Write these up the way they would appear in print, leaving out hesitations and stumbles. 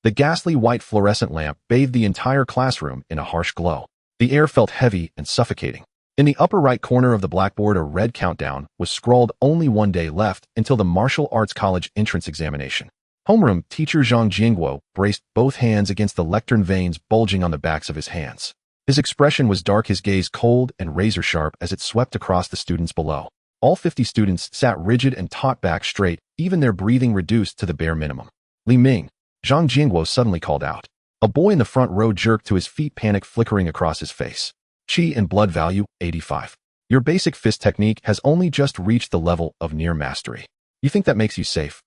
The ghastly white fluorescent lamp bathed the entire classroom in a harsh glow. The air felt heavy and suffocating. In the upper right corner of the blackboard, a red countdown was scrawled, only 1 day left until the martial arts college entrance examination. Homeroom teacher Zhang Jingguo braced both hands against the lectern, veins bulging on the backs of his hands. His expression was dark, his gaze cold and razor-sharp as it swept across the students below. All 50 students sat rigid and taut back straight, even their breathing reduced to the bare minimum. "Li Ming," Zhang Jingguo suddenly called out. A boy in the front row jerked to his feet, panic flickering across his face. "Chi and blood value, 85. Your basic fist technique has only just reached the level of near mastery. You think that makes you safe?"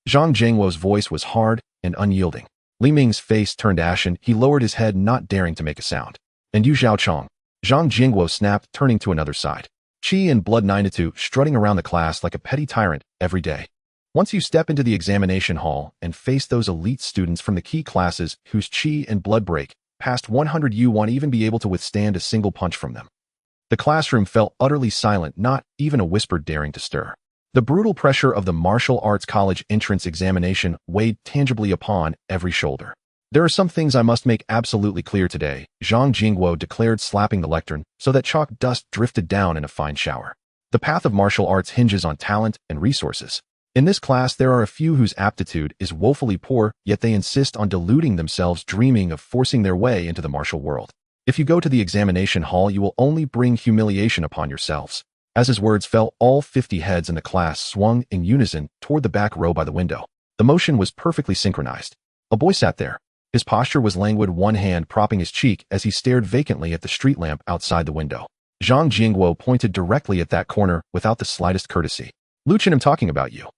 Zhang Jingguo's voice was hard and unyielding. Li Ming's face turned ashen. He lowered his head, not daring to make a sound. "And you, Zhao Chong?" Zhang Jingguo snapped, turning to another side. "Chi and blood 92, strutting around the class like a petty tyrant every day. Once you step into the examination hall and face those elite students from the key classes whose chi and blood break past 100, you won't even be able to withstand a single punch from them." The classroom fell utterly silent, not even a whisper daring to stir. The brutal pressure of the martial arts college entrance examination weighed tangibly upon every shoulder. "There are some things I must make absolutely clear today," Zhang Jingguo declared, slapping the lectern so that chalk dust drifted down in a fine shower. "The path of martial arts hinges on talent and resources. In this class, there are a few whose aptitude is woefully poor, yet they insist on deluding themselves, dreaming of forcing their way into the martial world. If you go to the examination hall, you will only bring humiliation upon yourselves." As his words fell, all 50 heads in the class swung in unison toward the back row by the window. The motion was perfectly synchronized. A boy sat there. His posture was languid, one hand propping his cheek as he stared vacantly at the street lamp outside the window. Zhang Jingguo pointed directly at that corner without the slightest courtesy. "Lu Chen, I'm talking about you."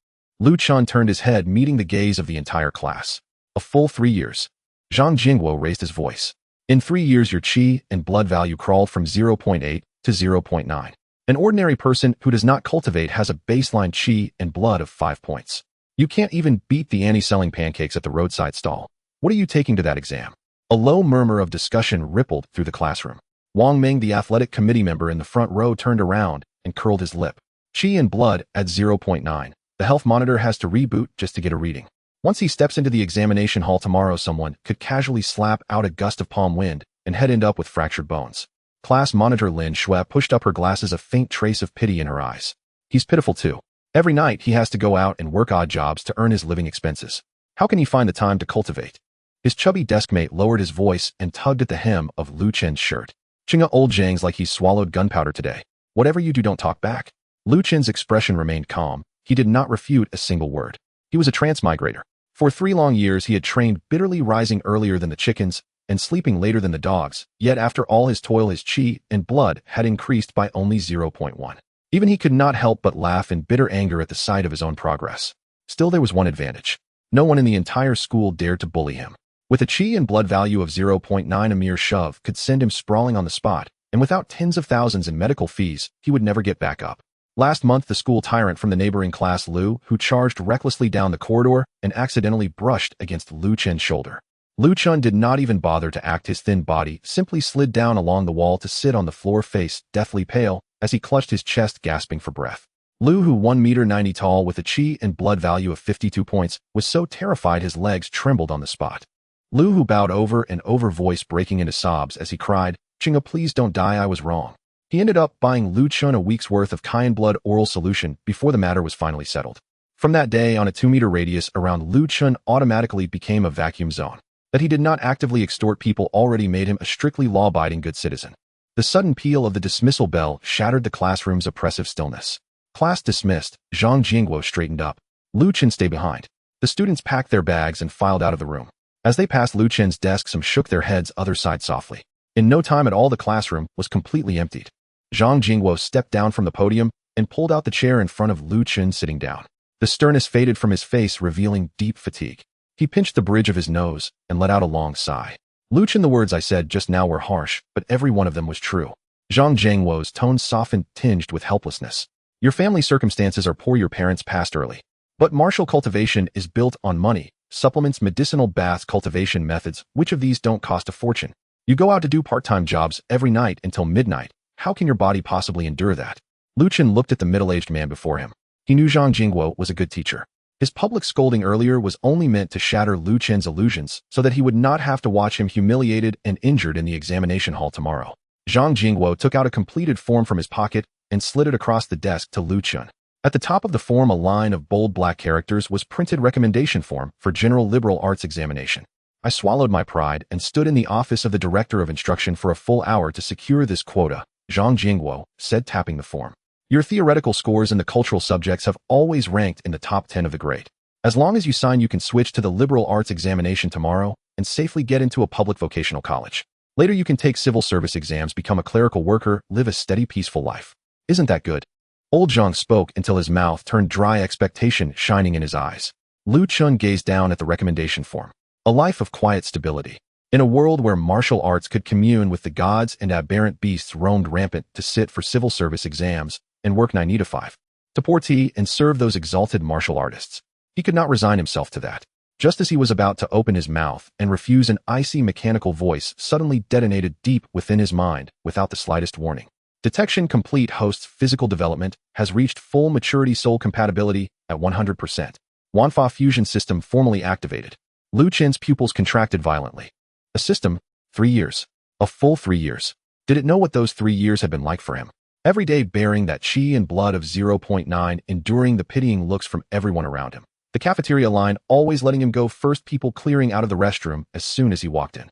Lu Chen turned his head, meeting the gaze of the entire class. "A full 3 years." Zhang Jingguo raised his voice. "In 3 years, your chi and blood value crawled from 0.8 to 0.9. An ordinary person who does not cultivate has a baseline chi and blood of 5 points. You can't even beat the Annie selling pancakes at the roadside stall. What are you taking to that exam?" A low murmur of discussion rippled through the classroom. Wang Ming, the athletic committee member in the front row, turned around and curled his lip. "Chi and blood at 0.9. The health monitor has to reboot just to get a reading. Once he steps into the examination hall tomorrow, someone could casually slap out a gust of palm wind and head end up with fractured bones." Class monitor Lin Shui pushed up her glasses, a faint trace of pity in her eyes. "He's pitiful too. Every night he has to go out and work odd jobs to earn his living expenses. How can he find the time to cultivate?" His chubby deskmate lowered his voice and tugged at the hem of Lu Chen's shirt. "Chinga old Zhang's like he's swallowed gunpowder today. Whatever you do, don't talk back." Lu Chen's expression remained calm. He did not refute a single word. He was a transmigrator. For 3 long years he had trained bitterly, rising earlier than the chickens and sleeping later than the dogs, yet after all his toil, his chi and blood had increased by only 0.1. Even he could not help but laugh in bitter anger at the sight of his own progress. Still, there was one advantage. No one in the entire school dared to bully him. With a chi and blood value of 0.9, a mere shove could send him sprawling on the spot, and without tens of thousands in medical fees, he would never get back up. Last month, the school tyrant from the neighboring class, Lu, who charged recklessly down the corridor and accidentally brushed against Lu Chen's shoulder. Lu Chen did not even bother to act. His thin body simply slid down along the wall to sit on the floor, face deathly pale, as he clutched his chest, gasping for breath. Lu, who 1.90 meters tall with a chi and blood value of 52 points, was so terrified his legs trembled on the spot. Lu, who bowed over and over, voice breaking into sobs as he cried, "Chinga, please don't die, I was wrong." He ended up buying Lu Chen a week's worth of cayenne blood oral solution before the matter was finally settled. From that day on, a 2-meter radius around Lu Chen automatically became a vacuum zone. That he did not actively extort people already made him a strictly law-abiding good citizen. The sudden peal of the dismissal bell shattered the classroom's oppressive stillness. "Class dismissed." Zhang Jingguo straightened up. "Lu Chen, stay behind." The students packed their bags and filed out of the room. As they passed Lu Chen's desk, some shook their heads, others sighed softly. In no time at all, the classroom was completely emptied. Zhang Jingguo stepped down from the podium and pulled out the chair in front of Lu Chen, sitting down. The sternness faded from his face, revealing deep fatigue. He pinched the bridge of his nose and let out a long sigh. "Lu Chen, the words I said just now were harsh, but every one of them was true." Zhang Jingguo's tone softened, tinged with helplessness. "Your family circumstances are poor, your parents passed early. But martial cultivation is built on money, supplements, medicinal baths, cultivation methods. Which of these don't cost a fortune? You go out to do part-time jobs every night until midnight. How can your body possibly endure that?" Lu Chen looked at the middle-aged man before him. He knew Zhang Jingguo was a good teacher. His public scolding earlier was only meant to shatter Lu Chen's illusions so that he would not have to watch him humiliated and injured in the examination hall tomorrow. Zhang Jingguo took out a completed form from his pocket and slid it across the desk to Lu Chen. At the top of the form, a line of bold black characters was printed: recommendation form for general liberal arts examination. I swallowed my pride and stood in the office of the director of instruction for a full hour to secure this quota, Zhang Jingguo said, tapping the form. Your theoretical scores in the cultural subjects have always ranked in the top 10 of the grade. As long as you sign, you can switch to the liberal arts examination tomorrow and safely get into a public vocational college. Later you can take civil service exams, become a clerical worker, live a steady, peaceful life. Isn't that good? Old Zhang spoke until his mouth turned dry, expectation shining in his eyes. Lu Chen gazed down at the recommendation form. A life of quiet stability. In a world where martial arts could commune with the gods and aberrant beasts roamed rampant, to sit for civil service exams and work 9 to 5. To pour tea and serve those exalted martial artists. He could not resign himself to that. Just as he was about to open his mouth and refuse, an icy mechanical voice suddenly detonated deep within his mind without the slightest warning. Detection complete. Host's physical development has reached full maturity. Soul compatibility at 100%. Wanfa fusion system formally activated. Lu Chen's pupils contracted violently. A system? 3 years. A full 3 years. Did it know what those 3 years had been like for him? Every day bearing that chi and blood of 0.9, enduring the pitying looks from everyone around him. The cafeteria line always letting him go first, people clearing out of the restroom as soon as he walked in.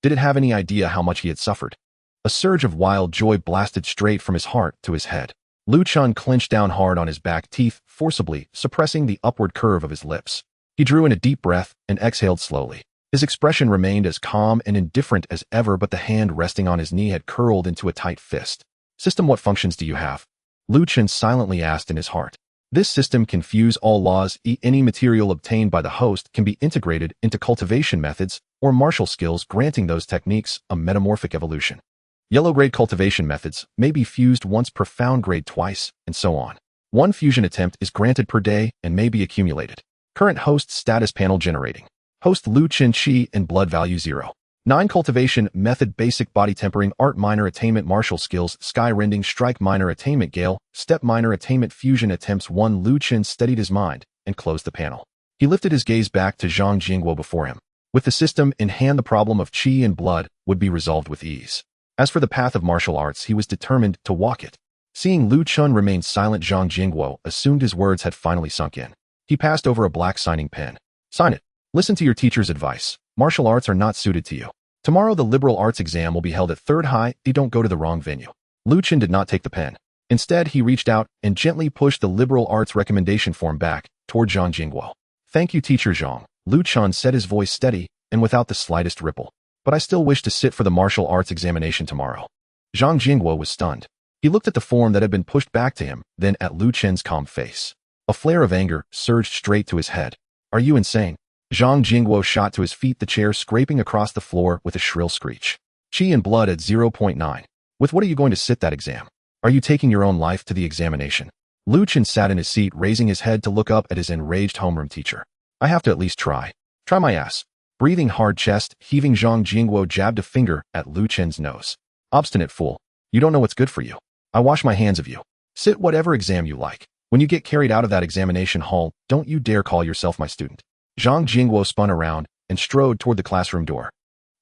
Did it have any idea how much he had suffered? A surge of wild joy blasted straight from his heart to his head. Lu Chen clenched down hard on his back teeth, forcibly suppressing the upward curve of his lips. He drew in a deep breath and exhaled slowly. His expression remained as calm and indifferent as ever, but the hand resting on his knee had curled into a tight fist. System, what functions do you have? Lu Chen silently asked in his heart. This system can fuse all laws. Any material obtained by the host can be integrated into cultivation methods or martial skills, granting those techniques a metamorphic evolution. Yellow grade cultivation methods may be fused once, profound grade twice, and so on. 1 fusion attempt is granted per day and may be accumulated. Current host status panel generating. Host Lu Chen chi and blood value 0. 9 cultivation method: basic body tempering, art minor attainment, martial skills, sky rending, strike minor attainment, gale, step minor attainment, fusion attempts 1. Lu Chen steadied his mind and closed the panel. He lifted his gaze back to Zhang Jingguo before him. With the system in hand, the problem of chi and blood would be resolved with ease. As for the path of martial arts, he was determined to walk it. Seeing Lu Chen remain silent, Zhang Jingguo assumed his words had finally sunk in. He passed over a black signing pen. Sign it. Listen to your teacher's advice. Martial arts are not suited to you. Tomorrow the liberal arts exam will be held at 3rd High. Don't go to the wrong venue. Lu Chen did not take the pen. Instead, he reached out and gently pushed the liberal arts recommendation form back toward Zhang Jingguo. Thank you, Teacher Zhang. Lu Chen said, his voice steady and without the slightest ripple. But I still wish to sit for the martial arts examination tomorrow. Zhang Jingguo was stunned. He looked at the form that had been pushed back to him, then at Lu Chen's calm face. A flare of anger surged straight to his head. Are you insane? Zhang Jingguo shot to his feet, the chair scraping across the floor with a shrill screech. Chi and blood at 0.9. With what are you going to sit that exam? Are you taking your own life to the examination? Lu Chen sat in his seat, raising his head to look up at his enraged homeroom teacher. I have to at least try. Try my ass. Breathing hard, chest heaving, Zhang Jingguo jabbed a finger at Lu Chen's nose. Obstinate fool. You don't know what's good for you. I wash my hands of you. Sit whatever exam you like. When you get carried out of that examination hall, don't you dare call yourself my student. Zhang Jingguo spun around and strode toward the classroom door.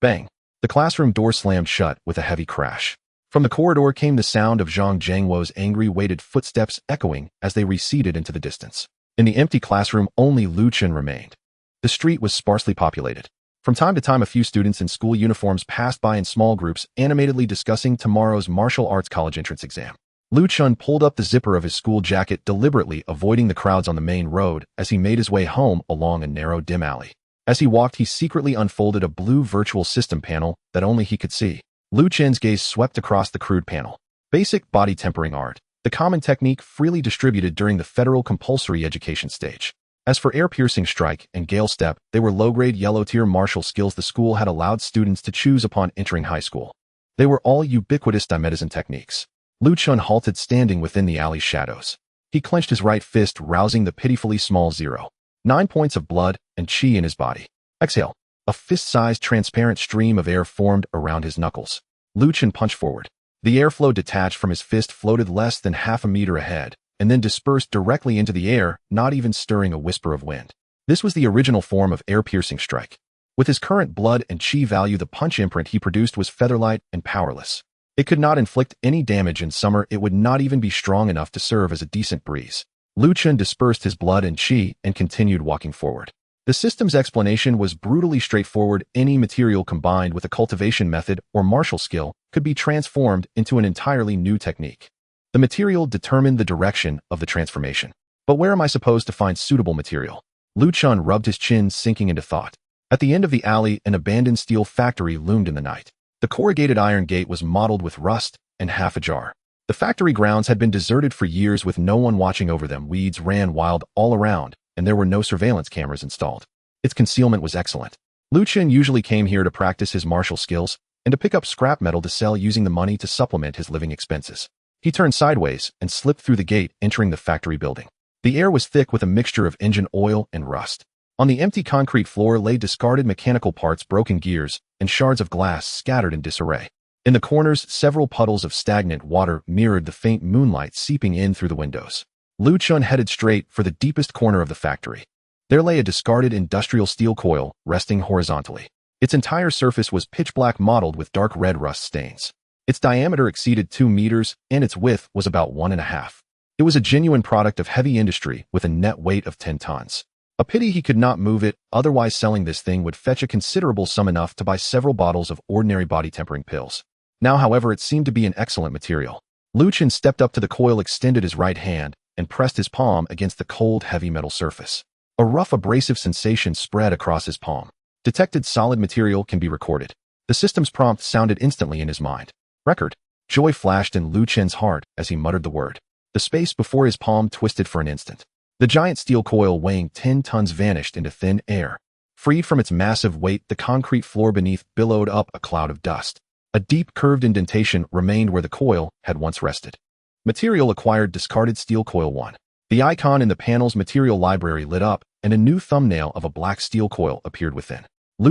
Bang! The classroom door slammed shut with a heavy crash. From the corridor came the sound of Zhang Jingguo's angry, weighted footsteps echoing as they receded into the distance. In the empty classroom, only Lu Chen remained. The street was sparsely populated. From time to time, a few students in school uniforms passed by in small groups, animatedly discussing tomorrow's martial arts college entrance exam. Lu Chen pulled up the zipper of his school jacket, deliberately avoiding the crowds on the main road as he made his way home along a narrow, dim alley. As he walked, he secretly unfolded a blue virtual system panel that only he could see. Lu Chen's gaze swept across the crude panel. Basic body tempering art, the common technique freely distributed during the federal compulsory education stage. As for air-piercing strike and gale step, they were low-grade yellow-tier martial skills the school had allowed students to choose upon entering high school. They were all ubiquitous dimedicine techniques. Lu Chen halted, standing within the alley's shadows. He clenched his right fist, rousing the pitifully small 0.9 points of blood and chi in his body. Exhale. A fist-sized transparent stream of air formed around his knuckles. Lu Chen punched forward. The airflow detached from his fist floated less than half a meter ahead and then dispersed directly into the air, not even stirring a whisper of wind. This was the original form of air-piercing strike. With his current blood and chi value, the punch imprint he produced was featherlight and powerless. It could not inflict any damage in summer. It would not even be strong enough to serve as a decent breeze. Chen dispersed his blood and chi and continued walking forward. The system's explanation was brutally straightforward. Any material combined with a cultivation method or martial skill could be transformed into an entirely new technique. The material determined the direction of the transformation. But where am I supposed to find suitable material? Chen rubbed his chin, sinking into thought. At the end of the alley, an abandoned steel factory loomed in the night. The corrugated iron gate was mottled with rust and half ajar. The factory grounds had been deserted for years with no one watching over them. Weeds ran wild all around, and there were no surveillance cameras installed. Its concealment was excellent. Chen usually came here to practice his martial skills and to pick up scrap metal to sell, using the money to supplement his living expenses. He turned sideways and slipped through the gate, entering the factory building. The air was thick with a mixture of engine oil and rust. On the empty concrete floor lay discarded mechanical parts, broken gears, and shards of glass scattered in disarray. In the corners, several puddles of stagnant water mirrored the faint moonlight seeping in through the windows. Chen headed straight for the deepest corner of the factory. There lay a discarded industrial steel coil, resting horizontally. Its entire surface was pitch black, mottled with dark red rust stains. Its diameter exceeded 2 meters, and its width was about 1.5. It was a genuine product of heavy industry with a net weight of 10 tons. A pity he could not move it, otherwise selling this thing would fetch a considerable sum, enough to buy several bottles of ordinary body-tempering pills. Now, however, it seemed to be an excellent material. Chen stepped up to the coil, extended his right hand, and pressed his palm against the cold, heavy metal surface. A rough, abrasive sensation spread across his palm. Detected solid material can be recorded. The system's prompt sounded instantly in his mind. Record. Joy flashed in Chen's heart as he muttered the word. The space before his palm twisted for an instant. The giant steel coil weighing 10 tons vanished into thin air. Freed from its massive weight, the concrete floor beneath billowed up a cloud of dust. A deep, curved indentation remained where the coil had once rested. Material acquired: discarded steel coil 1. The icon in the panel's material library lit up, and a new thumbnail of a black steel coil appeared within.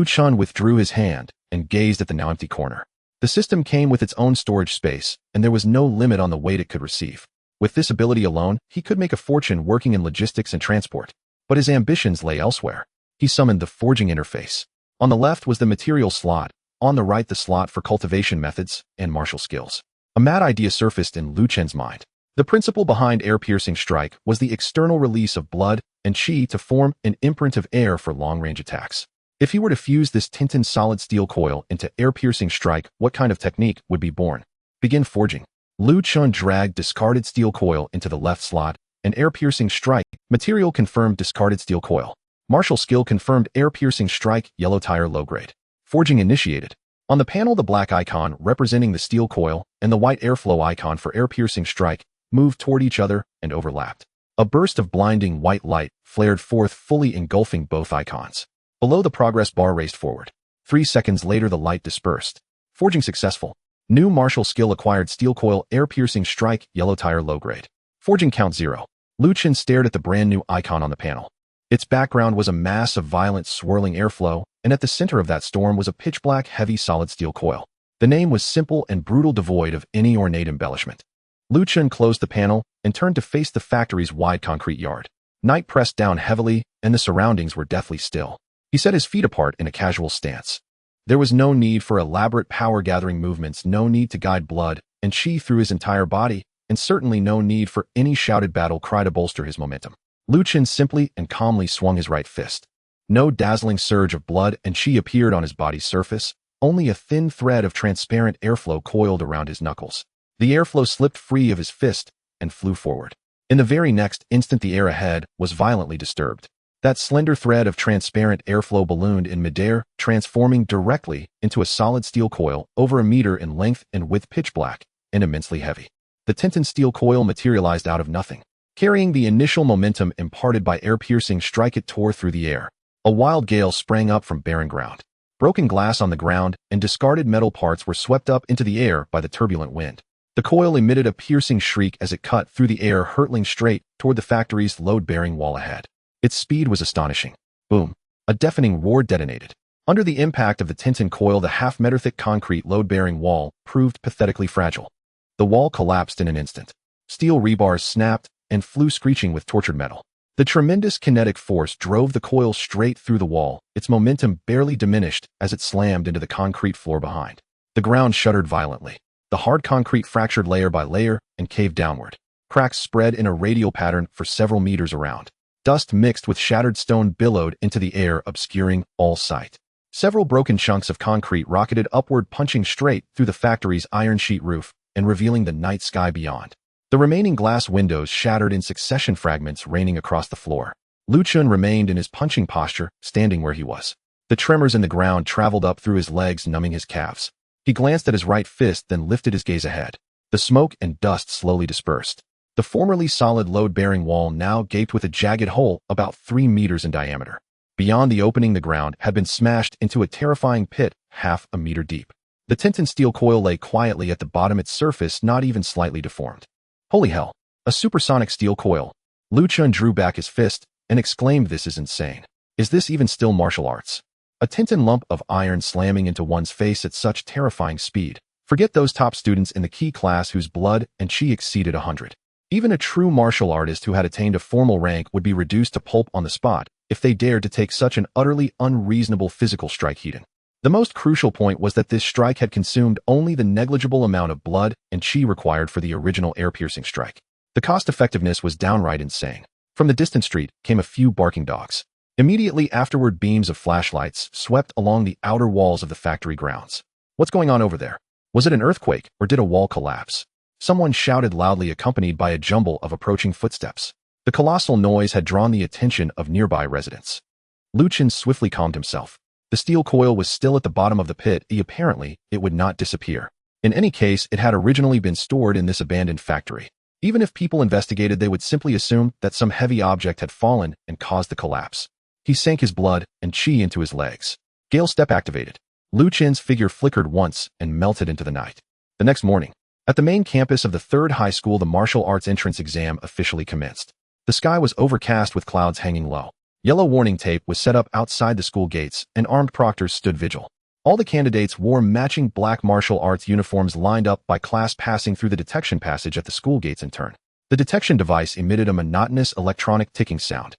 Chen withdrew his hand and gazed at the now empty corner. The system came with its own storage space, and there was no limit on the weight it could receive. With this ability alone, he could make a fortune working in logistics and transport. But his ambitions lay elsewhere. He summoned the forging interface. On the left was the material slot, on the right the slot for cultivation methods and martial skills. A mad idea surfaced in Chen's mind. The principle behind air-piercing strike was the external release of blood and chi to form an imprint of air for long-range attacks. If he were to fuse this tinted solid steel coil into air-piercing strike, what kind of technique would be born? Begin forging. Chen dragged discarded steel coil into the left slot, and air-piercing strike. Material confirmed: discarded steel coil. Martial skill confirmed: air-piercing strike, yellow tire, low grade. Forging initiated. On the panel, the black icon representing the steel coil and the white airflow icon for air-piercing strike moved toward each other and overlapped. A burst of blinding white light flared forth, fully engulfing both icons. Below, the progress bar raced forward. 3 seconds later, the light dispersed. Forging successful. New martial skill acquired: steel coil, air-piercing strike, yellow tire, low grade. Forging count 0. Chen stared at the brand new icon on the panel. Its background was a mass of violent, swirling airflow, and at the center of that storm was a pitch-black, heavy, solid steel coil. The name was simple and brutal, devoid of any ornate embellishment. Chen closed the panel and turned to face the factory's wide concrete yard. Night pressed down heavily, and the surroundings were deathly still. He set his feet apart in a casual stance. There was no need for elaborate power-gathering movements, no need to guide blood and chi through his entire body, and certainly no need for any shouted battle cry to bolster his momentum. Chen simply and calmly swung his right fist. No dazzling surge of blood and chi appeared on his body's surface, only a thin thread of transparent airflow coiled around his knuckles. The airflow slipped free of his fist and flew forward. In the very next instant, the air ahead was violently disturbed. That slender thread of transparent airflow ballooned in midair, transforming directly into a solid steel coil over 1 meter in length and width, pitch black and immensely heavy. The tinted steel coil materialized out of nothing. Carrying the initial momentum imparted by air-piercing strike, it tore through the air. A wild gale sprang up from barren ground. Broken glass on the ground and discarded metal parts were swept up into the air by the turbulent wind. The coil emitted a piercing shriek as it cut through the air, hurtling straight toward the factory's load-bearing wall ahead. Its speed was astonishing. Boom! A deafening roar detonated. Under the impact of the tinted coil, the half-meter-thick concrete load-bearing wall proved pathetically fragile. The wall collapsed in an instant. Steel rebars snapped, and flew screeching with tortured metal. The tremendous kinetic force drove the coil straight through the wall, its momentum barely diminished as it slammed into the concrete floor behind. The ground shuddered violently. The hard concrete fractured layer by layer and caved downward. Cracks spread in a radial pattern for several meters around. Dust mixed with shattered stone billowed into the air, obscuring all sight. Several broken chunks of concrete rocketed upward, punching straight through the factory's iron sheet roof and revealing the night sky beyond. The remaining glass windows shattered in succession, fragments raining across the floor. Chen remained in his punching posture, standing where he was. The tremors in the ground traveled up through his legs, numbing his calves. He glanced at his right fist, then lifted his gaze ahead. The smoke and dust slowly dispersed. The formerly solid load-bearing wall now gaped with a jagged hole about 3 meters in diameter. Beyond the opening, the ground had been smashed into a terrifying pit half a meter deep. The tinted steel coil lay quietly at the bottom, its surface not even slightly deformed. Holy hell! A supersonic steel coil. Chen drew back his fist and exclaimed, "This is insane. Is this even still martial arts? A tinted lump of iron slamming into one's face at such terrifying speed. Forget those top students in the key class whose blood and chi exceeded 100. Even a true martial artist who had attained a formal rank would be reduced to pulp on the spot if they dared to take such an utterly unreasonable physical strike." The most crucial point was that this strike had consumed only the negligible amount of blood and chi required for the original air-piercing strike. The cost-effectiveness was downright insane. From the distant street came a few barking dogs. Immediately afterward, beams of flashlights swept along the outer walls of the factory grounds. "What's going on over there? Was it an earthquake, or did a wall collapse?" Someone shouted loudly, accompanied by a jumble of approaching footsteps. The colossal noise had drawn the attention of nearby residents. Chen swiftly calmed himself. The steel coil was still at the bottom of the pit. Apparently, it would not disappear. In any case, it had originally been stored in this abandoned factory. Even if people investigated, they would simply assume that some heavy object had fallen and caused the collapse. He sank his blood and chi into his legs. Gale step activated. Chen's figure flickered once and melted into the night. The next morning, at the main campus of the 3rd high school, the martial arts entrance exam officially commenced. The sky was overcast with clouds hanging low. Yellow warning tape was set up outside the school gates, and armed proctors stood vigil. All the candidates wore matching black martial arts uniforms, lined up by class, passing through the detection passage at the school gates in turn. The detection device emitted a monotonous electronic ticking sound.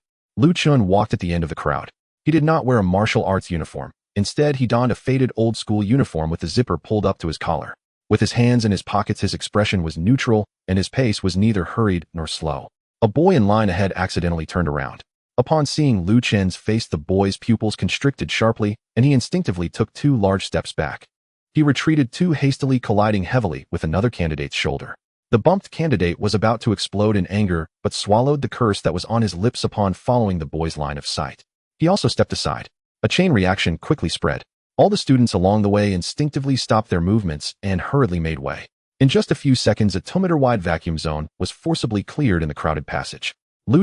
Chen walked at the end of the crowd. He did not wear a martial arts uniform. Instead, he donned a faded old-school uniform with the zipper pulled up to his collar. With his hands in his pockets, his expression was neutral, and his pace was neither hurried nor slow. A boy in line ahead accidentally turned around. Upon seeing Chen's face, the boy's pupils constricted sharply, and he instinctively took 2 large steps back. He retreated too hastily, colliding heavily with another candidate's shoulder. The bumped candidate was about to explode in anger, but swallowed the curse that was on his lips upon following the boy's line of sight. He also stepped aside. A chain reaction quickly spread. All the students along the way instinctively stopped their movements and hurriedly made way. In just a few seconds, a 2-meter-wide vacuum zone was forcibly cleared in the crowded passage.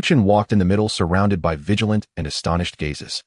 Chen walked in the middle, surrounded by vigilant and astonished gazes.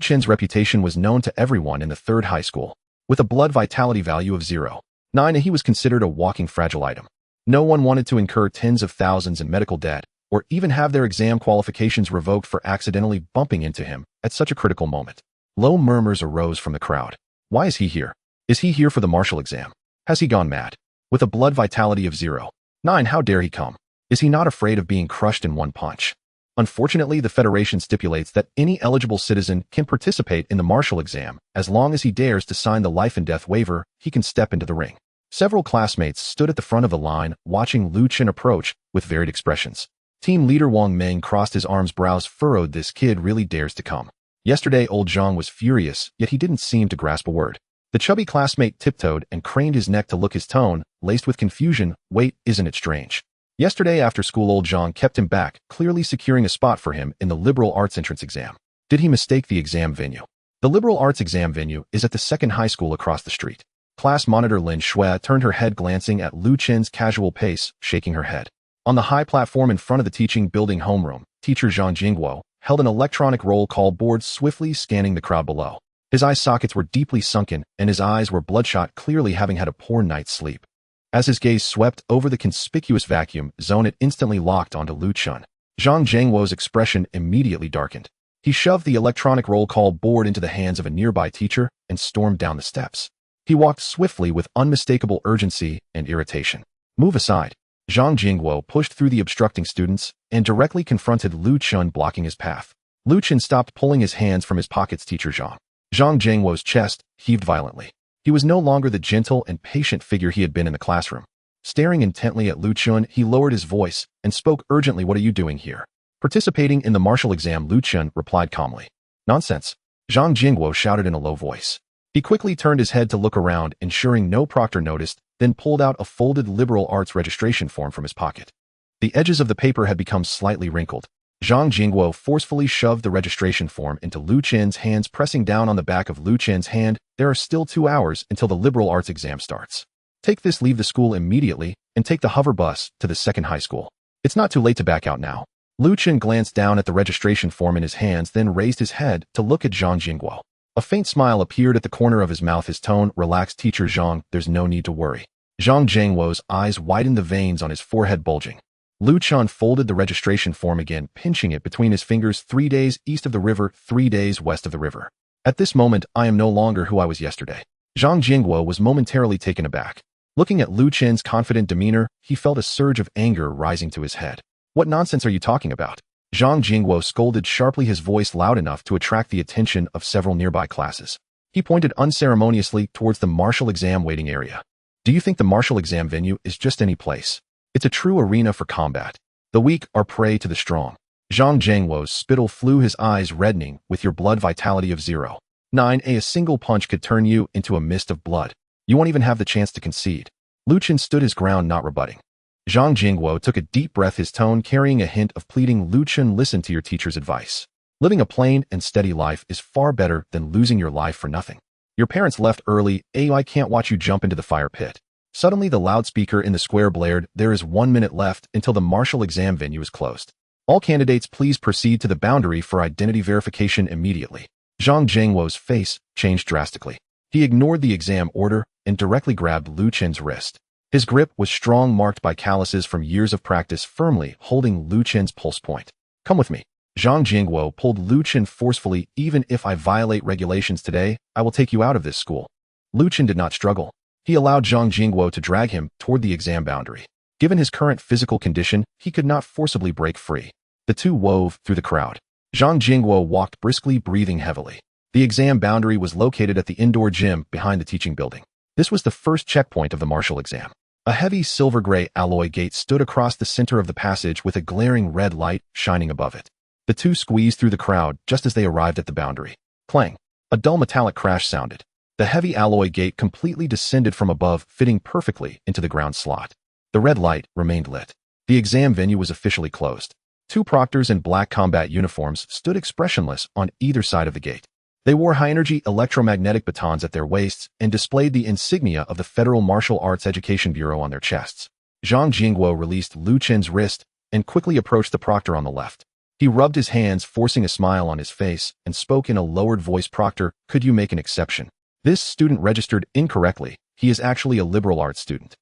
Chen's reputation was known to everyone in the 3rd high school. With a blood vitality value of 0.9, he was considered a walking fragile item. No one wanted to incur tens of thousands in medical debt, or even have their exam qualifications revoked for accidentally bumping into him at such a critical moment. Low murmurs arose from the crowd. Why is he here? Is he here for the martial exam? Has he gone mad? With a blood vitality of 0.9, how dare he come? Is he not afraid of being crushed in one punch? Unfortunately, the Federation stipulates that any eligible citizen can participate in the martial exam. As long as he dares to sign the life and death waiver, he can step into the ring. Several classmates stood at the front of the line, watching Chen approach with varied expressions. Team leader Wang Meng crossed his arms, brows furrowed. This kid really dares to come. Yesterday, old Zhang was furious, yet he didn't seem to grasp a word. The chubby classmate tiptoed and craned his neck to look, his tone laced with confusion. Wait, isn't it strange? Yesterday after school, old Zhang kept him back, clearly securing a spot for him in the liberal arts entrance exam. Did he mistake the exam venue? The liberal arts exam venue is at the 2nd high school across the street. Class monitor Lin Shui turned her head, glancing at Chen's casual pace, shaking her head. On the high platform in front of the teaching building homeroom, teacher Zhang Jingguo held an electronic roll call board, swiftly scanning the crowd below. His eye sockets were deeply sunken, and his eyes were bloodshot, clearly having had a poor night's sleep. As his gaze swept over the conspicuous vacuum zone, it instantly locked onto Chen. Zhang Jingguo's expression immediately darkened. He shoved the electronic roll call board into the hands of a nearby teacher and stormed down the steps. He walked swiftly with unmistakable urgency and irritation. Move aside. Zhang Jingguo pushed through the obstructing students and directly confronted Lu Chen, blocking his path. Lu Chen stopped pulling his hands from his pockets. Teacher Zhang. Zhang Jingguo's chest heaved violently. He was no longer the gentle and patient figure he had been in the classroom. Staring intently at Lu Chen, he lowered his voice and spoke urgently. What are you doing here? Participating in the martial exam, Lu Chen replied calmly. Nonsense. Zhang Jingguo shouted in a low voice. He quickly turned his head to look around, ensuring no proctor noticed, then pulled out a folded liberal arts registration form from his pocket. The edges of the paper had become slightly wrinkled. Zhang Jingguo forcefully shoved the registration form into Lu Chen's hands, pressing down on the back of Lu Chen's hand. There are still 2 hours until the liberal arts exam starts. Take this, leave the school immediately, and take the hover bus to the second high school. It's not too late to back out now. Lu Chen glanced down at the registration form in his hands, then raised his head to look at Zhang Jingguo. A faint smile appeared at the corner of his mouth. His tone relaxed. Teacher Zhang, there's no need to worry. Zhang Jingguo's eyes widened, the veins on his forehead bulging. Lu Chen folded the registration form again, pinching it between his fingers. 3 days east of the river, 3 days west of the river. At this moment, I am no longer who I was yesterday. Zhang Jingguo was momentarily taken aback. Looking at Lu Chen's confident demeanor, he felt a surge of anger rising to his head. What nonsense are you talking about? Zhang Jingguo scolded sharply, his voice loud enough to attract the attention of several nearby classes. He pointed unceremoniously towards the martial exam waiting area. Do you think the martial exam venue is just any place? It's a true arena for combat. The weak are prey to the strong. Zhang Jingguo's spittle flew, his eyes reddening. With your blood vitality of 0.9, a single punch could turn you into a mist of blood. You won't even have the chance to concede. Lu Chen stood his ground, not rebutting. Zhang Jingguo took a deep breath, his tone carrying a hint of pleading. Lu Chen, listen to your teacher's advice. Living a plain and steady life is far better than losing your life for nothing. Your parents left early. I can't watch you jump into the fire pit. Suddenly, the loudspeaker in the square blared. There is 1 minute left until the martial exam venue is closed. All candidates, please proceed to the boundary for identity verification immediately. Zhang Jingguo's face changed drastically. He ignored the exam order and directly grabbed Lu Chen's wrist. His grip was strong, marked by calluses from years of practice, firmly holding Lu Chen's pulse point. Come with me. Zhang Jingguo pulled Lu Chen forcefully. Even if I violate regulations today, I will take you out of this school. Lu Chen did not struggle. He allowed Zhang Jingguo to drag him toward the exam boundary. Given his current physical condition, he could not forcibly break free. The two wove through the crowd. Zhang Jingguo walked briskly, breathing heavily. The exam boundary was located at the indoor gym behind the teaching building. This was the first checkpoint of the martial exam. A heavy silver-gray alloy gate stood across the center of the passage with a glaring red light shining above it. The two squeezed through the crowd just as they arrived at the boundary. Clang! A dull metallic crash sounded. The heavy alloy gate completely descended from above, fitting perfectly into the ground slot. The red light remained lit. The exam venue was officially closed. Two proctors in black combat uniforms stood expressionless on either side of the gate. They wore high-energy electromagnetic batons at their waists and displayed the insignia of the Federal Martial Arts Education Bureau on their chests. Zhang Jingguo released Lu Chen's wrist and quickly approached the proctor on the left. He rubbed his hands, forcing a smile on his face, and spoke in a lowered voice. Proctor, could you make an exception? This student registered incorrectly. He is actually a liberal arts student.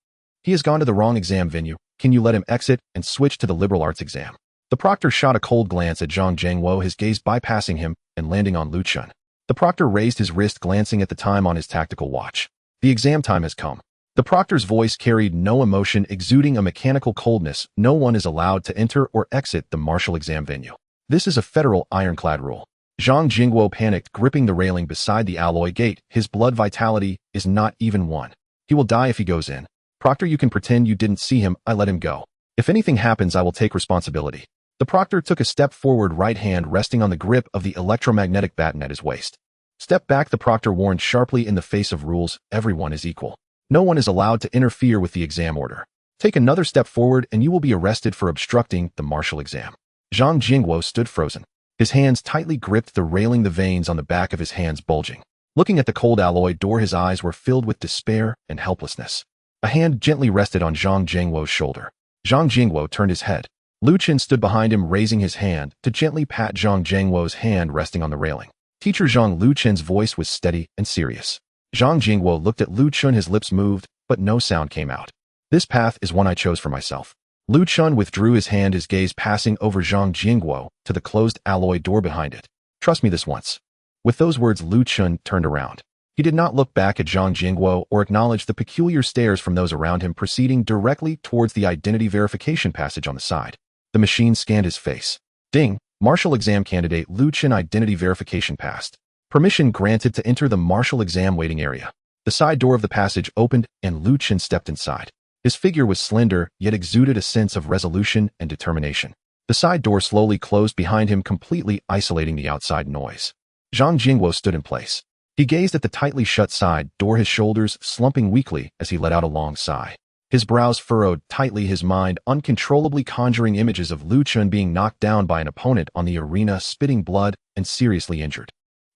He has gone to the wrong exam venue. Can you let him exit and switch to the liberal arts exam? The proctor shot a cold glance at Zhang Jingguo, his gaze bypassing him and landing on Lu Chen. The proctor raised his wrist, glancing at the time on his tactical watch. The exam time has come. The proctor's voice carried no emotion, exuding a mechanical coldness. No one is allowed to enter or exit the martial exam venue. This is a federal ironclad rule. Zhang Jingguo panicked, gripping the railing beside the alloy gate. His blood vitality is not even 1. He will die if he goes in. Proctor, you can pretend you didn't see him. I let him go. If anything happens, I will take responsibility. The proctor took a step forward, right hand resting on the grip of the electromagnetic baton at his waist. Step back, the proctor warned sharply. In the face of rules, everyone is equal. No one is allowed to interfere with the exam order. Take another step forward and you will be arrested for obstructing the martial exam. Zhang Jingguo stood frozen. His hands tightly gripped the railing, the veins on the back of his hands bulging. Looking at the cold alloy door, his eyes were filled with despair and helplessness. A hand gently rested on Zhang Jingguo's shoulder. Zhang Jingguo turned his head. Lu Chen stood behind him, raising his hand to gently pat Zhang Jingguo's hand resting on the railing. Teacher Zhang. Lu Chen's voice was steady and serious. Zhang Jingguo looked at Lu Chen, his lips moved, but no sound came out. This path is one I chose for myself. Lu Chen withdrew his hand, his gaze passing over Zhang Jingguo to the closed alloy door behind it. Trust me this once. With those words, Lu Chen turned around. He did not look back at Zhang Jingguo or acknowledge the peculiar stares from those around him proceeding directly towards the identity verification passage on the side. The machine scanned his face. Ding! Martial exam candidate Lu Chen identity verification passed. Permission granted to enter the martial exam waiting area. The side door of the passage opened and Lu Chen stepped inside. His figure was slender, yet exuded a sense of resolution and determination. The side door slowly closed behind him, completely isolating the outside noise. Zhang Jingguo stood in place. He gazed at the tightly shut side door, his shoulders slumping weakly as he let out a long sigh. His brows furrowed tightly, his mind uncontrollably conjuring images of Lu Chen being knocked down by an opponent on the arena, spitting blood and seriously injured.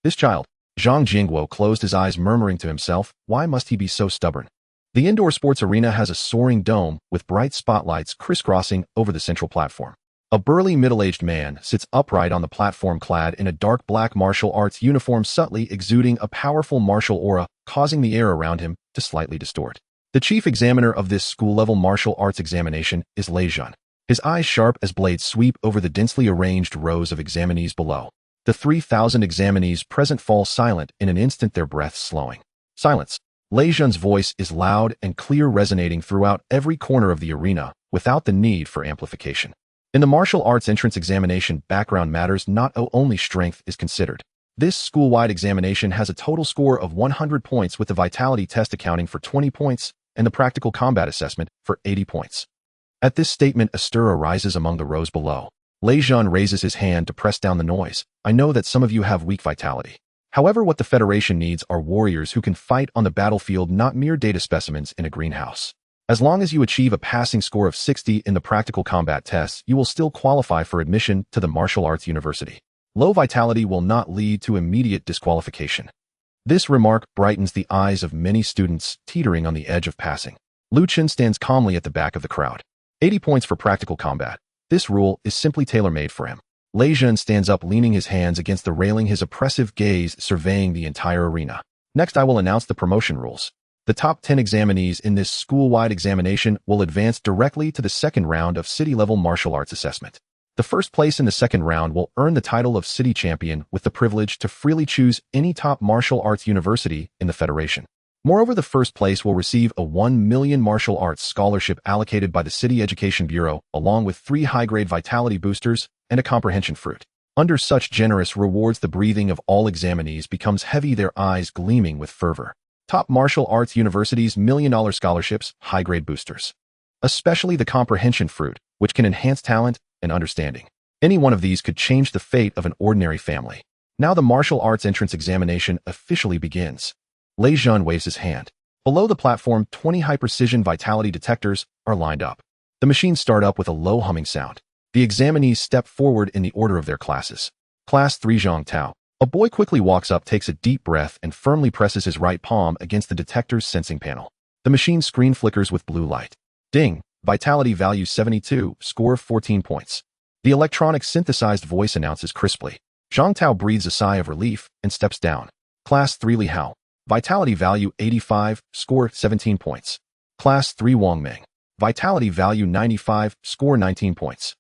This child. Zhang Jingguo closed his eyes, murmuring to himself, why must he be so stubborn? The indoor sports arena has a soaring dome with bright spotlights crisscrossing over the central platform. A burly middle-aged man sits upright on the platform, clad in a dark black martial arts uniform, subtly exuding a powerful martial aura, causing the air around him to slightly distort. The chief examiner of this school-level martial arts examination is Lei Zhan. His eyes sharp as blades sweep over the densely arranged rows of examinees below. The 3,000 examinees present fall silent in an instant, their breaths slowing. Silence. Lei Zhan's voice is loud and clear, resonating throughout every corner of the arena without the need for amplification. In the martial arts entrance examination, background matters not, only strength is considered. This school-wide examination has a total score of 100 points, with the vitality test accounting for 20 points and the practical combat assessment for 80 points. At this statement, a stir arises among the rows below. Lei Zhan raises his hand to press down the noise. I know that some of you have weak vitality. However, what the Federation needs are warriors who can fight on the battlefield, not mere data specimens in a greenhouse. As long as you achieve a passing score of 60 in the practical combat tests, you will still qualify for admission to the martial arts university. Low vitality will not lead to immediate disqualification. This remark brightens the eyes of many students teetering on the edge of passing. Lu Chen stands calmly at the back of the crowd. 80 points for practical combat. This rule is simply tailor-made for him. Lei Zhan stands up, leaning his hands against the railing, his oppressive gaze surveying the entire arena. Next, I will announce the promotion rules. The top 10 examinees in this school-wide examination will advance directly to the second round of city-level martial arts assessment. The first place in the second round will earn the title of city champion, with the privilege to freely choose any top martial arts university in the Federation. Moreover, the first place will receive a 1 million martial arts scholarship allocated by the City Education Bureau, along with 3 high-grade vitality boosters and a comprehension fruit. Under such generous rewards, the breathing of all examinees becomes heavy, their eyes gleaming with fervor. Top martial arts universities, $1 million scholarships, high-grade boosters. Especially the comprehension fruit, which can enhance talent and understanding. Any one of these could change the fate of an ordinary family. Now the martial arts entrance examination officially begins. Lei Zhan waves his hand. Below the platform, 20 high-precision vitality detectors are lined up. The machines start up with a low humming sound. The examinees step forward in the order of their classes. Class 3, Zhang Tao. A boy quickly walks up, takes a deep breath, and firmly presses his right palm against the detector's sensing panel. The machine screen flickers with blue light. Ding! Vitality value 72, score 14 points. The electronic synthesized voice announces crisply. Zhang Tao breathes a sigh of relief and steps down. Class 3, Li Hao. Vitality value 85, score 17 points. Class 3, Wang Meng. Vitality value 95, score 19 points.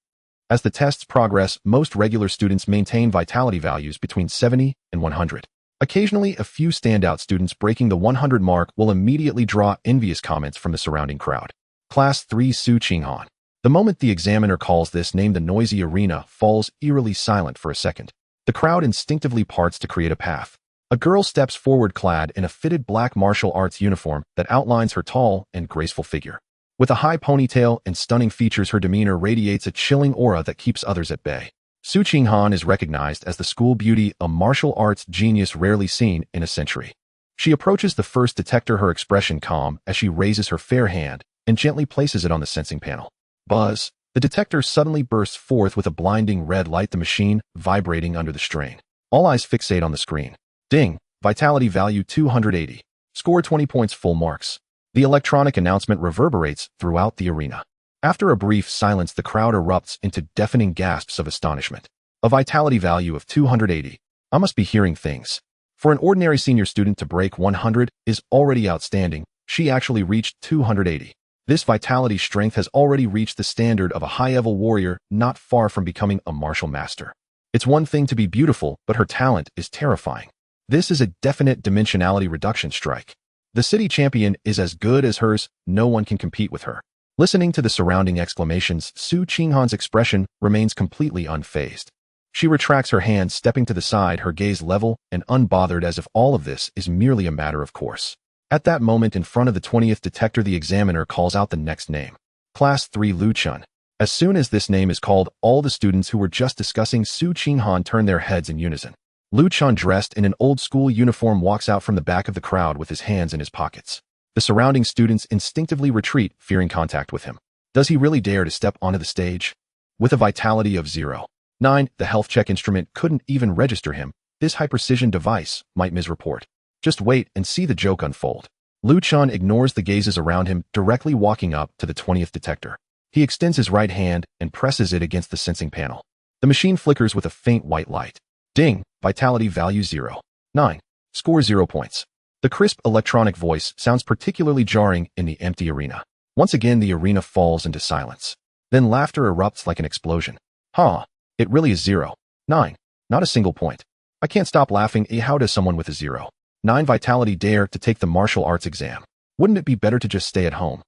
As the tests progress, most regular students maintain vitality values between 70 and 100. Occasionally, a few standout students breaking the 100 mark will immediately draw envious comments from the surrounding crowd. Class 3, Su Qinghan. The moment the examiner calls this name, the noisy arena falls eerily silent for a second. The crowd instinctively parts to create a path. A girl steps forward, clad in a fitted black martial arts uniform that outlines her tall and graceful figure. With a high ponytail and stunning features, her demeanor radiates a chilling aura that keeps others at bay. Su Qinghan is recognized as the school beauty, a martial arts genius rarely seen in a century. She approaches the first detector, her expression calm as she raises her fair hand and gently places it on the sensing panel. Buzz! The detector suddenly bursts forth with a blinding red light, the machine vibrating under the strain. All eyes fixate on the screen. Ding! Vitality value 280. Score 20 points, full marks. The electronic announcement reverberates throughout the arena. After a brief silence, the crowd erupts into deafening gasps of astonishment. A vitality value of 280. I must be hearing things. For an ordinary senior student to break 100 is already outstanding. She actually reached 280. This vitality strength has already reached the standard of a high-level warrior, not far from becoming a martial master. It's one thing to be beautiful, but her talent is terrifying. This is a definite dimensionality reduction strike. The city champion is as good as hers, no one can compete with her. Listening to the surrounding exclamations, Su Qinghan's expression remains completely unfazed. She retracts her hand, stepping to the side, her gaze level and unbothered as if all of this is merely a matter of course. At that moment, in front of the 20th detector, the examiner calls out the next name. Class 3 Lu Chen. As soon as this name is called, all the students who were just discussing Su Qinghan turn their heads in unison. Lu Chen, dressed in an old-school uniform, walks out from the back of the crowd with his hands in his pockets. The surrounding students instinctively retreat, fearing contact with him. Does he really dare to step onto the stage? With a vitality of 0.9, the health check instrument couldn't even register him. This high-precision device might misreport. Just wait and see the joke unfold. Lu Chen ignores the gazes around him, directly walking up to the 20th detector. He extends his right hand and presses it against the sensing panel. The machine flickers with a faint white light. Ding! Vitality value 0.9. Score 0 points. The crisp electronic voice sounds particularly jarring in the empty arena. Once again, the arena falls into silence. Then laughter erupts like an explosion. Huh. It really is 0.9. Not a single point. I can't stop laughing. How does someone with a 0.9 vitality dare to take the martial arts exam? Wouldn't it be better to just stay at home?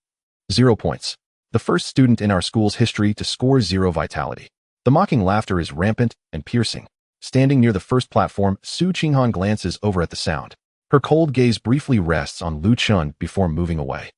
0 points. The first student in our school's history to score 0 vitality. The mocking laughter is rampant and piercing. Standing near the first platform, Su Qinghan glances over at the sound. Her cold gaze briefly rests on Lu Chen before moving away.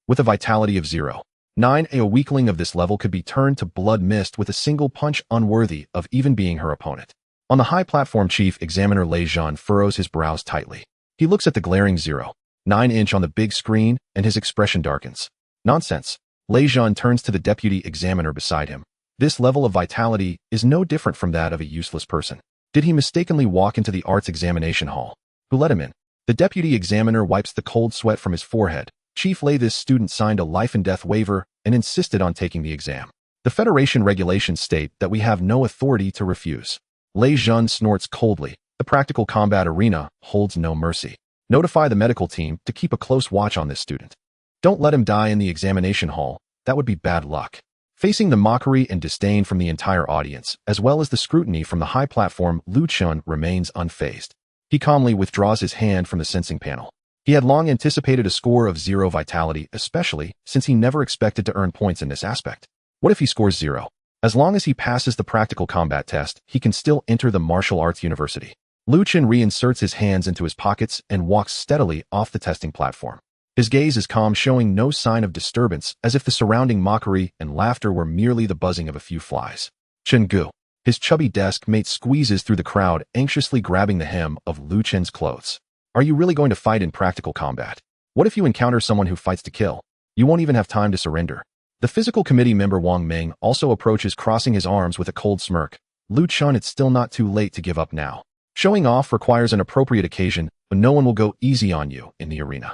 With a vitality of 0.9, a weakling of this level could be turned to blood mist with a single punch, unworthy of even being her opponent. On the high platform, Chief Examiner Lei Zhan furrows his brows tightly. He looks at the glaring 0.9 inch on the big screen, and his expression darkens. Nonsense. Lei Zhan turns to the deputy examiner beside him. This level of vitality is no different from that of a useless person. Did he mistakenly walk into the arts examination hall? Who let him in? The deputy examiner wipes the cold sweat from his forehead. Chief Lei, this student signed a life-and-death waiver and insisted on taking the exam. The Federation regulations state that we have no authority to refuse. Lei Zhan snorts coldly. The practical combat arena holds no mercy. Notify the medical team to keep a close watch on this student. Don't let him die in the examination hall. That would be bad luck. Facing the mockery and disdain from the entire audience, as well as the scrutiny from the high platform, Lu Chen remains unfazed. He calmly withdraws his hand from the sensing panel. He had long anticipated a score of 0 vitality, especially since he never expected to earn points in this aspect. What if he scores 0? As long as he passes the practical combat test, he can still enter the martial arts university. Lu Chen reinserts his hands into his pockets and walks steadily off the testing platform. His gaze is calm, showing no sign of disturbance, as if the surrounding mockery and laughter were merely the buzzing of a few flies. Chen Gu. His chubby desk mate squeezes through the crowd, anxiously grabbing the hem of Lu Chen's clothes. Are you really going to fight in practical combat? What if you encounter someone who fights to kill? You won't even have time to surrender. The physical committee member Wang Meng also approaches, crossing his arms with a cold smirk. Lu Chen, it's still not too late to give up now. Showing off requires an appropriate occasion, but no one will go easy on you in the arena.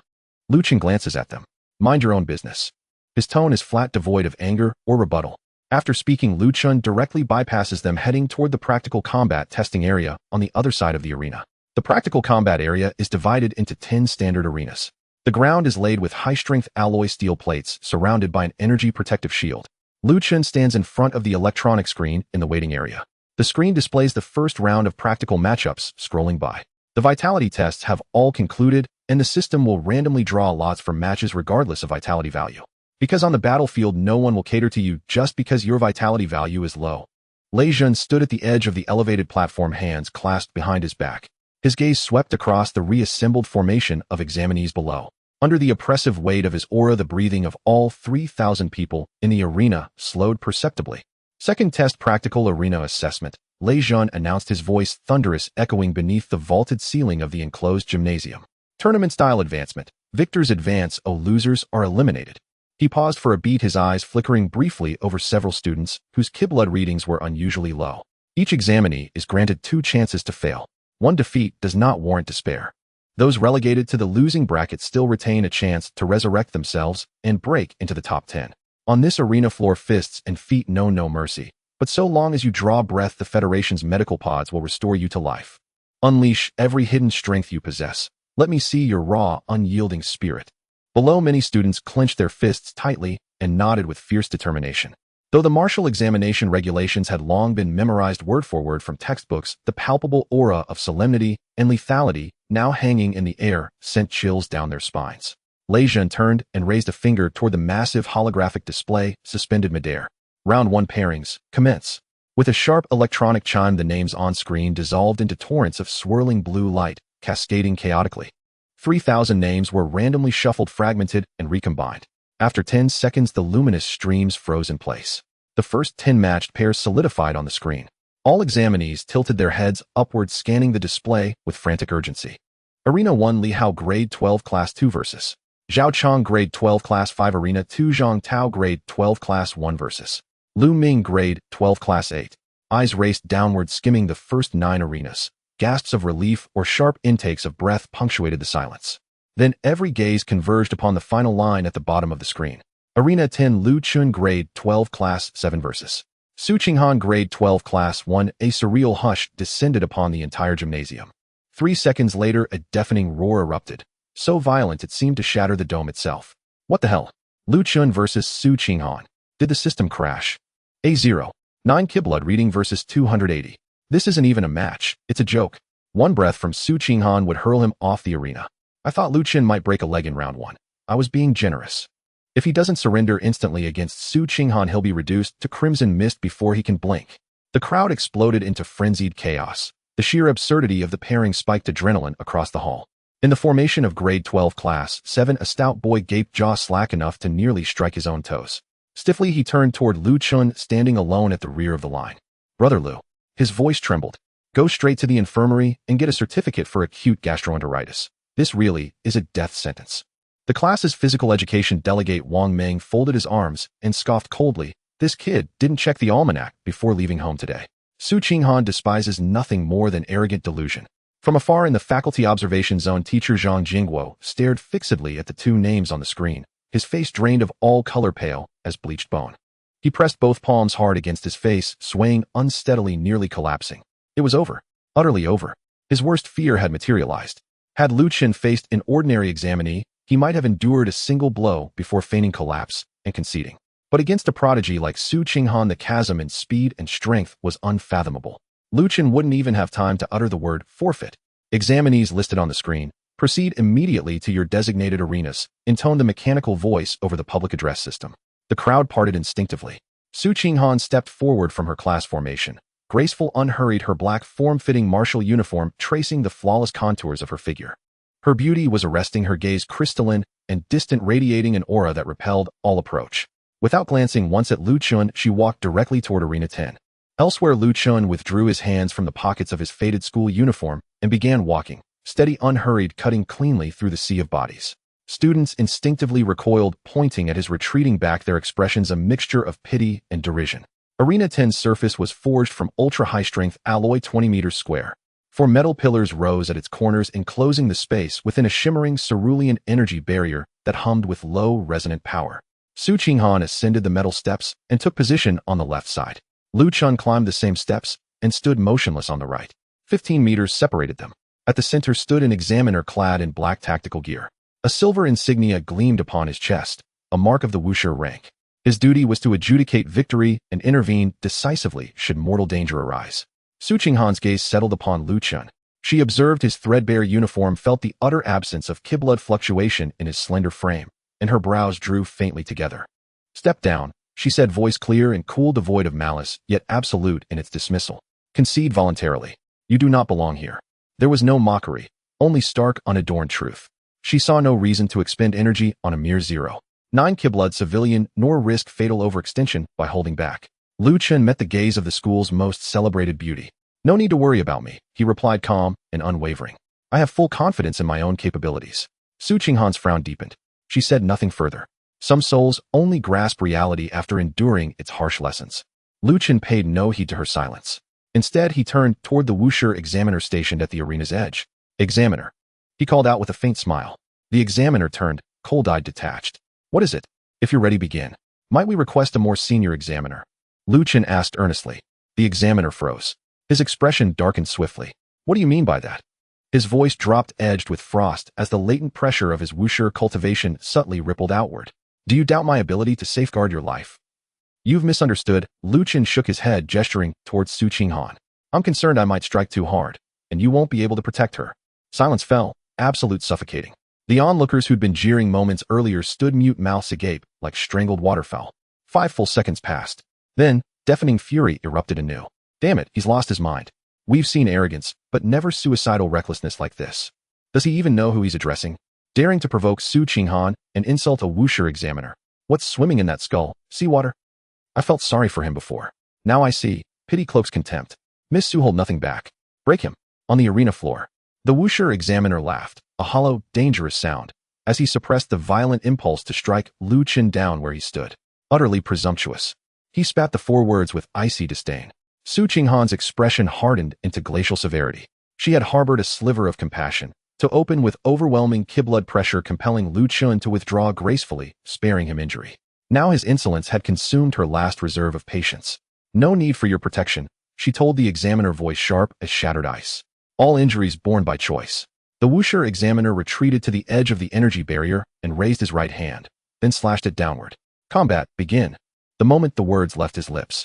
Lu Chen glances at them. Mind your own business. His tone is flat, devoid of anger or rebuttal. After speaking, Lu Chen directly bypasses them, heading toward the practical combat testing area on the other side of the arena. The practical combat area is divided into 10 standard arenas. The ground is laid with high-strength alloy steel plates, surrounded by an energy protective shield. Lu Chen stands in front of the electronic screen in the waiting area. The screen displays the first round of practical matchups, scrolling by. The vitality tests have all concluded, and the system will randomly draw lots for matches regardless of vitality value. Because on the battlefield, no one will cater to you just because your vitality value is low. Lei Zhan stood at the edge of the elevated platform, hands clasped behind his back. His gaze swept across the reassembled formation of examinees below. Under the oppressive weight of his aura, the breathing of all 3,000 people in the arena slowed perceptibly. Second test, practical arena assessment. Lei Zhan announced, his voice thunderous, echoing beneath the vaulted ceiling of the enclosed gymnasium. Tournament-style advancement. Victors advance, losers are eliminated. He paused for a beat, his eyes flickering briefly over several students whose Ki-blood readings were unusually low. Each examinee is granted 2 chances to fail. One defeat does not warrant despair. Those relegated to the losing bracket still retain a chance to resurrect themselves and break into the top 10. On this arena floor, fists and feet know no mercy. But so long as you draw breath, the Federation's medical pods will restore you to life. Unleash every hidden strength you possess. Let me see your raw, unyielding spirit. Below, many students clenched their fists tightly and nodded with fierce determination. Though the martial examination regulations had long been memorized word for word from textbooks, the palpable aura of solemnity and lethality now hanging in the air sent chills down their spines. Lei Jun turned and raised a finger toward the massive holographic display suspended midair. Round 1 pairings, commence. With a sharp electronic chime, the names on screen dissolved into torrents of swirling blue light, cascading chaotically. 3,000 names were randomly shuffled, fragmented, and recombined. After 10 seconds, the luminous streams froze in place. The first 10 matched pairs solidified on the screen. All examinees tilted their heads upward, scanning the display with frantic urgency. Arena 1 Li Hao Grade 12 Class 2 versus Zhao Chong Grade 12 Class 5. Arena 2 Zhang Tao Grade 12 Class 1 versus Lu Ming Grade 12 Class 8. Eyes raced downward, skimming the first 9 arenas. Gasps of relief or sharp intakes of breath punctuated the silence. Then every gaze converged upon the final line at the bottom of the screen. Arena 10 Lu Chun Grade 12 Class 7 versus Su Qinghan Grade 12 Class 1. A surreal hush descended upon the entire gymnasium. 3 seconds later, a deafening roar erupted, so violent it seemed to shatter the dome itself. What the hell? Lu Chun versus Su Qinghan. Did the system crash? A0. 9 Kiblood reading versus 280. This isn't even a match, it's a joke. One breath from Su Qinghan would hurl him off the arena. I thought Lu Chen might break a leg in round 1. I was being generous. If he doesn't surrender instantly against Su Qinghan, he'll be reduced to crimson mist before he can blink. The crowd exploded into frenzied chaos. The sheer absurdity of the pairing spiked adrenaline across the hall. In the formation of Grade 12 Class 7, a stout boy gaped, jaw slack enough to nearly strike his own toes. Stiffly, he turned toward Lu Chun, standing alone at the rear of the line. Brother Lu. His voice trembled. Go straight to the infirmary and get a certificate for acute gastroenteritis. This really is a death sentence. The class's physical education delegate Wang Meng folded his arms and scoffed coldly. This kid didn't check the almanac before leaving home today. Su Qinghan despises nothing more than arrogant delusion. From afar in the faculty observation zone, teacher Zhang Jingguo stared fixedly at the 2 names on the screen, his face drained of all color, pale as bleached bone. He pressed both palms hard against his face, swaying unsteadily, nearly collapsing. It was over. Utterly over. His worst fear had materialized. Had Lu Chen faced an ordinary examinee, he might have endured a single blow before feigning collapse and conceding. But against a prodigy like Su Qinghan, the chasm in speed and strength was unfathomable. Lu Chen wouldn't even have time to utter the word forfeit. Examinees listed on the screen, proceed immediately to your designated arenas, intoned the mechanical voice over the public address system. The crowd parted instinctively. Su Qinghan stepped forward from her class formation, graceful, unhurried, her black form-fitting martial uniform tracing the flawless contours of her figure. Her beauty was arresting, her gaze crystalline and distant, radiating an aura that repelled all approach. Without glancing once at Lu Chun, she walked directly toward Arena 10. Elsewhere, Lu Chun withdrew his hands from the pockets of his faded school uniform and began walking, steady, unhurried, cutting cleanly through the sea of bodies. Students instinctively recoiled, pointing at his retreating back, their expressions a mixture of pity and derision. Arena 10's surface was forged from ultra-high-strength alloy 20 meters square. 4 metal pillars rose at its corners, enclosing the space within a shimmering cerulean energy barrier that hummed with low, resonant power. Su Qinghan ascended the metal steps and took position on the left side. Lu Chun climbed the same steps and stood motionless on the right. 15 meters separated them. At the center stood an examiner clad in black tactical gear. A silver insignia gleamed upon his chest, a mark of the Wuxia rank. His duty was to adjudicate victory and intervene decisively should mortal danger arise. Su Qinghan's gaze settled upon Lu Chun. She observed his threadbare uniform, felt the utter absence of Kiblood fluctuation in his slender frame, and her brows drew faintly together. Step down, she said, voice clear and cool, devoid of malice, yet absolute in its dismissal. Concede voluntarily. You do not belong here. There was no mockery, only stark, unadorned truth. She saw no reason to expend energy on a mere 0.9 Kiblood civilian, nor risk fatal overextension by holding back. Lu Chen met the gaze of the school's most celebrated beauty. No need to worry about me, he replied, calm and unwavering. I have full confidence in my own capabilities. Su Qinghan's frown deepened. She said nothing further. Some souls only grasp reality after enduring its harsh lessons. Lu Chen paid no heed to her silence. Instead, he turned toward the Wuxia examiner stationed at the arena's edge. Examiner. He called out with a faint smile. The examiner turned, cold-eyed, detached. What is it? If you're ready, begin. Might we request a more senior examiner? Lu Chen asked earnestly. The examiner froze. His expression darkened swiftly. What do you mean by that? His voice dropped, edged with frost, as the latent pressure of his Wuxia cultivation subtly rippled outward. Do you doubt my ability to safeguard your life? You've misunderstood. Lu Chen shook his head, gesturing towards Su Qinghan. I'm concerned I might strike too hard, and you won't be able to protect her. Silence fell, absolute suffocating. The onlookers who'd been jeering moments earlier stood mute, mouths agape, like strangled waterfowl. 5 full seconds passed. Then, deafening fury erupted anew. Damn it, he's lost his mind. We've seen arrogance, but never suicidal recklessness like this. Does he even know who he's addressing? Daring to provoke Su Qinghan and insult a wuxia examiner. What's swimming in that skull? Seawater? I felt sorry for him before. Now I see. Pity cloaks contempt. Miss Su hold nothing back. Break him. On the arena floor. The wuxia examiner laughed, a hollow, dangerous sound, as he suppressed the violent impulse to strike Lu Chen down where he stood. Utterly presumptuous. He spat the 4 words with icy disdain. Su Qinghan's expression hardened into glacial severity. She had harbored a sliver of compassion, to open with overwhelming ki-blood pressure, compelling Lu Chen to withdraw gracefully, sparing him injury. Now his insolence had consumed her last reserve of patience. No need for your protection, she told the examiner, voice sharp as shattered ice. All injuries borne by choice. The wuxia examiner retreated to the edge of the energy barrier and raised his right hand, then slashed it downward. Combat, begin. The moment the words left his lips,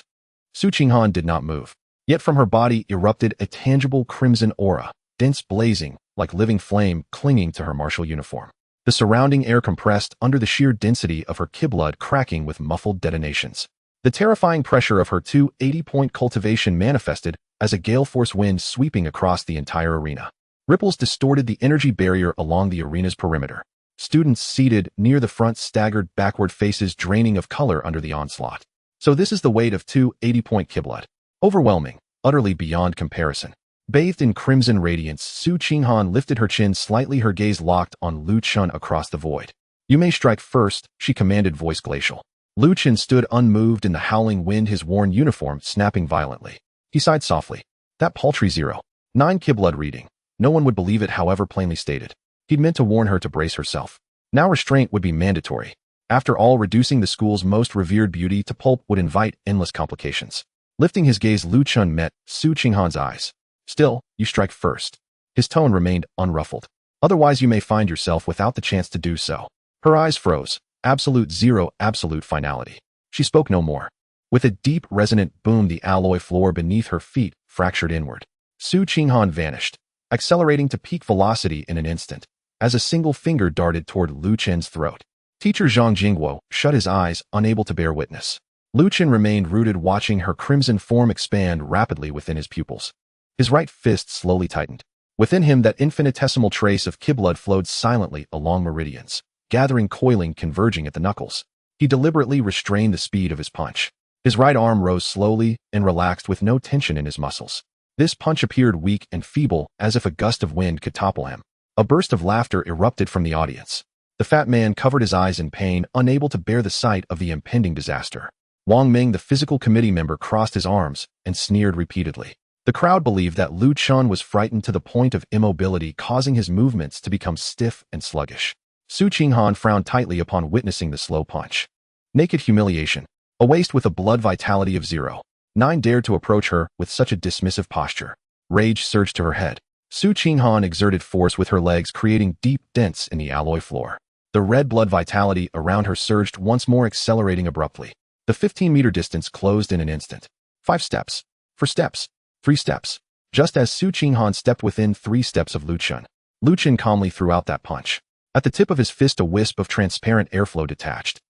Su Qinghan did not move. Yet from her body erupted a tangible crimson aura, dense, blazing, like living flame clinging to her martial uniform. The surrounding air compressed under the sheer density of her ki-blood, cracking with muffled detonations. The terrifying pressure of her 280-point cultivation manifested as a gale-force wind sweeping across the entire arena. Ripples distorted the energy barrier along the arena's perimeter. Students seated near the front staggered backward, faces draining of color under the onslaught. So this is the weight of 280-point ki-blood. Overwhelming, utterly beyond comparison. Bathed in crimson radiance, Su Qinghan lifted her chin slightly, her gaze locked on Lu Chen across the void. You may strike first, she commanded, voice glacial. Lu Chen stood unmoved in the howling wind, his worn uniform snapping violently. He sighed softly. That paltry 0.9 ki-blood reading. No one would believe it, however plainly stated. He'd meant to warn her to brace herself. Now restraint would be mandatory. After all, reducing the school's most revered beauty to pulp would invite endless complications. Lifting his gaze, Lu Chen met Su Qinghan's eyes. Still, you strike first. His tone remained unruffled. Otherwise you may find yourself without the chance to do so. Her eyes froze. Absolute zero, absolute finality. She spoke no more. With a deep, resonant boom, the alloy floor beneath her feet fractured inward. Su Qinghan vanished, accelerating to peak velocity in an instant, as a single finger darted toward Lu Chen's throat. Teacher Zhang Jingguo shut his eyes, unable to bear witness. Lu Chen remained rooted, watching her crimson form expand rapidly within his pupils. His right fist slowly tightened. Within him, that infinitesimal trace of ki-blood flowed silently along meridians, gathering, coiling, converging at the knuckles. He deliberately restrained the speed of his punch. His right arm rose slowly and relaxed with no tension in his muscles. This punch appeared weak and feeble, as if a gust of wind could topple him. A burst of laughter erupted from the audience. The fat man covered his eyes in pain, unable to bear the sight of the impending disaster. Wang Ming, the physical committee member, crossed his arms and sneered repeatedly. The crowd believed that Lu Chen was frightened to the point of immobility, causing his movements to become stiff and sluggish. Su Qinghan frowned tightly upon witnessing the slow punch. Naked humiliation. A waste with a blood vitality of 0.9 dared to approach her with such a dismissive posture. Rage surged to her head. Su Qinghan exerted force with her legs, creating deep dents in the alloy floor. The red blood vitality around her surged once more, accelerating abruptly. The 15-meter distance closed in an instant. 5 steps. 4 steps. 3 steps. Just as Su Qinghan stepped within 3 steps of Lu Chen calmly threw out that punch. At the tip of his fist, a wisp of transparent airflow detached.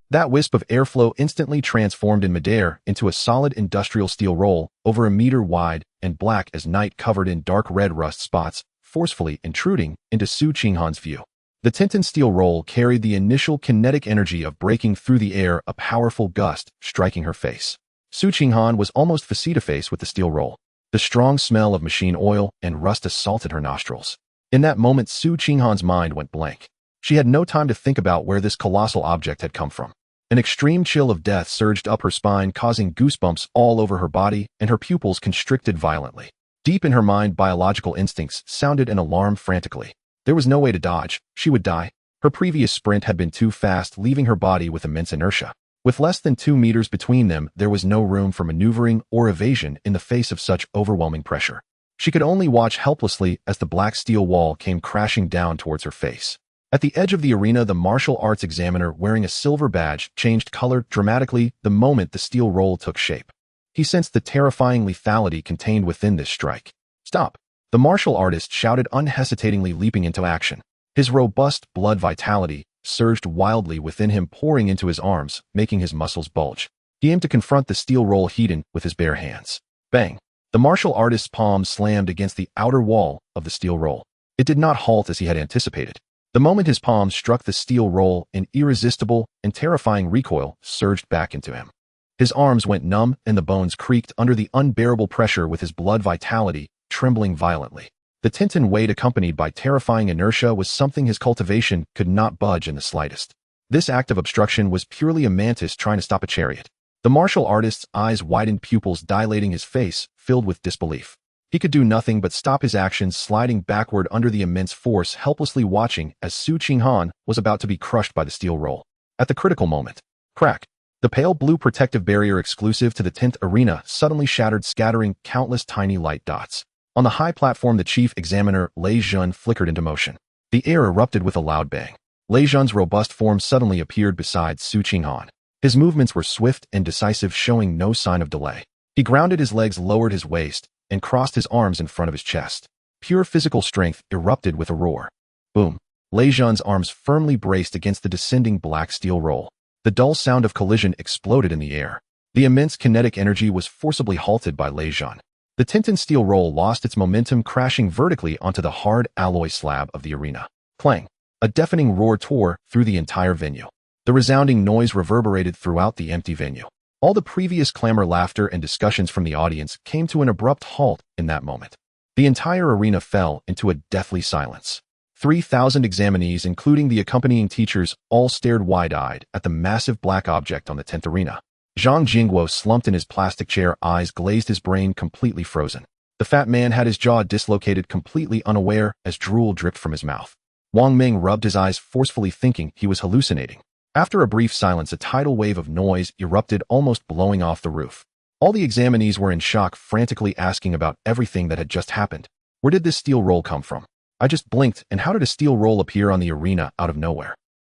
That wisp of airflow instantly transformed in midair into a solid industrial steel roll, over 1 meter wide and black as night, covered in dark red rust spots, forcefully intruding into Su Qinghan's view. The tinted steel roll carried the initial kinetic energy of breaking through the air, a powerful gust striking her face. Su Qinghan was almost face-to-face with the steel roll. The strong smell of machine oil and rust assaulted her nostrils. In that moment, Su Qinghan's mind went blank. She had no time to think about where this colossal object had come from. An extreme chill of death surged up her spine, causing goosebumps all over her body, and her pupils constricted violently. Deep in her mind, biological instincts sounded an alarm frantically. There was no way to dodge. She would die. Her previous sprint had been too fast, leaving her body with immense inertia. With less than 2 meters between them, there was no room for maneuvering or evasion in the face of such overwhelming pressure. She could only watch helplessly as the black steel wall came crashing down towards her face. At the edge of the arena, the martial arts examiner wearing a silver badge changed color dramatically the moment the steel roll took shape. He sensed the terrifying lethality contained within this strike. "Stop!" The martial artist shouted, unhesitatingly leaping into action. His robust blood vitality surged wildly within him, pouring into his arms, making his muscles bulge. He aimed to confront the steel roll Hedon with his bare hands. Bang! The martial artist's palm slammed against the outer wall of the steel roll. It did not halt as he had anticipated. The moment his palm struck the steel roll, an irresistible and terrifying recoil surged back into him. His arms went numb and the bones creaked under the unbearable pressure, with his blood vitality trembling violently. The Tintin weight, accompanied by terrifying inertia, was something his cultivation could not budge in the slightest. This act of obstruction was purely a mantis trying to stop a chariot. The martial artist's eyes widened, pupils dilating, his face filled with disbelief. He could do nothing but stop his actions, sliding backward under the immense force, helplessly watching as Su Qinghan was about to be crushed by the steel roll. At the critical moment, crack! The pale blue protective barrier exclusive to the 10th arena suddenly shattered, scattering countless tiny light dots. On the high platform, the chief examiner, Lei Zhun, flickered into motion. The air erupted with a loud bang. Lei Zhun's robust form suddenly appeared beside Su Qinghan. His movements were swift and decisive, showing no sign of delay. He grounded his legs, lowered his waist, and crossed his arms in front of his chest. Pure physical strength erupted with a roar. Boom! Lei Zhun's arms firmly braced against the descending black steel roll. The dull sound of collision exploded in the air. The immense kinetic energy was forcibly halted by Lei Zhun. The Tintin steel roll lost its momentum, crashing vertically onto the hard alloy slab of the arena. Clang! A deafening roar tore through the entire venue. The resounding noise reverberated throughout the empty venue. All the previous clamor, laughter, and discussions from the audience came to an abrupt halt in that moment. The entire arena fell into a deathly silence. 3,000 examinees, including the accompanying teachers, all stared wide-eyed at the massive black object on the 10th arena. Zhang Jingguo slumped in his plastic chair, eyes glazed, his brain completely frozen. The fat man had his jaw dislocated, completely unaware as drool dripped from his mouth. Wang Ming rubbed his eyes forcefully, thinking he was hallucinating. After a brief silence, a tidal wave of noise erupted, almost blowing off the roof. All the examinees were in shock, frantically asking about everything that had just happened. Where did this steel roll come from? I just blinked, and how did a steel roll appear on the arena out of nowhere?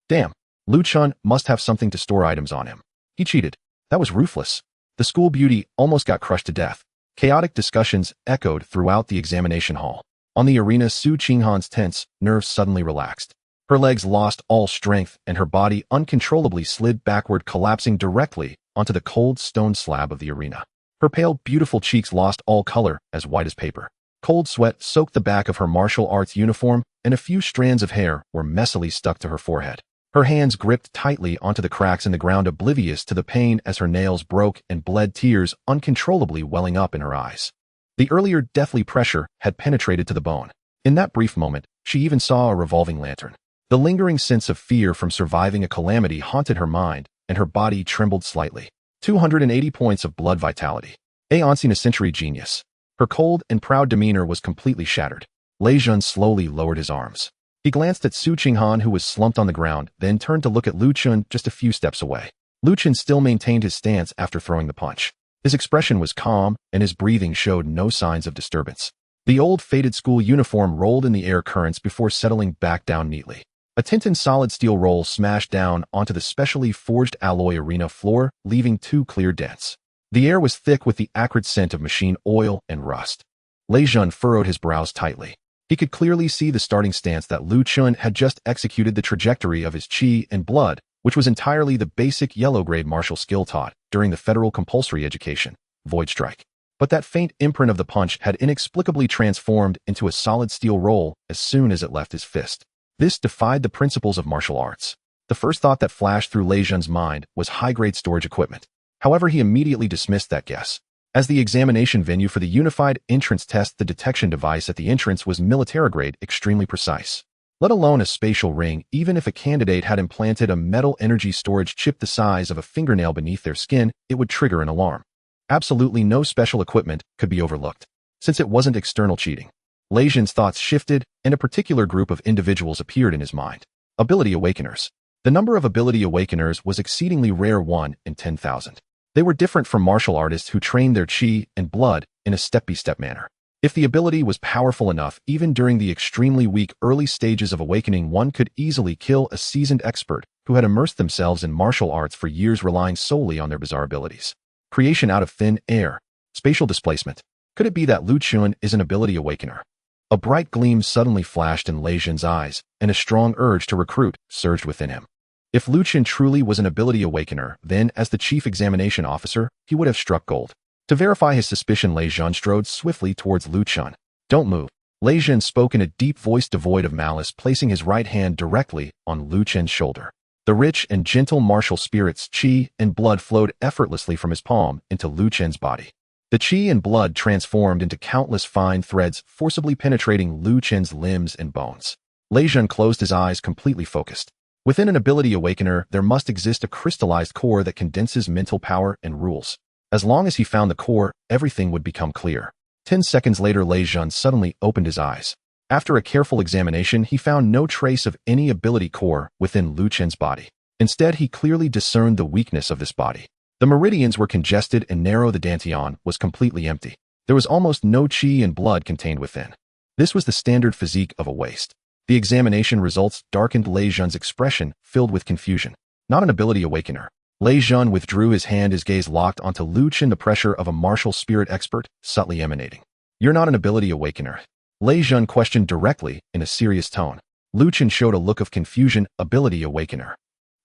Damn, Lu Chen must have something to store items on him. He cheated. That was ruthless. The school beauty almost got crushed to death. Chaotic discussions echoed throughout the examination hall. On the arena, Su Qinghan's tense nerves suddenly relaxed. Her legs lost all strength, and her body uncontrollably slid backward, collapsing directly onto the cold stone slab of the arena. Her pale, beautiful cheeks lost all color, as white as paper. Cold sweat soaked the back of her martial arts uniform, and a few strands of hair were messily stuck to her forehead. Her hands gripped tightly onto the cracks in the ground, oblivious to the pain as her nails broke and bled, tears uncontrollably welling up in her eyes. The earlier deathly pressure had penetrated to the bone. In that brief moment, she even saw a revolving lantern. The lingering sense of fear from surviving a calamity haunted her mind, and her body trembled slightly. 280 points of blood vitality. A once-in-a-century genius. Her cold and proud demeanor was completely shattered. Lei Zhun slowly lowered his arms. He glanced at Su Qinghan, who was slumped on the ground, then turned to look at Lu Chen just a few steps away. Lu Chen still maintained his stance after throwing the punch. His expression was calm, and his breathing showed no signs of disturbance. The old faded school uniform rolled in the air currents before settling back down neatly. A Tintin solid steel roll smashed down onto the specially forged alloy arena floor, leaving 2 clear dents. The air was thick with the acrid scent of machine oil and rust. Lei Zhun furrowed his brows tightly. He could clearly see the starting stance that Lu Chen had just executed, the trajectory of his chi and blood, which was entirely the basic yellow-grade martial skill taught during the federal compulsory education, Void Strike. But that faint imprint of the punch had inexplicably transformed into a solid steel roll as soon as it left his fist. This defied the principles of martial arts. The first thought that flashed through Lei Zhun's mind was high-grade storage equipment. However, he immediately dismissed that guess. As the examination venue for the unified entrance test, the detection device at the entrance was military-grade, extremely precise. Let alone a spatial ring, even if a candidate had implanted a metal energy storage chip the size of a fingernail beneath their skin, it would trigger an alarm. Absolutely no special equipment could be overlooked, since it wasn't external cheating. Lei Zhun's thoughts shifted, and a particular group of individuals appeared in his mind. Ability Awakeners. The number of Ability Awakeners was exceedingly rare, 1 in 10,000. They were different from martial artists who trained their chi and blood in a step-by-step manner. If the ability was powerful enough, even during the extremely weak early stages of awakening, one could easily kill a seasoned expert who had immersed themselves in martial arts for years, relying solely on their bizarre abilities. Creation out of thin air. Spatial displacement. Could it be that Lu Chun is an ability awakener? A bright gleam suddenly flashed in Lei Zhen's eyes, and a strong urge to recruit surged within him. If Lu Chun truly was an ability awakener, then, as the chief examination officer, he would have struck gold. To verify his suspicion, Lei Zhen strode swiftly towards Lu Chun. "Don't move." Lei Zhen spoke in a deep voice devoid of malice, placing his right hand directly on Lu Chun's shoulder. The rich and gentle martial spirits, qi and blood, flowed effortlessly from his palm into Lu Chun's body. The qi and blood transformed into countless fine threads, forcibly penetrating Lu Chun's limbs and bones. Lei Zhen closed his eyes, completely focused. Within an ability awakener, there must exist a crystallized core that condenses mental power and rules. As long as he found the core, everything would become clear. 10 seconds later, Lei Zhen suddenly opened his eyes. After a careful examination, he found no trace of any ability core within Lu Chun's body. Instead, he clearly discerned the weakness of this body. The meridians were congested and narrow. The dantian was completely empty. There was almost no qi and blood contained within. This was the standard physique of a waste. The examination results darkened Lei Zhen's expression, filled with confusion. Not an ability awakener. Lei Zhen withdrew his hand, his gaze locked onto Lu Chun, the pressure of a martial spirit expert subtly emanating. "You're not an ability awakener?" Lei Zhen questioned directly in a serious tone. Lu Chun showed a look of confusion. "Ability awakener.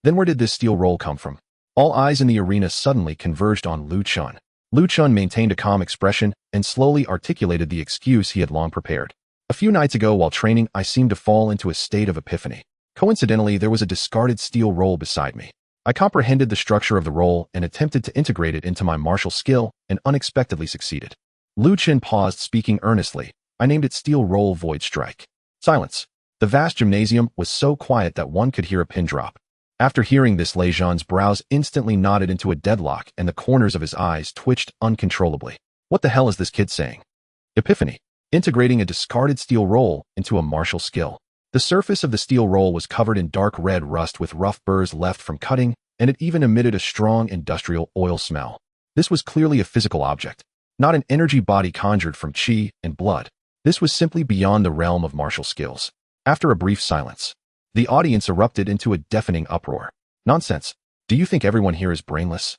Then where did this steel roll come from?" All eyes in the arena suddenly converged on Lu Chun. Lu Chun maintained a calm expression and slowly articulated the excuse he had long prepared. "A few nights ago while training, I seemed to fall into a state of epiphany. Coincidentally, there was a discarded steel roll beside me. I comprehended the structure of the roll and attempted to integrate it into my martial skill and unexpectedly succeeded." Lu Chun paused, speaking earnestly. "I named it Steel Roll Void Strike." Silence. The vast gymnasium was so quiet that one could hear a pin drop. After hearing this, Lei Zhen's brows instantly knotted into a deadlock and the corners of his eyes twitched uncontrollably. What the hell is this kid saying? Epiphany. Integrating a discarded steel roll into a martial skill. The surface of the steel roll was covered in dark red rust with rough burrs left from cutting, and it even emitted a strong industrial oil smell. This was clearly a physical object, not an energy body conjured from qi and blood. This was simply beyond the realm of martial skills. After a brief silence, the audience erupted into a deafening uproar. "Nonsense. Do you think everyone here is brainless?"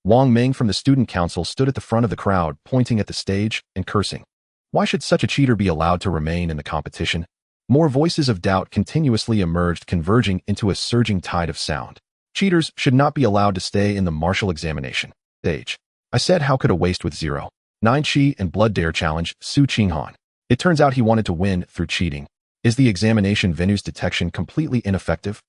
Wang Ming from the student council stood at the front of the crowd, pointing at the stage and cursing. "Why should such a cheater be allowed to remain in the competition?" More voices of doubt continuously emerged, converging into a surging tide of sound. "Cheaters should not be allowed to stay in the martial examination stage. I said, how could a waste with 0.9 qi and blood dare challenge Su Qinghan? It turns out he wanted to win through cheating. Is the examination venue's detection completely ineffective?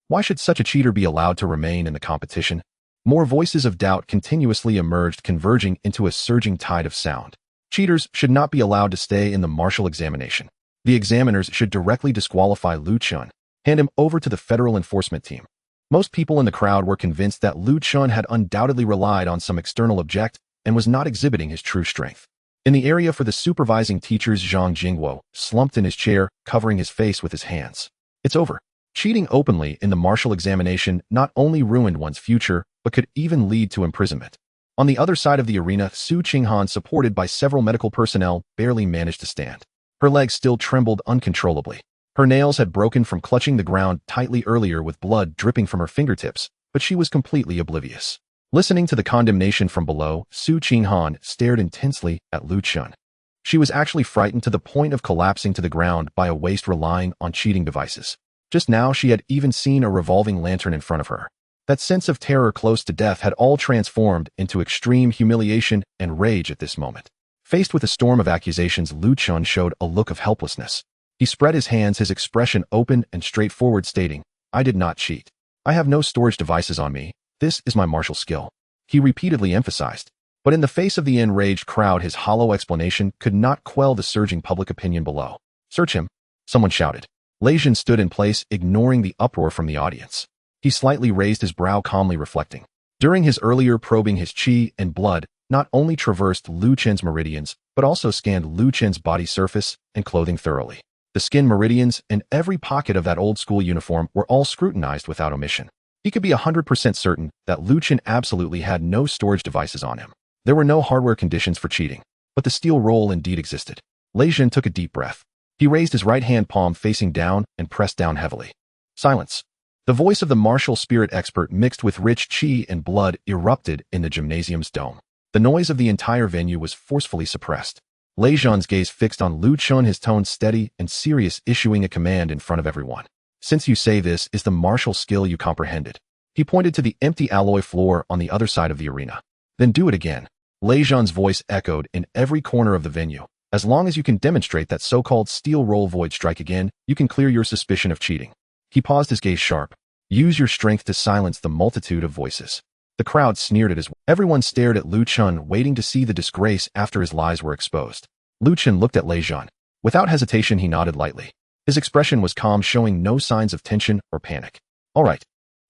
Why should such a cheater be allowed to remain in the competition?" More voices of doubt continuously emerged, converging into a surging tide of sound. "Cheaters should not be allowed to stay in the martial examination. The examiners should directly disqualify Lu Chun, hand him over to the federal enforcement team." Most people in the crowd were convinced that Lu Chun had undoubtedly relied on some external object and was not exhibiting his true strength. In the area for the supervising teachers, Zhang Jingguo slumped in his chair, covering his face with his hands. "It's over." Cheating openly in the martial examination not only ruined one's future, but could even lead to imprisonment. On the other side of the arena, Su Qinghan, supported by several medical personnel, barely managed to stand. Her legs still trembled uncontrollably. Her nails had broken from clutching the ground tightly earlier, with blood dripping from her fingertips, but she was completely oblivious. Listening to the condemnation from below, Su Qinghan stared intensely at Lu Chun. She was actually frightened to the point of collapsing to the ground by a waist relying on cheating devices. Just now she had even seen a revolving lantern in front of her. That sense of terror close to death had all transformed into extreme humiliation and rage at this moment. Faced with a storm of accusations, Lu Chun showed a look of helplessness. He spread his hands, his expression open and straightforward, stating, "I did not cheat. I have no storage devices on me. This is my martial skill," he repeatedly emphasized. But in the face of the enraged crowd, his hollow explanation could not quell the surging public opinion below. "Search him," someone shouted. Lei Zhen stood in place, ignoring the uproar from the audience. He slightly raised his brow, calmly reflecting. During his earlier probing, his qi and blood not only traversed Lu Chen's meridians, but also scanned Lu Chen's body surface and clothing thoroughly. The skin meridians and every pocket of that old-school uniform were all scrutinized without omission. He could be 100% certain that Lu Chen absolutely had no storage devices on him. There were no hardware conditions for cheating, but the steel roll indeed existed. Lei Jin took a deep breath. He raised his right hand palm facing down and pressed down heavily. Silence. The voice of the martial spirit expert mixed with rich qi and blood erupted in the gymnasium's dome. The noise of the entire venue was forcefully suppressed. Lei Jin's gaze fixed on Lu Chen, his tone steady and serious, issuing a command in front of everyone. Since you say this is the martial skill you comprehended. He pointed to the empty alloy floor on the other side of the arena. Then do it again. Lei Jin's voice echoed in every corner of the venue. As long as you can demonstrate that so-called steel roll void strike again, you can clear your suspicion of cheating. He paused, his gaze sharp. Use your strength to silence the multitude of voices. The crowd sneered at his words. Everyone stared at Lu Chen, waiting to see the disgrace after his lies were exposed. Lu Chen looked at Lei Jin. Without hesitation, he nodded lightly. His expression was calm, showing no signs of tension or panic. All right.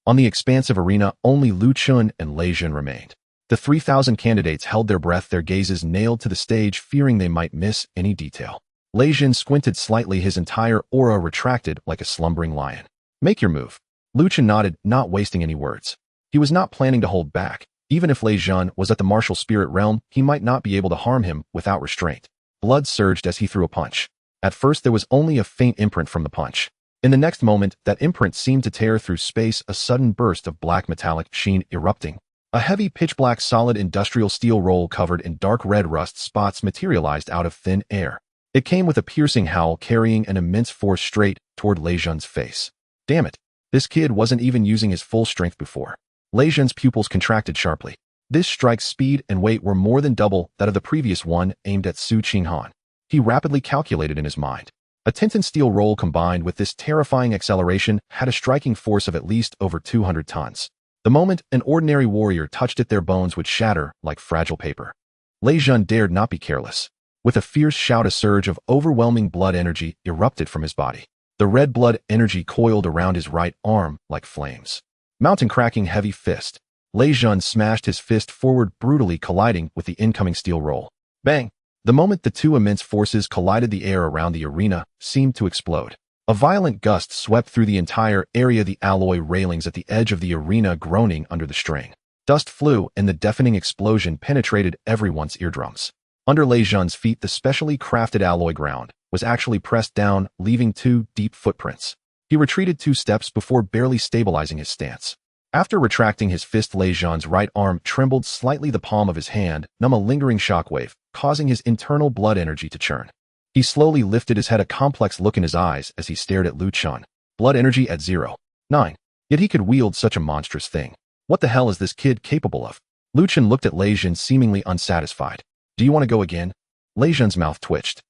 On the expansive arena, only Lu Chen and Lei Jin remained. The 3,000 candidates held their breath, their gazes nailed to the stage, fearing they might miss any detail. Lei Jin squinted slightly, his entire aura retracted like a slumbering lion. Make your move. Lu Chen nodded, not wasting any words. He was not planning to hold back. Even if Lei Jin was at the martial spirit realm, he might not be able to harm him without restraint. Blood surged as he threw a punch. At first, there was only a faint imprint from the punch. In the next moment, that imprint seemed to tear through space, a sudden burst of black metallic sheen erupting. A heavy pitch-black solid industrial steel roll covered in dark red rust spots materialized out of thin air. It came with a piercing howl, carrying an immense force straight toward Lei Jin's face. Damn it. This kid wasn't even using his full strength before. Lei Jin's pupils contracted sharply. This strike's speed and weight were more than double that of the previous one aimed at Su Qinghan. He rapidly calculated in his mind. A Tintin steel roll combined with this terrifying acceleration had a striking force of at least over 200 tons. The moment an ordinary warrior touched it, their bones would shatter like fragile paper. Lei Jin dared not be careless. With a fierce shout, a surge of overwhelming blood energy erupted from his body. The red blood energy coiled around his right arm like flames. Mountain cracking heavy fist. Lei Jin smashed his fist forward, brutally colliding with the incoming steel roll. Bang! The moment the two immense forces collided, the air around the arena seemed to explode. A violent gust swept through the entire area, the alloy railings at the edge of the arena groaning under the strain. Dust flew, and the deafening explosion penetrated everyone's eardrums. Under Lei Jin's feet, the specially crafted alloy ground was actually pressed down, leaving 2 deep footprints. He retreated 2 steps before barely stabilizing his stance. After retracting his fist, Lei Jin's right arm trembled slightly, the palm of his hand numb, a lingering shockwave, causing his internal blood energy to churn. He slowly lifted his head, a complex look in his eyes as he stared at Lu Chen. Blood energy at 0.9. Yet he could wield such a monstrous thing. What the hell is this kid capable of? Lu Chen looked at Lei Jin, seemingly unsatisfied. Do you want to go again? Lei Jin's mouth twitched.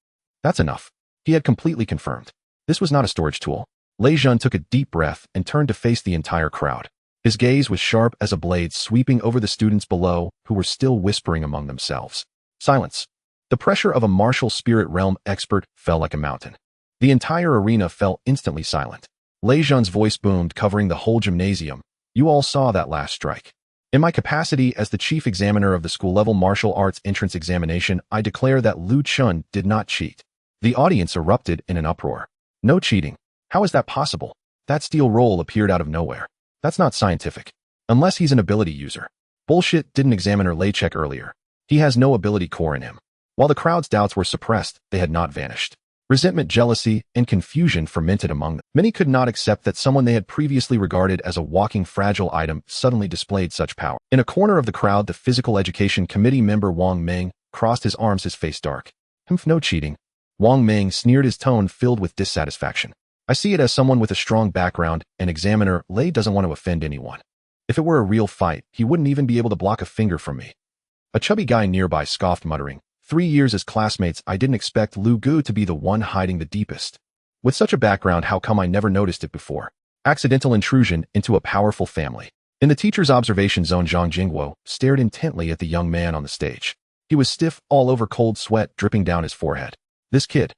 That's enough. He had completely confirmed. This was not a storage tool. Lei Jin took a deep breath and turned to face the entire crowd. His gaze was sharp as a blade, sweeping over the students below who were still whispering among themselves. Silence. The pressure of a martial spirit realm expert fell like a mountain. The entire arena fell instantly silent. Lei Jin's voice boomed, covering the whole gymnasium. You all saw that last strike. In my capacity as the chief examiner of the school-level martial arts entrance examination, I declare that Lu Chen did not cheat. The audience erupted in an uproar. No cheating. How is that possible? That steel roll appeared out of nowhere. That's not scientific. Unless he's an ability user. Bullshit, didn't examiner Lei check earlier? He has no ability core in him. While the crowd's doubts were suppressed, they had not vanished. Resentment, jealousy, and confusion fermented among them. Many could not accept that someone they had previously regarded as a walking fragile item suddenly displayed such power. In a corner of the crowd, the physical education committee member Wang Meng crossed his arms, his face dark. No cheating. Wang Meng sneered, his tone filled with dissatisfaction. I see it as someone with a strong background, and examiner Lei doesn't want to offend anyone. If it were a real fight, he wouldn't even be able to block a finger from me. A chubby guy nearby scoffed, muttering, 3 years as classmates, I didn't expect Lu Gu to be the one hiding the deepest. With such a background, how come I never noticed it before? Accidental intrusion into a powerful family. In the teacher's observation zone, Zhang Jingguo stared intently at the young man on the stage. He was stiff all over, cold sweat dripping down his forehead. This kid.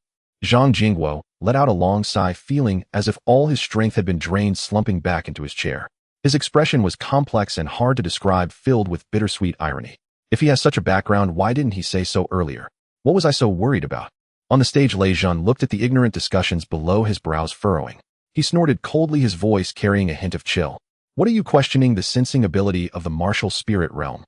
Zhang Jingguo let out a long sigh, feeling as if all his strength had been drained, slumping back into his chair. His expression was complex and hard to describe, filled with bittersweet irony. If he has such a background, why didn't he say so earlier? What was I so worried about? On the stage, Lei Jin looked at the ignorant discussions below, his brows furrowing. He snorted coldly, his voice carrying a hint of chill. What are you questioning the sensing ability of the martial spirit realm?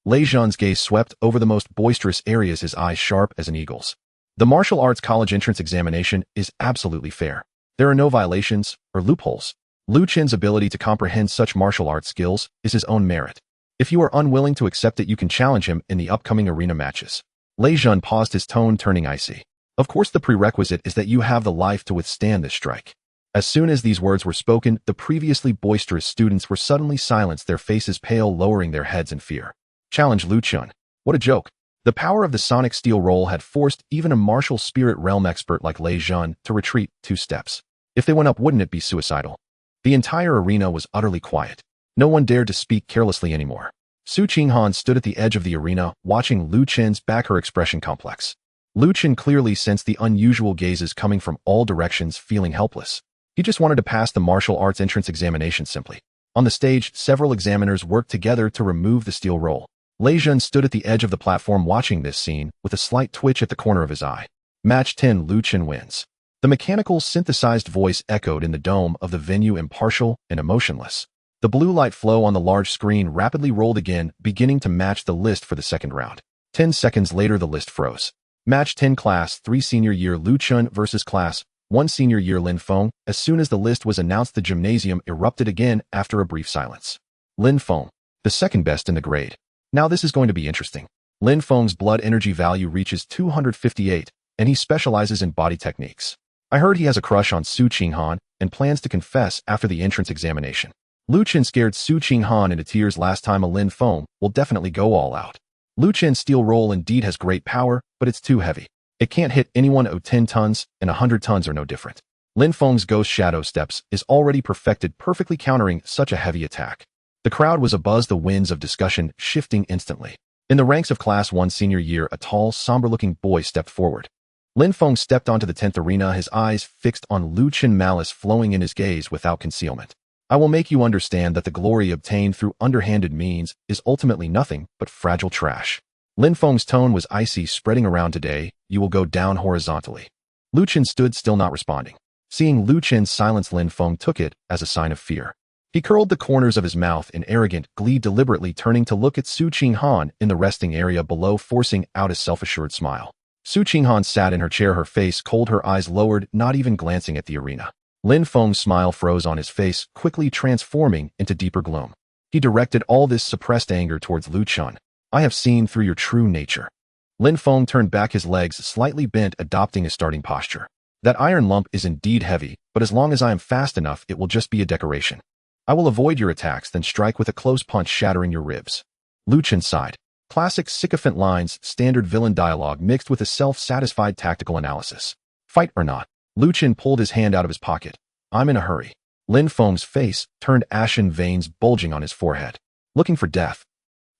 Lei Jin's gaze swept over the most boisterous areas, his eyes sharp as an eagle's. The martial arts college entrance examination is absolutely fair. There are no violations or loopholes. Lu Chen's ability to comprehend such martial arts skills is his own merit. If you are unwilling to accept it, you can challenge him in the upcoming arena matches. Lei Jun paused, his tone turning icy. Of course, the prerequisite is that you have the life to withstand this strike. As soon as these words were spoken, the previously boisterous students were suddenly silenced, their faces pale, lowering their heads in fear. Challenge Lu Chen. What a joke. The power of the sonic steel roll had forced even a martial spirit realm expert like Lei Jun to retreat 2 steps. If they went up, wouldn't it be suicidal? The entire arena was utterly quiet. No one dared to speak carelessly anymore. Su Qinghan stood at the edge of the arena, watching Lu Chen's back, her expression complex. Lu Chen clearly sensed the unusual gazes coming from all directions, feeling helpless. He just wanted to pass the martial arts entrance examination simply. On the stage, several examiners worked together to remove the steel roll. Lei Jun stood at the edge of the platform watching this scene, with a slight twitch at the corner of his eye. Match 10, Lu Chen wins. The mechanical, synthesized voice echoed in the dome of the venue, impartial and emotionless. The blue light flow on the large screen rapidly rolled again, beginning to match the list for the second round. 10 seconds later, the list froze. Match 10, Class 3 Senior Year Lu Chen versus Class 1 Senior Year Lin Feng. As soon as the list was announced, the gymnasium erupted again after a brief silence. Lin Feng, the second best in the grade. Now this is going to be interesting. Lin Feng's blood energy value reaches 258, and he specializes in body techniques. I heard he has a crush on Su Qinghan and plans to confess after the entrance examination. Lu Chen scared Su Qinghan into tears last time. A Lin Feng will definitely go all out. Lu Chen's steel roll indeed has great power, but it's too heavy. It can't hit anyone. 10 tons and 100 tons are no different. Lin Feng's ghost shadow steps is already perfected, perfectly countering such a heavy attack. The crowd was abuzz, the winds of discussion shifting instantly. In the ranks of Class 1 Senior Year, a tall, somber-looking boy stepped forward. Lin Feng stepped onto the 10th arena, his eyes fixed on Lu Chen, malice flowing in his gaze without concealment. I will make you understand that the glory obtained through underhanded means is ultimately nothing but fragile trash. Lin Feng's tone was icy, spreading around. Today, you will go down horizontally. Lu Chen stood still, not responding. Seeing Lu Chen's silence, Lin Feng took it as a sign of fear. He curled the corners of his mouth in arrogant glee, deliberately turning to look at Su Qinghan in the resting area below, forcing out a self-assured smile. Su Qinghan sat in her chair, her face cold, her eyes lowered, not even glancing at the arena. Lin Feng's smile froze on his face, quickly transforming into deeper gloom. He directed all this suppressed anger towards Lu Chen. I have seen through your true nature. Lin Feng turned back, his legs slightly bent, adopting a starting posture. That iron lump is indeed heavy, but as long as I am fast enough, it will just be a decoration. I will avoid your attacks, then strike with a close punch, shattering your ribs. Lu Chen sighed. Classic sycophant lines, standard villain dialogue mixed with a self-satisfied tactical analysis. Fight or not? Lu Chen pulled his hand out of his pocket. I'm in a hurry. Lin Feng's face turned ashen, veins bulging on his forehead. Looking for death.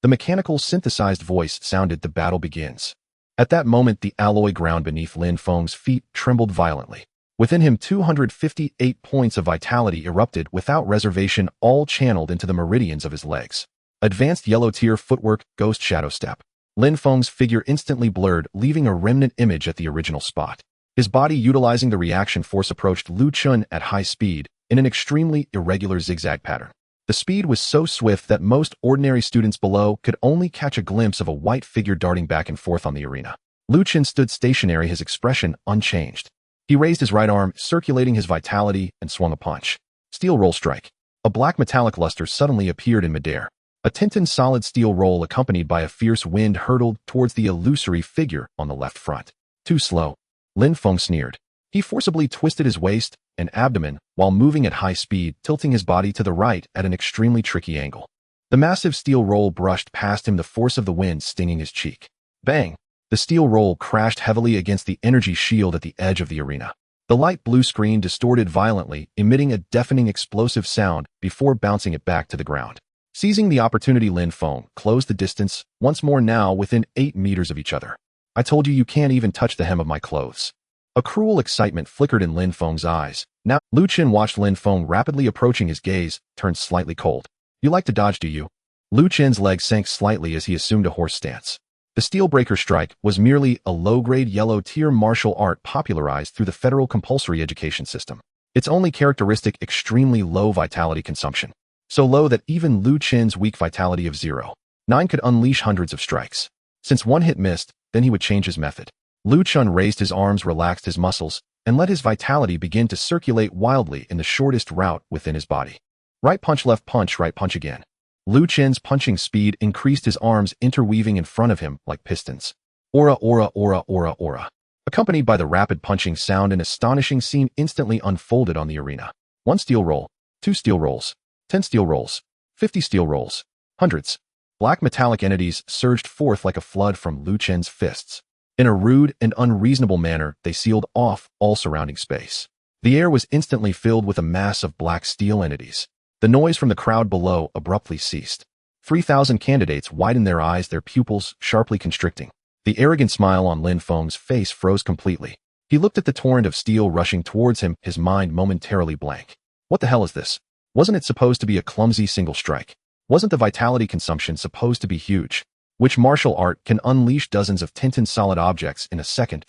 The mechanical, synthesized voice sounded, the battle begins. At that moment, the alloy ground beneath Lin Feng's feet trembled violently. Within him, 258 points of vitality erupted without reservation, all channeled into the meridians of his legs. Advanced yellow tier footwork, ghost shadow step. Lin Feng's figure instantly blurred, leaving a remnant image at the original spot. His body, utilizing the reaction force, approached Lu Chen at high speed in an extremely irregular zigzag pattern. The speed was so swift that most ordinary students below could only catch a glimpse of a white figure darting back and forth on the arena. Lu Chen stood stationary, his expression unchanged. He raised his right arm, circulating his vitality, and swung a punch. Steel roll strike. A black metallic luster suddenly appeared in midair. A tinted solid steel roll accompanied by a fierce wind hurtled towards the illusory figure on the left front. Too slow. Lin Feng sneered. He forcibly twisted his waist and abdomen while moving at high speed, tilting his body to the right at an extremely tricky angle. The massive steel roll brushed past him, the force of the wind stinging his cheek. Bang! The steel roll crashed heavily against the energy shield at the edge of the arena. The light blue screen distorted violently, emitting a deafening explosive sound before bouncing it back to the ground. Seizing the opportunity, Lin Feng closed the distance, once more now within 8 meters of each other. I told you can't even touch the hem of my clothes. A cruel excitement flickered in Lin Feng's eyes. Now, Lu Chen watched Lin Feng rapidly approaching, his gaze turned slightly cold. You like to dodge, do you? Lu Chen's legs sank slightly as he assumed a horse stance. The steel breaker strike was merely a low-grade yellow-tier martial art popularized through the federal compulsory education system. Its only characteristic, extremely low vitality consumption. So low that even Lu Chen's weak vitality of 0.9 could unleash hundreds of strikes. Since one hit missed, then he would change his method. Lu Chen raised his arms, relaxed his muscles, and let his vitality begin to circulate wildly in the shortest route within his body. Right punch, left punch, right punch again. Lu Chen's punching speed increased, his arms interweaving in front of him like pistons. Aura, aura, aura, aura, aura. Accompanied by the rapid punching sound, an astonishing scene instantly unfolded on the arena. 1 steel roll, 2 steel rolls, 10 steel rolls, 50 steel rolls, hundreds. Black metallic entities surged forth like a flood from Lu Chen's fists. In a rude and unreasonable manner, they sealed off all surrounding space. The air was instantly filled with a mass of black steel entities. The noise from the crowd below abruptly ceased. 3,000 candidates widened their eyes, their pupils sharply constricting. The arrogant smile on Lin Feng's face froze completely. He looked at the torrent of steel rushing towards him, his mind momentarily blank. What the hell is this? Wasn't it supposed to be a clumsy single strike? Wasn't the vitality consumption supposed to be huge? Which martial art can unleash dozens of tinted solid objects in a second?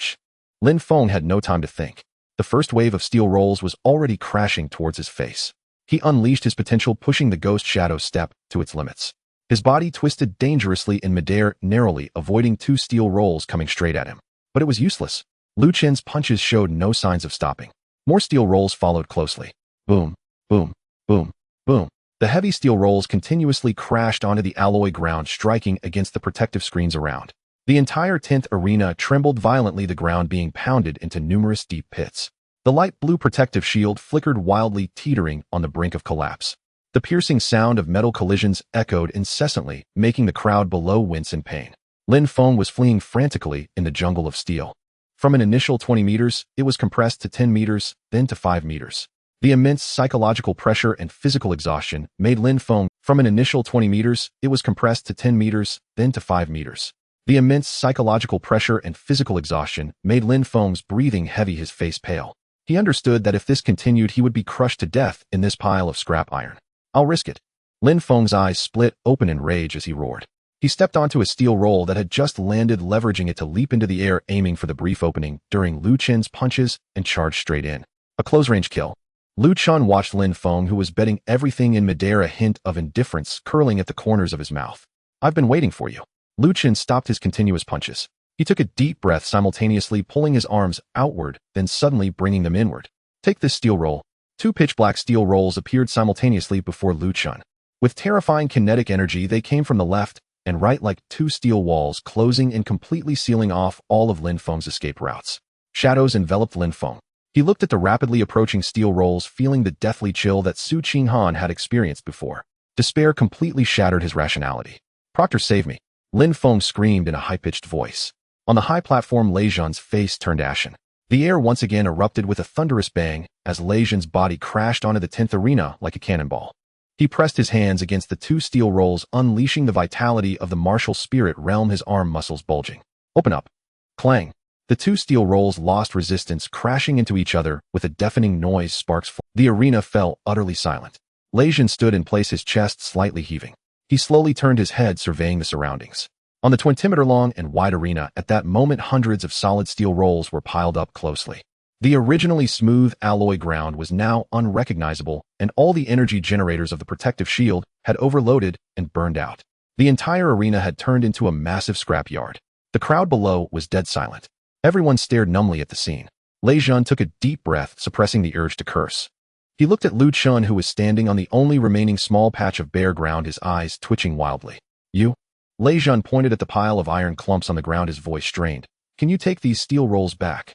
Lin Feng had no time to think. The first wave of steel rolls was already crashing towards his face. He unleashed his potential, pushing the ghost shadow step to its limits. His body twisted dangerously in midair, narrowly avoiding 2 steel rolls coming straight at him. But it was useless. Lu Chen's punches showed no signs of stopping. More steel rolls followed closely. Boom, boom, boom, boom. The heavy steel rolls continuously crashed onto the alloy ground, striking against the protective screens around. The entire 10th arena trembled violently, the ground being pounded into numerous deep pits. The light blue protective shield flickered wildly, teetering on the brink of collapse. The piercing sound of metal collisions echoed incessantly, making the crowd below wince in pain. Lin Feng was fleeing frantically in the jungle of steel. From an initial 20 meters, it was compressed to 10 meters, then to 5 meters. The immense psychological pressure and physical exhaustion made Lin Feng. From an initial 20 meters, it was compressed to 10 meters, then to 5 meters. The immense psychological pressure and physical exhaustion made Lin Feng's breathing heavy, his face pale. He understood that if this continued, he would be crushed to death in this pile of scrap iron. I'll risk it. Lin Feng's eyes split open in rage as he roared. He stepped onto a steel roll that had just landed, leveraging it to leap into the air, aiming for the brief opening during Lu Chen's punches, and charged straight in. A close-range kill. Lu Chen watched Lin Feng, who was betting everything in midair, a hint of indifference curling at the corners of his mouth. I've been waiting for you. Lu Chen stopped his continuous punches. He took a deep breath, simultaneously pulling his arms outward, then suddenly bringing them inward. Take this steel roll. 2 pitch-black steel rolls appeared simultaneously before Lu Chen. With terrifying kinetic energy, they came from the left and right like 2 steel walls, closing and completely sealing off all of Lin Feng's escape routes. Shadows enveloped Lin Feng. He looked at the rapidly approaching steel rolls, feeling the deathly chill that Su Qinghan had experienced before. Despair completely shattered his rationality. Proctor, save me. Lin Feng screamed in a high-pitched voice. On the high platform, Lei Zhan's face turned ashen. The air once again erupted with a thunderous bang as Lei Zhan's body crashed onto the 10th arena like a cannonball. He pressed his hands against the 2 steel rolls, unleashing the vitality of the martial spirit realm, his arm muscles bulging. Open up. Clang. The 2 steel rolls lost resistance, crashing into each other with a deafening noise. Sparks flew. The arena fell utterly silent. Lei Zhan stood in place, his chest slightly heaving. He slowly turned his head, surveying the surroundings. On the 20-meter-long and wide arena, at that moment, hundreds of solid steel rolls were piled up closely. The originally smooth alloy ground was now unrecognizable, and all the energy generators of the protective shield had overloaded and burned out. The entire arena had turned into a massive scrapyard. The crowd below was dead silent. Everyone stared numbly at the scene. Lei Zhan took a deep breath, suppressing the urge to curse. He looked at Lu Chen, who was standing on the only remaining small patch of bare ground, his eyes twitching wildly. You? Lei Zhan pointed at the pile of iron clumps on the ground, his voice strained. Can you take these steel rolls back?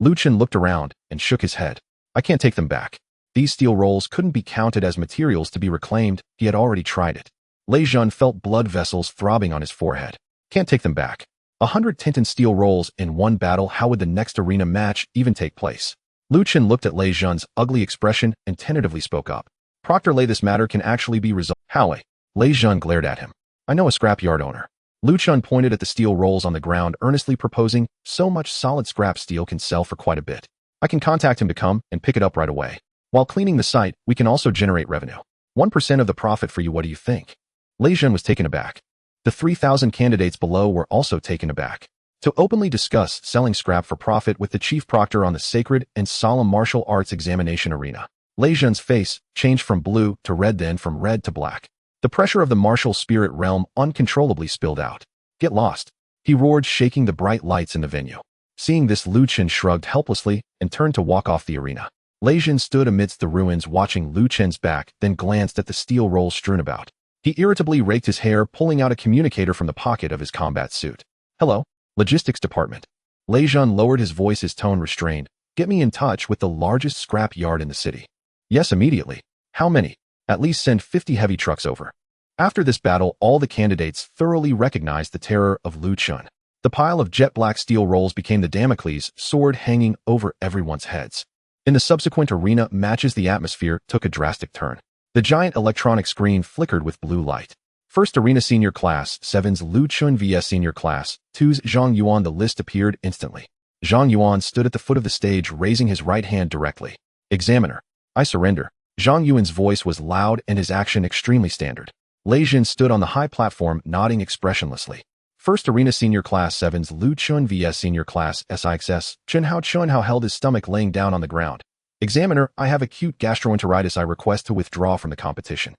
Lu Chen looked around and shook his head. I can't take them back. These steel rolls couldn't be counted as materials to be reclaimed. He had already tried it. Lei Zhan felt blood vessels throbbing on his forehead. Can't take them back. 100 tinted steel rolls in one battle. How would the next arena match even take place? Lu Chen looked at Lei Zhan's ugly expression and tentatively spoke up. Proctor, this matter can actually be resolved. How? Lei Zhan glared at him. I know a scrapyard owner. Lu Chen pointed at the steel rolls on the ground, earnestly proposing, so much solid scrap steel can sell for quite a bit. I can contact him to come and pick it up right away. While cleaning the site, we can also generate revenue. 1% of the profit for you. What do you think? Lei Zhan was taken aback. The 3,000 candidates below were also taken aback. To openly discuss selling scrap for profit with the chief proctor on the sacred and solemn martial arts examination arena. Lei Zhan's face changed from blue to red, then from red to black. The pressure of the martial spirit realm uncontrollably spilled out. Get lost, he roared, shaking the bright lights in the venue. Seeing this, Lu Chen shrugged helplessly and turned to walk off the arena. Lei Jin stood amidst the ruins watching Lu Chen's back, then glanced at the steel rolls strewn about. He irritably raked his hair, pulling out a communicator from the pocket of his combat suit. Hello, Logistics Department. Lei Jin lowered his voice, his tone restrained. Get me in touch with the largest scrap yard in the city. Yes, immediately. How many? At least send 50 heavy trucks over. After this battle, all the candidates thoroughly recognized the terror of Lu Chen. The pile of jet black steel rolls became the Damocles sword hanging over everyone's heads. In the subsequent arena matches, the atmosphere took a drastic turn. The giant electronic screen flickered with blue light. First arena, Senior Class 7's Lu Chen vs Senior Class 2's Zhang Yuan. The list appeared instantly. Zhang Yuan stood at the foot of the stage, raising his right hand directly. Examiner, I surrender. Zhang Yuan's voice was loud and his action extremely standard. Lei Jin stood on the high platform, nodding expressionlessly. First arena, Senior Class 7's Lu Chen vs Senior Class 6's Chen Hao held his stomach, laying down on the ground. Examiner, I have acute gastroenteritis. I request to withdraw from the competition.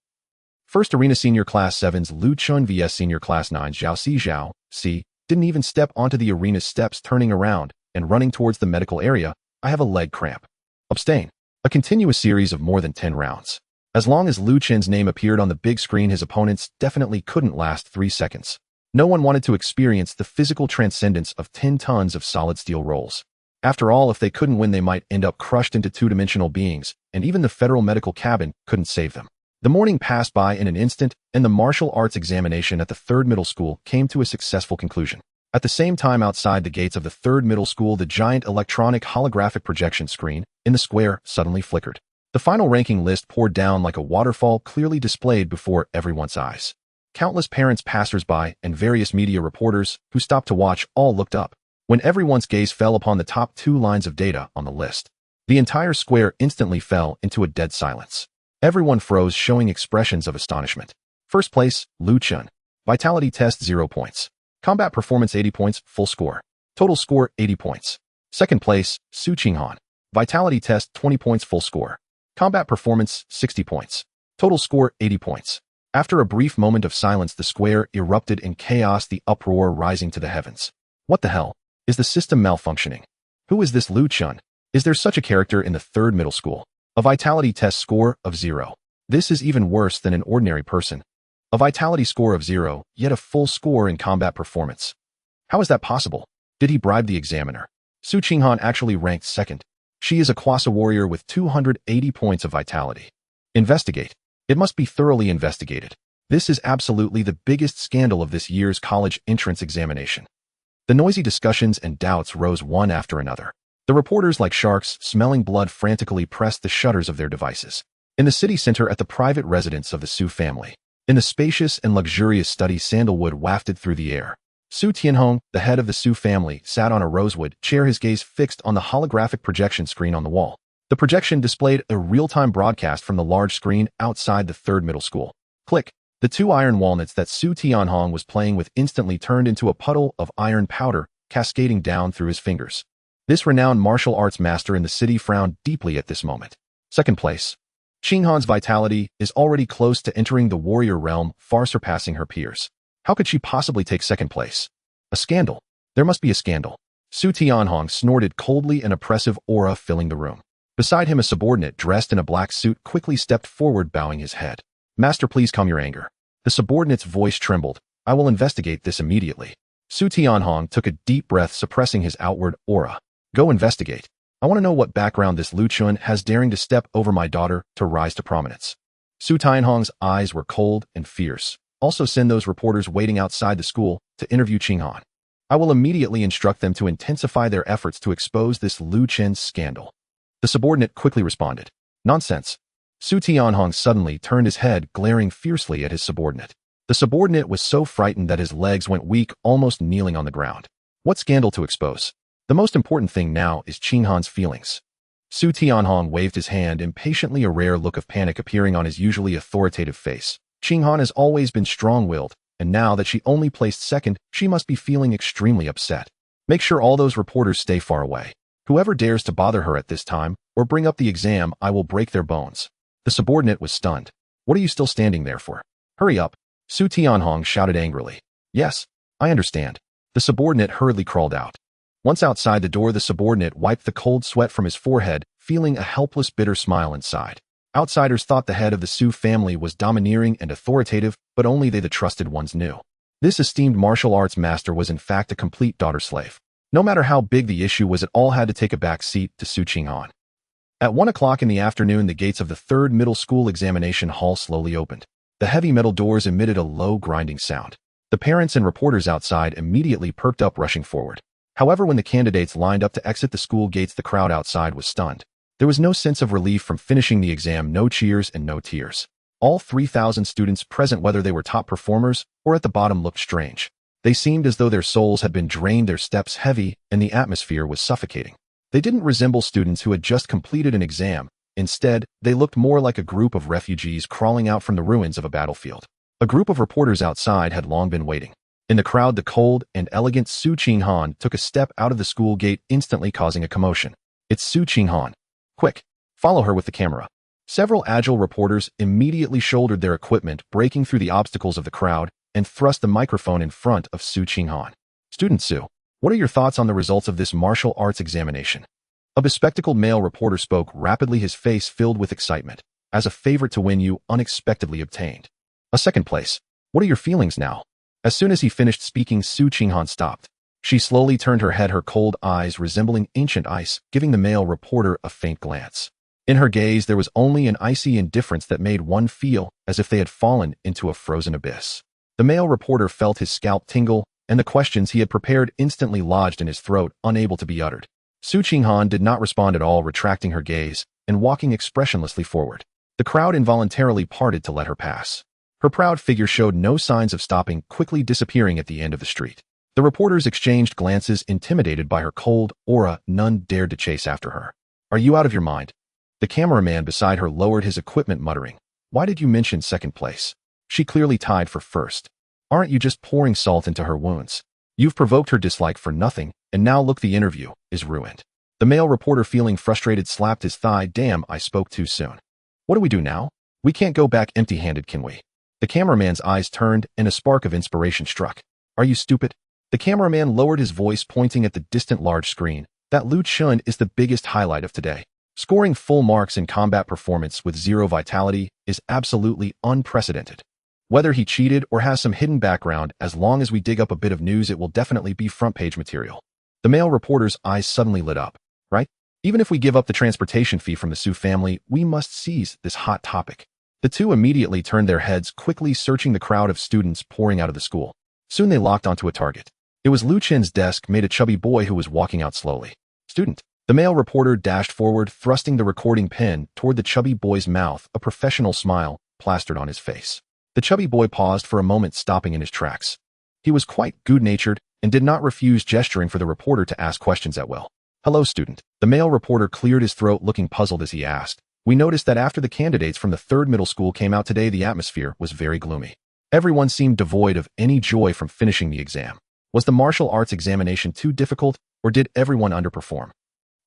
First arena, Senior Class 7's Lu Chen vs Senior Class 9's Zhao Si didn't even step onto the arena steps, turning around and running towards the medical area. I have a leg cramp. Abstain. A continuous series of more than 10 rounds. As long as Lu Chen's name appeared on the big screen, his opponents definitely couldn't last 3 seconds. No one wanted to experience the physical transcendence of 10 tons of solid steel rolls. After all, if they couldn't win, they might end up crushed into two-dimensional beings, and even the Federal Medical Cabin couldn't save them. The morning passed by in an instant, and the martial arts examination at the 3rd Middle School came to a successful conclusion. At the same time, outside the gates of the 3rd Middle School, the giant electronic holographic projection screen in the square suddenly flickered. The final ranking list poured down like a waterfall, clearly displayed before everyone's eyes. Countless parents, passers-by, and various media reporters who stopped to watch all looked up. When everyone's gaze fell upon the top 2 lines of data on the list, the entire square instantly fell into a dead silence. Everyone froze, showing expressions of astonishment. First place, Lu Chen. Vitality test 0 points. Combat performance 80 points, full score. Total score 80 points. Second place, Su Qinghan. Vitality test 20 points, full score. Combat performance 60 points. Total score 80 points. After a brief moment of silence, the square erupted in chaos, the uproar rising to the heavens. What the hell? Is the system malfunctioning? Who is this Lu Chen? Is there such a character in the 3rd Middle School? A vitality test score of 0. This is even worse than an ordinary person. A vitality score of 0, yet a full score in combat performance. How is that possible? Did he bribe the examiner? Su Qinghan actually ranked 2nd. She is a Kwasa warrior with 280 points of vitality. Investigate. It must be thoroughly investigated. This is absolutely the biggest scandal of this year's college entrance examination. The noisy discussions and doubts rose one after another. The reporters, like sharks smelling blood, frantically pressed the shutters of their devices. In the city center, at the private residence of the Su family, in the spacious and luxurious study, sandalwood wafted through the air. Su Tianhong, the head of the Su family, sat on a rosewood chair, his gaze fixed on the holographic projection screen on the wall. The projection displayed a real-time broadcast from the large screen outside the 3rd Middle School. Click. The 2 iron walnuts that Su Tianhong was playing with instantly turned into a puddle of iron powder, cascading down through his fingers. This renowned martial arts master in the city frowned deeply at this moment. Second place. Qinghan's vitality is already close to entering the warrior realm, far surpassing her peers. How could she possibly take 2nd place? A scandal. There must be a scandal. Su Tianhong snorted coldly, an oppressive aura filling the room. Beside him, a subordinate dressed in a black suit quickly stepped forward, bowing his head. Master, please calm your anger. The subordinate's voice trembled. I will investigate this immediately. Su Tianhong took a deep breath, suppressing his outward aura. Go investigate. I want to know what background this Lu Chen has, daring to step over my daughter to rise to prominence. Su Tianhong's eyes were cold and fierce. Also send those reporters waiting outside the school to interview Qinghan. I will immediately instruct them to intensify their efforts to expose this Lu Chen scandal. The subordinate quickly responded. Nonsense. Su Tianhong suddenly turned his head, glaring fiercely at his subordinate. The subordinate was so frightened that his legs went weak, almost kneeling on the ground. What scandal to expose? The most important thing now is Qinghan's feelings. Su Tianhong waved his hand impatiently, a rare look of panic appearing on his usually authoritative face. Qinghan has always been strong-willed, and now that she only placed 2nd, she must be feeling extremely upset. Make sure all those reporters stay far away. Whoever dares to bother her at this time or bring up the exam, I will break their bones. The subordinate was stunned. What are you still standing there for? Hurry up. Su Tianhong shouted angrily. Yes, I understand. The subordinate hurriedly crawled out. Once outside the door, the subordinate wiped the cold sweat from his forehead, feeling a helpless, bitter smile inside. Outsiders thought the head of the Su family was domineering and authoritative, but only they, the trusted ones, knew. This esteemed martial arts master was in fact a complete daughter slave. No matter how big the issue was, it all had to take a back seat to Su Qinghan. At 1 o'clock in the afternoon, the gates of the 3rd middle school examination hall slowly opened. The heavy metal doors emitted a low, grinding sound. The parents and reporters outside immediately perked up, rushing forward. However, when the candidates lined up to exit the school gates, the crowd outside was stunned. There was no sense of relief from finishing the exam, no cheers and no tears. All 3,000 students present, whether they were top performers or at the bottom, looked strange. They seemed as though their souls had been drained, their steps heavy, and the atmosphere was suffocating. They didn't resemble students who had just completed an exam. Instead, they looked more like a group of refugees crawling out from the ruins of a battlefield. A group of reporters outside had long been waiting. In the crowd, the cold and elegant Su Qinghan took a step out of the school gate, instantly causing a commotion. "It's Su Qinghan. Quick, follow her with the camera." Several agile reporters immediately shouldered their equipment, breaking through the obstacles of the crowd, and thrust the microphone in front of Su Qinghan. "Student Su, what are your thoughts on the results of this martial arts examination?" A bespectacled male reporter spoke rapidly, his face filled with excitement. "As a favorite to win, you unexpectedly obtained a 2nd place. What are your feelings now?" As soon as he finished speaking, Su Qinghan stopped. She slowly turned her head, her cold eyes resembling ancient ice, giving the male reporter a faint glance. In her gaze, there was only an icy indifference that made one feel as if they had fallen into a frozen abyss. The male reporter felt his scalp tingle, and the questions he had prepared instantly lodged in his throat, unable to be uttered. Su Qinghan did not respond at all, retracting her gaze and walking expressionlessly forward. The crowd involuntarily parted to let her pass. Her proud figure showed no signs of stopping, quickly disappearing at the end of the street. The reporters exchanged glances, intimidated by her cold aura. None dared to chase after her. "Are you out of your mind?" The cameraman beside her lowered his equipment, muttering, "Why did you mention 2nd place? She clearly tied for 1st. Aren't you just pouring salt into her wounds? You've provoked her dislike for nothing, and now look, the interview is ruined." The male reporter, feeling frustrated, slapped his thigh. "Damn, I spoke too soon. What do we do now? We can't go back empty-handed, can we?" The cameraman's eyes turned, and a spark of inspiration struck. "Are you stupid?" The cameraman lowered his voice, pointing at the distant large screen. "That Lu Chen is the biggest highlight of today. Scoring full marks in combat performance with 0 vitality is absolutely unprecedented. Whether he cheated or has some hidden background, as long as we dig up a bit of news, it will definitely be front-page material." The male reporter's eyes suddenly lit up. "Right? Even if we give up the transportation fee from the Su family, we must seize this hot topic." The two immediately turned their heads, quickly searching the crowd of students pouring out of the school. Soon they locked onto a target. It was Lu Chen's desk, made a chubby boy who was walking out slowly. "Student." The male reporter dashed forward, thrusting the recording pen toward the chubby boy's mouth, a professional smile plastered on his face. The chubby boy paused for a moment, stopping in his tracks. He was quite good-natured and did not refuse gesturing for the reporter to ask questions at will. "Hello, student." The male reporter cleared his throat, looking puzzled as he asked, "We noticed that after the candidates from the 3rd middle school came out today, the atmosphere was very gloomy. Everyone seemed devoid of any joy from finishing the exam. Was the martial arts examination too difficult, or did everyone underperform?"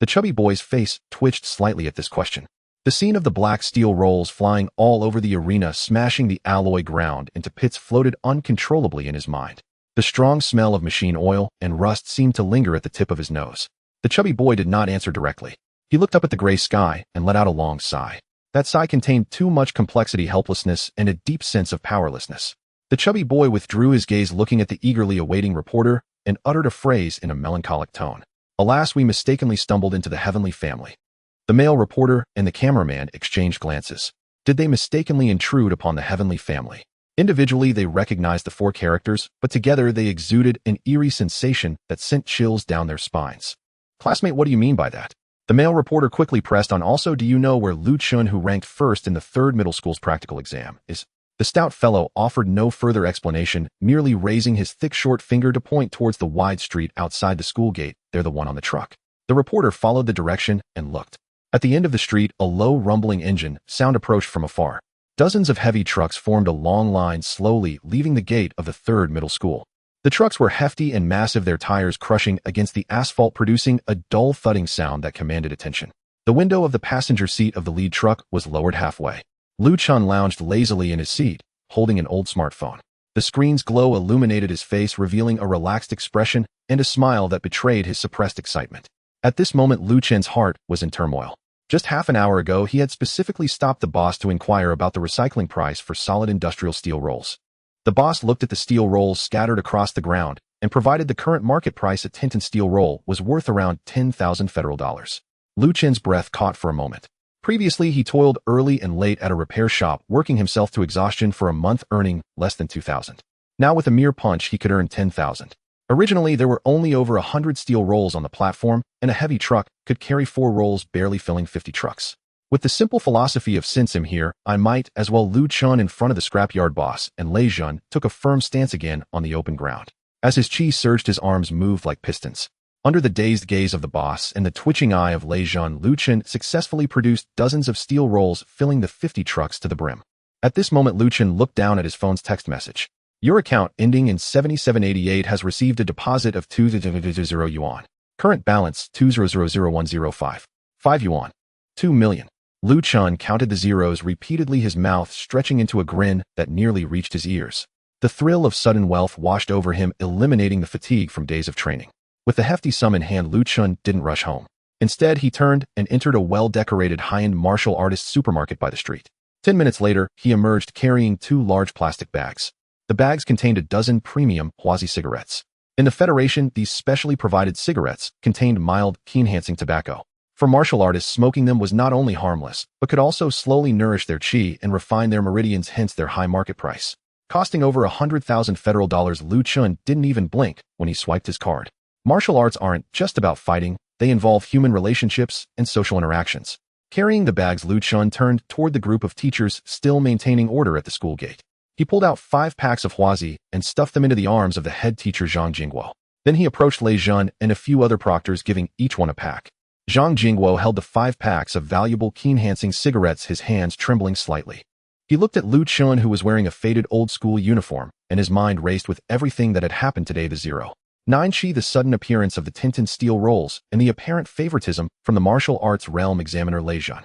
The chubby boy's face twitched slightly at this question. The scene of the black steel rolls flying all over the arena, smashing the alloy ground into pits, floated uncontrollably in his mind. The strong smell of machine oil and rust seemed to linger at the tip of his nose. The chubby boy did not answer directly. He looked up at the gray sky and let out a long sigh. That sigh contained too much complexity, helplessness, and a deep sense of powerlessness. The chubby boy withdrew his gaze, looking at the eagerly awaiting reporter, and uttered a phrase in a melancholic tone. "Alas, we mistakenly stumbled into the heavenly family." The male reporter and the cameraman exchanged glances. Did they mistakenly intrude upon the heavenly family? Individually, they recognized the 4 characters, but together they exuded an eerie sensation that sent chills down their spines. "Classmate, what do you mean by that?" The male reporter quickly pressed on. "Also, do you know where Lu Chen, who ranked 1st in the 3rd middle school's practical exam, is?" The stout fellow offered no further explanation, merely raising his thick short finger to point towards the wide street outside the school gate. "They're the one on the truck." The reporter followed the direction and looked. At the end of the street, a low rumbling engine sound approached from afar. Dozens of heavy trucks formed a long line, slowly leaving the gate of the 3rd middle school. The trucks were hefty and massive, their tires crushing against the asphalt, producing a dull thudding sound that commanded attention. The window of the passenger seat of the lead truck was lowered halfway. Lu Chen lounged lazily in his seat, holding an old smartphone. The screen's glow illuminated his face, revealing a relaxed expression and a smile that betrayed his suppressed excitement. At this moment, Lu Chen's heart was in turmoil. Just half an hour ago, he had specifically stopped the boss to inquire about the recycling price for solid industrial steel rolls. The boss looked at the steel rolls scattered across the ground and provided the current market price. A tin steel roll was worth around 10,000 federal dollars. Lu Chen's breath caught for a moment. Previously, he toiled early and late at a repair shop, working himself to exhaustion for a month, earning less than 2,000. Now with a mere punch, he could earn 10,000. Originally, there were only over 100 steel rolls on the platform, and a heavy truck could carry 4 rolls, barely filling 50 trucks. With the simple philosophy of since I'm here, I might as well, Lu Chen in front of the scrapyard boss and Lei Jun took a firm stance again on the open ground. As his chi surged, his arms moved like pistons. Under the dazed gaze of the boss and the twitching eye of Lei Jun, Lu Chen successfully produced dozens of steel rolls, filling the 50 trucks to the brim. At this moment, Lu Chen looked down at his phone's text message. Your account ending in 7788 has received a deposit of 200 yuan. Current balance 2000105. 5 yuan. 2 million. Lu Chen counted the zeros repeatedly, his mouth stretching into a grin that nearly reached his ears. The thrill of sudden wealth washed over him, eliminating the fatigue from days of training. With the hefty sum in hand, Lu Chen didn't rush home. Instead, he turned and entered a well-decorated high-end martial artist supermarket by the street. 10 minutes later, he emerged carrying 2 large plastic bags. The bags contained a dozen premium Huazi cigarettes. In the Federation, these specially provided cigarettes contained mild, keen-enhancing tobacco. For martial artists, smoking them was not only harmless, but could also slowly nourish their chi and refine their meridians, hence their high market price. Costing over 100,000 federal dollars, Lu Chen didn't even blink when he swiped his card. Martial arts aren't just about fighting, they involve human relationships and social interactions. Carrying the bags, Lu Chen turned toward the group of teachers still maintaining order at the school gate. He pulled out 5 packs of Huazi and stuffed them into the arms of the head teacher Zhang Jingguo. Then he approached Lei Jun and a few other proctors, giving each one a pack. Zhang Jingguo held the 5 packs of valuable keen-enhancing cigarettes, his hands trembling slightly. He looked at Lu Chen, who was wearing a faded old-school uniform, and his mind raced with everything that had happened today. The 09 Chi, the sudden appearance of the tinted steel rolls, and the apparent favoritism from the martial arts realm examiner Lei Jun.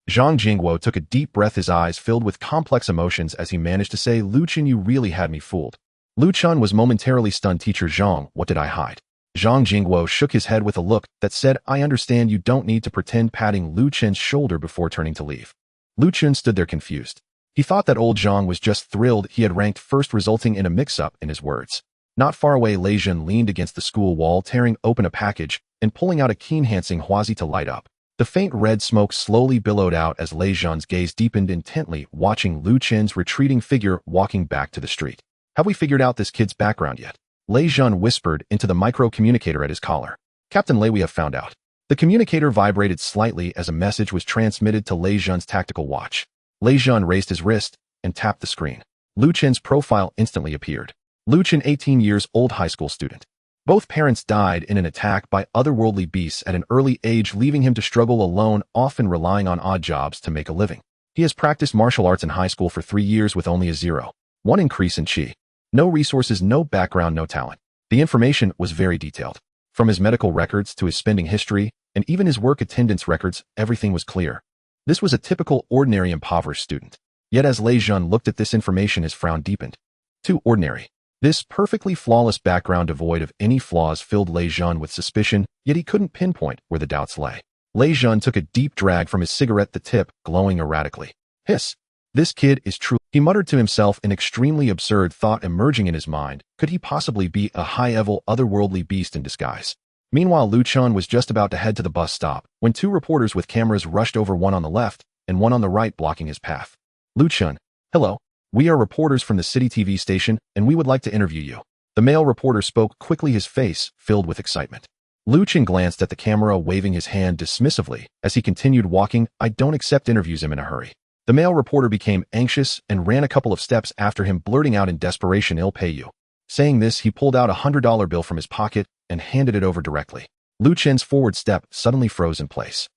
Zhang Jingguo took a deep breath, his eyes filled with complex emotions as he managed to say, Lu Chen, you really had me fooled. Lu Chen was momentarily stunned. Teacher Zhang, what did I hide? Zhang Jingguo shook his head with a look that said, I understand, you don't need to pretend, patting Lu Chen's shoulder before turning to leave. Lu Chen stood there confused. He thought that old Zhang was just thrilled he had ranked first, resulting in a mix-up in his words. Not far away, Lei Jun leaned against the school wall, tearing open a package and pulling out a keen-enhancing Huazi to light up. The faint red smoke slowly billowed out as Lei Jun's gaze deepened, intently watching Lu Chen's retreating figure walking back to the street. Have we figured out this kid's background yet? Lei Jun whispered into the micro-communicator at his collar. Captain Lei, we have found out. The communicator vibrated slightly as a message was transmitted to Lei Jun's tactical watch. Lei Jun raised his wrist and tapped the screen. Lu Chen's profile instantly appeared. Lu Chen, 18 years old, high school student. Both parents died in an attack by otherworldly beasts at an early age, leaving him to struggle alone, often relying on odd jobs to make a living. He has practiced martial arts in high school for 3 years with only a 0.1 increase in chi. No resources, no background, no talent. The information was very detailed. From his medical records to his spending history, and even his work attendance records, everything was clear. This was a typical, ordinary, impoverished student. Yet as Lei Jun looked at this information, his frown deepened. Too ordinary. This perfectly flawless background devoid of any flaws filled Lei Jun with suspicion, yet he couldn't pinpoint where the doubts lay. Lei Jun took a deep drag from his cigarette, the tip glowing erratically. Hiss. This kid is true, he muttered to himself, an extremely absurd thought emerging in his mind. Could he possibly be a high-level, otherworldly beast in disguise? Meanwhile, Lu Chen was just about to head to the bus stop when 2 reporters with cameras rushed over, one on the left and one on the right, blocking his path. Lu Chen, hello. We are reporters from the city TV station, and we would like to interview you. The male reporter spoke quickly, his face filled with excitement. Lu Chen glanced at the camera, waving his hand dismissively as he continued walking. I don't accept interviews, I'm in a hurry. The male reporter became anxious and ran a couple of steps after him, blurting out in desperation, I'll pay you. Saying this, he pulled out a $100 bill from his pocket and handed it over directly. Lu Chen's forward step suddenly froze in place.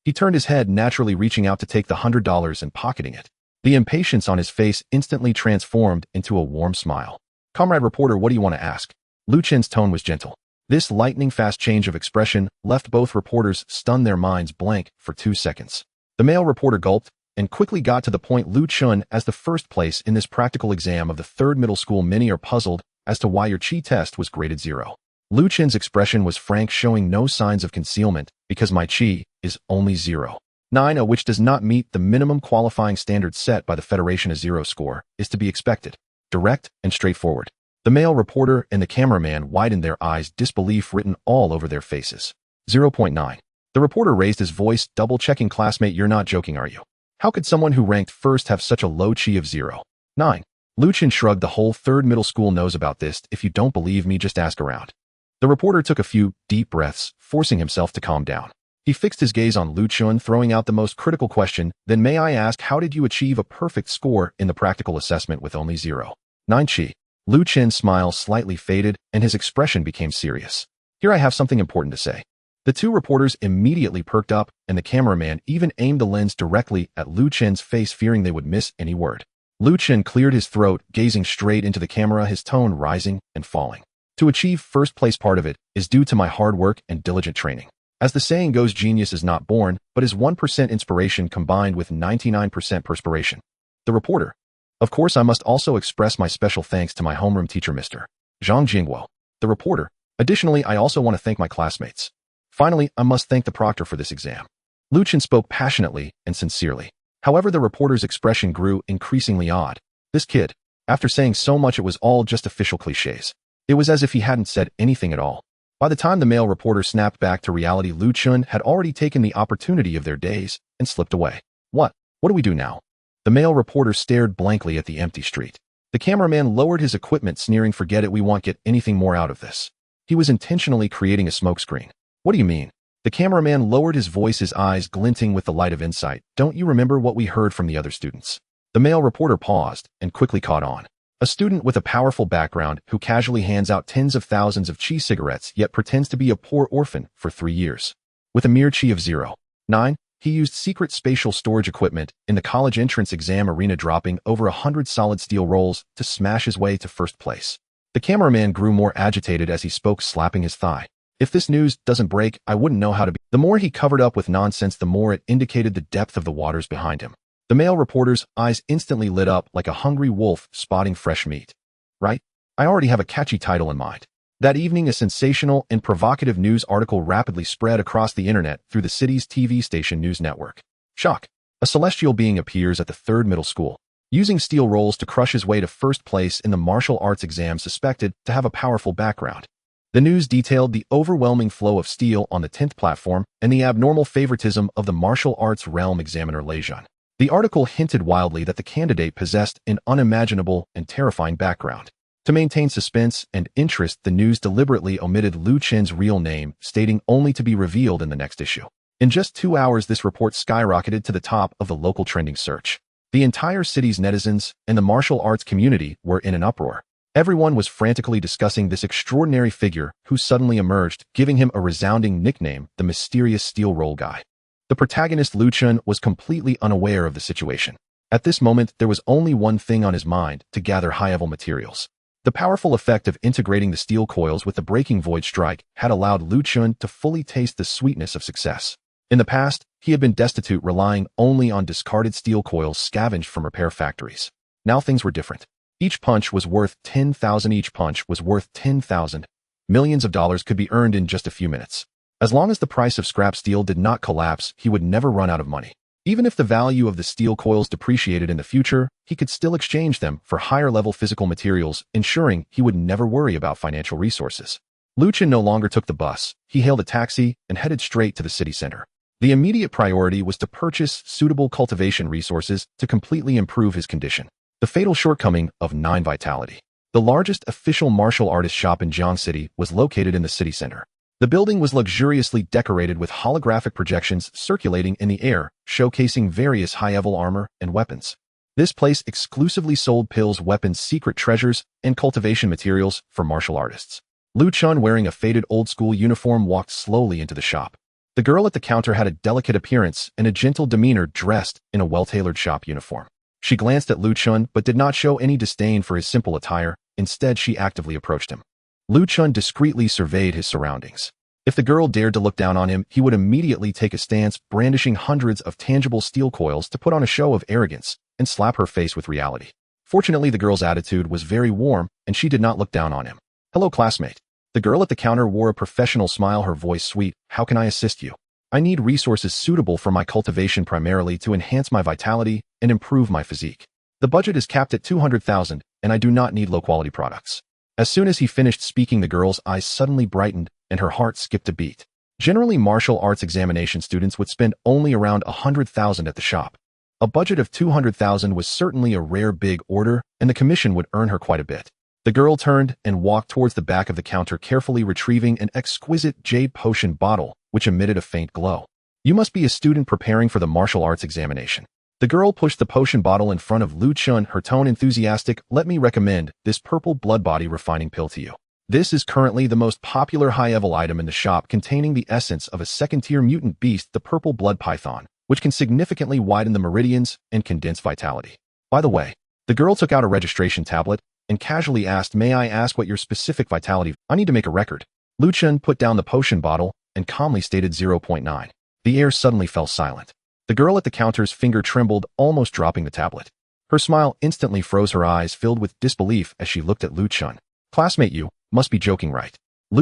He turned his head, naturally reaching out to take the $100 and pocketing it. The impatience on his face instantly transformed into a warm smile. Comrade reporter, what do you want to ask? Lu Chen's tone was gentle. This lightning-fast change of expression left both reporters stunned, their minds blank for 2 seconds. The male reporter gulped and quickly got to the point. Lu Chen, as the first place in this practical exam of the third middle school, many are puzzled as to why your chi test was graded 0. Lu Chen's expression was frank, showing no signs of concealment, because my chi is only 0. 9, which does not meet the minimum qualifying standard set by the Federation. A 0 score is to be expected, direct and straightforward. The male reporter and the cameraman widened their eyes, disbelief written all over their faces. 0.9. The reporter raised his voice, double-checking. Classmate, you're not joking, are you? How could someone who ranked first have such a low chi of 0? 9. Lu Chen shrugged. The whole third middle school knows about this. If you don't believe me, just ask around. The reporter took a few deep breaths, forcing himself to calm down. He fixed his gaze on Lu Chen, throwing out the most critical question. Then may I ask, how did you achieve a perfect score in the practical assessment with only 0? 9 chi. Lu Chen's smile slightly faded, and his expression became serious. Here I have something important to say. The two reporters immediately perked up, and the cameraman even aimed the lens directly at Lu Chen's face, fearing they would miss any word. Lu Chen cleared his throat, gazing straight into the camera, his tone rising and falling. To achieve first place, part of it is due to my hard work and diligent training. As the saying goes, genius is not born, but is 1% inspiration combined with 99% perspiration. The reporter. Of course, I must also express my special thanks to my homeroom teacher, Mr. Zhang Jingguo. The reporter. Additionally, I also want to thank my classmates. Finally, I must thank the proctor for this exam. Lu Chen spoke passionately and sincerely. However, the reporter's expression grew increasingly odd. This kid. After saying so much, it was all just official cliches. It was as if he hadn't said anything at all. By the time the male reporter snapped back to reality, Lu Chen had already taken the opportunity of their days and slipped away. What do we do now? The male reporter stared blankly at the empty street. The cameraman lowered his equipment, sneering, forget it, we won't get anything more out of this. He was intentionally creating a smokescreen. What do you mean? The cameraman lowered his voice, his eyes glinting with the light of insight. Don't you remember what we heard from the other students? The male reporter paused and quickly caught on. A student with a powerful background who casually hands out tens of thousands of chi cigarettes yet pretends to be a poor orphan for 3 years. With a mere chi of 0. 9, he used secret spatial storage equipment in the college entrance exam arena, dropping over 100 solid steel rolls to smash his way to first place. The cameraman grew more agitated as he spoke, slapping his thigh. If this news doesn't break, I wouldn't know how to be. The more he covered up with nonsense, the more it indicated the depth of the waters behind him. The male reporter's eyes instantly lit up like a hungry wolf spotting fresh meat. Right? I already have a catchy title in mind. That evening, a sensational and provocative news article rapidly spread across the internet through the city's TV station news network. Shock. A celestial being appears at the third middle school, using steel rolls to crush his way to first place in the martial arts exam, suspected to have a powerful background. The news detailed the overwhelming flow of steel on the 10th platform and the abnormal favoritism of the martial arts realm examiner Lejeune. The article hinted wildly that the candidate possessed an unimaginable and terrifying background. To maintain suspense and interest, the news deliberately omitted Lu Chen's real name, stating only to be revealed in the next issue. In just 2 hours, this report skyrocketed to the top of the local trending search. The entire city's netizens and the martial arts community were in an uproar. Everyone was frantically discussing this extraordinary figure who suddenly emerged, giving him a resounding nickname, the mysterious steel roll guy. The protagonist, Lu Chen, was completely unaware of the situation. At this moment, there was only one thing on his mind: to gather high-level materials. The powerful effect of integrating the steel coils with the breaking void strike had allowed Lu Chen to fully taste the sweetness of success. In the past, he had been destitute, relying only on discarded steel coils scavenged from repair factories. Now things were different. Each punch was worth 10,000. Each punch was worth 10,000. Millions of dollars could be earned in just a few minutes. As long as the price of scrap steel did not collapse, he would never run out of money. Even if the value of the steel coils depreciated in the future, he could still exchange them for higher-level physical materials, ensuring he would never worry about financial resources. Lu Chen no longer took the bus. He hailed a taxi and headed straight to the city center. The immediate priority was to purchase suitable cultivation resources to completely improve his condition. The fatal shortcoming of 9 vitality. The largest official martial artist shop in Jiang City was located in the city center. The building was luxuriously decorated with holographic projections circulating in the air, showcasing various high-level armor and weapons. This place exclusively sold pills, weapons, secret treasures, and cultivation materials for martial artists. Lu Chen, wearing a faded old-school uniform, walked slowly into the shop. The girl at the counter had a delicate appearance and a gentle demeanor, dressed in a well-tailored shop uniform. She glanced at Lu Chen but did not show any disdain for his simple attire. Instead, she actively approached him. Lu Chen discreetly surveyed his surroundings. If the girl dared to look down on him, he would immediately take a stance, brandishing hundreds of tangible steel coils to put on a show of arrogance and slap her face with reality. Fortunately, the girl's attitude was very warm, and she did not look down on him. "Hello, classmate." The girl at the counter wore a professional smile, her voice sweet. "How can I assist you?" "I need resources suitable for my cultivation, primarily to enhance my vitality and improve my physique. The budget is capped at 200,000, and I do not need low-quality products." As soon as he finished speaking, the girl's eyes suddenly brightened and her heart skipped a beat. Generally, martial arts examination students would spend only around 100,000 at the shop. A budget of 200,000 was certainly a rare big order, and the commission would earn her quite a bit. The girl turned and walked towards the back of the counter, carefully retrieving an exquisite jade potion bottle, which emitted a faint glow. "You must be a student preparing for the martial arts examination." The girl pushed the potion bottle in front of Chen, her tone enthusiastic. "Let me recommend this purple blood body refining pill to you. This is currently the most popular high-level item in the shop, containing the essence of a second-tier mutant beast, the purple blood python, which can significantly widen the meridians and condense vitality." By the way, the girl took out a registration tablet and casually asked, "May I ask what your specific vitality?" "I need to make a record." Chen put down the potion bottle and calmly stated 0.9. The air suddenly fell silent. The girl at the counter's finger trembled, almost dropping the tablet. Her smile instantly froze, her eyes filled with disbelief as she looked at Chen. "Classmate, you must be joking, right?"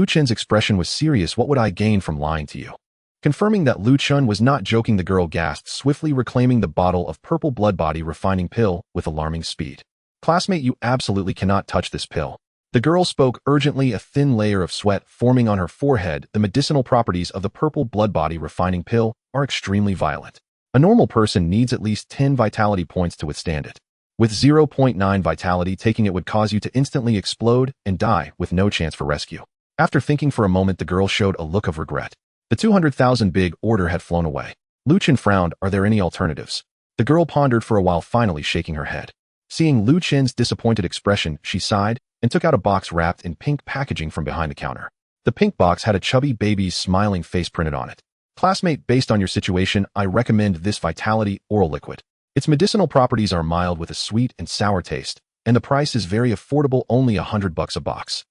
Chen's expression was serious. "What would I gain from lying to you?" Confirming that Chen was not joking, the girl gasped, swiftly reclaiming the bottle of purple blood body refining pill with alarming speed. "Classmate, you absolutely cannot touch this pill." The girl spoke urgently, a thin layer of sweat forming on her forehead. "The medicinal properties of the purple blood body refining pill are extremely violent. A normal person needs at least 10 vitality points to withstand it. With 0.9 vitality, taking it would cause you to instantly explode and die with no chance for rescue." After thinking for a moment, the girl showed a look of regret. The 200,000 big order had flown away. Chen frowned. "Are there any alternatives?" The girl pondered for a while, finally shaking her head. Seeing Chen's disappointed expression, she sighed and took out a box wrapped in pink packaging from behind the counter. The pink box had a chubby baby's smiling face printed on it. "Classmate, based on your situation, I recommend this Vitality Oral Liquid. Its medicinal properties are mild with a sweet and sour taste, and the price is very affordable, only $100 a box."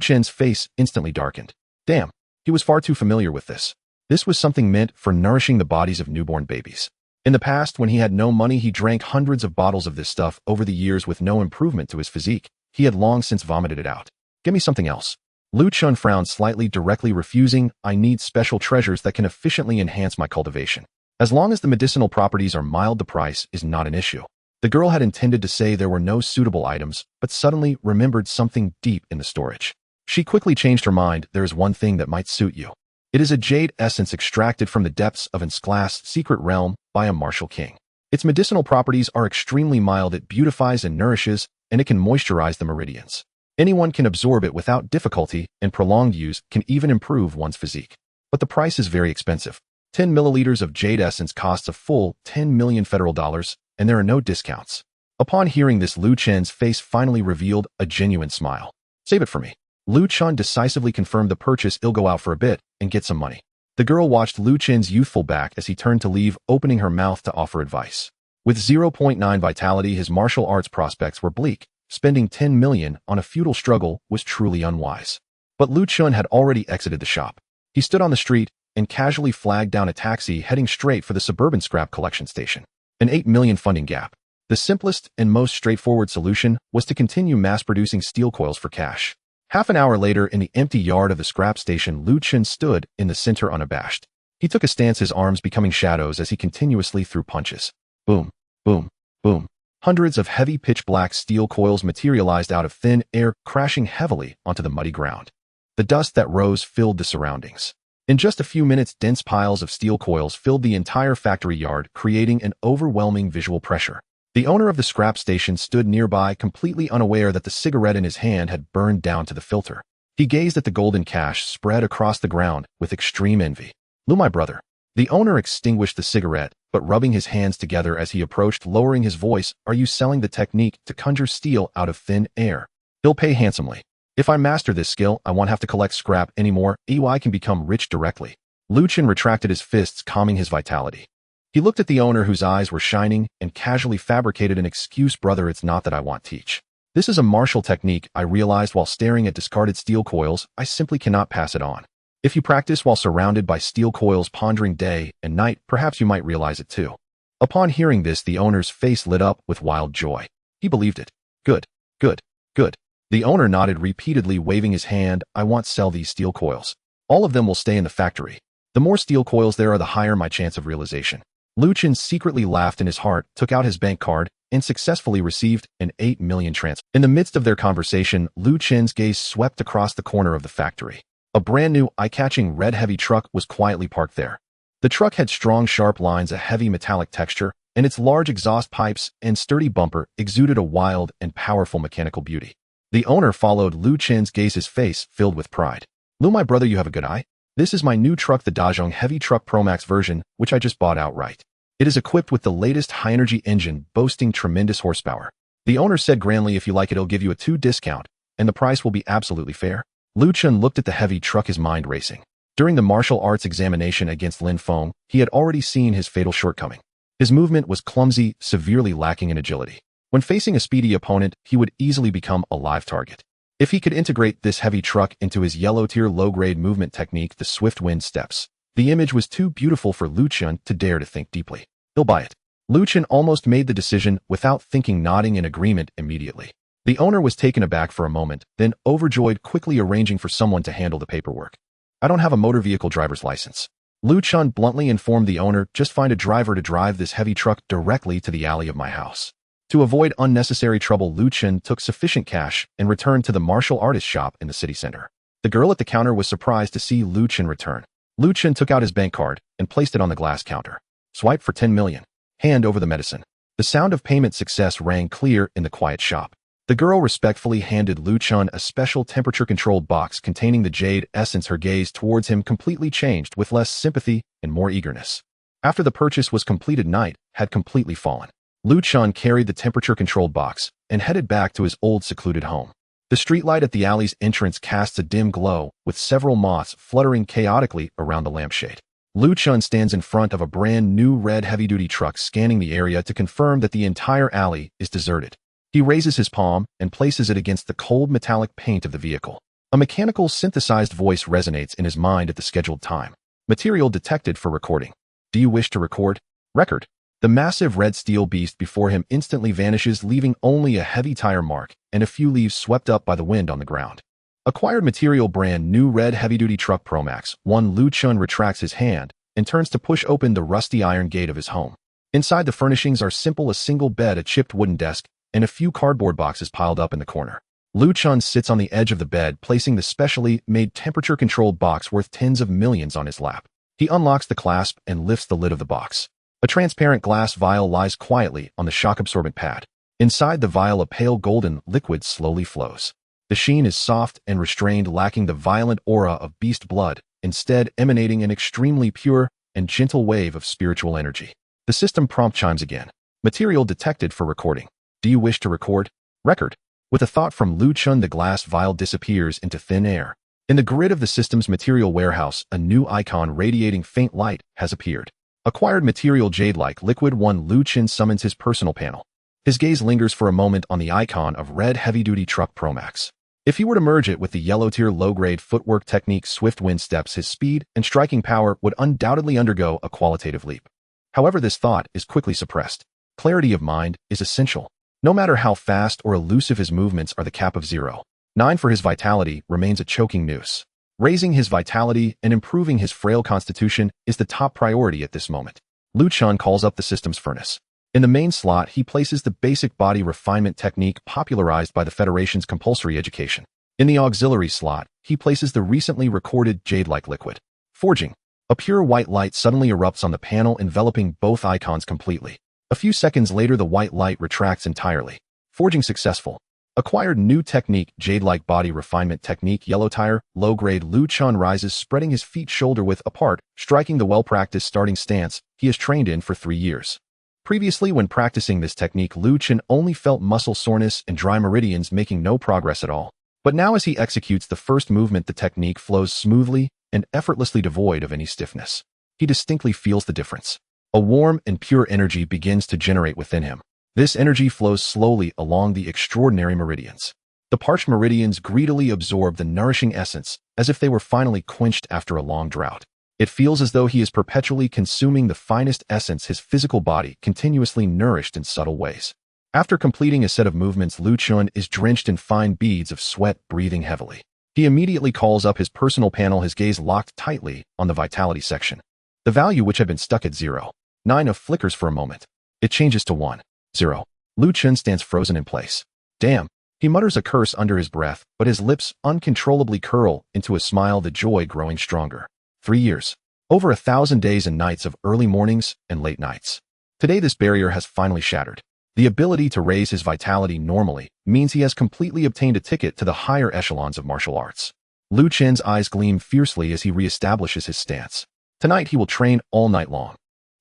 Chen's face instantly darkened. Damn, he was far too familiar with this. This was something meant for nourishing the bodies of newborn babies. In the past, when he had no money, he drank hundreds of bottles of this stuff. Over the years, with no improvement to his physique, he had long since vomited it out. "Give me something else." Chen frowned slightly, directly refusing. "I need special treasures that can efficiently enhance my cultivation. As long as the medicinal properties are mild, the price is not an issue." The girl had intended to say there were no suitable items, but suddenly remembered something deep in the storage. She quickly changed her mind. "There is one thing that might suit you. It is a jade essence extracted from the depths of Glass secret realm by a martial king. Its medicinal properties are extremely mild. It beautifies and nourishes, and it can moisturize the meridians. Anyone can absorb it without difficulty, and prolonged use can even improve one's physique. But the price is very expensive. 10 milliliters of jade essence costs a full 10 million federal dollars, and there are no discounts." Upon hearing this, Chen's face finally revealed a genuine smile. "Save it for me." Chen decisively confirmed the purchase. "I'll go out for a bit and get some money." The girl watched Chen's youthful back as he turned to leave, opening her mouth to offer advice. With 0.9 vitality, his martial arts prospects were bleak. Spending 10 million on a futile struggle was truly unwise. But Chen had already exited the shop. He stood on the street and casually flagged down a taxi, heading straight for the suburban scrap collection station. An 8 million funding gap. The simplest and most straightforward solution was to continue mass-producing steel coils for cash. Half an hour later, in the empty yard of the scrap station, Chen stood in the center, unabashed. He took a stance, his arms becoming shadows as he continuously threw punches. Boom, boom, boom. Hundreds of heavy pitch-black steel coils materialized out of thin air, crashing heavily onto the muddy ground. The dust that rose filled the surroundings. In just a few minutes, dense piles of steel coils filled the entire factory yard, creating an overwhelming visual pressure. The owner of the scrap station stood nearby, completely unaware that the cigarette in his hand had burned down to the filter. He gazed at the golden cash spread across the ground with extreme envy. "My brother." The owner extinguished the cigarette, but rubbing his hands together as he approached, lowering his voice, "Are you selling the technique to conjure steel out of thin air? He'll pay handsomely. If I master this skill, I won't have to collect scrap anymore. I can become rich directly." Chen retracted his fists, calming his vitality. He looked at the owner, whose eyes were shining, and casually fabricated an excuse. "Brother, it's not that I want teach. This is a martial technique I realized while staring at discarded steel coils. I simply cannot pass it on." If you practice while surrounded by steel coils pondering day and night, perhaps you might realize it too. Upon hearing this, the owner's face lit up with wild joy. He believed it. Good, good, good. The owner nodded repeatedly, waving his hand. I want to sell these steel coils. All of them will stay in the factory. The more steel coils there are, the higher my chance of realization. Chen secretly laughed in his heart, took out his bank card, and successfully received an 8 million transfer. In the midst of their conversation, Chen's gaze swept across the corner of the factory. A brand new, eye-catching red heavy truck was quietly parked there. The truck had strong, sharp lines, a heavy metallic texture, and its large exhaust pipes and sturdy bumper exuded a wild and powerful mechanical beauty. The owner followed Chen's gaze, his face filled with pride. My brother, you have a good eye. This is my new truck, the Dajong Heavy Truck Pro Max version, which I just bought outright. It is equipped with the latest high-energy engine, boasting tremendous horsepower. The owner said grandly, if you like it, he'll give you a 2 discount, and the price will be absolutely fair. Chen looked at the heavy truck, his mind racing. During the martial arts examination against Lin Feng, he had already seen his fatal shortcoming. His movement was clumsy, severely lacking in agility. When facing a speedy opponent, he would easily become a live target. If he could integrate this heavy truck into his yellow-tier low-grade movement technique, the swift wind steps, the image was too beautiful for Chen to dare to think deeply. He'll buy it. Chen almost made the decision without thinking, nodding in agreement immediately. The owner was taken aback for a moment, then overjoyed, quickly arranging for someone to handle the paperwork. I don't have a motor vehicle driver's license. Chen bluntly informed the owner, just find a driver to drive this heavy truck directly to the alley of my house. To avoid unnecessary trouble, Chen took sufficient cash and returned to the martial artist shop in the city center. The girl at the counter was surprised to see Chen return. Chen took out his bank card and placed it on the glass counter. Swipe for 10 million. Hand over the medicine. The sound of payment success rang clear in the quiet shop. The girl respectfully handed Chen a special temperature-controlled box containing the jade essence. Her gaze towards him completely changed, with less sympathy and more eagerness. After the purchase was completed, night had completely fallen. Chen carried the temperature-controlled box and headed back to his old secluded home. The streetlight at the alley's entrance casts a dim glow, with several moths fluttering chaotically around the lampshade. Chen stands in front of a brand new red heavy-duty truck, scanning the area to confirm that the entire alley is deserted. He raises his palm and places it against the cold metallic paint of the vehicle. A mechanical synthesized voice resonates in his mind at the scheduled time. Material detected for recording. Do you wish to record? Record. The massive red steel beast before him instantly vanishes, leaving only a heavy tire mark and a few leaves swept up by the wind on the ground. Acquired material, brand new red heavy-duty truck Pro Max. Chen retracts his hand and turns to push open the rusty iron gate of his home. Inside, the furnishings are simple: a single bed, a chipped wooden desk, and a few cardboard boxes piled up in the corner. Chen sits on the edge of the bed, placing the specially made temperature-controlled box worth tens of millions on his lap. He unlocks the clasp and lifts the lid of the box. A transparent glass vial lies quietly on the shock-absorbent pad. Inside the vial, a pale golden liquid slowly flows. The sheen is soft and restrained, lacking the violent aura of beast blood, instead emanating an extremely pure and gentle wave of spiritual energy. The system prompt chimes again. Material detected for recording. Do you wish to record? Record. With a thought from Chen, the glass vial disappears into thin air. In the grid of the system's material warehouse, a new icon radiating faint light has appeared. Acquired material, jade-like liquid. Chen summons his personal panel. His gaze lingers for a moment on the icon of red heavy-duty truck Pro Max. If he were to merge it with the yellow-tier low-grade footwork technique swift wind steps, his speed and striking power would undoubtedly undergo a qualitative leap. However, this thought is quickly suppressed. Clarity of mind is essential. No matter how fast or elusive his movements are, the cap of 0.9 for his vitality remains a choking noose. Raising his vitality and improving his frail constitution is the top priority at this moment. Chen calls up the system's furnace. In the main slot, he places the basic body refinement technique popularized by the Federation's compulsory education. In the auxiliary slot, he places the recently recorded jade-like liquid. Forging. A pure white light suddenly erupts on the panel, enveloping both icons completely. A few seconds later, the white light retracts entirely. Forging successful. Acquired new technique, jade-like body refinement technique, yellow tire, low-grade. Chen rises, spreading his feet shoulder-width apart, striking the well-practiced starting stance he has trained in for 3 years. Previously, when practicing this technique, Chen only felt muscle soreness and dry meridians, making no progress at all. But now, as he executes the first movement, the technique flows smoothly and effortlessly, devoid of any stiffness. He distinctly feels the difference. A warm and pure energy begins to generate within him. This energy flows slowly along the extraordinary meridians. The parched meridians greedily absorb the nourishing essence as if they were finally quenched after a long drought. It feels as though he is perpetually consuming the finest essence his physical body continuously nourished in subtle ways. After completing a set of movements, Chen is drenched in fine beads of sweat, breathing heavily. He immediately calls up his personal panel, his gaze locked tightly on the vitality section. The value, which had been stuck at 0.9, flickers for a moment. It changes to 1.0. Chen stands frozen in place. Damn. He mutters a curse under his breath, but his lips uncontrollably curl into a smile, the joy growing stronger. 3 years. Over 1,000 days and nights of early mornings and late nights. Today this barrier has finally shattered. The ability to raise his vitality normally means he has completely obtained a ticket to the higher echelons of martial arts. Chen's eyes gleam fiercely as he reestablishes his stance. Tonight he will train all night long.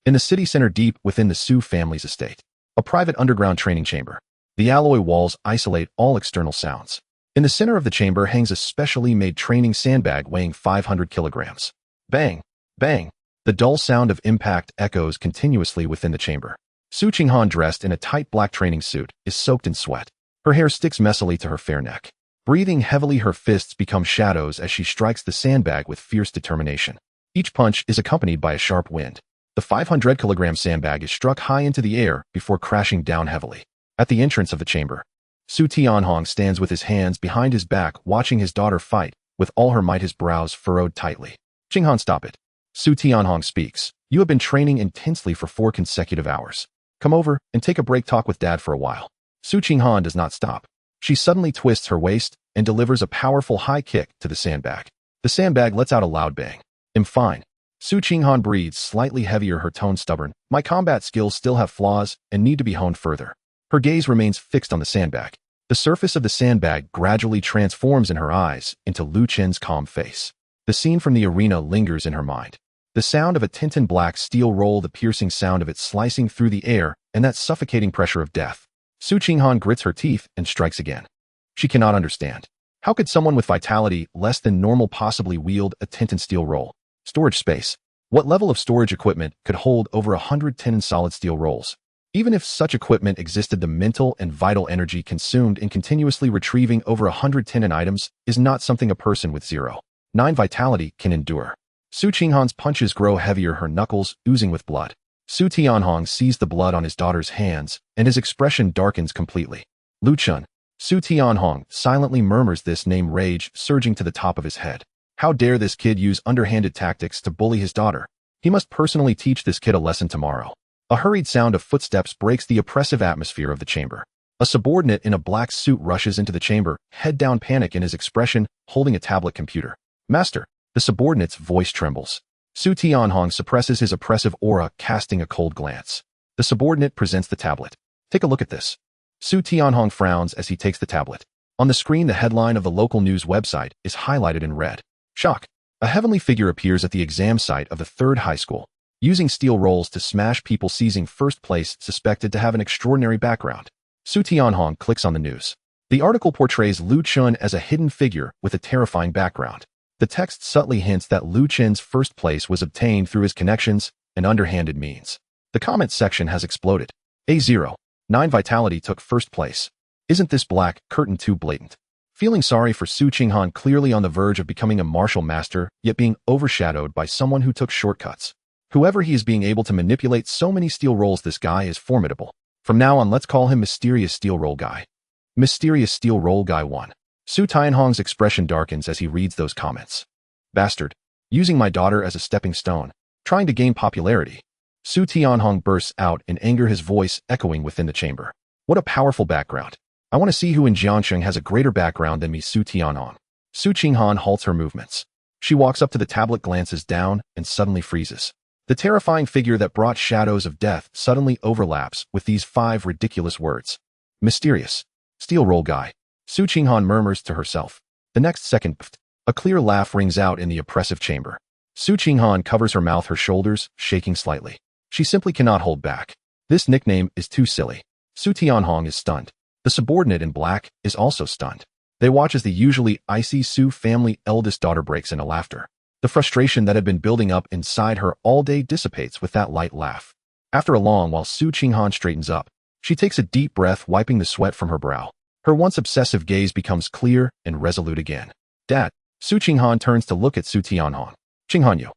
In the city center deep within the Su family's estate. A private underground training chamber. The alloy walls isolate all external sounds. In the center of the chamber hangs a specially made training sandbag weighing 500 kilograms. Bang! Bang! The dull sound of impact echoes continuously within the chamber. Su Qinghan, dressed in a tight black training suit, is soaked in sweat. Her hair sticks messily to her fair neck. Breathing heavily, her fists become shadows as she strikes the sandbag with fierce determination. Each punch is accompanied by a sharp wind. The 500-kilogram sandbag is struck high into the air before crashing down heavily. At the entrance of the chamber, Su Tianhong stands with his hands behind his back, watching his daughter fight with all her might, his brows furrowed tightly. Qinghan, stop it. Su Tianhong speaks. You have been training intensely for 4 consecutive hours. Come over and take a break, talk with Dad for a while. Su Qinghan does not stop. She suddenly twists her waist and delivers a powerful high kick to the sandbag. The sandbag lets out a loud bang. I'm fine. Su Qinghan breathes slightly heavier, her tone stubborn. My combat skills still have flaws and need to be honed further. Her gaze remains fixed on the sandbag. The surface of the sandbag gradually transforms in her eyes into Chen's calm face. The scene from the arena lingers in her mind. The sound of a tinted black steel roll, the piercing sound of it slicing through the air, and that suffocating pressure of death. Su Qinghan grits her teeth and strikes again. She cannot understand. How could someone with vitality less than normal possibly wield a tinted steel roll? Storage space. What level of storage equipment could hold over 100 tin solid steel rolls? Even if such equipment existed, the mental and vital energy consumed in continuously retrieving over 100 tin items is not something a person with 0.9 vitality can endure. Su Qinghan's punches grow heavier, her knuckles oozing with blood. Su Tianhong sees the blood on his daughter's hands, and his expression darkens completely. Chen. Su Tianhong silently murmurs this name, rage surging to the top of his head. How dare this kid use underhanded tactics to bully his daughter? He must personally teach this kid a lesson tomorrow. A hurried sound of footsteps breaks the oppressive atmosphere of the chamber. A subordinate in a black suit rushes into the chamber, head down, panic in his expression, holding a tablet computer. Master. The subordinate's voice trembles. Su Tianhong suppresses his oppressive aura, casting a cold glance. The subordinate presents the tablet. Take a look at this. Su Tianhong frowns as he takes the tablet. On the screen, the headline of the local news website is highlighted in red. Shock. A heavenly figure appears at the exam site of the 3rd high school, using steel rolls to smash people, seizing first place, suspected to have an extraordinary background. Su Tianhong clicks on the news. The article portrays Chen as a hidden figure with a terrifying background. The text subtly hints that Chen's first place was obtained through his connections and underhanded means. The comment section has exploded. A 0.9 vitality took first place. Isn't this black curtain too blatant? Feeling sorry for Su Qinghan, clearly on the verge of becoming a martial master, yet being overshadowed by someone who took shortcuts. Whoever he is, being able to manipulate so many steel rolls, this guy is formidable. From now on, let's call him Mysterious Steel Roll Guy. Mysterious Steel Roll Guy 1. Su Tianhong's expression darkens as he reads those comments. Bastard. Using my daughter as a stepping stone. Trying to gain popularity. Su Tianhong bursts out in anger, his voice echoing within the chamber. What a powerful background. I want to see who in Jiangsheng has a greater background than me. Su Tianhong. Su Qinghan halts her movements. She walks up to the tablet, glances down, and suddenly freezes. The terrifying figure that brought shadows of death suddenly overlaps with these 5 ridiculous words. Mysterious. Steel Roll Guy. Su Qinghan murmurs to herself. The next second, a clear laugh rings out in the oppressive chamber. Su Qinghan covers her mouth, her shoulders shaking slightly. She simply cannot hold back. This nickname is too silly. Su Tianhong is stunned. The subordinate in black is also stunned. They watch as the usually icy Su family eldest daughter breaks into laughter. The frustration that had been building up inside her all day dissipates with that light laugh. After a long while, Su Qinghan straightens up. She takes a deep breath, wiping the sweat from her brow. Her once obsessive gaze becomes clear and resolute again. Dad. Su Qinghan turns to look at Su Tianhong. Qinghan, you.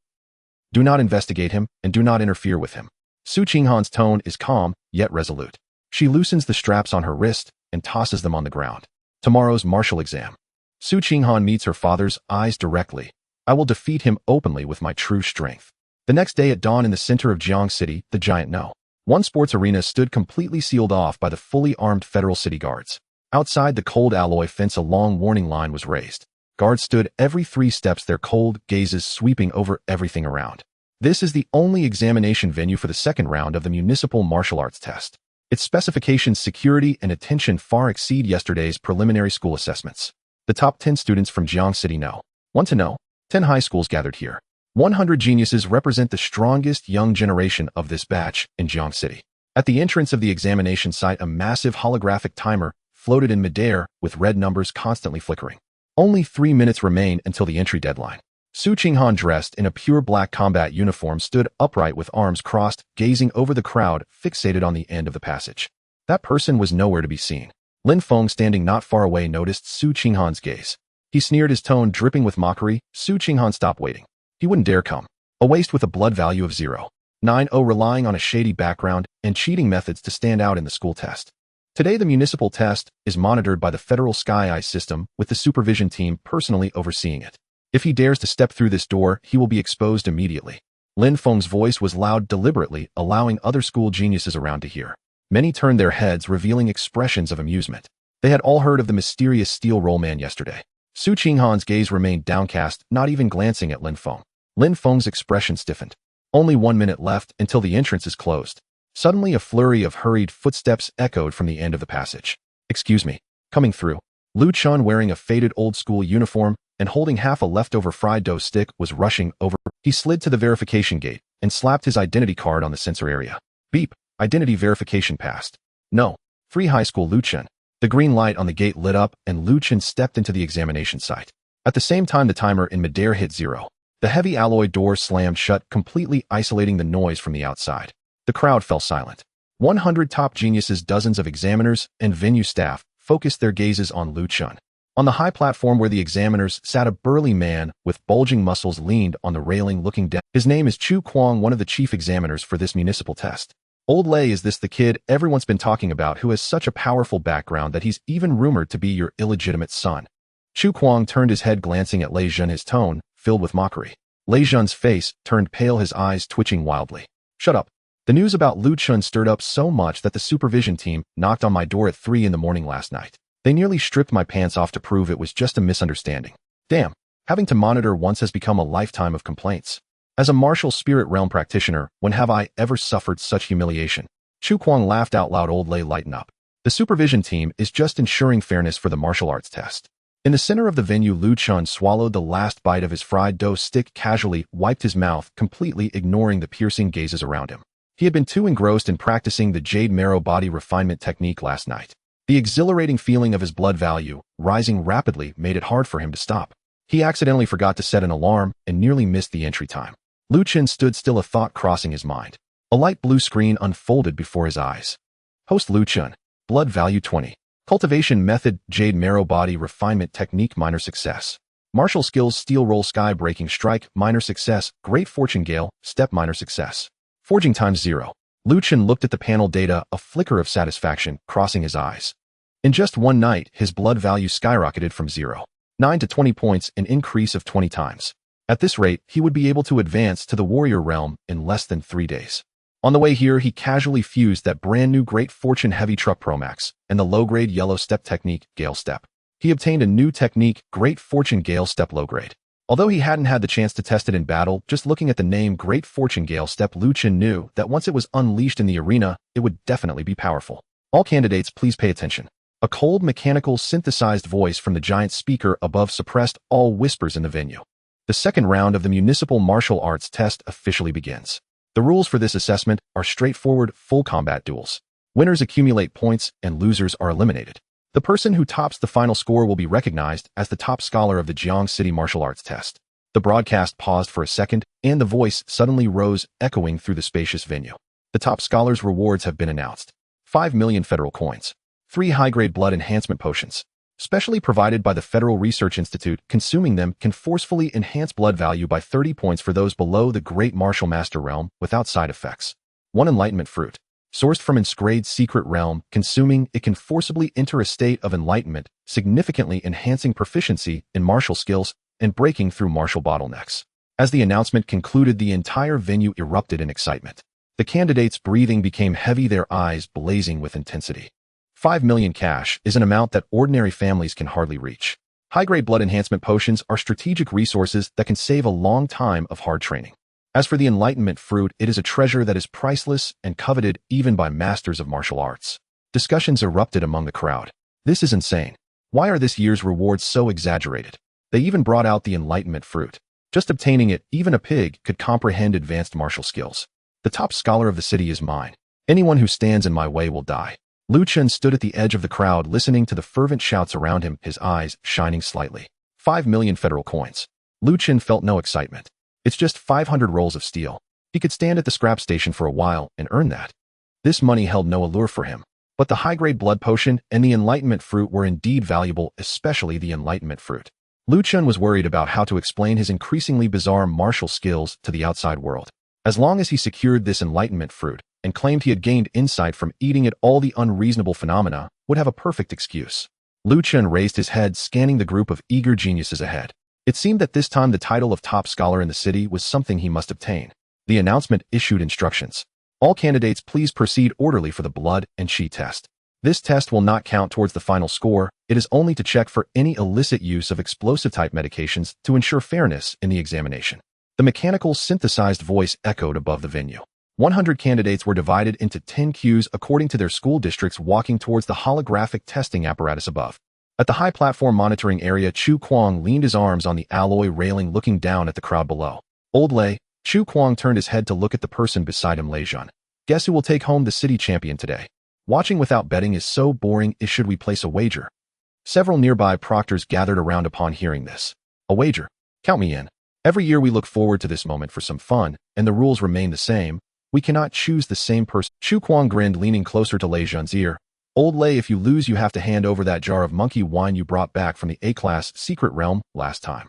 Do not investigate him and do not interfere with him. Su Qinghan's tone is calm, yet resolute. She loosens the straps on her wrist and tosses them on the ground. Tomorrow's martial exam. Su Qinghan meets her father's eyes directly. I will defeat him openly with my true strength. The next day at dawn in the center of Jiang City, the giant No. 1 sports arena stood completely sealed off by the fully armed federal city guards. Outside the cold alloy fence a long warning line was raised. Guards stood every 3 steps, their cold gazes sweeping over everything around. This is the only examination venue for the second round of the municipal martial arts test. Its specifications, security, and attention far exceed yesterday's preliminary school assessments. The top 10 students from Jiang City No. 1 to No. 10 high schools gathered here. 100 geniuses represent the strongest young generation of this batch in Jiang City. At the entrance of the examination site, a massive holographic timer floated in midair with red numbers constantly flickering. Only 3 minutes remain until the entry deadline. Su Qinghan, dressed in a pure black combat uniform, stood upright with arms crossed, gazing over the crowd, fixated on the end of the passage. That person was nowhere to be seen. Lin Feng, standing not far away, noticed Su Qinghan's gaze. He sneered, his tone dripping with mockery. Su Qinghan stopped waiting. He wouldn't dare come. A waste with a blood value of 0.90, relying on a shady background and cheating methods to stand out in the school test. Today the municipal test is monitored by the Federal Sky Eye system, with the supervision team personally overseeing it. If he dares to step through this door, he will be exposed immediately. Lin Feng's voice was loud, deliberately allowing other school geniuses around to hear. Many turned their heads, revealing expressions of amusement. They had all heard of the mysterious steel roll man yesterday. Su Qinghan's gaze remained downcast, not even glancing at Lin Feng. Lin Feng's expression stiffened. Only 1 minute left until the entrance is closed. Suddenly a flurry of hurried footsteps echoed from the end of the passage. Excuse me. Coming through. Lu Chen, wearing a faded old-school uniform and holding half a leftover fried dough stick, was rushing over. He slid to the verification gate and slapped his identity card on the sensor area. Beep. Identity verification passed. No. 3 high school. Lu Chen. The green light on the gate lit up and Lu Chen stepped into the examination site. At the same time, the timer in midair hit 0. The heavy alloy door slammed shut, completely isolating the noise from the outside. The crowd fell silent. 100 top geniuses, dozens of examiners, and venue staff focused their gazes on Lu Chen. On the high platform where the examiners sat, a burly man with bulging muscles leaned on the railing, looking down. His name is Chu Kuang, one of the chief examiners for this municipal test. Old Lei, is this the kid everyone's been talking about, who has such a powerful background that he's even rumored to be your illegitimate son? Chu Kuang turned his head, glancing at Lei Zhen, his tone filled with mockery. Lei Zhen's face turned pale, his eyes twitching wildly. Shut up. The news about Lu Chen stirred up so much that the supervision team knocked on my door at 3 in the morning last night. They nearly stripped my pants off to prove it was just a misunderstanding. Damn, having to monitor once has become a lifetime of complaints. As a martial spirit realm practitioner, when have I ever suffered such humiliation? Chu Kuang laughed out loud. Old Lei, lighten up. The supervision team is just ensuring fairness for the martial arts test. In the center of the venue, Lu Chen swallowed the last bite of his fried dough stick, casually wiped his mouth, completely ignoring the piercing gazes around him. He had been too engrossed in practicing the jade marrow body refinement technique last night. The exhilarating feeling of his blood value rising rapidly made it hard for him to stop. He accidentally forgot to set an alarm and nearly missed the entry time. Lu Chen stood still, a thought crossing his mind. A light blue screen unfolded before his eyes. Host Lu Chen. Blood value 20. Cultivation method, jade marrow body refinement technique, minor success. Martial skills, steel roll, sky breaking strike, minor success. Great fortune gale, step, minor success. Forging times 0. Lu Chen looked at the panel data, a flicker of satisfaction crossing his eyes. In just one night, his blood value skyrocketed from 0.9 to 20 points, an increase of 20 times. At this rate, he would be able to advance to the warrior realm in less than 3 days. On the way here, he casually fused that brand new Great Fortune Heavy Truck Pro Max and the low-grade yellow step technique, Gale Step. He obtained a new technique, Great Fortune Gale Step Low Grade. Although he hadn't had the chance to test it in battle, just looking at the name Great Fortune Gale Step, Lu Chen knew that once it was unleashed in the arena, it would definitely be powerful. All candidates, please pay attention. A cold, mechanical, synthesized voice from the giant speaker above suppressed all whispers in the venue. The second round of the municipal martial arts test officially begins. The rules for this assessment are straightforward, full combat duels. Winners accumulate points and losers are eliminated. The person who tops the final score will be recognized as the top scholar of the Jiang City martial arts test. The broadcast paused for a second, and the voice suddenly rose, echoing through the spacious venue. The top scholar's rewards have been announced. 5 million federal coins. 3 high-grade blood enhancement potions. specially provided by the Federal Research Institute. Consuming them can forcefully enhance blood value by 30 points for those below the Great Martial Master realm without side effects. 1 Enlightenment Fruit. Sourced from Transmigrated secret realm, consuming it can forcibly enter a state of enlightenment, significantly enhancing proficiency in martial skills and breaking through martial bottlenecks. As the announcement concluded, the entire venue erupted in excitement. The candidates' breathing became heavy, their eyes blazing with intensity. 5 million cash is an amount that ordinary families can hardly reach. High-grade blood enhancement potions are strategic resources that can save a long time of hard training. As for the Enlightenment Fruit, it is a treasure that is priceless and coveted even by masters of martial arts. Discussions erupted among the crowd. This is insane. Why are this year's rewards so exaggerated? They even brought out the Enlightenment Fruit. Just obtaining it, even a pig could comprehend advanced martial skills. The top scholar of the city is mine. Anyone who stands in my way will die. Chen stood at the edge of the crowd listening to the fervent shouts around him, his eyes shining slightly. 5 million federal coins. Chen felt no excitement. It's just 500 rolls of steel. He could stand at the scrap station for a while and earn that. This money held no allure for him. But the high-grade blood potion and the Enlightenment Fruit were indeed valuable, especially the Enlightenment Fruit. Chen was worried about how to explain his increasingly bizarre martial skills to the outside world. As long as he secured this Enlightenment Fruit and claimed he had gained insight from eating it, all the unreasonable phenomena would have a perfect excuse. Chen raised his head, scanning the group of eager geniuses ahead. It seemed that this time the title of top scholar in the city was something he must obtain. The announcement issued instructions. All candidates please proceed orderly for the blood and chi test. This test will not count towards the final score. It is only to check for any illicit use of explosive-type medications to ensure fairness in the examination. The mechanical synthesized voice echoed above the venue. 100 candidates were divided into 10 queues according to their school districts, walking towards the holographic testing apparatus above. At the high platform monitoring area, Chu Kuang leaned his arms on the alloy railing, looking down at the crowd below. Old Lei. Chu Kuang turned his head to look at the person beside him. Lei Zhan. Guess who will take home the city champion today? Watching without betting is so boring. Should we place a wager? Several nearby proctors gathered around upon hearing this. A wager? Count me in. Every year we look forward to this moment for some fun, and the rules remain the same. We cannot choose the same person. Chu Kuang grinned, leaning closer to Lei Zhan's ear. Old Lei, if you lose, you have to hand over that jar of monkey wine you brought back from the A-class secret realm last time.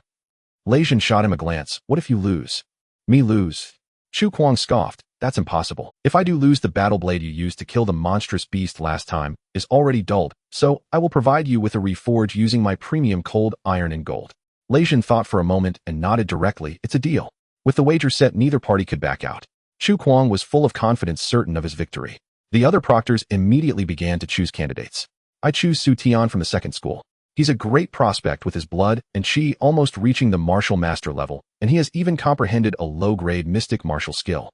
Lei Zhan shot him a glance. What if you lose? Me lose? Chu Kuang scoffed. That's impossible. If I do lose, the battle blade you used to kill the monstrous beast last time is already dulled, so I will provide you with a reforge using my premium cold iron and gold. Lei Zhan thought for a moment and nodded directly. It's a deal. With the wager set, neither party could back out. Chu Kuang was full of confidence, certain of his victory. The other proctors immediately began to choose candidates. I choose Su Tian from the second school. He's a great prospect with his blood and chi almost reaching the martial master level, and he has even comprehended a low-grade mystic martial skill.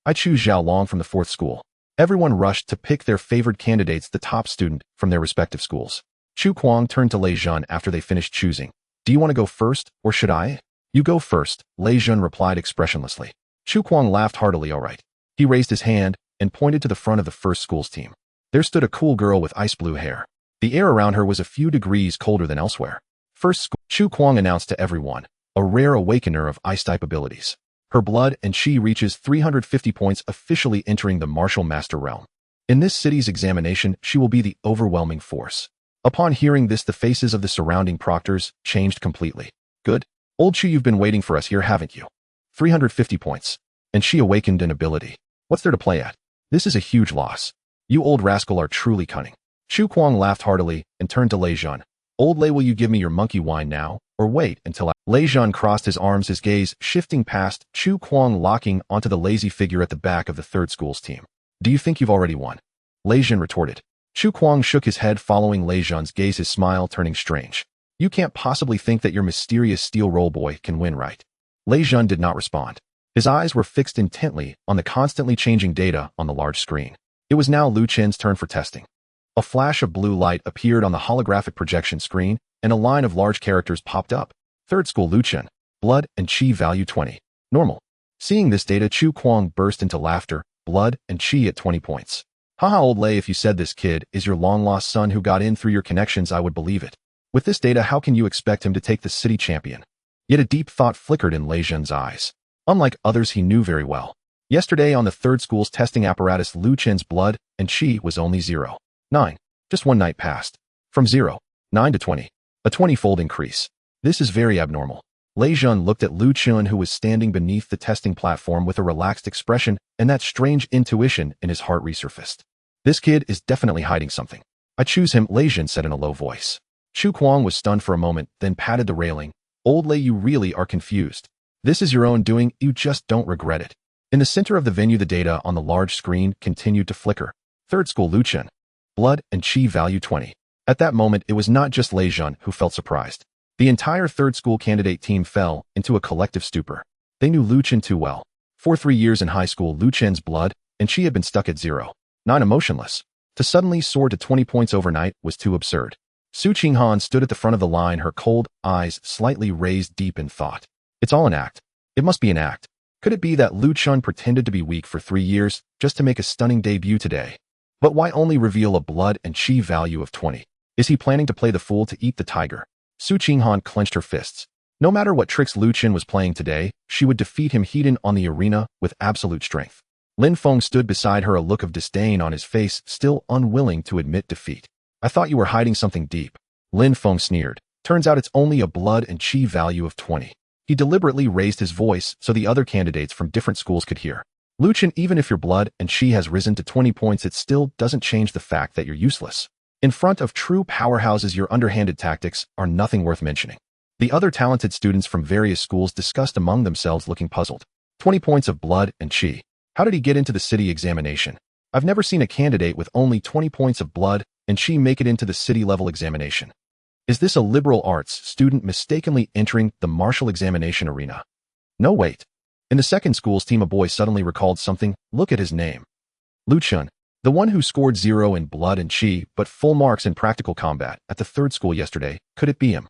I choose Zhao Long from the fourth school. Everyone rushed to pick their favored candidates, the top student from their respective schools. Chu Kuang turned to Lei Zhan after they finished choosing. Do you want to go first, or should I? You go first, Lei Zhan replied expressionlessly. Chu Kuang laughed heartily. All right. He raised his hand and pointed to the front of the first school's team. There stood a cool girl with ice blue hair. The air around her was a few degrees colder than elsewhere. First school, Chu Kuang announced to everyone, a rare awakener of ice-type abilities. Her blood and chi reaches 350 points, officially entering the martial master realm. In this city's examination, she will be the overwhelming force. Upon hearing this, the faces of the surrounding proctors changed completely. Good. Old Chu, you've been waiting for us here, haven't you? 350 points. And she awakened an ability. What's there to play at? This is a huge loss. You old rascal are truly cunning. Chu Kuang laughed heartily and turned to Lei Zhan. Old Lei, will you give me your monkey wine now, or wait until I... Lei Zhan crossed his arms, his gaze shifting past Chu Kuang, locking onto the lazy figure at the back of the third school's team. Do you think you've already won? Lei Zhan retorted. Chu Kuang shook his head, following Lei Zhan's gaze, his smile turning strange. You can't possibly think that your mysterious steel roll boy can win, right? Lei Zhan did not respond. His eyes were fixed intently on the constantly changing data on the large screen. It was now Chen's turn for testing. A flash of blue light appeared on the holographic projection screen, and a line of large characters popped up. Third school Chen. Blood and chi value 20. Normal. Seeing this data, Chu Kuang burst into laughter. Blood and chi at 20 points. Haha, old Lei, if you said this kid is your long-lost son who got in through your connections, I would believe it. With this data, how can you expect him to take the city champion? Yet a deep thought flickered in Lei Zhan's eyes. Unlike others he knew very well. Yesterday on the third school's testing apparatus, Chen's blood and chi was only 0. 9. Just one night passed. From 0. 9-20. A 20-fold increase. This is very abnormal. Lei Jun looked at Lu Chen, who was standing beneath the testing platform with a relaxed expression, and that strange intuition in his heart resurfaced. This kid is definitely hiding something. I choose him, Lei Jun said in a low voice. Chu Kuang was stunned for a moment, then patted the railing. Old Lei, you really are confused. This is your own doing, you just don't regret it. In the center of the venue, the data on the large screen continued to flicker. Third school Lu Chen. Blood and Qi value 20. At that moment, it was not just Lei Jun who felt surprised. The entire third school candidate team fell into a collective stupor. They knew Lu Chen too well. For 3 years in high school, Lu Chen's blood and Qi had been stuck at 0. 9 emotionless. To suddenly soar to 20 points overnight was too absurd. Su Qinghan stood at the front of the line, her cold eyes slightly raised deep in thought. It's all an act. It must be an act. Could it be that Lu Chen pretended to be weak for 3 years just to make a stunning debut today? But why only reveal a blood and Qi value of 20? Is he planning to play the fool to eat the tiger? Su Qinghan clenched her fists. No matter what tricks Lu Chen was playing today, she would defeat him hidden on the arena with absolute strength. Lin Feng stood beside her, a look of disdain on his face, still unwilling to admit defeat. I thought you were hiding something deep. Lin Feng sneered. Turns out it's only a blood and Qi value of 20. He deliberately raised his voice so the other candidates from different schools could hear. Lu Chen, even if your blood and Qi has risen to 20 points, it still doesn't change the fact that you're useless. In front of true powerhouses, your underhanded tactics are nothing worth mentioning. The other talented students from various schools discussed among themselves, looking puzzled. 20 points of blood and Qi. How did he get into the city examination? I've never seen a candidate with only 20 points of blood and Qi make it into the city-level examination. Is this a liberal arts student mistakenly entering the martial examination arena? No, wait. In the second school's team, a boy suddenly recalled something. Look at his name. Lu Chen. The one who scored 0 in blood and Qi, but full marks in practical combat at the third school yesterday. Could it be him?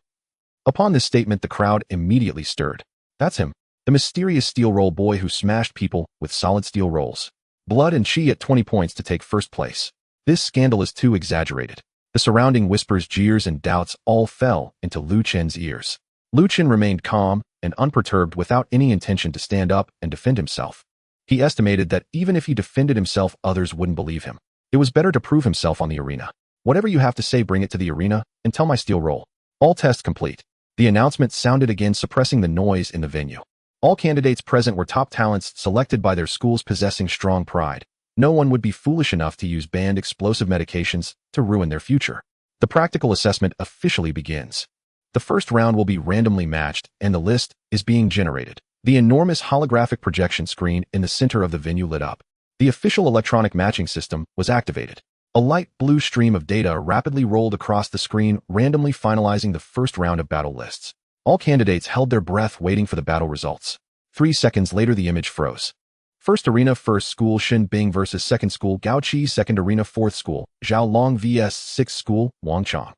Upon this statement, the crowd immediately stirred. That's him. The mysterious steel roll boy who smashed people with solid steel rolls. Blood and Qi at 20 points to take first place. This scandal is too exaggerated. The surrounding whispers, jeers, and doubts all fell into Lu Chen's ears. Lu Chen remained calm and unperturbed, without any intention to stand up and defend himself. He estimated that even if he defended himself, others wouldn't believe him. It was better to prove himself on the arena. Whatever you have to say, bring it to the arena and tell my steel roll. All tests complete. The announcement sounded again, suppressing the noise in the venue. All candidates present were top talents selected by their schools, possessing strong pride. No one would be foolish enough to use banned explosive medications to ruin their future. The practical assessment officially begins. The first round will be randomly matched, and the list is being generated. The enormous holographic projection screen in the center of the venue lit up. The official electronic matching system was activated. A light blue stream of data rapidly rolled across the screen, randomly finalizing the first round of battle lists. All candidates held their breath, waiting for the battle results. 3 seconds later, the image froze. First arena, first school Shin Bing versus second school Gao Qi. Second arena, fourth school Zhao Long vs sixth school Wang Chang.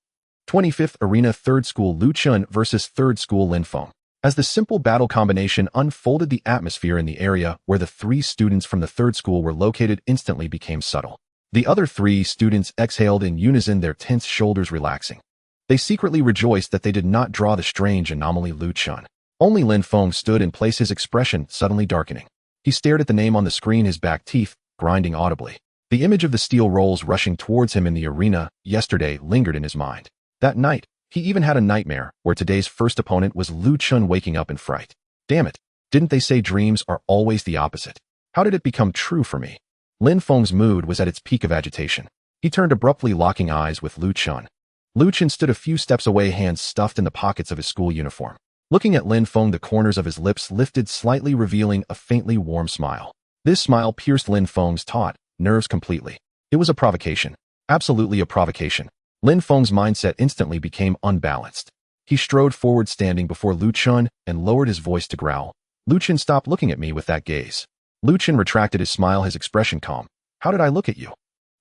25th arena, third school Lu Chen versus third school Lin Feng. As the simple battle combination unfolded, the atmosphere in the area where the 3 students from the third school were located instantly became subtle. The other 3 students exhaled in unison, their tense shoulders relaxing. They secretly rejoiced that they did not draw the strange anomaly Lu Chen. Only Lin Feng stood in place, his expression suddenly darkening. He stared at the name on the screen, his back teeth grinding audibly. The image of the steel rolls rushing towards him in the arena yesterday lingered in his mind. That night, he even had a nightmare where today's first opponent was Lu Chen, waking up in fright. Damn it, didn't they say dreams are always the opposite? How did it become true for me? Lin Feng's mood was at its peak of agitation. He turned abruptly, locking eyes with Lu Chen. Lu Chen stood a few steps away, hands stuffed in the pockets of his school uniform. Looking at Lin Feng, the corners of his lips lifted slightly, revealing a faintly warm smile. This smile pierced Lin Feng's taut nerves completely. It was a provocation. Absolutely a provocation. Lin Feng's mindset instantly became unbalanced. He strode forward, standing before Lu Chen, and lowered his voice to growl. Lu Chen, stop looking at me with that gaze. Lu Chen retracted his smile, his expression calm. How did I look at you?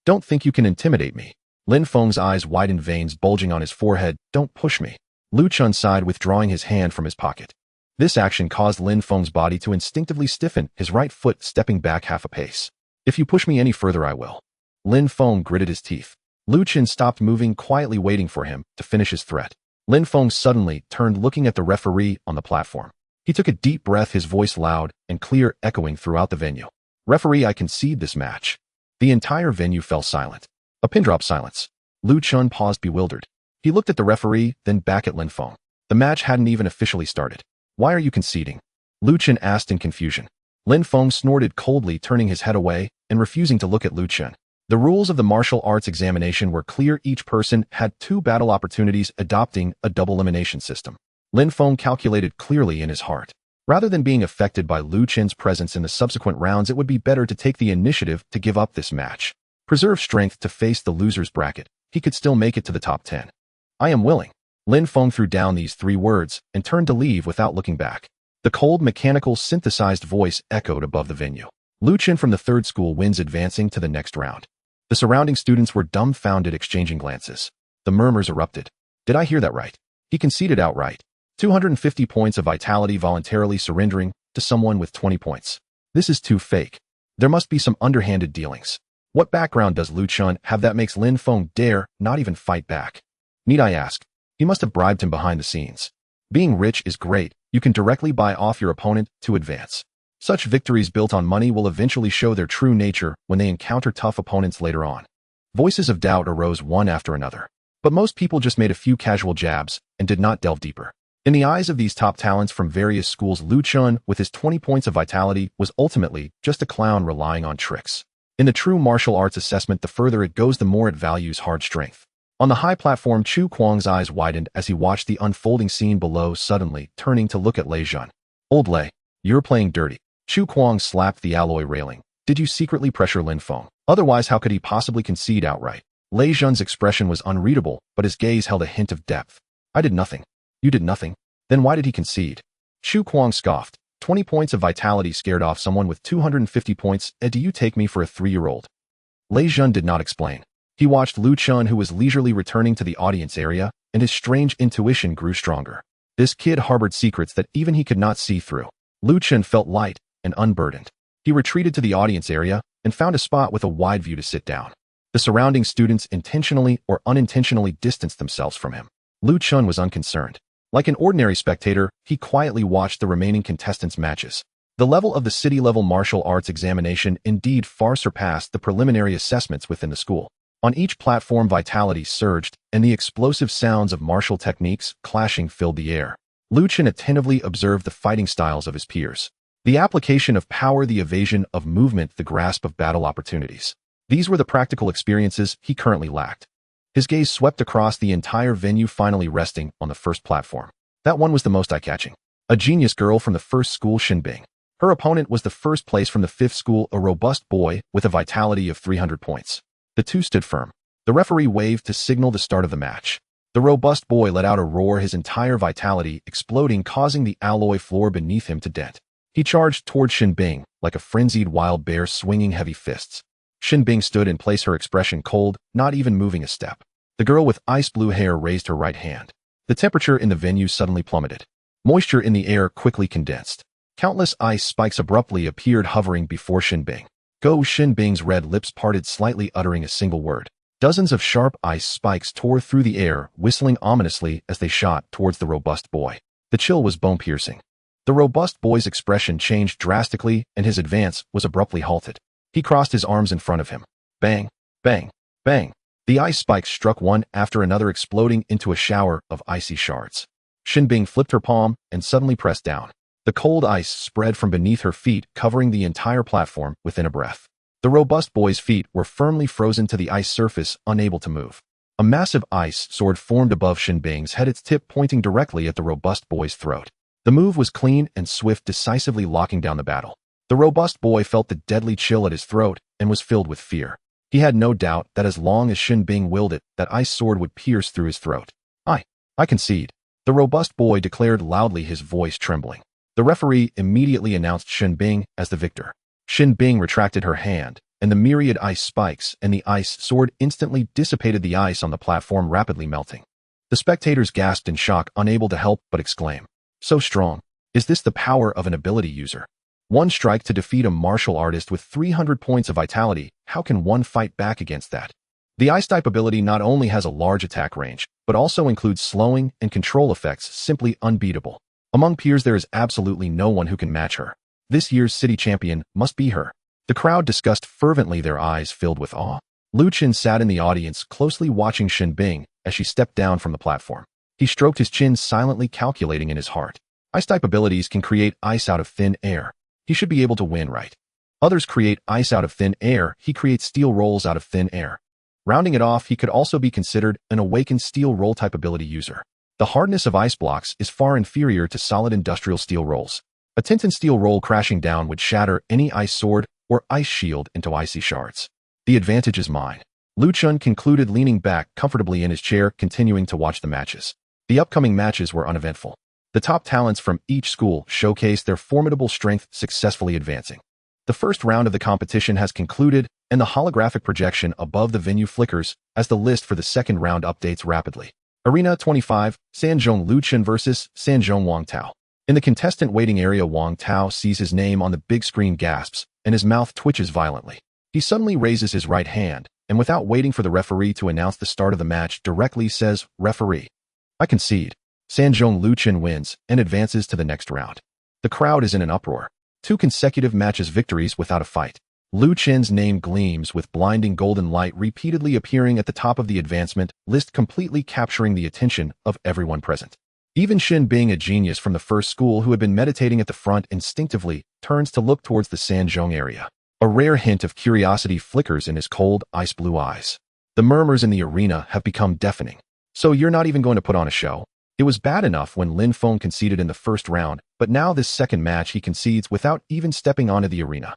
Don't think you can intimidate me. Lin Feng's eyes widened, veins bulging on his forehead. Don't push me. Lu Chen sighed, withdrawing his hand from his pocket. This action caused Lin Feng's body to instinctively stiffen, his right foot stepping back half a pace. If you push me any further, I will. Lin Feng gritted his teeth. Lu Chen stopped moving, quietly waiting for him to finish his threat. Lin Feng suddenly turned, looking at the referee on the platform. He took a deep breath, his voice loud and clear, echoing throughout the venue. Referee, I concede this match. The entire venue fell silent. A pin drop silence. Lu Chen paused, bewildered. He looked at the referee, then back at Lin Feng. The match hadn't even officially started. Why are you conceding? Lu Chen asked in confusion. Lin Feng snorted coldly, turning his head away and refusing to look at Lu Chen. The rules of the martial arts examination were clear. Each person had 2 battle opportunities, adopting a double elimination system. Lin Feng calculated clearly in his heart. Rather than being affected by Lu Chen's presence in the subsequent rounds, it would be better to take the initiative to give up this match. Preserve strength to face the loser's bracket. He could still make it to the top 10. I am willing. Lin Feng threw down these 3 words and turned to leave without looking back. The cold, mechanical, synthesized voice echoed above the venue. Lu Chen from the 3rd school wins, advancing to the next round. The surrounding students were dumbfounded, exchanging glances. The murmurs erupted. Did I hear that right? He conceded outright. 250 points of vitality, voluntarily surrendering to someone with 20 points. This is too fake. There must be some underhanded dealings. What background does Lu Chen have that makes Lin Feng dare not even fight back? Need I ask? He must have bribed him behind the scenes. Being rich is great. You can directly buy off your opponent to advance. Such victories built on money will eventually show their true nature when they encounter tough opponents later on. Voices of doubt arose one after another. But most people just made a few casual jabs and did not delve deeper. In the eyes of these top talents from various schools, Lu Chen, with his 20 points of vitality, was ultimately just a clown relying on tricks. In the true martial arts assessment, the further it goes, the more it values hard strength. On the high platform, Chu Kuang's eyes widened as he watched the unfolding scene below, suddenly turning to look at Lei Jun. Old Lei, you're playing dirty. Chu Kuang slapped the alloy railing. Did you secretly pressure Lin Feng? Otherwise, how could he possibly concede outright? Lei Jun's expression was unreadable, but his gaze held a hint of depth. I did nothing. You did nothing. Then why did he concede? Chu Kuang scoffed. 20 points of vitality scared off someone with 250 points. Do you take me for a 3-year-old? Lei Jun did not explain. He watched Lu Chen, who was leisurely returning to the audience area, and his strange intuition grew stronger. This kid harbored secrets that even he could not see through. Lu Chen felt light and unburdened. He retreated to the audience area and found a spot with a wide view to sit down. The surrounding students intentionally or unintentionally distanced themselves from him. Lu Chen was unconcerned. Like an ordinary spectator, he quietly watched the remaining contestants' matches. The level of the city-level martial arts examination indeed far surpassed the preliminary assessments within the school. On each platform, vitality surged, and the explosive sounds of martial techniques clashing filled the air. Lu Chen attentively observed the fighting styles of his peers. The application of power, the evasion of movement, the grasp of battle opportunities. These were the practical experiences he currently lacked. His gaze swept across the entire venue, finally resting on the first platform. That one was the most eye-catching. A genius girl from the 1st school, Shin Bing. Her opponent was the 1st place from the 5th school, a robust boy with a vitality of 300 points. The two stood firm. The referee waved to signal the start of the match. The robust boy let out a roar, his entire vitality exploding, causing the alloy floor beneath him to dent. He charged toward Shin Bing like a frenzied wild bear, swinging heavy fists. Shin Bing stood in place, her expression cold, not even moving a step. The girl with ice blue hair raised her right hand. The temperature in the venue suddenly plummeted. Moisture in the air quickly condensed. Countless ice spikes abruptly appeared, hovering before Shin Bing. Go! Shin Bing's red lips parted slightly, uttering a single word. Dozens of sharp ice spikes tore through the air, whistling ominously as they shot towards the robust boy. The chill was bone-piercing. The robust boy's expression changed drastically, and his advance was abruptly halted. He crossed his arms in front of him. Bang! Bang! Bang! The ice spikes struck one after another, exploding into a shower of icy shards. Shin Bing flipped her palm and suddenly pressed down. The cold ice spread from beneath her feet, covering the entire platform within a breath. The robust boy's feet were firmly frozen to the ice surface, unable to move. A massive ice sword formed above Shin Bing's head, its tip pointing directly at the robust boy's throat. The move was clean and swift, decisively locking down the battle. The robust boy felt the deadly chill at his throat and was filled with fear. He had no doubt that as long as Shin Bing willed it, that ice sword would pierce through his throat. I concede. The robust boy declared loudly, his voice trembling. The referee immediately announced Shin Bing as the victor. Shin Bing retracted her hand, and the myriad ice spikes and the ice sword instantly dissipated the ice on the platform, rapidly melting. The spectators gasped in shock, unable to help but exclaim. So strong. Is this the power of an ability user? One strike to defeat a martial artist with 300 points of vitality. How can one fight back against that? The ice-type ability not only has a large attack range, but also includes slowing and control effects, simply unbeatable. Among peers, there is absolutely no one who can match her. This year's city champion must be her. The crowd discussed fervently, their eyes filled with awe. Lu Chen sat in the audience, closely watching Shin Bing as she stepped down from the platform. He stroked his chin, silently calculating in his heart. Ice-type abilities can create ice out of thin air. He should be able to win, right? Others create ice out of thin air. He creates steel rolls out of thin air. Rounding it off, he could also be considered an awakened steel roll type ability user. The hardness of ice blocks is far inferior to solid industrial steel rolls. A Tintin steel roll crashing down would shatter any ice sword or ice shield into icy shards. The advantage is mine. Lu Chen concluded, leaning back comfortably in his chair, continuing to watch the matches. The upcoming matches were uneventful. The top talents from each school showcased their formidable strength, successfully advancing. The first round of the competition has concluded, and the holographic projection above the venue flickers as the list for the second round updates rapidly. Arena 25, Sanzhong Lu Chen vs. Sanzhong Wang Tao. In the contestant waiting area, Wang Tao sees his name on the big screen, gasps, and his mouth twitches violently. He suddenly raises his right hand, and without waiting for the referee to announce the start of the match, directly says, "Referee, I concede." Sanzhong Lu Chen wins and advances to the next round. The crowd is in an uproar. 2 consecutive matches victories without a fight. Lu Chen's name gleams with blinding golden light, repeatedly appearing at the top of the advancement list, completely capturing the attention of everyone present. Even Shen, being a genius from the first school who had been meditating at the front, instinctively turns to look towards the Sanzhong area. A rare hint of curiosity flickers in his cold, ice-blue eyes. The murmurs in the arena have become deafening. "So you're not even going to put on a show?" It was bad enough when Lin Feng conceded in the first round, but now this second match he concedes without even stepping onto the arena.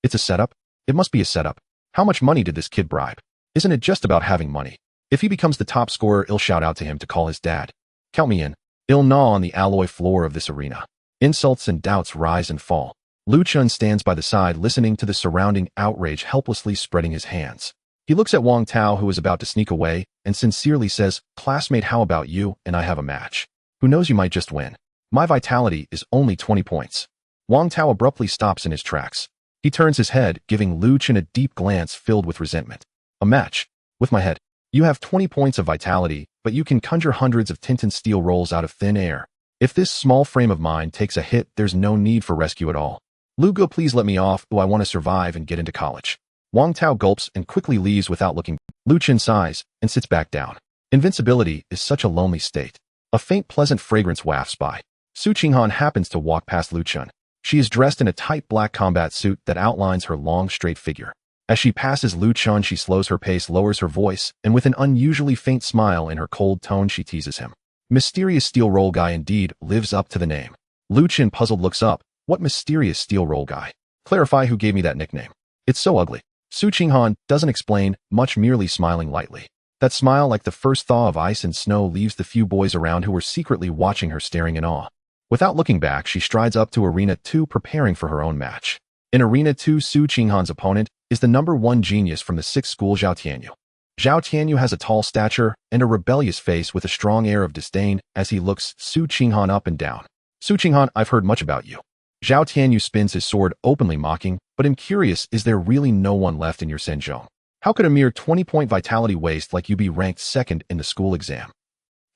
It's a setup? It must be a setup. How much money did this kid bribe? Isn't it just about having money? If he becomes the top scorer, I'll shout out to him to call his dad. Count me in. I'll gnaw on the alloy floor of this arena. Insults and doubts rise and fall. Lu Chen stands by the side, listening to the surrounding outrage, helplessly spreading his hands. He looks at Wang Tao, who is about to sneak away, and sincerely says, "Classmate, how about you and I have a match? Who knows, you might just win. My vitality is only 20 points. Wang Tao abruptly stops in his tracks. He turns his head, giving Lu Chen a deep glance filled with resentment. "A match? With my head? You have 20 points of vitality, but you can conjure hundreds of Tintin steel rolls out of thin air. If this small frame of mine takes a hit, there's no need for rescue at all. Lugo, please let me off, I want to survive and get into college." Wang Tao gulps and quickly leaves without looking. Lu Chen sighs and sits back down. Invincibility is such a lonely state. A faint, pleasant fragrance wafts by. Su Qinghan happens to walk past Lu Chen. She is dressed in a tight black combat suit that outlines her long, straight figure. As she passes Lu Chen, she slows her pace, lowers her voice, and with an unusually faint smile in her cold tone, she teases him. Mysterious steel roll guy indeed lives up to the name. Lu Chen, puzzled, looks up. What mysterious steel roll guy? Clarify who gave me that nickname. It's so ugly. Su Qinghan doesn't explain much, merely smiling lightly. That smile, like the first thaw of ice and snow, leaves the few boys around who were secretly watching her staring in awe. Without looking back, she strides up to Arena 2, preparing for her own match. In Arena 2, Su Qinghan's opponent is the #1 genius from the 6th school, Zhao Tianyu. Zhao Tianyu has a tall stature and a rebellious face with a strong air of disdain as he looks Su Qinghan up and down. "Su Qinghan, I've heard much about you." Zhao Tianyu spins his sword, openly mocking, "But I'm curious, is there really no one left in your Sanzhong? How could a mere 20-point vitality waste like you be ranked 2nd in the school exam?"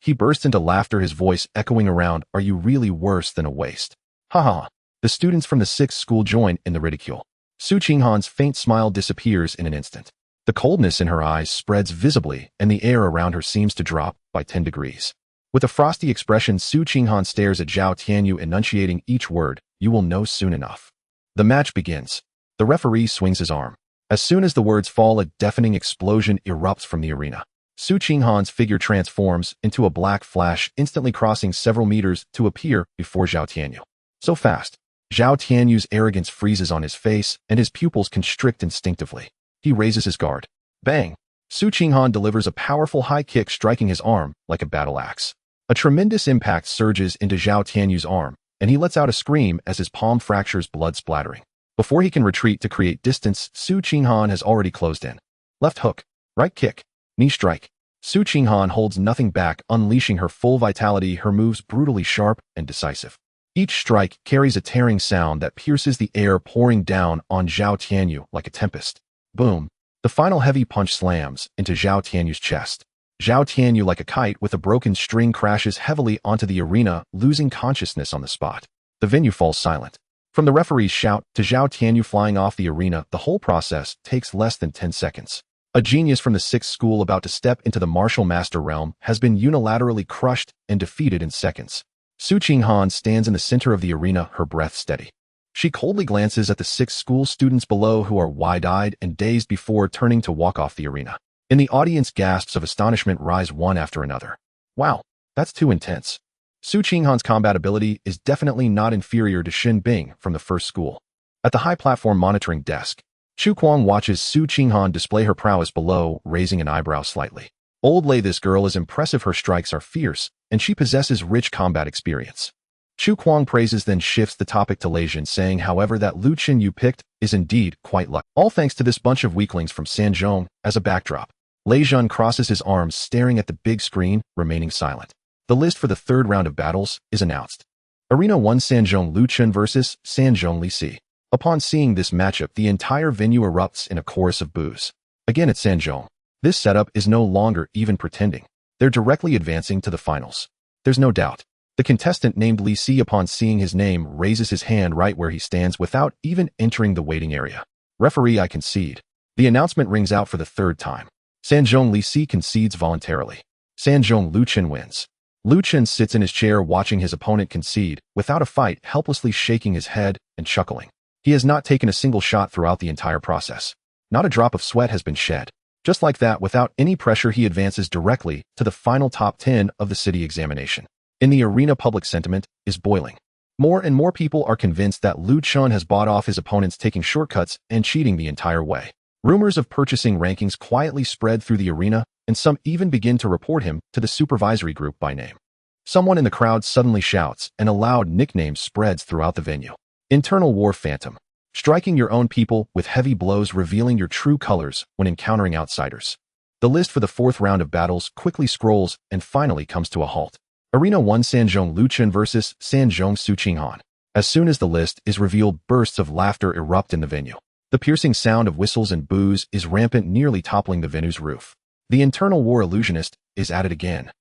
He burst into laughter, his voice echoing around, "Are you really worse than a waste?" Ha ha. The students from the 6th school join in the ridicule. Su Qinghan's faint smile disappears in an instant. The coldness in her eyes spreads visibly, and the air around her seems to drop by 10 degrees. With a frosty expression, Su Qinghan stares at Zhao Tianyu, enunciating each word. "You will know soon enough." The match begins. The referee swings his arm. As soon as the words fall, a deafening explosion erupts from the arena. Su Qinghan's figure transforms into a black flash, instantly crossing several meters to appear before Zhao Tianyu. So fast. Zhao Tianyu's arrogance freezes on his face, and his pupils constrict instinctively. He raises his guard. Bang! Su Qinghan delivers a powerful high kick, striking his arm like a battle axe. A tremendous impact surges into Zhao Tianyu's arm, and he lets out a scream as his palm fractures, blood splattering. Before he can retreat to create distance, Su Qinghan has already closed in. Left hook, right kick, knee strike. Su Qinghan holds nothing back, unleashing her full vitality, her moves brutally sharp and decisive. Each strike carries a tearing sound that pierces the air, pouring down on Zhao Tianyu like a tempest. Boom! The final heavy punch slams into Zhao Tianyu's chest. Zhao Tianyu, like a kite with a broken string, crashes heavily onto the arena, losing consciousness on the spot. The venue falls silent. From the referee's shout to Zhao Tianyu flying off the arena, the whole process takes less than 10 seconds. A genius from the sixth school about to step into the martial master realm has been unilaterally crushed and defeated in seconds. Su Qinghan stands in the center of the arena, her breath steady. She coldly glances at the sixth school students below who are wide-eyed and dazed before turning to walk off the arena. In the audience, gasps of astonishment rise one after another. Wow, that's too intense. Su Qinghan's combat ability is definitely not inferior to Xin Bing from the first school. At the high platform monitoring desk, Chu Kuang watches Su Qinghan display her prowess below, raising an eyebrow slightly. Old Lei, this girl is impressive, her strikes are fierce, and she possesses rich combat experience. Chu Kuang praises, then shifts the topic to Lei Jin, saying, however, that Lu Chen you picked is indeed quite lucky. All thanks to this bunch of weaklings from Sanzhong as a backdrop. Lei Jin crosses his arms, staring at the big screen, remaining silent. The list for the third round of battles is announced. Arena 1, Sanzhong Lu Chen vs. Sanzhong Li Si. Upon seeing this matchup, the entire venue erupts in a chorus of boos. Again at Sanzhong, this setup is no longer even pretending. They're directly advancing to the finals. There's no doubt. The contestant named Li Si, upon seeing his name, raises his hand right where he stands without even entering the waiting area. Referee, I concede. The announcement rings out for the third time. Sanzhong Li Si concedes voluntarily. Sanzhong Lu Chen wins. Lu Chen sits in his chair watching his opponent concede, without a fight, helplessly shaking his head and chuckling. He has not taken a single shot throughout the entire process. Not a drop of sweat has been shed. Just like that, without any pressure, he advances directly to the final top 10 of the city examination. In the arena, public sentiment is boiling. More and more people are convinced that Lu Chen has bought off his opponents, taking shortcuts and cheating the entire way. Rumors of purchasing rankings quietly spread through the arena, and some even begin to report him to the supervisory group by name. Someone in the crowd suddenly shouts, and a loud nickname spreads throughout the venue. Internal War Phantom. Striking your own people with heavy blows, revealing your true colors when encountering outsiders. The list for the fourth round of battles quickly scrolls and finally comes to a halt. Arena 1, Sanzhong Lu Chen vs. Sanzhong Su Qinghan. As soon as the list is revealed, bursts of laughter erupt in the venue. The piercing sound of whistles and boos is rampant, nearly toppling the venue's roof. The Internal War Illusionist is at it again.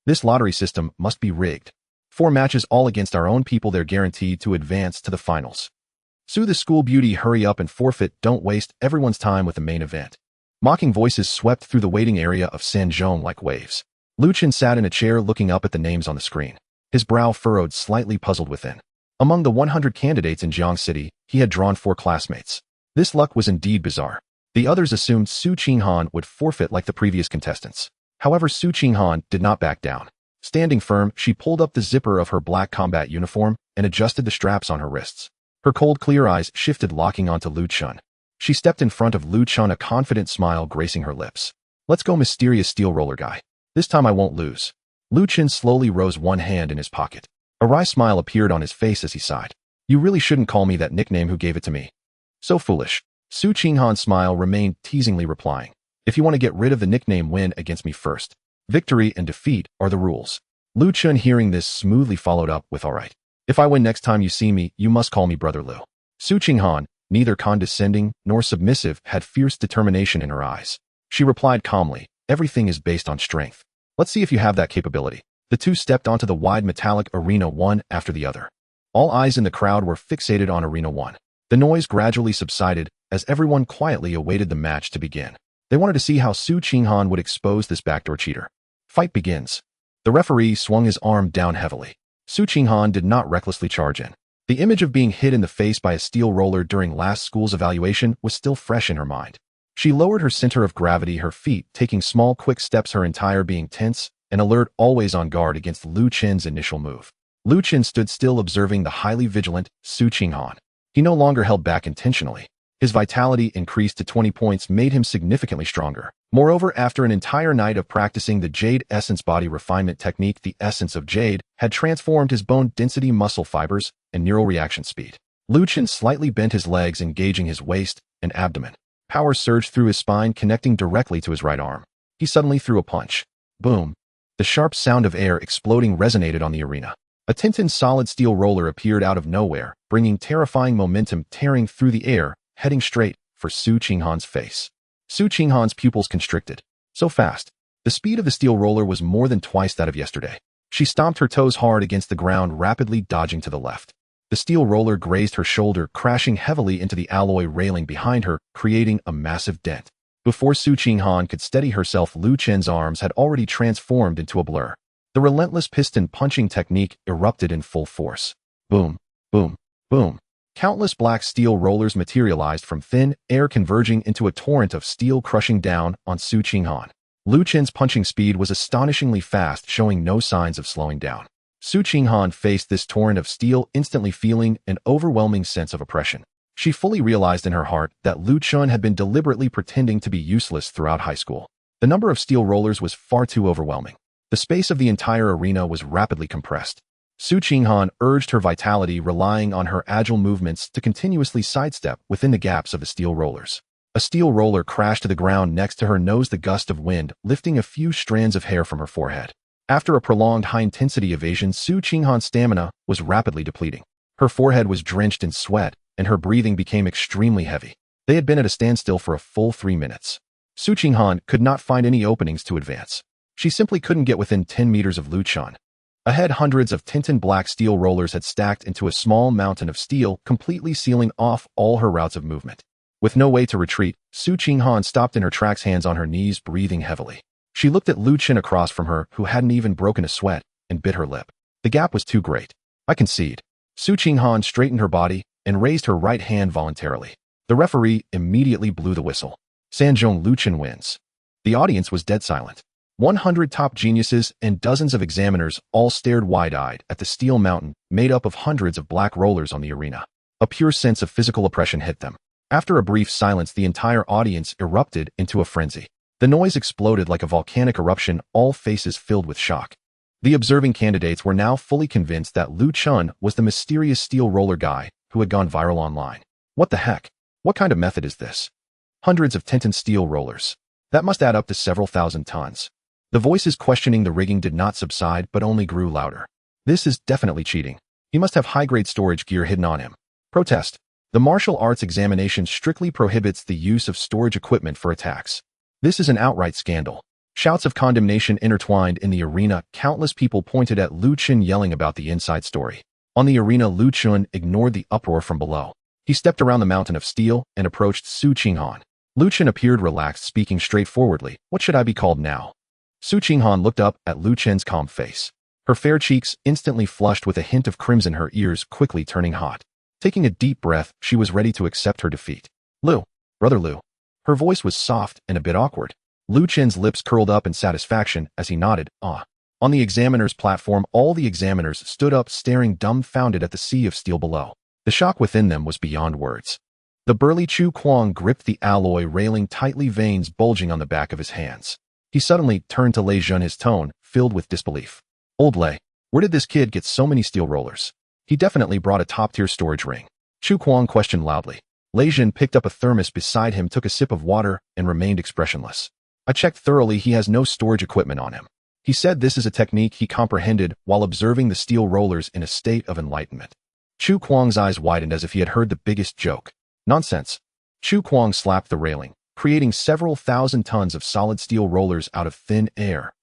This lottery system must be rigged. 4 matches all against our own people, they're guaranteed to advance to the finals. Sue the school beauty, hurry up and forfeit, don't waste everyone's time with the main event. Mocking voices swept through the waiting area of Sanzhong like waves. Lu Chen sat in a chair looking up at the names on the screen. His brow furrowed, slightly puzzled within. Among the 100 candidates in Jiang City, he had drawn 4 classmates. This luck was indeed bizarre. The others assumed Su Qinghan would forfeit like the previous contestants. However, Su Qinghan did not back down. Standing firm, she pulled up the zipper of her black combat uniform and adjusted the straps on her wrists. Her cold, clear eyes shifted, locking onto Lu Chen. She stepped in front of Lu Chen, a confident smile gracing her lips. Let's go, mysterious steel roller guy. This time I won't lose. Lu Chen slowly rose one hand in his pocket. A wry smile appeared on his face as he sighed. You really shouldn't call me that nickname. Who gave it to me? So foolish. Su Qinghan's smile remained, teasingly replying. If you want to get rid of the nickname, win against me first. Victory and defeat are the rules. Lu Chen, hearing this, smoothly followed up with, all right. If I win next time you see me, you must call me Brother Lu. Su Qinghan, neither condescending nor submissive, had fierce determination in her eyes. She replied calmly, everything is based on strength. Let's see if you have that capability. The two stepped onto the wide metallic arena one after the other. All eyes in the crowd were fixated on Arena 1. The noise gradually subsided as everyone quietly awaited the match to begin. They wanted to see how Su Qinghan would expose this backdoor cheater. Fight begins. The referee swung his arm down heavily. Su Qinghan did not recklessly charge in. The image of being hit in the face by a steel roller during last school's evaluation was still fresh in her mind. She lowered her center of gravity, her feet taking small, quick steps, her entire being tense and alert, always on guard against Lu Chen's initial move. Lu Chen stood still, observing the highly vigilant Su Qinghan. He no longer held back intentionally. His vitality increased to 20 points, made him significantly stronger. Moreover, after an entire night of practicing the Jade Essence body refinement technique, the essence of Jade had transformed his bone density, muscle fibers, and neural reaction speed. Lu Chen slightly bent his legs, engaging his waist and abdomen. Power surged through his spine, connecting directly to his right arm. He suddenly threw a punch. Boom. The sharp sound of air exploding resonated on the arena. A tinted solid steel roller appeared out of nowhere, bringing terrifying momentum, tearing through the air, heading straight for Su Qinghan's face. Su Qinghan's pupils constricted. So fast. The speed of the steel roller was more than twice that of yesterday. She stomped her toes hard against the ground, rapidly dodging to the left. The steel roller grazed her shoulder, crashing heavily into the alloy railing behind her, creating a massive dent. Before Su Qinghan could steady herself, Lu Chen's arms had already transformed into a blur. The relentless piston punching technique erupted in full force. Boom, boom, boom. Countless black steel rollers materialized from thin air, converging into a torrent of steel, crushing down on Su Qinghan. Lu Chen's punching speed was astonishingly fast, showing no signs of slowing down. Su Qinghan faced this torrent of steel, instantly feeling an overwhelming sense of oppression. She fully realized in her heart that Lu Chen had been deliberately pretending to be useless throughout high school. The number of steel rollers was far too overwhelming. The space of the entire arena was rapidly compressed. Su Qinghan urged her vitality, relying on her agile movements to continuously sidestep within the gaps of the steel rollers. A steel roller crashed to the ground next to her nose, the gust of wind lifting a few strands of hair from her forehead. After a prolonged high-intensity evasion, Su Qinghan's stamina was rapidly depleting. Her forehead was drenched in sweat, and her breathing became extremely heavy. They had been at a standstill for a full 3 minutes. Su Qinghan could not find any openings to advance. She simply couldn't get within 10 meters of Lu Chen. Ahead, hundreds of tinted black steel rollers had stacked into a small mountain of steel, completely sealing off all her routes of movement. With no way to retreat, Su Qinghan stopped in her tracks, hands on her knees, breathing heavily. She looked at Lu Chen across from her, who hadn't even broken a sweat, and bit her lip. The gap was too great. I concede. Su Qinghan straightened her body and raised her right hand voluntarily. The referee immediately blew the whistle. Sanzhong, Lu Chen wins. The audience was dead silent. 100 top geniuses and dozens of examiners all stared wide-eyed at the steel mountain made up of hundreds of black rollers on the arena. A pure sense of physical oppression hit them. After a brief silence, the entire audience erupted into a frenzy. The noise exploded like a volcanic eruption, all faces filled with shock. The observing candidates were now fully convinced that Lu Chen was the mysterious steel roller guy who had gone viral online. What the heck? What kind of method is this? Hundreds of tinted steel rollers. That must add up to several thousand tons. The voices questioning the rigging did not subside, but only grew louder. This is definitely cheating. He must have high-grade storage gear hidden on him. Protest. The martial arts examination strictly prohibits the use of storage equipment for attacks. This is an outright scandal. Shouts of condemnation intertwined in the arena. Countless people pointed at Lu Chen, yelling about the inside story. On the arena, Lu Chen ignored the uproar from below. He stepped around the mountain of steel and approached Su Qinghan. Lu Chen appeared relaxed, speaking straightforwardly. What should I be called now? Su Qinghan looked up at Lu Chen's calm face. Her fair cheeks instantly flushed with a hint of crimson, her ears quickly turning hot. Taking a deep breath, she was ready to accept her defeat. Lu, brother Lu. Her voice was soft and a bit awkward. Lu Chen's lips curled up in satisfaction as he nodded. Ah. On the examiner's platform, all the examiners stood up, staring dumbfounded at the sea of steel below. The shock within them was beyond words. The burly Chu Kuang gripped the alloy railing tightly, veins bulging on the back of his hands. He suddenly turned to Lei Jun, his tone filled with disbelief. Old Lei, where did this kid get so many steel rollers? He definitely brought a top-tier storage ring. Chu Kuang questioned loudly. Lei Jun picked up a thermos beside him, took a sip of water, and remained expressionless. I checked thoroughly, he has no storage equipment on him. He said this is a technique he comprehended while observing the steel rollers in a state of enlightenment. Chu Kuang's eyes widened as if he had heard the biggest joke. Nonsense. Chu Kuang slapped the railing, creating several thousand tons of solid steel rollers out of thin air.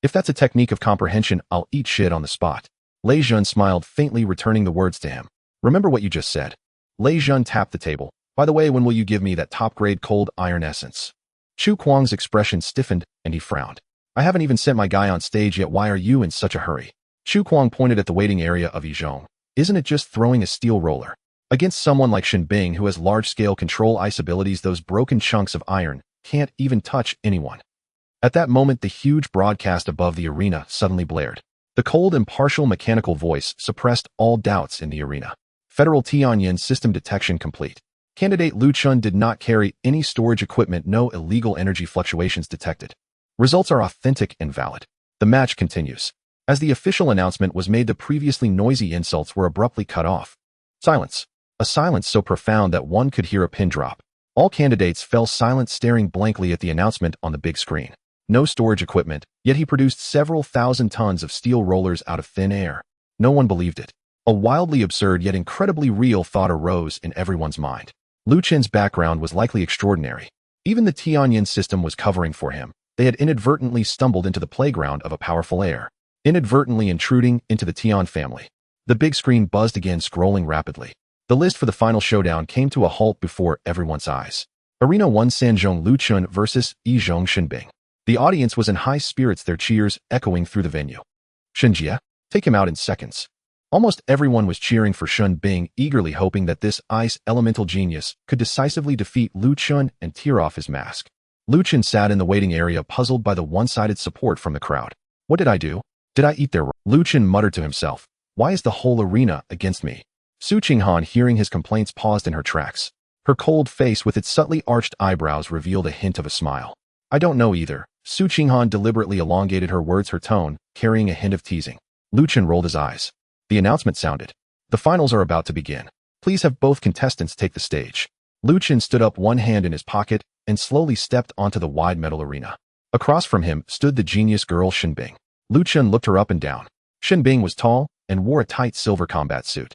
If that's a technique of comprehension, I'll eat shit on the spot. Lei Jun smiled faintly, returning the words to him. Remember what you just said. Lei Jun tapped the table. By the way, when will you give me that top-grade cold iron essence? Chu Kuang's expression stiffened, and he frowned. I haven't even sent my guy on stage yet. Why are you in such a hurry? Chu Kuang pointed at the waiting area of Yizhong. Isn't it just throwing a steel roller? Against someone like Shen Bing, who has large-scale control ice abilities, those broken chunks of iron can't even touch anyone. At that moment, the huge broadcast above the arena suddenly blared. The cold, impartial mechanical voice suppressed all doubts in the arena. Federal Tianyin system detection complete. Candidate Lu Chen did not carry any storage equipment, no illegal energy fluctuations detected. Results are authentic and valid. The match continues. As the official announcement was made, the previously noisy insults were abruptly cut off. Silence. A silence so profound that one could hear a pin drop. All candidates fell silent, staring blankly at the announcement on the big screen. No storage equipment, yet he produced several thousand tons of steel rollers out of thin air. No one believed it. A wildly absurd yet incredibly real thought arose in everyone's mind. Lu Chen's background was likely extraordinary. Even the Tianyin system was covering for him. They had inadvertently stumbled into the playground of a powerful heir, inadvertently intruding into the Tian family. The big screen buzzed again, scrolling rapidly. The list for the final showdown came to a halt before everyone's eyes. Arena 1 Sanzhong Lu Chen versus Yizhong Shenbing. The audience was in high spirits, their cheers echoing through the venue. Shenjie, take him out in seconds. Almost everyone was cheering for Shenbing, eagerly hoping that this ice elemental genius could decisively defeat Lu Chen and tear off his mask. Lu Chen sat in the waiting area, puzzled by the one-sided support from the crowd. What did I do? Did I eat their... Lu Chen muttered to himself. Why is the whole arena against me? Su Qinghan, hearing his complaints, paused in her tracks. Her cold face with its subtly arched eyebrows revealed a hint of a smile. I don't know either. Su Qinghan deliberately elongated her words, her tone carrying a hint of teasing. Lu Chen rolled his eyes. The announcement sounded. The finals are about to begin. Please have both contestants take the stage. Lu Chen stood up, one hand in his pocket, and slowly stepped onto the wide metal arena. Across from him stood the genius girl Shenbing. Lu Chen looked her up and down. Shenbing was tall and wore a tight silver combat suit.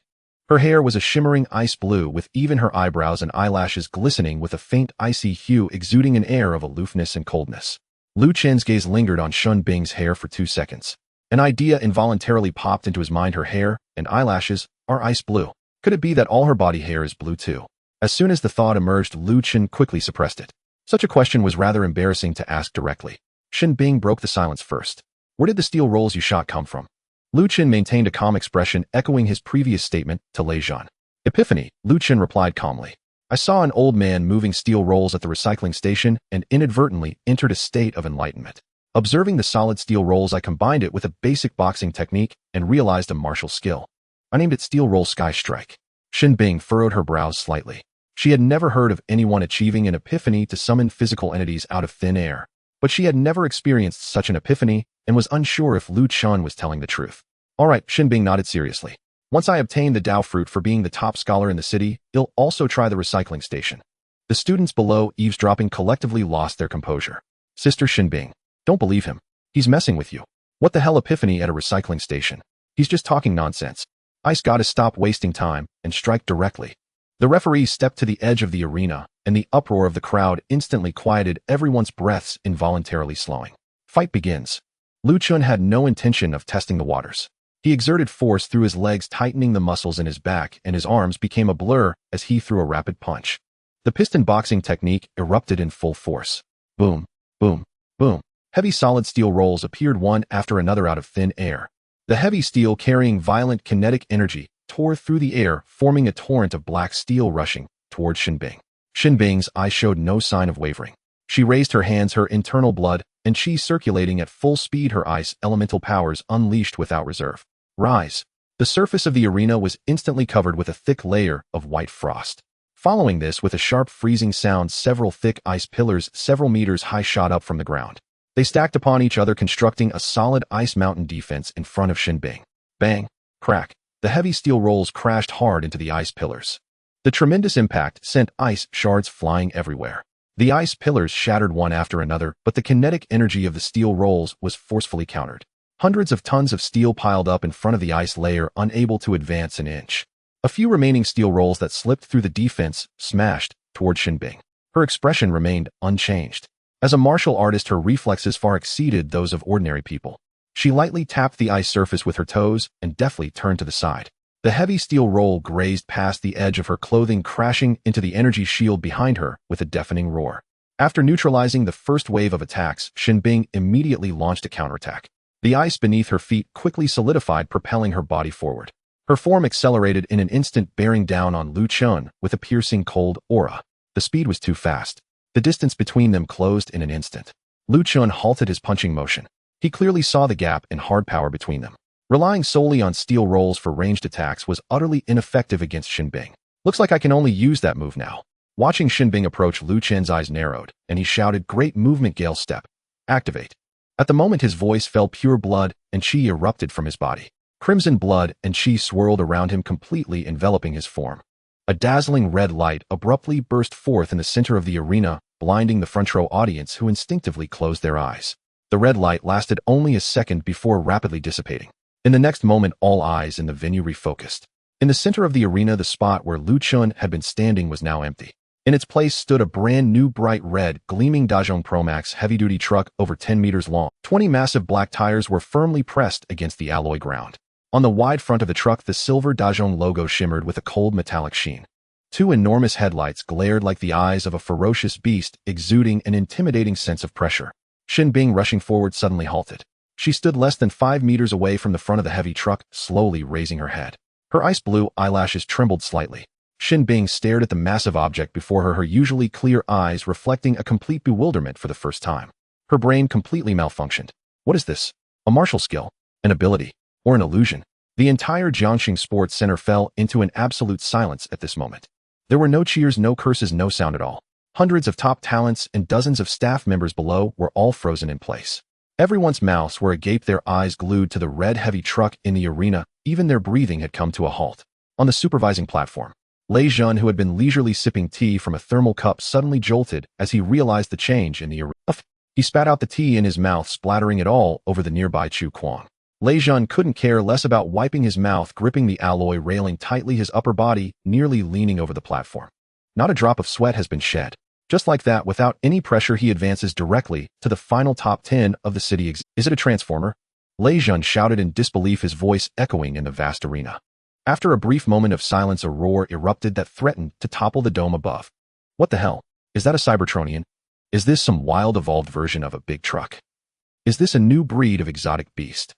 Her hair was a shimmering ice blue, with even her eyebrows and eyelashes glistening with a faint icy hue, exuding an air of aloofness and coldness. Lu Chen's gaze lingered on Shenbing's hair for 2 seconds. An idea involuntarily popped into his mind. Her hair and eyelashes are ice blue. Could it be that all her body hair is blue too? As soon as the thought emerged, Lu Chen quickly suppressed it. Such a question was rather embarrassing to ask directly. Shenbing broke the silence first. Where did the steel rolls you shot come from? Lu Chen maintained a calm expression, echoing his previous statement to Lei Zhan. Epiphany, Lu Chen replied calmly. I saw an old man moving steel rolls at the recycling station and inadvertently entered a state of enlightenment. Observing the solid steel rolls, I combined it with a basic boxing technique and realized a martial skill. I named it Steel Roll Sky Strike. Shenbing furrowed her brows slightly. She had never heard of anyone achieving an epiphany to summon physical entities out of thin air, but she had never experienced such an epiphany and was unsure if Lu Chen was telling the truth. All right, Shenbing nodded seriously. Once I obtain the Dao Fruit for being the top scholar in the city, I'll also try the recycling station. The students below, eavesdropping, collectively lost their composure. Sister Shenbing, don't believe him. He's messing with you. What the hell epiphany at a recycling station? He's just talking nonsense. Ice goddess, stop wasting time and strike directly. The referee stepped to the edge of the arena, and the uproar of the crowd instantly quieted, everyone's breaths involuntarily slowing. Fight begins. Lu Chen had no intention of testing the waters. He exerted force through his legs, tightening the muscles in his back, and his arms became a blur as he threw a rapid punch. The piston boxing technique erupted in full force. Boom, boom, boom. Heavy solid steel rolls appeared one after another out of thin air. The heavy steel, carrying violent kinetic energy, tore through the air, forming a torrent of black steel rushing toward Shenbing. Shenbing's eyes showed no sign of wavering. She raised her hands, her internal blood and chi circulating at full speed, her ice elemental powers unleashed without reserve. Rise. The surface of the arena was instantly covered with a thick layer of white frost. Following this, with a sharp freezing sound, several thick ice pillars several meters high shot up from the ground. They stacked upon each other, constructing a solid ice mountain defense in front of Shenbing. Bang! Crack! The heavy steel rolls crashed hard into the ice pillars. The tremendous impact sent ice shards flying everywhere. The ice pillars shattered one after another, but the kinetic energy of the steel rolls was forcefully countered. Hundreds of tons of steel piled up in front of the ice layer, unable to advance an inch. A few remaining steel rolls that slipped through the defense smashed toward Shenbing. Her expression remained unchanged. As a martial artist, her reflexes far exceeded those of ordinary people. She lightly tapped the ice surface with her toes and deftly turned to the side. The heavy steel roll grazed past the edge of her clothing, crashing into the energy shield behind her with a deafening roar. After neutralizing the first wave of attacks, Shenbing immediately launched a counterattack. The ice beneath her feet quickly solidified, propelling her body forward. Her form accelerated in an instant, bearing down on Lu Chen with a piercing cold aura. The speed was too fast. The distance between them closed in an instant. Lu Chen halted his punching motion. He clearly saw the gap in hard power between them. Relying solely on steel rolls for ranged attacks was utterly ineffective against Shenbing. Looks like I can only use that move now. Watching Shenbing approach, Lu Chen's eyes narrowed, and he shouted, "Great movement, Gale Step. Activate." At the moment his voice fell, pure blood and chi erupted from his body. Crimson blood and chi swirled around him, completely enveloping his form. A dazzling red light abruptly burst forth in the center of the arena, blinding the front row audience, who instinctively closed their eyes. The red light lasted only a second before rapidly dissipating. In the next moment, all eyes in the venue refocused. In the center of the arena, the spot where Lu Chen had been standing was now empty. In its place stood a brand new bright red, gleaming Dazhong Pro Max heavy-duty truck over 10 meters long. 20 massive black tires were firmly pressed against the alloy ground. On the wide front of the truck, the silver Dazhong logo shimmered with a cold metallic sheen. Two enormous headlights glared like the eyes of a ferocious beast, exuding an intimidating sense of pressure. Shin Bing, rushing forward, suddenly halted. She stood less than 5 meters away from the front of the heavy truck, slowly raising her head. Her ice-blue eyelashes trembled slightly. Shin Bing stared at the massive object before her, her usually clear eyes reflecting a complete bewilderment for the first time. Her brain completely malfunctioned. What is this? A martial skill? An ability? Or an illusion? The entire Jiangxing Sports Center fell into an absolute silence at this moment. There were no cheers, no curses, no sound at all. Hundreds of top talents and dozens of staff members below were all frozen in place. Everyone's mouths were agape, their eyes glued to the red heavy truck in the arena. Even their breathing had come to a halt. On the supervising platform, Lei Jun, who had been leisurely sipping tea from a thermal cup, suddenly jolted as he realized the change in the arena. He spat out the tea in his mouth, splattering it all over the nearby Chu Kuang. Lei Jun couldn't care less about wiping his mouth, gripping the alloy railing tightly, his upper body nearly leaning over the platform. Not a drop of sweat has been shed. Just like that, without any pressure, he advances directly to the final top 10 of the city. Is it a transformer? Lei Jun shouted in disbelief, his voice echoing in the vast arena. After a brief moment of silence, a roar erupted that threatened to topple the dome above. What the hell? Is that a Cybertronian? Is this some wild evolved version of a big truck? Is this a new breed of exotic beast?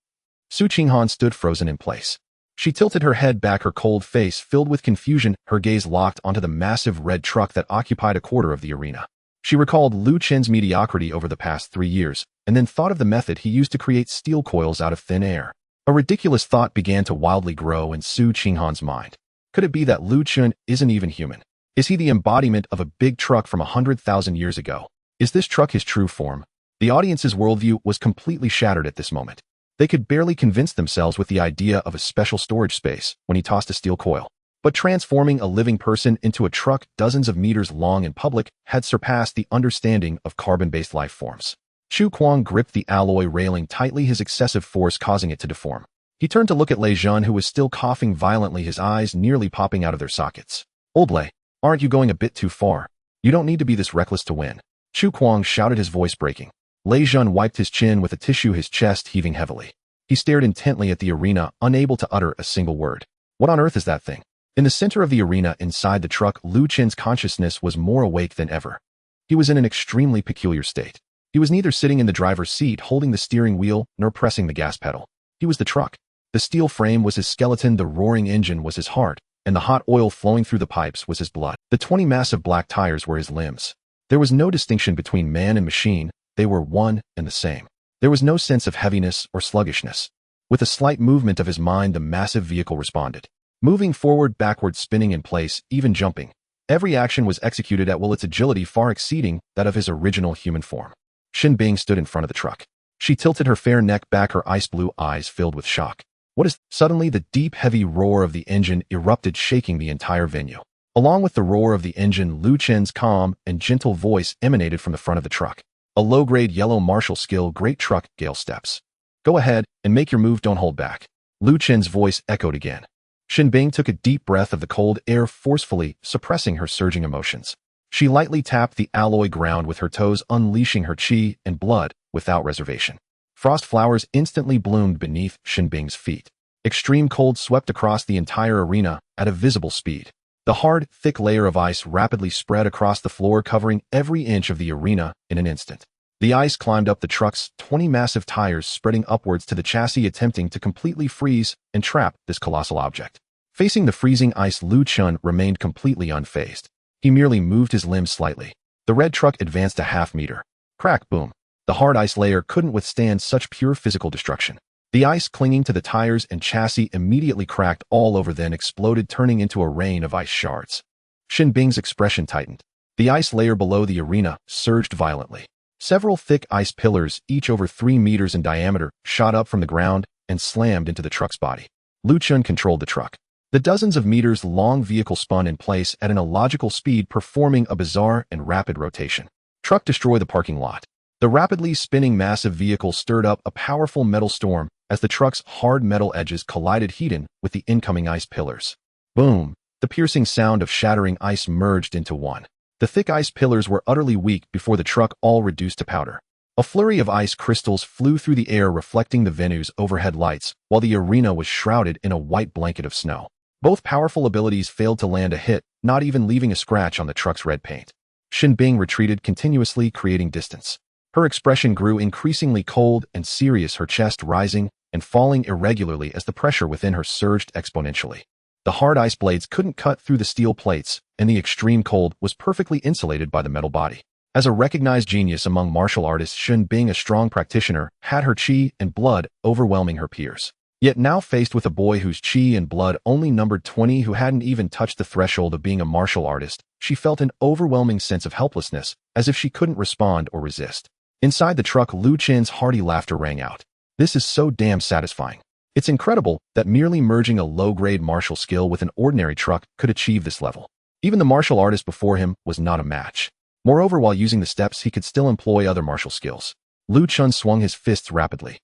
Su Qinghan stood frozen in place. She tilted her head back, her cold face filled with confusion, her gaze locked onto the massive red truck that occupied a quarter of the arena. She recalled Lu Chen's mediocrity over the past 3 years, and then thought of the method he used to create steel coils out of thin air. A ridiculous thought began to wildly grow in Su Qinghan's mind. Could it be that Lu Chen isn't even human? Is he the embodiment of a big truck from 100,000 years ago? Is this truck his true form? The audience's worldview was completely shattered at this moment. They could barely convince themselves with the idea of a special storage space when he tossed a steel coil. But transforming a living person into a truck dozens of meters long in public had surpassed the understanding of carbon-based life forms. Chu Kuang gripped the alloy railing tightly, his excessive force causing it to deform. He turned to look at Lei Jun, who was still coughing violently, his eyes nearly popping out of their sockets. Old Lei, aren't you going a bit too far? You don't need to be this reckless to win. Chu Kuang shouted, his voice breaking. Lei Jun wiped his chin with a tissue, his chest heaving heavily. He stared intently at the arena, unable to utter a single word. What on earth is that thing? In the center of the arena, inside the truck, Lu Chen's consciousness was more awake than ever. He was in an extremely peculiar state. He was neither sitting in the driver's seat holding the steering wheel nor pressing the gas pedal. He was the truck. The steel frame was his skeleton, the roaring engine was his heart, and the hot oil flowing through the pipes was his blood. The 20 massive black tires were his limbs. There was no distinction between man and machine. They were one and the same. There was no sense of heaviness or sluggishness. With a slight movement of his mind, the massive vehicle responded. Moving forward, backward, spinning in place, even jumping. Every action was executed at will, its agility far exceeding that of his original human form. Shin Bing stood in front of the truck. She tilted her fair neck back, her ice-blue eyes filled with shock. What is— Suddenly, the deep, heavy roar of the engine erupted, shaking the entire venue. Along with the roar of the engine, Lu Chen's calm and gentle voice emanated from the front of the truck. A low-grade yellow martial skill, great truck, Gale steps. Go ahead and make your move, don't hold back. Lu Chen's voice echoed again. Shin Bing took a deep breath of the cold air, forcefully suppressing her surging emotions. She lightly tapped the alloy ground with her toes, unleashing her chi and blood without reservation. Frost flowers instantly bloomed beneath Shin Bing's feet. Extreme cold swept across the entire arena at a visible speed. The hard, thick layer of ice rapidly spread across the floor, covering every inch of the arena in an instant. The ice climbed up the truck's 20 massive tires, spreading upwards to the chassis, attempting to completely freeze and trap this colossal object. Facing the freezing ice, Lu Chen remained completely unfazed. He merely moved his limbs slightly. The red truck advanced a half-meter. Crack, boom. The hard ice layer couldn't withstand such pure physical destruction. The ice clinging to the tires and chassis immediately cracked all over, then exploded, turning into a rain of ice shards. Shin Bing's expression tightened. The ice layer below the arena surged violently. Several thick ice pillars, each over 3 meters in diameter, shot up from the ground and slammed into the truck's body. Lu Chen controlled the truck. The dozens of meters long vehicle spun in place at an illogical speed, performing a bizarre and rapid rotation. Truck destroy the parking lot. The rapidly spinning massive vehicle stirred up a powerful metal storm as the truck's hard metal edges collided heat-in with the incoming ice pillars. Boom! The piercing sound of shattering ice merged into one. The thick ice pillars were utterly weak before the truck all reduced to powder. A flurry of ice crystals flew through the air, reflecting the venue's overhead lights, while the arena was shrouded in a white blanket of snow. Both powerful abilities failed to land a hit not even leaving a scratch on the truck's red paint. Shinbing retreated continuously, creating distance. Her expression grew increasingly cold and serious, her chest rising and falling irregularly as the pressure within her surged exponentially. The hard ice blades couldn't cut through the steel plates, and the extreme cold was perfectly insulated by the metal body. As a recognized genius among martial artists, Shinbing, a strong practitioner, had her chi and blood overwhelming her peers. Yet now faced with a boy whose chi and blood only numbered 20, who hadn't even touched the threshold of being a martial artist, she felt an overwhelming sense of helplessness, as if she couldn't respond or resist. Inside the truck, Lu Chen's hearty laughter rang out. This is so damn satisfying. It's incredible that merely merging a low-grade martial skill with an ordinary truck could achieve this level. Even the martial artist before him was not a match. Moreover, while using the steps, he could still employ other martial skills. Lu Chen swung his fists rapidly.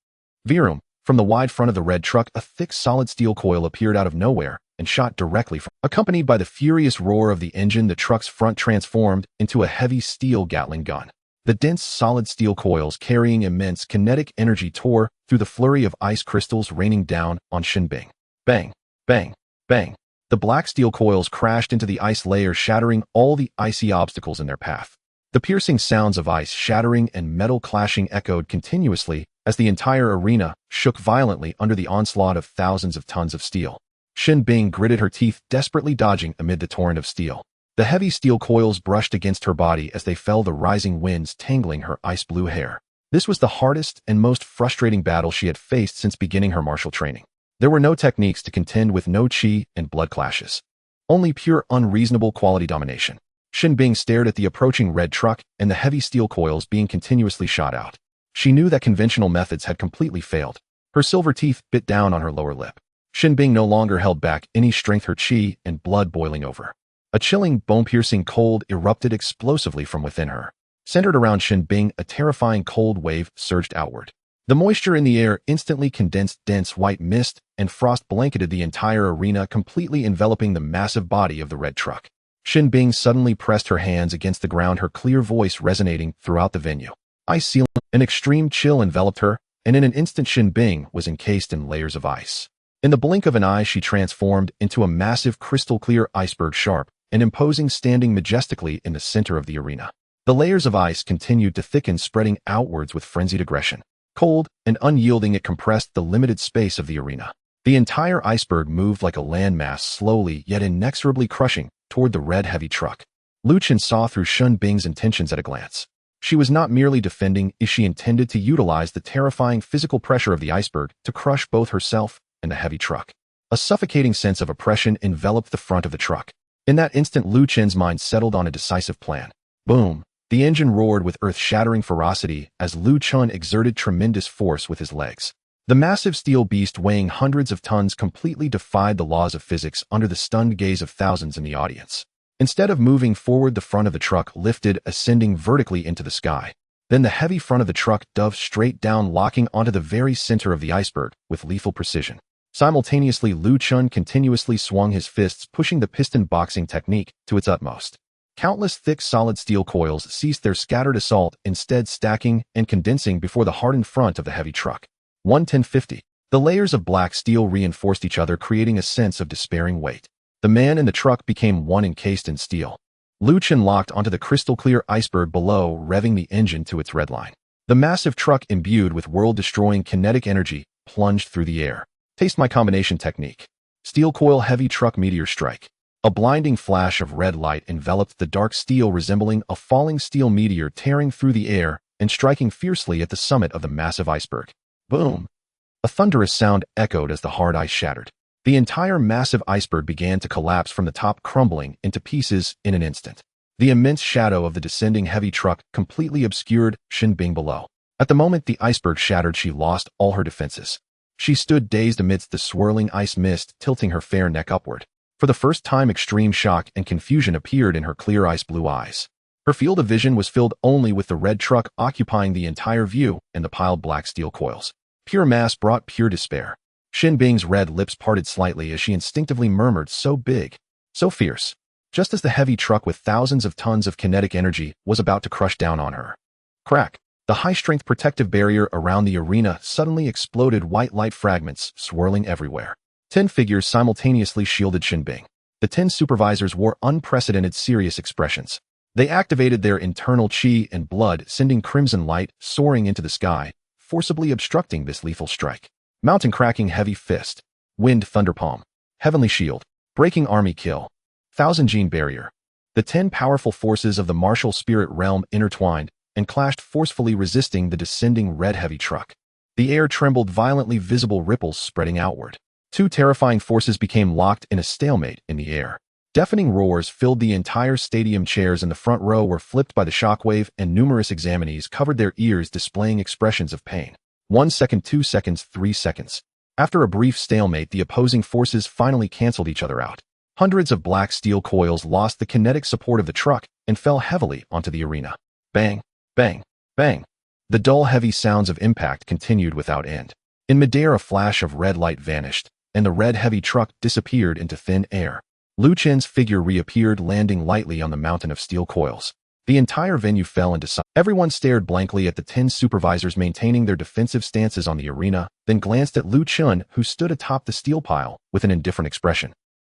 Virum, from the wide front of the red truck, a thick solid steel coil appeared out of nowhere and shot directly from. Accompanied by the furious roar of the engine, the truck's front transformed into a heavy steel Gatling gun. The dense, solid steel coils carrying immense kinetic energy tore through the flurry of ice crystals raining down on Shinbing. Bang, bang, bang. The black steel coils crashed into the ice layer, shattering all the icy obstacles in their path. The piercing sounds of ice shattering and metal clashing echoed continuously as the entire arena shook violently under the onslaught of thousands of tons of steel. Shinbing gritted her teeth, desperately dodging amid the torrent of steel. The heavy steel coils brushed against her body as they fell, the rising winds tangling her ice-blue hair. This was the hardest and most frustrating battle she had faced since beginning her martial training. There were no techniques to contend with, no chi and blood clashes. Only pure, unreasonable quality domination. Shinbing stared at the approaching red truck and the heavy steel coils being continuously shot out. She knew that conventional methods had completely failed. Her silver teeth bit down on her lower lip. Shinbing no longer held back any strength, her chi and blood boiling over. A chilling, bone-piercing cold erupted explosively from within her. Centered around Shinbing, a terrifying cold wave surged outward. The moisture in the air instantly condensed, dense white mist and frost blanketed the entire arena, completely enveloping the massive body of the red truck. Shinbing suddenly pressed her hands against the ground, her clear voice resonating throughout the venue. Ice ceiling, an extreme chill enveloped her, and in an instant Shinbing was encased in layers of ice. In the blink of an eye, she transformed into a massive crystal-clear iceberg, sharp and imposing, standing majestically in the center of the arena. The layers of ice continued to thicken, spreading outwards with frenzied aggression. Cold and unyielding, it compressed the limited space of the arena. The entire iceberg moved like a landmass, slowly yet inexorably crushing toward the red heavy truck. Lu Chen saw through Shinbing's intentions at a glance. She was not merely defending, she intended to utilize the terrifying physical pressure of the iceberg to crush both herself and the heavy truck. A suffocating sense of oppression enveloped the front of the truck. In that instant, Lu Chen's mind settled on a decisive plan. Boom! The engine roared with earth-shattering ferocity as Lu Chen exerted tremendous force with his legs. The massive steel beast, weighing hundreds of tons, completely defied the laws of physics under the stunned gaze of thousands in the audience. Instead of moving forward, the front of the truck lifted, ascending vertically into the sky. Then the heavy front of the truck dove straight down, locking onto the very center of the iceberg with lethal precision. Simultaneously, Lu Chen continuously swung his fists, pushing the piston boxing technique to its utmost. Countless thick solid steel coils ceased their scattered assault, instead stacking and condensing before the hardened front of the heavy truck. 11050. The layers of black steel reinforced each other, creating a sense of despairing weight. The man and the truck became one, encased in steel. Lu Chen locked onto the crystal-clear iceberg below, revving the engine to its red line. The massive truck, imbued with world-destroying kinetic energy, plunged through the air. Taste my combination technique. Steel coil heavy truck meteor strike. A blinding flash of red light enveloped the dark steel, resembling a falling steel meteor tearing through the air and striking fiercely at the summit of the massive iceberg. Boom! A thunderous sound echoed as the hard ice shattered. The entire massive iceberg began to collapse from the top, crumbling into pieces in an instant. The immense shadow of the descending heavy truck completely obscured Shinbing below. At the moment the iceberg shattered, she lost all her defenses. She stood dazed amidst the swirling ice mist, tilting her fair neck upward. For the first time, extreme shock and confusion appeared in her clear ice-blue eyes. Her field of vision was filled only with the red truck occupying the entire view and the piled black steel coils. Pure mass brought pure despair. Shinbing's red lips parted slightly as she instinctively murmured, "So big, so fierce," just as the heavy truck with thousands of tons of kinetic energy was about to crush down on her. Crack! The high-strength protective barrier around the arena suddenly exploded, white light fragments swirling everywhere. 10 figures simultaneously shielded Shinbing. The 10 supervisors wore unprecedented serious expressions. They activated their internal chi and blood, sending crimson light soaring into the sky, forcibly obstructing this lethal strike. Mountain cracking heavy fist. Wind thunder palm. Heavenly shield. Breaking army kill. Thousand gene barrier. The 10 powerful forces of the martial spirit realm intertwined and clashed forcefully, resisting the descending red heavy truck. The air trembled violently, visible ripples spreading outward. Two terrifying forces became locked in a stalemate in the air. Deafening roars filled the entire stadium. Chairs in the front row were flipped by the shockwave, and numerous examinees covered their ears, displaying expressions of pain. 1 second, 2 seconds, 3 seconds. After a brief stalemate, the opposing forces finally canceled each other out. Hundreds of black steel coils lost the kinetic support of the truck and fell heavily onto the arena. Bang, bang, bang. The dull, heavy sounds of impact continued without end. In midair, a flash of red light vanished, and the red heavy truck disappeared into thin air. Lu Chen's figure reappeared, landing lightly on the mountain of steel coils. The entire venue fell into silence. Everyone stared blankly at the 10 supervisors maintaining their defensive stances on the arena, then glanced at Lu Chen, who stood atop the steel pile with an indifferent expression.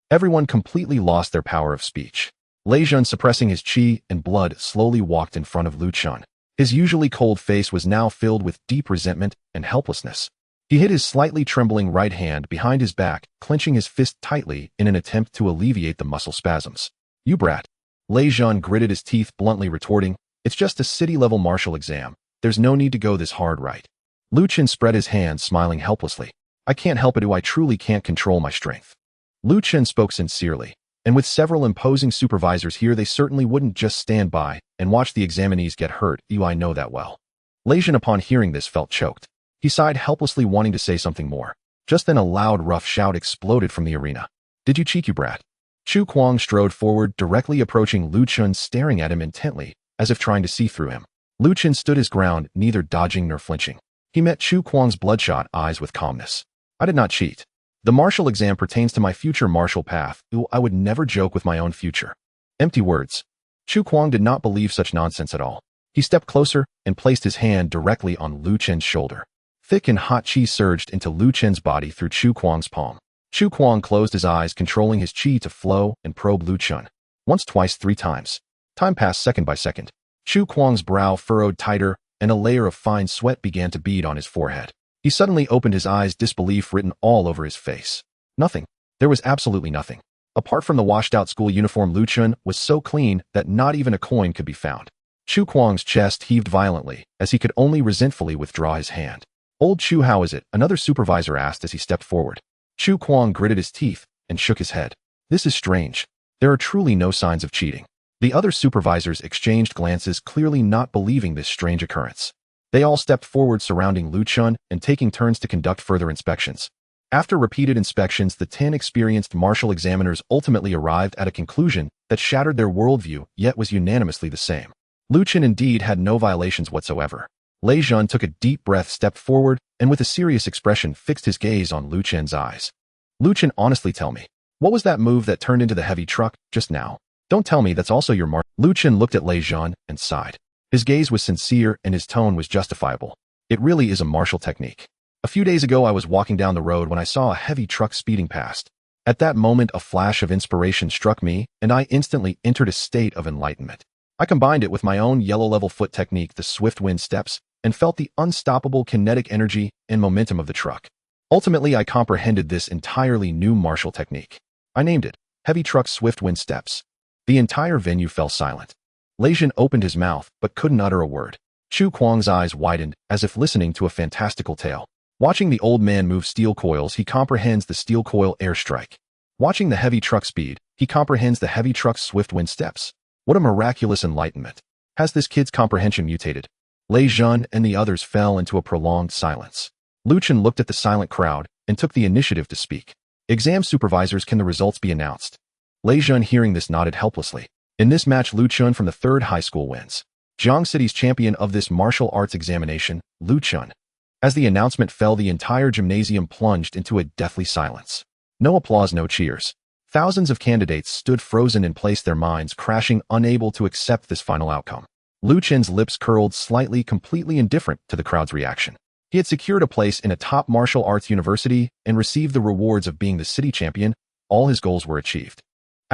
Everyone completely lost their power of speech. Lei Jun, suppressing his chi and blood, slowly walked in front of Lu Chen. His usually cold face was now filled with deep resentment and helplessness. He hid his slightly trembling right hand behind his back, clenching his fist tightly in an attempt to alleviate the muscle spasms. "You brat." Lei Jun gritted his teeth, bluntly retorting, "It's just a city-level martial exam. There's no need to go this hard, right?" Lu Chen spread his hands, smiling helplessly. "I can't help it. I truly can't control my strength." Lu Chen spoke sincerely, and with several imposing supervisors here, they certainly wouldn't just stand by and watch the examinees get hurt. I know that well. Lei Jun, upon hearing this, felt choked. He sighed helplessly, wanting to say something more. Just then a loud, rough shout exploded from the arena. "Did you cheat, you brat?" Chu Kuang strode forward, directly approaching Lu Chen, staring at him intently, as if trying to see through him. Lu Chen stood his ground, neither dodging nor flinching. He met Chu Kuang's bloodshot eyes with calmness. "I did not cheat. The martial exam pertains to my future martial path. I would never joke with my own future." Empty words. Chu Kuang did not believe such nonsense at all. He stepped closer and placed his hand directly on Lu Chen's shoulder. Thick and hot chi surged into Lu Chen's body through Chu Kuang's palm. Chu Kuang closed his eyes, controlling his chi to flow, and probe Lu Chen. Once, twice, 3 times. Time passed second by second. Chu Kuang's brow furrowed tighter, and a layer of fine sweat began to bead on his forehead. He suddenly opened his eyes, disbelief written all over his face. Nothing. There was absolutely nothing. Apart from the washed-out school uniform, Lu Chen was so clean that not even a coin could be found. Chu Kuang's chest heaved violently, as he could only resentfully withdraw his hand. "Old Chu, how is it?" another supervisor asked as he stepped forward. Chu Kuang gritted his teeth and shook his head. "This is strange. There are truly no signs of cheating." The other supervisors exchanged glances, clearly not believing this strange occurrence. They all stepped forward, surrounding Lu Chen and taking turns to conduct further inspections. After repeated inspections, the 10 experienced martial examiners ultimately arrived at a conclusion that shattered their worldview, yet was unanimously the same. Lu Chen indeed had no violations whatsoever. Lei Jun took a deep breath, stepped forward, and with a serious expression fixed his gaze on Lu Chen's eyes. "Lu Chen, honestly tell me, what was that move that turned into the heavy truck just now? Don't tell me that's also your mark." Lu Chen looked at Lei Jun and sighed. His gaze was sincere and his tone was justifiable. "It really is a martial technique. A few days ago I was walking down the road when I saw a heavy truck speeding past. At that moment a flash of inspiration struck me, and I instantly entered a state of enlightenment. I combined it with my own yellow-level foot technique, the swift wind steps, and felt the unstoppable kinetic energy and momentum of the truck. Ultimately, I comprehended this entirely new martial technique. I named it Heavy Truck Swift Wind Steps." The entire venue fell silent. Lei Jun opened his mouth but couldn't utter a word. Chu Kuang's eyes widened as if listening to a fantastical tale. Watching the old man move steel coils, he comprehends the steel coil airstrike. Watching the heavy truck speed, he comprehends the heavy truck's swift wind steps. What a miraculous enlightenment. Has this kid's comprehension mutated? Lei Jun and the others fell into a prolonged silence. Lu Chen looked at the silent crowd and took the initiative to speak. "Exam supervisors, can the results be announced?" Lei Jun, hearing this, nodded helplessly. In this match, Lu Chen from the 3rd High School wins. Jiang City's champion of this martial arts examination, Lu Chen. As the announcement fell, the entire gymnasium plunged into a deathly silence. No applause, no cheers. Thousands of candidates stood frozen in place, their minds crashing, unable to accept this final outcome. Lu Chen's lips curled slightly, completely indifferent to the crowd's reaction. He had secured a place in a top martial arts university and received the rewards of being the city champion. All his goals were achieved.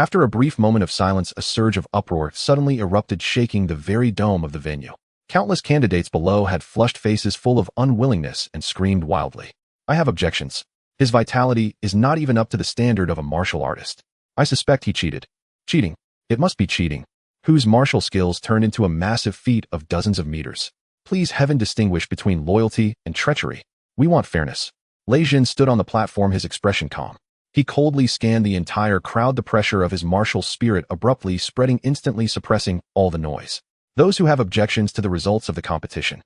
After a brief moment of silence, a surge of uproar suddenly erupted, shaking the very dome of the venue. Countless candidates below had flushed faces full of unwillingness and screamed wildly. I have objections. His vitality is not even up to the standard of a martial artist. I suspect he cheated. Cheating. It must be cheating. Whose martial skills turned into a massive feat of dozens of meters. Please heaven distinguish between loyalty and treachery. We want fairness. Lei Jin stood on the platform, his expression calm. He coldly scanned the entire crowd, the pressure of his martial spirit abruptly spreading, instantly suppressing all the noise. Those who have objections to the results of the competition.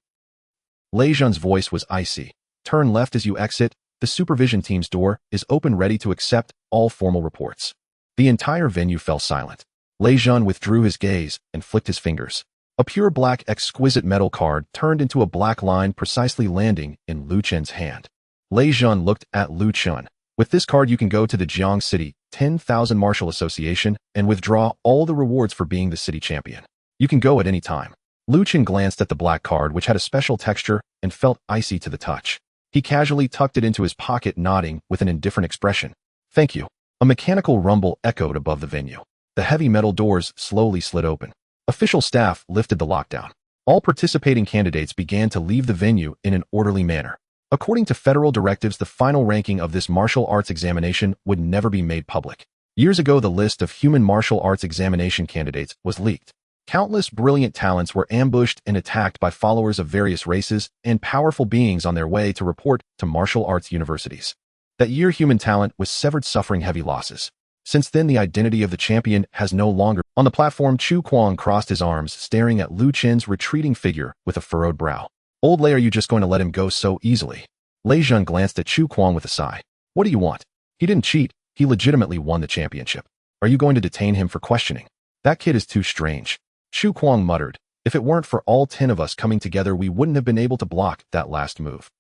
Lei Jin's voice was icy. Turn left as you exit. The supervision team's door is open, ready to accept all formal reports. The entire venue fell silent. Lei Jin withdrew his gaze and flicked his fingers. A pure black exquisite metal card turned into a black line, precisely landing in Lu Chen's hand. Lei Jin looked at Lu Chen. With this card you can go to the Jiang City 10,000 Martial Association and withdraw all the rewards for being the city champion. You can go at any time. Lu Chen glanced at the black card, which had a special texture and felt icy to the touch. He casually tucked it into his pocket, nodding with an indifferent expression. Thank you. A mechanical rumble echoed above the venue. The heavy metal doors slowly slid open. Official staff lifted the lockdown. All participating candidates began to leave the venue in an orderly manner. According to federal directives, the final ranking of this martial arts examination would never be made public. Years ago, the list of human martial arts examination candidates was leaked. Countless brilliant talents were ambushed and attacked by followers of various races and powerful beings on their way to report to martial arts universities. That year, human talent was severed, suffering heavy losses. Since then, the identity of the champion has no longer. On the platform, Chu Kuang crossed his arms, staring at Lu Chen's retreating figure with a furrowed brow. Old Lei, are you just going to let him go so easily? Lei Jin glanced at Chu Kuang with a sigh. What do you want? He didn't cheat. He legitimately won the championship. Are you going to detain him for questioning? That kid is too strange. Chu Kuang muttered. If it weren't for all 10 of us coming together, we wouldn't have been able to block that last move.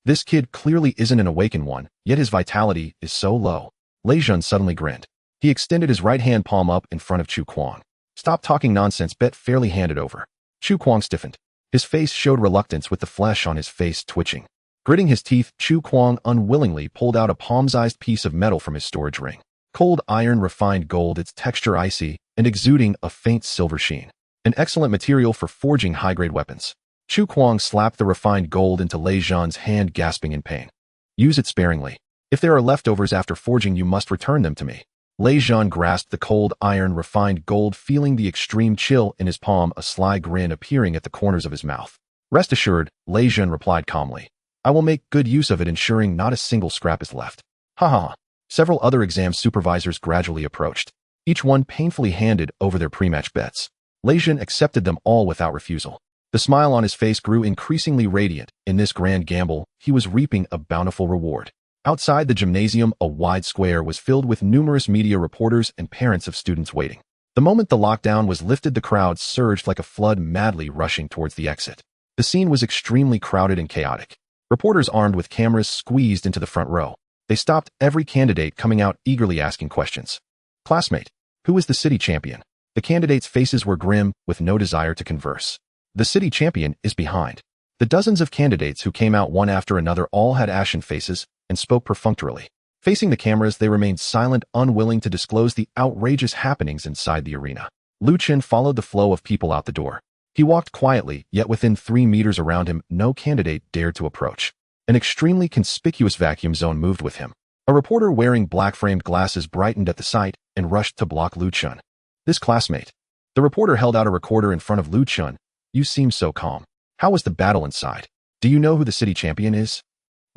This kid clearly isn't an awakened one, yet his vitality is so low. Lei Jin suddenly grinned. He extended his right hand palm up in front of Chu Kuang. Stop talking nonsense, bet fairly handed over. Chu Kuang stiffened. His face showed reluctance, with the flesh on his face twitching. Gritting his teeth, Chu Kuang unwillingly pulled out a palm-sized piece of metal from his storage ring. Cold iron, refined gold, its texture icy and exuding a faint silver sheen. An excellent material for forging high-grade weapons. Chu Kuang slapped the refined gold into Lei Jin's hand, gasping in pain. Use it sparingly. If there are leftovers after forging, you must return them to me. Lei Jin grasped the cold iron, refined gold, feeling the extreme chill in his palm, a sly grin appearing at the corners of his mouth. Rest assured, Lei Jin replied calmly. I will make good use of it, ensuring not a single scrap is left. Ha ha. Several other exam supervisors gradually approached. Each one painfully handed over their pre-match bets. Lei Jin accepted them all without refusal. The smile on his face grew increasingly radiant. In this grand gamble, he was reaping a bountiful reward. Outside the gymnasium, a wide square was filled with numerous media reporters and parents of students waiting. The moment the lockdown was lifted, the crowd surged like a flood, madly rushing towards the exit. The scene was extremely crowded and chaotic. Reporters armed with cameras squeezed into the front row. They stopped every candidate coming out, eagerly asking questions. Classmate, who is the city champion? The candidates' faces were grim, with no desire to converse. The city champion is behind. The dozens of candidates who came out one after another all had ashen faces and spoke perfunctorily. Facing the cameras, they remained silent, unwilling to disclose the outrageous happenings inside the arena. Lu Chen followed the flow of people out the door. He walked quietly, yet within 3 meters around him, no candidate dared to approach. An extremely conspicuous vacuum zone moved with him. A reporter wearing black-framed glasses brightened at the sight and rushed to block Lu Chen. This classmate. The reporter held out a recorder in front of Lu Chen. You seem so calm. How was the battle inside? Do you know who the city champion is?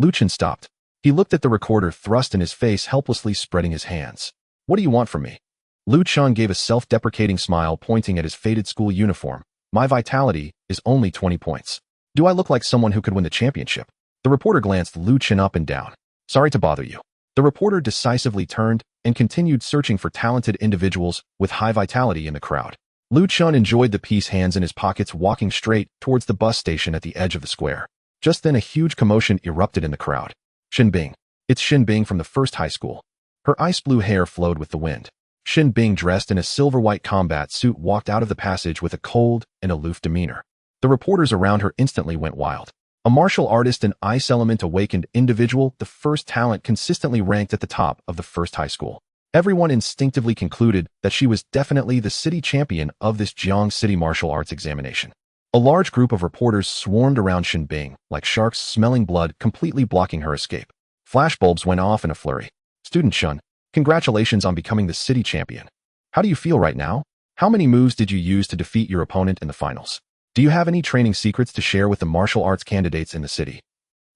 Lu Chen stopped. He looked at the recorder, thrust in his face, helplessly spreading his hands. What do you want from me? Lu Chen gave a self-deprecating smile, pointing at his faded school uniform. My vitality is only 20 points. Do I look like someone who could win the championship? The reporter glanced Lu Chen up and down. Sorry to bother you. The reporter decisively turned and continued searching for talented individuals with high vitality in the crowd. Lu Chen enjoyed the peace, hands in his pockets, walking straight towards the bus station at the edge of the square. Just then, a huge commotion erupted in the crowd. Xin Bing. It's Xin Bing from the first high school. Her ice blue hair flowed with the wind. Xin Bing, dressed in a silver-white combat suit, walked out of the passage with a cold and aloof demeanor. The reporters around her instantly went wild. A martial artist and ice element awakened individual, the first talent consistently ranked at the top of the first high school. Everyone instinctively concluded that she was definitely the city champion of this Jiang City martial arts examination. A large group of reporters swarmed around Chen Bing, like sharks smelling blood, completely blocking her escape. Flashbulbs went off in a flurry. Student Chen, congratulations on becoming the city champion. How do you feel right now? How many moves did you use to defeat your opponent in the finals? Do you have any training secrets to share with the martial arts candidates in the city?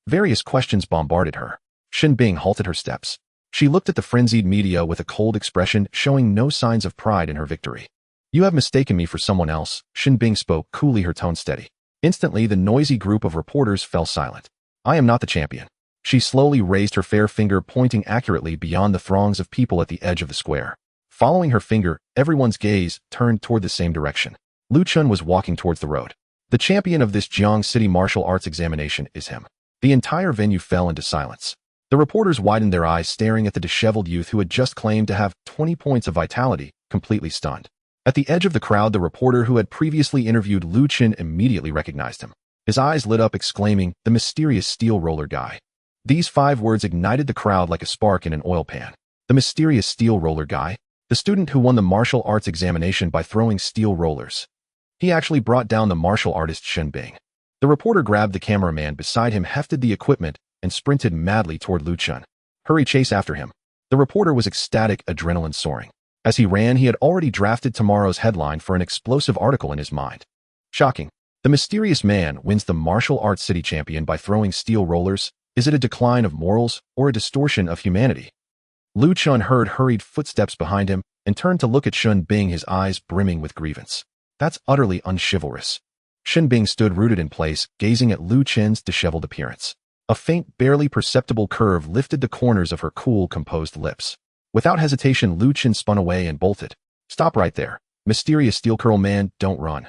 Various questions bombarded her. Chen Bing halted her steps. She looked at the frenzied media with a cold expression, showing no signs of pride in her victory. You have mistaken me for someone else, Chen Bing spoke coolly, her tone steady. Instantly, the noisy group of reporters fell silent. I am not the champion. She slowly raised her fair finger, pointing accurately beyond the throngs of people at the edge of the square. Following her finger, everyone's gaze turned toward the same direction. Lu Chun was walking towards the road. The champion of this Jiang City martial arts examination is him. The entire venue fell into silence. The reporters widened their eyes, staring at the disheveled youth who had just claimed to have 20 points of vitality, completely stunned. At the edge of the crowd, the reporter who had previously interviewed Lu Chen immediately recognized him. His eyes lit up, exclaiming, "The mysterious steel roller guy." These 5 words ignited the crowd like a spark in an oil pan. The mysterious steel roller guy? The student who won the martial arts examination by throwing steel rollers. He actually brought down the martial artist Chen Bing. The reporter grabbed the cameraman beside him, hefted the equipment, and sprinted madly toward Lu Chen. Hurry, chase after him. The reporter was ecstatic, adrenaline soaring. As he ran, he had already drafted tomorrow's headline for an explosive article in his mind. Shocking. The mysterious man wins the martial arts city champion by throwing steel rollers. Is it a decline of morals or a distortion of humanity? Lu Chen heard hurried footsteps behind him and turned to look at Chen Bing, his eyes brimming with grievance. That's utterly unchivalrous. Chen Bing stood rooted in place, gazing at Lu Chen's disheveled appearance. A faint, barely perceptible curve lifted the corners of her cool, composed lips. Without hesitation, Lu Chen spun away and bolted. Stop right there. Mysterious steel curl man, don't run.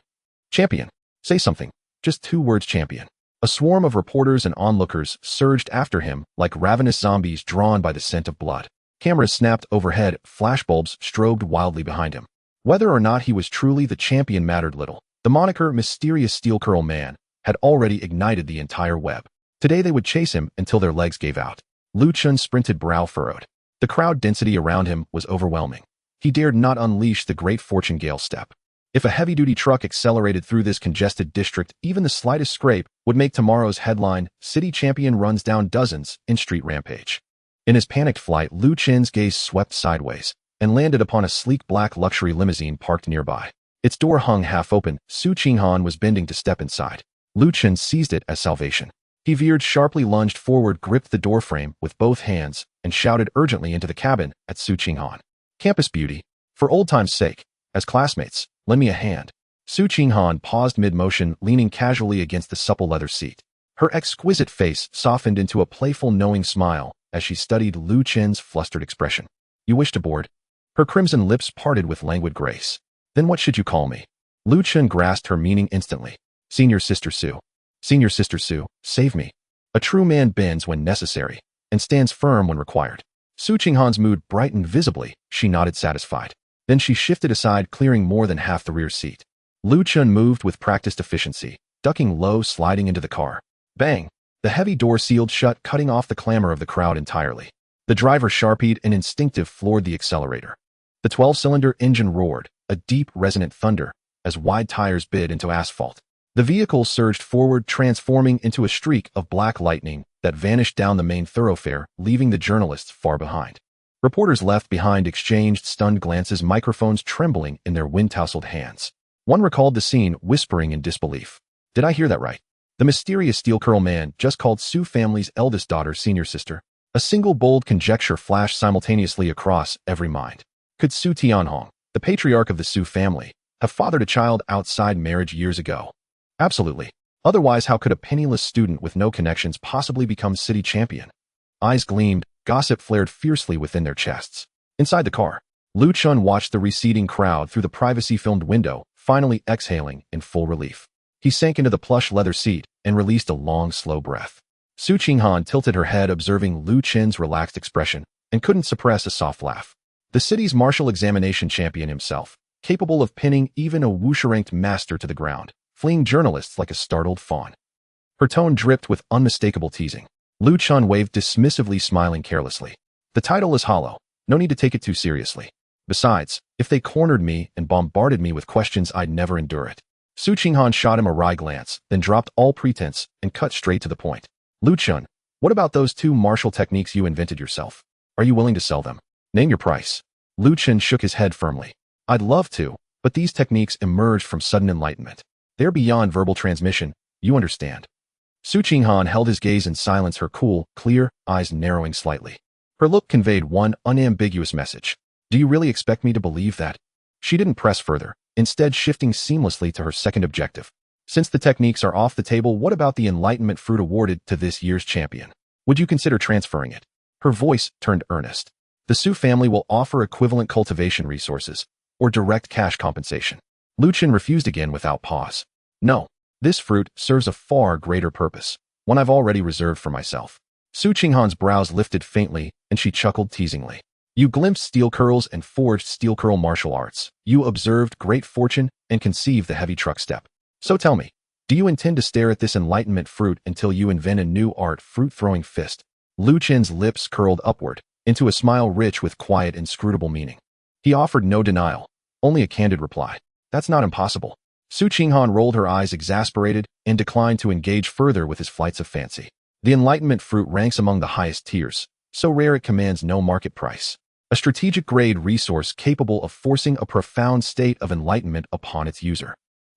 Champion. Say something. Just 2 words, champion. A swarm of reporters and onlookers surged after him like ravenous zombies drawn by the scent of blood. Cameras snapped overhead, flashbulbs strobed wildly behind him. Whether or not he was truly the champion mattered little. The moniker Mysterious Steel Curl Man had already ignited the entire web. Today they would chase him until their legs gave out. Lu Chen sprinted, brow furrowed. The crowd density around him was overwhelming. He dared not unleash the great fortune gale step. If a heavy-duty truck accelerated through this congested district, even the slightest scrape would make tomorrow's headline, City Champion Runs Down Dozens in Street Rampage. In his panicked flight, Lu Chen's gaze swept sideways and landed upon a sleek black luxury limousine parked nearby. Its door hung half open. Su Qinghan was bending to step inside. Lu Chen seized it as salvation. He veered sharply, lunged forward, gripped the doorframe with both hands, and shouted urgently into the cabin at Su Qinghan. Campus beauty, for old time's sake, as classmates, lend me a hand. Su Qinghan paused mid-motion, leaning casually against the supple leather seat. Her exquisite face softened into a playful, knowing smile as she studied Lu Chen's flustered expression. You wish to board? Her crimson lips parted with languid grace. Then what should you call me? Lu Chen grasped her meaning instantly. Senior Sister Su. Senior Sister Su, save me. A true man bends when necessary and stands firm when required. Su Qinghan's mood brightened visibly. She nodded, satisfied. Then she shifted aside, clearing more than half the rear seat. Lu Chen moved with practiced efficiency, ducking low, sliding into the car. Bang! The heavy door sealed shut, cutting off the clamor of the crowd entirely. The driver sharpied and instinctive floored the accelerator. The 12-cylinder engine roared, a deep, resonant thunder, as wide tires bit into asphalt. The vehicle surged forward, transforming into a streak of black lightning that vanished down the main thoroughfare, leaving the journalists far behind. Reporters left behind exchanged stunned glances, microphones trembling in their wind-tousled hands. One recalled the scene, whispering in disbelief. Did I hear that right? The mysterious steel curl man just called Su family's eldest daughter senior sister. A single bold conjecture flashed simultaneously across every mind. Could Su Tianhong, the patriarch of the Su family, have fathered a child outside marriage years ago? Absolutely. Otherwise, how could a penniless student with no connections possibly become city champion? Eyes gleamed, gossip flared fiercely within their chests. Inside the car, Lu Chen watched the receding crowd through the privacy-filmed window, finally exhaling in full relief. He sank into the plush leather seat and released a long, slow breath. Su Qinghan tilted her head, observing Lu Chen's relaxed expression, and couldn't suppress a soft laugh. The city's martial examination champion himself, capable of pinning even a wushu-ranked master to the ground, fleeing journalists like a startled fawn. Her tone dripped with unmistakable teasing. Lu Chen waved dismissively, smiling carelessly. The title is hollow. No need to take it too seriously. Besides, if they cornered me and bombarded me with questions, I'd never endure it. Su Qinghan shot him a wry glance, then dropped all pretense and cut straight to the point. Lu Chen, what about those 2 martial techniques you invented yourself? Are you willing to sell them? Name your price. Lu Chen shook his head firmly. I'd love to, but these techniques emerged from sudden enlightenment. They're beyond verbal transmission, you understand. Su Qinghan held his gaze in silence, her cool, clear eyes narrowing slightly. Her look conveyed one unambiguous message. Do you really expect me to believe that? She didn't press further, instead shifting seamlessly to her second objective. Since the techniques are off the table, what about the enlightenment fruit awarded to this year's champion? Would you consider transferring it? Her voice turned earnest. The Su family will offer equivalent cultivation resources, or direct cash compensation. Lu Chen refused again without pause. No, this fruit serves a far greater purpose, one I've already reserved for myself. Su Qinghan's brows lifted faintly, and she chuckled teasingly. You glimpsed steel curls and forged steel curl martial arts. You observed great fortune and conceived the heavy truck step. So tell me, do you intend to stare at this enlightenment fruit until you invent a new art, fruit-throwing fist? Lu Chen's lips curled upward, into a smile rich with quiet, inscrutable meaning. He offered no denial, only a candid reply. That's not impossible. Su Qinghan rolled her eyes, exasperated, and declined to engage further with his flights of fancy. The enlightenment fruit ranks among the highest tiers, so rare it commands no market price. A strategic-grade resource capable of forcing a profound state of enlightenment upon its user.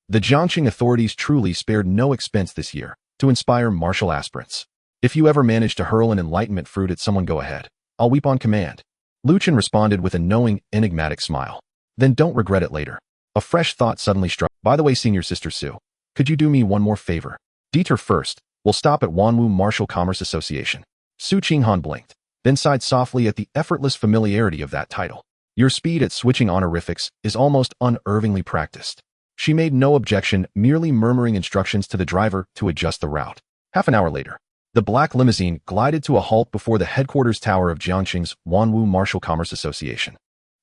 The Jiangxing authorities truly spared no expense this year to inspire martial aspirants. If you ever manage to hurl an enlightenment fruit at someone, go ahead. I'll weep on command. Lu Chen responded with a knowing, enigmatic smile. Then don't regret it later. A fresh thought suddenly struck. By the way, senior sister Su, could you do me one more favor? Detour first. We'll stop at Wanwu Martial Commerce Association. Su Qinghan blinked, then sighed softly at the effortless familiarity of that title. Your speed at switching honorifics is almost unervingly practiced. She made no objection, merely murmuring instructions to the driver to adjust the route. Half an hour later, the black limousine glided to a halt before the headquarters tower of Jiangxing's Wanwu Martial Commerce Association.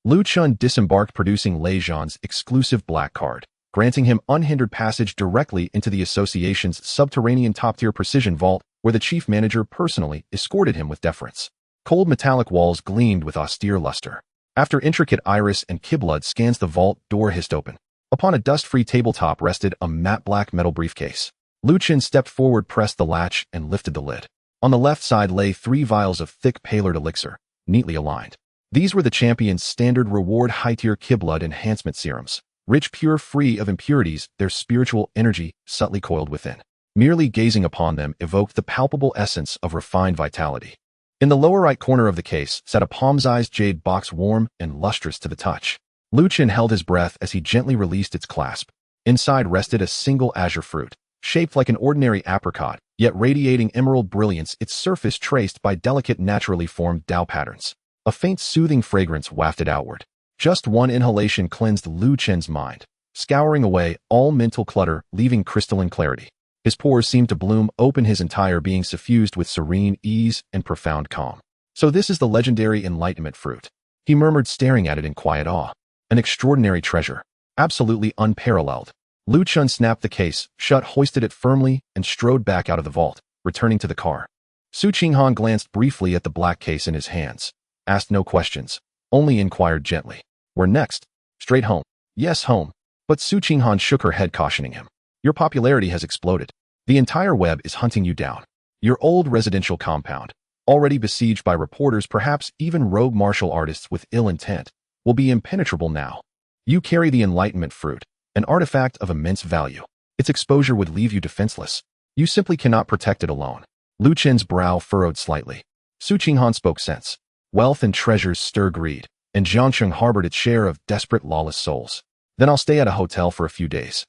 Lu Chen disembarked, producing Lei Zhan's exclusive black card, granting him unhindered passage directly into the association's subterranean top-tier precision vault, where the chief manager personally escorted him with deference. Cold metallic walls gleamed with austere luster. After intricate iris and kiblud scans, the vault door hissed open. Upon a dust-free tabletop rested a matte black metal briefcase. Lu Chen stepped forward, pressed the latch, and lifted the lid. On the left side lay 3 vials of thick paired elixir, neatly aligned. These were the champion's standard reward high-tier kiblud enhancement serums. Rich, pure, free of impurities, their spiritual energy subtly coiled within. Merely gazing upon them evoked the palpable essence of refined vitality. In the lower right corner of the case sat a palm-sized jade box, warm and lustrous to the touch. Lu Chen held his breath as he gently released its clasp. Inside rested a single azure fruit, shaped like an ordinary apricot, yet radiating emerald brilliance, its surface traced by delicate, naturally formed Tao patterns. A faint, soothing fragrance wafted outward. Just one inhalation cleansed Lu Chen's mind, scouring away all mental clutter, leaving crystalline clarity. His pores seemed to bloom open, his entire being suffused with serene ease and profound calm. So this is the legendary enlightenment fruit, he murmured, staring at it in quiet awe. An extraordinary treasure, absolutely unparalleled. Lu Chen snapped the case shut, hoisted it firmly, and strode back out of the vault, returning to the car. Su Qinghan glanced briefly at the black case in his hands, asked no questions, only inquired gently. Where next? Straight home. Yes, home. But Su Qinghan shook her head, cautioning him. Your popularity has exploded. The entire web is hunting you down. Your old residential compound, already besieged by reporters, perhaps even rogue martial artists with ill intent, will be impenetrable now. You carry the enlightenment fruit, an artifact of immense value. Its exposure would leave you defenseless. You simply cannot protect it alone. Lu Chen's brow furrowed slightly. Su Qinghan spoke sense. Wealth and treasures stir greed, and Jiangxing harbored its share of desperate, lawless souls. Then I'll stay at a hotel for a few days.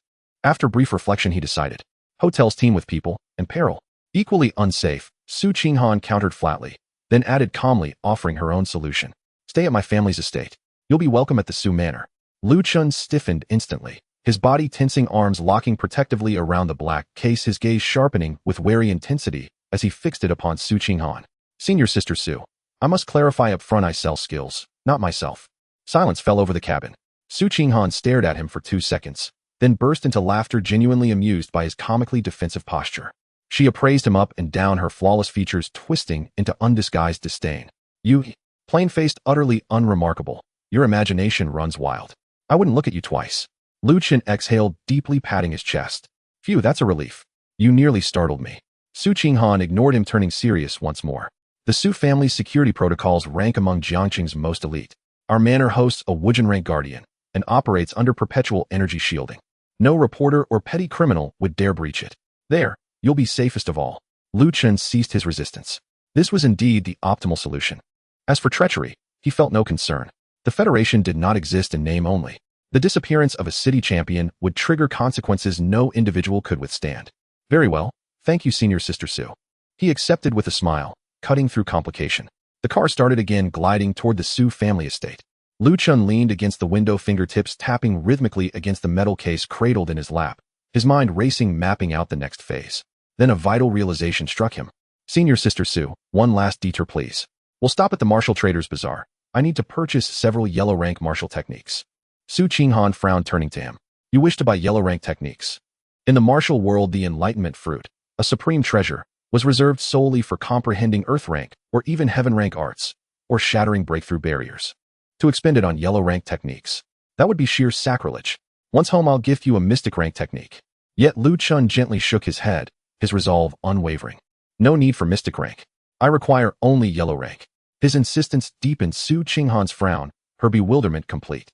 After brief reflection, he decided. Hotels teem with people and peril. Equally unsafe, Su Qinghan countered flatly, then added calmly, offering her own solution. Stay at my family's estate. You'll be welcome at the Su Manor. Lu Chen stiffened instantly, his body tensing, arms locking protectively around the black case, his gaze sharpening with wary intensity as he fixed it upon Su Qinghan. Senior sister Su, I must clarify up front, I sell skills, not myself. Silence fell over the cabin. Su Qinghan stared at him for 2 seconds, then burst into laughter, genuinely amused by his comically defensive posture. She appraised him up and down, her flawless features twisting into undisguised disdain. You Plain-faced, utterly unremarkable. Your imagination runs wild. I wouldn't look at you twice. Chen exhaled, deeply patting his chest. Phew, that's a relief. You nearly startled me. Su Qinghan ignored him, turning serious once more. The Su family's security protocols rank among Jiangqing's most elite. Our manor hosts a Wujin rank guardian and operates under perpetual energy shielding. No reporter or petty criminal would dare breach it. There, you'll be safest of all. Chen ceased his resistance. This was indeed the optimal solution. As for treachery, he felt no concern. The Federation did not exist in name only. The disappearance of a city champion would trigger consequences no individual could withstand. Very well, thank you, Senior Sister Su. He accepted with a smile, cutting through complication. The car started again, gliding toward the Su family estate. Chen leaned against the window, fingertips tapping rhythmically against the metal case cradled in his lap, his mind racing, mapping out the next phase. Then a vital realization struck him. Senior Sister Su, one last detour please. We'll stop at the Martial Traders Bazaar. I need to purchase several yellow rank martial techniques. Su Qinghan frowned, turning to him. You wish to buy yellow rank techniques? In the martial world, the Enlightenment fruit, a supreme treasure, was reserved solely for comprehending earth rank or even heaven rank arts, or shattering breakthrough barriers. To expend it on yellow rank techniques, that would be sheer sacrilege. Once home, I'll gift you a mystic rank technique. Yet Chen gently shook his head, his resolve unwavering. No need for mystic rank. I require only yellow rank. His insistence deepened Su Qinghan's frown, her bewilderment complete.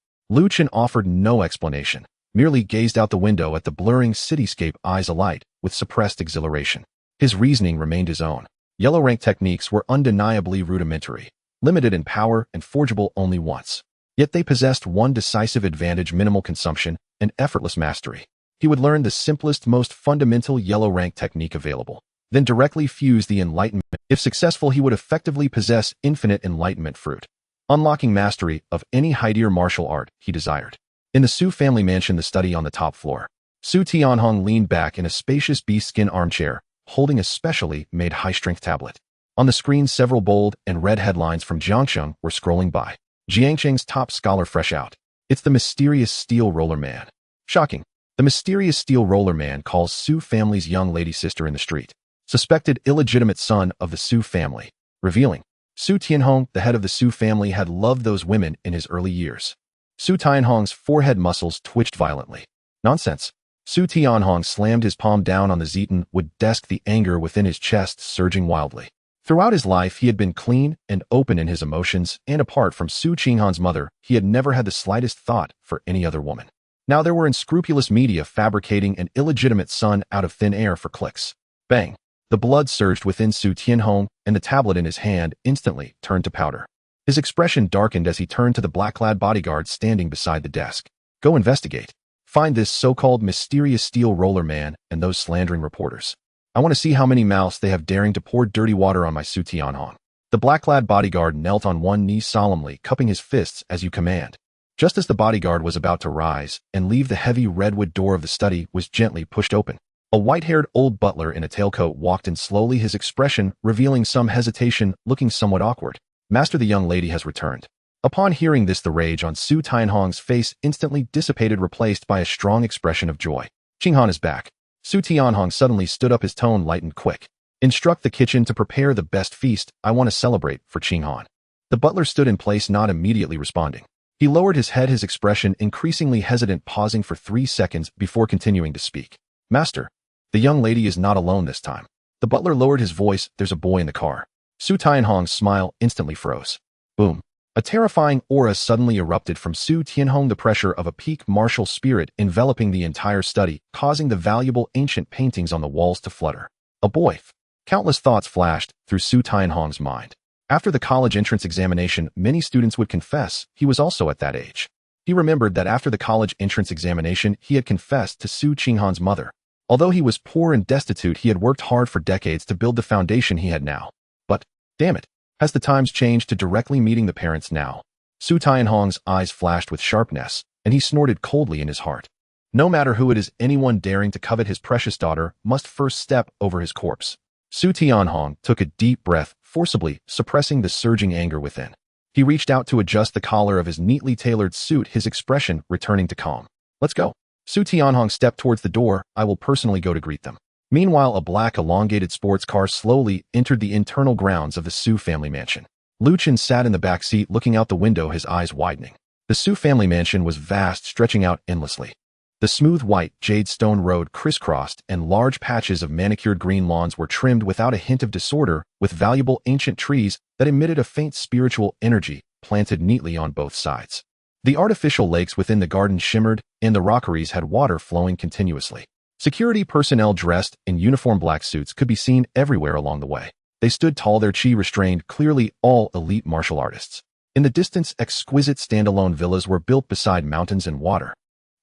Chen offered no explanation, merely gazed out the window at the blurring cityscape, eyes alight with suppressed exhilaration. His reasoning remained his own. Yellow rank techniques were undeniably rudimentary, limited in power and forgeable only once. Yet they possessed one decisive advantage: minimal consumption and effortless mastery. He would learn the simplest, most fundamental yellow rank technique available, then directly fuse the enlightenment. If successful, he would effectively possess infinite enlightenment fruit, unlocking mastery of any high-tier martial art he desired. In the Su family mansion, the study on the top floor, Su Tianhong leaned back in a spacious bee-skin armchair, holding a specially made high-strength tablet. On the screen, several bold and red headlines from Jiangcheng were scrolling by. Jiangcheng's top scholar fresh out. It's the mysterious steel roller man. Shocking. The mysterious steel roller man calls Su family's young lady sister in the street. Suspected illegitimate son of the Su family. Revealing. Su Tianhong, the head of the Su family, had loved those women in his early years. Su Tianhong's forehead muscles twitched violently. Nonsense. Su Tianhong slammed his palm down on the Zeton wood desk, the anger within his chest surging wildly. Throughout his life, he had been clean and open in his emotions, and apart from Su Qinghan's mother, he had never had the slightest thought for any other woman. Now there were unscrupulous media fabricating an illegitimate son out of thin air for clicks. Bang! The blood surged within Su Tianhong, and the tablet in his hand instantly turned to powder. His expression darkened as he turned to the black-clad bodyguard standing beside the desk. Go investigate. Find this so-called mysterious steel roller man and those slandering reporters. I want to see how many mouths they have daring to pour dirty water on my Su Tianhong. The black-clad bodyguard knelt on one knee solemnly, cupping his fists as you command. Just as the bodyguard was about to rise and leave, the heavy redwood door of the study was gently pushed open. A white-haired old butler in a tailcoat walked in slowly, his expression revealing some hesitation, looking somewhat awkward. Master, the young lady has returned. Upon hearing this, the rage on Su Tianhong's face instantly dissipated, replaced by a strong expression of joy. Qinghan is back. Su Tianhong suddenly stood up, his tone light and quick. Instruct the kitchen to prepare the best feast. I want to celebrate for Qinghan. The butler stood in place, not immediately responding. He lowered his head, his expression increasingly hesitant, pausing for 3 seconds before continuing to speak. Master, the young lady is not alone this time. The butler lowered his voice. There's a boy in the car. Su Tianhong's smile instantly froze. Boom. A terrifying aura suddenly erupted from Su Tianhong, the pressure of a peak martial spirit enveloping the entire study, causing the valuable ancient paintings on the walls to flutter. A boy. Countless thoughts flashed through Su Tianhong's mind. After the college entrance examination, many students would confess he was also at that age. He remembered that after the college entrance examination, he had confessed to Su Qinghan's mother. Although he was poor and destitute, he had worked hard for decades to build the foundation he had now. But, damn it, has the times changed to directly meeting the parents now? Su Tianhong's eyes flashed with sharpness, and he snorted coldly in his heart. No matter who it is, anyone daring to covet his precious daughter must first step over his corpse. Su Tianhong took a deep breath, forcibly suppressing the surging anger within. He reached out to adjust the collar of his neatly tailored suit, his expression returning to calm. Let's go. Su Tianhong stepped towards the door. I will personally go to greet them. Meanwhile, a black elongated sports car slowly entered the internal grounds of the Su family mansion. Lu Chen sat in the back seat looking out the window, his eyes widening. The Su family mansion was vast, stretching out endlessly. The smooth white jade stone road crisscrossed, and large patches of manicured green lawns were trimmed without a hint of disorder with valuable ancient trees that emitted a faint spiritual energy planted neatly on both sides. The artificial lakes within the garden shimmered, and the rockeries had water flowing continuously. Security personnel dressed in uniform black suits could be seen everywhere along the way. They stood tall, their chi restrained, clearly all elite martial artists. In the distance, exquisite standalone villas were built beside mountains and water.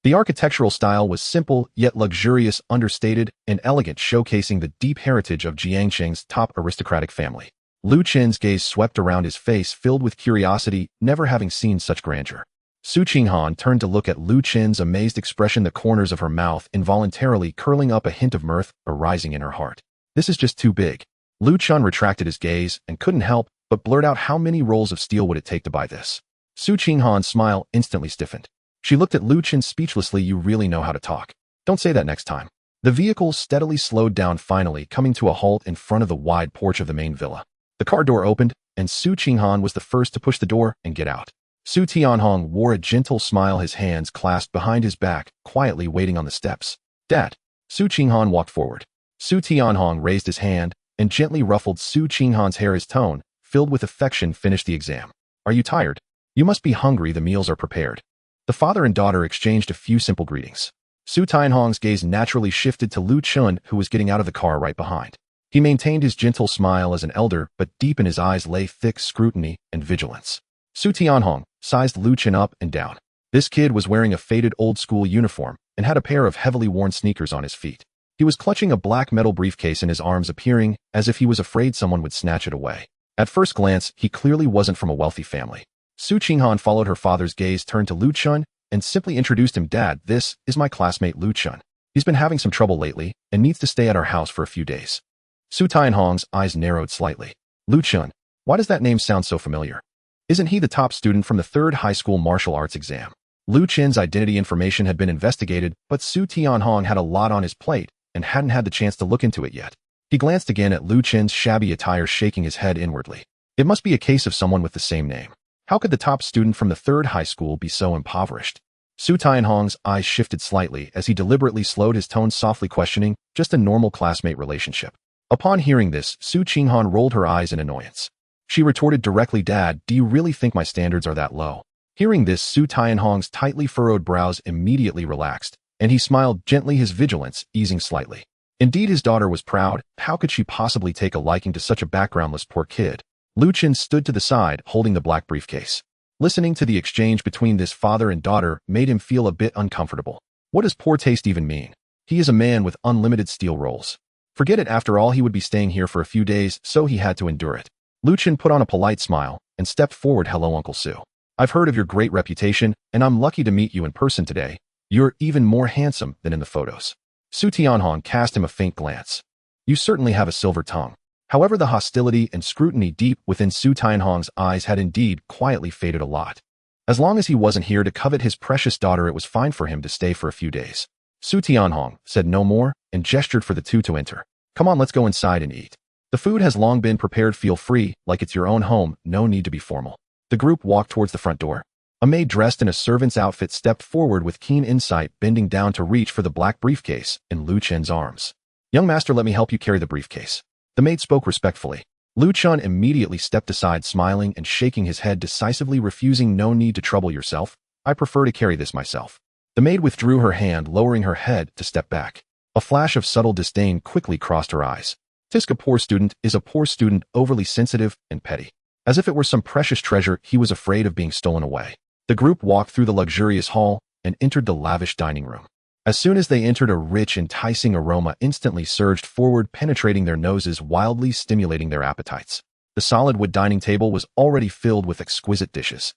The architectural style was simple yet luxurious, understated, and elegant, showcasing the deep heritage of Jiangcheng's top aristocratic family. Lu Chen's gaze swept around, his face filled with curiosity, never having seen such grandeur. Su Qinghan turned to look at Lu Chen's amazed expression, the corners of her mouth involuntarily curling up, a hint of mirth arising in her heart. This is just too big. Lu Chen retracted his gaze and couldn't help but blurt out, how many rolls of steel would it take to buy this? Su Qinghan's smile instantly stiffened. She looked at Lu Chen speechlessly. You really know how to talk. Don't say that next time. The vehicle steadily slowed down, finally coming to a halt in front of the wide porch of the main villa. The car door opened, and Su Qinghan was the first to push the door and get out. Su Tianhong wore a gentle smile, his hands clasped behind his back, quietly waiting on the steps. Dad. Su Qinghan walked forward. Su Tianhong raised his hand and gently ruffled Su Qinghan's hair. His tone, filled with affection, finished the exam. Are you tired? You must be hungry. The meals are prepared. The father and daughter exchanged a few simple greetings. Su Tianhong's gaze naturally shifted to Lu Chen, who was getting out of the car right behind. He maintained his gentle smile as an elder, but deep in his eyes lay thick scrutiny and vigilance. Su Tianhong sized Lu Chen up and down. This kid was wearing a faded old-school uniform and had a pair of heavily worn sneakers on his feet. He was clutching a black metal briefcase in his arms, appearing as if he was afraid someone would snatch it away. At first glance, he clearly wasn't from a wealthy family. Su Qinghan followed her father's gaze, turned to Lu Chen, and simply introduced him. Dad, this is my classmate Lu Chen. He's been having some trouble lately and needs to stay at our house for a few days. Su Tianhong's eyes narrowed slightly. Lu Chen, why does that name sound so familiar? Isn't he the top student from the 3rd high school martial arts exam? Lu Chen's identity information had been investigated, but Su Tianhong had a lot on his plate and hadn't had the chance to look into it yet. He glanced again at Lu Chen's shabby attire, shaking his head inwardly. It must be a case of someone with the same name. How could the top student from the 3rd high school be so impoverished? Su Tianhong's eyes shifted slightly as he deliberately slowed his tone, softly questioning, just a normal classmate relationship. Upon hearing this, Su Qinghan rolled her eyes in annoyance. She retorted directly, Dad, do you really think my standards are that low? Hearing this, Su Tianhong's tightly furrowed brows immediately relaxed, and he smiled gently, his vigilance easing slightly. Indeed, his daughter was proud. How could she possibly take a liking to such a backgroundless poor kid? Lu Chen stood to the side, holding the black briefcase. Listening to the exchange between this father and daughter made him feel a bit uncomfortable. What does poor taste even mean? He is a man with unlimited steel rolls. Forget it, after all, he would be staying here for a few days, so he had to endure it. Lu Chen put on a polite smile and stepped forward. Hello, Uncle Su. I've heard of your great reputation, and I'm lucky to meet you in person today. You're even more handsome than in the photos. Su Tianhong cast him a faint glance. You certainly have a silver tongue. However, the hostility and scrutiny deep within Su Tianhong's eyes had indeed quietly faded a lot. As long as he wasn't here to covet his precious daughter, it was fine for him to stay for a few days. Su Tianhong said no more and gestured for the two to enter. Come on, let's go inside and eat. The food has long been prepared. Feel free, like it's your own home, no need to be formal. The group walked towards the front door. A maid dressed in a servant's outfit stepped forward with keen insight, bending down to reach for the black briefcase in Lu Chen's arms. Young master, let me help you carry the briefcase. The maid spoke respectfully. Lu Chen immediately stepped aside, smiling and shaking his head decisively, refusing. No need to trouble yourself. I prefer to carry this myself. The maid withdrew her hand, lowering her head to step back. A flash of subtle disdain quickly crossed her eyes. Tisk, a poor student is a poor student, overly sensitive and petty. As if it were some precious treasure he was afraid of being stolen away. The group walked through the luxurious hall and entered the lavish dining room. As soon as they entered, a rich, enticing aroma instantly surged forward, penetrating their noses, wildly stimulating their appetites. The solid wood dining table was already filled with exquisite dishes.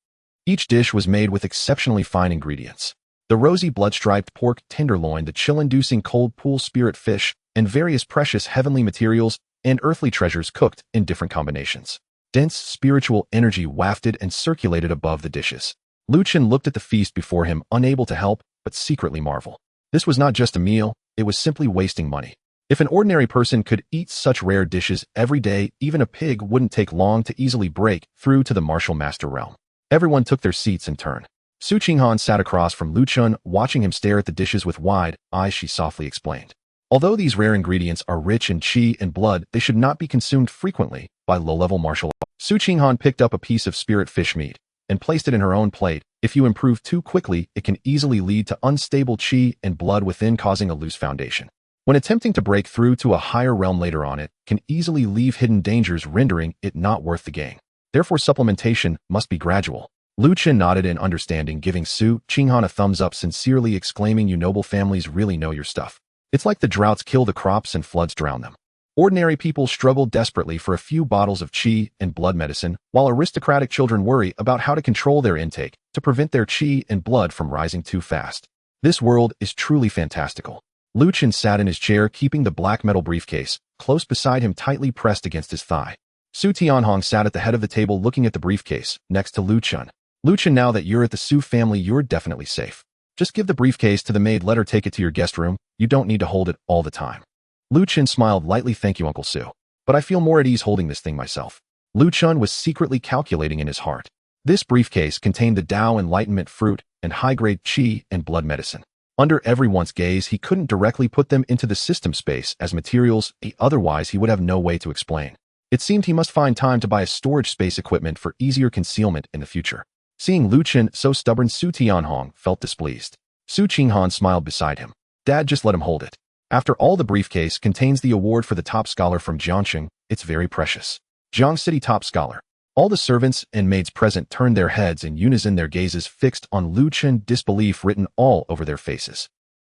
Each dish was made with exceptionally fine ingredients. The rosy blood-striped pork tenderloin, the chill-inducing cold pool spirit fish, and various precious heavenly materials and earthly treasures cooked in different combinations. Dense spiritual energy wafted and circulated above the dishes. Lu Chen looked at the feast before him, unable to help but secretly marvel. This was not just a meal, it was simply wasting money. If an ordinary person could eat such rare dishes every day, even a pig wouldn't take long to easily break through to the martial master realm. Everyone took their seats in turn. Su Qinghan sat across from Lu Chen, watching him stare at the dishes with wide eyes. She softly explained. Although these rare ingredients are rich in qi and blood, they should not be consumed frequently by low-level martial arts. Su Qinghan picked up a piece of spirit fish meat and placed it in her own plate. If you improve too quickly, it can easily lead to unstable qi and blood within, causing a loose foundation. When attempting to break through to a higher realm later on, it can easily leave hidden dangers, rendering it not worth the gain. Therefore, supplementation must be gradual. Lu Chen nodded in understanding, giving Su Qinghan a thumbs up, sincerely exclaiming, "You noble families really know your stuff. It's like the droughts kill the crops and floods drown them. Ordinary people struggle desperately for a few bottles of qi and blood medicine, while aristocratic children worry about how to control their intake to prevent their qi and blood from rising too fast. This world is truly fantastical." Lu Chen sat in his chair, keeping the black metal briefcase close beside him, tightly pressed against his thigh. Su Tianhong sat at the head of the table, looking at the briefcase next to Lu Chen. "Lu Chen, now that you're at the Su family, you're definitely safe. Just give the briefcase to the maid, let her take it to your guest room. You don't need to hold it all the time." Lu Chen smiled lightly. "Thank you, Uncle Su. But I feel more at ease holding this thing myself." Lu Chen was secretly calculating in his heart. This briefcase contained the Tao Enlightenment fruit and high-grade qi and blood medicine. Under everyone's gaze, he couldn't directly put them into the system space as materials, otherwise he would have no way to explain. It seemed he must find time to buy a storage space equipment for easier concealment in the future. Seeing Lu Chen so stubborn, Su Tianhong felt displeased. Su Qinghan smiled beside him. "Dad, just let him hold it. After all, the briefcase contains the award for the top scholar from Jiangxing. It's very precious." Jiang City top scholar. All the servants and maids present turned their heads in unison, their gazes fixed on Lu Chen, disbelief written all over their faces.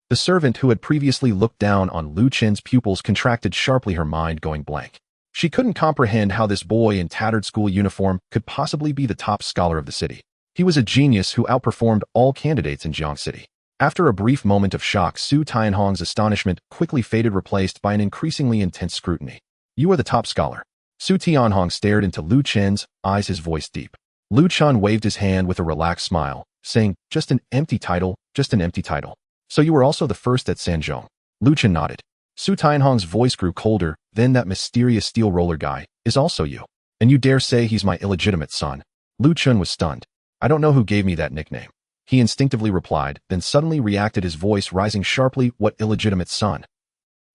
The servant who had previously looked down on Lu Chen's pupils contracted sharply, her mind going blank. She couldn't comprehend how this boy in tattered school uniform could possibly be the top scholar of the city. He was a genius who outperformed all candidates in Jiang City. After a brief moment of shock, Su Tianhong's astonishment quickly faded, replaced by an increasingly intense scrutiny. "You are the top scholar." Su Tianhong stared into Lu Chen's eyes, his voice deep. Lu Chen waved his hand with a relaxed smile, saying, "Just an empty title, just an empty title. So you were also the first at Sanzhong?" Lu Chen nodded. Su Tianhong's voice grew colder. "Then that mysterious steel roller guy is also you? And you dare say he's my illegitimate son?" Lu Chen was stunned. "I don't know who gave me that nickname," he instinctively replied, then suddenly reacted, his voice rising sharply. "What illegitimate son?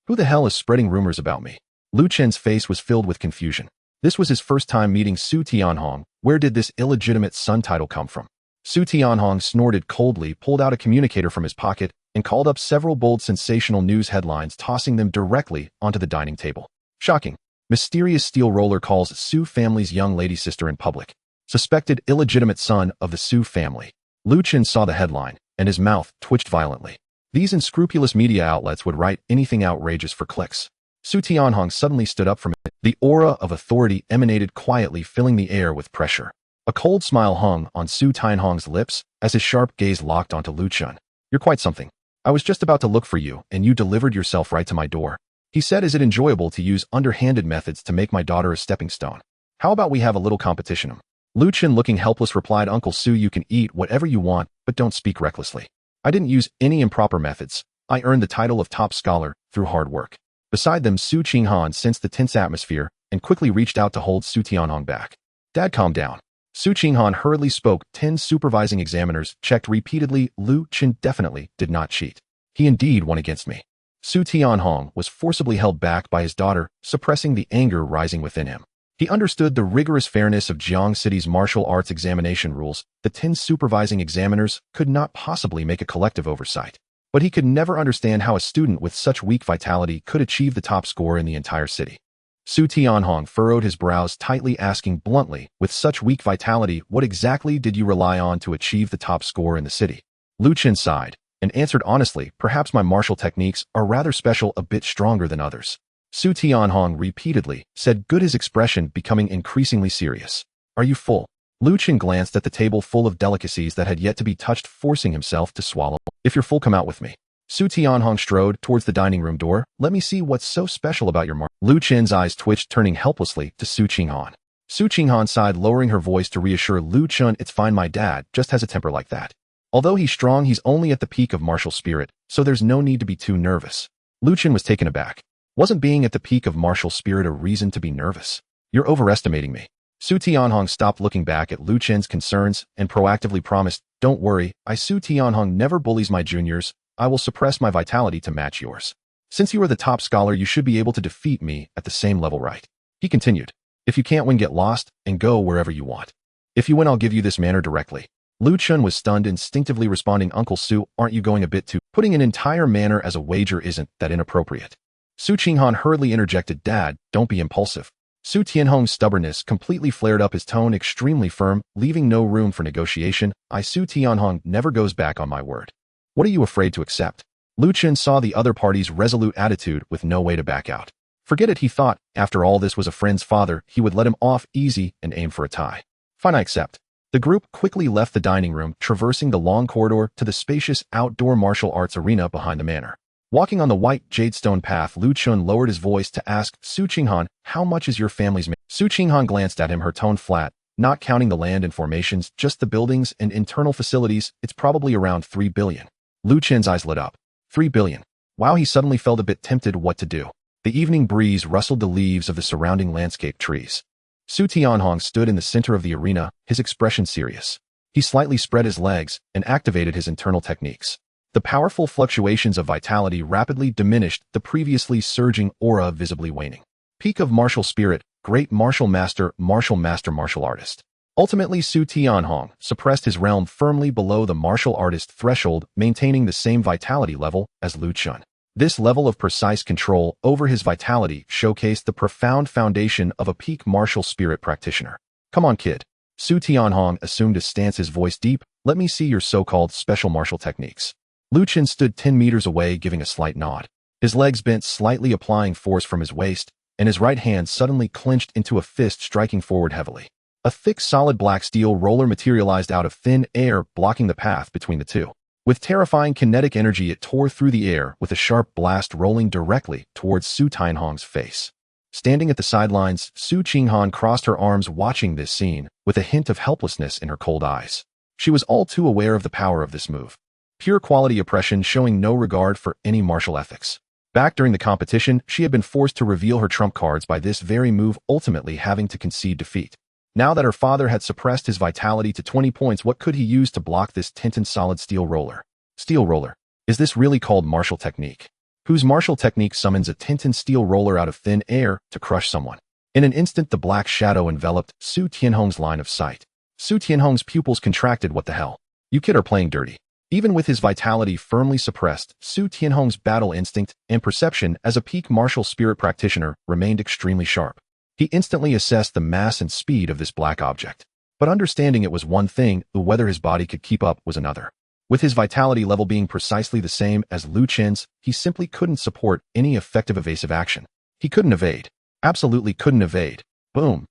Who the hell is spreading rumors about me?" Lu Chen's face was filled with confusion. This was his first time meeting Su Tianhong. Where did this illegitimate son title come from? Su Tianhong snorted coldly, pulled out a communicator from his pocket, and called up several bold, sensational news headlines, tossing them directly onto the dining table. Shocking. Mysterious steel roller calls Su family's young lady sister in public. Suspected illegitimate son of the Su family. Lu Chen saw the headline, and his mouth twitched violently. These unscrupulous media outlets would write anything outrageous for clicks. Su Tianhong suddenly stood up from it. The aura of authority emanated quietly, filling the air with pressure. A cold smile hung on Su Tianhong's lips as his sharp gaze locked onto Lu Chen. "You're quite something. I was just about to look for you, and you delivered yourself right to my door," he said. "Is it enjoyable to use underhanded methods to make my daughter a stepping stone? How about we have a little competition?" Lu Chen, looking helpless, replied, "Uncle Su, you can eat whatever you want, but don't speak recklessly. I didn't use any improper methods. I earned the title of top scholar through hard work." Beside them, Su Qinghan sensed the tense atmosphere and quickly reached out to hold Su Tianhong back. "Dad, calm down." Su Qinghan hurriedly spoke. 10 supervising examiners checked repeatedly. Lu Chen definitely did not cheat. He indeed won against me. Su Tianhong was forcibly held back by his daughter, suppressing the anger rising within him. He understood the rigorous fairness of Jiang City's martial arts examination rules. The 10 supervising examiners could not possibly make a collective oversight. But he could never understand how a student with such weak vitality could achieve the top score in the entire city. Su Tianhong furrowed his brows tightly, asking bluntly, "With such weak vitality, what exactly did you rely on to achieve the top score in the city?" Lu Chen sighed and answered honestly, "Perhaps my martial techniques are rather special, a bit stronger than others." Su Tianhong repeatedly said, good, his expression becoming increasingly serious. "Are you full?" Lu Chen glanced at the table full of delicacies that had yet to be touched, forcing himself to swallow. "If you're full, come out with me." Su Tianhong strode towards the dining room door. "Let me see what's so special about your Lu Chen's eyes twitched, turning helplessly to Su Qinghan. Su Qinghan sighed, lowering her voice to reassure Lu Chen, "It's fine, my dad just has a temper like that. Although he's strong, he's only at the peak of martial spirit, so there's no need to be too nervous." Lu Chen was taken aback. Wasn't being at the peak of martial spirit a reason to be nervous? You're overestimating me. Su Tianhong stopped looking back at Lu Chen's concerns and proactively promised, "Don't worry, Su Tianhong never bullies my juniors. I will suppress my vitality to match yours. Since you are the top scholar, you should be able to defeat me at the same level, right?" He continued. "If you can't win, get lost and go wherever you want. If you win, I'll give you this manor directly." Lu Chen was stunned, instinctively responding, "Uncle Su, aren't you going a bit too? Putting an entire manor as a wager isn't that inappropriate." Su Qinghan hurriedly interjected, "Dad, don't be impulsive." Su Tianhong's stubbornness completely flared up, his tone extremely firm, leaving no room for negotiation. Su Tianhong never goes back on my word. What are you afraid to accept?" Lu Chen saw the other party's resolute attitude with no way to back out. Forget it, he thought. After all, this was a friend's father. He would let him off easy and aim for a tie. "Fine, I accept." The group quickly left the dining room, traversing the long corridor to the spacious outdoor martial arts arena behind the manor. Walking on the white jadestone path, Lu Chen lowered his voice to ask Su Qinghan, "How much is your family's?" Su Qinghan glanced at him, her tone flat. "Not counting the land and formations, just the buildings and internal facilities, it's probably around 3 billion. Lu Chen's eyes lit up. 3 billion. Wow, he suddenly felt a bit tempted. What to do? The evening breeze rustled the leaves of the surrounding landscape trees. Su Tianhong stood in the center of the arena, his expression serious. He slightly spread his legs and activated his internal techniques. The powerful fluctuations of vitality rapidly diminished the previously surging aura, visibly waning. Peak of martial spirit, great martial master, martial artist. Ultimately, Su Tianhong suppressed his realm firmly below the martial artist threshold, maintaining the same vitality level as Lu Chen. This level of precise control over his vitality showcased the profound foundation of a peak martial spirit practitioner. "Come on, kid." Su Tianhong assumed a stance, his voice deep. "Let me see your so-called special martial techniques." Lu Chen stood 10 meters away, giving a slight nod. His legs bent slightly, applying force from his waist, and his right hand suddenly clenched into a fist, striking forward heavily. A thick, solid black steel roller materialized out of thin air, blocking the path between the two. With terrifying kinetic energy, it tore through the air, with a sharp blast rolling directly towards Su Tianhong's face. Standing at the sidelines, Su Qinghan crossed her arms, watching this scene, with a hint of helplessness in her cold eyes. She was all too aware of the power of this move. Pure quality oppression, showing no regard for any martial ethics. Back during the competition, she had been forced to reveal her trump cards by this very move, ultimately having to concede defeat. Now that her father had suppressed his vitality to 20 points, what could he use to block this tinted solid steel roller? Steel roller. Is this really called martial technique? Whose martial technique summons a tinted steel roller out of thin air to crush someone? In an instant, the black shadow enveloped Su Tianhong's line of sight. Su Tianhong's pupils contracted. What the hell? You kid are playing dirty. Even with his vitality firmly suppressed, Su Tianhong's battle instinct and perception as a peak martial spirit practitioner remained extremely sharp. He instantly assessed the mass and speed of this black object. But understanding it was one thing, whether his body could keep up was another. With his vitality level being precisely the same as Lu Chen's, he simply couldn't support any effective evasive action. He couldn't evade. Absolutely couldn't evade. Boom.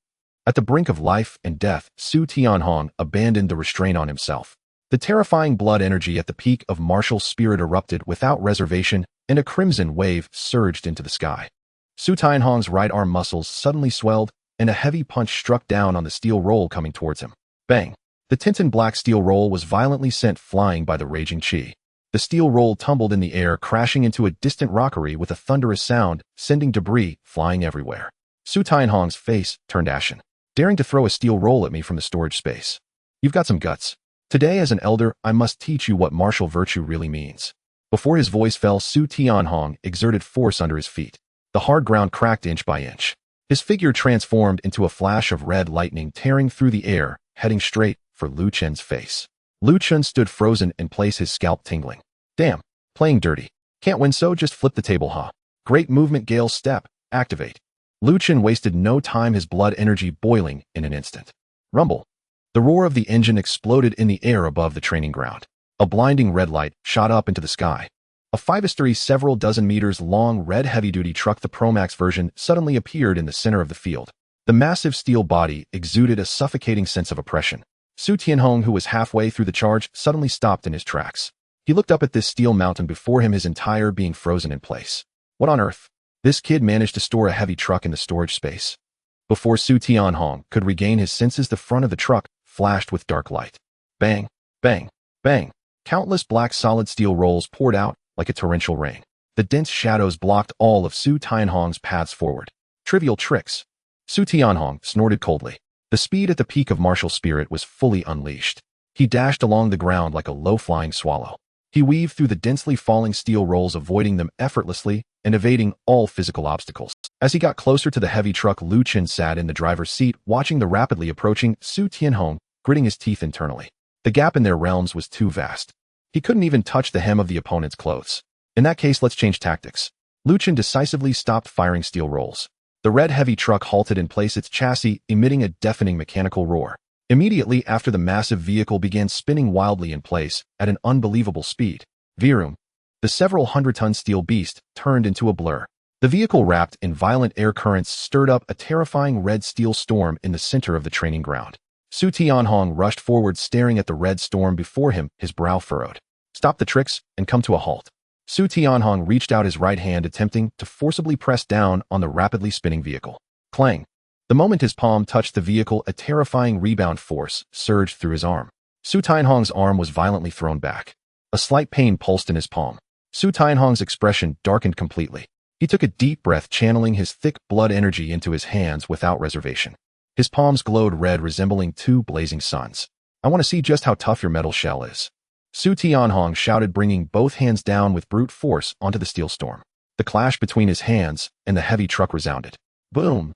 At the brink of life and death, Su Tianhong abandoned the restraint on himself. The terrifying blood energy at the peak of martial spirit erupted without reservation, and a crimson wave surged into the sky. Su Tianhong's right arm muscles suddenly swelled, and a heavy punch struck down on the steel roll coming towards him. Bang! The tinted black steel roll was violently sent flying by the raging chi. The steel roll tumbled in the air, crashing into a distant rockery with a thunderous sound, sending debris flying everywhere. Su Tianhong's face turned ashen. "Daring to throw a steel roll at me from the storage space. You've got some guts. Today, as an elder, I must teach you what martial virtue really means." Before his voice fell, Su Tianhong exerted force under his feet. The hard ground cracked inch by inch. His figure transformed into a flash of red lightning, tearing through the air, heading straight for Lu Chen's face. Lu Chen stood frozen in place, his scalp tingling. "Damn, playing dirty. Can't win, so just flip the table, huh? Great movement, Gale step, activate." Lu Chen wasted no time, his blood energy boiling in an instant. Rumble. The roar of the engine exploded in the air above the training ground. A blinding red light shot up into the sky. A five-story, several dozen meters long red heavy-duty truck, the Promax version, suddenly appeared in the center of the field. The massive steel body exuded a suffocating sense of oppression. Su Tianhong, who was halfway through the charge, suddenly stopped in his tracks. He looked up at this steel mountain before him, his entire being frozen in place. What on earth? This kid managed to store a heavy truck in the storage space. Before Su Tianhong could regain his senses, the front of the truck flashed with dark light. Bang, bang, bang. Countless black solid steel rolls poured out like a torrential rain. The dense shadows blocked all of Su Tianhong's paths forward. Trivial tricks. Su Tianhong snorted coldly. The speed at the peak of martial spirit was fully unleashed. He dashed along the ground like a low-flying swallow. He weaved through the densely falling steel rolls, avoiding them effortlessly and evading all physical obstacles. As he got closer to the heavy truck, Chen sat in the driver's seat, watching the rapidly approaching Su Tianhong, gritting his teeth internally. The gap in their realms was too vast. He couldn't even touch the hem of the opponent's clothes. In that case, let's change tactics. Chen decisively stopped firing steel rolls. The red heavy truck halted in place, its chassis emitting a deafening mechanical roar. Immediately after, the massive vehicle began spinning wildly in place at an unbelievable speed. Vroom. The several hundred-ton steel beast turned into a blur. The vehicle, wrapped in violent air currents, stirred up a terrifying red steel storm in the center of the training ground. Su Tianhong rushed forward, staring at the red storm before him, his brow furrowed. Stop the tricks and come to a halt. Su Tianhong reached out his right hand, attempting to forcibly press down on the rapidly spinning vehicle. Clang. The moment his palm touched the vehicle, a terrifying rebound force surged through his arm. Su Tianhong's arm was violently thrown back. A slight pain pulsed in his palm. Su Tianhong's expression darkened completely. He took a deep breath, channeling his thick blood energy into his hands without reservation. His palms glowed red, resembling two blazing suns. I want to see just how tough your metal shell is. Su Tianhong shouted, bringing both hands down with brute force onto the steel storm. The clash between his hands and the heavy truck resounded. Boom!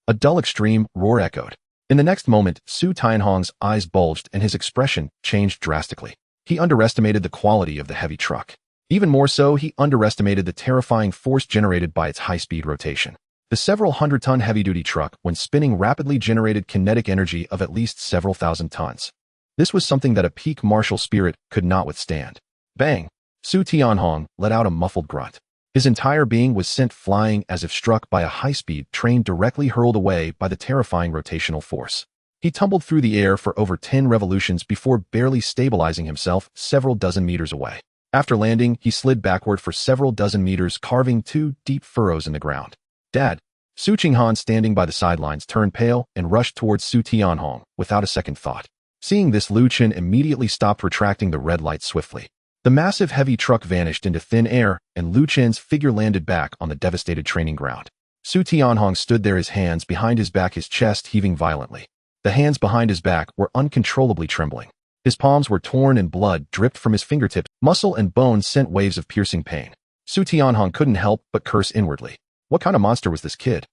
A dull extreme roar echoed. In the next moment, Su Tianhong's eyes bulged and his expression changed drastically. He underestimated the quality of the heavy truck. Even more so, he underestimated the terrifying force generated by its high-speed rotation. The several hundred-ton heavy-duty truck, when spinning, rapidly generated kinetic energy of at least several thousand tons. This was something that a peak martial spirit could not withstand. Bang! Su Tianhong let out a muffled grunt. His entire being was sent flying as if struck by a high-speed train, directly hurled away by the terrifying rotational force. He tumbled through the air for over 10 revolutions before barely stabilizing himself several dozen meters away. After landing, he slid backward for several dozen meters, carving two deep furrows in the ground. Dad! Su Qinghan, standing by the sidelines, turned pale and rushed towards Su Tianhong without a second thought. Seeing this, Chen immediately stopped, retracting the red light swiftly. The massive heavy truck vanished into thin air, and Chen's figure landed back on the devastated training ground. Su Tianhong stood there, his hands behind his back, his chest heaving violently. The hands behind his back were uncontrollably trembling. His palms were torn and blood dripped from his fingertips. Muscle and bone sent waves of piercing pain. Su Tianhong couldn't help but curse inwardly. What kind of monster was this kid?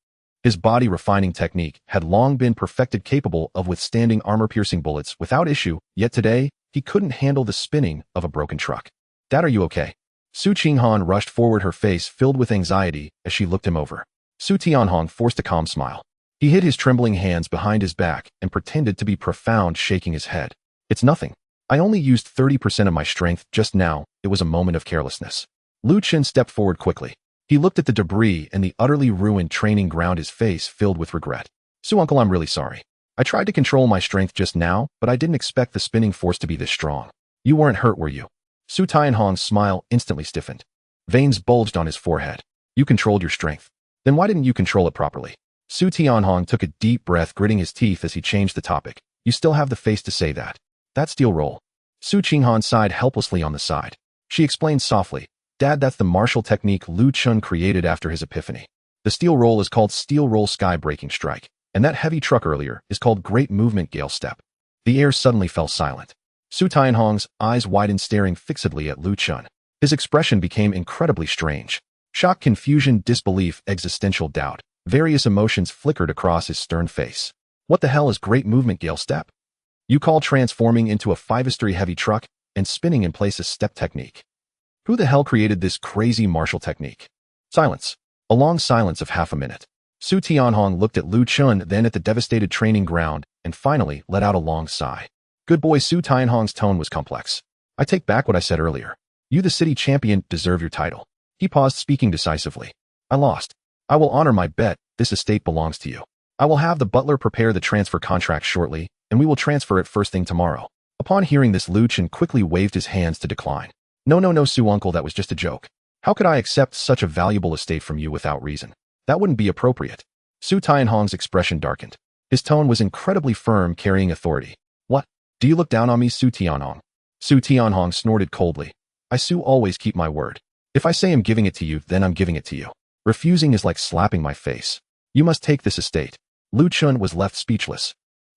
His body refining technique had long been perfected, capable of withstanding armor-piercing bullets without issue, yet today, he couldn't handle the spinning of a broken truck. Dad, are you okay? Su Qinghan rushed forward, her face filled with anxiety as she looked him over. Su Tianhong forced a calm smile. He hid his trembling hands behind his back and pretended to be profound, shaking his head. It's nothing. I only used 30% of my strength just now. It was a moment of carelessness. Chen stepped forward quickly. He looked at the debris and the utterly ruined training ground, his face filled with regret. Su uncle, I'm really sorry. I tried to control my strength just now, but I didn't expect the spinning force to be this strong. You weren't hurt, were you? Su Tianhong's smile instantly stiffened. Veins bulged on his forehead. You controlled your strength. Then why didn't you control it properly? Su Tianhong took a deep breath, gritting his teeth as he changed the topic. You still have the face to say that. That steel roll. Su Qinghan sighed helplessly on the side. She explained softly, Dad, that's the martial technique Chen created after his epiphany. The steel roll is called steel roll sky breaking strike, and that heavy truck earlier is called great movement gale step. The air suddenly fell silent. Su Tianhong's eyes widened, staring fixedly at Chen. His expression became incredibly strange. Shock, confusion, disbelief, existential doubt. Various emotions flickered across his stern face. What the hell is great movement gale step? You call transforming into a 5-story heavy truck and spinning in place a step technique? Who the hell created this crazy martial technique? Silence. A long silence of half a minute. Su Tianhong looked at Chen, then at the devastated training ground, and finally let out a long sigh. Good boy. Su Tianhong's tone was complex. I take back what I said earlier. You, the city champion, deserve your title. He paused, speaking decisively. I lost. I will honor my bet. This estate belongs to you. I will have the butler prepare the transfer contract shortly, and we will transfer it first thing tomorrow. Upon hearing this, Chen quickly waved his hands to decline. No, Su uncle, that was just a joke. How could I accept such a valuable estate from you without reason? That wouldn't be appropriate. Su Tianhong's expression darkened. His tone was incredibly firm, carrying authority. What? Do you look down on me, Su Tianhong? Su Tianhong snorted coldly. I always keep my word. If I say I'm giving it to you, then I'm giving it to you. Refusing is like slapping my face. You must take this estate. Lu Chen was left speechless.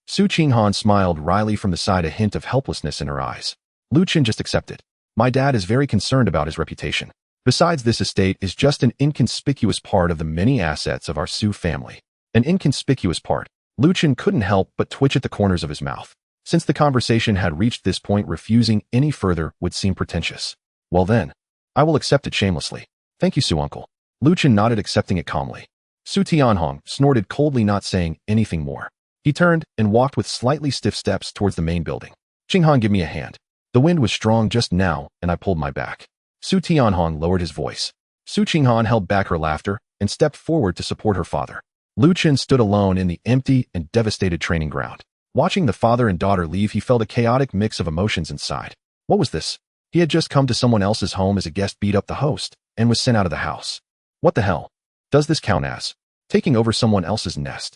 Su Qinghan smiled wryly from the side, a hint of helplessness in her eyes. Lu Chen just accepted. My dad is very concerned about his reputation. Besides, this estate is just an inconspicuous part of the many assets of our Su family. An inconspicuous part. Lu Chen couldn't help but twitch at the corners of his mouth. Since the conversation had reached this point, refusing any further would seem pretentious. Well then, I will accept it shamelessly. Thank you, Su uncle. Lu Chen nodded, accepting it calmly. Su Tianhong snorted coldly, not saying anything more. He turned and walked with slightly stiff steps towards the main building. Qinghan, give me a hand. The wind was strong just now, and I pulled my back. Su Tianhong lowered his voice. Su Qinghan held back her laughter and stepped forward to support her father. Lu Chen stood alone in the empty and devastated training ground. Watching the father and daughter leave, he felt a chaotic mix of emotions inside. What was this? He had just come to someone else's home as a guest, beat up the host, and was sent out of the house. What the hell? Does this count as taking over someone else's nest?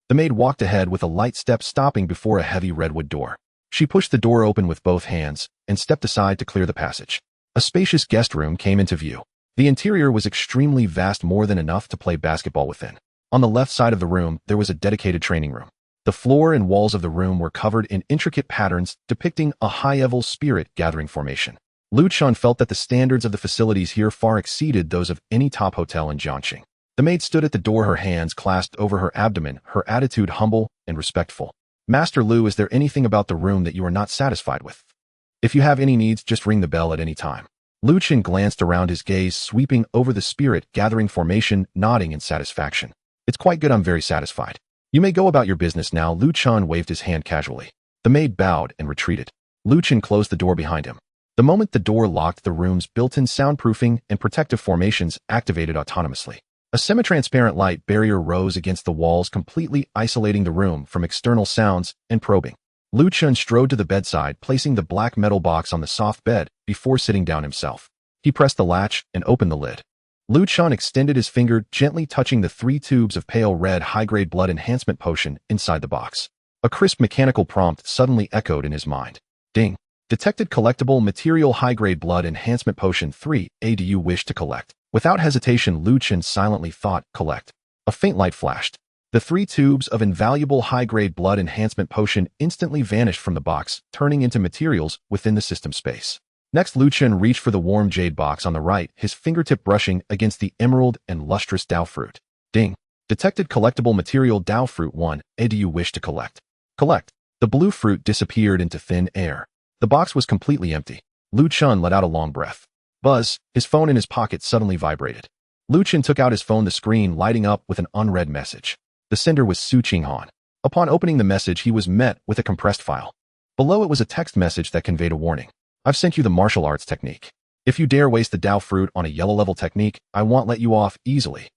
The maid walked ahead with a light step, stopping before a heavy redwood door. She pushed the door open with both hands and stepped aside to clear the passage. A spacious guest room came into view. The interior was extremely vast, more than enough to play basketball within. On the left side of the room, there was a dedicated training room. The floor and walls of the room were covered in intricate patterns depicting a high-level spirit-gathering formation. Lu Chen felt that the standards of the facilities here far exceeded those of any top hotel in Jiangxing. The maid stood at the door, her hands clasped over her abdomen, her attitude humble and respectful. Master Lu, is there anything about the room that you are not satisfied with? If you have any needs, just ring the bell at any time. Lu Chen glanced around, his gaze sweeping over the spirit-gathering formation, nodding in satisfaction. It's quite good, I'm very satisfied. You may go about your business now. Lu Chen waved his hand casually. The maid bowed and retreated. Lu Chen closed the door behind him. The moment the door locked, the room's built-in soundproofing and protective formations activated autonomously. A semi-transparent light barrier rose against the walls, completely isolating the room from external sounds and probing. Lu Chen strode to the bedside, placing the black metal box on the soft bed before sitting down himself. He pressed the latch and opened the lid. Lu Chen extended his finger, gently touching the 3 tubes of pale red high-grade blood enhancement potion inside the box. A crisp mechanical prompt suddenly echoed in his mind. Ding. Detected collectible material, high-grade blood enhancement potion 3A. Do you wish to collect? Without hesitation, Lu Chen silently thought, collect. A faint light flashed. The 3 tubes of invaluable high-grade blood enhancement potion instantly vanished from the box, turning into materials within the system space. Next, Lu Chen reached for the warm jade box on the right, his fingertip brushing against the emerald and lustrous Dao fruit. Ding. Detected collectible material Dao fruit 1A. Do you wish to collect? Collect. The blue fruit disappeared into thin air. The box was completely empty. Lu Chen let out a long breath. Buzz, his phone in his pocket suddenly vibrated. Lu Chen took out his phone, the screen lighting up with an unread message. The sender was Su Qinghan. Upon opening the message, he was met with a compressed file. Below it was a text message that conveyed a warning. I've sent you the martial arts technique. If you dare waste the Dao fruit on a yellow level technique, I won't let you off easily.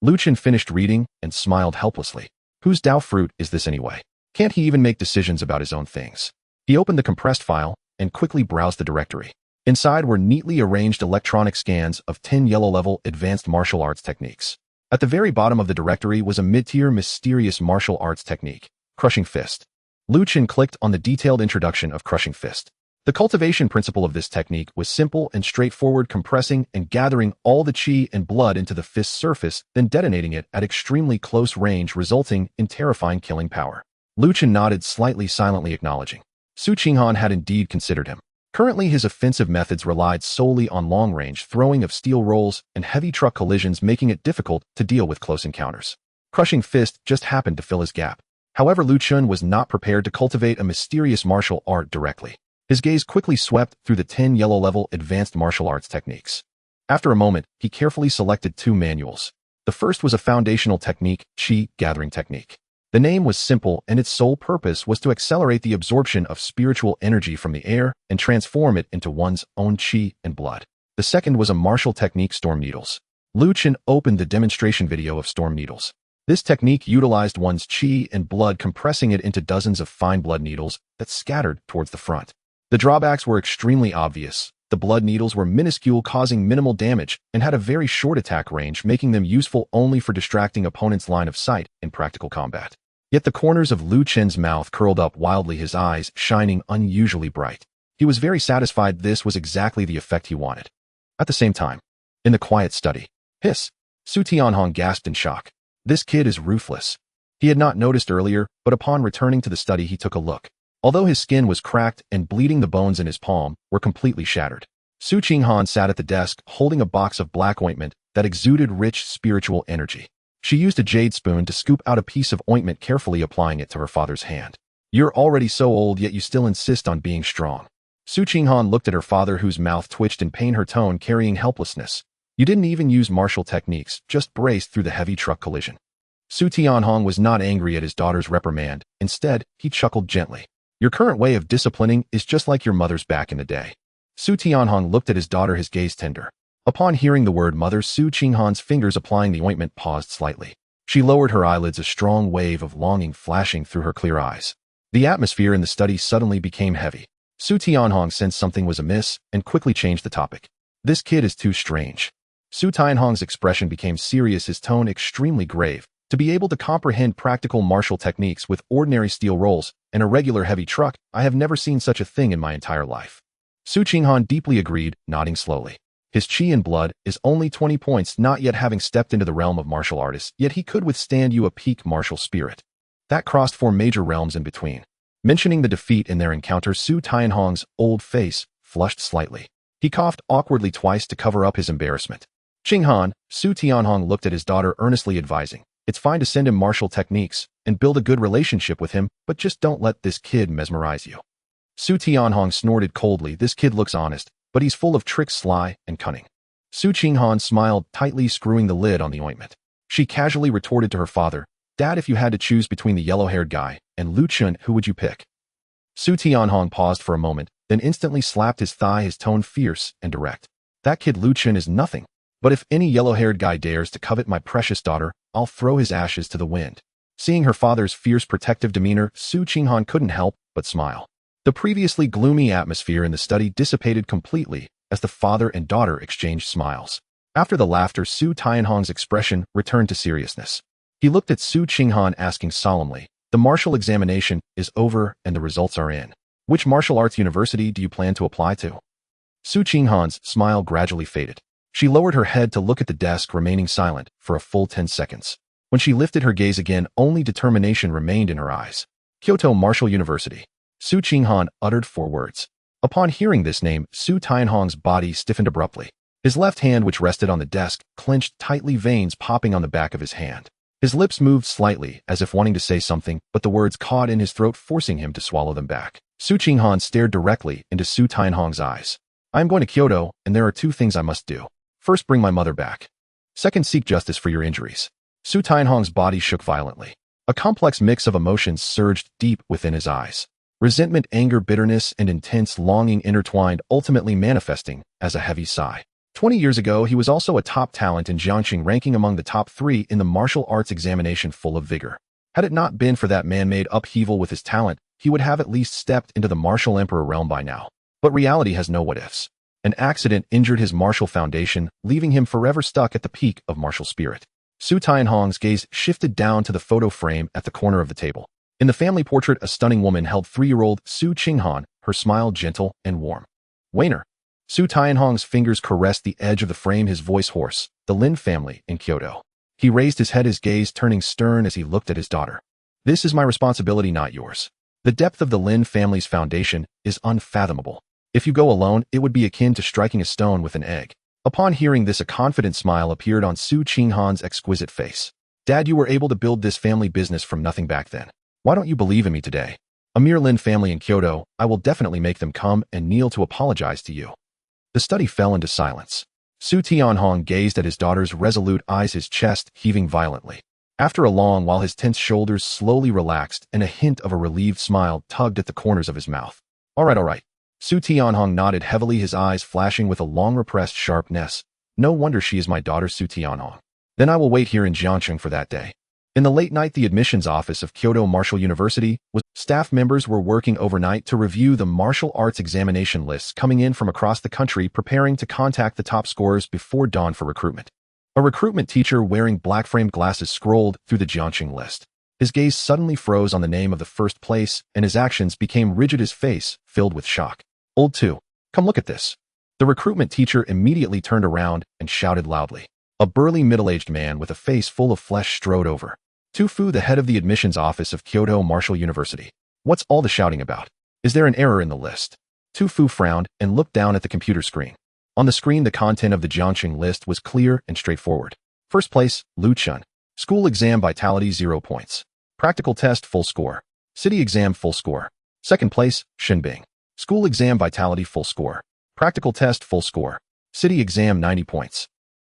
Lu Chen finished reading and smiled helplessly. Whose Dao fruit is this anyway? Can't he even make decisions about his own things? He opened the compressed file and quickly browsed the directory. Inside were neatly arranged electronic scans of 10 yellow-level advanced martial arts techniques. At the very bottom of the directory was a mid-tier mysterious martial arts technique, Crushing Fist. Lu Chen clicked on the detailed introduction of Crushing Fist. The cultivation principle of this technique was simple and straightforward, compressing and gathering all the qi and blood into the fist's surface, then detonating it at extremely close range, resulting in terrifying killing power. Lu Chen nodded slightly, silently acknowledging. Su Qinghan had indeed considered him. Currently, his offensive methods relied solely on long-range throwing of steel rolls and heavy truck collisions, making it difficult to deal with close encounters. Crushing Fist just happened to fill his gap. However, Lu Chen was not prepared to cultivate a mysterious martial art directly. His gaze quickly swept through the 10 yellow-level advanced martial arts techniques. After a moment, he carefully selected 2 manuals. The first was a foundational technique, Qi Gathering Technique. The name was simple, and its sole purpose was to accelerate the absorption of spiritual energy from the air and transform it into one's own qi and blood. The second was a martial technique, Storm Needles. Lu Chen opened the demonstration video of Storm Needles. This technique utilized one's qi and blood, compressing it into dozens of fine blood needles that scattered towards the front. The drawbacks were extremely obvious. The blood needles were minuscule, causing minimal damage, and had a very short attack range, making them useful only for distracting opponents' line of sight in practical combat. Yet the corners of Lu Chen's mouth curled up wildly, his eyes shining unusually bright. He was very satisfied. This was exactly the effect he wanted. At the same time, In the quiet study. Hiss. Su Tianhong gasped in shock. This kid is ruthless. He had not noticed earlier, but upon returning to the study he took a look. Although his skin was cracked and bleeding, the bones in his palm were completely shattered. Su Qinghan sat at the desk holding a box of black ointment that exuded rich spiritual energy. She used a jade spoon to scoop out a piece of ointment, carefully applying it to her father's hand. You're already so old, yet you still insist on being strong. Su Qinghan looked at her father, whose mouth twitched in pain, her tone carrying helplessness. You didn't even use martial techniques, just braced through the heavy truck collision. Su Tianhong was not angry at his daughter's reprimand. Instead, he chuckled gently. Your current way of disciplining is just like your mother's back in the day. Su Tianhong looked at his daughter, his gaze tender. Upon hearing the word mother, Su Qinghan's fingers applying the ointment paused slightly. She lowered her eyelids, a strong wave of longing flashing through her clear eyes. The atmosphere in the study suddenly became heavy. Su Tianhong sensed something was amiss and quickly changed the topic. This kid is too strange. Su Tianhong's expression became serious, his tone extremely grave. To be able to comprehend practical martial techniques with ordinary steel rolls and a regular heavy truck, I have never seen such a thing in my entire life. Su Qinghan deeply agreed, nodding slowly. His chi and blood is only 20 points, not yet having stepped into the realm of martial artists, yet he could withstand you a peak martial spirit. That crossed 4 major realms in between. Mentioning the defeat in their encounter, Su Tianhong's old face flushed slightly. He coughed awkwardly twice to cover up his embarrassment. Qinghan, Su Tianhong looked at his daughter, earnestly advising. It's fine to send him martial techniques and build a good relationship with him, but just don't let this kid mesmerize you. Su Tianhong snorted coldly. This kid looks honest, but he's full of tricks, sly, and cunning. Su Qinghan smiled, tightly screwing the lid on the ointment. She casually retorted to her father, Dad, if you had to choose between the yellow-haired guy and Lu Chen, who would you pick? Su Tianhong paused for a moment, then instantly slapped his thigh, his tone fierce and direct. That kid Lu Chen is nothing. But if any yellow-haired guy dares to covet my precious daughter, I'll throw his ashes to the wind. Seeing her father's fierce protective demeanor, Su Qinghan couldn't help but smile. The previously gloomy atmosphere in the study dissipated completely as the father and daughter exchanged smiles. After the laughter, Su Tianhong's expression returned to seriousness. He looked at Su Qinghan, asking solemnly, the martial examination is over and the results are in. Which martial arts university do you plan to apply to? Su Qinghan's smile gradually faded. She lowered her head to look at the desk, remaining silent for a full 10 seconds. When she lifted her gaze again, only determination remained in her eyes. Kyoto Martial University. Su Qinghan uttered 4 words. Upon hearing this name, Su Tianhong's body stiffened abruptly. His left hand, which rested on the desk, clenched tightly, veins popping on the back of his hand. His lips moved slightly, as if wanting to say something, but the words caught in his throat, forcing him to swallow them back. Su Qinghan stared directly into Su Tianhong's eyes. I am going to Kyoto, and there are 2 things I must do. First, bring my mother back. Second, seek justice for your injuries. Su Tianhong's body shook violently. A complex mix of emotions surged deep within his eyes. Resentment, anger, bitterness, and intense longing intertwined, ultimately manifesting as a heavy sigh. 20 years ago, he was also a top talent in Jiangxing, ranking among the top 3 in the martial arts examination, full of vigor. Had it not been for that man-made upheaval with his talent, he would have at least stepped into the martial emperor realm by now. But reality has no what-ifs. An accident injured his martial foundation, leaving him forever stuck at the peak of martial spirit. Su Tianhong's gaze shifted down to the photo frame at the corner of the table. In the family portrait, a stunning woman held 3-year-old Su Qinghan, her smile gentle and warm. Wainer. Su Tianhong's fingers caressed the edge of the frame, his voice hoarse. The Lin family in Kyoto. He raised his head, his gaze turning stern as he looked at his daughter. This is my responsibility, not yours. The depth of the Lin family's foundation is unfathomable. If you go alone, it would be akin to striking a stone with an egg. Upon hearing this, a confident smile appeared on Su Qinghan's exquisite face. Dad, you were able to build this family business from nothing back then. Why don't you believe in me today? A mere Lin family in Kyoto, I will definitely make them come and kneel to apologize to you. The study fell into silence. Su Tianhong gazed at his daughter's resolute eyes, his chest heaving violently. After a long while, his tense shoulders slowly relaxed and a hint of a relieved smile tugged at the corners of his mouth. All right. Su Tianhong nodded heavily, his eyes flashing with a long-repressed sharpness. No wonder she is my daughter, Su Tianhong. Then I will wait here in Jiangxing for that day. In the late night, the admissions office of Kyoto Martial University was. Staff members were working overnight to review the martial arts examination lists coming in from across the country, preparing to contact the top scorers before dawn for recruitment. A recruitment teacher wearing black-framed glasses scrolled through the Jiangxing list. His gaze suddenly froze on the name of the first place, and his actions became rigid, his face filled with shock. Old 2. Come look at this. The recruitment teacher immediately turned around and shouted loudly. A burly middle-aged man with a face full of flesh strode over. Tufu, the head of the admissions office of Kyoto Martial University. What's all the shouting about? Is there an error in the list? Tufu frowned and looked down at the computer screen. On the screen, the content of the Jiangxing list was clear and straightforward. First place, Chen. School exam vitality 0 points. Practical test full score. City exam full score. Second place, Shinbing. School exam vitality full score. Practical test full score. City exam 90 points.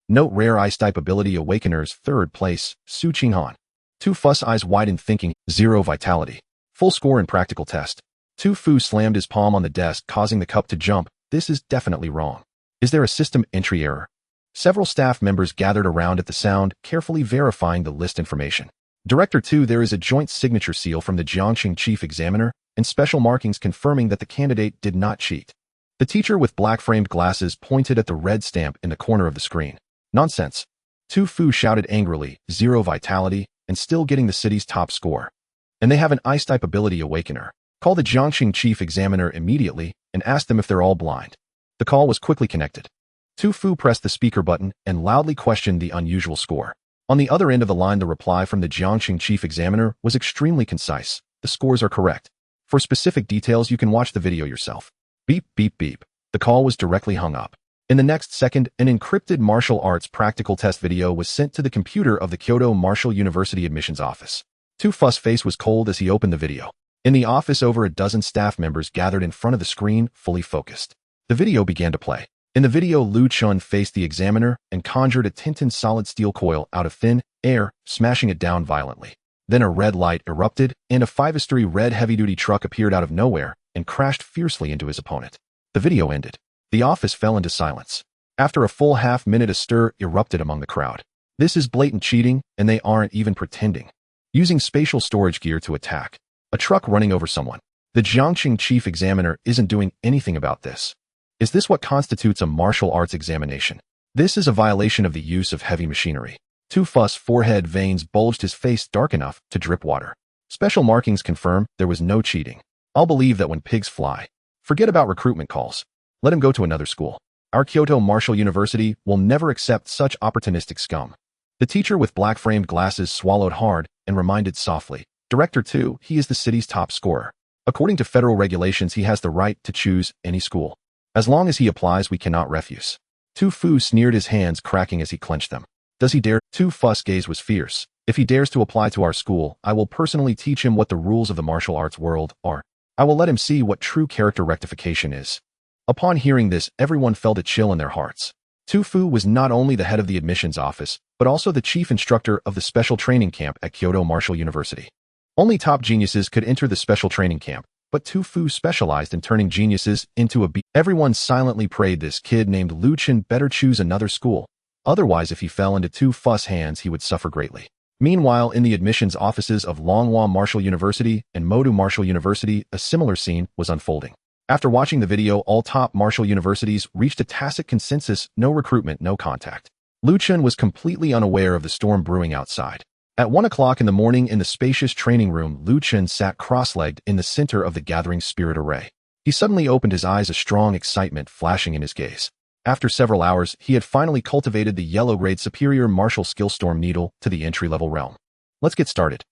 Note rare ice type ability awakeners. Third place, Su Qinghan. Two fuss eyes widened thinking, 0 vitality. Full score in practical test. Tufu slammed his palm on the desk, causing the cup to jump. This is definitely wrong. Is there a system entry error? Several staff members gathered around at the sound, carefully verifying the list information. Director 2, there is a joint signature seal from the Jiangxing chief examiner and special markings confirming that the candidate did not cheat. The teacher with black-framed glasses pointed at the red stamp in the corner of the screen. Nonsense. Tufu shouted angrily, 0 vitality, and still getting the city's top score. And they have an ice-type ability awakener. Call the Jiangxing chief examiner immediately and ask them if they're all blind. The call was quickly connected. Tufu pressed the speaker button and loudly questioned the unusual score. On the other end of the line, the reply from the Jiangxing chief examiner was extremely concise. The scores are correct. For specific details, you can watch the video yourself. Beep, beep, beep. The call was directly hung up. In the next second, an encrypted martial arts practical test video was sent to the computer of the Kyoto Martial University admissions office. Tufu's face was cold as he opened the video. In the office, over a dozen staff members gathered in front of the screen, fully focused. The video began to play. In the video, Chen faced the examiner and conjured a Tintin solid steel coil out of thin air, smashing it down violently. Then a red light erupted, and a 5-story red heavy-duty truck appeared out of nowhere and crashed fiercely into his opponent. The video ended. The office fell into silence. After a full half-minute, a stir erupted among the crowd. This is blatant cheating, and they aren't even pretending. Using spatial storage gear to attack. A truck running over someone. The Jiangxing chief examiner isn't doing anything about this. Is this what constitutes a martial arts examination? This is a violation of the use of heavy machinery. Tufu's forehead veins bulged, his face dark enough to drip water. Special markings confirm there was no cheating. I'll believe that when pigs fly. Forget about recruitment calls. Let him go to another school. Our Kyoto Martial University will never accept such opportunistic scum. The teacher with black-framed glasses swallowed hard and reminded softly, Director 2, he is the city's top scorer. According to federal regulations, he has the right to choose any school. As long as he applies, we cannot refuse. Tufu sneered, his hands cracking as he clenched them. Does he dare? Tufu's gaze was fierce. If he dares to apply to our school, I will personally teach him what the rules of the martial arts world are. I will let him see what true character rectification is. Upon hearing this, everyone felt a chill in their hearts. Tufu was not only the head of the admissions office, but also the chief instructor of the special training camp at Kyoto Martial University. Only top geniuses could enter the special training camp, but Tufu specialized in turning geniuses into a beast. Everyone silently prayed this kid named Chen better choose another school. Otherwise, if he fell into Tufu's hands, he would suffer greatly. Meanwhile, in the admissions offices of Longhua Martial University and Modu Martial University, a similar scene was unfolding. After watching the video, all top martial universities reached a tacit consensus: no recruitment, no contact. Chen was completely unaware of the storm brewing outside. At 1 o'clock in the morning, in the spacious training room, Chen sat cross-legged in the center of the gathering spirit array. He suddenly opened his eyes, a strong excitement flashing in his gaze. After several hours, he had finally cultivated the yellow-grade superior martial skill Storm Needle to the entry-level realm. Let's get started.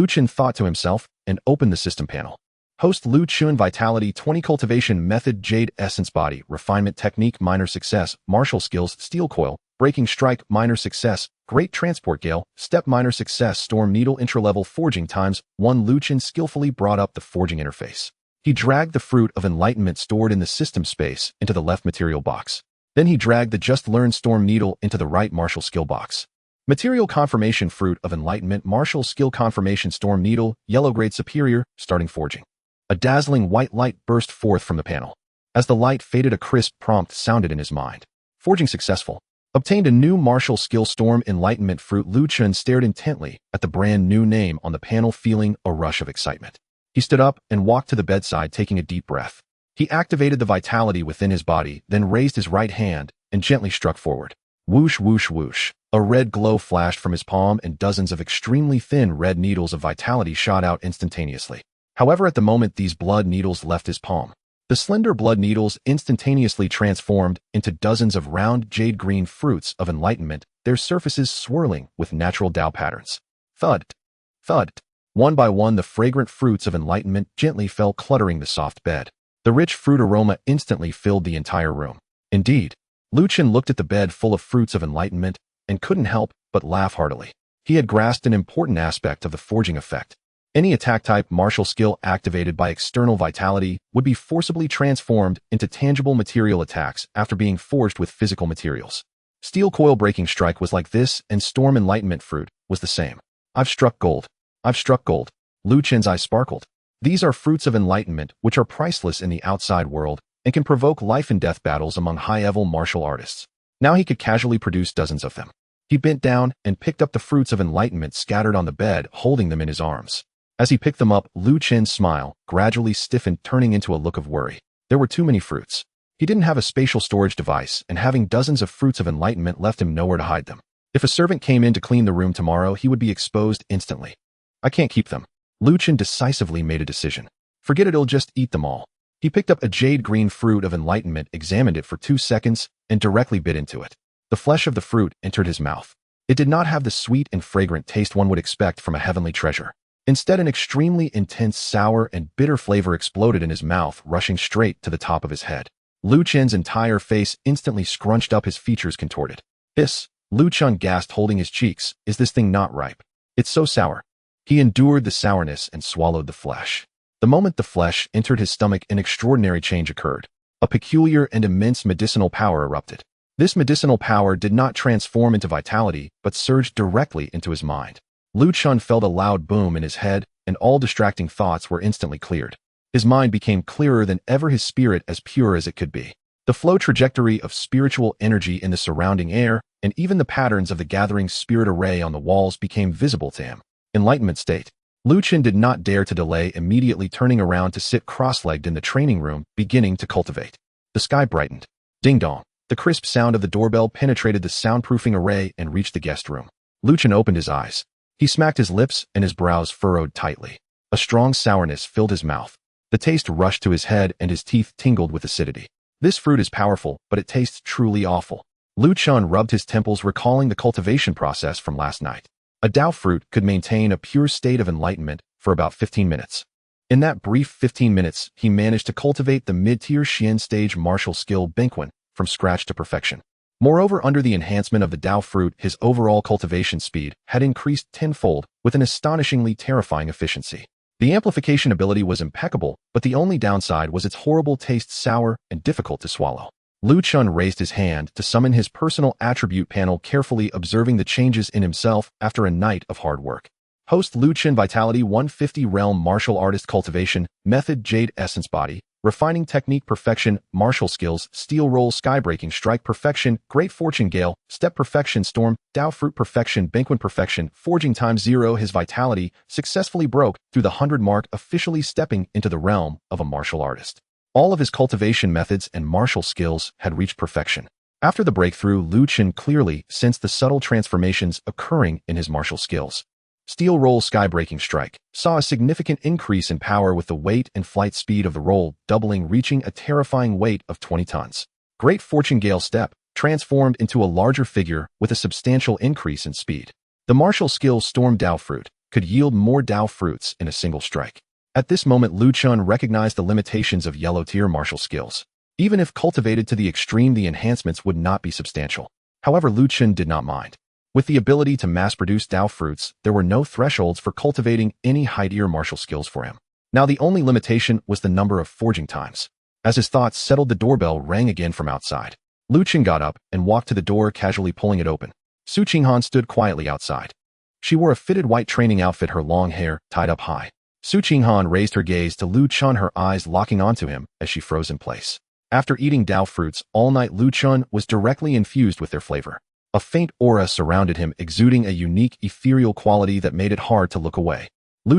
Chen thought to himself and opened the system panel. Host Chen Vitality 20 Cultivation Method Jade Essence Body Refinement Technique Minor Success Martial Skills Steel Coil Breaking Strike Minor Success Great Transport Gale Step Minor Success Storm Needle Intra-Level Forging Times 1. Chen skillfully brought up the forging interface. He dragged the Fruit of Enlightenment stored in the system space into the left material box. Then he dragged the Just Learned Storm Needle into the right martial skill box. Material Confirmation Fruit of Enlightenment Martial Skill Confirmation Storm Needle Yellow Grade Superior Starting Forging. A dazzling white light burst forth from the panel. As the light faded, a crisp prompt sounded in his mind. Forging successful. Obtained a new martial skill Storm Enlightenment Fruit. Chen stared intently at the brand new name on the panel, feeling a rush of excitement. He stood up and walked to the bedside, taking a deep breath. He activated the vitality within his body, then raised his right hand and gently struck forward. Whoosh, whoosh, whoosh. A red glow flashed from his palm and dozens of extremely thin red needles of vitality shot out instantaneously. However, at the moment these blood needles left his palm, The slender blood needles instantaneously transformed into dozens of round jade-green fruits of enlightenment, their surfaces swirling with natural Tao patterns. Thud, thud. One by one, the fragrant fruits of enlightenment gently fell, cluttering the soft bed. The rich fruit aroma instantly filled the entire room. Indeed, Chen looked at the bed full of fruits of enlightenment and couldn't help but laugh heartily. He had grasped an important aspect of the forging effect. Any attack-type martial skill activated by external vitality would be forcibly transformed into tangible material attacks after being forged with physical materials. Steel Coil Breaking Strike was like this, and Storm Enlightenment Fruit was the same. I've struck gold. I've struck gold. Chen's eyes sparkled. These are fruits of enlightenment which are priceless in the outside world and can provoke life-and-death battles among high-level martial artists. Now he could casually produce dozens of them. He bent down and picked up the fruits of enlightenment scattered on the bed, holding them in his arms. As he picked them up, Chen's smile gradually stiffened, turning into a look of worry. There were too many fruits. He didn't have a spatial storage device, and having dozens of fruits of enlightenment left him nowhere to hide them. If a servant came in to clean the room tomorrow, he would be exposed instantly. I can't keep them. Chen decisively made a decision. Forget it, he'll just eat them all. He picked up a jade-green fruit of enlightenment, examined it for 2 seconds, and directly bit into it. The flesh of the fruit entered his mouth. It did not have the sweet and fragrant taste one would expect from a heavenly treasure. Instead, an extremely intense sour and bitter flavor exploded in his mouth, rushing straight to the top of his head. Chen's entire face instantly scrunched up, his features contorted. Hiss! Chen gasped, holding his cheeks. Is this thing not ripe? It's so sour. He endured the sourness and swallowed the flesh. The moment the flesh entered his stomach, an extraordinary change occurred. A peculiar and immense medicinal power erupted. This medicinal power did not transform into vitality, but surged directly into his mind. Chen felt a loud boom in his head, and all distracting thoughts were instantly cleared. His mind became clearer than ever, his spirit as pure as it could be. The flow trajectory of spiritual energy in the surrounding air, and even the patterns of the gathering spirit array on the walls became visible to him. Enlightenment state. Chen did not dare to delay, immediately turning around to sit cross-legged in the training room, beginning to cultivate. The sky brightened. Ding-dong. The crisp sound of the doorbell penetrated the soundproofing array and reached the guest room. Chen opened his eyes. He smacked his lips and his brows furrowed tightly. A strong sourness filled his mouth. The taste rushed to his head and his teeth tingled with acidity. This fruit is powerful, but it tastes truly awful. Chen rubbed his temples, recalling the cultivation process from last night. A Tao fruit could maintain a pure state of enlightenment for about 15 minutes. In that brief 15 minutes, he managed to cultivate the mid-tier Xian stage martial skill Bingquan from scratch to perfection. Moreover, under the enhancement of the Tao fruit, his overall cultivation speed had increased tenfold with an astonishingly terrifying efficiency. The amplification ability was impeccable, but the only downside was its horrible taste, sour and difficult to swallow. Chen raised his hand to summon his personal attribute panel, carefully observing the changes in himself after a night of hard work. Host Chen Vitality 150 Realm Martial Artist Cultivation Method Jade Essence Body Refining Technique Perfection Martial Skills Steel Roll Skybreaking Strike Perfection Great Fortune Gale Step Perfection Storm Tao Fruit Perfection Bingquan Perfection Forging Time 0. His vitality successfully broke through the 100 mark, officially stepping into the realm of a martial artist. All of his cultivation methods and martial skills had reached perfection. After the breakthrough, Chen clearly sensed the subtle transformations occurring in his martial skills. Steel Roll Skybreaking Strike saw a significant increase in power, with the weight and flight speed of the roll doubling, reaching a terrifying weight of 20 tons. Great Fortune Gale Step transformed into a larger figure with a substantial increase in speed. The martial skill Storm Tao Fruit could yield more Tao fruits in a single strike. At this moment, Chen recognized the limitations of yellow-tier martial skills. Even if cultivated to the extreme, the enhancements would not be substantial. However, Chen did not mind. With the ability to mass-produce Tao fruits, there were no thresholds for cultivating any high-tier martial skills for him. Now the only limitation was the number of forging times. As his thoughts settled, the doorbell rang again from outside. Chen got up and walked to the door, casually pulling it open. Su Qinghan stood quietly outside. She wore a fitted white training outfit, her long hair tied up high. Su Qinghan raised her gaze to Chen, her eyes locking onto him as she froze in place. After eating Tao fruits all night, Chen was directly infused with their flavor. A faint aura surrounded him, exuding a unique, ethereal quality that made it hard to look away.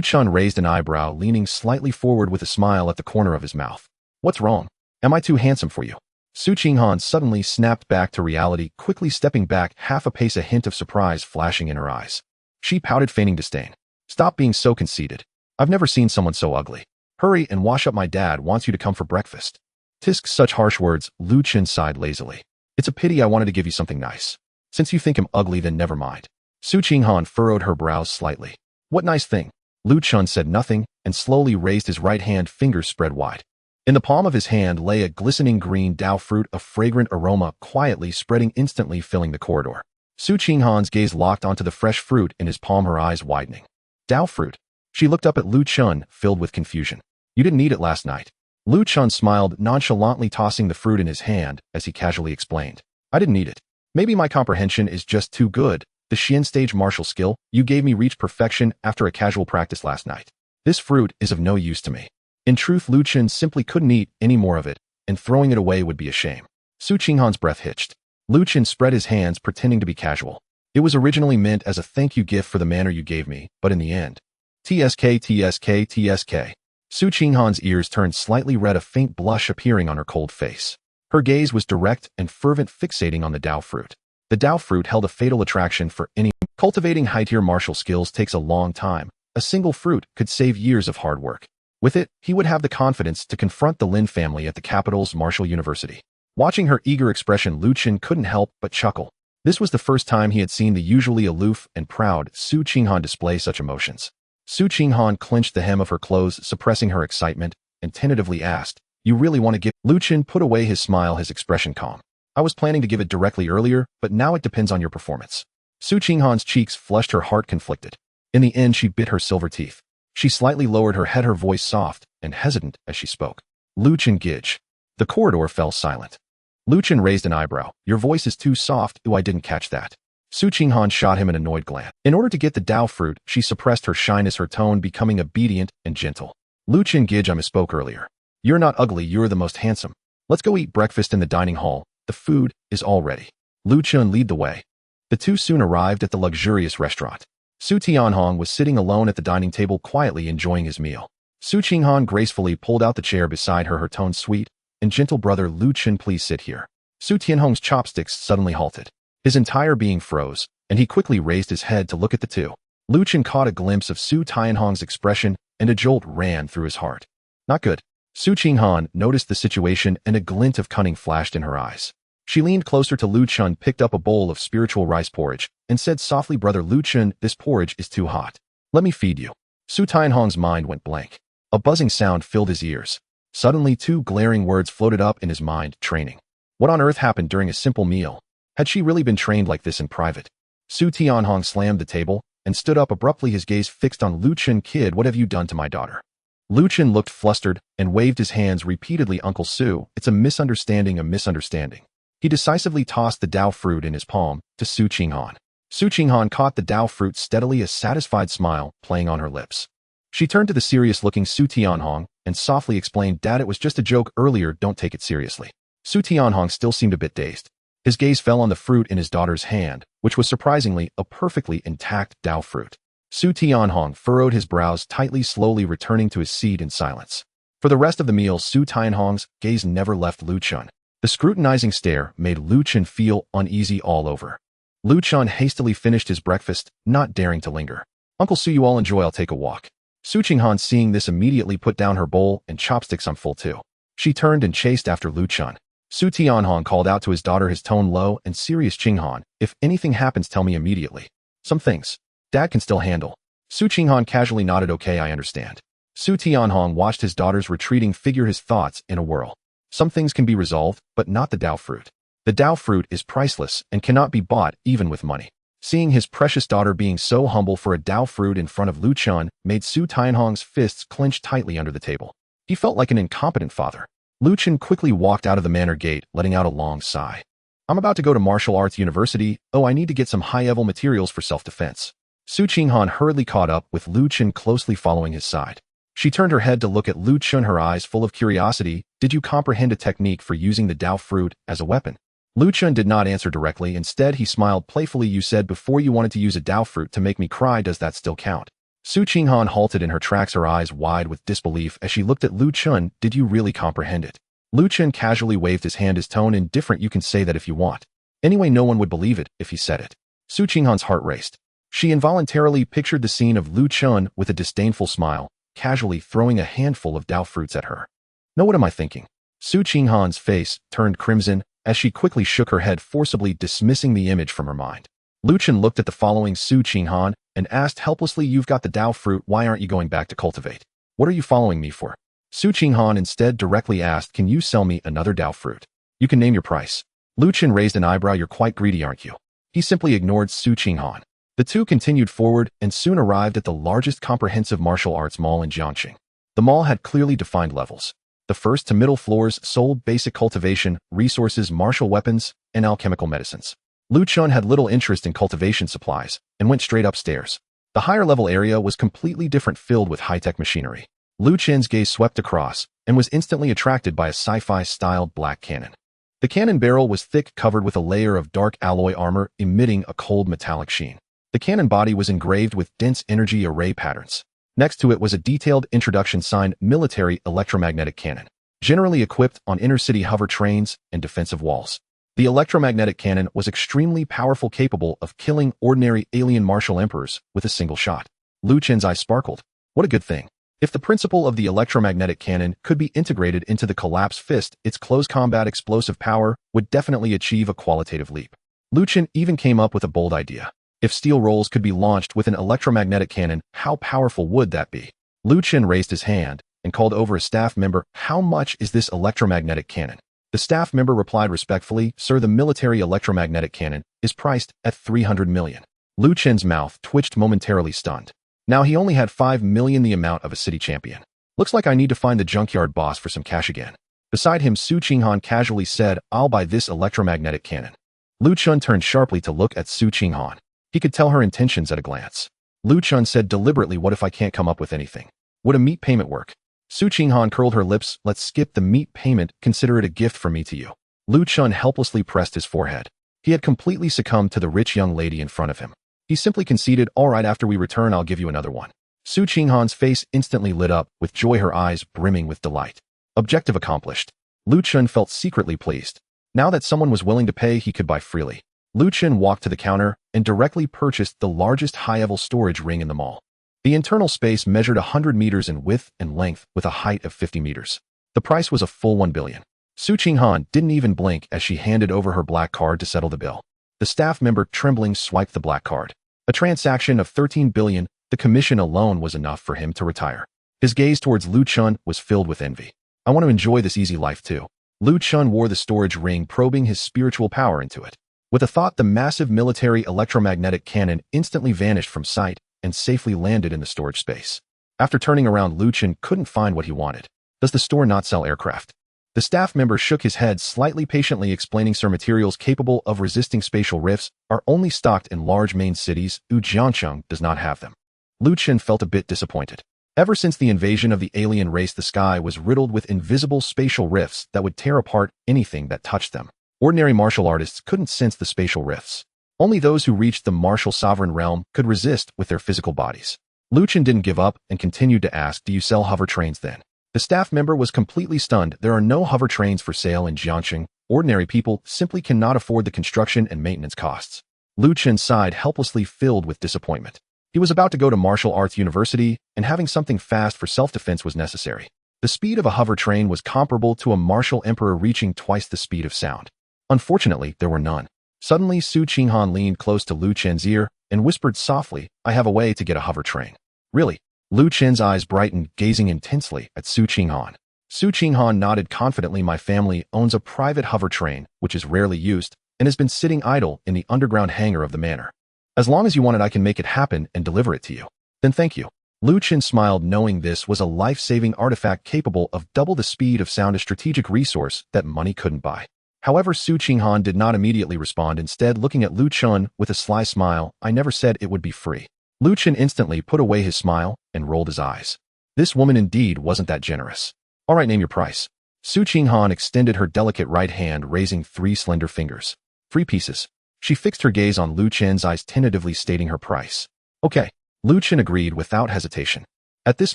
Chen raised an eyebrow, leaning slightly forward with a smile at the corner of his mouth. What's wrong? Am I too handsome for you? Su Qinghan suddenly snapped back to reality, quickly stepping back half a pace, a hint of surprise flashing in her eyes. She pouted, feigning disdain. Stop being so conceited. I've never seen someone so ugly. Hurry and wash up, my dad wants you to come for breakfast. Tisk, such harsh words, Lu Chen sighed lazily. It's a pity, I wanted to give you something nice. Since you think him ugly, then never mind. Su Qinghan furrowed her brows slightly. What nice thing? Lu Chen said nothing and slowly raised his right hand, fingers spread wide. In the palm of his hand lay a glistening green dao fruit, a fragrant aroma quietly spreading, instantly filling the corridor. Su Qinghan's gaze locked onto the fresh fruit in his palm, her eyes widening. Dao fruit. She looked up at Lu Chen, filled with confusion. You didn't eat it last night. Lu Chen smiled, nonchalantly tossing the fruit in his hand as he casually explained. I didn't eat it. Maybe my comprehension is just too good. The Xian stage martial skill you gave me reached perfection after a casual practice last night. This fruit is of no use to me. In truth, Lu Chen simply couldn't eat any more of it, and throwing it away would be a shame. Su Qinghan's breath hitched. Lu Chen spread his hands, pretending to be casual. It was originally meant as a thank you gift for the manner you gave me, but in the end. TSK. Su Qinghan's ears turned slightly red, a faint blush appearing on her cold face. Her gaze was direct and fervent, fixating on the Dao fruit. The Dao fruit held a fatal attraction for anyone. Cultivating high-tier martial skills takes a long time. A single fruit could save years of hard work. With it, he would have the confidence to confront the Lin family at the capital's martial university. Watching her eager expression, Lu Chen couldn't help but chuckle. This was the first time he had seen the usually aloof and proud Su Qinghan display such emotions. Su Qinghan clenched the hem of her clothes, suppressing her excitement, and tentatively asked, You really want to give? Lu Chen put away his smile, his expression calm. I was planning to give it directly earlier, but now it depends on your performance. Su Qinghan's cheeks flushed, her heart conflicted. In the end, she bit her silver teeth. She slightly lowered her head, her voice soft and hesitant as she spoke. Lu Chen Gij. The corridor fell silent. Lu Chen raised an eyebrow. Your voice is too soft. I didn't catch that. Su Qinghan shot him an annoyed glance. In order to get the Dao fruit, she suppressed her shyness, her tone becoming obedient and gentle. Lu Chen Gij, I misspoke earlier. You're not ugly, you're the most handsome. Let's go eat breakfast in the dining hall. The food is all ready. Lu Chen led the way. The two soon arrived at the luxurious restaurant. Su Tianhong was sitting alone at the dining table, quietly enjoying his meal. Su Qinghan gracefully pulled out the chair beside her, her tone sweet and gentle. Brother Lu Chen, please sit here. Su Tianhong's chopsticks suddenly halted. His entire being froze, and he quickly raised his head to look at the two. Lu Chen caught a glimpse of Su Tianhong's expression, and a jolt ran through his heart. Not good. Su Qinghan noticed the situation, and a glint of cunning flashed in her eyes. She leaned closer to Lu Chen, picked up a bowl of spiritual rice porridge, and said softly, Brother Lu Chen, this porridge is too hot. Let me feed you. Su Tianhong's mind went blank. A buzzing sound filled his ears. Suddenly, two glaring words floated up in his mind, training. What on earth happened during a simple meal? Had she really been trained like this in private? Su Tianhong slammed the table and stood up abruptly, his gaze fixed on Lu Chen. Kid, what have you done to my daughter? Lu Chen looked flustered and waved his hands repeatedly. Uncle Su, it's a misunderstanding, a misunderstanding. He decisively tossed the Dao fruit in his palm to Su Qinghan. Su Qinghan caught the Dao fruit steadily, a satisfied smile playing on her lips. She turned to the serious-looking Su Tianhong and softly explained, Dad, it was just a joke earlier, don't take it seriously. Su Tianhong still seemed a bit dazed. His gaze fell on the fruit in his daughter's hand, which was surprisingly a perfectly intact Dao fruit. Su Tianhong furrowed his brows tightly, slowly returning to his seat in silence. For the rest of the meal, Su Tianhong's gaze never left Lu Chen. The scrutinizing stare made Lu Chen feel uneasy all over. Lu Chen hastily finished his breakfast, not daring to linger. Uncle Su, you all enjoy, I'll take a walk. Su Qinghan, seeing this, immediately put down her bowl and chopsticks. I'm full too. She turned and chased after Lu Chen. Su Tianhong called out to his daughter, his tone low and serious. Qinghan, if anything happens, tell me immediately. Some things Dad can still handle. Su Qinghan casually nodded. Okay, I understand. Su Tianhong watched his daughter's retreating figure, his thoughts in a whirl. Some things can be resolved, but not the Dao fruit. The Dao fruit is priceless and cannot be bought even with money. Seeing his precious daughter being so humble for a Dao fruit in front of Lu Chen made Su Tianhong's fists clench tightly under the table. He felt like an incompetent father. Lu Chen quickly walked out of the manor gate, letting out a long sigh. I'm about to go to martial arts university. Oh, I need to get some high-level materials for self-defense. Su Qinghan hurriedly caught up, with Lu Chen closely following his side. She turned her head to look at Lu Chen, her eyes full of curiosity. Did you comprehend a technique for using the Dao fruit as a weapon? Lu Chen did not answer directly. Instead, he smiled playfully. You said before you wanted to use a Dao fruit to make me cry. Does that still count? Su Qinghan halted in her tracks, her eyes wide with disbelief as she looked at Lu Chen. Did you really comprehend it? Lu Chen casually waved his hand, his tone indifferent. You can say that if you want. Anyway, no one would believe it if he said it. Su Qinghan's heart raced. She involuntarily pictured the scene of Lu Chen with a disdainful smile, casually throwing a handful of Dao fruits at her. "No, what am I thinking?" Su Qinghan's face turned crimson as she quickly shook her head, forcibly dismissing the image from her mind. Lu Chen looked at the following Su Qinghan and asked helplessly, "You've got the Dao fruit, why aren't you going back to cultivate? What are you following me for?" Su Qinghan instead directly asked, "Can you sell me another Dao fruit? You can name your price." Lu Chen raised an eyebrow. "You're quite greedy, aren't you?" He simply ignored Su Qinghan. The two continued forward and soon arrived at the largest comprehensive martial arts mall in Jiangxing. The mall had clearly defined levels. The first to middle floors sold basic cultivation, resources, martial weapons, and alchemical medicines. Lu Chen had little interest in cultivation supplies and went straight upstairs. The higher level area was completely different, filled with high-tech machinery. Lu Chen's gaze swept across and was instantly attracted by a sci-fi styled black cannon. The cannon barrel was thick, covered with a layer of dark alloy armor, emitting a cold metallic sheen. The cannon body was engraved with dense energy array patterns. Next to it was a detailed introduction sign, "Military Electromagnetic Cannon," generally equipped on inner-city hover trains and defensive walls. The electromagnetic cannon was extremely powerful, capable of killing ordinary alien martial emperors with a single shot. Lu Chen's eyes sparkled. What a good thing. If the principle of the electromagnetic cannon could be integrated into the collapse fist, its close combat explosive power would definitely achieve a qualitative leap. Lu Chen even came up with a bold idea. If steel rolls could be launched with an electromagnetic cannon, how powerful would that be? Lu Chen raised his hand and called over a staff member. "How much is this electromagnetic cannon?" The staff member replied respectfully, "Sir, the military electromagnetic cannon is priced at 300 million. Lu Chen's mouth twitched, momentarily stunned. Now he only had 5 million, the amount of a city champion. "Looks like I need to find the junkyard boss for some cash again." Beside him, Su Qinghan casually said, "I'll buy this electromagnetic cannon." Lu Chen turned sharply to look at Su Qinghan. He could tell her intentions at a glance. Lu Chen said deliberately, "What if I can't come up with anything? Would a meat payment work?" Su Qinghan curled her lips. "Let's skip the meat payment. Consider it a gift from me to you." Lu Chen helplessly pressed his forehead. He had completely succumbed to the rich young lady in front of him. He simply conceded, "All right, after we return, I'll give you another one." Su Qinghan's face instantly lit up with joy, her eyes brimming with delight. Objective accomplished. Lu Chen felt secretly pleased. Now that someone was willing to pay, he could buy freely. Lu Chen walked to the counter and directly purchased the largest high-level storage ring in the mall. The internal space measured 100 meters in width and length with a height of 50 meters. The price was a full 1 billion. Su Qinghan didn't even blink as she handed over her black card to settle the bill. The staff member, trembling, swiped the black card. A transaction of 13 billion, the commission alone was enough for him to retire. His gaze towards Lu Chen was filled with envy. "I want to enjoy this easy life too." Lu Chen wore the storage ring, probing his spiritual power into it. With a thought, the massive military electromagnetic cannon instantly vanished from sight and safely landed in the storage space. After turning around, Lu Chen couldn't find what he wanted. "Does the store not sell aircraft?" The staff member shook his head slightly, patiently explaining, "Sir, materials capable of resisting spatial rifts are only stocked in large main cities. Jiangxing does not have them." Lu Chen felt a bit disappointed. Ever since the invasion of the alien race, the sky was riddled with invisible spatial rifts that would tear apart anything that touched them. Ordinary martial artists couldn't sense the spatial rifts. Only those who reached the martial sovereign realm could resist with their physical bodies. Lu Chen didn't give up and continued to ask, "Do you sell hover trains then?" The staff member was completely stunned. "There are no hover trains for sale in Jiangxing. Ordinary people simply cannot afford the construction and maintenance costs." Lu Chen sighed helplessly, filled with disappointment. He was about to go to martial arts university, and having something fast for self-defense was necessary. The speed of a hover train was comparable to a martial emperor reaching twice the speed of sound. Unfortunately, there were none. Suddenly, Su Qinghan leaned close to Lu Chen's ear and whispered softly, "I have a way to get a hover train." "Really?" Lu Chen's eyes brightened, gazing intensely at Su Qinghan. Su Qinghan nodded confidently. "My family owns a private hover train, which is rarely used, and has been sitting idle in the underground hangar of the manor. As long as you want it, I can make it happen and deliver it to you." "Then thank you." Lu Chen smiled, knowing this was a life-saving artifact capable of double the speed of sound, a strategic resource that money couldn't buy. However, Su Qinghan did not immediately respond, instead looking at Lu Chen with a sly smile. "I never said it would be free." Lu Chen instantly put away his smile and rolled his eyes. This woman indeed wasn't that generous. "All right, name your price." Su Qinghan extended her delicate right hand, raising 3 slender fingers. 3 pieces. She fixed her gaze on Lu Chen's eyes, tentatively stating her price. "Okay." Lu Chen agreed without hesitation. At this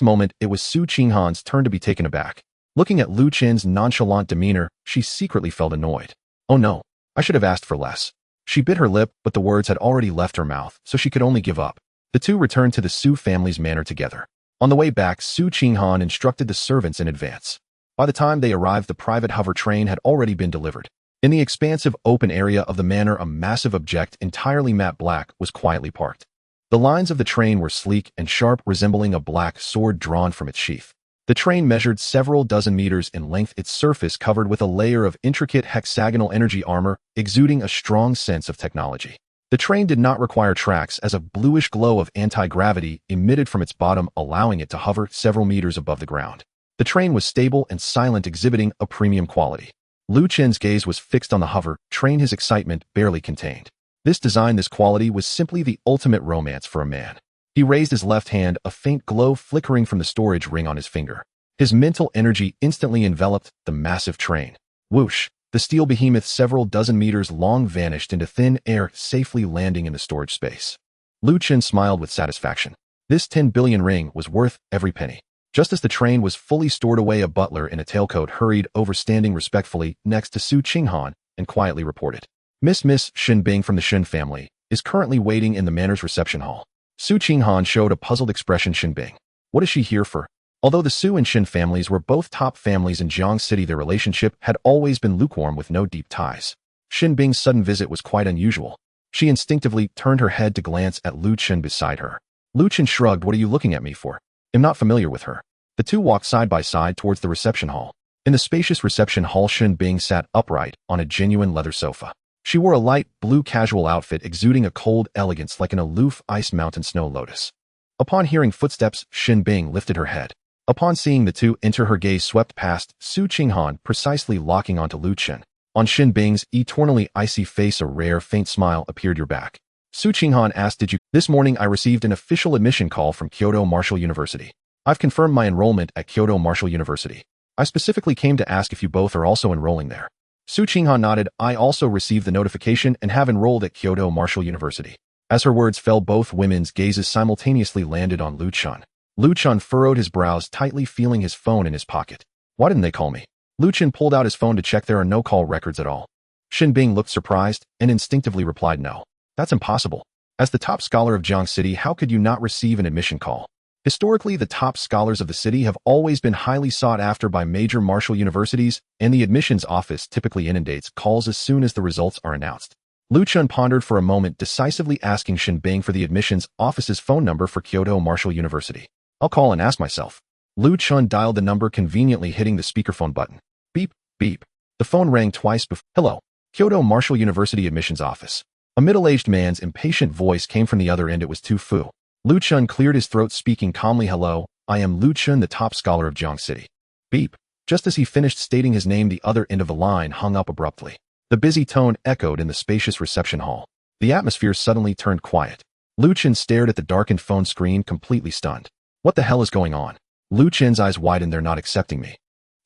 moment, it was Su Qinghan's turn to be taken aback. Looking at Lu Chen's nonchalant demeanor, she secretly felt annoyed. "Oh no, I should have asked for less." She bit her lip, but the words had already left her mouth, so she could only give up. The two returned to the Su family's manor together. On the way back, Su Qinghan instructed the servants in advance. By the time they arrived, the private hover train had already been delivered. In the expansive open area of the manor, a massive object entirely matte black was quietly parked. The lines of the train were sleek and sharp, resembling a black sword drawn from its sheath. The train measured several dozen meters in length, its surface covered with a layer of intricate hexagonal energy armor, exuding a strong sense of technology. The train did not require tracks, as a bluish glow of anti-gravity emitted from its bottom, allowing it to hover several meters above the ground. The train was stable and silent, exhibiting a premium quality. Lu Chen's gaze was fixed on the hover train, his excitement barely contained. This design, this quality, was simply the ultimate romance for a man. He raised his left hand, a faint glow flickering from the storage ring on his finger. His mental energy instantly enveloped the massive train. Whoosh! The steel behemoth, several dozen meters long, vanished into thin air, safely landing in the storage space. Lu Chen smiled with satisfaction. This 10 billion ring was worth every penny. Just as the train was fully stored away, a butler in a tailcoat hurried over, standing respectfully next to Su Qinghan, and quietly reported, Miss Shen Bing from the Shen family is currently waiting in the manor's reception hall." Su Qinghan showed a puzzled expression. "Shen Bing, what is she here for?" Although the Su and Shen families were both top families in Jiang City, their relationship had always been lukewarm with no deep ties. Shen Bing's sudden visit was quite unusual. She instinctively turned her head to glance at Lu Chen beside her. Lu Chen shrugged. "What are you looking at me for? I'm not familiar with her." The two walked side by side towards the reception hall. In the spacious reception hall, Shen Bing sat upright on a genuine leather sofa. She wore a light blue casual outfit, exuding a cold elegance like an aloof ice mountain snow lotus. Upon hearing footsteps, Shen Bing lifted her head. Upon seeing the two enter, her gaze swept past Su Qinghan, precisely locking onto Lu Chen. On Shen Bing's eternally icy face, a rare, faint smile appeared. "Your back?" Su Qinghan asked. "Did you?" "This morning I received an official admission call from Kyoto Martial University. I've confirmed my enrollment at Kyoto Martial University. I specifically came to ask if you both are also enrolling there." Su Qinghan nodded. "I also received the notification and have enrolled at Kyoto Martial University." As her words fell, both women's gazes simultaneously landed on Lu Chen. Lu Chen furrowed his brows, tightly feeling his phone in his pocket. "Why didn't they call me?" Lu Chen pulled out his phone to check. "There are no call records at all." Shen Bing looked surprised and instinctively replied, "No. That's impossible. As the top scholar of Jiang City, how could you not receive an admission call? Historically, the top scholars of the city have always been highly sought after by major martial universities, and the admissions office typically inundates calls as soon as the results are announced." Lu Chen pondered for a moment, decisively asking Shen Bing for the admissions office's phone number for Kyoto Martial University. "I'll call and ask myself." Lu Chen dialed the number, conveniently hitting the speakerphone button. Beep, beep. The phone rang twice before. "Hello, Kyoto Martial University admissions office." A middle-aged man's impatient voice came from the other end. It was Tu Fu. Lu Chen cleared his throat, speaking calmly. "Hello, I am Lu Chen, the top scholar of Jiang City." Beep. Just as he finished stating his name, the other end of the line hung up abruptly. The busy tone echoed in the spacious reception hall. The atmosphere suddenly turned quiet. Lu Chen stared at the darkened phone screen, completely stunned. What the hell is going on? Lu Chen's eyes widened. "They're not accepting me."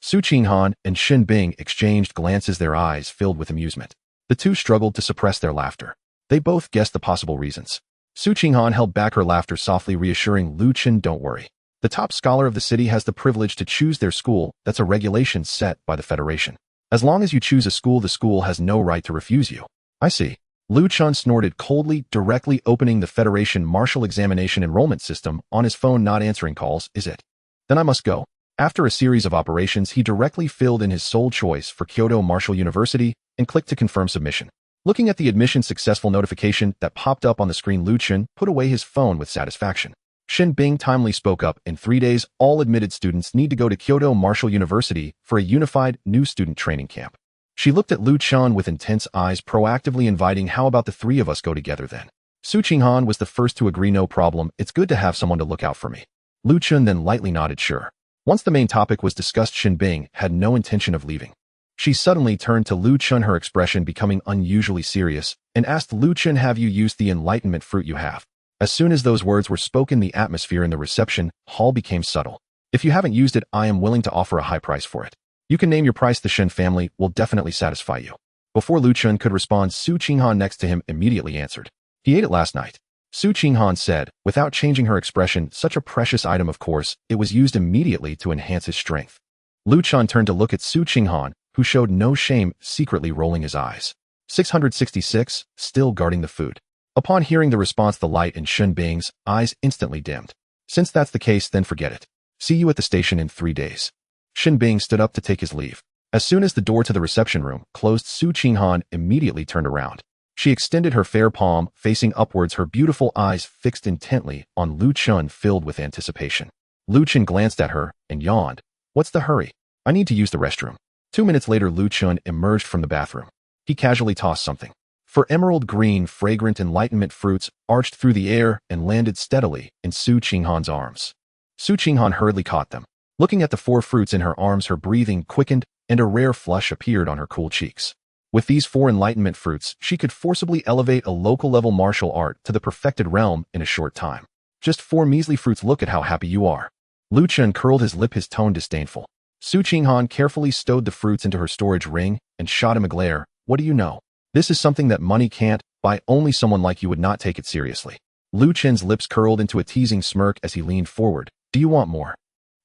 Su Qinghan and Shen Bing exchanged glances, their eyes filled with amusement. The two struggled to suppress their laughter. They both guessed the possible reasons. Su Qinghan held back her laughter, softly reassuring Lu Chen, "Don't worry. The top scholar of the city has the privilege to choose their school. That's a regulation set by the Federation. As long as you choose a school, the school has no right to refuse you." "I see." Lu Chen snorted coldly, directly opening the Federation Martial Examination enrollment system on his phone. "Not answering calls, is it? Then I must go." After a series of operations, he directly filled in his sole choice for Kyoto Martial University and clicked to confirm submission. Looking at the admission successful notification that popped up on the screen, Lu Chen put away his phone with satisfaction. Shen Bing timely spoke up. "In 3 days, all admitted students need to go to Kyoto Martial University for a unified new student training camp." She looked at Lu Chen with intense eyes, proactively inviting, "How about the three of us go together then?" Su Qinghan was the first to agree. "No problem. It's good to have someone to look out for me." Lu Chen then lightly nodded, "Sure." Once the main topic was discussed, Shen Bing had no intention of leaving. She suddenly turned to Lu Chen, her expression becoming unusually serious, and asked Lu Chen, "Have you used the enlightenment fruit you have?" As soon as those words were spoken, the atmosphere in the reception hall became subtle. "If you haven't used it, I am willing to offer a high price for it. You can name your price. The Shen family will definitely satisfy you." Before Lu Chen could respond, Su Qinghan next to him immediately answered. "He ate it last night." Su Qinghan said, without changing her expression, "Such a precious item, of course, it was used immediately to enhance his strength." Lu Chen turned to look at Su Qinghan, who showed no shame, secretly rolling his eyes. 666, still guarding the food. Upon hearing the response, the light in Shen Bing's eyes instantly dimmed. Since that's the case, then forget it. See you at the station in 3 days. Shin Bing stood up to take his leave. As soon as the door to the reception room closed, Su Qinghan immediately turned around. She extended her fair palm, facing upwards, her beautiful eyes fixed intently on Lu Chun, filled with anticipation. Lu Chun glanced at her and yawned. What's the hurry? I need to use the restroom. 2 minutes later, Lu Chun emerged from the bathroom. He casually tossed something. For emerald green, fragrant enlightenment fruits arched through the air and landed steadily in Su Qinghan's arms. Su Qinghan hurriedly caught them. Looking at the 4 fruits in her arms, her breathing quickened and a rare flush appeared on her cool cheeks. With these 4 enlightenment fruits, she could forcibly elevate a local-level martial art to the perfected realm in a short time. Just 4 measly fruits. Look at how happy you are. Lu Chun curled his lip, his tone disdainful. Su Qinghan carefully stowed the fruits into her storage ring and shot him a glare. What do you know? This is something that money can't buy. Only someone like you would not take it seriously. Lu Chen's lips curled into a teasing smirk as he leaned forward. Do you want more?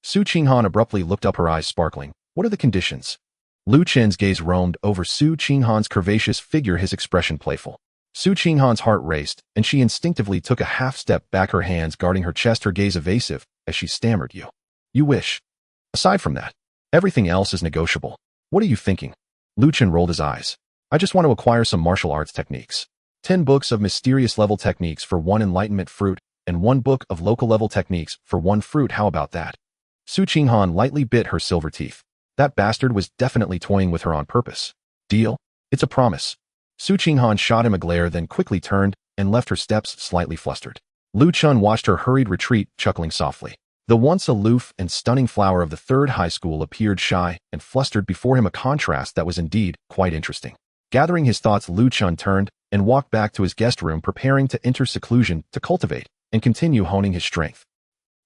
Su Qinghan abruptly looked up, her eyes sparkling. What are the conditions? Lu Chen's gaze roamed over Su Qinghan's curvaceous figure, his expression playful. Su Qinghan's heart raced, and she instinctively took a half step back, her hands guarding her chest, her gaze evasive, as she stammered, You wish. Aside from that, everything else is negotiable. What are you thinking? Lu Chen rolled his eyes. I just want to acquire some martial arts techniques. 10 books of mysterious level techniques for 1 enlightenment fruit, and 1 book of local level techniques for 1 fruit. How about that? Su Qinghan lightly bit her silver teeth. That bastard was definitely toying with her on purpose. Deal? It's a promise. Su Qinghan shot him a glare, then quickly turned and left her steps, slightly flustered. Lu Chun watched her hurried retreat, chuckling softly. The once aloof and stunning flower of the 3rd high school appeared shy and flustered before him, a contrast that was indeed quite interesting. Gathering his thoughts, Lu Chun turned and walked back to his guest room, preparing to enter seclusion to cultivate and continue honing his strength.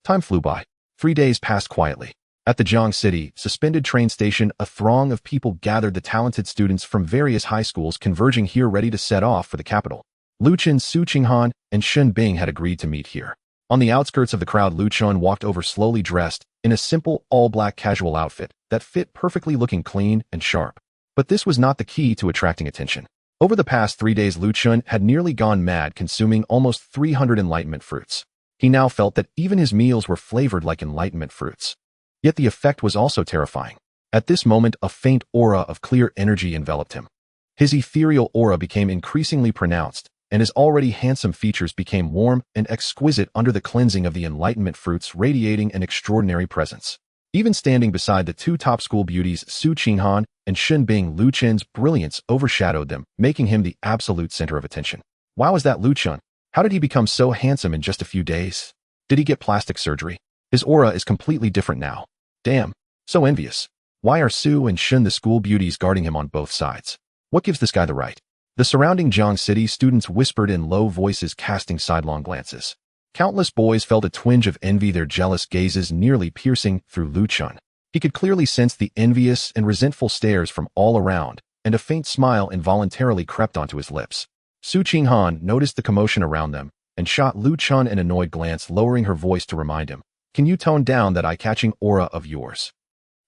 Time flew by. 3 days passed quietly. At the Jiang City suspended train station, a throng of people gathered, the talented students from various high schools converging here, ready to set off for the capital. Lu Chun, Su Qinghan, and Shen Bing had agreed to meet here. On the outskirts of the crowd, Lu Chun walked over slowly, dressed in a simple all-black casual outfit that fit perfectly, looking clean and sharp. But this was not the key to attracting attention. Over the past 3 days, Lu Chun had nearly gone mad, consuming almost 300 enlightenment fruits. He now felt that even his meals were flavored like enlightenment fruits. Yet the effect was also terrifying. At this moment, a faint aura of clear energy enveloped him. His ethereal aura became increasingly pronounced, and his already handsome features became warm and exquisite under the cleansing of the enlightenment fruits, radiating an extraordinary presence. Even standing beside the 2 top school beauties, Su Qinghan and Shen Bing, Lu Chen's brilliance overshadowed them, making him the absolute center of attention. Wow, is that Lu Chun? How did he become so handsome in just a few days? Did he get plastic surgery? His aura is completely different now. Damn, so envious. Why are Su and Shen the school beauties guarding him on both sides? What gives this guy the right? The surrounding Jiang City students whispered in low voices, casting sidelong glances. Countless boys felt a twinge of envy, their jealous gazes nearly piercing through Lu Chun. He could clearly sense the envious and resentful stares from all around, and a faint smile involuntarily crept onto his lips. Su Qinghan noticed the commotion around them and shot Lu Chun an annoyed glance, lowering her voice to remind him. Can you tone down that eye-catching aura of yours?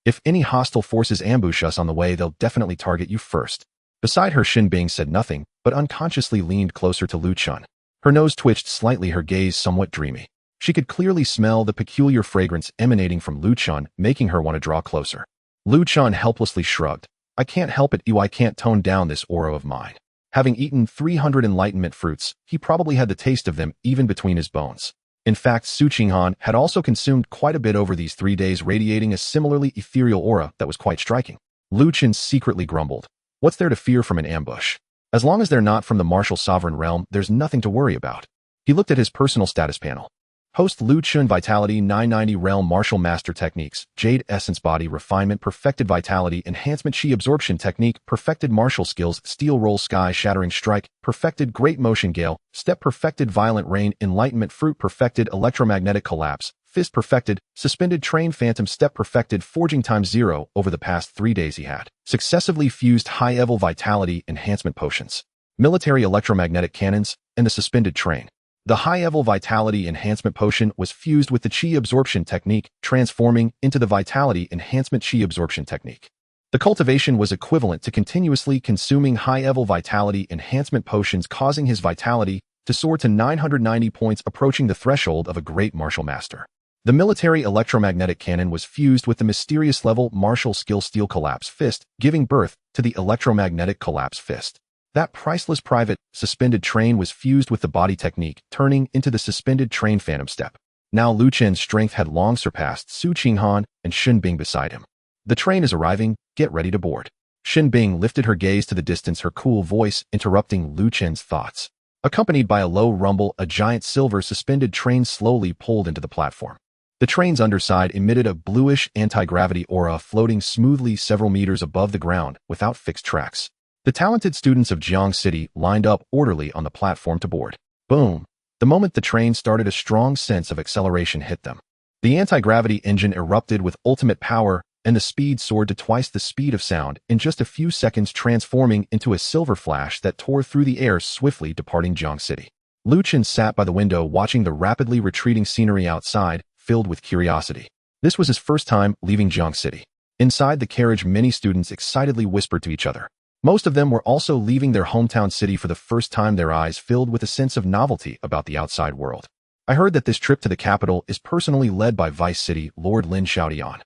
If any hostile forces ambush us on the way, they'll definitely target you first. Beside her, Shen Bing said nothing, but unconsciously leaned closer to Lu Chun. Her nose twitched slightly, her gaze somewhat dreamy. She could clearly smell the peculiar fragrance emanating from Lu Chun, making her want to draw closer. Lu Chun helplessly shrugged. I can't help it, I can't tone down this aura of mine. Having eaten 300 enlightenment fruits, he probably had the taste of them even between his bones. In fact, Su Qinghan had also consumed quite a bit over these 3 days, radiating a similarly ethereal aura that was quite striking. Lu Chen secretly grumbled. What's there to fear from an ambush? As long as they're not from the martial sovereign realm, there's nothing to worry about. He looked at his personal status panel. Host Lu Chun, Vitality 990, Realm Martial Master Techniques, Jade Essence, Body Refinement, Perfected Vitality Enhancement, Chi Absorption Technique, Perfected Martial Skills, Steel Roll, Sky Shattering Strike, Perfected Great Motion Gale, Step, Perfected Violent Rain, Enlightenment Fruit, Perfected Electromagnetic Collapse, Fist, Perfected Suspended Train, Phantom Step, Perfected Forging ×0. Over the past 3 days he had successively fused high-level Vitality Enhancement Potions, Military Electromagnetic Cannons, and the Suspended Train. The high-level Vitality Enhancement Potion was fused with the Chi Absorption Technique, transforming into the Vitality Enhancement Chi Absorption Technique. The cultivation was equivalent to continuously consuming high-level Vitality Enhancement Potions, causing his vitality to soar to 990 points, approaching the threshold of a great martial master. The military electromagnetic cannon was fused with the mysterious level martial skill steel collapse fist, giving birth to the electromagnetic collapse fist. That priceless private, suspended train was fused with the body technique, turning into the suspended train phantom step. Now Lu Chen's strength had long surpassed Su Qinghan and Shen Bing beside him. The train is arriving, get ready to board. Shen Bing lifted her gaze to the distance, her cool voice interrupting Lu Chen's thoughts. Accompanied by a low rumble, a giant silver suspended train slowly pulled into the platform. The train's underside emitted a bluish anti-gravity aura, floating smoothly several meters above the ground without fixed tracks. The talented students of Jiang City lined up orderly on the platform to board. Boom! The moment the train started, a strong sense of acceleration hit them. The anti-gravity engine erupted with ultimate power, and the speed soared to twice the speed of sound in just a few seconds, transforming into a silver flash that tore through the air, swiftly departing Jiang City. Lu Chen sat by the window watching the rapidly retreating scenery outside, filled with curiosity. This was his first time leaving Jiang City. Inside the carriage, many students excitedly whispered to each other. Most of them were also leaving their hometown city for the first time, their eyes filled with a sense of novelty about the outside world. I heard that this trip to the capital is personally led by Vice City Lord Lin Xiaodian.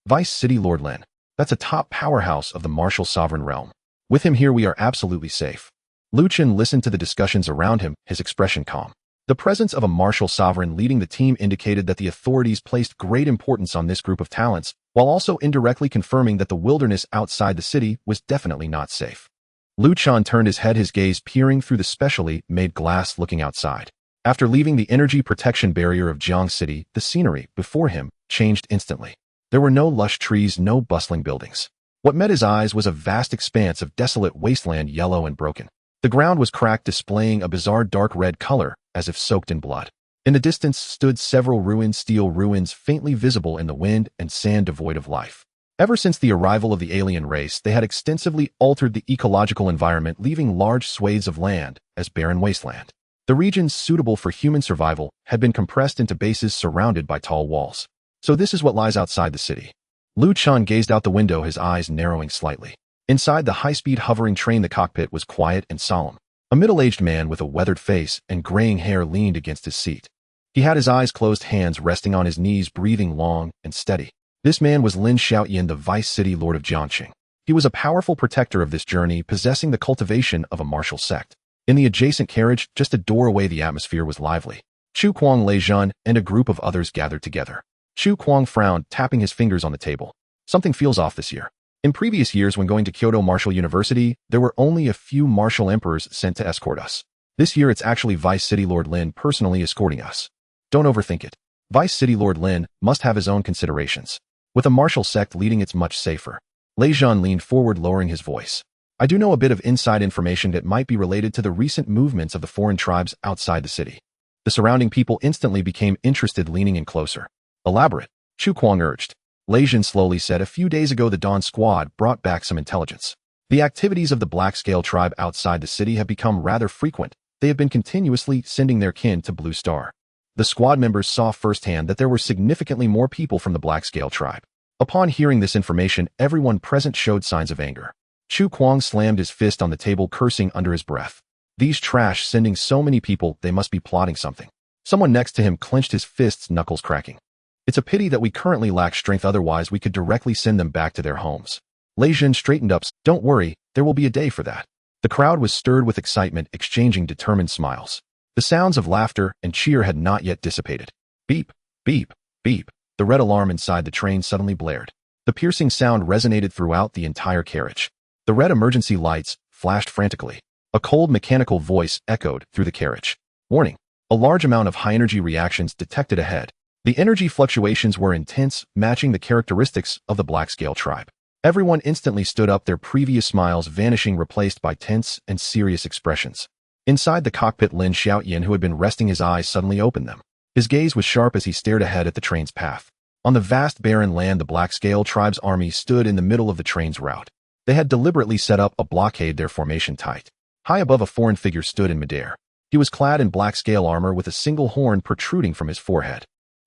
Vice City Lord Lin. That's a top powerhouse of the martial sovereign realm. With him here we are absolutely safe. Lu Chen listened to the discussions around him, his expression calm. The presence of a martial sovereign leading the team indicated that the authorities placed great importance on this group of talents, while also indirectly confirming that the wilderness outside the city was definitely not safe. Lu Chen turned his head, his gaze peering through the specially made glass, looking outside. After leaving the energy protection barrier of Jiang City, the scenery before him changed instantly. There were no lush trees, no bustling buildings. What met his eyes was a vast expanse of desolate wasteland, yellow and broken. The ground was cracked, displaying a bizarre dark red color, as if soaked in blood. In the distance stood several ruined steel ruins, faintly visible in the wind and sand, devoid of life. Ever since the arrival of the alien race, they had extensively altered the ecological environment, leaving large swathes of land as barren wasteland. The regions suitable for human survival had been compressed into bases surrounded by tall walls. So this is what lies outside the city. Lu Chen gazed out the window, his eyes narrowing slightly. Inside the high-speed hovering train, the cockpit was quiet and solemn. A middle-aged man with a weathered face and graying hair leaned against his seat. He had his eyes closed, hands resting on his knees, breathing long and steady. This man was Lin Xiaoyan, the Vice City Lord of Jiangqing. He was a powerful protector of this journey, possessing the cultivation of a martial sect. In the adjacent carriage, just a door away, the atmosphere was lively. Chu Kuang, Lei Zhan, and a group of others gathered together. Chu Kuang frowned, tapping his fingers on the table. Something feels off this year. In previous years, when going to Kyoto Martial University, there were only a few martial emperors sent to escort us. This year, it's actually Vice City Lord Lin personally escorting us. Don't overthink it. Vice City Lord Lin must have his own considerations. With a martial sect leading, it's much safer. Lei Zhan leaned forward, lowering his voice. I do know a bit of inside information that might be related to the recent movements of the foreign tribes outside the city. The surrounding people instantly became interested, leaning in closer. Elaborate, Chu Kuang urged. Lei Zhan slowly said, a few days ago the Dawn Squad brought back some intelligence. The activities of the Black Scale tribe outside the city have become rather frequent. They have been continuously sending their kin to Blue Star. The squad members saw firsthand that there were significantly more people from the Black Scale tribe. Upon hearing this information, everyone present showed signs of anger. Chu Kuang slammed his fist on the table, cursing under his breath. These trash sending so many people, they must be plotting something. Someone next to him clenched his fists, knuckles cracking. It's a pity that we currently lack strength, otherwise we could directly send them back to their homes. Lei Zhan straightened up. Don't worry, there will be a day for that. The crowd was stirred with excitement, exchanging determined smiles. The sounds of laughter and cheer had not yet dissipated. Beep, beep, beep. The red alarm inside the train suddenly blared. The piercing sound resonated throughout the entire carriage. The red emergency lights flashed frantically. A cold mechanical voice echoed through the carriage. Warning. A large amount of high-energy reactions detected ahead. The energy fluctuations were intense, matching the characteristics of the Black Scale tribe. Everyone instantly stood up, their previous smiles vanishing, replaced by tense and serious expressions. Inside the cockpit, Lin Xiaoyan, who had been resting his eyes, suddenly opened them. His gaze was sharp as he stared ahead at the train's path. On the vast barren land, the Black Scale tribe's army stood in the middle of the train's route. They had deliberately set up a blockade, their formation tight. High above, a foreign figure stood in midair. He was clad in black scale armor with a single horn protruding from his forehead.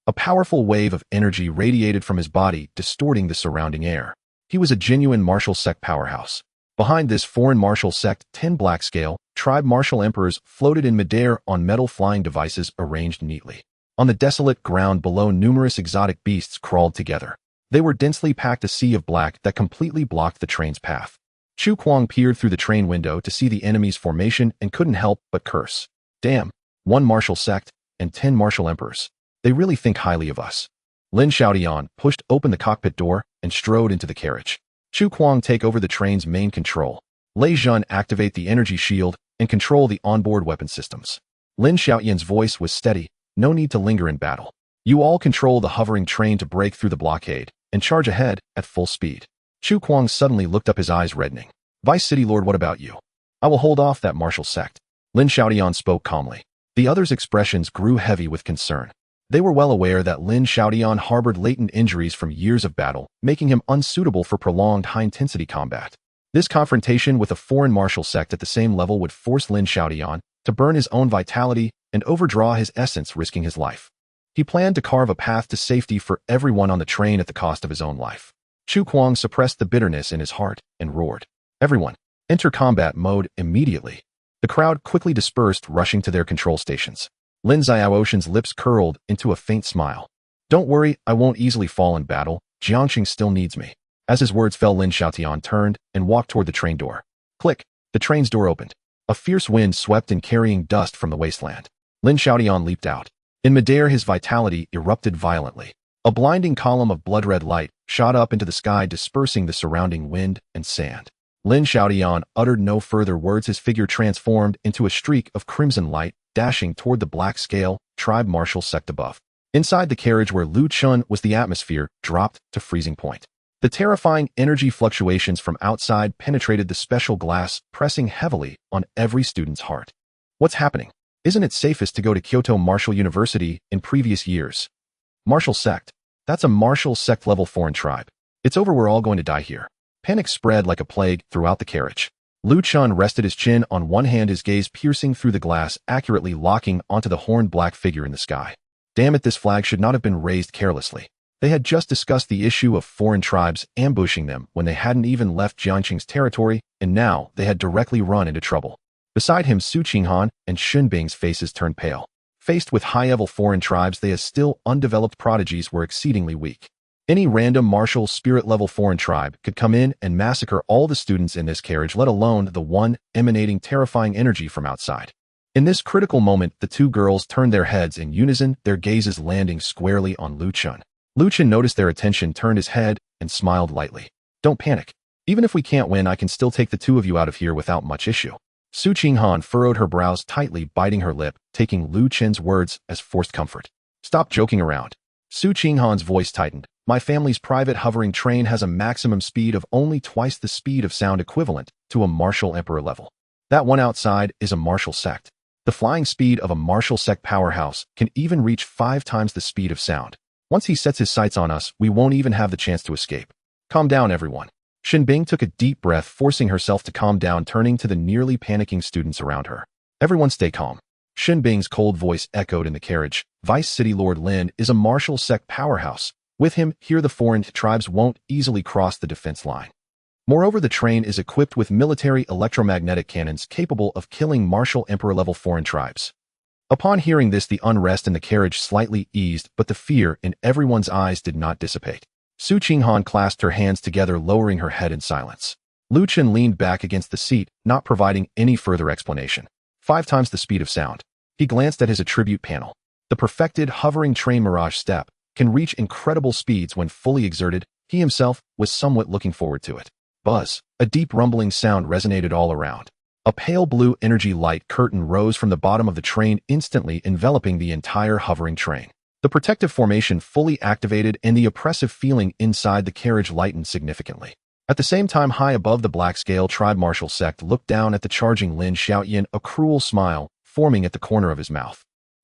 A powerful wave of energy radiated from his body, distorting the surrounding air. He was a genuine martial sect powerhouse. Behind this foreign martial sect, 10 black scale, tribe martial emperors floated in midair on metal flying devices arranged neatly. On the desolate ground below, numerous exotic beasts crawled together. They were densely packed, a sea of black that completely blocked the train's path. Chu Kuang peered through the train window to see the enemy's formation and couldn't help but curse. Damn, 1 martial sect and 10 martial emperors. They really think highly of us. Lin Xiaotian pushed open the cockpit door and strode into the carriage. Chu Kuang, take over the train's main control. Lei Zhun, activate the energy shield and control the onboard weapon systems. Lin Xiaotian's voice was steady. No need to linger in battle. You all control the hovering train to break through the blockade and charge ahead at full speed. Chu Kuang suddenly looked up, his eyes reddening. Vice City Lord, what about you? I will hold off that martial sect. Lin Xiaotian spoke calmly. The others' expressions grew heavy with concern. They were well aware that Lin Xiaotian harbored latent injuries from years of battle, making him unsuitable for prolonged high-intensity combat. This confrontation with a foreign martial sect at the same level would force Lin Xiaotian to burn his own vitality and overdraw his essence, risking his life. He planned to carve a path to safety for everyone on the train at the cost of his own life. Chu Kuang suppressed the bitterness in his heart and roared. Everyone, enter combat mode immediately. The crowd quickly dispersed, rushing to their control stations. Lin Xiaoshan's lips curled into a faint smile. Don't worry, I won't easily fall in battle. Jiangxing still needs me. As his words fell, Lin Xiaotian turned and walked toward the train door. Click, the train's door opened. A fierce wind swept in, carrying dust from the wasteland. Lin Xiaotian leaped out. In midair, his vitality erupted violently. A blinding column of blood-red light shot up into the sky, dispersing the surrounding wind and sand. Lin Xiaotian uttered no further words. His figure transformed into a streak of crimson light, dashing toward the black scale tribe martial sect above. Inside the carriage where Lu Chen was, the atmosphere dropped to freezing point. The terrifying energy fluctuations from outside penetrated the special glass, pressing heavily on every student's heart. What's happening? Isn't it safest to go to Kyoto Martial University in previous years? Martial sect. That's a martial sect level foreign tribe. It's over, we're all going to die here. Panic spread like a plague throughout the carriage. Lu Chen rested his chin on one hand, his gaze piercing through the glass, accurately locking onto the horned black figure in the sky. Damn it, this flag should not have been raised carelessly. They had just discussed the issue of foreign tribes ambushing them when they hadn't even left Jiangxing's territory, and now they had directly run into trouble. Beside him, Su Qinghan and Xunbing's faces turned pale. Faced with high-level foreign tribes, they as still undeveloped prodigies were exceedingly weak. Any random martial spirit-level foreign tribe could come in and massacre all the students in this carriage, let alone the one emanating terrifying energy from outside. In this critical moment, the two girls turned their heads in unison, their gazes landing squarely on Lu Chen. Lu Chen noticed their attention, turned his head, and smiled lightly. Don't panic. Even if we can't win, I can still take the two of you out of here without much issue. Su Qinghan furrowed her brows tightly, biting her lip, taking Lu Chen's words as forced comfort. Stop joking around. Su Qinghan's voice tightened. My family's private hovering train has a maximum speed of only twice the speed of sound, equivalent to a martial emperor level. That one outside is a martial sect. The flying speed of a martial sect powerhouse can even reach 5 times the speed of sound. Once he sets his sights on us, we won't even have the chance to escape. Calm down, everyone. Xunbing took a deep breath, forcing herself to calm down, turning to the nearly panicking students around her. Everyone stay calm. Xunbing's cold voice echoed in the carriage. Vice City Lord Lin is a martial sect powerhouse. With him, here the foreign tribes won't easily cross the defense line. Moreover, the train is equipped with military electromagnetic cannons capable of killing martial emperor-level foreign tribes. Upon hearing this, the unrest in the carriage slightly eased, but the fear in everyone's eyes did not dissipate. Su Qinghan clasped her hands together, lowering her head in silence. Lu Chen leaned back against the seat, not providing any further explanation. 5 times the speed of sound. He glanced at his attribute panel. The perfected hovering train Mirage Step can reach incredible speeds when fully exerted. He himself was somewhat looking forward to it. Buzz. A deep rumbling sound resonated all around. A pale blue energy light curtain rose from the bottom of the train, instantly enveloping the entire hovering train. The protective formation fully activated, and the oppressive feeling inside the carriage lightened significantly. At the same time, high above the black scale tribe martial sect looked down at the charging Lin Xiaotian, a cruel smile forming at the corner of his mouth.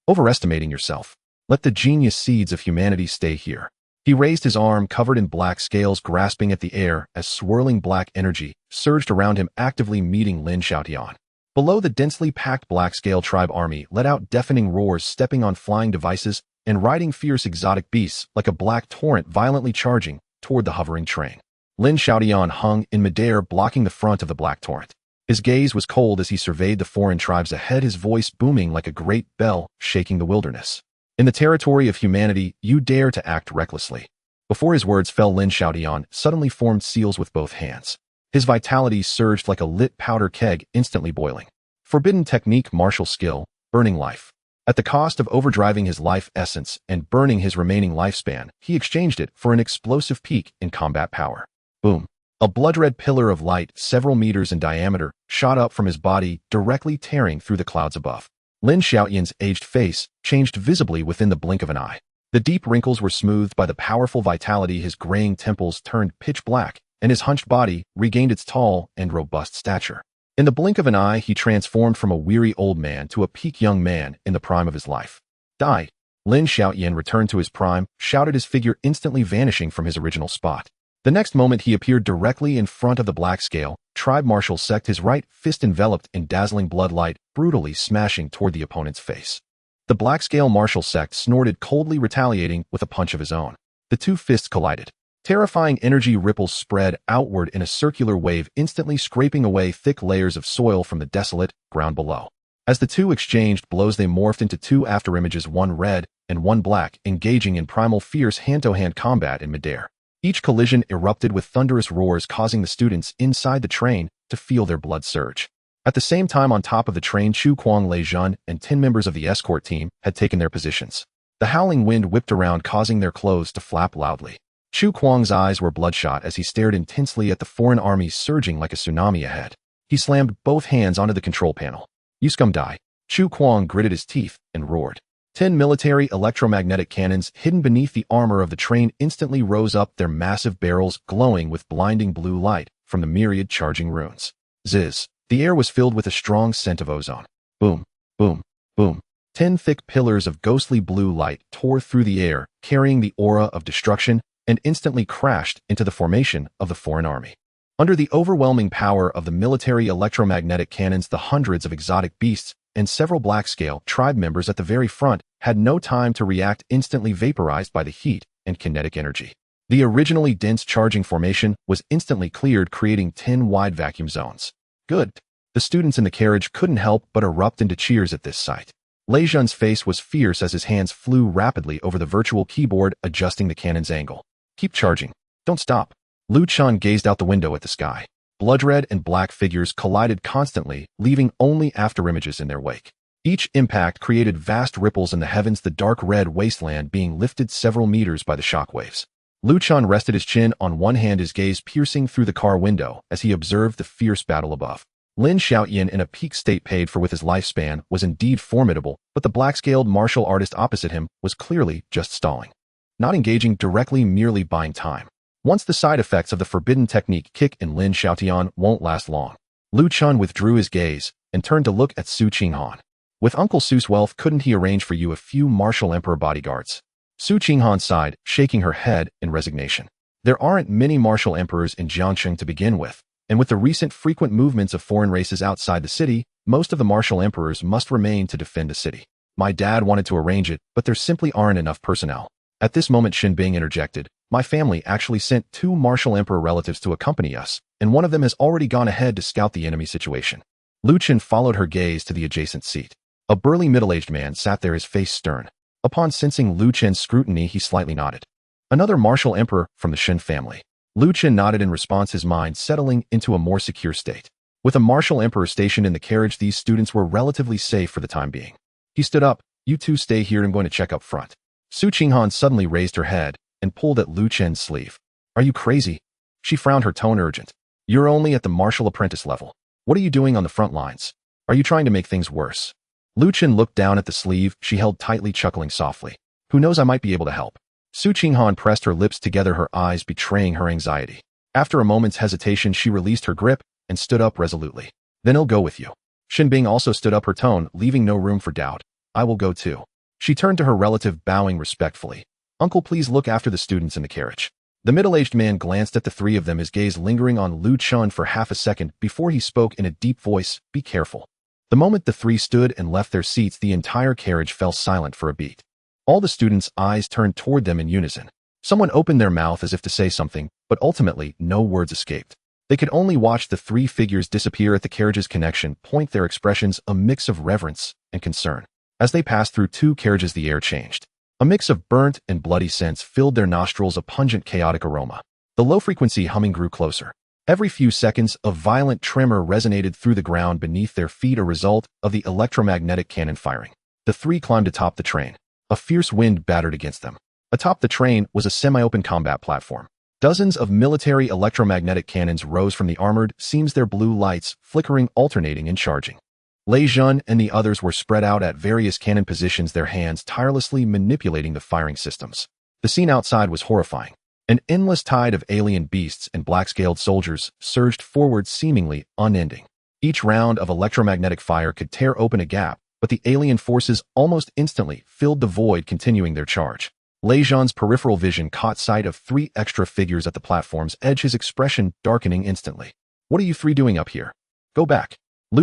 Overestimating yourself. Let the genius seeds of humanity stay here. He raised his arm, covered in black scales, grasping at the air as swirling black energy surged around him, actively meeting Lin Xiaotian. Below, the densely packed black scale tribe army let out deafening roars, stepping on flying devices and riding fierce exotic beasts like a black torrent, violently charging toward the hovering train. Lin Xiaotian hung in midair, blocking the front of the black torrent. His gaze was cold as he surveyed the foreign tribes ahead, his voice booming like a great bell, shaking the wilderness. In the territory of humanity, you dare to act recklessly. Before his words fell, Lin Xiaotian suddenly formed seals with both hands. His vitality surged like a lit powder keg, instantly boiling. Forbidden technique, martial skill, burning life. At the cost of overdriving his life essence and burning his remaining lifespan, he exchanged it for an explosive peak in combat power. Boom. A blood-red pillar of light, several meters in diameter, shot up from his body, directly tearing through the clouds above. Lin Xiaotian's aged face changed visibly within the blink of an eye. The deep wrinkles were smoothed by the powerful vitality, his graying temples turned pitch black, and his hunched body regained its tall and robust stature. In the blink of an eye, he transformed from a weary old man to a peak young man in the prime of his life. Die! Lin Xiaotian returned to his prime, shouted, his figure instantly vanishing from his original spot. The next moment he appeared directly in front of the Black Scale tribe martial sect, his right fist enveloped in dazzling blood light, brutally smashing toward the opponent's face. The Black Scale martial sect snorted, coldly retaliating with a punch of his own. The two fists collided. Terrifying energy ripples spread outward in a circular wave, instantly scraping away thick layers of soil from the desolate ground below. As the two exchanged blows, they morphed into two afterimages, one red and one black, engaging in primal fierce hand-to-hand combat in midair. Each collision erupted with thunderous roars, causing the students inside the train to feel their blood surge. At the same time, on top of the train, Chu Kuang, Lei Zhun, and 10 members of the escort team had taken their positions. The howling wind whipped around, causing their clothes to flap loudly. Chu Kuang's eyes were bloodshot as he stared intensely at the foreign army surging like a tsunami ahead. He slammed both hands onto the control panel. "You scum, die!" Chu Kuang gritted his teeth and roared. 10 military electromagnetic cannons hidden beneath the armor of the train instantly rose up, their massive barrels glowing with blinding blue light from the myriad charging runes. Ziz. The air was filled with a strong scent of ozone. Boom, boom, boom. 10 thick pillars of ghostly blue light tore through the air, carrying the aura of destruction, and instantly crashed into the formation of the foreign army. Under the overwhelming power of the military electromagnetic cannons, the hundreds of exotic beasts and several Black-Scale tribe members at the very front had no time to react, instantly vaporized by the heat and kinetic energy. The originally dense charging formation was instantly cleared, creating 10 wide vacuum zones. Good. The students in the carriage couldn't help but erupt into cheers at this sight. Lei Zhun's face was fierce as his hands flew rapidly over the virtual keyboard, adjusting the cannon's angle. Keep charging. Don't stop. Lu Chen gazed out the window at the sky. Blood-red and black figures collided constantly, leaving only afterimages in their wake. Each impact created vast ripples in the heavens, the dark red wasteland being lifted several meters by the shockwaves. Lu Chen rested his chin on one hand, his gaze piercing through the car window as he observed the fierce battle above. Lin Xiaotian, in a peak state paid for with his lifespan, was indeed formidable, but the black-scaled martial artist opposite him was clearly just stalling. Not engaging directly, merely buying time. Once the side effects of the forbidden technique kick in, Lin Xiaotian won't last long. Lu Chen withdrew his gaze and turned to look at Su Qinghan. With Uncle Su's wealth, couldn't he arrange for you a few martial emperor bodyguards? Su Qinghan sighed, shaking her head in resignation. There aren't many martial emperors in Jiangsheng to begin with, and with the recent frequent movements of foreign races outside the city, most of the martial emperors must remain to defend the city. My dad wanted to arrange it, but there simply aren't enough personnel. At this moment, Shen Bing interjected. My family actually sent 2 martial emperor relatives to accompany us, and one of them has already gone ahead to scout the enemy situation. Lu Chen followed her gaze to the adjacent seat. A burly middle-aged man sat there, his face stern. Upon sensing Lu Chen's scrutiny, he slightly nodded. Another martial emperor from the Shen family. Lu Chen nodded in response, his mind settling into a more secure state. With a martial emperor stationed in the carriage, these students were relatively safe for the time being. He stood up. You two stay here, I'm going to check up front. Su Qinghan suddenly raised her head and pulled at Lu Chen's sleeve. Are you crazy? She frowned, her tone urgent. You're only at the martial apprentice level. What are you doing on the front lines? Are you trying to make things worse? Lu Chen looked down at the sleeve she held tightly, chuckling softly. Who knows, I might be able to help. Su Qinghan pressed her lips together, her eyes betraying her anxiety. After a moment's hesitation, she released her grip and stood up resolutely. Then I'll go with you. Shen Bing also stood up, her tone leaving no room for doubt. I will go too. She turned to her relative, bowing respectfully. Uncle, please look after the students in the carriage. The middle-aged man glanced at the 3 of them, his gaze lingering on Lu Chen for half a second before he spoke in a deep voice. Be careful. The moment the 3 stood and left their seats, the entire carriage fell silent for a beat. All the students' eyes turned toward them in unison. Someone opened their mouth as if to say something, but ultimately no words escaped. They could only watch the three figures disappear at the carriage's connection point, their expressions a mix of reverence and concern. As they passed through two carriages, the air changed. A mix of burnt and bloody scents filled their nostrils, a pungent, chaotic aroma. The low-frequency humming grew closer. Every few seconds, a violent tremor resonated through the ground beneath their feet, a result of the electromagnetic cannon firing. The three climbed atop the train. A fierce wind battered against them. Atop the train was a semi-open combat platform. Dozens of military electromagnetic cannons rose from the armored seams, their blue lights flickering, alternating and charging. Lei Jun and the others were spread out at various cannon positions, their hands tirelessly manipulating the firing systems. The scene outside was horrifying. An endless tide of alien beasts and black-scaled soldiers surged forward, seemingly unending. Each round of electromagnetic fire could tear open a gap, but the alien forces almost instantly filled the void, continuing their charge. Lei Jun's peripheral vision caught sight of three extra figures at the platform's edge, his expression darkening instantly. "What are you three doing up here? Go back."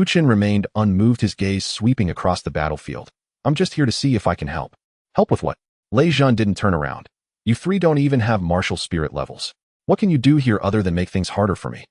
Chen remained unmoved, his gaze sweeping across the battlefield. "I'm just here to see if I can help." "Help with what?" Lei Jun didn't turn around. "You three don't even have martial spirit levels. What can you do here other than make things harder for me?"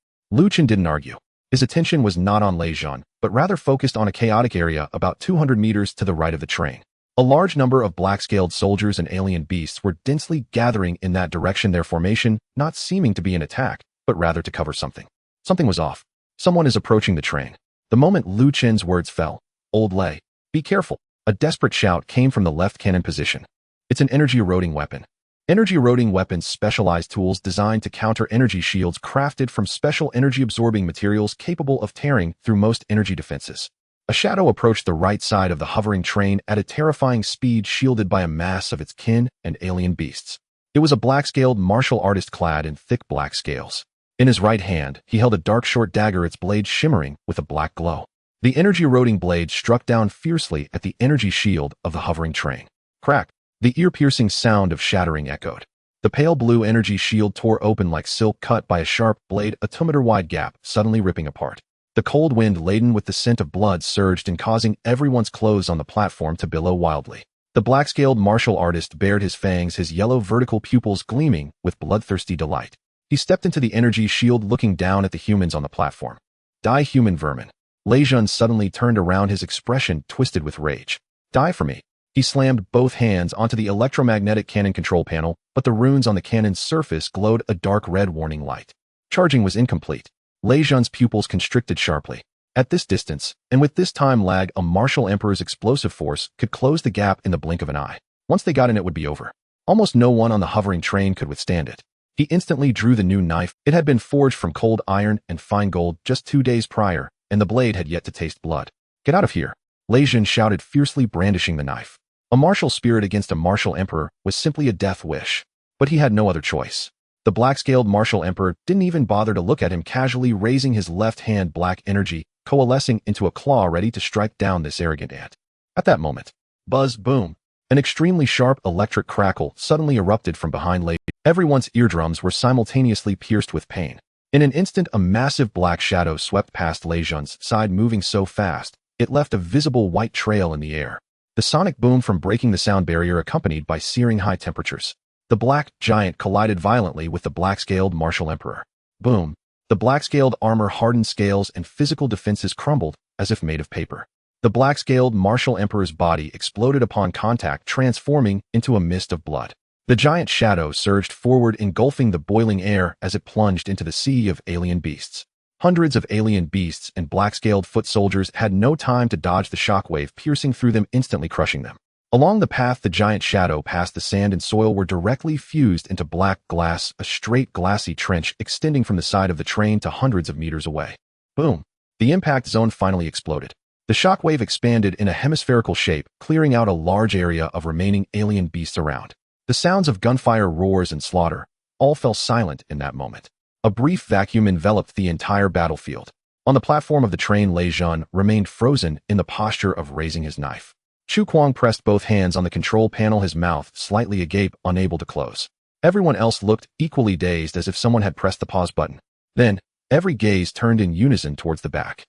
Chen didn't argue. His attention was not on Lei Jun, but rather focused on a chaotic area about 200 meters to the right of the train. A large number of black-scaled soldiers and alien beasts were densely gathering in that direction, their formation not seeming to be an attack, but rather to cover something. Something was off. "Someone is approaching the train." The moment Chen's words fell, "Old Lei, be careful," a desperate shout came from the left cannon position. "It's an energy-eroding weapon." Energy-eroding weapons, specialized tools designed to counter energy shields crafted from special energy-absorbing materials capable of tearing through most energy defenses. A shadow approached the right side of the hovering train at a terrifying speed, shielded by a mass of its kin and alien beasts. It was a black-scaled martial artist clad in thick black scales. In his right hand, he held a dark short dagger, its blade shimmering with a black glow. The energy-eroding blade struck down fiercely at the energy shield of the hovering train. Crack! The ear-piercing sound of shattering echoed. The pale blue energy shield tore open like silk cut by a sharp blade, a 2-meter-wide gap suddenly ripping apart. The cold wind, laden with the scent of blood, surged in, causing everyone's clothes on the platform to billow wildly. The black-scaled martial artist bared his fangs, his yellow vertical pupils gleaming with bloodthirsty delight. He stepped into the energy shield, looking down at the humans on the platform. "Die, human vermin." Lei Jun suddenly turned around, his expression twisted with rage. "Die for me." He slammed both hands onto the electromagnetic cannon control panel, but the runes on the cannon's surface glowed a dark red warning light. Charging was incomplete. Lei Jun's pupils constricted sharply. At this distance, and with this time lag, a martial emperor's explosive force could close the gap in the blink of an eye. Once they got in, it would be over. Almost no one on the hovering train could withstand it. He instantly drew the new knife. It had been forged from cold iron and fine gold just 2 days prior, and the blade had yet to taste blood. "Get out of here," Lei Jun shouted, fiercely brandishing the knife. A martial spirit against a martial emperor was simply a death wish. But he had no other choice. The black-scaled martial emperor didn't even bother to look at him, casually raising his left hand, black energy coalescing into a claw ready to strike down this arrogant ant. At that moment, buzz, boom, an extremely sharp electric crackle suddenly erupted from behind Lei. Everyone's eardrums were simultaneously pierced with pain. In an instant, a massive black shadow swept past Lei Jun's side, moving so fast, it left a visible white trail in the air. The sonic boom from breaking the sound barrier, accompanied by searing high temperatures. The black giant collided violently with the black-scaled martial emperor. Boom! The black-scaled armor hardened, scales and physical defenses crumbled as if made of paper. The black-scaled martial emperor's body exploded upon contact, transforming into a mist of blood. The giant shadow surged forward, engulfing the boiling air as it plunged into the sea of alien beasts. Hundreds of alien beasts and black-scaled foot soldiers had no time to dodge the shockwave, piercing through them, instantly crushing them. Along the path the giant shadow passed, the sand and soil were directly fused into black glass, a straight glassy trench extending from the side of the train to hundreds of meters away. Boom! The impact zone finally exploded. The shockwave expanded in a hemispherical shape, clearing out a large area of remaining alien beasts around. The sounds of gunfire, roars, and slaughter all fell silent in that moment. A brief vacuum enveloped the entire battlefield. On the platform of the train, Lei Jun remained frozen in the posture of raising his knife. Chu Kuang pressed both hands on the control panel, his mouth slightly agape, unable to close. Everyone else looked equally dazed, as if someone had pressed the pause button. Then, every gaze turned in unison towards the back.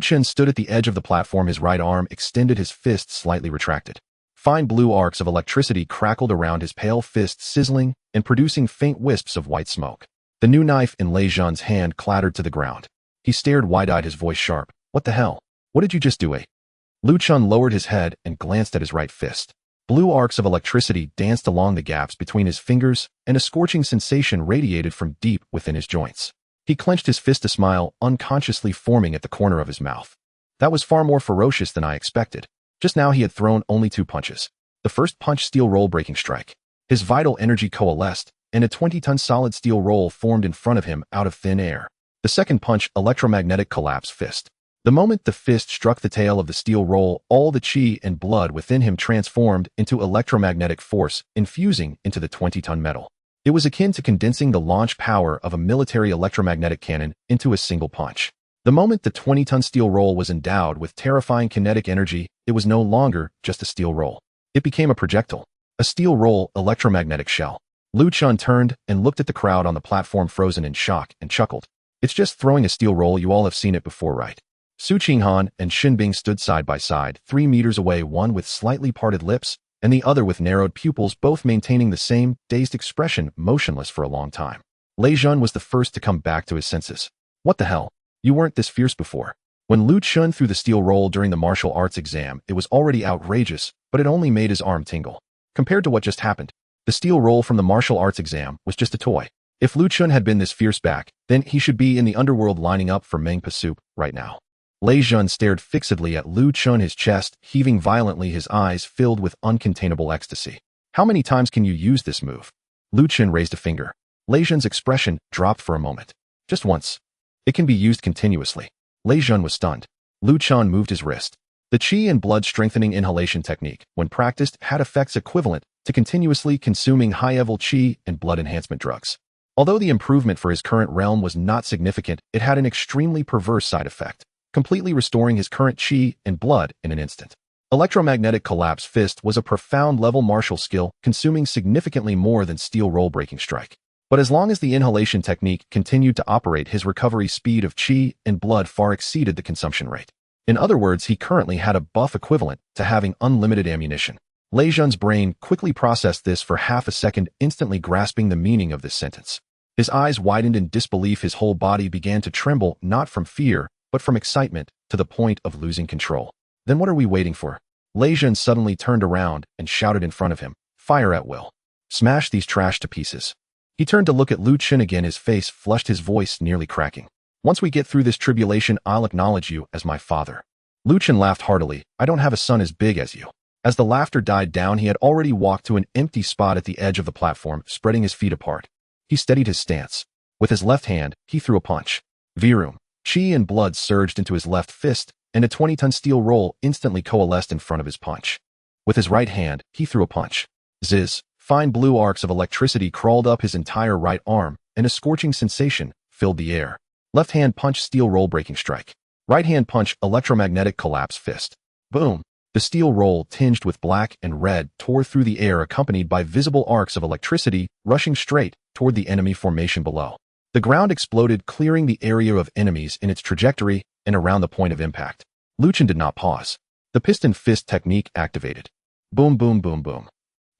Chen stood at the edge of the platform, his right arm extended, his fist slightly retracted. Fine blue arcs of electricity crackled around his pale fist, sizzling and producing faint wisps of white smoke. The new knife in Lei Zhan's hand clattered to the ground. He stared wide-eyed, his voice sharp. What the hell? What did you just do, eh? Lu Chen lowered his head and glanced at his right fist. Blue arcs of electricity danced along the gaps between his fingers, and a scorching sensation radiated from deep within his joints. He clenched his fist, a smile unconsciously forming at the corner of his mouth. That was far more ferocious than I expected. Just now he had thrown only 2 punches. The first punch, steel roll breaking strike. His vital energy coalesced, and a 20-ton solid steel roll formed in front of him out of thin air. The second punch, electromagnetic collapse fist. The moment the fist struck the tail of the steel roll, all the chi and blood within him transformed into electromagnetic force, infusing into the 20-ton metal. It was akin to condensing the launch power of a military electromagnetic cannon into a single punch. The moment the 20-ton steel roll was endowed with terrifying kinetic energy, it was no longer just a steel roll. It became a projectile. A steel roll electromagnetic shell. Lu Chen turned and looked at the crowd on the platform, frozen in shock, and chuckled. It's just throwing a steel roll. You all have seen it before, right? Su Qinghan and Xin Bing stood side by side, 3 meters away, one with slightly parted lips and the other with narrowed pupils, both maintaining the same dazed expression, motionless for a long time. Lei Zhan was the first to come back to his senses. What the hell? You weren't this fierce before. When Lu Chen threw the steel roll during the martial arts exam, it was already outrageous, but it only made his arm tingle. Compared to what just happened, the steel roll from the martial arts exam was just a toy. If Lu Chen had been this fierce back, then he should be in the underworld lining up for Mengpa soup right now. Lei Zhan stared fixedly at Lu Chen, his chest heaving violently, his eyes filled with uncontainable ecstasy. How many times can you use this move? Lu Chen raised a finger. Lei Zhan's expression dropped for a moment. Just once. It can be used continuously. Lei Zhan was stunned. Lu Chen moved his wrist. The qi and blood strengthening inhalation technique, when practiced, had effects equivalent to continuously consuming high-level qi and blood enhancement drugs. Although the improvement for his current realm was not significant, it had an extremely perverse side effect, completely restoring his current qi and blood in an instant. Electromagnetic collapse fist was a profound level martial skill, consuming significantly more than steel roll breaking strike. But as long as the inhalation technique continued to operate, his recovery speed of qi and blood far exceeded the consumption rate. In other words, he currently had a buff equivalent to having unlimited ammunition. Lei Zhan's brain quickly processed this for half a second, instantly grasping the meaning of this sentence. His eyes widened in disbelief, his whole body began to tremble, not from fear, but from excitement, to the point of losing control. Then what are we waiting for? Lei Zhan suddenly turned around and shouted in front of him, "Fire at will. Smash these trash to pieces." He turned to look at Lu Chen again, his face flushed, his voice nearly cracking. "Once we get through this tribulation, I'll acknowledge you as my father." Lu Chen laughed heartily. "I don't have a son as big as you." As the laughter died down, he had already walked to an empty spot at the edge of the platform, spreading his feet apart. He steadied his stance. With his left hand, he threw a punch. Virum. Qi and blood surged into his left fist, and a 20-ton steel roll instantly coalesced in front of his punch. With his right hand, he threw a punch. Ziz. Fine blue arcs of electricity crawled up his entire right arm, and a scorching sensation filled the air. Left hand punch, steel roll breaking strike. Right hand punch, electromagnetic collapse fist. Boom. The steel roll, tinged with black and red, tore through the air, accompanied by visible arcs of electricity rushing straight toward the enemy formation below. The ground exploded, clearing the area of enemies in its trajectory and around the point of impact. Lu Chen did not pause. The piston fist technique activated. Boom, boom, boom, boom.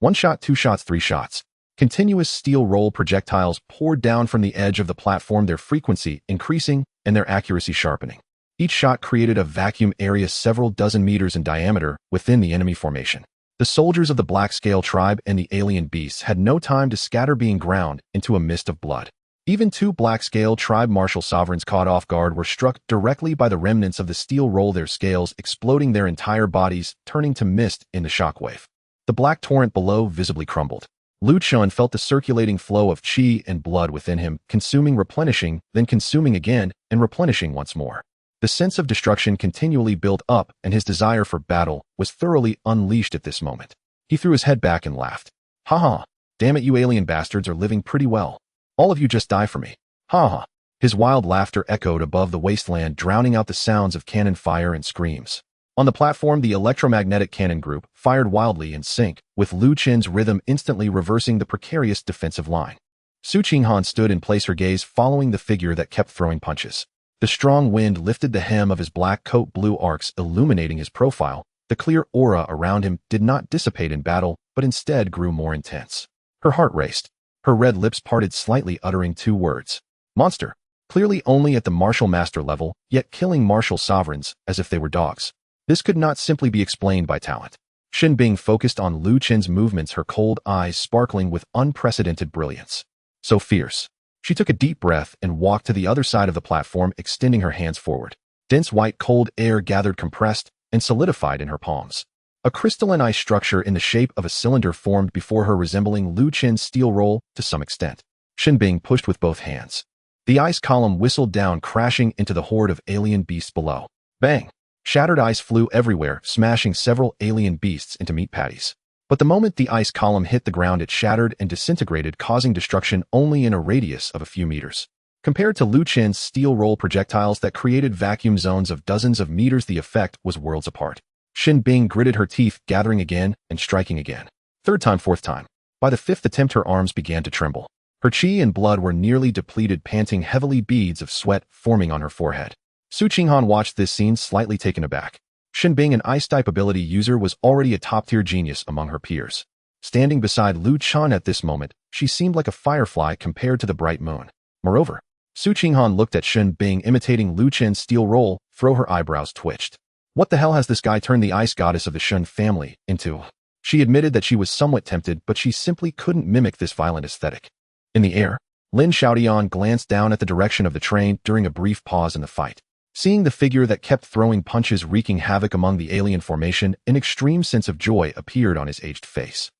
1 shot, 2 shots, 3 shots. Continuous steel roll projectiles poured down from the edge of the platform, their frequency increasing and their accuracy sharpening. Each shot created a vacuum area several dozen meters in diameter within the enemy formation. The soldiers of the Black Scale tribe and the alien beasts had no time to scatter, being ground into a mist of blood. Even 2 Black Scale tribe martial sovereigns caught off guard were struck directly by the remnants of the steel roll, their scales exploding, their entire bodies turning to mist in the shockwave. The black torrent below visibly crumbled. Lu Chen felt the circulating flow of qi and blood within him, consuming, replenishing, then consuming again, and replenishing once more. The sense of destruction continually built up, and his desire for battle was thoroughly unleashed at this moment. He threw his head back and laughed. "Ha ha! Damn it, you alien bastards are living pretty well. All of you just die for me. Ha ha!" His wild laughter echoed above the wasteland, drowning out the sounds of cannon fire and screams. On the platform, the electromagnetic cannon group fired wildly in sync, with Lu Chen's rhythm instantly reversing the precarious defensive line. Su Qinghan stood in place, her gaze following the figure that kept throwing punches. The strong wind lifted the hem of his black coat, blue arcs illuminating his profile, The clear aura around him did not dissipate in battle, but instead grew more intense. Her heart raced. Her red lips parted slightly, uttering two words. Monster. Clearly only at the martial master level, yet killing martial sovereigns as if they were dogs. This could not simply be explained by talent. Shen Bing focused on Lu Chen's movements, her cold eyes sparkling with unprecedented brilliance. So fierce. She took a deep breath and walked to the other side of the platform, extending her hands forward. Dense white cold air gathered, compressed, and solidified in her palms. A crystalline ice structure in the shape of a cylinder formed before her, resembling Lu Chen's steel roll to some extent. Shen Bing pushed with both hands. The ice column whistled down, crashing into the horde of alien beasts below. Bang! Shattered ice flew everywhere, smashing several alien beasts into meat patties. But the moment the ice column hit the ground, it shattered and disintegrated, causing destruction only in a radius of a few meters. Compared to Lu Chen's steel roll projectiles that created vacuum zones of dozens of meters, the effect was worlds apart. Shen Bing gritted her teeth, gathering again and striking again. Third time, fourth time. By the fifth attempt, her arms began to tremble. Her chi and blood were nearly depleted, panting heavily, beads of sweat forming on her forehead. Su Qinghan watched this scene, slightly taken aback. Shen Bing, an ice-type ability user, was already a top-tier genius among her peers. Standing beside Lu Chen at this moment, she seemed like a firefly compared to the bright moon. Moreover, Su Qinghan looked at Shen Bing, imitating Lu Chen's steel roll, through her eyebrows twitched. What the hell has this guy turned the ice goddess of the Shen family into? She admitted that she was somewhat tempted, but she simply couldn't mimic this violent aesthetic. In the air, Lin Xiaotian glanced down at the direction of the train during a brief pause in the fight. Seeing the figure that kept throwing punches, wreaking havoc among the alien formation, an extreme sense of joy appeared on his aged face.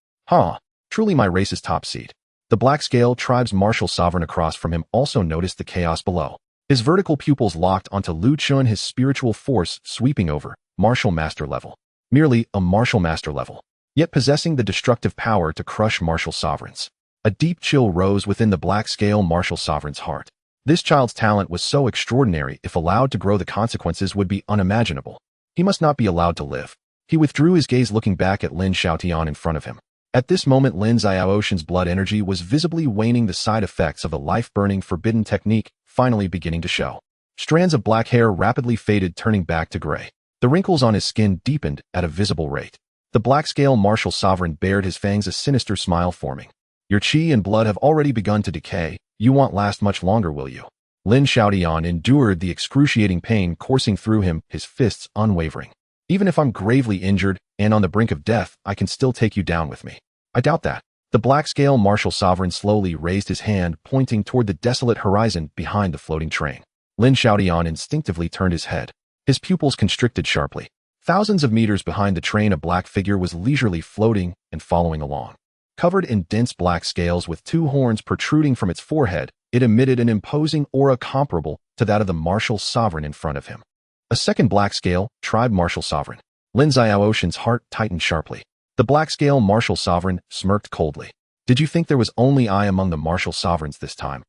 Truly my race's top seed. The Black Scale Tribe's martial sovereign across from him also noticed the chaos below. His vertical pupils locked onto Lu Chen, his spiritual force sweeping over, martial master level. Merely a martial master level, yet possessing the destructive power to crush martial sovereigns. A deep chill rose within the Black Scale martial sovereign's heart. This child's talent was so extraordinary, if allowed to grow, the consequences would be unimaginable. He must not be allowed to live. He withdrew his gaze, looking back at Lin Xiaotian in front of him. At this moment, Lin Xiaoshan's blood energy was visibly waning, the side effects of the life-burning forbidden technique finally beginning to show. Strands of black hair rapidly faded, turning back to gray. The wrinkles on his skin deepened at a visible rate. The Black Scale martial sovereign bared his fangs, a sinister smile forming. Your chi and blood have already begun to decay. You won't last much longer, will you? Lin Xiaotian endured the excruciating pain coursing through him, his fists unwavering. Even if I'm gravely injured and on the brink of death, I can still take you down with me. I doubt that. The Black Scale martial sovereign slowly raised his hand, pointing toward the desolate horizon behind the floating train. Lin Xiaotian instinctively turned his head. His pupils constricted sharply. Thousands of meters behind the train, a black figure was leisurely floating and following along. Covered in dense black scales with two horns protruding from its forehead, it emitted an imposing aura comparable to that of the martial sovereign in front of him. A second Black Scale Tribe martial sovereign. Lin Xiaoshan's heart tightened sharply. The Black Scale martial sovereign smirked coldly. Did you think there was only I among the martial sovereigns this time?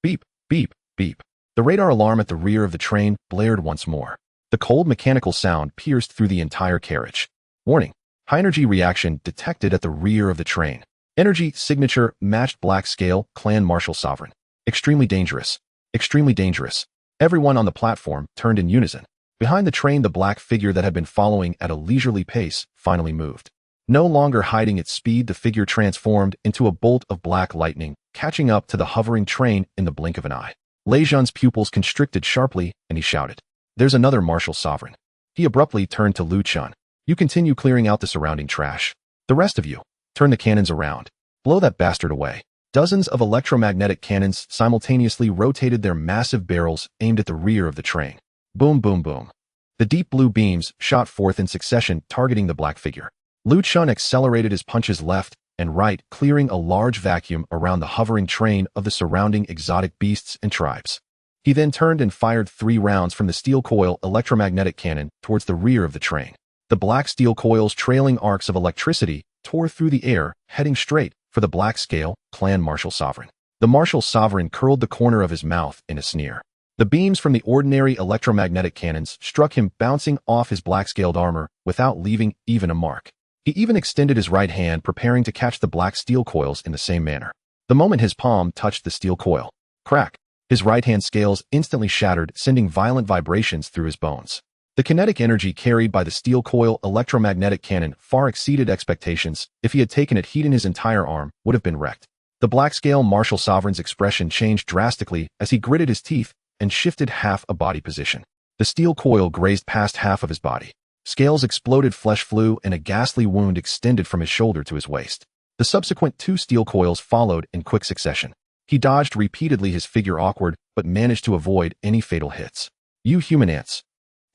Beep, beep, beep. The radar alarm at the rear of the train blared once more. The cold mechanical sound pierced through the entire carriage. Warning. High-energy reaction detected at the rear of the train. Energy signature matched Black Scale Clan martial sovereign. Extremely dangerous. Extremely dangerous. Everyone on the platform turned in unison. Behind the train, the black figure that had been following at a leisurely pace finally moved. No longer hiding its speed, the figure transformed into a bolt of black lightning, catching up to the hovering train in the blink of an eye. Lei Zhan's pupils constricted sharply, and he shouted, "There's another martial sovereign." He abruptly turned to Lu Chen. "You continue clearing out the surrounding trash. The rest of you, turn the cannons around. Blow that bastard away." Dozens of electromagnetic cannons simultaneously rotated their massive barrels aimed at the rear of the train. Boom, boom, boom. The deep blue beams shot forth in succession, targeting the black figure. Lu Chen accelerated his punches left and right, clearing a large vacuum around the hovering train of the surrounding exotic beasts and tribes. He then turned and fired 3 rounds from the steel coil electromagnetic cannon towards the rear of the train. The black steel coil's trailing arcs of electricity tore through the air, heading straight for the Black Scale Clan martial sovereign. The martial sovereign curled the corner of his mouth in a sneer. The beams from the ordinary electromagnetic cannons struck him, bouncing off his black-scaled armor without leaving even a mark. He even extended his right hand, preparing to catch the black steel coils in the same manner. The moment his palm touched the steel coil, crack, his right hand scales instantly shattered, sending violent vibrations through his bones. The kinetic energy carried by the steel coil electromagnetic cannon far exceeded expectations. If he had taken it, heat in his entire arm would have been wrecked. The black-scale martial sovereign's expression changed drastically as he gritted his teeth and shifted half a body position. The steel coil grazed past half of his body. Scales exploded, flesh flew, and a ghastly wound extended from his shoulder to his waist. The subsequent 2 steel coils followed in quick succession. He dodged repeatedly, his figure awkward, but managed to avoid any fatal hits. "You human ants!"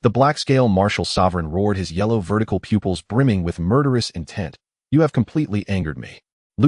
The black-scale martial sovereign roared, his yellow vertical pupils brimming with murderous intent. "You have completely angered me."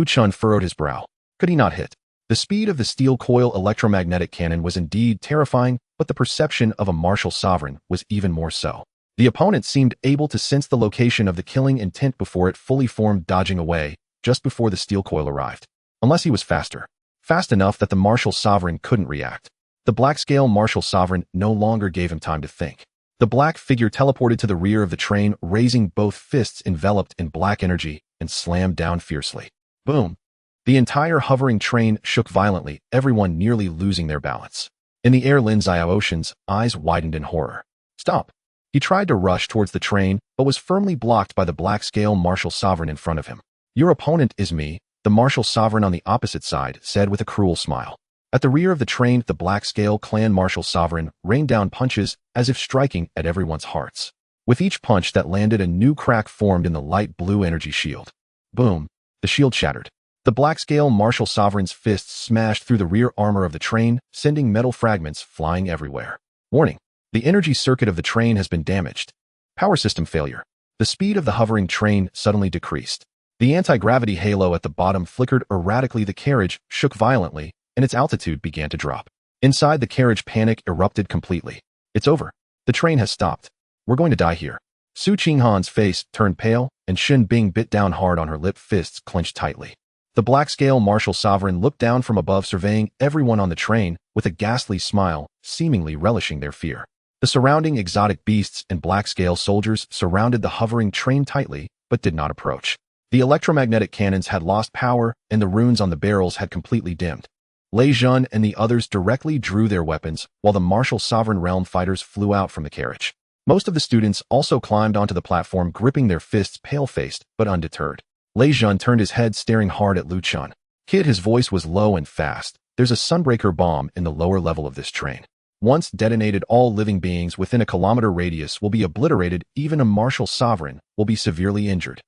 Chen furrowed his brow. Could he not hit? The speed of the steel coil electromagnetic cannon was indeed terrifying, but the perception of a martial sovereign was even more so. The opponent seemed able to sense the location of the killing intent before it fully formed, dodging away just before the steel coil arrived. Unless he was faster. Fast enough that the martial sovereign couldn't react. The black-scale martial sovereign no longer gave him time to think. The black figure teleported to the rear of the train, raising both fists enveloped in black energy, and slammed down fiercely. Boom! The entire hovering train shook violently, everyone nearly losing their balance. In the air, Lin Xiaoxian's eyes widened in horror. "Stop!" He tried to rush towards the train, but was firmly blocked by the black-scale martial sovereign in front of him. "Your opponent is me," the martial sovereign on the opposite side said with a cruel smile. At the rear of the train, the black-scale clan martial sovereign rained down punches as if striking at everyone's hearts. With each punch that landed, a new crack formed in the light blue energy shield. Boom! The shield shattered. The black-scale martial sovereign's fists smashed through the rear armor of the train, sending metal fragments flying everywhere. Warning! The energy circuit of the train has been damaged. Power system failure. The speed of the hovering train suddenly decreased. The anti-gravity halo at the bottom flickered erratically, the carriage shook violently, and its altitude began to drop. Inside the carriage, panic erupted completely. "It's over. The train has stopped. We're going to die here." Su Qinghan's face turned pale, and Shen Bing bit down hard on her lip, fists clenched tightly. The black-scale martial sovereign looked down from above, surveying everyone on the train with a ghastly smile, seemingly relishing their fear. The surrounding exotic beasts and black-scale soldiers surrounded the hovering train tightly, but did not approach. The electromagnetic cannons had lost power, and the runes on the barrels had completely dimmed. Lei Jun and the others directly drew their weapons, while the martial sovereign realm fighters flew out from the carriage. Most of the students also climbed onto the platform, gripping their fists, pale-faced but undeterred. Lei Jun turned his head, staring hard at Chen. "Kid," his voice was low and fast, "there's a sunbreaker bomb in the lower level of this train. Once detonated, all living beings within a kilometer radius will be obliterated. Even a martial sovereign will be severely injured."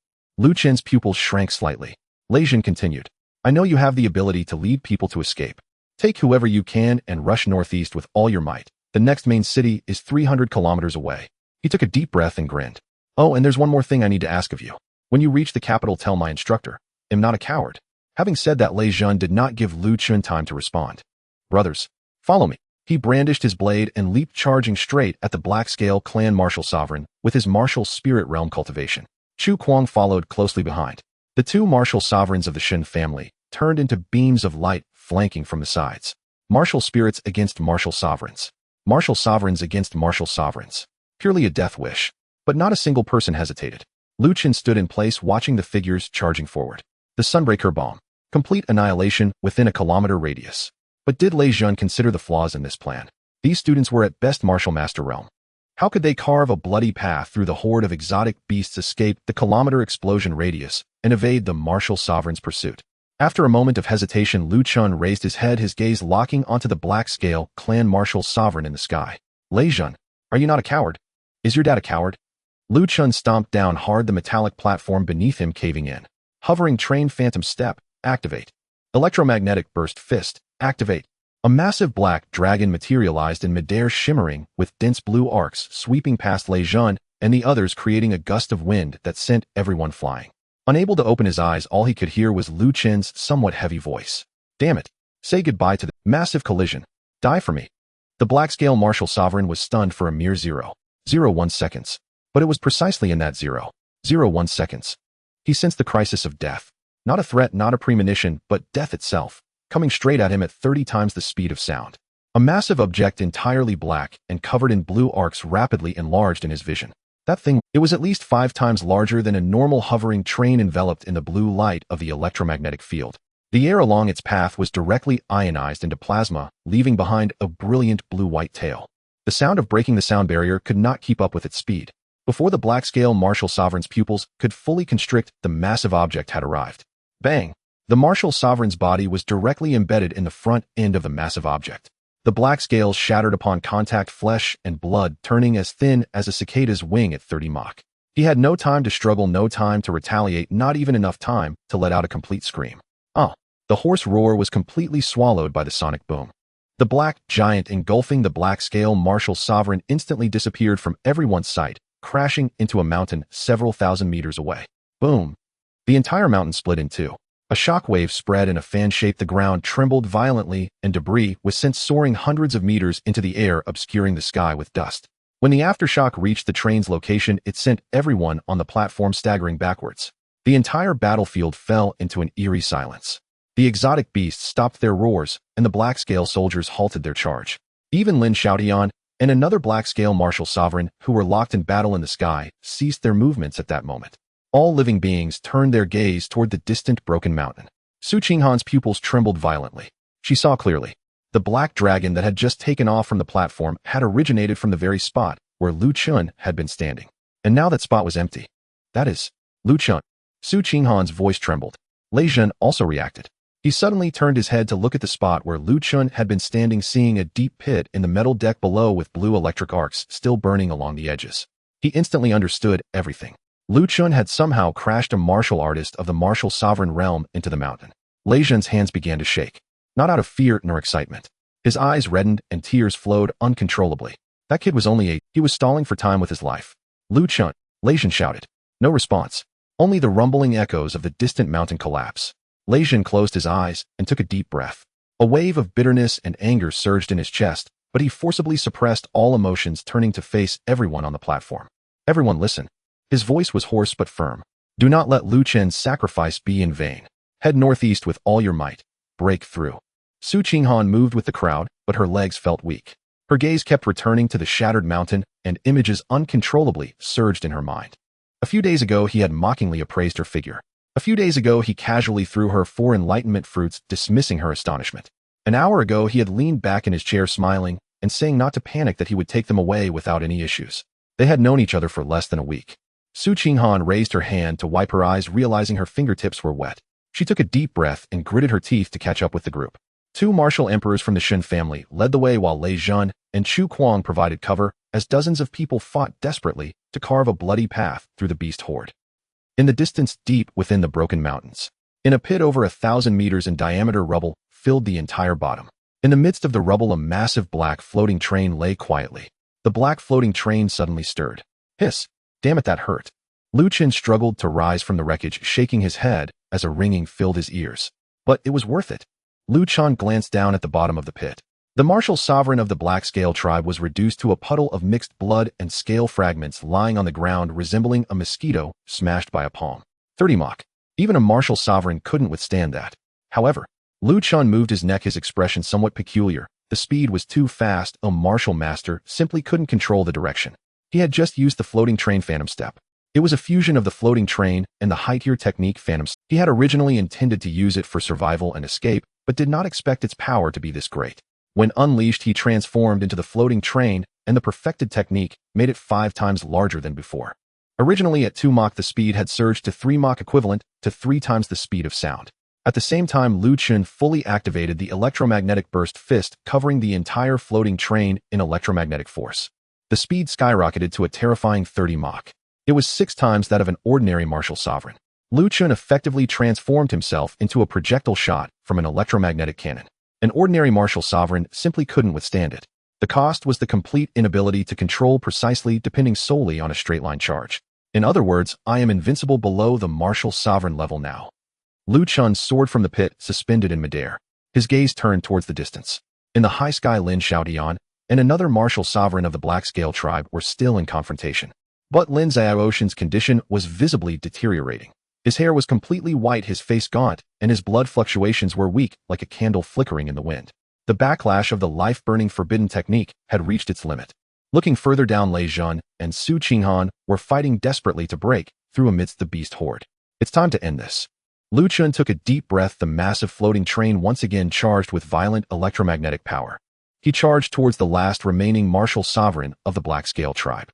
Chen's pupils shrank slightly. Lei Jun continued, "I know you have the ability to lead people to escape. Take whoever you can and rush northeast with all your might. The next main city is 300 kilometers away." He took a deep breath and grinned. "Oh, and there's one more thing I need to ask of you. When you reach the capital, tell my instructor, I'm not a coward." Having said that, Lei Jun did not give Chen time to respond. "Brothers, follow me." He brandished his blade and leaped, charging straight at the black-scale clan martial sovereign with his martial spirit realm cultivation. Chu Kuang followed closely behind. The 2 martial sovereigns of the Shen family turned into beams of light, flanking from the sides. Martial spirits against martial sovereigns. Martial sovereigns against martial sovereigns. Purely a death wish. But not a single person hesitated. Chen stood in place, watching the figures charging forward. The Sunbreaker bomb. Complete annihilation within a kilometer radius. But did Lei Jun consider the flaws in this plan? These students were at best martial master realm. How could they carve a bloody path through the horde of exotic beasts, escape the kilometer explosion radius, and evade the martial sovereign's pursuit? After a moment of hesitation, Chen raised his head, his gaze locking onto the black-scale clan martial sovereign in the sky. "Lei Jun, are you not a coward? Is your dad a coward?" Chen stomped down hard, the metallic platform beneath him caving in. Hovering train phantom step, activate. Electromagnetic burst fist, activate. A massive black dragon materialized in midair, shimmering with dense blue arcs sweeping past Lei Jun and the others, creating a gust of wind that sent everyone flying. Unable to open his eyes, all he could hear was Chen's somewhat heavy voice. "Damn it. Say goodbye to the massive collision. Die for me." The black-scale martial sovereign was stunned for a mere 0.01 seconds. But it was precisely in that 0.01 seconds. He sensed the crisis of death. Not a threat, not a premonition, but death itself, coming straight at him at 30 times the speed of sound. A massive object entirely black and covered in blue arcs rapidly enlarged in his vision. That thing, it was at least 5 times larger than a normal hovering train, enveloped in the blue light of the electromagnetic field. The air along its path was directly ionized into plasma, leaving behind a brilliant blue-white tail. The sound of breaking the sound barrier could not keep up with its speed. Before the black-scale martial sovereign's pupils could fully constrict, the massive object had arrived. Bang! The martial sovereign's body was directly embedded in the front end of the massive object. The black scales shattered upon contact, flesh and blood turning as thin as a cicada's wing at 30 Mach. He had no time to struggle, no time to retaliate, not even enough time to let out a complete scream. The hoarse roar was completely swallowed by the sonic boom. The black giant engulfing the black-scale martial sovereign instantly disappeared from everyone's sight, crashing into a mountain several thousand meters away. Boom! The entire mountain split in two. A shock wave spread in a fan shape. The ground trembled violently, and debris was sent soaring hundreds of meters into the air, obscuring the sky with dust. When the aftershock reached the train's location, it sent everyone on the platform staggering backwards. The entire battlefield fell into an eerie silence. The exotic beasts stopped their roars, and the black-scale soldiers halted their charge. Even Lin Xiaotian and another black-scale martial sovereign, who were locked in battle in the sky, ceased their movements at that moment. All living beings turned their gaze toward the distant broken mountain. Su Qinghan's pupils trembled violently. She saw clearly. The black dragon that had just taken off from the platform had originated from the very spot where Lu Chun had been standing. And now that spot was empty. That is, Lu Chun. Su Qinghan's voice trembled. Lei Zhen also reacted. He suddenly turned his head to look at the spot where Lu Chun had been standing, seeing a deep pit in the metal deck below with blue electric arcs still burning along the edges. He instantly understood everything. Lu Chun had somehow crashed a martial artist of the martial sovereign realm into the mountain. Lei Zhen's hands began to shake, not out of fear nor excitement. His eyes reddened and tears flowed uncontrollably. That kid was only 8. He was stalling for time with his life. Lu Chun, Lei Zhen shouted. No response. Only the rumbling echoes of the distant mountain collapse. Lei Zhen closed his eyes and took a deep breath. A wave of bitterness and anger surged in his chest, but he forcibly suppressed all emotions, turning to face everyone on the platform. Everyone listen. His voice was hoarse but firm. Do not let Lu Chen's sacrifice be in vain. Head northeast with all your might. Break through. Su Qinghan moved with the crowd, but her legs felt weak. Her gaze kept returning to the shattered mountain, and images uncontrollably surged in her mind. A few days ago, he had mockingly appraised her figure. A few days ago, he casually threw her 4 enlightenment fruits, dismissing her astonishment. An hour ago, he had leaned back in his chair smiling and saying not to panic, that he would take them away without any issues. They had known each other for less than a week. Su Qinghan raised her hand to wipe her eyes, realizing her fingertips were wet. She took a deep breath and gritted her teeth to catch up with the group. 2 martial emperors from the Chen family led the way, while Lei Zhen and Chu Kuang provided cover as dozens of people fought desperately to carve a bloody path through the beast horde. In the distance, deep within the broken mountains, in a pit over 1,000 meters in diameter, rubble filled the entire bottom. In the midst of the rubble, a massive black floating train lay quietly. The black floating train suddenly stirred. Hiss! Damn it, that hurt. Lu Chen struggled to rise from the wreckage, shaking his head as a ringing filled his ears. But it was worth it. Lu Chen glanced down at the bottom of the pit. The martial sovereign of the black scale tribe was reduced to a puddle of mixed blood and scale fragments lying on the ground, resembling a mosquito smashed by a palm. 30 Mach. Even a martial sovereign couldn't withstand that. However, Lu Chen moved his neck, his expression somewhat peculiar. The speed was too fast. A martial master simply couldn't control the direction. He had just used the floating train phantom step. It was a fusion of the floating train and the high-tier technique phantom step. He had originally intended to use it for survival and escape, but did not expect its power to be this great. When unleashed, he transformed into the floating train, and the perfected technique made it 5 times larger than before. Originally at 2 Mach, the speed had surged to 3 Mach, equivalent to 3 times the speed of sound. At the same time, Lu Chen fully activated the electromagnetic burst fist, covering the entire floating train in electromagnetic force. The speed skyrocketed to a terrifying 30 Mach. It was 6 times that of an ordinary martial sovereign. Lu Chen effectively transformed himself into a projectile shot from an electromagnetic cannon. An ordinary martial sovereign simply couldn't withstand it. The cost was the complete inability to control precisely, depending solely on a straight-line charge. In other words, I am invincible below the martial sovereign level now. Lu Chen soared from the pit, suspended in midair. His gaze turned towards the distance. In the high sky, Lin Xiaotian and another martial sovereign of the Black Scale tribe were still in confrontation. But Lin Xiaoshan's condition was visibly deteriorating. His hair was completely white, his face gaunt, and his blood fluctuations were weak, like a candle flickering in the wind. The backlash of the life-burning forbidden technique had reached its limit. Looking further down, Lei Zhen and Su Qinghan were fighting desperately to break through amidst the beast horde. It's time to end this. Lu Chen took a deep breath. The massive floating train once again charged with violent electromagnetic power. He charged towards the last remaining martial sovereign of the Black Scale tribe.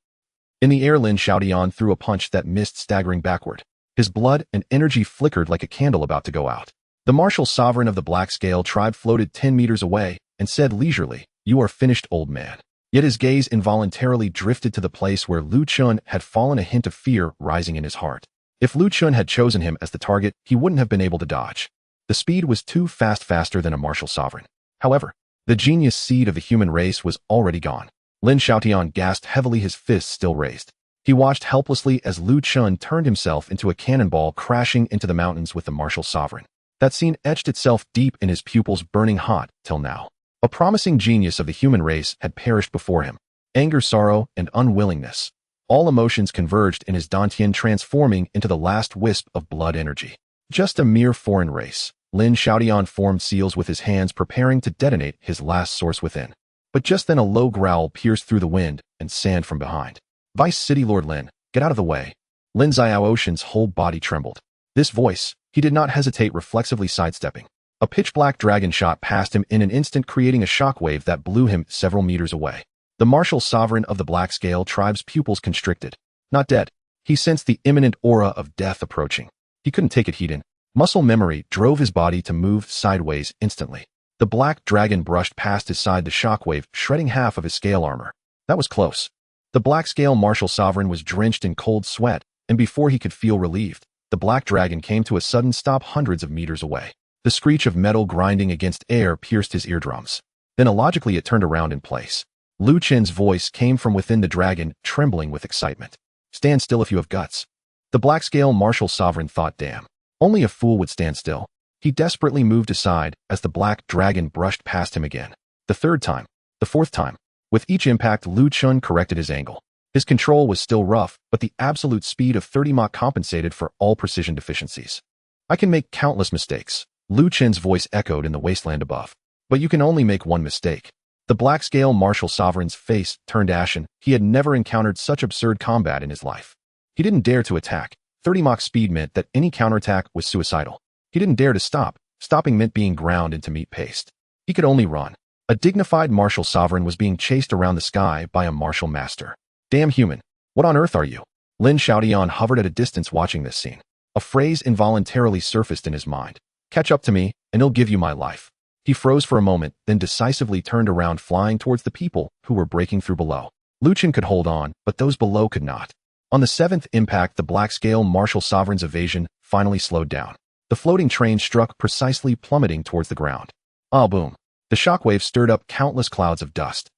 In the air, Lin Xiaotian threw a punch that missed, staggering backward. His blood and energy flickered like a candle about to go out. The martial sovereign of the Black Scale tribe floated 10 meters away and said leisurely, "You are finished, old man." Yet his gaze involuntarily drifted to the place where Lu Chun had fallen, a hint of fear rising in his heart. If Lu Chun had chosen him as the target, he wouldn't have been able to dodge. The speed was too fast, faster than a martial sovereign. However, the genius seed of the human race was already gone. Lin Xiaotian gasped heavily, his fists still raised. He watched helplessly as Lu Chun turned himself into a cannonball, crashing into the mountains with the martial sovereign. That scene etched itself deep in his pupils, burning hot till now. A promising genius of the human race had perished before him. Anger, sorrow, and unwillingness. All emotions converged in his dantian, transforming into the last wisp of blood energy. Just a mere foreign race. Lin Xiaotian formed seals with his hands, preparing to detonate his last source within. But just then a low growl pierced through the wind and sand from behind. "Vice City Lord Lin, get out of the way." Lin Xiaoshan's whole body trembled. This voice, he did not hesitate, reflexively sidestepping. A pitch-black dragon shot past him in an instant, creating a shockwave that blew him several meters away. The martial sovereign of the Black Scale tribe's pupils constricted. Not dead. He sensed the imminent aura of death approaching. He couldn't take it, Heaton. Muscle memory drove his body to move sideways instantly. The black dragon brushed past his side, the shockwave shredding half of his scale armor. That was close. The Black Scale martial sovereign was drenched in cold sweat, and before he could feel relieved, the black dragon came to a sudden stop hundreds of meters away. The screech of metal grinding against air pierced his eardrums. Then illogically it turned around in place. Lu Chen's voice came from within the dragon, trembling with excitement. "Stand still if you have guts." The Black Scale martial sovereign thought, damn. Only a fool would stand still. He desperately moved aside as the black dragon brushed past him again. The third time. The fourth time. With each impact, Lu Chun corrected his angle. His control was still rough, but the absolute speed of 30 Mach compensated for all precision deficiencies. "I can make countless mistakes," Lu Chen's voice echoed in the wasteland above. "But you can only make one mistake." The Black Scale martial sovereign's face turned ashen. He had never encountered such absurd combat in his life. He didn't dare to attack. 30 Mach speed meant that any counterattack was suicidal. He didn't dare to stop. Stopping meant being ground into meat paste. He could only run. A dignified martial sovereign was being chased around the sky by a martial master. "Damn human. What on earth are you?" Lin Xiaotian hovered at a distance watching this scene. A phrase involuntarily surfaced in his mind. "Catch up to me, and I'll give you my life." He froze for a moment, then decisively turned around, flying towards the people who were breaking through below. Lu Chen could hold on, but those below could not. On the seventh impact, the Black Scale martial sovereign's evasion finally slowed down. The floating train struck precisely, plummeting towards the ground. Ah, boom. The shockwave stirred up countless clouds of dust.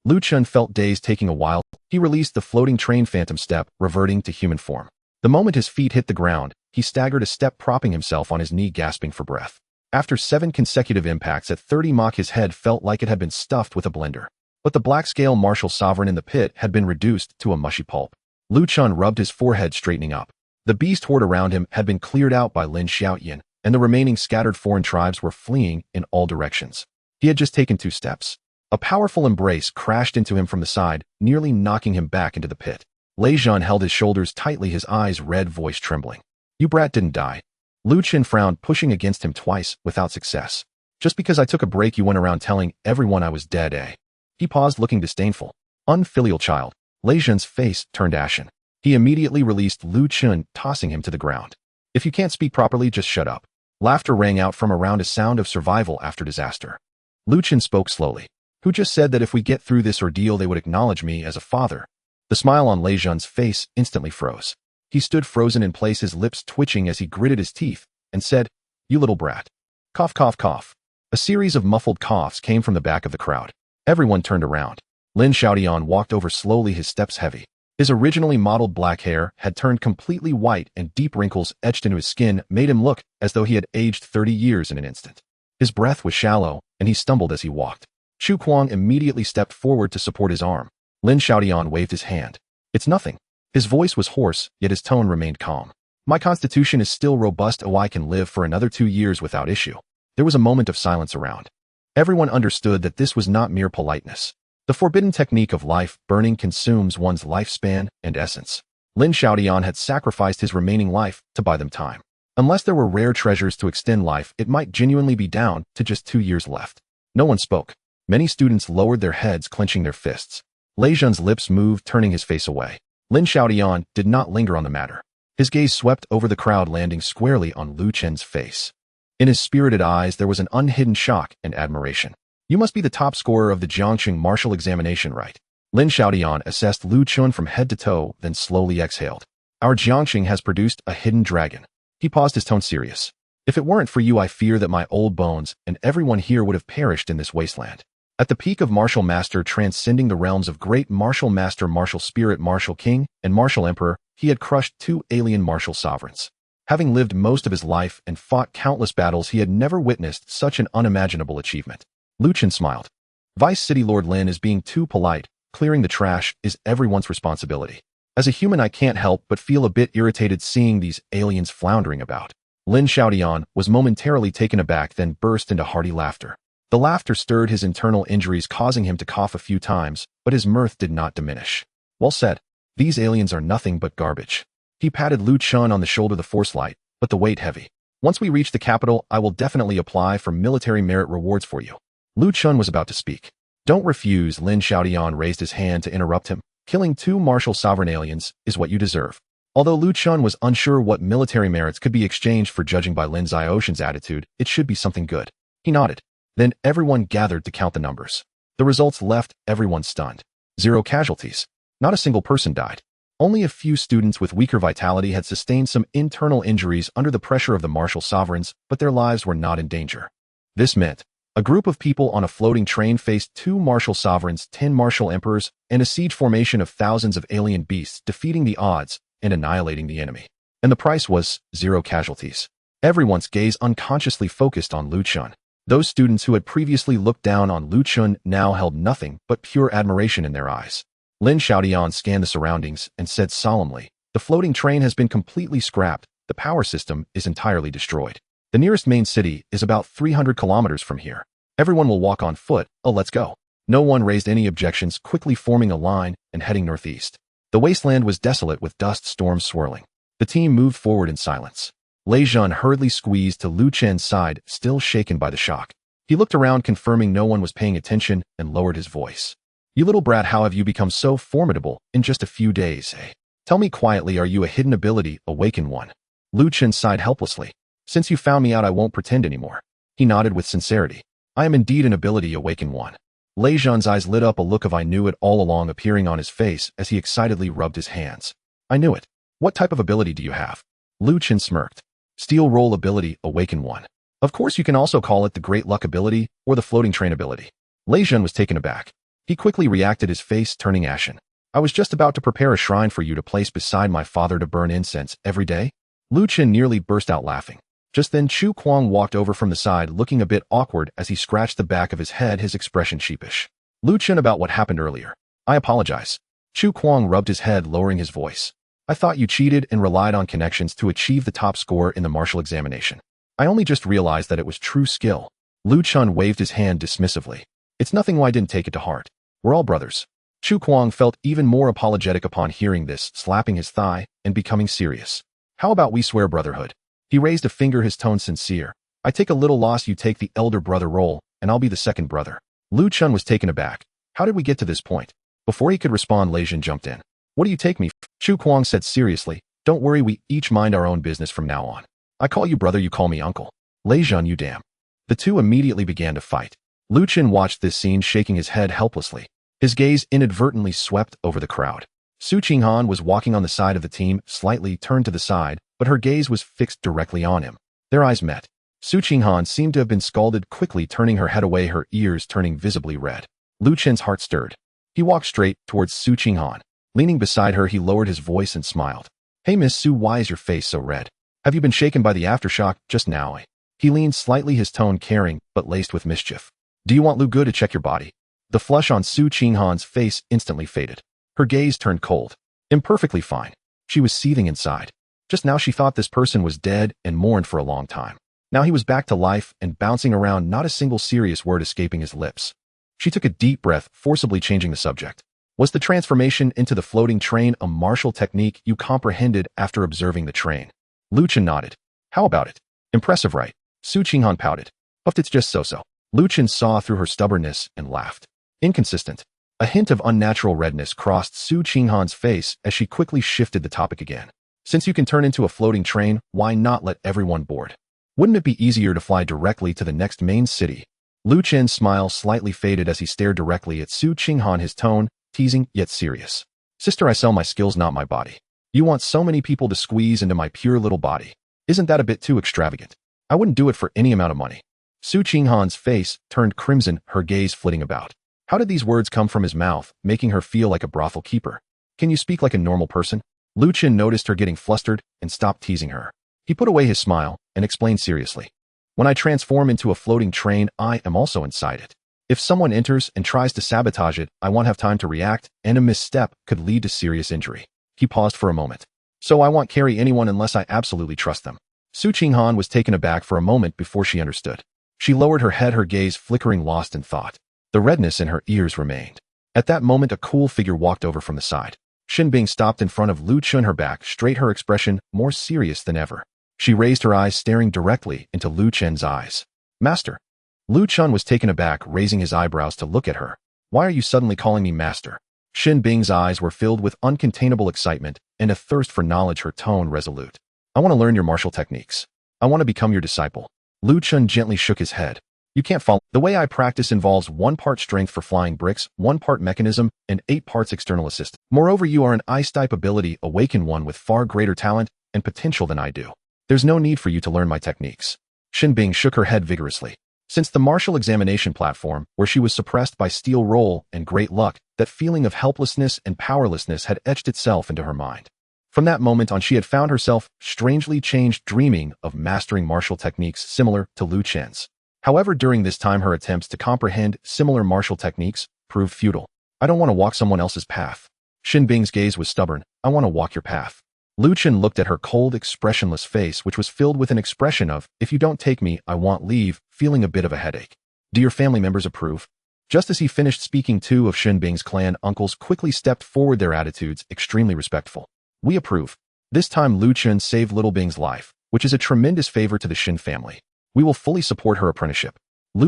Lu Chen felt days taking a while. He released the floating train phantom step, reverting to human form. The moment his feet hit the ground, he staggered a step, propping himself on his knee, gasping for breath. After 7 consecutive impacts at 30 Mach, his head felt like it had been stuffed with a blender. But the Black Scale martial sovereign in the pit had been reduced to a mushy pulp. Lu Chen rubbed his forehead, straightening up. The beast horde around him had been cleared out by Lin Xiaotian, and the remaining scattered foreign tribes were fleeing in all directions. He had just taken 2 steps. A powerful embrace crashed into him from the side, nearly knocking him back into the pit. Lei Zhan held his shoulders tightly, his eyes red, voice trembling. "You brat didn't die." Lu Chen frowned, pushing against him twice, without success. "Just because I took a break, you went around telling everyone I was dead, eh?" He paused, looking disdainful. "Unfilial child." Lei Zhan's face turned ashen. He immediately released Lu Chen, tossing him to the ground. "If you can't speak properly, just shut up." Laughter rang out from around, a sound of survival after disaster. Lu Chen spoke slowly. "Who just said that if we get through this ordeal, they would acknowledge me as a father?" The smile on Lei Zhan's face instantly froze. He stood frozen in place, his lips twitching as he gritted his teeth, and said, "You little brat." Cough, cough, cough. A series of muffled coughs came from the back of the crowd. Everyone turned around. Lin Xiaotian walked over slowly, his steps heavy. His originally mottled black hair had turned completely white, and deep wrinkles etched into his skin made him look as though he had aged 30 years in an instant. His breath was shallow, and he stumbled as he walked. Chu Kuang immediately stepped forward to support his arm. Lin Xiaotian waved his hand. "It's nothing." His voice was hoarse, yet his tone remained calm. "My constitution is still robust. Oh, I can live for another 2 years without issue." There was a moment of silence around. Everyone understood that this was not mere politeness. The forbidden technique of life burning consumes one's lifespan and essence. Lin Xiaotian had sacrificed his remaining life to buy them time. Unless there were rare treasures to extend life, it might genuinely be down to just 2 years left. No one spoke. Many students lowered their heads, clenching their fists. Lei Jun's lips moved, turning his face away. Lin Xiaodian did not linger on the matter. His gaze swept over the crowd, landing squarely on Lu Chen's face. In his spirited eyes, there was an unhidden shock and admiration. You must be the top scorer of the Jiangxing martial examination, right? Lin Xiaodian assessed Lu Chen from head to toe, then slowly exhaled. Our Jiangxing has produced a hidden dragon. He paused, his tone serious. If it weren't for you, I fear that my old bones and everyone here would have perished in this wasteland. At the peak of martial master, transcending the realms of great martial master, martial spirit, martial king, and martial emperor, he had crushed 2 alien martial sovereigns. Having lived most of his life and fought countless battles, he had never witnessed such an unimaginable achievement. Lu Chen smiled. Vice City Lord Lin is being too polite. Clearing the trash is everyone's responsibility. As a human, I can't help but feel a bit irritated seeing these aliens floundering about. Lin Xiaodian was momentarily taken aback, then burst into hearty laughter. The laughter stirred his internal injuries, causing him to cough a few times, but his mirth did not diminish. Well said. These aliens are nothing but garbage. He patted Lu Chen on the shoulder, the force light, but the weight heavy. Once we reach the capital, I will definitely apply for military merit rewards for you. Lu Chen was about to speak. Don't refuse. Lin Xiaodian raised his hand to interrupt him. Killing 2 martial sovereign aliens is what you deserve. Although Lu Chen was unsure what military merits could be exchanged for, judging by Lin Xiaoshan's attitude, it should be something good. He nodded. Then everyone gathered to count the numbers. The results left everyone stunned. 0 casualties. Not a single person died. Only a few students with weaker vitality had sustained some internal injuries under the pressure of the martial sovereigns, but their lives were not in danger. This meant a group of people on a floating train faced 2 martial sovereigns, 10 martial emperors, and a siege formation of thousands of alien beasts, defeating the odds and annihilating the enemy. And the price was 0 casualties. Everyone's gaze unconsciously focused on Lu Chen. Those students who had previously looked down on Lu Chen now held nothing but pure admiration in their eyes. Lin Xiaodian scanned the surroundings and said solemnly, the floating train has been completely scrapped. The power system is entirely destroyed. The nearest main city is about 300 kilometers from here. Everyone will walk on foot. Oh, let's go. No one raised any objections, quickly forming a line and heading northeast. The wasteland was desolate with dust storms swirling. The team moved forward in silence. Lei Jun hurriedly squeezed to Lu Chen's side, still shaken by the shock. He looked around, confirming no one was paying attention, and lowered his voice. You little brat, how have you become so formidable in just a few days, eh? Tell me quietly, are you a hidden ability, awakened one? Lu Chen sighed helplessly. Since you found me out, I won't pretend anymore. He nodded with sincerity. I am indeed an ability, awakened one. Lei Jun's eyes lit up, a look of I knew it all along appearing on his face as he excitedly rubbed his hands. I knew it. What type of ability do you have? Lu Chen smirked. Steel roll ability, awakened one. Of course, you can also call it the great luck ability or the floating train ability. Lei Jun was taken aback. He quickly reacted, his face turning ashen. I was just about to prepare a shrine for you to place beside my father to burn incense every day. Lu Chen nearly burst out laughing. Just then, Chu Kuang walked over from the side, looking a bit awkward as he scratched the back of his head, his expression sheepish. Lu Chen, about what happened earlier. I apologize. Chu Kuang rubbed his head, lowering his voice. I thought you cheated and relied on connections to achieve the top score in the martial examination. I only just realized that it was true skill. Lu Chen waved his hand dismissively. It's nothing, why I didn't take it to heart. We're all brothers. Chu Kuang felt even more apologetic upon hearing this, slapping his thigh and becoming serious. How about we swear brotherhood? He raised a finger, his tone sincere. I take a little loss, you take the elder brother role, and I'll be the second brother. Lu Chen was taken aback. How did we get to this point? Before he could respond, Lei Jun jumped in. What do you take me for? Chu Kuang said seriously. Don't worry, we each mind our own business from now on. I call you brother, you call me uncle. Lei Jun, you damn. The two immediately began to fight. Lu Chen watched this scene, shaking his head helplessly. His gaze inadvertently swept over the crowd. Su Qinghan was walking on the side of the team, slightly turned to the side, but her gaze was fixed directly on him. Their eyes met. Su Qinghan seemed to have been scalded, quickly turning her head away, her ears turning visibly red. Lu Chen's heart stirred. He walked straight towards Su Qinghan. Leaning beside her, he lowered his voice and smiled. Hey Miss Su, why is your face so red? Have you been shaken by the aftershock just now? He leaned slightly, his tone caring, but laced with mischief. Do you want Lu Gu to check your body? The flush on Su Qinghan's face instantly faded. Her gaze turned cold. Imperfectly fine. She was seething inside. Just now she thought this person was dead and mourned for a long time. Now he was back to life and bouncing around, not a single serious word escaping his lips. She took a deep breath, forcibly changing the subject. Was the transformation into the floating train a martial technique you comprehended after observing the train? Lu Chen nodded. How about it? Impressive, right? Su Qinghan pouted. But it's just so-so. Chen saw through her stubbornness and laughed. Inconsistent. A hint of unnatural redness crossed Su Qinghan's face as she quickly shifted the topic again. Since you can turn into a floating train, why not let everyone board? Wouldn't it be easier to fly directly to the next main city? Chen's smile slightly faded as he stared directly at Su Qinghan, his tone teasing yet serious. Sister, I sell my skills, not my body. You want so many people to squeeze into my pure little body. Isn't that a bit too extravagant? I wouldn't do it for any amount of money. Su Qinghan's face turned crimson, her gaze flitting about. How did these words come from his mouth, making her feel like a brothel keeper? Can you speak like a normal person? Chen noticed her getting flustered and stopped teasing her. He put away his smile and explained seriously. When I transform into a floating train, I am also inside it. If someone enters and tries to sabotage it, I won't have time to react, and a misstep could lead to serious injury. He paused for a moment. So I won't carry anyone unless I absolutely trust them. Su Qinghan was taken aback for a moment before she understood. She lowered her head, her gaze flickering, lost in thought. The redness in her ears remained. At that moment, a cool figure walked over from the side. Chen Bing stopped in front of Chen, her back straight, her expression more serious than ever. She raised her eyes, staring directly into Chen's eyes. Master. Chen was taken aback, raising his eyebrows to look at her. Why are you suddenly calling me master? Chen Bing's eyes were filled with uncontainable excitement and a thirst for knowledge, her tone resolute. I want to learn your martial techniques. I want to become your disciple. Chen gently shook his head. You can't follow. The way I practice involves 1 part strength for flying bricks, 1 part mechanism, and 8 parts external assist. Moreover, you are an ice-type ability, awaken one with far greater talent and potential than I do. There's no need for you to learn my techniques. Chen Bing shook her head vigorously. Since the martial examination platform, where she was suppressed by steel roll and great luck, that feeling of helplessness and powerlessness had etched itself into her mind. From that moment on, she had found herself strangely changed, dreaming of mastering martial techniques similar to Chen's. However, during this time, her attempts to comprehend similar martial techniques proved futile. I don't want to walk someone else's path. Chen Bing's gaze was stubborn. I want to walk your path. Chen looked at her cold, expressionless face, which was filled with an expression of, if you don't take me, I won't leave, feeling a bit of a headache. Do your family members approve? Just as he finished speaking, 2 of Chen Bing's clan uncles quickly stepped forward, their attitudes extremely respectful. We approve. This time Chen saved little Bing's life, which is a tremendous favor to the Shin family. We will fully support her apprenticeship.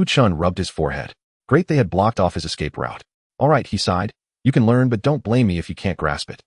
Chen rubbed his forehead. Great, they had blocked off his escape route. All right, he sighed. You can learn, but don't blame me if you can't grasp it.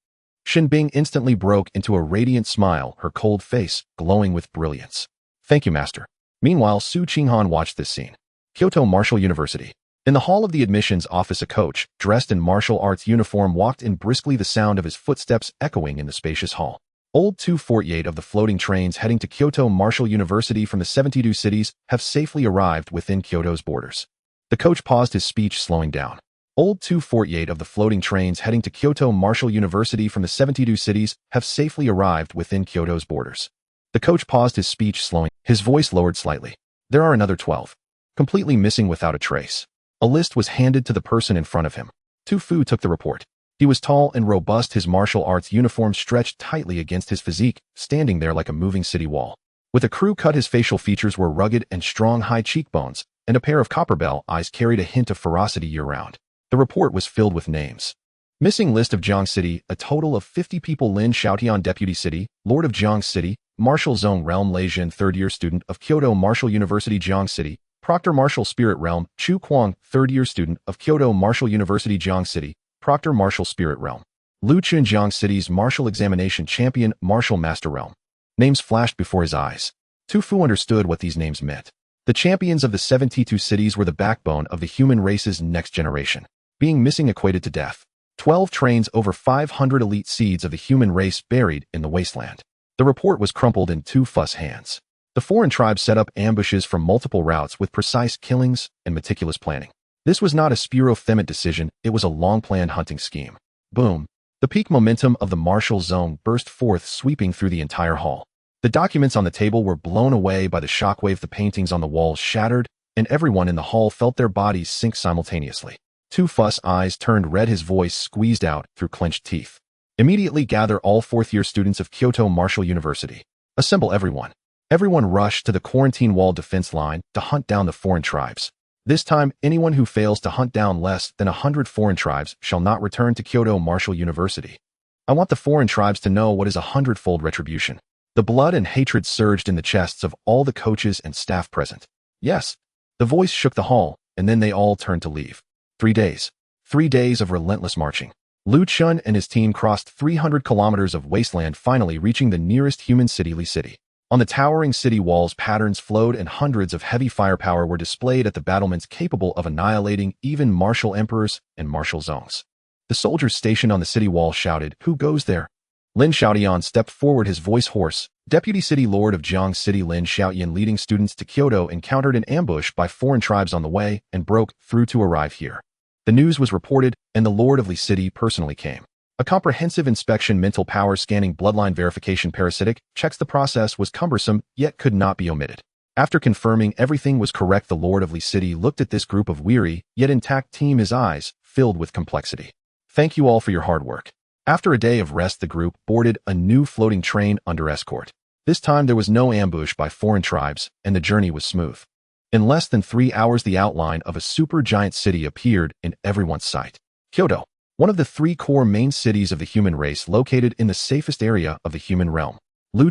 Chen Bing instantly broke into a radiant smile, her cold face glowing with brilliance. Thank you, master. Meanwhile, Su Qinghan watched this scene. Kyoto Martial University. In the hall of the admissions office, a coach, dressed in martial arts uniform, walked in briskly, the sound of his footsteps echoing in the spacious hall. Old 248 of the floating trains heading to Kyoto Martial University from the 72 cities have safely arrived within Kyoto's borders. The coach paused his speech, slowing down. Old 248 of the floating trains heading to Kyoto Martial University from the 72 cities have safely arrived within Kyoto's borders. The coach paused his speech, slowing, his voice lowered slightly. There are another 12. Completely missing without a trace. A list was handed to the person in front of him. Tu Fu took the report. He was tall and robust, his martial arts uniform stretched tightly against his physique, standing there like a moving city wall. With a crew cut, his facial features were rugged and strong, high cheekbones, and a pair of copperbell eyes carried a hint of ferocity year-round. The report was filled with names. Missing list of Jiang City, a total of 50 people. Lin Xiaotian, Deputy City, Lord of Jiang City, Martial Zone Realm. Lei Jin, third-year student of Kyoto Martial University, Jiang City, Proctor Martial Spirit Realm. Chu Kuang, third-year student of Kyoto Martial University, Jiang City, Proctor Martial Spirit Realm. Chen, Jiang City's Martial Examination Champion, Martial Master Realm. Names flashed before his eyes. Tu Fu understood what these names meant. The champions of the 72 cities were the backbone of the human race's next generation. Being missing equated to death. 12 trains, over 500 elite seeds of the human race buried in the wasteland. The report was crumpled in Tu Fu's hands. The foreign tribes set up ambushes from multiple routes with precise killings and meticulous planning. This was not a spur-of-the-moment decision, it was a long-planned hunting scheme. Boom. The peak momentum of the martial zone burst forth, sweeping through the entire hall. The documents on the table were blown away by the shockwave, the paintings on the walls shattered, and everyone in the hall felt their bodies sink simultaneously. Tu Fu's eyes turned red, his voice squeezed out through clenched teeth. Immediately gather all fourth-year students of Kyoto Martial University. Assemble everyone. Everyone rushed to the quarantine wall defense line to hunt down the foreign tribes. This time, anyone who fails to hunt down less than 100 foreign tribes shall not return to Kyoto Martial University. I want the foreign tribes to know what is 100-fold retribution. The blood and hatred surged in the chests of all the coaches and staff present. Yes, The voice shook the hall, and then they all turned to leave. 3 days. 3 days of relentless marching. Chen and his team crossed 300 kilometers of wasteland, finally reaching the nearest human city, Li City. On the towering city walls, patterns flowed and hundreds of heavy firepower were displayed at the battlements, capable of annihilating even martial emperors and martial zones. The soldiers stationed on the city wall shouted, "Who goes there?" Lin Xiaotian stepped forward, his voice hoarse. Deputy City Lord of Jiang City Lin Xiaotian, leading students to Kyoto, encountered an ambush by foreign tribes on the way and broke through to arrive here. The news was reported, and the Lord of Li City personally came. A comprehensive inspection, mental power scanning, bloodline verification, parasitic checks. The process was cumbersome, yet could not be omitted. After confirming everything was correct, the Lord of Li City looked at this group of weary, yet intact team, his eyes filled with complexity. "Thank you all for your hard work." After a day of rest, the group boarded a new floating train under escort. This time there was no ambush by foreign tribes, and the journey was smooth. In less than 3 hours, the outline of a supergiant city appeared in everyone's sight. Kyoto, one of the 3 core main cities of the human race, located in the safest area of the human realm.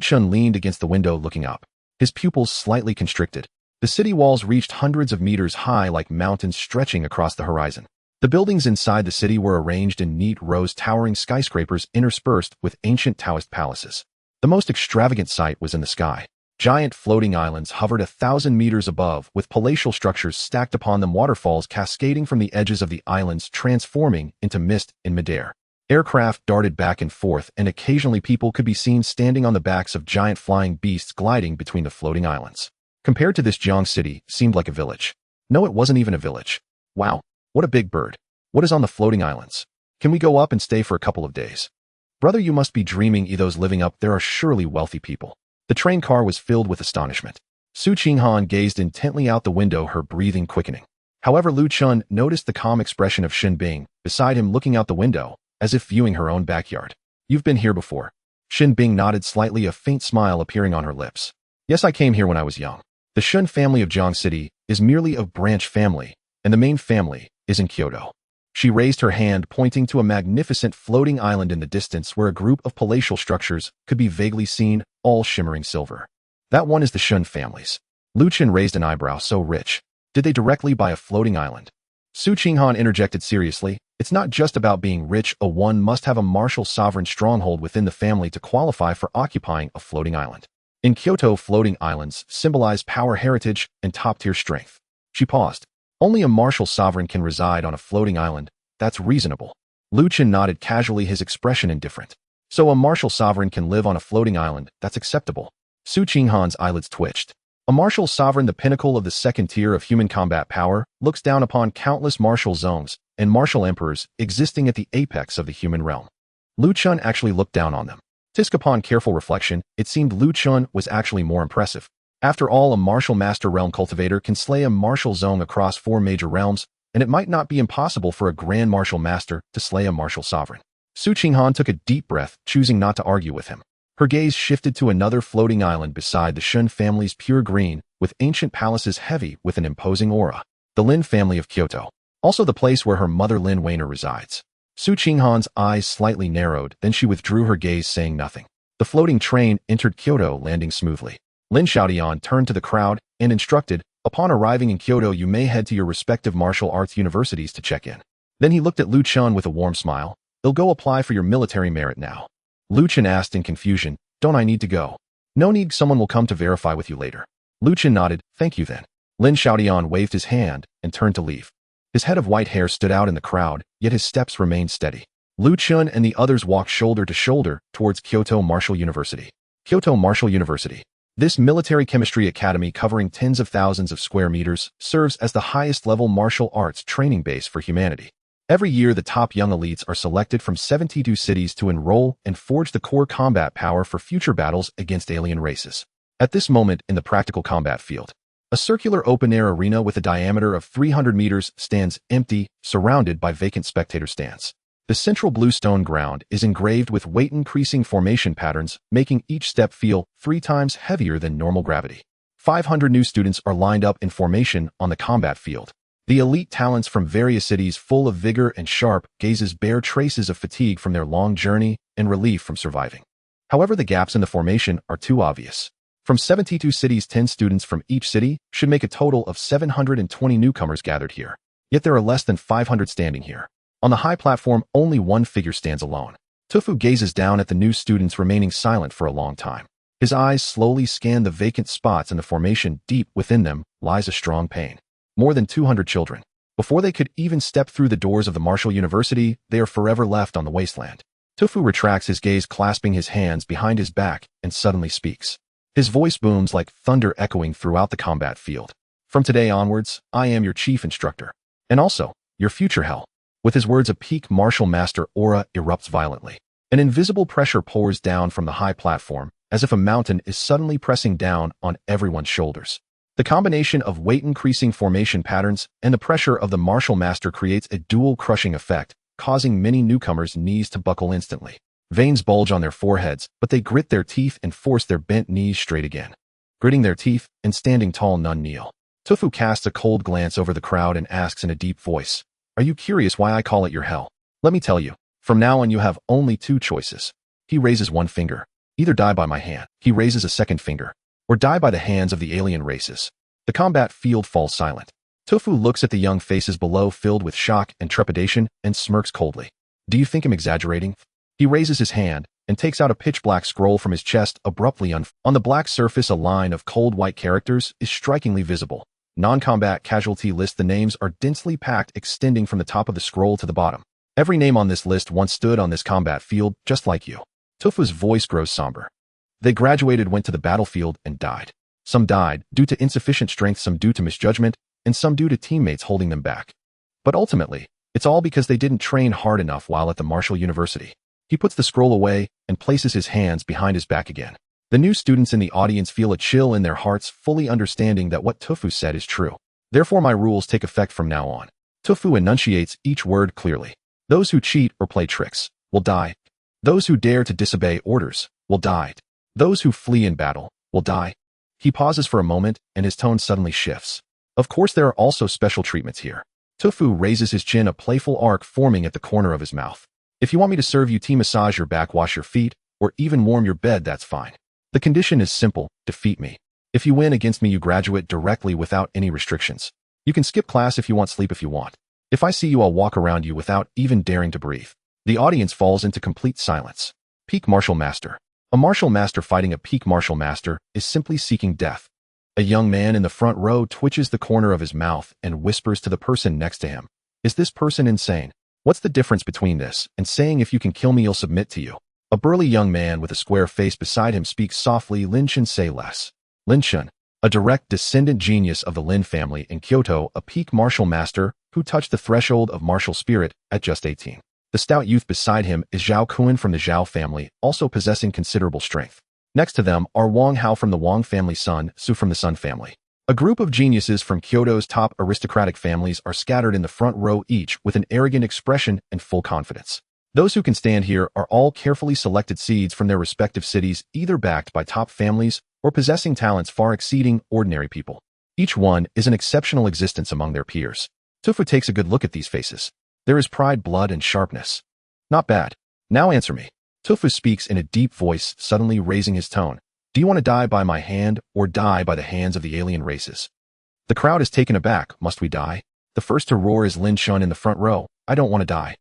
Chen leaned against the window, looking up. His pupils slightly constricted. The city walls reached hundreds of meters high, like mountains stretching across the horizon. The buildings inside the city were arranged in neat rows, towering skyscrapers interspersed with ancient Taoist palaces. The most extravagant sight was in the sky. Giant floating islands hovered 1,000 meters above, with palatial structures stacked upon them, waterfalls cascading from the edges of the islands, transforming into mist in midair. Aircraft darted back and forth, and occasionally people could be seen standing on the backs of giant flying beasts, gliding between the floating islands. Compared to this, Jiang City seemed like a village. No, it wasn't even a village. Wow, what a big bird. What is on the floating islands? Can we go up and stay for a couple of days? Brother, you must be dreaming. Those living up there are surely wealthy people. The train car was filled with astonishment. Su Qinghan gazed intently out the window, her breathing quickening. However, Chen noticed the calm expression of Shen Bing beside him, looking out the window, as if viewing her own backyard. "You've been here before." Shen Bing nodded slightly, a faint smile appearing on her lips. "Yes, I came here when I was young. The Shen family of Jiang City is merely a branch family, and the main family is in Kyoto." She raised her hand, pointing to a magnificent floating island in the distance where a group of palatial structures could be vaguely seen, all shimmering silver. "That one is the Shen family's." Chen raised an eyebrow. "So rich. Did they directly buy a floating island?" Su Qinghan interjected seriously. "It's not just about being rich. One must have a martial sovereign stronghold within the family to qualify for occupying a floating island. In Kyoto, floating islands symbolize power, heritage, and top-tier strength." She paused. "Only a martial sovereign can reside on a floating island. That's reasonable." Chen nodded casually, his expression indifferent. "So a martial sovereign can live on a floating island. That's acceptable." Su Qinghan's eyelids twitched. "A martial sovereign, the pinnacle of the second tier of human combat power, looks down upon countless martial zones and martial emperors existing at the apex of the human realm." Chen actually looked down on them. Upon careful reflection, it seemed Chen was actually more impressive. After all, a martial master realm cultivator can slay a martial zone across 4 major realms, and it might not be impossible for a grand martial master to slay a martial sovereign. Su Qinghan took a deep breath, choosing not to argue with him. Her gaze shifted to another floating island beside the Shen family's, pure green, with ancient palaces heavy with an imposing aura. The Lin family of Kyoto. Also the place where her mother Lin Weiner resides. Su Qinghan's eyes slightly narrowed, then she withdrew her gaze, saying nothing. The floating train entered Kyoto, landing smoothly. Lin Xiaotian turned to the crowd and instructed, "Upon arriving in Kyoto, you may head to your respective martial arts universities to check in." Then he looked at Chen with a warm smile. "They'll go apply for your military merit now." Chen asked in confusion, "Don't I need to go?" "No need, someone will come to verify with you later." Chen nodded, "Thank you then." Lin Xiaotian waved his hand and turned to leave. His head of white hair stood out in the crowd, yet his steps remained steady. Chen and the others walked shoulder to shoulder towards Kyoto Martial University. Kyoto Martial University. This military chemistry academy, covering tens of thousands of square meters, serves as the highest-level martial arts training base for humanity. Every year, the top young elites are selected from 72 cities to enroll and forge the core combat power for future battles against alien races. At this moment in the practical combat field, a circular open-air arena with a diameter of 300 meters stands empty, surrounded by vacant spectator stands. The central blue stone ground is engraved with weight-increasing formation patterns, making each step feel 3 times heavier than normal gravity. 500 new students are lined up in formation on the combat field. The elite talents from various cities, full of vigor and sharp gazes, bear traces of fatigue from their long journey and relief from surviving. However, the gaps in the formation are too obvious. From 72 cities, 10 students from each city should make a total of 720 newcomers gathered here. Yet there are less than 500 standing here. On the high platform, only one figure stands alone. Tufu gazes down at the new students, remaining silent for a long time. His eyes slowly scan the vacant spots in the formation. Deep within them lies a strong pain. More than 200 children. Before they could even step through the doors of the Martial University, they are forever left on the wasteland. Tufu retracts his gaze, clasping his hands behind his back, and suddenly speaks. His voice booms like thunder, echoing throughout the combat field. From today onwards, I am your chief instructor. And also, your future hell. With his words, a peak martial master aura erupts violently. An invisible pressure pours down from the high platform, as if a mountain is suddenly pressing down on everyone's shoulders. The combination of weight-increasing formation patterns and the pressure of the martial master creates a dual crushing effect, causing many newcomers' knees to buckle instantly. Veins bulge on their foreheads, but they grit their teeth and force their bent knees straight again. Gritting their teeth and standing tall, none kneel. Tufu casts a cold glance over the crowd and asks in a deep voice, "Are you curious why I call it your hell? Let me tell you. From now on you have only two choices." He raises one finger. "Either die by my hand." He raises a second finger. "Or die by the hands of the alien races." The combat field falls silent. Tufu looks at the young faces below, filled with shock and trepidation, and smirks coldly. "Do you think I'm exaggerating?" He raises his hand and takes out a pitch-black scroll from his chest, abruptly on the black surface. A line of cold white characters is strikingly visible. Non-combat casualty list. The names are densely packed, extending from the top of the scroll to the bottom. Every name on this list once stood on this combat field, just like you. Tufu's voice grows somber. They graduated, went to the battlefield, and died. Some died due to insufficient strength, some due to misjudgment, and some due to teammates holding them back. But ultimately, it's all because they didn't train hard enough while at the Martial University. He puts the scroll away and places his hands behind his back again. The new students in the audience feel a chill in their hearts, fully understanding that what Tufu said is true. Therefore, my rules take effect from now on. Tufu enunciates each word clearly. Those who cheat or play tricks will die. Those who dare to disobey orders will die. Those who flee in battle will die. He pauses for a moment, and his tone suddenly shifts. Of course, there are also special treatments here. Tufu raises his chin, a playful arc forming at the corner of his mouth. If you want me to serve you tea, massage your back, wash your feet, or even warm your bed, that's fine. The condition is simple: defeat me. If you win against me, you graduate directly without any restrictions. You can skip class if you want, sleep if you want. If I see you, I'll walk around you without even daring to breathe. The audience falls into complete silence. Peak Martial Master. A martial master fighting a peak martial master is simply seeking death. A young man in the front row twitches the corner of his mouth and whispers to the person next to him, "Is this person insane? What's the difference between this and saying if you can kill me, you'll submit to you?" A burly young man with a square face beside him speaks softly. "Lin Chen, say less." Lin Chen, a direct descendant genius of the Lin family in Kyoto, a peak martial master who touched the threshold of martial spirit at just 18. The stout youth beside him is Zhao Kun from the Zhao family, also possessing considerable strength. Next to them are Wang Hao from the Wang family, Sun Su from the Sun family. A group of geniuses from Kyoto's top aristocratic families are scattered in the front row, each with an arrogant expression and full confidence. Those who can stand here are all carefully selected seeds from their respective cities, either backed by top families or possessing talents far exceeding ordinary people. Each one is an exceptional existence among their peers. Tufu takes a good look at these faces. There is pride, blood, and sharpness. Not bad. Now answer me. Tufu speaks in a deep voice, suddenly raising his tone. Do you want to die by my hand or die by the hands of the alien races? The crowd is taken aback. Must we die? The first to roar is Lin Shun in the front row. I don't want to die.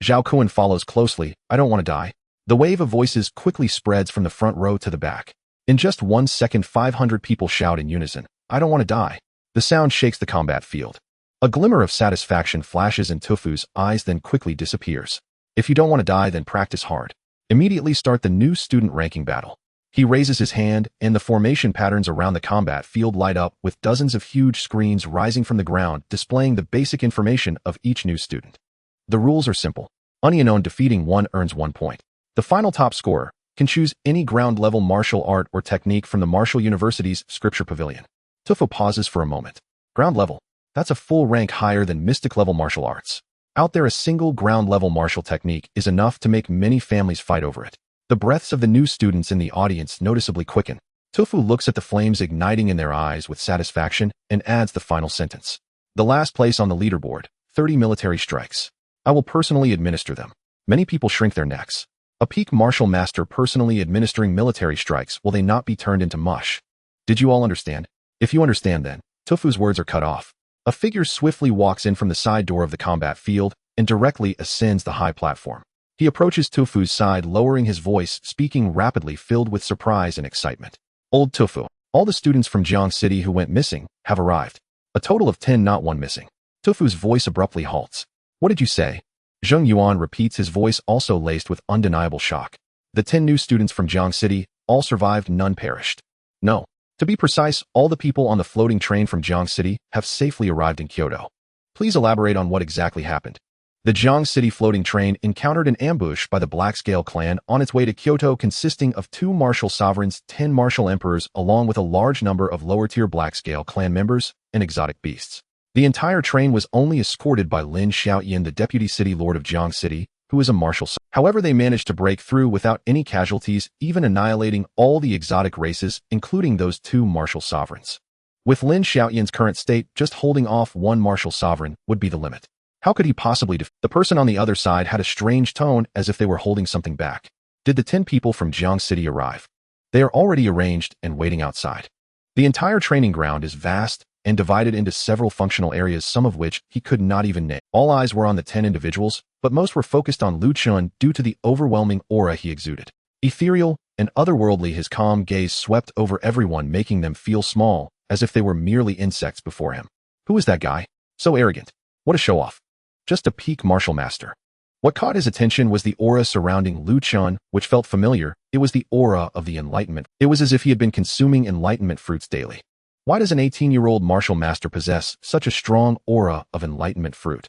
Zhao Kun follows closely. I don't want to die. The wave of voices quickly spreads from the front row to the back. In just 1 second, 500 people shout in unison, I don't want to die. The sound shakes the combat field. A glimmer of satisfaction flashes in Tufu's eyes, then quickly disappears. If you don't want to die, then practice hard. Immediately start the new student ranking battle. He raises his hand, and the formation patterns around the combat field light up with dozens of huge screens rising from the ground, displaying the basic information of each new student. The rules are simple. Unknown, defeating one earns 1 point. The final top scorer can choose any ground-level martial art or technique from the Martial University's Scripture Pavilion. Tufu pauses for a moment. Ground level. That's a full rank higher than mystic-level martial arts. Out there, a single ground-level martial technique is enough to make many families fight over it. The breaths of the new students in the audience noticeably quicken. Tufu looks at the flames igniting in their eyes with satisfaction and adds the final sentence. The last place on the leaderboard, 30 military strikes. I will personally administer them. Many people shrink their necks. A peak martial master personally administering military strikes, will they not be turned into mush? Did you all understand? If you understand then, Tufu's words are cut off. A figure swiftly walks in from the side door of the combat field and directly ascends the high platform. He approaches Tufu's side, lowering his voice, speaking rapidly, filled with surprise and excitement. Old Tufu, all the students from Jiang City who went missing have arrived. A total of 10, not one missing. Tufu's voice abruptly halts. What did you say? Zheng Yuan repeats, his voice also laced with undeniable shock. The 10 new students from Jiang City, all survived, none perished. No. To be precise, all the people on the floating train from Jiang City have safely arrived in Kyoto. Please elaborate on what exactly happened. The Jiang City floating train encountered an ambush by the Black Scale clan on its way to Kyoto, consisting of 2 martial sovereigns, 10 martial emperors, along with a large number of lower-tier Black Scale clan members and exotic beasts. The entire train was only escorted by Lin Xiaoyan, the deputy city lord of Jiang City, who is a martial sovereign. However, they managed to break through without any casualties, even annihilating all the exotic races, including those 2 martial sovereigns. With Lin Xiaoyan's current state, just holding off 1 martial sovereign would be the limit. How could he possibly defeat? The person on the other side had a strange tone, as if they were holding something back. Did the 10 people from Jiang City arrive? They are already arranged and waiting outside. The entire training ground is vast and divided into several functional areas, some of which he could not even name. All eyes were on the 10 individuals, but most were focused on Lu Chen due to the overwhelming aura he exuded. Ethereal and otherworldly, his calm gaze swept over everyone, making them feel small, as if they were merely insects before him. Who is that guy? So arrogant. What a show-off. Just a peak martial master. What caught his attention was the aura surrounding Lu Chen, which felt familiar. It was the aura of the enlightenment. It was as if he had been consuming enlightenment fruits daily. Why does an 18-year-old martial master possess such a strong aura of enlightenment fruit?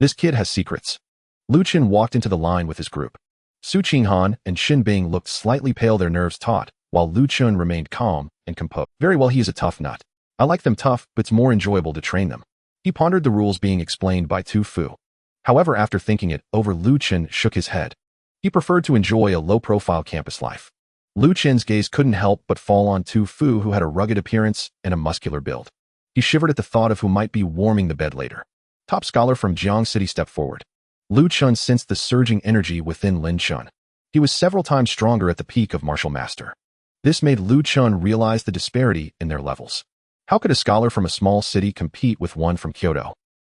This kid has secrets. Lu Chen walked into the line with his group. Su Qinghan and Xin Bing looked slightly pale, their nerves taut, while Lu Chen remained calm and composed. Very well, he is a tough nut. I like them tough, but it's more enjoyable to train them. He pondered the rules being explained by Tu Fu. However, after thinking it over, Lu Chen shook his head. He preferred to enjoy a low-profile campus life. Lu Chen's gaze couldn't help but fall on Tu Fu, who had a rugged appearance and a muscular build. He shivered at the thought of who might be warming the bed later. Top scholar from Jiang City stepped forward. Lu Chen sensed the surging energy within Lin Chen. He was several times stronger at the peak of martial master. This made Lu Chen realize the disparity in their levels. How could a scholar from a small city compete with one from Kyoto?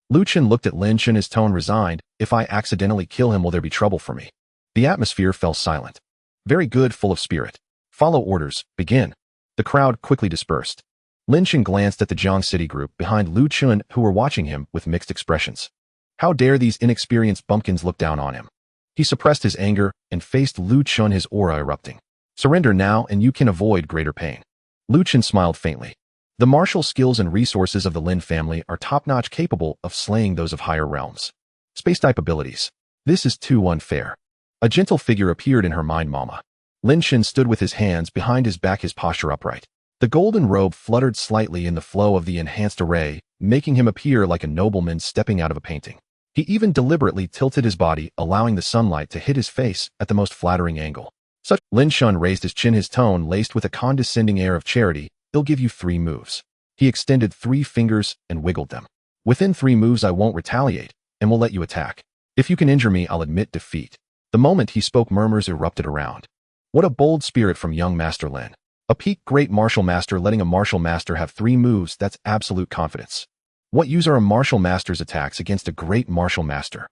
Lu Chen looked at Lin Chen, his tone resigned. If I accidentally kill him, will there be trouble for me? The atmosphere fell silent. Very good, full of spirit. Follow orders, begin. The crowd quickly dispersed. Lin Chen glanced at the Jiang City group behind Lu Chen, who were watching him with mixed expressions. How dare these inexperienced bumpkins look down on him? He suppressed his anger and faced Lu Chen, his aura erupting. Surrender now and you can avoid greater pain. Lu Chen smiled faintly. The martial skills and resources of the Lin family are top-notch, capable of slaying those of higher realms. Space-type abilities. This is too unfair. A gentle figure appeared in her mind, Mama. Lin Chen stood with his hands behind his back, his posture upright. The golden robe fluttered slightly in the flow of the enhanced array, making him appear like a nobleman stepping out of a painting. He even deliberately tilted his body, allowing the sunlight to hit his face at the most flattering angle. Lin Chen raised his chin, his tone laced with a condescending air of charity. He'll give you 3 moves. He extended 3 fingers and wiggled them. Within 3 moves I won't retaliate, and will let you attack. If you can injure me, I'll admit defeat. The moment he spoke, murmurs erupted around. What a bold spirit from young Master Lin. A peak great martial master letting a martial master have 3 moves, that's absolute confidence. What use are a martial master's attacks against a great martial master?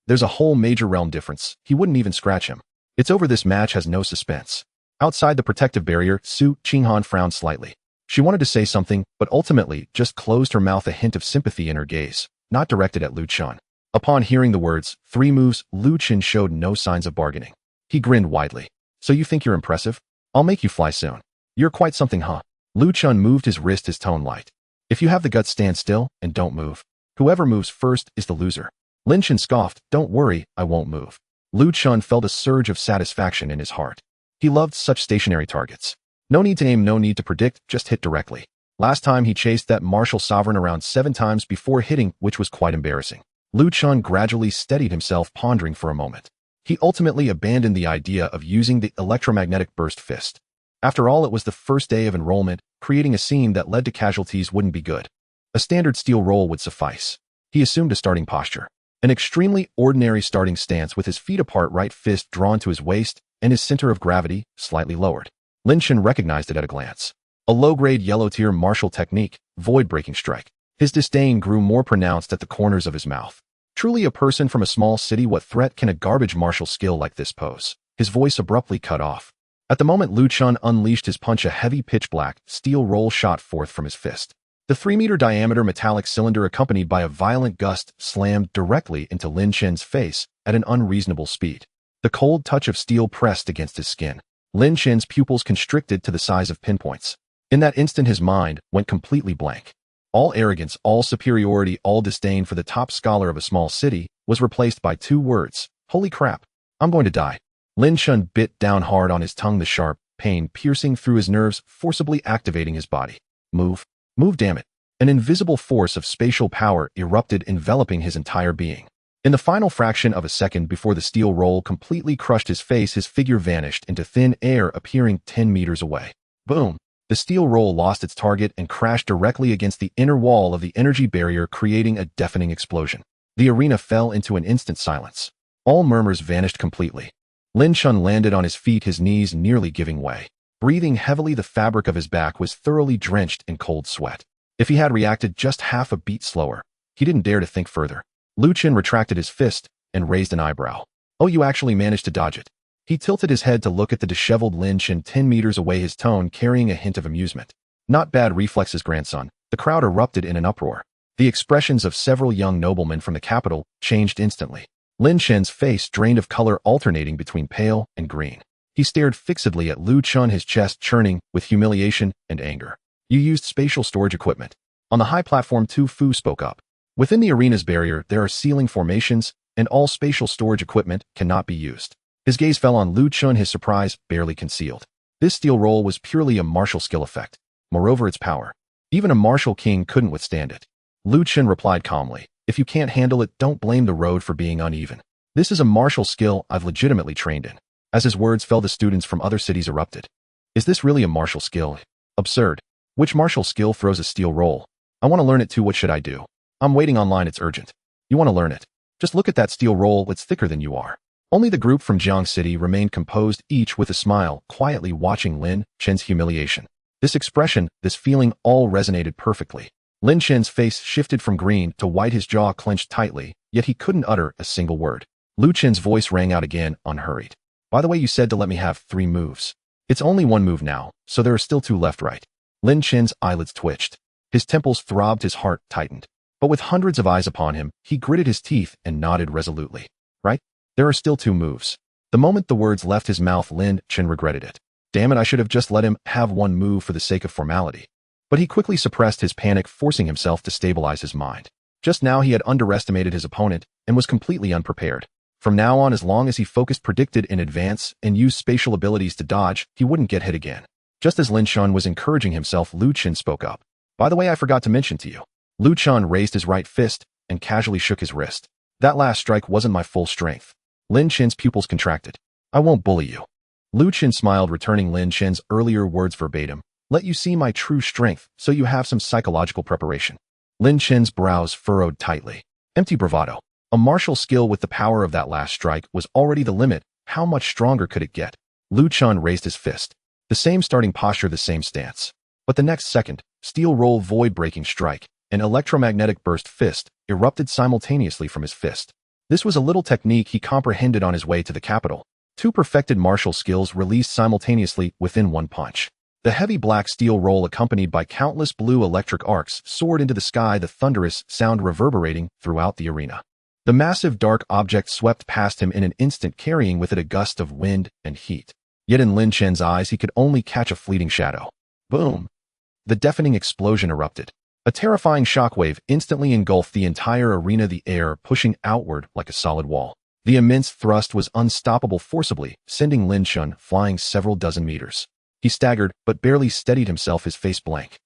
There's a whole major realm difference. He wouldn't even scratch him. It's over. This match has no suspense. Outside the protective barrier, Su Qinghan frowned slightly. She wanted to say something, but ultimately just closed her mouth, a hint of sympathy in her gaze, not directed at Lu Chen. Upon hearing the words, 3 moves, Lu Chen showed no signs of bargaining. He grinned widely. So you think you're impressive? I'll make you fly soon. You're quite something, huh? Lu Chen moved his wrist, his tone light. If you have the guts, stand still and don't move. Whoever moves first is the loser. Lin Chen scoffed. Don't worry, I won't move. Lu Chen felt a surge of satisfaction in his heart. He loved such stationary targets. No need to aim, no need to predict, just hit directly. Last time he chased that martial sovereign around 7 times before hitting, which was quite embarrassing. Lu Chen gradually steadied himself, pondering for a moment. He ultimately abandoned the idea of using the electromagnetic burst fist. After all, it was the first day of enrollment. Creating a scene that led to casualties wouldn't be good. A standard steel roll would suffice. He assumed a starting posture. An extremely ordinary starting stance with his feet apart, right fist drawn to his waist, and his center of gravity slightly lowered. Lin Chen recognized it at a glance. A low-grade yellow-tier martial technique, void-breaking strike. His disdain grew more pronounced at the corners of his mouth. Truly a person from a small city, what threat can a garbage martial skill like this pose? His voice abruptly cut off. At the moment Chen unleashed his punch, a heavy pitch-black steel roll shot forth from his fist. The 3-meter diameter metallic cylinder, accompanied by a violent gust, slammed directly into Chen's face at an unreasonable speed. The cold touch of steel pressed against his skin. Chen's pupils constricted to the size of pinpoints. In that instant his mind went completely blank. All arrogance, all superiority, all disdain for the top scholar of a small city was replaced by 2 words. Holy crap, I'm going to die. Chen bit down hard on his tongue, the sharp pain piercing through his nerves, forcibly activating his body. Move, damn it. An invisible force of spatial power erupted, enveloping his entire being. In the final fraction of a second before the steel roll completely crushed his face, his figure vanished into thin air, appearing 10 meters away. Boom! The steel roll lost its target and crashed directly against the inner wall of the energy barrier, creating a deafening explosion. The arena fell into an instant silence. All murmurs vanished completely. Chen landed on his feet, his knees nearly giving way. Breathing heavily, the fabric of his back was thoroughly drenched in cold sweat. If he had reacted just half a beat slower, he didn't dare to think further. Chen retracted his fist and raised an eyebrow. Oh, you actually managed to dodge it. He tilted his head to look at the disheveled Chen 10 meters away, his tone carrying a hint of amusement. Not bad reflexes, grandson. The crowd erupted in an uproar. The expressions of several young noblemen from the capital changed instantly. Chen's face drained of color, alternating between pale and green. He stared fixedly at Chen, his chest churning with humiliation and anger. You used spatial storage equipment. On the high platform, Tu Fu spoke up. Within the arena's barrier, there are ceiling formations, and all spatial storage equipment cannot be used. His gaze fell on Chen, his surprise barely concealed. This steel roll was purely a martial skill effect. Moreover, its power. Even a martial king couldn't withstand it. Chen replied calmly. If you can't handle it, don't blame the road for being uneven. This is a martial skill I've legitimately trained in. As his words fell, the students from other cities erupted. Is this really a martial skill? Absurd. Which martial skill throws a steel roll? I want to learn it too. What should I do? I'm waiting online, it's urgent. You want to learn it? Just look at that steel roll, it's thicker than you are. Only the group from Jiang City remained composed, each with a smile, quietly watching Chen's humiliation. This expression, this feeling, all resonated perfectly. Chen's face shifted from green to white, his jaw clenched tightly, yet he couldn't utter a single word. Chen's voice rang out again, unhurried. By the way, you said to let me have 3 moves. It's only 1 move now, so there are still 2 left, right? Chen's eyelids twitched. His temples throbbed, his heart tightened. But with hundreds of eyes upon him, he gritted his teeth and nodded resolutely. Right? There are still 2 moves. The moment the words left his mouth, Chen regretted it. Damn it, I should have just let him have 1 move for the sake of formality. But he quickly suppressed his panic, forcing himself to stabilize his mind. Just now he had underestimated his opponent and was completely unprepared. From now on, as long as he focused, predicted in advance, and used spatial abilities to dodge, he wouldn't get hit again. Just as Chen was encouraging himself, Chen spoke up. By the way, I forgot to mention to you. Chen raised his right fist and casually shook his wrist. That last strike wasn't my full strength. Chen's pupils contracted. I won't bully you. Chen smiled, returning Chen's earlier words verbatim. Let you see my true strength, so you have some psychological preparation. Chen's brows furrowed tightly. Empty bravado. A martial skill with the power of that last strike was already the limit. How much stronger could it get? Chen raised his fist. The same starting posture, the same stance. But the next second, steel roll, void-breaking strike, an electromagnetic burst fist, erupted simultaneously from his fist. This was a little technique he comprehended on his way to the capital. 2 perfected martial skills released simultaneously within 1 punch. The heavy black steel roll, accompanied by countless blue electric arcs, soared into the sky, the thunderous sound reverberating throughout the arena. The massive dark object swept past him in an instant, carrying with it a gust of wind and heat. Yet in Chen's eyes he could only catch a fleeting shadow. Boom! The deafening explosion erupted. A terrifying shockwave instantly engulfed the entire arena, the air pushing outward like a solid wall. The immense thrust was unstoppable, forcibly sending Chen flying several dozen meters. He staggered, but barely steadied himself, his face blank.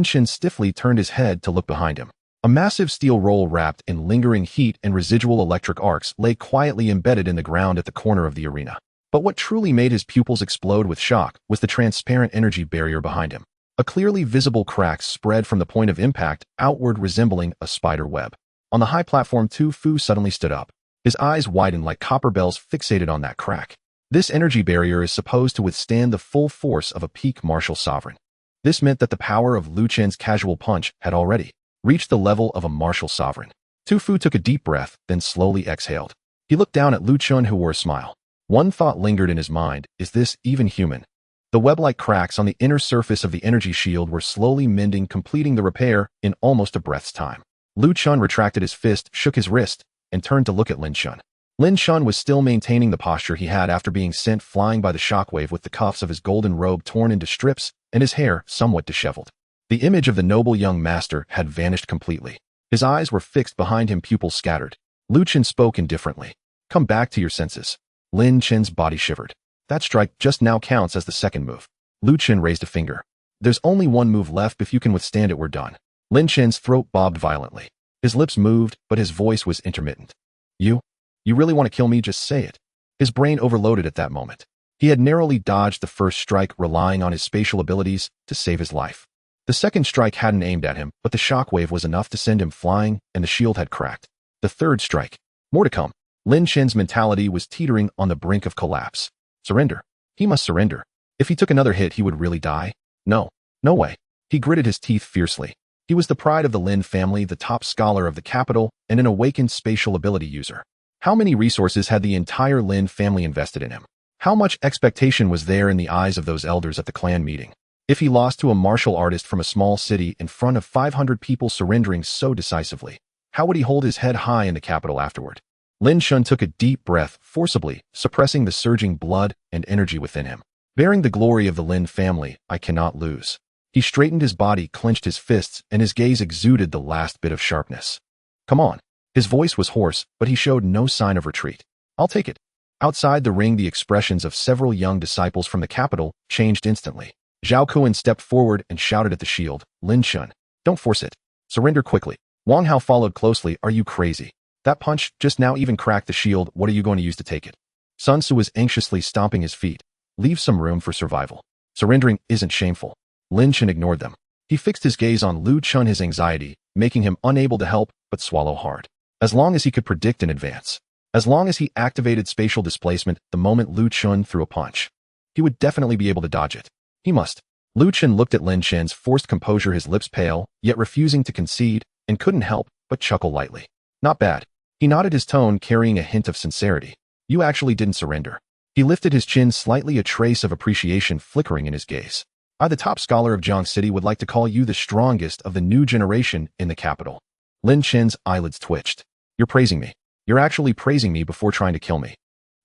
Chen stiffly turned his head to look behind him. A massive steel roll wrapped in lingering heat and residual electric arcs lay quietly embedded in the ground at the corner of the arena. But what truly made his pupils explode with shock was the transparent energy barrier behind him. A clearly visible crack spread from the point of impact, outward, resembling a spider web. On the high platform, Tu Fu suddenly stood up. His eyes widened like copper bells, fixated on that crack. This energy barrier is supposed to withstand the full force of a peak martial sovereign. This meant that the power of Lu Chen's casual punch had already reached the level of a martial sovereign. Tu Fu took a deep breath, then slowly exhaled. He looked down at Lu Chen, who wore a smile. One thought lingered in his mind: is this even human? The web-like cracks on the inner surface of the energy shield were slowly mending, completing the repair in almost a breath's time. Lu Chen retracted his fist, shook his wrist, and turned to look at Lin Chen. Lin Chen was still maintaining the posture he had after being sent flying by the shockwave, with the cuffs of his golden robe torn into strips and his hair somewhat disheveled. The image of the noble young master had vanished completely. His eyes were fixed behind him, pupils scattered. Lu Chen spoke indifferently. Come back to your senses. Lin Chen's body shivered. That strike just now counts as the second move. Lu Chen raised a finger. There's only one move left. If you can withstand it, we're done. Lin Chen's throat bobbed violently. His lips moved, but his voice was intermittent. You really want to kill me? Just say it. His brain overloaded at that moment. He had narrowly dodged the first strike, relying on his spatial abilities to save his life. The second strike hadn't aimed at him, but the shockwave was enough to send him flying, and the shield had cracked. The third strike. More to come. Lin Chen's mentality was teetering on the brink of collapse. Surrender. He must surrender. If he took another hit, he would really die. No way. He gritted his teeth fiercely. He was the pride of the Lin family, the top scholar of the capital, and an awakened spatial ability user. How many resources had the entire Lin family invested in him? How much expectation was there in the eyes of those elders at the clan meeting? If he lost to a martial artist from a small city in front of 500 people surrendering so decisively, how would he hold his head high in the capital afterward? Lin Chen took a deep breath, forcibly suppressing the surging blood and energy within him. Bearing the glory of the Lin family, I cannot lose. He straightened his body, clenched his fists, and his gaze exuded the last bit of sharpness. Come on. His voice was hoarse, but he showed no sign of retreat. I'll take it. Outside the ring, the expressions of several young disciples from the capital changed instantly. Zhao Kuan stepped forward and shouted at the shield, Lin Chen, don't force it. Surrender quickly. Wang Hao followed closely. Are you crazy? That punch just now even cracked the shield. What are you going to use to take it? Sun Tzu was anxiously stomping his feet. Leave some room for survival. Surrendering isn't shameful. Lin Chen ignored them. He fixed his gaze on Lu Chen, his anxiety making him unable to help but swallow hard. As long as he could predict in advance, as long as he activated spatial displacement the moment Lu Chen threw a punch, he would definitely be able to dodge it. He must. Lu Chen looked at Lin Chen's forced composure, his lips pale, yet refusing to concede, and couldn't help but chuckle lightly. Not bad. He nodded, his tone carrying a hint of sincerity. You actually didn't surrender. He lifted his chin slightly, a trace of appreciation flickering in his gaze. I, the top scholar of Jiang City, would like to call you the strongest of the new generation in the capital. Lin Chen's eyelids twitched. You're praising me. You're actually praising me before trying to kill me.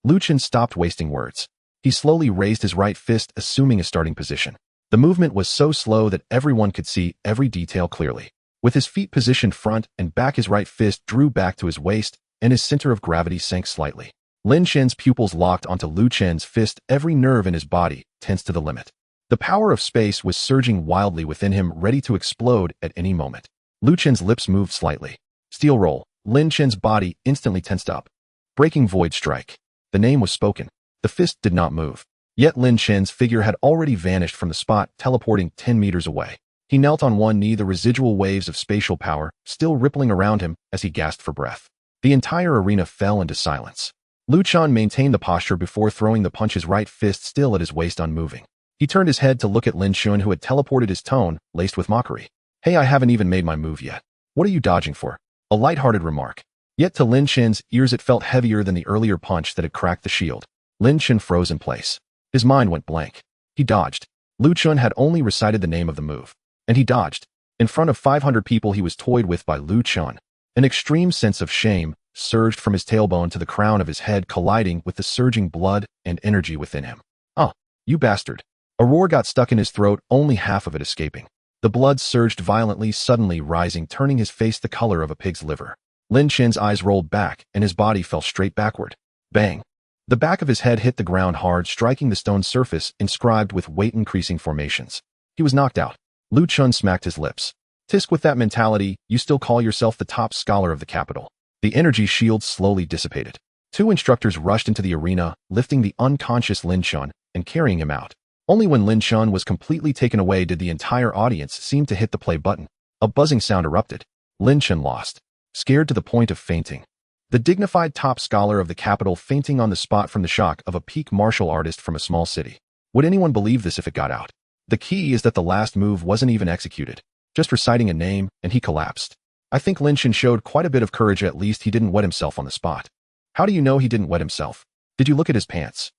Lu Chen stopped wasting words. He slowly raised his right fist, assuming a starting position. The movement was so slow that everyone could see every detail clearly. With his feet positioned front and back, his right fist drew back to his waist, and his center of gravity sank slightly. Lin Chen's pupils locked onto Lu Chen's fist, every nerve in his body tensed to the limit. The power of space was surging wildly within him, ready to explode at any moment. Lu Chen's lips moved slightly. Steel roll. Lin Chen's body instantly tensed up. Breaking void strike. The name was spoken. The fist did not move. Yet Lin Chen's figure had already vanished from the spot, teleporting 10 meters away. He knelt on one knee, the residual waves of spatial power still rippling around him as he gasped for breath. The entire arena fell into silence. Lu Chen maintained the posture before throwing the punch, his right fist still at his waist, unmoving. He turned his head to look at Lin Chen, who had teleported, his tone laced with mockery. Hey, I haven't even made my move yet. What are you dodging for? A light-hearted remark. Yet to Lin Chen's ears it felt heavier than the earlier punch that had cracked the shield. Lin Chen froze in place. His mind went blank. He dodged. Lu Chen had only recited the name of the move. And he dodged. In front of 500 people he was toyed with by Lu Chen. An extreme sense of shame surged from his tailbone to the crown of his head, colliding with the surging blood and energy within him. Ah, you bastard. A roar got stuck in his throat, only half of it escaping. The blood surged violently, suddenly rising, turning his face the color of a pig's liver. Lin Chen's eyes rolled back, and his body fell straight backward. Bang! The back of his head hit the ground hard, striking the stone surface inscribed with weight-increasing formations. He was knocked out. Lu Chen smacked his lips. Tisk, with that mentality, you still call yourself the top scholar of the capital. The energy shield slowly dissipated. 2 instructors rushed into the arena, lifting the unconscious Lin Chen and carrying him out. Only when Lin Chen was completely taken away did the entire audience seem to hit the play button. A buzzing sound erupted. Lin Chen lost. Scared to the point of fainting. The dignified top scholar of the capital fainting on the spot from the shock of a peak martial artist from a small city. Would anyone believe this if it got out? The key is that the last move wasn't even executed. Just reciting a name, and he collapsed. I think Chen showed quite a bit of courage. At least he didn't wet himself on the spot. How do you know he didn't wet himself? Did you look at his pants?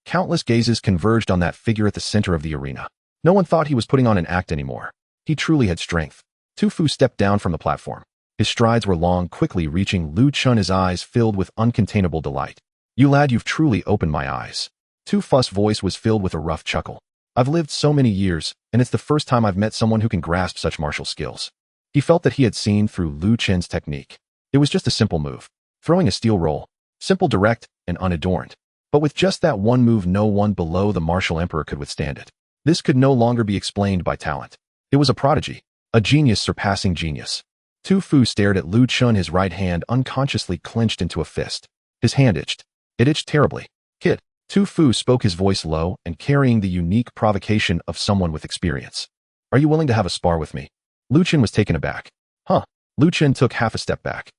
Countless gazes converged on that figure at the center of the arena. No one thought he was putting on an act anymore. He truly had strength. Tu Fu stepped down from the platform. His strides were long, quickly reaching Chen, his eyes filled with uncontainable delight. You lad, you've truly opened my eyes. Tu Fu's voice was filled with a rough chuckle. I've lived so many years, and it's the first time I've met someone who can grasp such martial skills. He felt that he had seen through Chen's technique. It was just a simple move. Throwing a steel roll. Simple, direct, and unadorned. But with just that one move, no one below the martial emperor could withstand it. This could no longer be explained by talent. It was a prodigy. A genius surpassing genius. Tu Fu stared at Chen, his right hand unconsciously clenched into a fist. His hand itched. It itched terribly. Kid. Tu Fu spoke, his voice low and carrying the unique provocation of someone with experience. Are you willing to have a spar with me? Chen was taken aback. Huh. Chen took half a step back.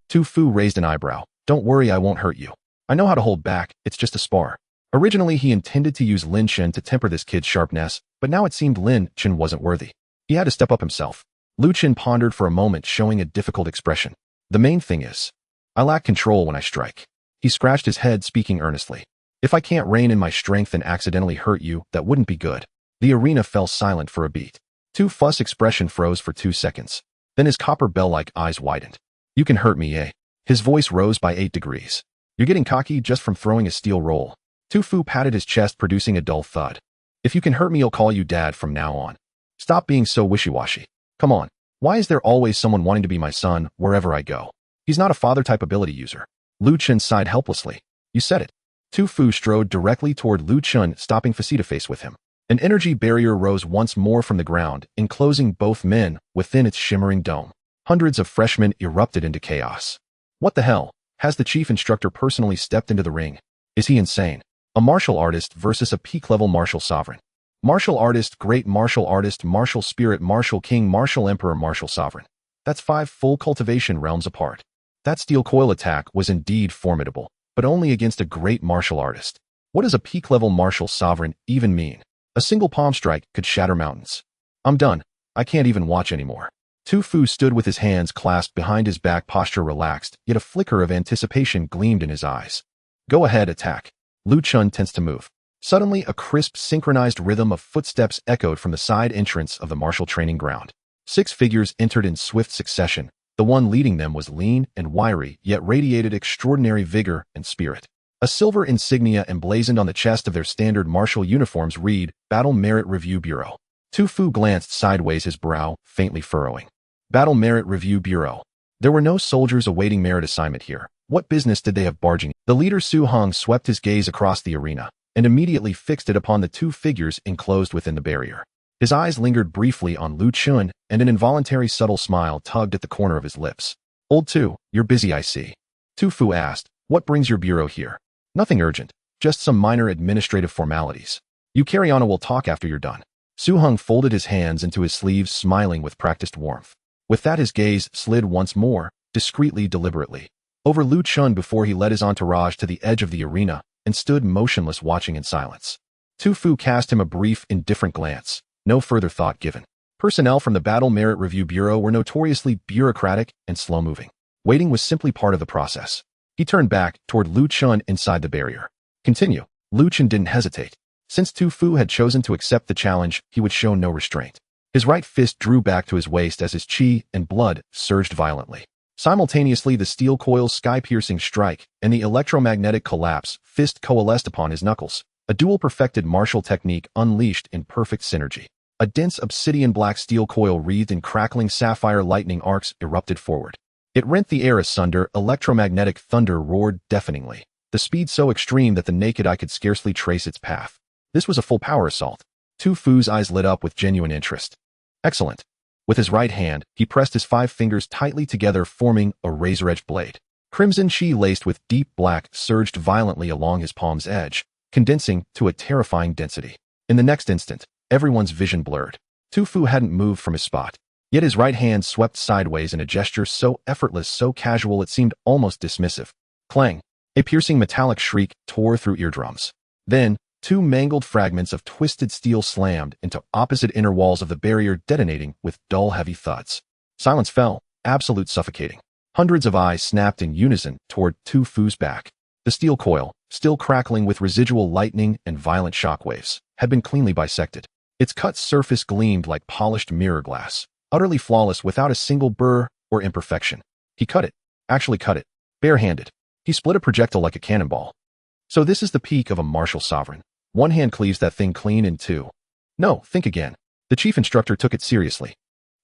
Tu Fu raised an eyebrow. Don't worry, I won't hurt you. I know how to hold back, it's just a spar. Originally, he intended to use Chen to temper this kid's sharpness, but now it seemed Chen wasn't worthy. He had to step up himself. Chen pondered for a moment, showing a difficult expression. The main thing is, I lack control when I strike. He scratched his head, speaking earnestly. If I can't rein in my strength and accidentally hurt you, that wouldn't be good. The arena fell silent for a beat. Tu Fu's expression froze for 2 seconds. Then his copper bell-like eyes widened. You can hurt me, eh? His voice rose by 8 degrees. You're getting cocky just from throwing a steel roll. Tu Fu patted his chest, producing a dull thud. If you can hurt me, I'll call you Dad from now on. Stop being so wishy-washy. Come on. Why is there always someone wanting to be my son wherever I go? He's not a father-type ability user. Chen sighed helplessly. You said it. Tu Fu strode directly toward Chen, stopping face-to-face with him. An energy barrier rose once more from the ground, enclosing both men within its shimmering dome. Hundreds of freshmen erupted into chaos. What the hell? Has the chief instructor personally stepped into the ring? Is he insane? A martial artist versus a peak-level martial sovereign. Martial artist, great martial artist, martial spirit, martial king, martial emperor, martial sovereign. That's 5 full cultivation realms apart. That steel coil attack was indeed formidable, but only against a great martial artist. What does a peak-level martial sovereign even mean? A single palm strike could shatter mountains. I'm done. I can't even watch anymore. Tu Fu stood with his hands clasped behind his back, posture relaxed, yet a flicker of anticipation gleamed in his eyes. Go ahead, attack. Chen tensed to move. Suddenly, a crisp, synchronized rhythm of footsteps echoed from the side entrance of the martial training ground. 6 figures entered in swift succession. The one leading them was lean and wiry, yet radiated extraordinary vigor and spirit. A silver insignia emblazoned on the chest of their standard martial uniforms read, Battle Merit Review Bureau. Tu Fu glanced sideways, his brow faintly furrowing. Battle Merit Review Bureau. There were no soldiers awaiting merit assignment here. What business did they have barging in? The leader Su Hong swept his gaze across the arena and immediately fixed it upon the 2 figures enclosed within the barrier. His eyes lingered briefly on Chen, and an involuntary subtle smile tugged at the corner of his lips. Old Tu, you're busy, I see. Tu Fu asked, what brings your bureau here? Nothing urgent, just some minor administrative formalities. You carry on and we'll talk after you're done. Su Hong folded his hands into his sleeves, smiling with practiced warmth. With that, his gaze slid once more, discreetly, deliberately, over Chen before he led his entourage to the edge of the arena and stood motionless, watching in silence. Tu Fu cast him a brief, indifferent glance. No further thought given. Personnel from the Battle Merit Review Bureau were notoriously bureaucratic and slow-moving. Waiting was simply part of the process. He turned back toward Chen inside the barrier. Continue. Chen didn't hesitate. Since Tu Fu had chosen to accept the challenge, he would show no restraint. His right fist drew back to his waist as his chi and blood surged violently. Simultaneously, the steel coil's sky-piercing strike and the electromagnetic collapse fist coalesced upon his knuckles, a dual-perfected martial technique unleashed in perfect synergy. A dense obsidian-black steel coil wreathed in crackling sapphire lightning arcs erupted forward. It rent the air asunder, electromagnetic thunder roared deafeningly, the speed so extreme that the naked eye could scarcely trace its path. This was a full-power assault. Tu Fu's eyes lit up with genuine interest. Excellent. With his right hand, he pressed his 5 fingers tightly together, forming a razor-edged blade. Crimson chi laced with deep black surged violently along his palm's edge, condensing to a terrifying density. In the next instant, everyone's vision blurred. Tu Fu hadn't moved from his spot, yet his right hand swept sideways in a gesture so effortless, so casual it seemed almost dismissive. Clang! A piercing metallic shriek tore through eardrums. Then, Two mangled fragments of twisted steel slammed into opposite inner walls of the barrier, detonating with dull, heavy thuds. Silence fell, absolute suffocating. Hundreds of eyes snapped in unison toward Tu Fu's back. The steel coil, still crackling with residual lightning and violent shockwaves, had been cleanly bisected. Its cut surface gleamed like polished mirror glass, utterly flawless without a single burr or imperfection. He cut it, actually cut it, barehanded. He split a projectile like a cannonball. So this is the peak of a martial sovereign. One hand cleaves that thing clean in two. No, think again. The chief instructor took it seriously.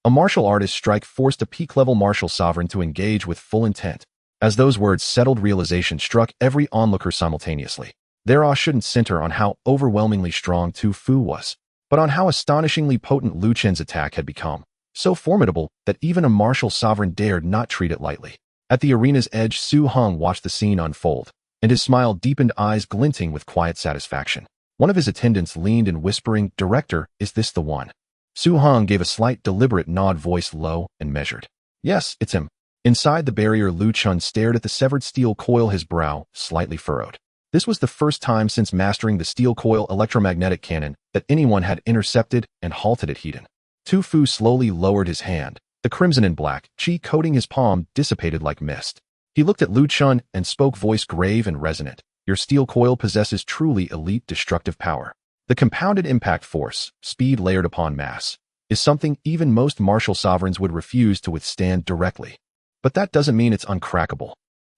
A martial artist's strike forced a peak-level martial sovereign to engage with full intent. As those words settled, realization struck every onlooker simultaneously. Their awe shouldn't center on how overwhelmingly strong Tu Fu was, but on how astonishingly potent Lu Chen's attack had become, so formidable that even a martial sovereign dared not treat it lightly. At the arena's edge, Su Heng watched the scene unfold, and his smile deepened, eyes glinting with quiet satisfaction. One of his attendants leaned in, whispering, "Director, is this the one?" Su Heng gave a slight, deliberate nod, voice low and measured. "Yes, it's him." Inside the barrier, Lu Chen stared at the severed steel coil, his brow slightly furrowed. This was the first time since mastering the steel coil electromagnetic cannon that anyone had intercepted and halted it hidden. Tu Fu slowly lowered his hand. The crimson and black, chi coating his palm, dissipated like mist. He looked at Lu Chen and spoke, voice grave and resonant. "Your steel coil possesses truly elite destructive power. The compounded impact force, speed layered upon mass, is something even most martial sovereigns would refuse to withstand directly. But that doesn't mean it's uncrackable."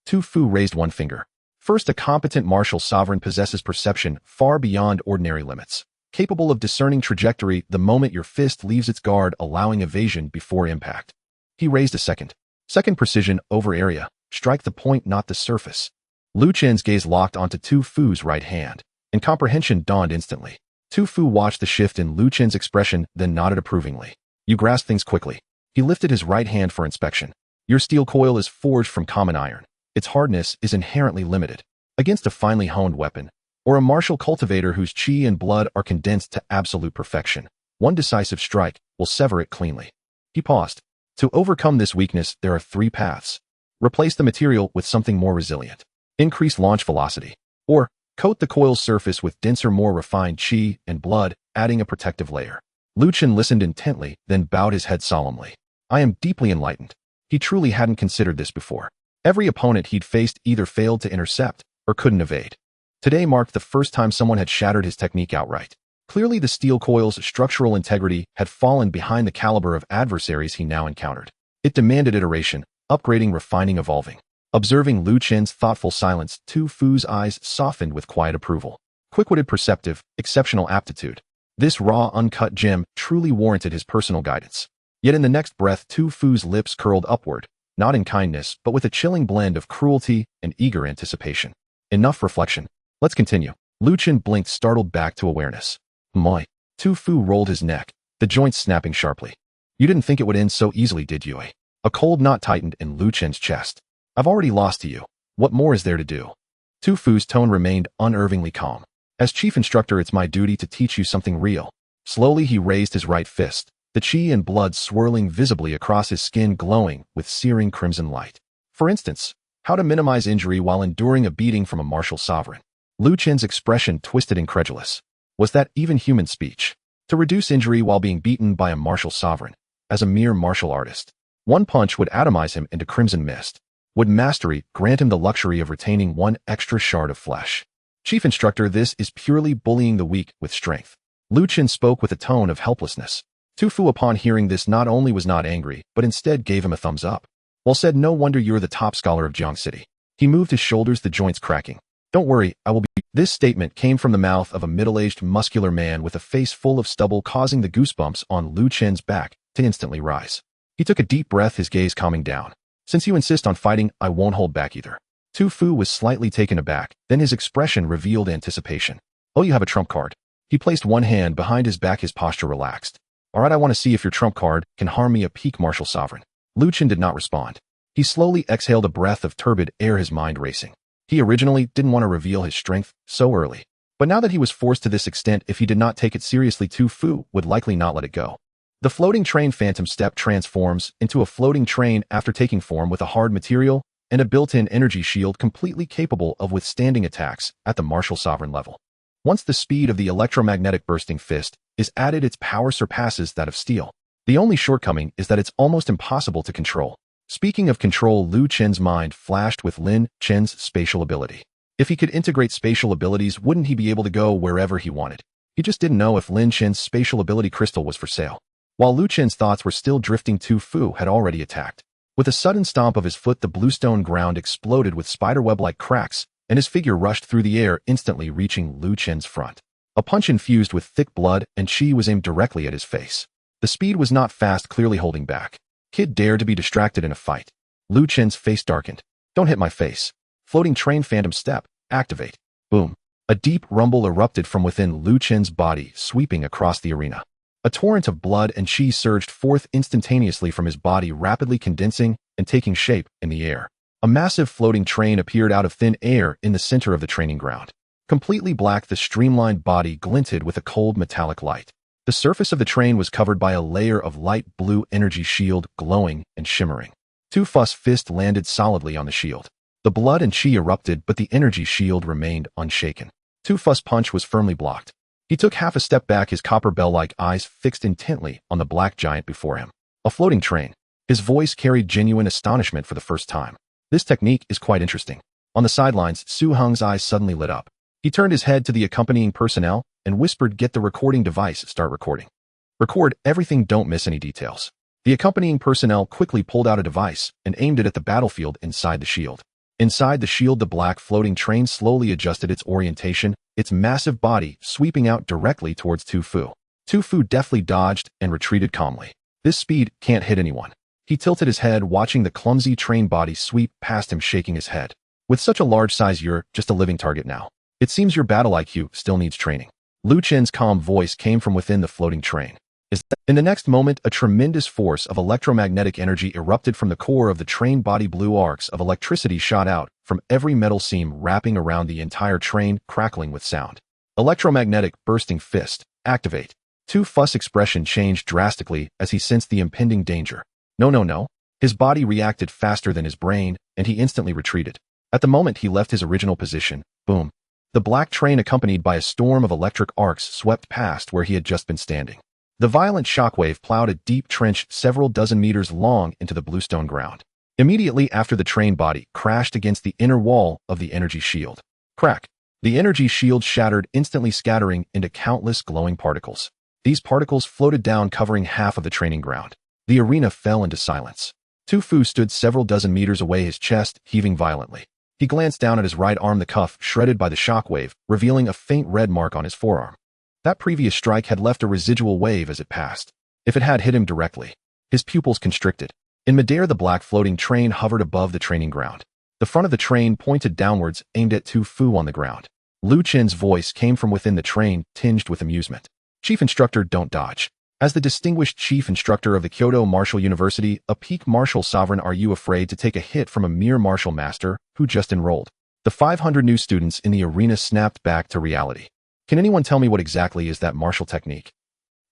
Tu Fu raised one finger. "First, a competent martial sovereign possesses perception far beyond ordinary limits, capable of discerning trajectory the moment your fist leaves its guard, allowing evasion before impact." He raised a second. "Second, precision over area. Strike the point, not the surface." Lu Chen's gaze locked onto Tu Fu's right hand, and comprehension dawned instantly. Tu Fu watched the shift in Lu Chen's expression, then nodded approvingly. "You grasp things quickly." He lifted his right hand for inspection. "Your steel coil is forged from common iron. Its hardness is inherently limited. Against a finely honed weapon, or a martial cultivator whose chi and blood are condensed to absolute perfection, one decisive strike will sever it cleanly." He paused. "To overcome this weakness, there are three paths. Replace the material with something more resilient. Increase launch velocity. Or coat the coil's surface with denser, more refined chi and blood, adding a protective layer." Lu Chen listened intently, then bowed his head solemnly. "I am deeply enlightened." He truly hadn't considered this before. Every opponent he'd faced either failed to intercept or couldn't evade. Today marked the first time someone had shattered his technique outright. Clearly, the steel coil's structural integrity had fallen behind the caliber of adversaries he now encountered. It demanded iteration, upgrading, refining, evolving. Observing Lu Chen's thoughtful silence, Tu Fu's eyes softened with quiet approval. Quick-witted, perceptive, exceptional aptitude. This raw, uncut gem truly warranted his personal guidance. Yet in the next breath, Tu Fu's lips curled upward, not in kindness, but with a chilling blend of cruelty and eager anticipation. "Enough reflection. Let's continue." Lu Chen blinked, startled back to awareness. "Moi." Tu Fu rolled his neck, the joints snapping sharply. "You didn't think it would end so easily, did you, eh?" A cold knot tightened in Lu Chen's chest. "I've already lost to you. What more is there to do?" Tu Fu's tone remained unervingly calm. "As chief instructor, it's my duty to teach you something real." Slowly he raised his right fist, the chi and blood swirling visibly across his skin, glowing with searing crimson light. "For instance, how to minimize injury while enduring a beating from a martial sovereign." Lu Chen's expression twisted, incredulous. Was that even human speech? To reduce injury while being beaten by a martial sovereign, as a mere martial artist. One punch would atomize him into crimson mist. Would mastery grant him the luxury of retaining one extra shard of flesh? "Chief instructor, this is purely bullying the weak with strength." Lu Chen spoke with a tone of helplessness. Tu Fu, upon hearing this, not only was not angry, but instead gave him a thumbs up. "Well said, no wonder you're the top scholar of Jiang City." He moved his shoulders, the joints cracking. "Don't worry, I will be—" This statement came from the mouth of a middle-aged, muscular man with a face full of stubble, causing the goosebumps on Lu Chen's back to instantly rise. He took a deep breath, his gaze calming down. "Since you insist on fighting, I won't hold back either." Tu Fu was slightly taken aback, then his expression revealed anticipation. "Oh, you have a trump card." He placed one hand behind his back, his posture relaxed. "All right, I want to see if your trump card can harm me, a peak martial sovereign." Lu Chen did not respond. He slowly exhaled a breath of turbid air, his mind racing. He originally didn't want to reveal his strength so early. But now that he was forced to this extent, if he did not take it seriously, Tu Fu would likely not let it go. The floating train phantom step transforms into a floating train after taking form, with a hard material and a built-in energy shield completely capable of withstanding attacks at the martial sovereign level. Once the speed of the electromagnetic bursting fist is added, its power surpasses that of steel. The only shortcoming is that it's almost impossible to control. Speaking of control, Lu Chen's mind flashed with Lin Chen's spatial ability. If he could integrate spatial abilities, wouldn't he be able to go wherever he wanted? He just didn't know if Lin Chen's spatial ability crystal was for sale. While Lu Chen's thoughts were still drifting, Tu Fu had already attacked. With a sudden stomp of his foot, the bluestone ground exploded with spiderweb-like cracks, and his figure rushed through the air, instantly reaching Lu Chen's front. A punch infused with thick blood and chi was aimed directly at his face. The speed was not fast, clearly holding back. Kid dared to be distracted in a fight. Lu Chen's face darkened. Don't hit my face. Floating train phantom step. Activate. Boom. A deep rumble erupted from within Lu Chen's body, sweeping across the arena. A torrent of blood and chi surged forth instantaneously from his body, rapidly condensing and taking shape in the air. A massive floating train appeared out of thin air in the center of the training ground. Completely black, the streamlined body glinted with a cold metallic light. The surface of the train was covered by a layer of light blue energy shield, glowing and shimmering. Tu Fu's fist landed solidly on the shield. The blood and chi erupted, but the energy shield remained unshaken. Tu Fu's punch was firmly blocked. He took half a step back, his copper bell-like eyes fixed intently on the black giant before him. A floating train. His voice carried genuine astonishment for the first time. This technique is quite interesting. On the sidelines, Su Heng's eyes suddenly lit up. He turned his head to the accompanying personnel and whispered, "Get the recording device, start recording. Record everything, don't miss any details." The accompanying personnel quickly pulled out a device and aimed it at the battlefield inside the shield. Inside the shield, the black floating train slowly adjusted its orientation, its massive body sweeping out directly towards Tu Fu. Tu Fu deftly dodged and retreated calmly. This speed can't hit anyone. He tilted his head, watching the clumsy train body sweep past him, shaking his head. With such a large size, you're just a living target now. It seems your battle IQ still needs training. Lu Chen's calm voice came from within the floating train. In the next moment, a tremendous force of electromagnetic energy erupted from the core of the train body. Blue arcs of electricity shot out from every metal seam, wrapping around the entire train, crackling with sound. Electromagnetic bursting fist. Activate. Tu Fu's expression changed drastically as he sensed the impending danger. No. His body reacted faster than his brain, and he instantly retreated. At the moment he left his original position, boom. The black train, accompanied by a storm of electric arcs, swept past where he had just been standing. The violent shockwave plowed a deep trench several dozen meters long into the bluestone ground. Immediately after, the train body crashed against the inner wall of the energy shield. Crack! The energy shield shattered, instantly scattering into countless glowing particles. These particles floated down, covering half of the training ground. The arena fell into silence. Tu Fu stood several dozen meters away, his chest heaving violently. He glanced down at his right arm, the cuff shredded by the shockwave, revealing a faint red mark on his forearm. That previous strike had left a residual wave as it passed. If it had hit him directly, his pupils constricted. In midair, the black floating train hovered above the training ground. The front of the train pointed downwards, aimed at Tu Fu on the ground. Lu Chen's voice came from within the train, tinged with amusement. "Chief Instructor, don't dodge. As the distinguished chief instructor of the Kyoto Martial University, a peak martial sovereign, are you afraid to take a hit from a mere martial master who just enrolled?" The 500 new students in the arena snapped back to reality. "Can anyone tell me what exactly is that martial technique?"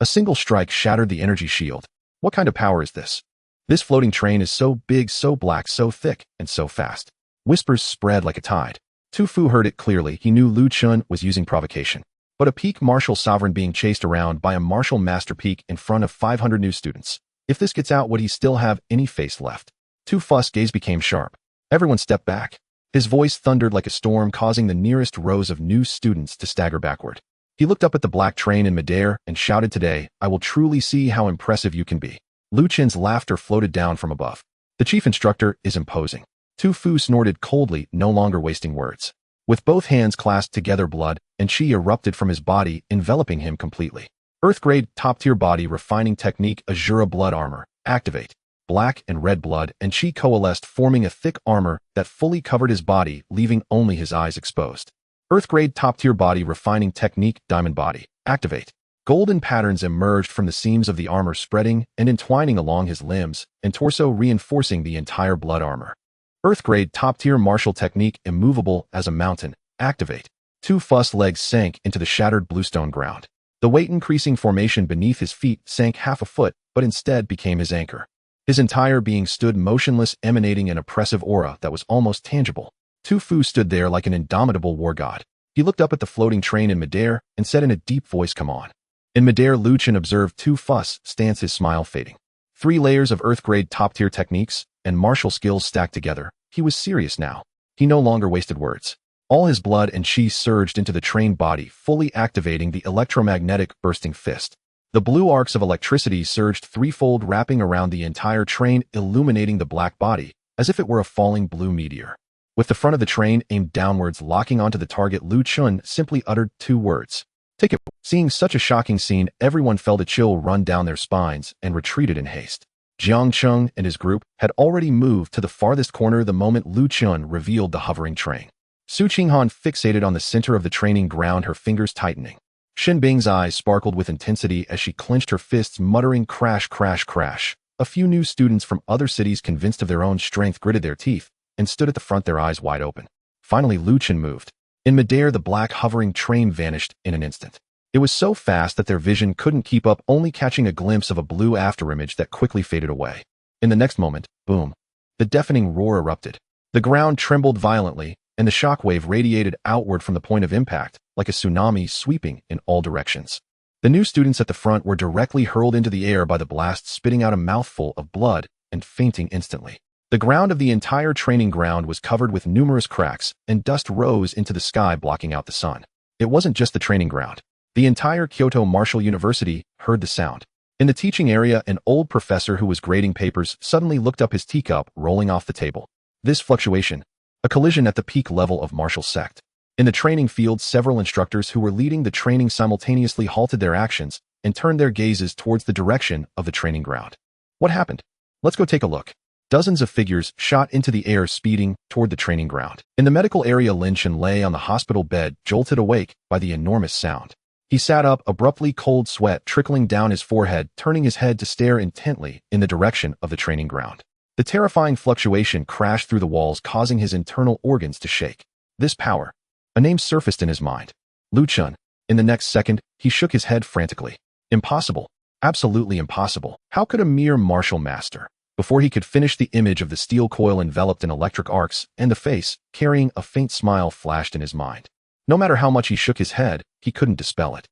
A single strike shattered the energy shield. "What kind of power is this? This floating train is so big, so black, so thick, and so fast." Whispers spread like a tide. Tu Fu heard it clearly. He knew Lu Chen was using provocation. But a peak martial sovereign being chased around by a martial master peak in front of 500 new students. If this gets out, would he still have any face left? Tu Fu's gaze became sharp. Everyone stepped back. His voice thundered like a storm, causing the nearest rows of new students to stagger backward. He looked up at the black train in midair and shouted, "Today, I will truly see how impressive you can be." Lu Chen's laughter floated down from above. "The chief instructor is imposing." Tu Fu snorted coldly, no longer wasting words. With both hands clasped together, blood and chi erupted from his body, enveloping him completely. Earth-grade, top-tier body refining technique, Azura blood armor. Activate. Black and red blood and chi coalesced, forming a thick armor that fully covered his body, leaving only his eyes exposed. Earth-grade, top-tier body refining technique, diamond body. Activate. Golden patterns emerged from the seams of the armor, spreading and entwining along his limbs and torso, reinforcing the entire blood armor. Earth-grade, top-tier martial technique, immovable as a mountain. Activate. Tu Fu's legs sank into the shattered bluestone ground. The weight-increasing formation beneath his feet sank half a foot, but instead became his anchor. His entire being stood motionless, emanating an oppressive aura that was almost tangible. Tu Fu stood there like an indomitable war god. He looked up at the floating train in midair and said in a deep voice, "Come on." In midair, Chen observed Tu Fu's stance, his smile fading. 3 layers of Earth-grade top-tier techniques and martial skills stacked together. He was serious now. He no longer wasted words. All his blood and chi surged into the train body, fully activating the electromagnetic bursting fist. The blue arcs of electricity surged threefold, wrapping around the entire train, illuminating the black body, as if it were a falling blue meteor. With the front of the train aimed downwards, locking onto the target, Chen simply uttered 2 words. "Take it." Seeing such a shocking scene, everyone felt a chill run down their spines and retreated in haste. Jiang Cheng and his group had already moved to the farthest corner the moment Chen revealed the hovering train. Su Qinghan fixated on the center of the training ground, her fingers tightening. Shen Bing's eyes sparkled with intensity as she clenched her fists, muttering, "Crash, crash, crash." A few new students from other cities, convinced of their own strength, gritted their teeth and stood at the front, their eyes wide open. Finally, Chen moved. In midair, the black hovering train vanished in an instant. It was so fast that their vision couldn't keep up, only catching a glimpse of a blue afterimage that quickly faded away. In the next moment, boom! The deafening roar erupted. The ground trembled violently, and the shockwave radiated outward from the point of impact, like a tsunami sweeping in all directions. The new students at the front were directly hurled into the air by the blast, spitting out a mouthful of blood and fainting instantly. The ground of the entire training ground was covered with numerous cracks, and dust rose into the sky, blocking out the sun. It wasn't just the training ground. The entire Kyoto Martial University heard the sound. In the teaching area, an old professor who was grading papers suddenly looked up, his teacup rolling off the table. This fluctuation, a collision at the peak level of martial sect. In the training field, several instructors who were leading the training simultaneously halted their actions and turned their gazes towards the direction of the training ground. What happened? Let's go take a look. Dozens of figures shot into the air, speeding toward the training ground. In the medical area, Chen lay on the hospital bed, jolted awake by the enormous sound. He sat up abruptly, cold sweat trickling down his forehead, turning his head to stare intently in the direction of the training ground. The terrifying fluctuation crashed through the walls, causing his internal organs to shake. This power. A name surfaced in his mind. Chen. In the next second, he shook his head frantically. Impossible. Absolutely impossible. How could a mere martial master? Before he could finish, the image of the steel coil enveloped in electric arcs, and the face, carrying a faint smile, flashed in his mind. No matter how much he shook his head, he couldn't dispel it.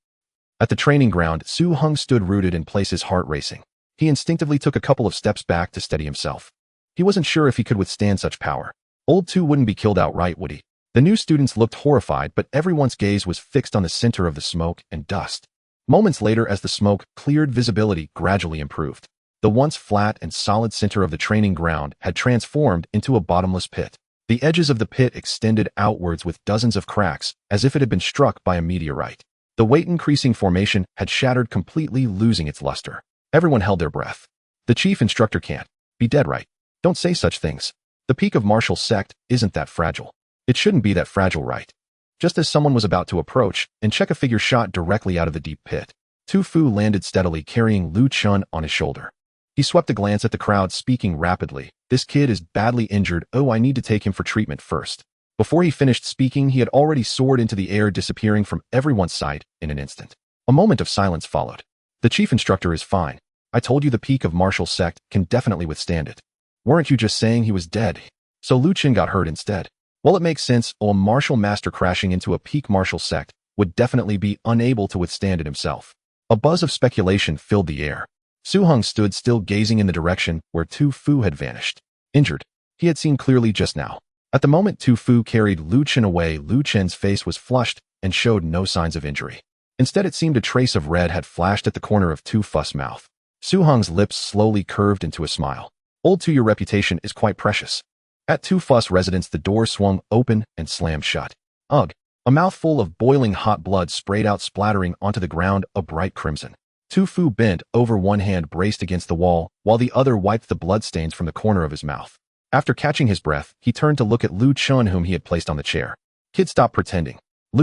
At the training ground, Su Hung stood rooted in place, his heart racing. He instinctively took a couple of steps back to steady himself. He wasn't sure if he could withstand such power. Old Tu wouldn't be killed outright, would he? The new students looked horrified, but everyone's gaze was fixed on the center of the smoke and dust. Moments later, as the smoke cleared, visibility gradually improved. The once flat and solid center of the training ground had transformed into a bottomless pit. The edges of the pit extended outwards with dozens of cracks, as if it had been struck by a meteorite. The weight-increasing formation had shattered completely, losing its luster. Everyone held their breath. The chief instructor can't be dead, right? Don't say such things. The peak of martial sect isn't that fragile. It shouldn't be that fragile, right? Just as someone was about to approach and check, a figure shot directly out of the deep pit. Tu Fu landed steadily, carrying Chen on his shoulder. He swept a glance at the crowd, speaking rapidly. "This kid is badly injured. Oh, I need to take him for treatment first." Before he finished speaking, he had already soared into the air, disappearing from everyone's sight in an instant. A moment of silence followed. "The chief instructor is fine. I told you the peak of martial sect can definitely withstand it. Weren't you just saying he was dead? So Chen got hurt instead." Well, it makes sense. A martial master crashing into a peak martial sect would definitely be unable to withstand it himself. A buzz of speculation filled the air. Su Hung stood still, gazing in the direction where Tu Fu had vanished. Injured. He had seen clearly just now. At the moment Tu Fu carried Chen away, Chen's face was flushed and showed no signs of injury. Instead, it seemed a trace of red had flashed at the corner of Tu Fu's mouth. Su Hung's lips slowly curved into a smile. "Old Tu, your reputation is quite precious." At Tu Fu's residence, the door swung open and slammed shut. Ugh! A mouthful of boiling hot blood sprayed out, splattering onto the ground, a bright crimson. Tu Fu bent over, one hand braced against the wall, while the other wiped the bloodstains from the corner of his mouth. After catching his breath, he turned to look at Chen, whom he had placed on the chair. "Kid, stop pretending."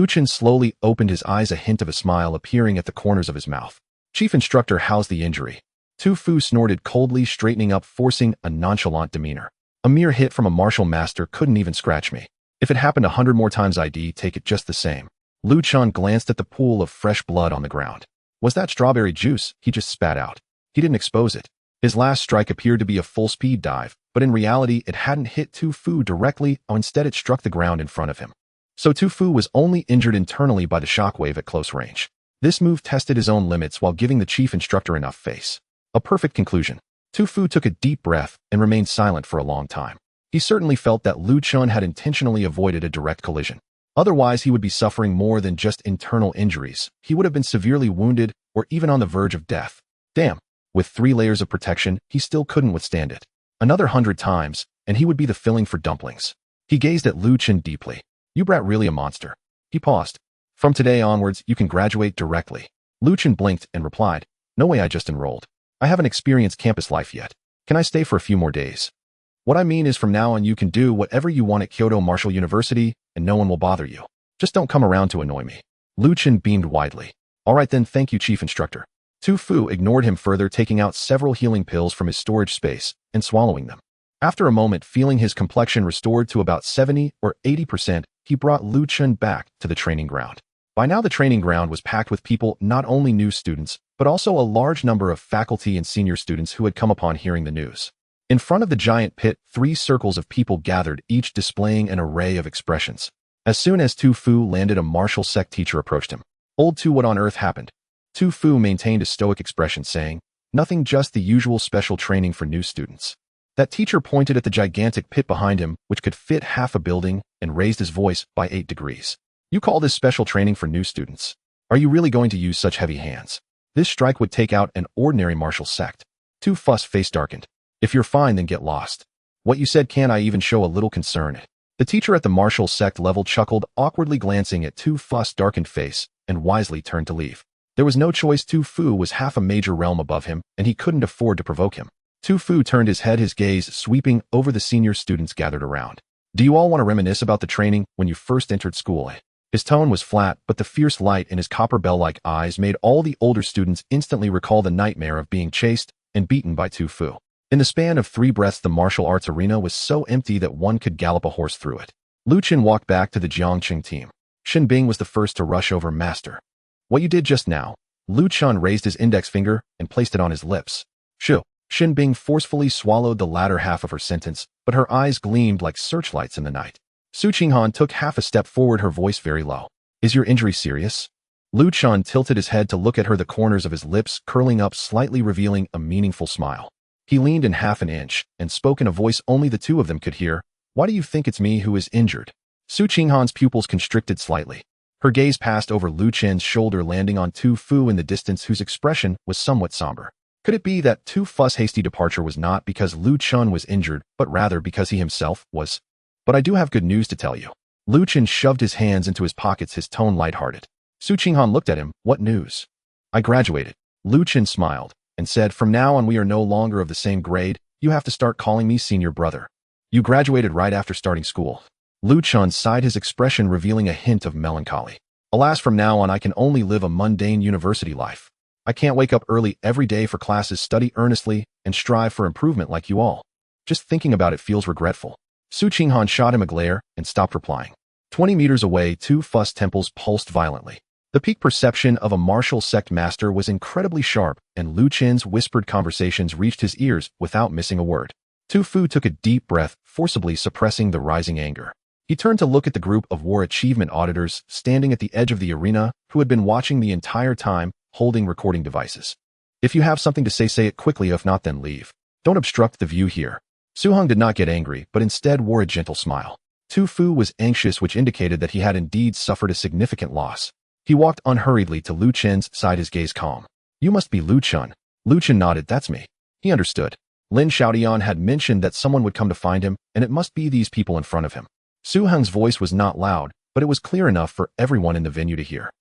Chen slowly opened his eyes, a hint of a smile appearing at the corners of his mouth. "Chief instructor, how's the injury?" Tu Fu snorted coldly, straightening up, forcing a nonchalant demeanor. "A mere hit from a martial master couldn't even scratch me. If it happened 100 more times, I'd take it just the same." Chen glanced at the pool of fresh blood on the ground. Was that strawberry juice he just spat out? He didn't expose it. His last strike appeared to be a full-speed dive, but in reality it hadn't hit Tu Fu directly, or instead it struck the ground in front of him. So Tu Fu was only injured internally by the shockwave at close range. This move tested his own limits while giving the chief instructor enough face. A perfect conclusion. Tu Fu took a deep breath and remained silent for a long time. He certainly felt that Lu Chen had intentionally avoided a direct collision. Otherwise, he would be suffering more than just internal injuries. He would have been severely wounded or even on the verge of death. Damn, with 3 layers of protection, he still couldn't withstand it. Another 100 times, and he would be the filling for dumplings. He gazed at Lu Chen deeply. You brat really a monster. He paused. From today onwards, you can graduate directly. Lu Chen blinked and replied, no way, I just enrolled. I haven't experienced campus life yet. Can I stay for a few more days? What I mean is from now on you can do whatever you want at Kyoto Martial University and no one will bother you. Just don't come around to annoy me. Lu Chen beamed widely. All right then, thank you, chief instructor. Tu Fu ignored him further, taking out several healing pills from his storage space and swallowing them. After a moment, feeling his complexion restored to about 70 or 80%, he brought Lu Chen back to the training ground. By now the training ground was packed with people, not only new students, but also a large number of faculty and senior students who had come upon hearing the news. In front of the giant pit, 3 circles of people gathered, each displaying an array of expressions. As soon as Tu Fu landed, a martial sect teacher approached him. Old Tu, what on earth happened? Tu Fu maintained a stoic expression, saying, nothing, just the usual special training for new students. That teacher pointed at the gigantic pit behind him, which could fit half a building, and raised his voice by 8 degrees. You call this special training for new students? Are you really going to use such heavy hands? This strike would take out an ordinary martial sect. Tu Fu's face darkened. If you're fine, then get lost. What you said, can't I even show a little concern? The teacher at the martial sect level chuckled, awkwardly glancing at Tu Fu's darkened face, and wisely turned to leave. There was no choice. Tu Fu was half a major realm above him, and he couldn't afford to provoke him. Tu Fu turned his head, his gaze sweeping over the senior students gathered around. Do you all want to reminisce about the training when you first entered school? His tone was flat, but the fierce light in his copper bell-like eyes made all the older students instantly recall the nightmare of being chased and beaten by Tu Fu. In the span of 3 breaths, the martial arts arena was so empty that one could gallop a horse through it. Lu Chen walked back to the Jiangqing team. Shen Bing was the first to rush over. Master. What you did just now? Lu Chen raised his index finger and placed it on his lips. Shoo. Shen Bing forcefully swallowed the latter half of her sentence, but her eyes gleamed like searchlights in the night. Su Qinghan took half a step forward, her voice very low. Is your injury serious? Lu Chen tilted his head to look at her, the corners of his lips curling up slightly, revealing a meaningful smile. He leaned in half an inch and spoke in a voice only the 2 of them could hear. Why do you think it's me who is injured? Su Qinghan's pupils constricted slightly. Her gaze passed over Lu Chen's shoulder, landing on Tu Fu in the distance, whose expression was somewhat somber. Could it be that Tu Fu's hasty departure was not because Lu Chen was injured, but rather because he himself was? But I do have good news to tell you. Lu Chen shoved his hands into his pockets, his tone lighthearted. Su Qinghan looked at him. What news? I graduated. Lu Chen smiled and said, from now on we are no longer of the same grade. You have to start calling me senior brother. You graduated right after starting school. Lu Chen sighed, his expression revealing a hint of melancholy. Alas, from now on I can only live a mundane university life. I can't wake up early every day for classes, study earnestly, and strive for improvement like you all. Just thinking about it feels regretful. Su Qinghan shot him a glare and stopped replying. 20 meters away, Tu Fu's temples pulsed violently. The peak perception of a martial sect master was incredibly sharp, and Lu Chen's whispered conversations reached his ears without missing a word. Tu Fu took a deep breath, forcibly suppressing the rising anger. He turned to look at the group of war achievement auditors standing at the edge of the arena, who had been watching the entire time, holding recording devices. If you have something to say, say it quickly. If not, then leave. Don't obstruct the view here. Su Hong did not get angry, but instead wore a gentle smile. Tu Fu was anxious, which indicated that he had indeed suffered a significant loss. He walked unhurriedly to Lu Chen's side, his gaze calm. You must be Lu Chen. Lu Chen nodded. That's me. He understood. Lin Xiaotian had mentioned that someone would come to find him, and it must be these people in front of him. Su Hong's voice was not loud, but it was clear enough for everyone in the venue to hear.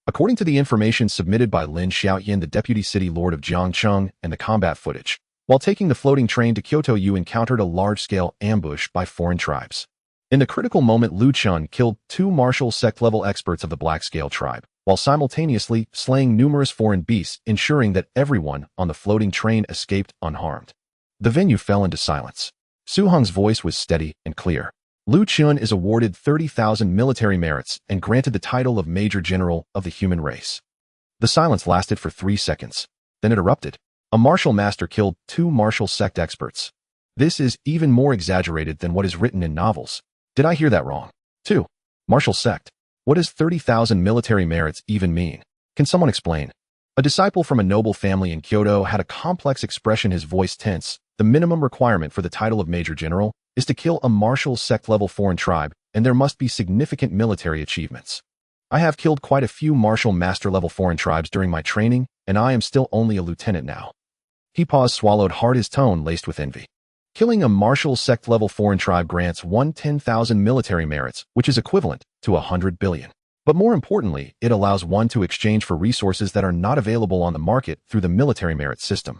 According to the information submitted by Lin Xiaotian, the deputy city lord of Jiangcheng, and the combat footage, while taking the floating train to Kyoto, you encountered a large-scale ambush by foreign tribes. In the critical moment, Lu Chen killed 2 martial sect-level experts of the Black Scale tribe, while simultaneously slaying numerous foreign beasts, ensuring that everyone on the floating train escaped unharmed. The venue fell into silence. Su Hong's voice was steady and clear. Lu Chen is awarded 30,000 military merits and granted the title of Major General of the human race. The silence lasted for 3 seconds. Then it erupted. A martial master killed 2 martial sect experts. This is even more exaggerated than what is written in novels. Did I hear that wrong? 2 Martial sect. What does 30,000 military merits even mean? Can someone explain? A disciple from a noble family in Kyoto had a complex expression, his voice tense. The minimum requirement for the title of Major General is to kill a martial sect-level foreign tribe, and there must be significant military achievements. I have killed quite a few martial master-level foreign tribes during my training, and I am still only a lieutenant now. He paused, swallowed hard, his tone laced with envy. Killing a martial sect-level foreign tribe grants one 10,000 military merits, which is equivalent to 100 billion. But more importantly, it allows one to exchange for resources that are not available on the market through the military merit system.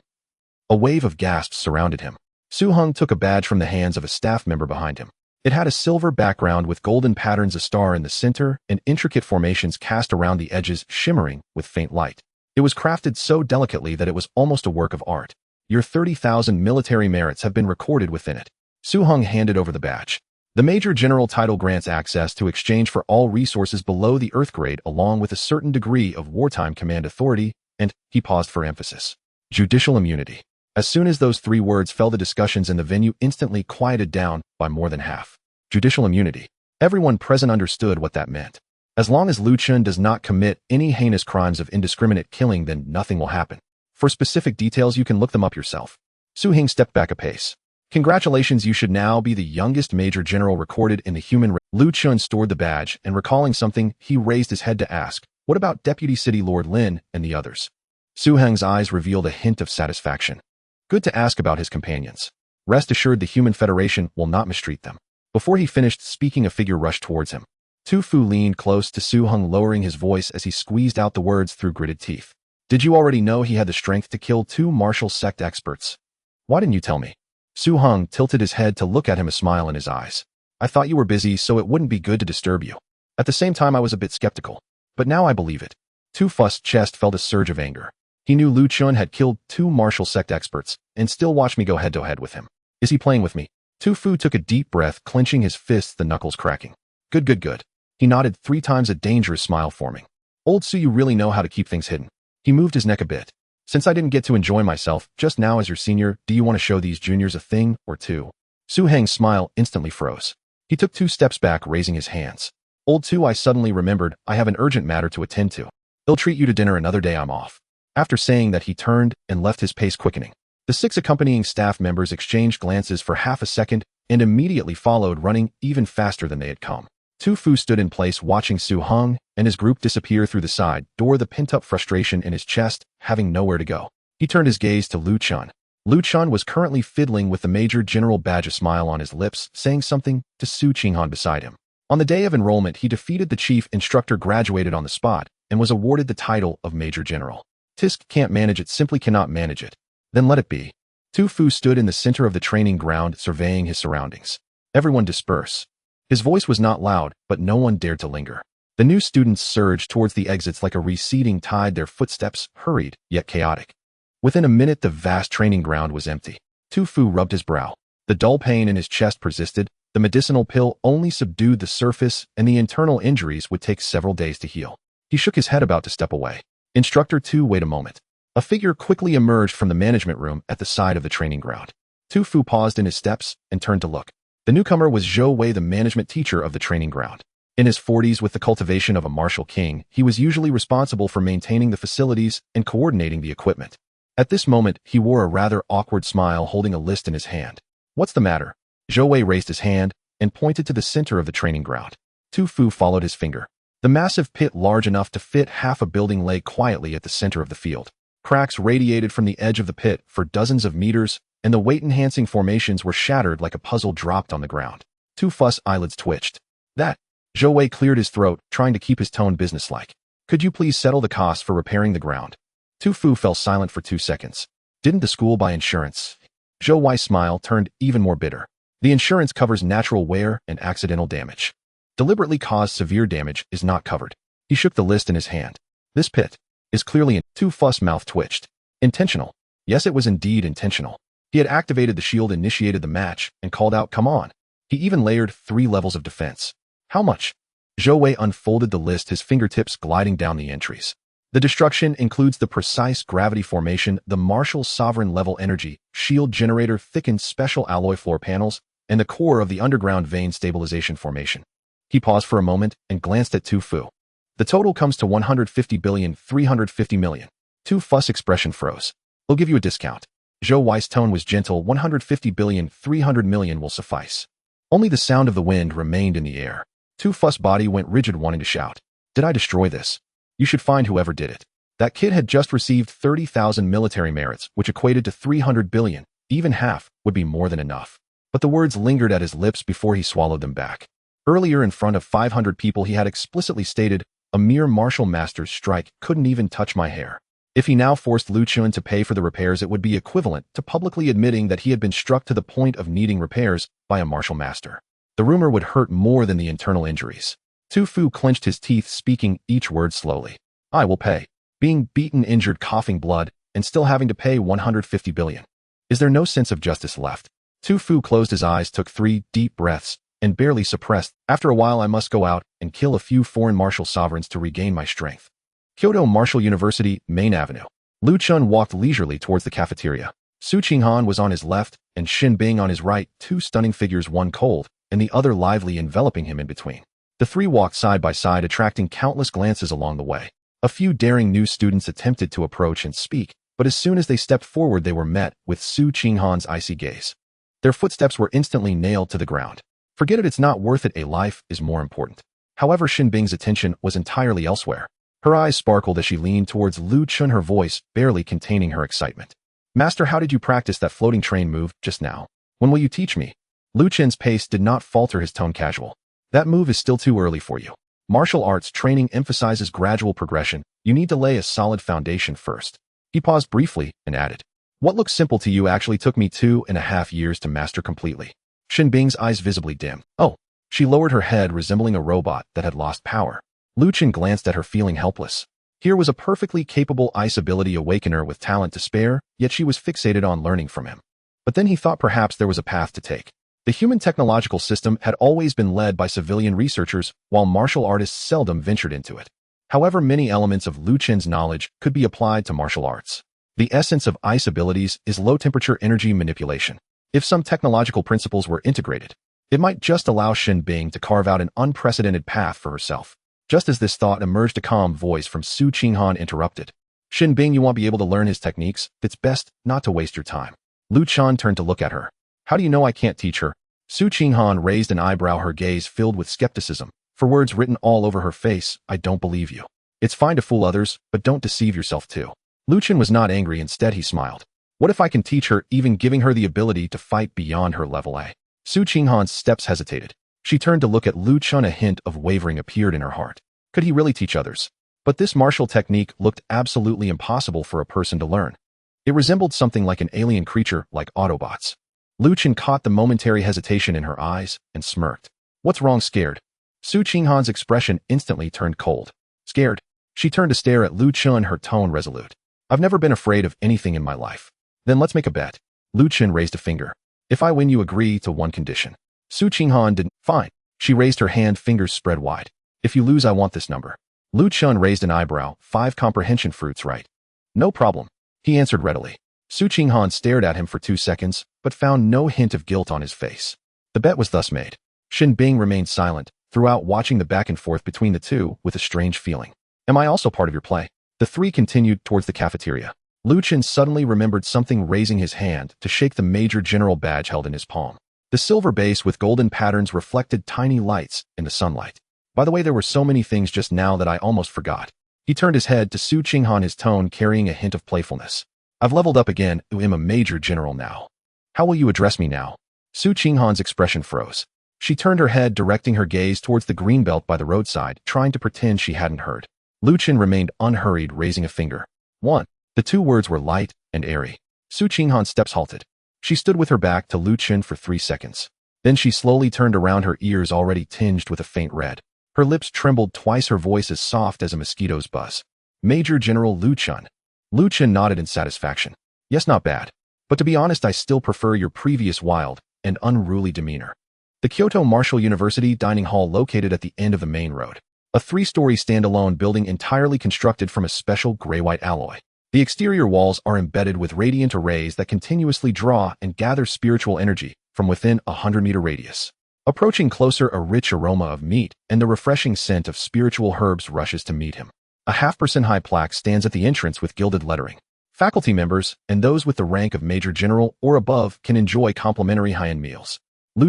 A wave of gasps surrounded him. Su-hung took a badge from the hands of a staff member behind him. It had a silver background with golden patterns, a star in the center, and intricate formations cast around the edges, shimmering with faint light. It was crafted so delicately that it was almost a work of art. Your 30,000 military merits have been recorded within it. Su-hung handed over the badge. The Major General title grants access to exchange for all resources below the Earth grade, along with a certain degree of wartime command authority, and, he paused for emphasis, judicial immunity. As soon as those three words fell, the discussions in the venue instantly quieted down by more than half. Judicial immunity. Everyone present understood what that meant. As long as Lu Chen does not commit any heinous crimes of indiscriminate killing, then nothing will happen. For specific details, you can look them up yourself. Su-hing stepped back a pace. Congratulations, you should now be the youngest Major General recorded in the human race. Lu Chen stored the badge, and recalling something, he raised his head to ask, what about Deputy City Lord Lin and the others? Su-heng's eyes revealed a hint of satisfaction. Good to ask about his companions. Rest assured the Human Federation will not mistreat them. Before he finished speaking, a figure rushed towards him. Tu Fu leaned close to Su-hung, lowering his voice as he squeezed out the words through gritted teeth. Did you already know he had the strength to kill 2 martial sect experts? Why didn't you tell me? Su-hung tilted his head to look at him, a smile in his eyes. I thought you were busy, so it wouldn't be good to disturb you. At the same time, I was a bit skeptical. But now I believe it. Tu Fu's chest felt a surge of anger. He knew Lu Chen had killed 2 martial sect experts, and still watched me go head-to-head with him. Is he playing with me? Tu Fu took a deep breath, clenching his fists, the knuckles cracking. Good. He nodded 3 times, a dangerous smile forming. Old Su, you really know how to keep things hidden. He moved his neck a bit. Since I didn't get to enjoy myself just now as your senior, do you want to show these juniors a thing or two? Su-heng's smile instantly froze. He took 2 steps back, raising his hands. Old Su, I suddenly remembered I have an urgent matter to attend to. They'll treat you to dinner another day, I'm off. After saying that, he turned and left, his pace quickening. The 6 accompanying staff members exchanged glances for half a second and immediately followed, running even faster than they had come. Tu Fu stood in place, watching Su-hung and his group disappear through the side door, the pent-up frustration in his chest, having nowhere to go. He turned his gaze to Lu Chen. Lu Chen was currently fiddling with the Major General badge, a smile on his lips, saying something to Su Qinghan beside him. On the day of enrollment, he defeated the chief instructor, graduated on the spot, and was awarded the title of Major General. Tisk can't manage it, simply cannot manage it. Then let it be. Tu Fu stood in the center of the training ground, surveying his surroundings. Everyone disperse. His voice was not loud, but no one dared to linger. The new students surged towards the exits like a receding tide, their footsteps hurried, yet chaotic. Within a minute, the vast training ground was empty. Tu Fu rubbed his brow. The dull pain in his chest persisted. The medicinal pill only subdued the surface, and the internal injuries would take several days to heal. He shook his head, about to step away. Instructor Tu, wait a moment. A figure quickly emerged from the management room at the side of the training ground. Tu Fu paused in his steps and turned to look. The newcomer was Zhou Wei, the management teacher of the training ground. In his 40s, with the cultivation of a martial king, he was usually responsible for maintaining the facilities and coordinating the equipment. At this moment, he wore a rather awkward smile, holding a list in his hand. What's the matter? Zhou Wei raised his hand and pointed to the center of the training ground. Tu Fu followed his finger. The massive pit, large enough to fit half a building, lay quietly at the center of the field. Cracks radiated from the edge of the pit for dozens of meters, and the weight-enhancing formations were shattered like a puzzle dropped on the ground. Tu Fu's eyelids twitched. That. Zhou Wei cleared his throat, trying to keep his tone businesslike. Could you please settle the cost for repairing the ground? Tu Fu fell silent for 2 seconds. Didn't the school buy insurance? Zhou Wei's smile turned even more bitter. The insurance covers natural wear and accidental damage. Deliberately caused severe damage is not covered. He shook the list in his hand. This pit is clearly Tu Fu's mouth twitched. Intentional. Yes, it was indeed intentional. He had activated the shield, initiated the match, and called out, come on. He even layered 3 levels of defense. How much? Zhou Wei unfolded the list, his fingertips gliding down the entries. The destruction includes the precise gravity formation, the martial sovereign level energy, shield generator, thickened special alloy floor panels, and the core of the underground vein stabilization formation. He paused for a moment and glanced at Tu Fu. The total comes to 150,350,000,000. Tu Fu's expression froze. I'll give you a discount. Zhou Wei's tone was gentle. 150,300,000,000 will suffice. Only the sound of the wind remained in the air. Tu Fu's body went rigid, wanting to shout. Did I destroy this? You should find whoever did it. That kid had just received 30,000 military merits, which equated to 300 billion. Even half would be more than enough. But the words lingered at his lips before he swallowed them back. Earlier, in front of 500 people, he had explicitly stated, a mere martial master's strike couldn't even touch my hair. If he now forced Lu Chen to pay for the repairs, it would be equivalent to publicly admitting that he had been struck to the point of needing repairs by a martial master. The rumor would hurt more than the internal injuries. Tu Fu clenched his teeth, speaking each word slowly. I will pay. Being beaten, injured, coughing blood, and still having to pay 150 billion. Is there no sense of justice left? Tu Fu closed his eyes, took 3 deep breaths, and barely suppressed. After a while, I must go out and kill a few foreign martial sovereigns to regain my strength. Kyoto Martial University, Main Avenue. Lu Chen walked leisurely towards the cafeteria. Su Qinghan was on his left and Xin Bing on his right, 2 stunning figures, one cold and the other lively, enveloping him in between. The 3 walked side by side, attracting countless glances along the way. A few daring new students attempted to approach and speak, but as soon as they stepped forward, they were met with Su Qinghan's icy gaze. Their footsteps were instantly nailed to the ground. Forget it, it's not worth it, a life is more important. However, Xin Bing's attention was entirely elsewhere. Her eyes sparkled as she leaned towards Lu Chen, her voice barely containing her excitement. Master, how did you practice that floating train move just now? When will you teach me? Lu Chen's pace did not falter, his tone casual. That move is still too early for you. Martial arts training emphasizes gradual progression. You need to lay a solid foundation first. He paused briefly and added, what looks simple to you actually took me 2.5 years to master completely. Xin Bing's eyes visibly dimmed. Oh. She lowered her head, resembling a robot that had lost power. Lu Chen glanced at her, feeling helpless. Here was a perfectly capable ice ability awakener with talent to spare, yet she was fixated on learning from him. But then he thought perhaps there was a path to take. The human technological system had always been led by civilian researchers, while martial artists seldom ventured into it. However, many elements of Lu Chen's knowledge could be applied to martial arts. The essence of ice abilities is low-temperature energy manipulation. If some technological principles were integrated, it might just allow Xin Bing to carve out an unprecedented path for herself. Just as this thought emerged, a calm voice from Su Qinghan interrupted. Xin Bing, you won't be able to learn his techniques. It's best not to waste your time. Lu Chen turned to look at her. How do you know I can't teach her? Su Qinghan raised an eyebrow, her gaze filled with skepticism. For words written all over her face, I don't believe you. It's fine to fool others, but don't deceive yourself too. Lu Chen was not angry, instead he smiled. What if I can teach her, even giving her the ability to fight beyond her level A? Su Qinghan's steps hesitated. She turned to look at Lu Chen, a hint of wavering appeared in her heart. Could he really teach others? But this martial technique looked absolutely impossible for a person to learn. It resembled something like an alien creature, like Autobots. Lu Chen caught the momentary hesitation in her eyes and smirked. What's wrong, scared? Su Qinghan's expression instantly turned cold. Scared? She turned to stare at Lu Chen, her tone resolute. I've never been afraid of anything in my life. Then let's make a bet. Lu Chen raised a finger. If I win, you agree to one condition. Su Qinghan didn't. Fine. She raised her hand, fingers spread wide. If you lose, I want this number. Lu Chen raised an eyebrow. 5 comprehension fruits, right? No problem. He answered readily. Su Qinghan stared at him for 2 seconds, but found no hint of guilt on his face. The bet was thus made. Xin Bing remained silent, throughout, watching the back and forth between the two with a strange feeling. Am I also part of your play? The 3 continued towards the cafeteria. Lu Chen suddenly remembered something, raising his hand to shake the Major General badge held in his palm. The silver base with golden patterns reflected tiny lights in the sunlight. By the way, there were so many things just now that I almost forgot. He turned his head to Su Qinghan, his tone carrying a hint of playfulness. I've leveled up again. I am a Major General now. How will you address me now? Su Qinghan's expression froze. She turned her head, directing her gaze towards the green belt by the roadside, trying to pretend she hadn't heard. Lu Chen remained unhurried, raising a finger. 1. The 2 words were light and airy. Su Qinghan's steps halted. She stood with her back to Lu Chen for 3 seconds. Then she slowly turned around, her ears already tinged with a faint red. Her lips trembled twice, her voice as soft as a mosquito's buzz. Major General Lu Chen. Lu Chen nodded in satisfaction. Yes, not bad. But to be honest, I still prefer your previous wild and unruly demeanor. The Kyoto Martial University dining hall, located at the end of the main road. A 3-story standalone building entirely constructed from a special gray-white alloy. The exterior walls are embedded with radiant arrays that continuously draw and gather spiritual energy from within a 100-meter radius. Approaching closer, a rich aroma of meat and the refreshing scent of spiritual herbs rushes to meet him. A 0.5% high plaque stands at the entrance with gilded lettering. Faculty members and those with the rank of Major General or above can enjoy complimentary high-end meals.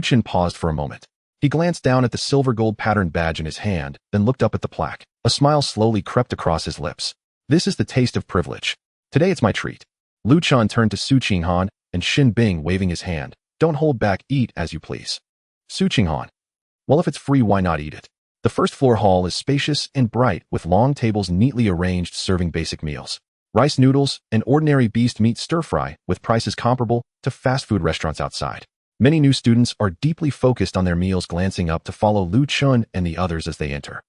Chen paused for a moment. He glanced down at the silver-gold patterned badge in his hand, then looked up at the plaque. A smile slowly crept across his lips. This is the taste of privilege. Today it's my treat. Chen turned to Su Qinghan and Xin Bing, waving his hand. Don't hold back, eat as you please. Su Qinghan. Well, if it's free, why not eat it? The first floor hall is spacious and bright, with long tables neatly arranged serving basic meals. Rice noodles and ordinary beast meat stir-fry, with prices comparable to fast food restaurants outside. Many new students are deeply focused on their meals, glancing up to follow Chen and the others as they enter.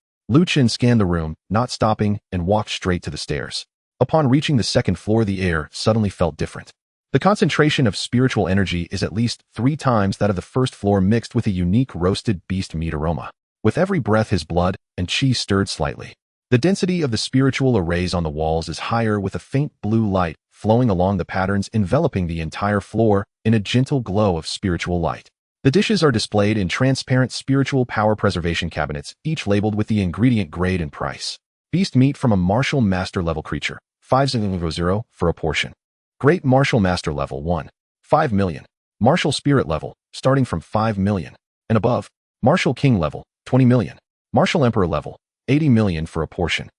Chen scanned the room, not stopping, and walked straight to the stairs. Upon reaching the second floor, the air suddenly felt different. The concentration of spiritual energy is at least 3 times that of the first floor, mixed with a unique roasted beast meat aroma. With every breath, his blood and chi stirred slightly. The density of the spiritual arrays on the walls is higher, with a faint blue light flowing along the patterns, enveloping the entire floor in a gentle glow of spiritual light. The dishes are displayed in transparent spiritual power preservation cabinets, each labeled with the ingredient grade and price. Beast meat from a martial master level creature, 500 for a portion. Great martial master level 1, 5 million. Martial spirit level, starting from 5 million. And above, martial king level, 20 million. Martial emperor level, 80 million for a portion.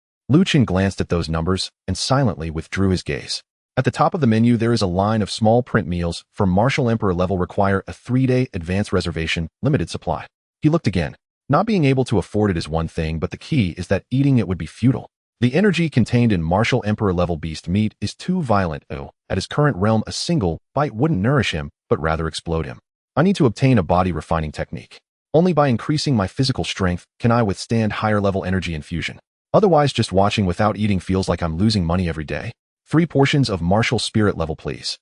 Chen glanced at those numbers and silently withdrew his gaze. At the top of the menu, there is a line of small print meals for martial emperor level, require a 3-day advance reservation, limited supply. He looked again. Not being able to afford it is one thing, but the key is that eating it would be futile. The energy contained in martial emperor level beast meat is too violent. At his current realm, a single bite wouldn't nourish him, but rather explode him. I need to obtain a body refining technique. Only by increasing my physical strength can I withstand higher level energy infusion. Otherwise, just watching without eating feels like I'm losing money every day. 3 portions of martial spirit level, please.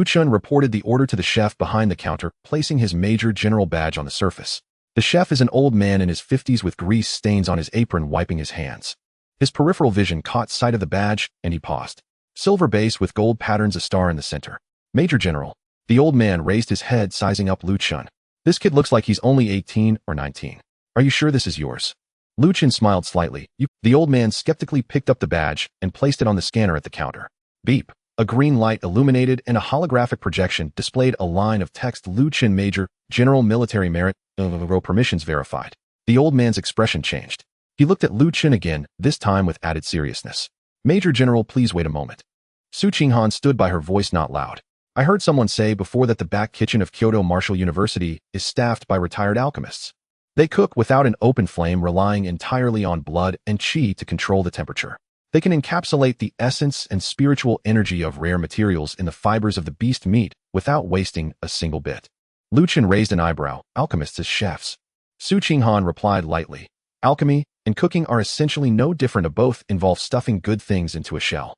Chen reported the order to the chef behind the counter, placing his Major General badge on the surface. The chef is an old man in his 50s with grease stains on his apron, wiping his hands. His peripheral vision caught sight of the badge, and he paused. Silver base with gold patterns, a star in the center. Major General. The old man raised his head, sizing up Chen. This kid looks like he's only 18 or 19. Are you sure this is yours? Chen smiled slightly. The old man skeptically picked up the badge and placed it on the scanner at the counter. Beep. A green light illuminated and a holographic projection displayed a line of text. Chen, Major General, Military Merit, permissions verified. The old man's expression changed. He looked at Chen again, this time with added seriousness. Major General, please wait a moment. Su Qinghan stood by her, voice not loud. I heard someone say before that the back kitchen of Kyoto Martial University is staffed by retired alchemists. They cook without an open flame, relying entirely on blood and chi to control the temperature. They can encapsulate the essence and spiritual energy of rare materials in the fibers of the beast meat without wasting a single bit. Chen raised an eyebrow. Alchemists as chefs. Su Qinghan replied lightly. Alchemy and cooking are essentially no different. Both involve stuffing good things into a shell.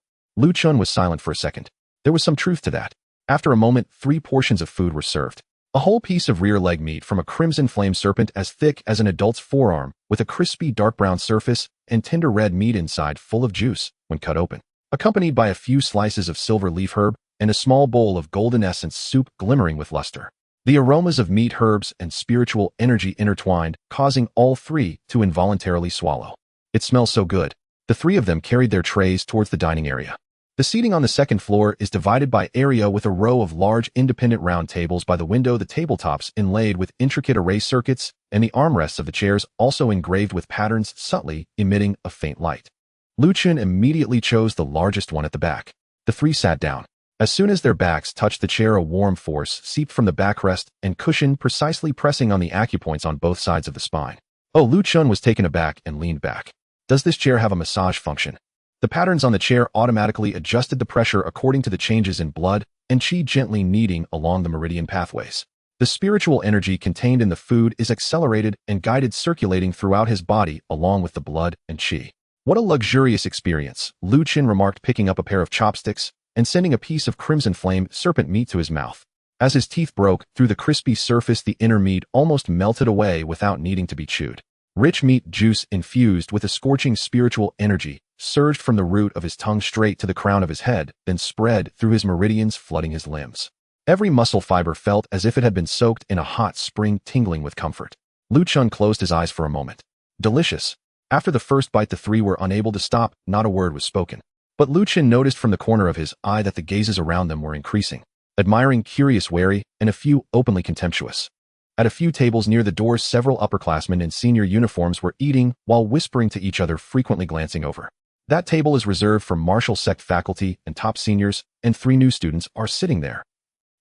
Chen was silent for a second. There was some truth to that. After a moment, 3 portions of food were served. A whole piece of rear leg meat from a crimson flame serpent as thick as an adult's forearm, with a crispy dark brown surface and tender red meat inside, full of juice when cut open, accompanied by a few slices of silver leaf herb and a small bowl of golden essence soup glimmering with luster. The aromas of meat, herbs, and spiritual energy intertwined, causing all 3 to involuntarily swallow. It smells so good. The 3 of them carried their trays towards the dining area. The seating on the second floor is divided by area with a row of large independent round tables by the window, the tabletops inlaid with intricate array circuits, and the armrests of the chairs also engraved with patterns, subtly emitting a faint light. Chen immediately chose the largest one at the back. The 3 sat down. As soon as their backs touched the chair, a warm force seeped from the backrest and cushion, precisely pressing on the acupoints on both sides of the spine. Chen was taken aback and leaned back. Does this chair have a massage function? The patterns on the chair automatically adjusted the pressure according to the changes in blood and chi, gently kneading along the meridian pathways. The spiritual energy contained in the food is accelerated and guided, circulating throughout his body along with the blood and chi. What a luxurious experience, Chen remarked, picking up a pair of chopsticks and sending a piece of crimson flame serpent meat to his mouth. As his teeth broke through the crispy surface, the inner meat almost melted away without needing to be chewed. Rich meat juice infused with a scorching spiritual energy surged from the root of his tongue straight to the crown of his head, then spread through his meridians, flooding his limbs. Every muscle fiber felt as if it had been soaked in a hot spring, tingling with comfort. Lu Chen closed his eyes for a moment. Delicious. After the first bite, the three were unable to stop. Not a word was spoken. But Lu Chen noticed from the corner of his eye that the gazes around them were increasing. Admiring, curious, wary, and a few openly contemptuous. At a few tables near the doors, several upperclassmen in senior uniforms were eating while whispering to each other, frequently glancing over. That table is reserved for martial sect faculty and top seniors, and 3 new students are sitting there.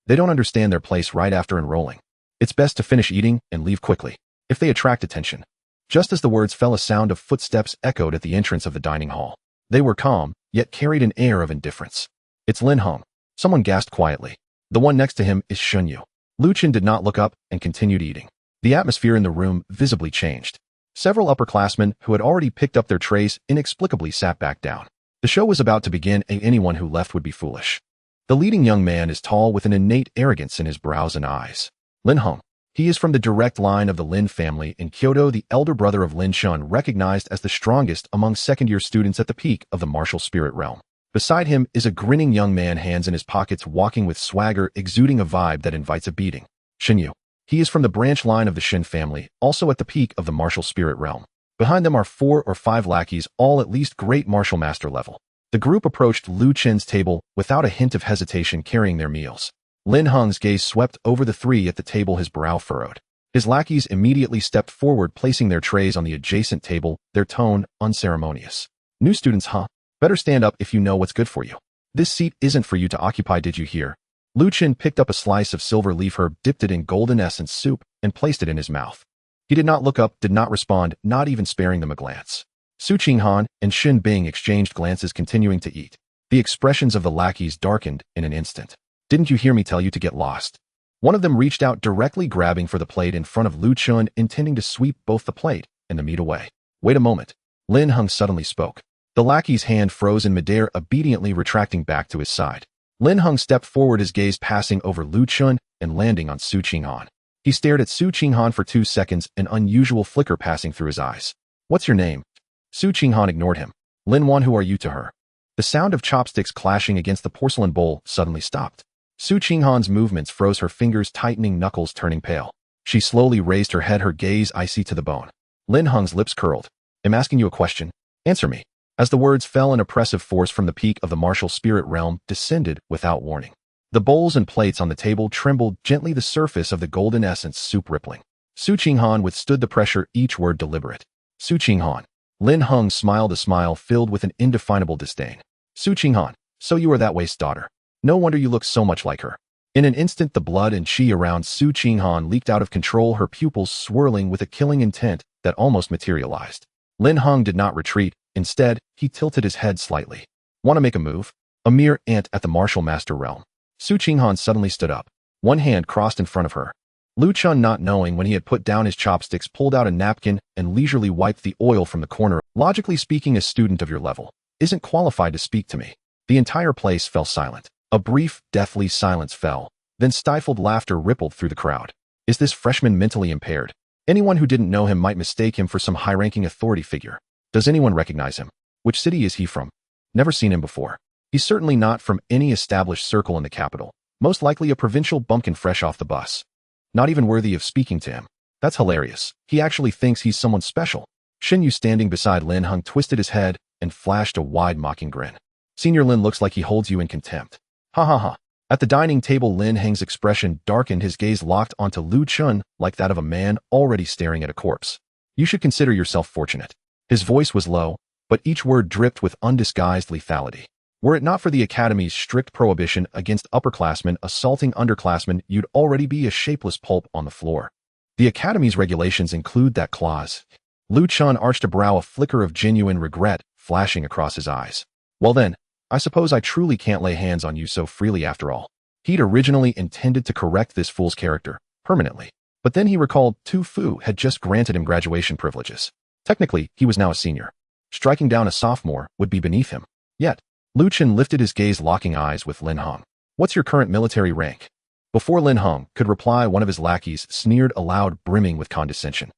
They don't understand their place right after enrolling. It's best to finish eating and leave quickly, if they attract attention. Just as the words fell, a sound of footsteps echoed at the entrance of the dining hall. They were calm, yet carried an air of indifference. It's Lin Hong. Someone gasped quietly. The one next to him is Shun Yu. Lu Chen did not look up and continued eating. The atmosphere in the room visibly changed. Several upperclassmen who had already picked up their trays inexplicably sat back down. The show was about to begin, and anyone who left would be foolish. The leading young man is tall with an innate arrogance in his brows and eyes. Lin Hong. He is from the direct line of the Lin family in Kyoto, the elder brother of Lin Shun, recognized as the strongest among second-year students at the peak of the martial spirit realm. Beside him is a grinning young man, hands in his pockets, walking with swagger, exuding a vibe that invites a beating. Shin Yu. He is from the branch line of the Shin family, also at the peak of the martial spirit realm. Behind them are 4 or 5 lackeys, all at least great martial master level. The group approached Lu Chen's table without a hint of hesitation, carrying their meals. Lin Hong's gaze swept over the 3 at the table, his brow furrowed. His lackeys immediately stepped forward, placing their trays on the adjacent table, their tone unceremonious. New students, huh? Better stand up if you know what's good for you. This seat isn't for you to occupy, did you hear? Lu Chen picked up a slice of silver leaf herb, dipped it in golden essence soup, and placed it in his mouth. He did not look up, did not respond, not even sparing them a glance. Su Qinghan and Xin Bing exchanged glances, continuing to eat. The expressions of the lackeys darkened in an instant. Didn't you hear me tell you to get lost? One of them reached out, directly grabbing for the plate in front of Lu Chen, intending to sweep both the plate and the meat away. Wait a moment. Lin Hong suddenly spoke. The lackey's hand froze in midair, obediently retracting back to his side. Lin Hong stepped forward, his gaze passing over Lu Chen and landing on Su Qinghan. He stared at Su Qinghan for 2 seconds, an unusual flicker passing through his eyes. What's your name? Su Qinghan ignored him. Lin Wan, who are you to her? The sound of chopsticks clashing against the porcelain bowl suddenly stopped. Su Qinghan's movements froze, her fingers tightening, knuckles turning pale. She slowly raised her head, her gaze icy to the bone. Lin Hong's lips curled. I'm asking you a question. Answer me. As the words fell, an oppressive force from the peak of the martial spirit realm descended without warning. The bowls and plates on the table trembled gently, the surface of the golden essence soup rippling. Su Qinghan withstood the pressure, each word deliberate. Su Qinghan. Lin Hong smiled, a smile filled with an indefinable disdain. Su Qinghan, so you are that Wei's daughter. No wonder you look so much like her. In an instant, the blood and qi around Su Qinghan leaked out of control, her pupils swirling with a killing intent that almost materialized. Lin Hong did not retreat. Instead, he tilted his head slightly. Want to make a move? A mere ant at the martial master realm. Su Qinghan suddenly stood up. One hand crossed in front of her. Lu Chen, not knowing when he had put down his chopsticks, pulled out a napkin and leisurely wiped the oil from the corner. Logically speaking, a student of your level isn't qualified to speak to me. The entire place fell silent. A brief, deathly silence fell. Then stifled laughter rippled through the crowd. Is this freshman mentally impaired? Anyone who didn't know him might mistake him for some high-ranking authority figure. Does anyone recognize him? Which city is he from? Never seen him before. He's certainly not from any established circle in the capital. Most likely a provincial bumpkin fresh off the bus. Not even worthy of speaking to him. That's hilarious. He actually thinks he's someone special. Shin Yu, standing beside Lin Hong, twisted his head and flashed a wide mocking grin. Senior Lin looks like he holds you in contempt. Ha ha ha. At the dining table, Lin Hong's expression darkened, his gaze locked onto Lu Chen like that of a man already staring at a corpse. You should consider yourself fortunate. His voice was low, but each word dripped with undisguised lethality. Were it not for the Academy's strict prohibition against upperclassmen assaulting underclassmen, you'd already be a shapeless pulp on the floor. The Academy's regulations include that clause. Lu Chen arched a brow, a flicker of genuine regret flashing across his eyes. Well then, I suppose I truly can't lay hands on you so freely after all. He'd originally intended to correct this fool's character, permanently. But then he recalled Tu Fu had just granted him graduation privileges. Technically, he was now a senior. Striking down a sophomore would be beneath him. Yet, Lu Chen lifted his gaze, locking eyes with Lin Hong. What's your current military rank? Before Lin Hong could reply, one of his lackeys sneered aloud, brimming with condescension.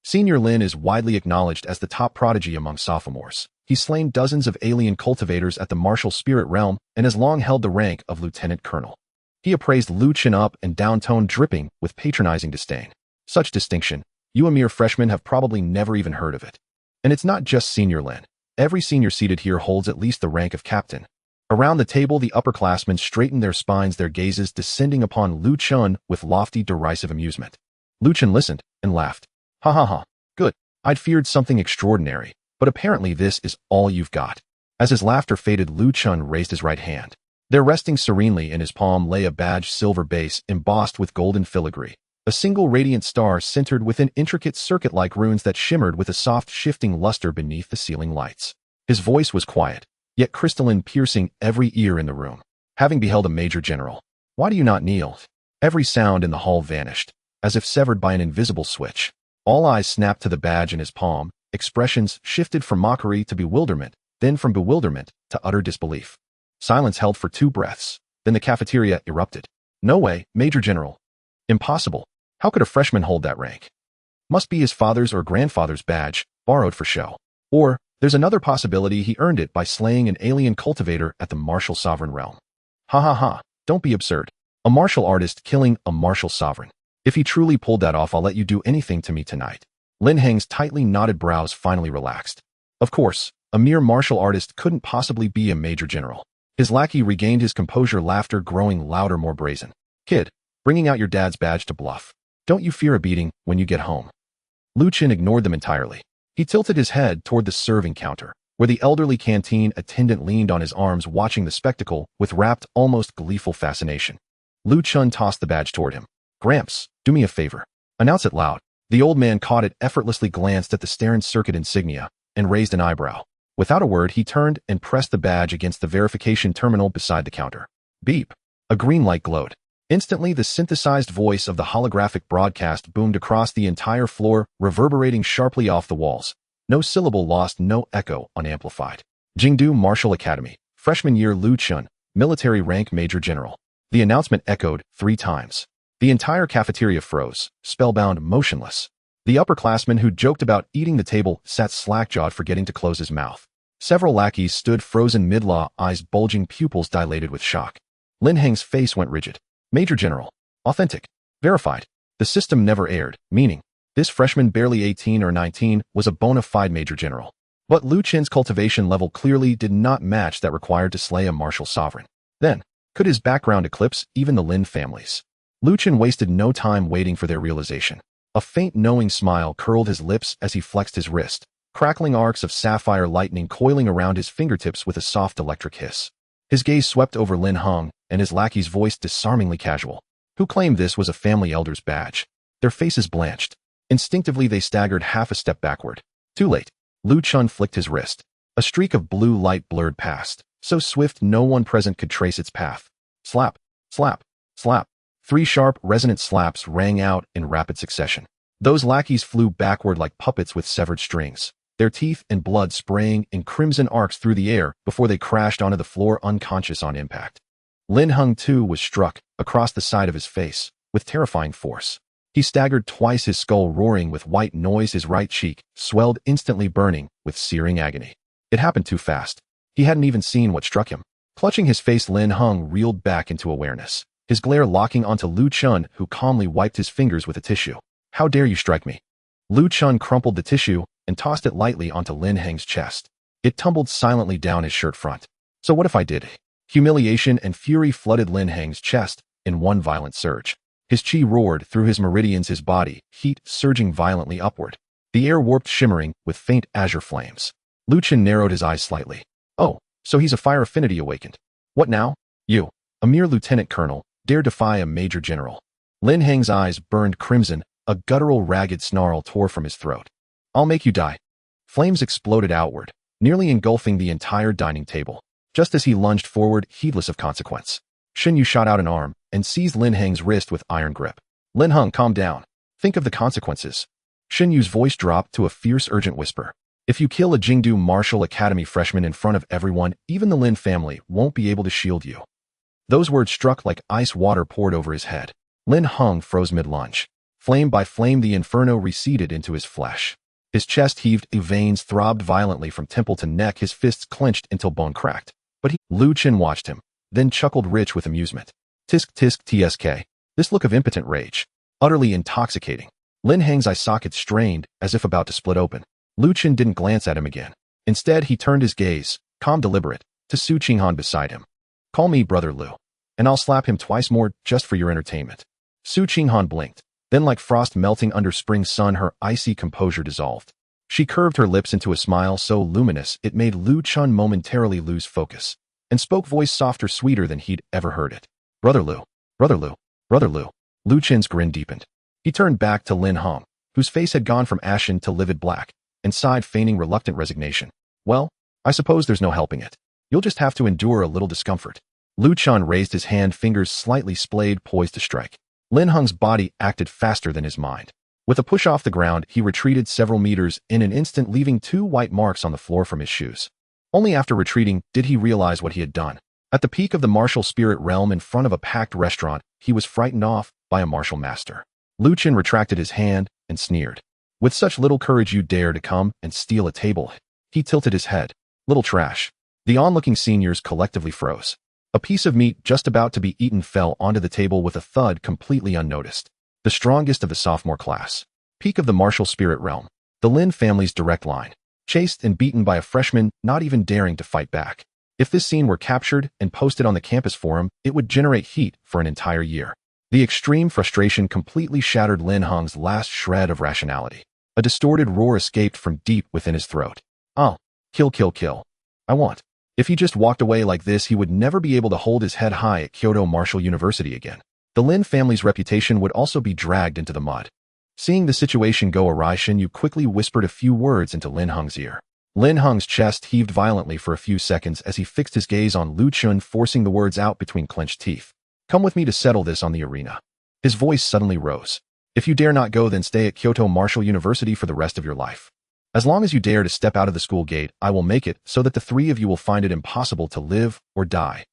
Senior Lin is widely acknowledged as the top prodigy among sophomores. He's slain dozens of alien cultivators at the martial spirit realm and has long held the rank of lieutenant colonel. He appraised Lu Chen up and down, tone dripping with patronizing disdain. Such distinction, you a mere freshman have probably never even heard of it. And it's not just Senior Lin. Every senior seated here holds at least the rank of captain. Around the table, the upperclassmen straightened their spines, their gazes descending upon Lu Chen with lofty, derisive amusement. Lu Chen listened and laughed. Ha ha ha. Good. I'd feared something extraordinary, but apparently this is all you've got. As his laughter faded, Lu Chen raised his right hand. There, resting serenely in his palm, lay a badge silver base embossed with golden filigree. A single radiant star centered within intricate circuit-like runes that shimmered with a soft shifting luster beneath the ceiling lights. His voice was quiet, yet crystalline, piercing every ear in the room. Having beheld a major general, why do you not kneel? Every sound in the hall vanished, as if severed by an invisible switch. All eyes snapped to the badge in his palm, expressions shifted from mockery to bewilderment, then from bewilderment to utter disbelief. Silence held for 2 breaths, then the cafeteria erupted. No way, Major General. Impossible. How could a freshman hold that rank? Must be his father's or grandfather's badge, borrowed for show. Or, there's another possibility, he earned it by slaying an alien cultivator at the martial sovereign realm. Ha ha ha, don't be absurd. A martial artist killing a martial sovereign. If he truly pulled that off, I'll let you do anything to me tonight. Lin Heng's tightly knotted brows finally relaxed. Of course, a mere martial artist couldn't possibly be a major general. His lackey regained his composure, laughter growing louder, more brazen. Kid, bringing out your dad's badge to bluff. Don't you fear a beating when you get home? Lu Chen ignored them entirely. He tilted his head toward the serving counter, where the elderly canteen attendant leaned on his arms, watching the spectacle with rapt, almost gleeful fascination. Lu Chen tossed the badge toward him. Gramps, do me a favor. Announce it loud. The old man caught it, effortlessly glanced at the Starin circuit insignia, and raised an eyebrow. Without a word, he turned and pressed the badge against the verification terminal beside the counter. Beep. A green light glowed. Instantly, the synthesized voice of the holographic broadcast boomed across the entire floor, reverberating sharply off the walls. No syllable lost, no echo unamplified. Jingdu Martial Academy, freshman year, Lu Chen, military rank Major General. The announcement echoed 3 times. The entire cafeteria froze, spellbound, motionless. The upperclassman who joked about eating the table sat slack-jawed, forgetting to close his mouth. Several lackeys stood frozen mid-law, eyes bulging, pupils dilated with shock. Lin Heng's face went rigid. Major General. Authentic. Verified. The system never erred, meaning this freshman, barely 18 or 19, was a bona fide Major General. But Lu Chen's cultivation level clearly did not match that required to slay a martial sovereign. Then, could his background eclipse even the Lin families? Lu Chen wasted no time waiting for their realization. A faint, knowing smile curled his lips as he flexed his wrist, crackling arcs of sapphire lightning coiling around his fingertips with a soft electric hiss. His gaze swept over Lin Heng, and his lackey's voice disarmingly casual. Who claimed this was a family elder's badge? Their faces blanched. Instinctively, they staggered half a step backward. Too late. Lu Chen flicked his wrist. A streak of blue light blurred past, so swift no one present could trace its path. Slap, slap, slap. 3 sharp, resonant slaps rang out in rapid succession. Those lackeys flew backward like puppets with severed strings, their teeth and blood spraying in crimson arcs through the air before they crashed onto the floor, unconscious on impact. Lin Heng, too, was struck, across the side of his face, with terrifying force. He staggered twice, his skull roaring with white noise, his right cheek swelled, instantly burning with searing agony. It happened too fast. He hadn't even seen what struck him. Clutching his face, Lin Heng reeled back into awareness, his glare locking onto Lu Chen, who calmly wiped his fingers with a tissue. How dare you strike me? Lu Chen crumpled the tissue and tossed it lightly onto Lin Heng's chest. It tumbled silently down his shirt front. So what if I did? Humiliation and fury flooded Lin Heng's chest in one violent surge. His chi roared through his meridians, his body, heat surging violently upward. The air warped, shimmering with faint azure flames. Lu Chen narrowed his eyes slightly. Oh, so he's a fire affinity awakened. What now? You, a mere lieutenant colonel, dare defy a major general. Lin Heng's eyes burned crimson, a guttural, ragged snarl tore from his throat. I'll make you die. Flames exploded outward, nearly engulfing the entire dining table. Just as he lunged forward, heedless of consequence, Shen Yu shot out an arm and seized Lin Heng's wrist with iron grip. Lin Heng, calm down. Think of the consequences. Shen Yu's voice dropped to a fierce, urgent whisper. If you kill a Jingdu Martial Academy freshman in front of everyone, even the Lin family won't be able to shield you. Those words struck like ice water poured over his head. Lin Heng froze mid-lunge. Flame by flame, the inferno receded into his flesh. His chest heaved, veins throbbed violently from temple to neck, his fists clenched until bone cracked. But Lu Chen watched him, then chuckled, rich with amusement. Tisk tisk tsk. This look of impotent rage. Utterly intoxicating. Lin Heng's eye sockets strained, as if about to split open. Lu Chen didn't glance at him again. Instead, he turned his gaze, calm deliberate, to Su Qinghan beside him. Call me Brother Lu. And I'll slap him twice more just for your entertainment. Su Qinghan blinked. Then like frost melting under spring sun, her icy composure dissolved. She curved her lips into a smile so luminous it made Lu Chen momentarily lose focus, and spoke voice softer, sweeter than he'd ever heard it. Brother Lu, Brother Lu, Brother Lu. Lu Chen's grin deepened. He turned back to Lin Heng, whose face had gone from ashen to livid black, and sighed, feigning reluctant resignation. Well, I suppose there's no helping it. You'll just have to endure a little discomfort. Lu Chen raised his hand, fingers slightly splayed, poised to strike. Lin Heng's body acted faster than his mind. With a push off the ground, he retreated several meters in an instant, leaving 2 white marks on the floor from his shoes. Only after retreating did he realize what he had done. At the peak of the martial spirit realm in front of a packed restaurant, he was frightened off by a martial master. Lu Chen retracted his hand and sneered. With such little courage you dare to come and steal a table? He tilted his head. Little trash. The onlooking seniors collectively froze. A piece of meat just about to be eaten fell onto the table with a thud, completely unnoticed. The strongest of the sophomore class. Peak of the martial spirit realm. The Lin family's direct line. Chased and beaten by a freshman, not even daring to fight back. If this scene were captured and posted on the campus forum, it would generate heat for an entire year. The extreme frustration completely shattered Lin Heng's last shred of rationality. A distorted roar escaped from deep within his throat. Oh, kill, kill, kill. I want. If he just walked away like this, he would never be able to hold his head high at Kyoto Martial University again. The Lin family's reputation would also be dragged into the mud. Seeing the situation go awry, Shen Yu quickly whispered a few words into Lin Heng's ear. Lin Heng's chest heaved violently for a few seconds as he fixed his gaze on Lu Chen, forcing the words out between clenched teeth. Come with me to settle this on the arena. His voice suddenly rose. If you dare not go, then stay at Kyoto Martial University for the rest of your life. As long as you dare to step out of the school gate, I will make it so that the 3 of you will find it impossible to live or die.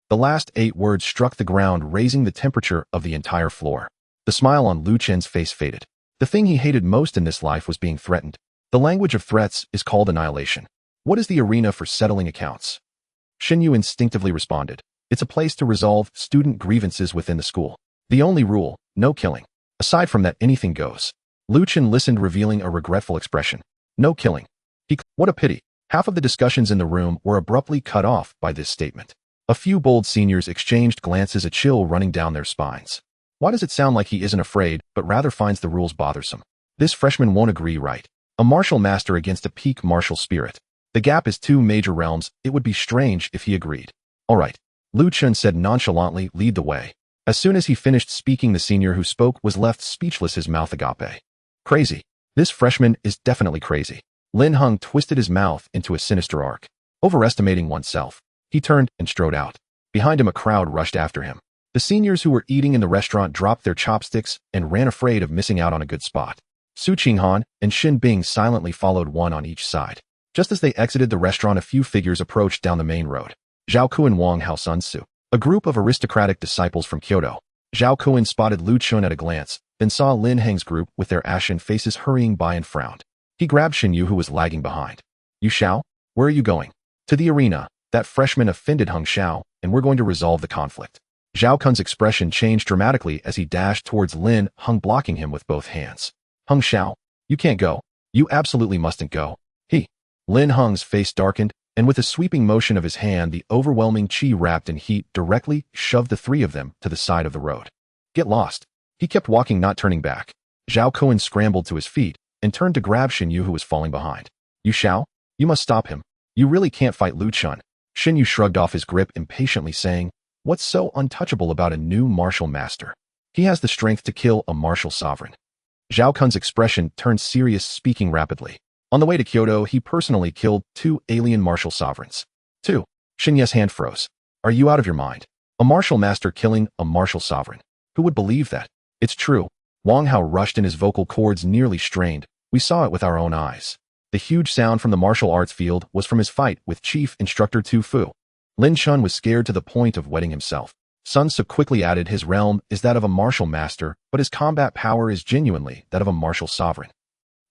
The last 8 words struck the ground, raising the temperature of the entire floor. The smile on Lu Chen's face faded. The thing he hated most in this life was being threatened. The language of threats is called annihilation. What is the arena for settling accounts? Shen Yu instinctively responded. It's a place to resolve student grievances within the school. The only rule, no killing. Aside from that, anything goes. Lu Chen listened, revealing a regretful expression. No killing. What a pity. Half of the discussions in the room were abruptly cut off by this statement. A few bold seniors exchanged glances, a chill running down their spines. Why does it sound like he isn't afraid, but rather finds the rules bothersome? This freshman won't agree, right? A martial master against a peak martial spirit. The gap is 2 major realms. It would be strange if he agreed. All right. Lu Chen said nonchalantly, lead the way. As soon as he finished speaking, the senior who spoke was left speechless, his mouth agape. Crazy. This freshman is definitely crazy. Lin Heng twisted his mouth into a sinister arc. Overestimating oneself. He turned and strode out. Behind him, a crowd rushed after him. The seniors who were eating in the restaurant dropped their chopsticks and ran, afraid of missing out on a good spot. Su Qinghan and Xin Bing silently followed, one on each side. Just as they exited the restaurant, a few figures approached down the main road. Zhao Ku and Wang Hao Sun Su, a group of aristocratic disciples from Kyoto. Zhao Kuan spotted Lu Chen at a glance, then saw Lin Heng's group with their ashen faces hurrying by and frowned. He grabbed Shen Yu, who was lagging behind. You Xiao? Where are you going? To the arena. That freshman offended Heng Xiao, and we're going to resolve the conflict. Zhao Kun's expression changed dramatically as he dashed towards Lin Heng, blocking him with both hands. Heng Xiao, you can't go. You absolutely mustn't go. Lin Heng's face darkened, and with a sweeping motion of his hand, the overwhelming chi wrapped in heat directly shoved the 3 of them to the side of the road. Get lost. He kept walking, not turning back. Zhao Kuan scrambled to his feet and turned to grab Shen Yu, who was falling behind. You Xiao? You must stop him. You really can't fight Lu Chen. Shen Yu shrugged off his grip impatiently, saying, what's so untouchable about a new martial master? He has the strength to kill a martial sovereign. Zhao Kun's expression turned serious, speaking rapidly. On the way to Kyoto, he personally killed 2 alien martial sovereigns. 2. Shen Yu's hand froze. Are you out of your mind? A martial master killing a martial sovereign. Who would believe that? It's true. Wang Hao rushed in, his vocal cords nearly strained. We saw it with our own eyes. The huge sound from the martial arts field was from his fight with Chief Instructor Tu Fu. Lin Chen was scared to the point of wetting himself. Sun Tzu quickly added, his realm is that of a martial master, but his combat power is genuinely that of a martial sovereign.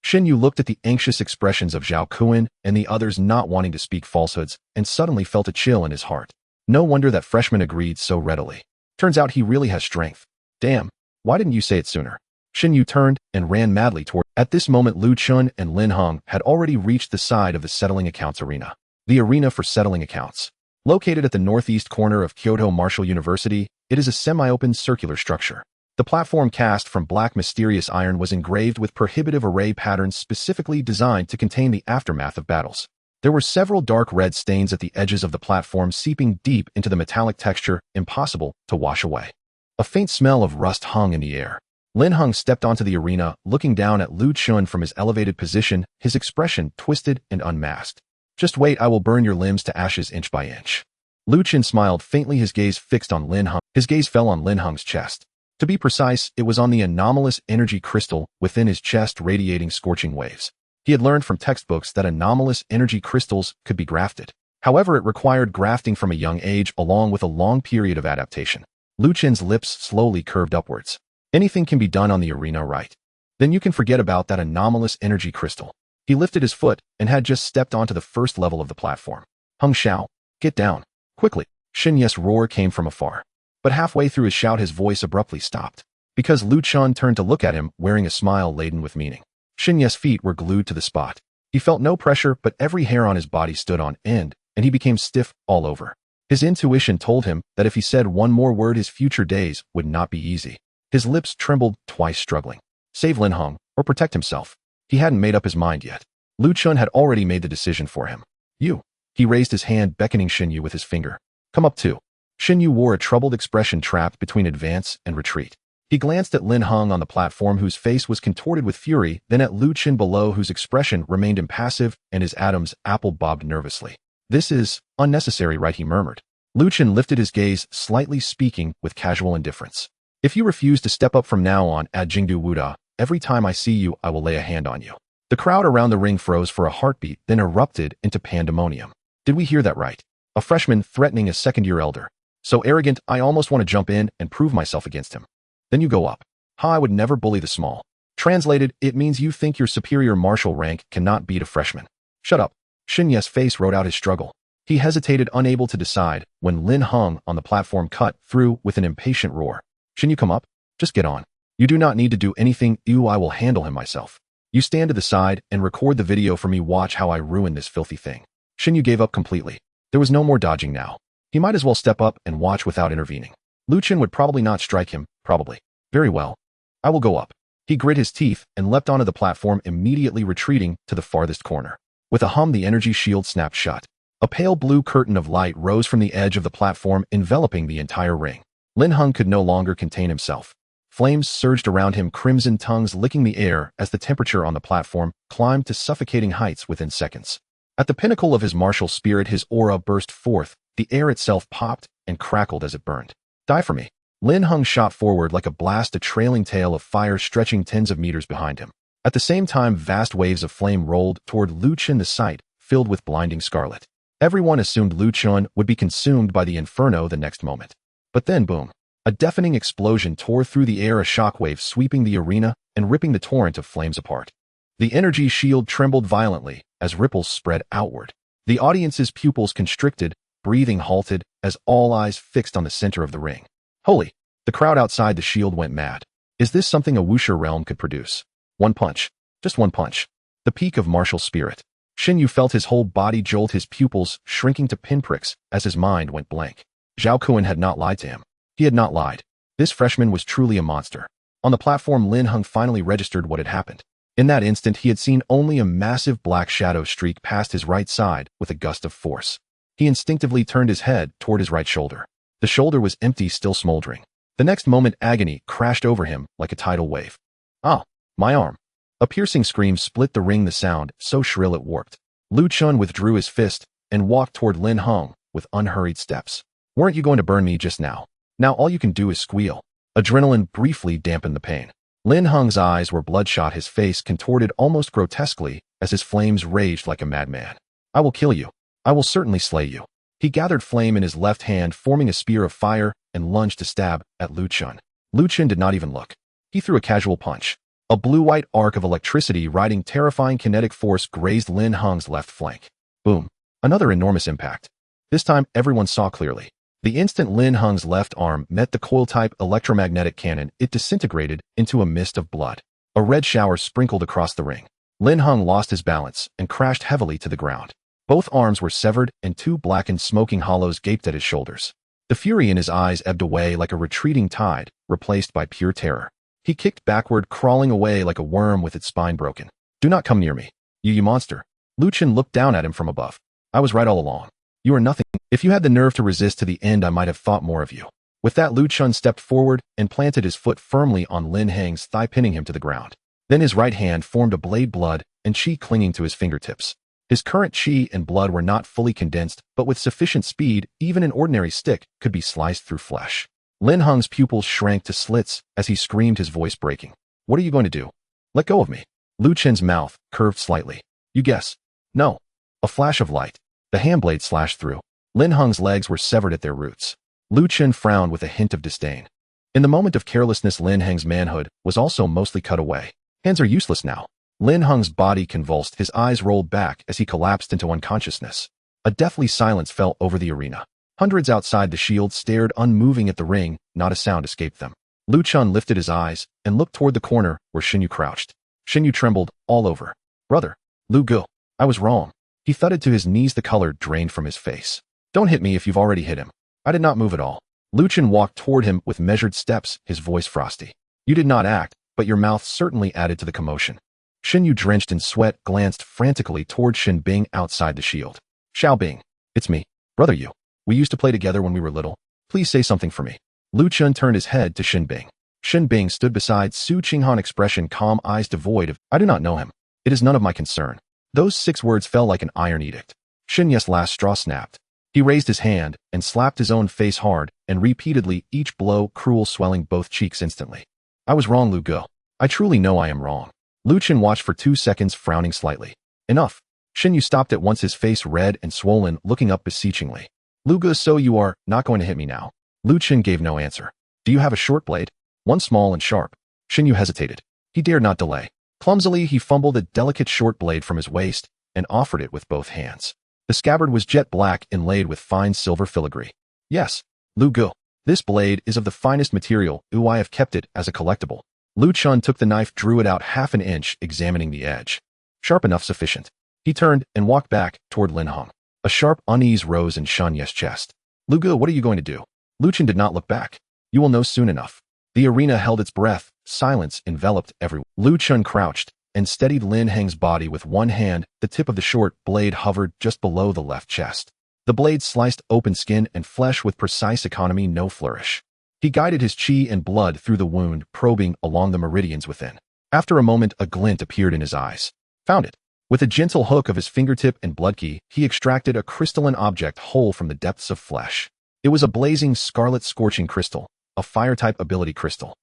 Shen Yu looked at the anxious expressions of Zhao Kuan and the others, not wanting to speak falsehoods, and suddenly felt a chill in his heart. No wonder that freshman agreed so readily. Turns out he really has strength. Damn, why didn't you say it sooner? Shin Yu turned and ran madly toward. At this moment, Lu Chun and Lin Heng had already reached the side of the settling accounts arena. The arena for settling accounts. Located at the northeast corner of Kyoto Martial University, it is a semi-open circular structure. The platform cast from black mysterious iron was engraved with prohibitive array patterns specifically designed to contain the aftermath of battles. There were several dark red stains at the edges of the platform seeping deep into the metallic texture, impossible to wash away. A faint smell of rust hung in the air. Lin Heng stepped onto the arena, looking down at Lu Chun from his elevated position, his expression twisted and unmasked. Just wait, I will burn your limbs to ashes inch by inch. Lu Chun smiled faintly, his gaze fixed on Lin Heng. His gaze fell on Lin Heng's chest. To be precise, it was on the anomalous energy crystal within his chest radiating scorching waves. He had learned from textbooks that anomalous energy crystals could be grafted. However, it required grafting from a young age along with a long period of adaptation. Lu Chun's lips slowly curved upwards. Anything can be done on the arena, right? Then you can forget about that anomalous energy crystal. He lifted his foot and had just stepped onto the first level of the platform. Heng Xiao, get down. Quickly. Shin Yu's roar came from afar. But halfway through his shout, his voice abruptly stopped. Because Lu Chun turned to look at him, wearing a smile laden with meaning. Shin Yu's feet were glued to the spot. He felt no pressure, but every hair on his body stood on end, and he became stiff all over. His intuition told him that if he said one more word, his future days would not be easy. His lips trembled, twice struggling. Save Lin Heng, or protect himself. He hadn't made up his mind yet. Lu Chun had already made the decision for him. You. He raised his hand, beckoning Shin Yu with his finger. Come up too. Shin Yu wore a troubled expression trapped between advance and retreat. He glanced at Lin Heng on the platform, whose face was contorted with fury, then at Lu Chun below, whose expression remained impassive, and his Adam's apple bobbed nervously. This is unnecessary, right? He murmured. Lu Chun lifted his gaze, slightly speaking with casual indifference. If you refuse to step up from now on, add Jingdu Wuda, every time I see you, I will lay a hand on you. The crowd around the ring froze for a heartbeat, then erupted into pandemonium. Did we hear that right? A freshman threatening a second-year elder. So arrogant, I almost want to jump in and prove myself against him. Then you go up. I would never bully the small. Translated, it means you think your superior martial rank cannot beat a freshman. Shut up. Shin Yu's face wrote out his struggle. He hesitated, unable to decide, when Lin Heng on the platform cut through with an impatient roar. Shin Yu, come up? Just get on. You do not need to do anything, I will handle him myself. You stand to the side and record the video for me. Watch how I ruin this filthy thing. Shin Yu gave up completely. There was no more dodging now. He might as well step up and watch without intervening. Lu Chun would probably not strike him, probably. Very well. I will go up. He grit his teeth and leapt onto the platform, immediately retreating to the farthest corner. With a hum, the energy shield snapped shut. A pale blue curtain of light rose from the edge of the platform, enveloping the entire ring. Lin Heng could no longer contain himself. Flames surged around him, crimson tongues licking the air as the temperature on the platform climbed to suffocating heights within seconds. At the pinnacle of his martial spirit, his aura burst forth. The air itself popped and crackled as it burned. Die for me. Lin Heng shot forward like a blast, a trailing tail of fire stretching tens of meters behind him. At the same time, vast waves of flame rolled toward Lu Chun, the sight filled with blinding scarlet. Everyone assumed Lu Chun would be consumed by the inferno the next moment. But then, boom. A deafening explosion tore through the air, a shockwave sweeping the arena and ripping the torrent of flames apart. The energy shield trembled violently as ripples spread outward. The audience's pupils constricted, breathing halted as all eyes fixed on the center of the ring. Holy! The crowd outside the shield went mad. Is this something a Wuxia realm could produce? One punch. Just one punch. The peak of martial spirit. Shin Yu felt his whole body jolt, his pupils shrinking to pinpricks as his mind went blank. Zhao Kuan had not lied to him. He had not lied. This freshman was truly a monster. On the platform, Lin Heng finally registered what had happened. In that instant, he had seen only a massive black shadow streak past his right side with a gust of force. He instinctively turned his head toward his right shoulder. The shoulder was empty, still smoldering. The next moment, agony crashed over him like a tidal wave. Ah, my arm. A piercing scream split the ring, the sound so shrill it warped. Lu Chun withdrew his fist and walked toward Lin Heng with unhurried steps. Weren't you going to burn me just now? Now all you can do is squeal. Adrenaline briefly dampened the pain. Lin Heng's eyes were bloodshot, his face contorted almost grotesquely as his flames raged like a madman. I will kill you. I will certainly slay you. He gathered flame in his left hand, forming a spear of fire, and lunged to stab at Lu Chun. Lu Chun did not even look. He threw a casual punch. A blue-white arc of electricity riding terrifying kinetic force grazed Lin Heng's left flank. Boom. Another enormous impact. This time, everyone saw clearly. The instant Lin Heng's left arm met the coil-type electromagnetic cannon, it disintegrated into a mist of blood. A red shower sprinkled across the ring. Lin Heng lost his balance and crashed heavily to the ground. Both arms were severed and two blackened smoking hollows gaped at his shoulders. The fury in his eyes ebbed away like a retreating tide, replaced by pure terror. He kicked backward, crawling away like a worm with its spine broken. "Do not come near me, you monster." Lu Chen looked down at him from above. "I was right all along. You are nothing. If you had the nerve to resist to the end, I might have thought more of you." With that, Lu Chen stepped forward and planted his foot firmly on Lin Heng's thigh, pinning him to the ground. Then his right hand formed a blade, blood and qi clinging to his fingertips. His current qi and blood were not fully condensed, but with sufficient speed, even an ordinary stick could be sliced through flesh. Lin Heng's pupils shrank to slits as he screamed, his voice breaking. "What are you going to do? Let go of me." Lu Chen's mouth curved slightly. "You guess." "No." A flash of light. The handblade slashed through. Lin Heng's legs were severed at their roots. Lu Chen frowned with a hint of disdain. In the moment of carelessness, Lin Heng's manhood was also mostly cut away. Hands are useless now. Lin Heng's body convulsed, his eyes rolled back as he collapsed into unconsciousness. A deathly silence fell over the arena. Hundreds outside the shield stared unmoving at the ring, not a sound escaped them. Lu Chen lifted his eyes and looked toward the corner where Shinyu crouched. Shinyu trembled all over. "Brother, Lu Gu, I was wrong." He thudded to his knees, the color drained from his face. "Don't hit me if you've already hit him." "I did not move at all." Lu Chen walked toward him with measured steps, his voice frosty. "You did not act, but your mouth certainly added to the commotion." Shinyu, drenched in sweat, glanced frantically toward Shin Bing outside the shield. "Xiao Bing, it's me. Brother Yu. We used to play together when we were little. Please say something for me." Lu Chen turned his head to Shin Bing. Shin Bing stood beside Su Qinghan, expression calm, eyes devoid of, "I do not know him. It is none of my concern." Those 6 words fell like an iron edict. Shin Ye's last straw snapped. He raised his hand and slapped his own face hard and repeatedly, each blow cruel, swelling both cheeks instantly. "I was wrong, Lu Gu. I truly know I am wrong." Lu Chen watched for 2 seconds, frowning slightly. "Enough." Shinyu stopped at once, his face red and swollen, looking up beseechingly. "Lu Gu, so you are not going to hit me now?" Lu Chen gave no answer. "Do you have a short blade?" "One small and sharp." Shinyu hesitated. He dared not delay. Clumsily, he fumbled a delicate short blade from his waist and offered it with both hands. The scabbard was jet black, inlaid with fine silver filigree. "Yes, Lu Gu. This blade is of the finest material. I have kept it as a collectible." Lu Chen took the knife, drew it out half an inch, examining the edge. "Sharp enough, sufficient." He turned and walked back toward Lin Heng. A sharp unease rose in Shen Ye's chest. "Lu Gu, what are you going to do?" Lu Chen did not look back. "You will know soon enough." The arena held its breath. Silence enveloped everyone. Lu Chen crouched and steadied Lin Heng's body with one hand. The tip of the short blade hovered just below the left chest. The blade sliced open skin and flesh with precise economy, no flourish. He guided his qi and blood through the wound, probing along the meridians within. After a moment, a glint appeared in his eyes. "Found it." With a gentle hook of his fingertip and blood key, he extracted a crystalline object whole from the depths of flesh. It was a blazing scarlet scorching crystal, a fire-type ability crystal.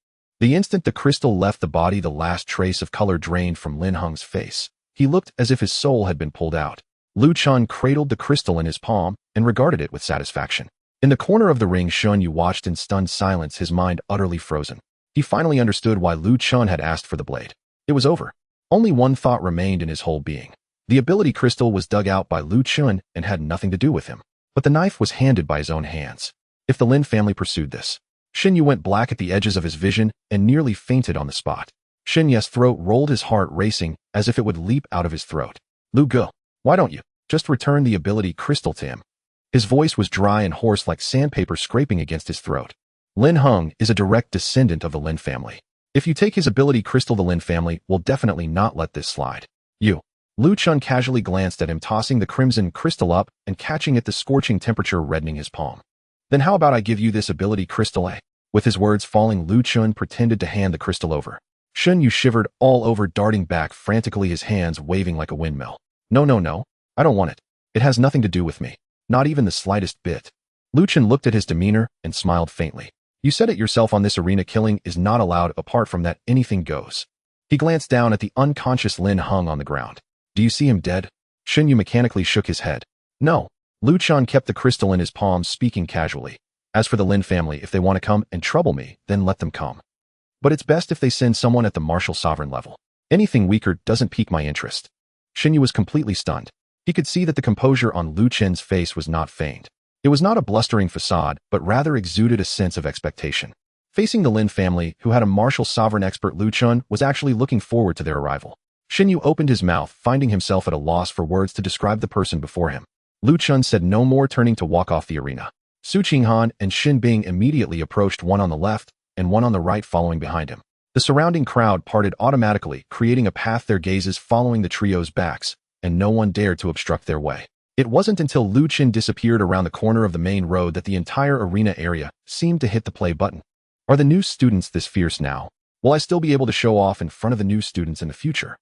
The instant the crystal left the body, the last trace of color drained from Lin Heng's face. He looked as if his soul had been pulled out. Lu Chen cradled the crystal in his palm and regarded it with satisfaction. In the corner of the ring, Shen Yu watched in stunned silence, his mind utterly frozen. He finally understood why Lu Chen had asked for the blade. It was over. Only one thought remained in his whole being. The ability crystal was dug out by Lu Chen and had nothing to do with him. But the knife was handed by his own hands. If the Lin family pursued this. Shin Yu went black at the edges of his vision and nearly fainted on the spot. Shin Ye's throat rolled, his heart racing as if it would leap out of his throat. "Lu Gu, why don't you just return the ability crystal to him?" His voice was dry and hoarse, like sandpaper scraping against his throat. "Lin Heng is a direct descendant of the Lin family. If you take his ability crystal, the Lin family will definitely not let this slide." "You." Lu Chen casually glanced at him, tossing the crimson crystal up and catching it, the scorching temperature reddening his palm. "Then how about I give you this ability crystal, eh?" With his words falling, Lu Chen pretended to hand the crystal over. Shen Yu shivered all over, darting back frantically, his hands waving like a windmill. No, I don't want it. It has nothing to do with me. Not even the slightest bit." Lu Chen looked at his demeanor and smiled faintly. "You said it yourself, on this arena killing is not allowed. Apart from that, anything goes." He glanced down at the unconscious Lin Heng on the ground. "Do you see him dead?" Shen Yu mechanically shook his head. "No." Lu Chen kept the crystal in his palm, speaking casually. "As for the Lin family, if they want to come and trouble me, then let them come. But it's best if they send someone at the martial sovereign level. Anything weaker doesn't pique my interest." Shin Yu was completely stunned. He could see that the composure on Lu Chen's face was not feigned. It was not a blustering facade, but rather exuded a sense of expectation. Facing the Lin family, who had a martial sovereign expert, Chen was actually looking forward to their arrival. Xinyu opened his mouth, finding himself at a loss for words to describe the person before him. Chen said no more, turning to walk off the arena. Su Qinghan and Xin Bing immediately approached, one on the left and one on the right following behind him. The surrounding crowd parted automatically, creating a path, their gazes following the trio's backs, and no one dared to obstruct their way. It wasn't until Lu Chen disappeared around the corner of the main road that the entire arena area seemed to hit the play button. Are the new students this fierce now? Will I still be able to show off in front of the new students in the future?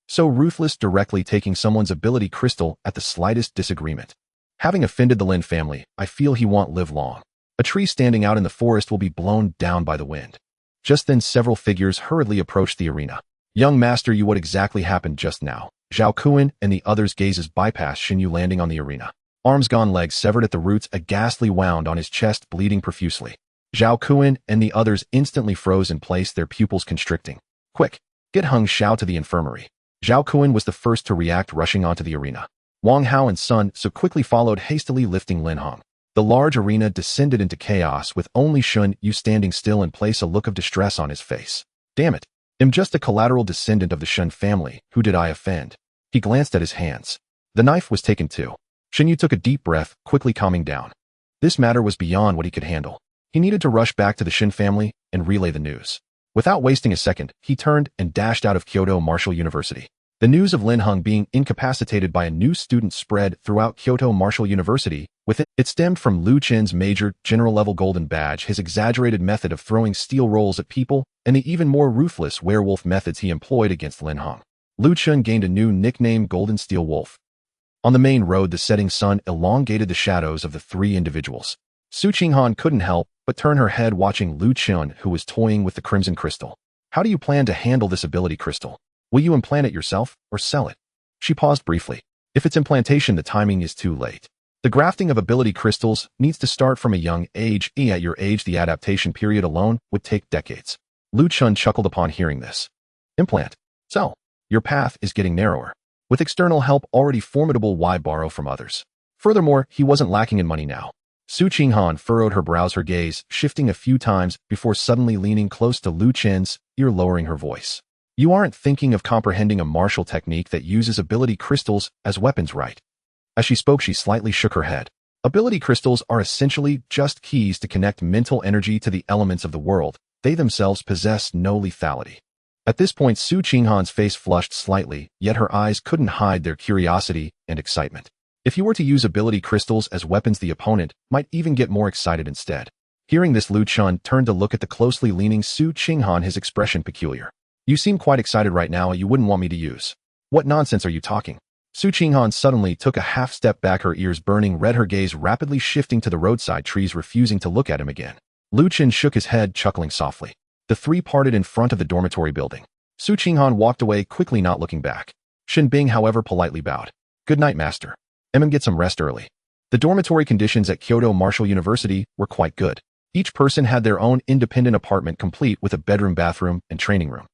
So ruthless, directly taking someone's ability crystal at the slightest disagreement. Having offended the Lin family, I feel he won't live long. A tree standing out in the forest will be blown down by the wind. Just then several figures hurriedly approached the arena. Young master, what exactly happened just now? Zhao Kuan and the others' gazes bypassed Xinyu, landing on the arena. Arms gone, legs severed at the roots, a ghastly wound on his chest, bleeding profusely. Zhao Kuan and the others instantly froze in place, their pupils constricting. Quick, get Hung Xiao to the infirmary. Zhao Kuan was the first to react, rushing onto the arena. Wang Hao and Sun so quickly followed, hastily lifting Lin Hong. The large arena descended into chaos, with only Shun Yu standing still in place, a look of distress on his face. Damn it. I'm just a collateral descendant of the Shun family. Who did I offend? He glanced at his hands. The knife was taken too. Shin Yu took a deep breath, quickly calming down. This matter was beyond what he could handle. He needed to rush back to the Shin family and relay the news. Without wasting a second, he turned and dashed out of Kyoto Martial University. The news of Lin Hung being incapacitated by a new student spread throughout Kyoto Martial University. It stemmed from Lu Chen's major, general-level golden badge, his exaggerated method of throwing steel rolls at people, and the even more ruthless werewolf methods he employed against Lin Hung. Lu Chen gained a new nickname, Golden Steel Wolf. On the main road, the setting sun elongated the shadows of the three individuals. Su Qinghan couldn't help but turn her head, watching Lu Chen, who was toying with the crimson crystal. How do you plan to handle this ability crystal? Will you implant it yourself or sell it? She paused briefly. If it's implantation, the timing is too late. The grafting of ability crystals needs to start from a young age. At your age, the adaptation period alone would take decades. Lu Chen chuckled upon hearing this. Implant. Sell. Your path is getting narrower. With external help already formidable, why borrow from others? Furthermore, he wasn't lacking in money now. Su Qinghan furrowed her brows, her gaze shifting a few times before suddenly leaning close to Lu Chen's ear, lowering her voice. You aren't thinking of comprehending a martial technique that uses ability crystals as weapons, right? As she spoke, she slightly shook her head. Ability crystals are essentially just keys to connect mental energy to the elements of the world. They themselves possess no lethality. At this point, Su Qinghan's face flushed slightly, yet her eyes couldn't hide their curiosity and excitement. If you were to use ability crystals as weapons, the opponent might even get more excited instead. Hearing this, Lu Chen turned to look at the closely leaning Su Qinghan, his expression peculiar. You seem quite excited right now. You wouldn't want me to use. What nonsense are you talking? Su Qinghan suddenly took a half step back, her ears burning red, her gaze rapidly shifting to the roadside trees, refusing to look at him again. Lu Chen shook his head, chuckling softly. The three parted in front of the dormitory building. Su Qinghan walked away quickly, not looking back. Xin Bing, however, politely bowed. Good night, master. Get some rest early. The dormitory conditions at Kyoto Martial University were quite good. Each person had their own independent apartment, complete with a bedroom, bathroom, and training room.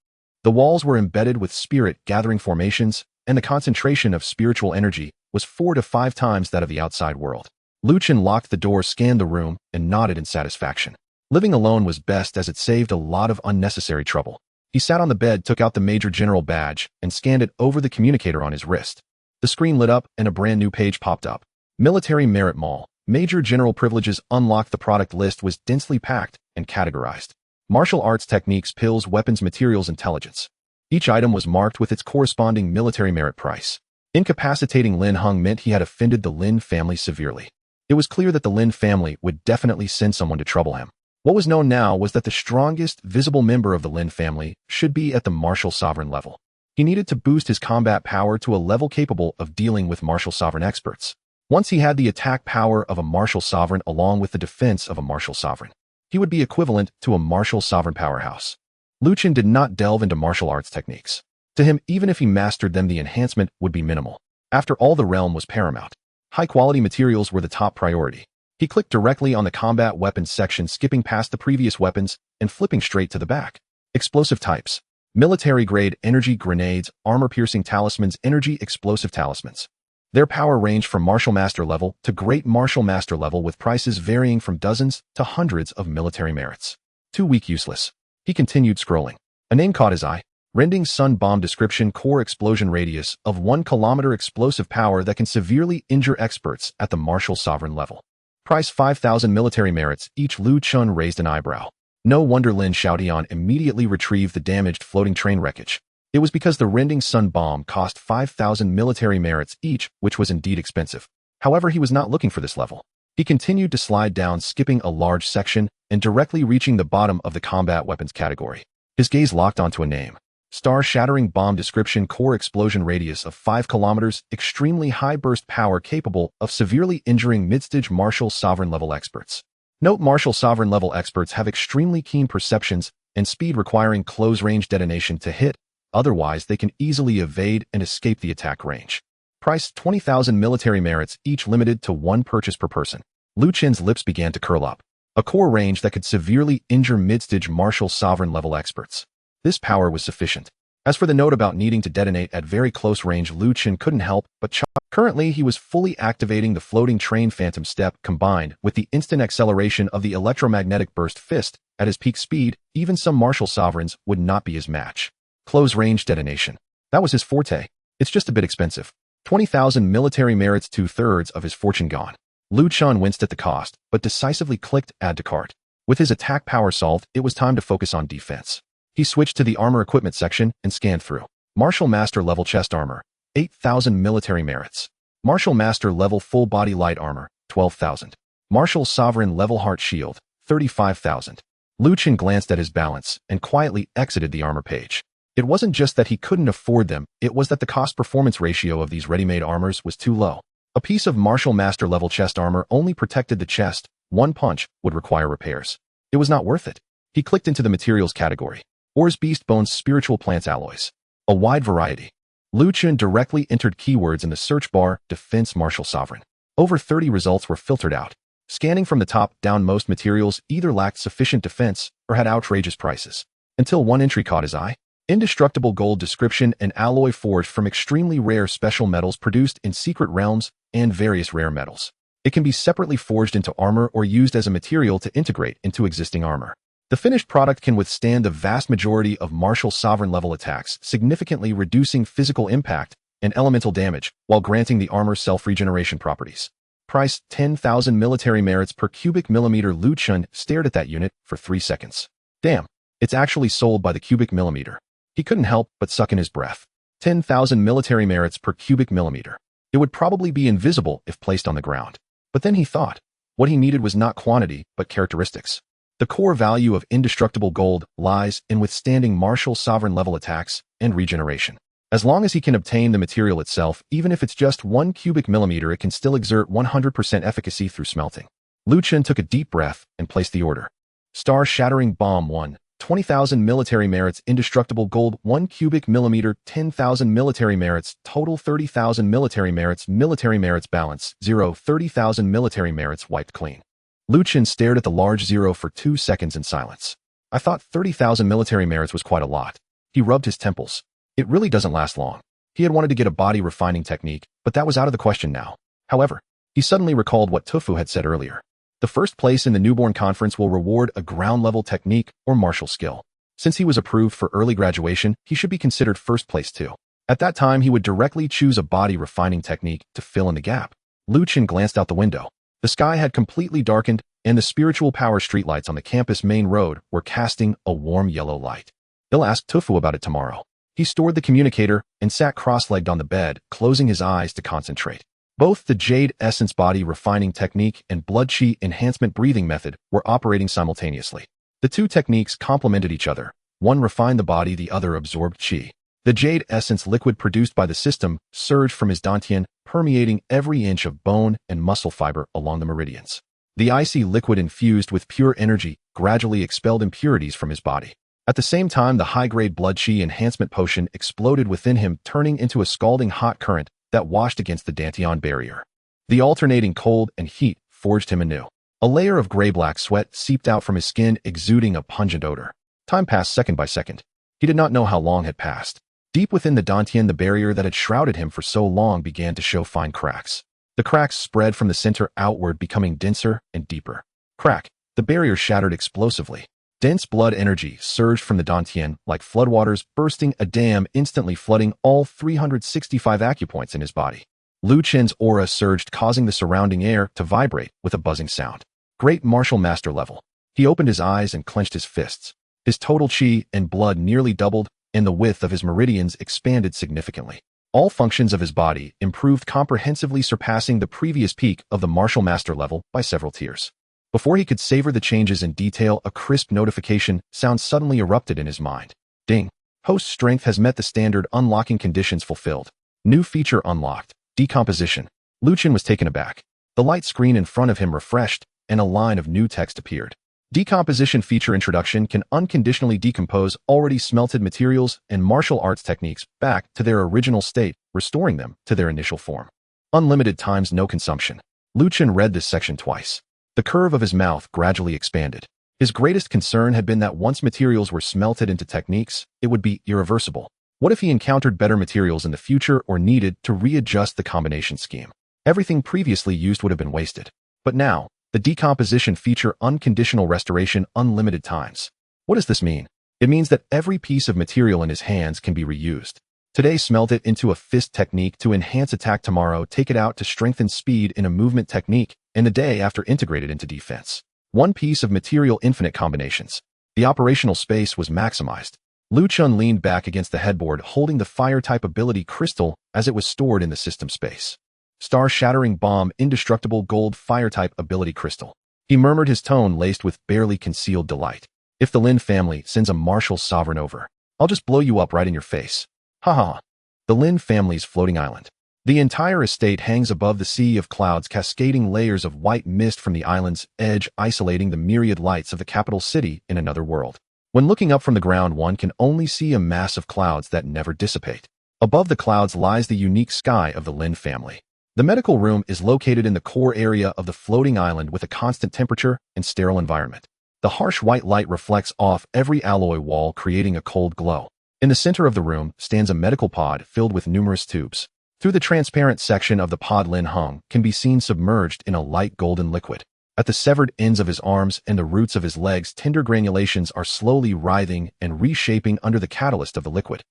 The walls were embedded with spirit-gathering formations, and the concentration of spiritual energy was 4 to 5 times that of the outside world. Lu Chen locked the door, scanned the room, and nodded in satisfaction. Living alone was best, as it saved a lot of unnecessary trouble. He sat on the bed, took out the Major General badge, and scanned it over the communicator on his wrist. The screen lit up, and a brand new page popped up. Military Merit Mall. Major General privileges unlocked. The product list was densely packed and categorized. Martial arts techniques, pills, weapons, materials, intelligence. Each item was marked with its corresponding military merit price. Incapacitating Lin Hung meant he had offended the Lin family severely. It was clear that the Lin family would definitely send someone to trouble him. What was known now was that the strongest visible member of the Lin family should be at the martial sovereign level. He needed to boost his combat power to a level capable of dealing with martial sovereign experts. Once he had the attack power of a martial sovereign along with the defense of a martial sovereign, he would be equivalent to a martial sovereign powerhouse. Lu Chen did not delve into martial arts techniques. To him, even if he mastered them, the enhancement would be minimal. After all, the realm was paramount. High-quality materials were the top priority. He clicked directly on the combat weapons section, skipping past the previous weapons and flipping straight to the back. Explosive types. Military-grade energy grenades, armor-piercing talismans, energy explosive talismans. Their power ranged from Martial Master level to Great Martial Master level, with prices varying from dozens to hundreds of military merits. Too weak, useless. He continued scrolling. A name caught his eye. Rending Sun Bomb description: core explosion radius of 1 kilometer, explosive power that can severely injure experts at the Martial Sovereign level. Price 5,000 military merits each. Lu Chun raised an eyebrow. No wonder Lin Xiaodian immediately retrieved the damaged floating train wreckage. It was because the Rending Sun Bomb cost 5,000 military merits each, which was indeed expensive. However, he was not looking for this level. He continued to slide down, skipping a large section and directly reaching the bottom of the combat weapons category. His gaze locked onto a name. Star-shattering bomb description: core explosion radius of 5 kilometers, extremely high burst power capable of severely injuring mid-stage Martial Sovereign level experts. Note: Martial Sovereign level experts have extremely keen perceptions and speed, requiring close-range detonation to hit. Otherwise, they can easily evade and escape the attack range. Price 20,000 military merits each, limited to 1 purchase per person. Lu Chen's lips began to curl up. A core range that could severely injure mid-stage Martial Sovereign level experts. This power was sufficient. As for the note about needing to detonate at very close range, Lu Chen couldn't help but chuckle. Currently, he was fully activating the floating train Phantom Step, combined with the instant acceleration of the electromagnetic burst fist. At his peak speed, even some Martial Sovereigns would not be his match. Close-range detonation. That was his forte. It's just a bit expensive. 20,000 military merits, 2/3 of his fortune gone. Lu Chen winced at the cost, but decisively clicked add to cart. With his attack power solved, it was time to focus on defense. He switched to the armor equipment section and scanned through. Martial Master level chest armor, 8,000 military merits. Martial Master level full body light armor, 12,000. Martial Sovereign level heart shield, 35,000. Lu Chen glanced at his balance and quietly exited the armor page. It wasn't just that he couldn't afford them, it was that the cost-performance ratio of these ready-made armors was too low. A piece of Martial Master level chest armor only protected the chest. One punch would require repairs. It was not worth it. He clicked into the materials category. Ores, beast bones, spiritual plants, alloys. A wide variety. Lu Chen directly entered keywords in the search bar: defense Martial Sovereign. Over 30 results were filtered out. Scanning from the top down, most materials either lacked sufficient defense or had outrageous prices. Until one entry caught his eye. Indestructible gold description: an alloy forged from extremely rare special metals produced in secret realms and various rare metals. It can be separately forged into armor or used as a material to integrate into existing armor. The finished product can withstand the vast majority of Martial Sovereign level attacks, significantly reducing physical impact and elemental damage, while granting the armor self-regeneration properties. Price 10,000 military merits per cubic millimeter. Lu Chen stared at that unit for 3 seconds. Damn, it's actually sold by the cubic millimeter. He couldn't help but suck in his breath. 10,000 military merits per cubic millimeter. It would probably be invisible if placed on the ground. But then he thought, what he needed was not quantity, but characteristics. The core value of indestructible gold lies in withstanding Martial Sovereign level attacks and regeneration. As long as he can obtain the material itself, even if it's just 1 cubic millimeter, it can still exert 100% efficacy through smelting. Lu Chen took a deep breath and placed the order. Star-shattering bomb 1. 20,000 military merits, indestructible gold, 1 cubic millimeter, 10,000 military merits, total 30,000 military merits balance, 0, 30,000 military merits wiped clean. Lu Chen stared at the large 0 for 2 seconds in silence. I thought 30,000 military merits was quite a lot. He rubbed his temples. It really doesn't last long. He had wanted to get a body refining technique, but that was out of the question now. However, he suddenly recalled what Tufu had said earlier. The first place in the newborn conference will reward a ground-level technique or martial skill. Since he was approved for early graduation, he should be considered first place too. At that time, he would directly choose a body refining technique to fill in the gap. Lu Chen glanced out the window. The sky had completely darkened, and the spiritual power streetlights on the campus main road were casting a warm yellow light. He'll ask Tufu about it tomorrow. He stored the communicator and sat cross-legged on the bed, closing his eyes to concentrate. Both the Jade Essence body refining technique and Blood Chi enhancement breathing method were operating simultaneously. The two techniques complemented each other. One refined the body, the other absorbed Chi. The Jade Essence liquid produced by the system surged from his dantian, permeating every inch of bone and muscle fiber along the meridians. The icy liquid infused with pure energy gradually expelled impurities from his body. At the same time, the high-grade Blood Chi enhancement potion exploded within him, turning into a scalding hot current that washed against the dantian barrier. The alternating cold and heat forged him anew. A layer of gray-black sweat seeped out from his skin, exuding a pungent odor. Time passed second by second. He did not know how long had passed. Deep within the dantian, the barrier that had shrouded him for so long began to show fine cracks. The cracks spread from the center outward, becoming denser and deeper. Crack. The barrier shattered explosively. Dense blood energy surged from the dantian like floodwaters bursting a dam, instantly flooding all 365 acupoints in his body. Lu Chen's aura surged, causing the surrounding air to vibrate with a buzzing sound. Great martial master level. He opened his eyes and clenched his fists. His total chi and blood nearly doubled, and the width of his meridians expanded significantly. All functions of his body improved comprehensively, surpassing the previous peak of the martial master level by several tiers. Before he could savor the changes in detail, a crisp notification sound suddenly erupted in his mind. Ding. Host strength has met the standard unlocking conditions fulfilled. New feature unlocked. Decomposition. Lu Chen was taken aback. The light screen in front of him refreshed, and a line of new text appeared. Decomposition feature introduction can unconditionally decompose already smelted materials and martial arts techniques back to their original state, restoring them to their initial form. Unlimited times no consumption. Lu Chen read this section twice. The curve of his mouth gradually expanded. His greatest concern had been that once materials were smelted into techniques, it would be irreversible. What if he encountered better materials in the future or needed to readjust the combination scheme? Everything previously used would have been wasted. But now, the decomposition feature unconditional restoration unlimited times. What does this mean? It means that every piece of material in his hands can be reused. Today smelt it into a fist technique to enhance attack, tomorrow take it out to strengthen speed in a movement technique, and the day after integrate it into defense. One piece of material, infinite combinations. The operational space was maximized. Lu Chen leaned back against the headboard, holding the fire-type ability crystal as it was stored in the system space. Star-shattering bomb, indestructible gold fire-type ability crystal. He murmured, his tone laced with barely concealed delight. If the Lin family sends a martial sovereign over, I'll just blow you up right in your face. Ha ha. The Lin family's floating island. The entire estate hangs above the sea of clouds, cascading layers of white mist from the island's edge, isolating the myriad lights of the capital city in another world. When looking up from the ground, one can only see a mass of clouds that never dissipate. Above the clouds lies the unique sky of the Lin family. The medical room is located in the core area of the floating island with a constant temperature and sterile environment. The harsh white light reflects off every alloy wall, creating a cold glow. In the center of the room stands a medical pod filled with numerous tubes. Through the transparent section of the pod, Lin Heng can be seen submerged in a light golden liquid. At the severed ends of his arms and the roots of his legs, tender granulations are slowly writhing and reshaping under the catalyst of the liquid.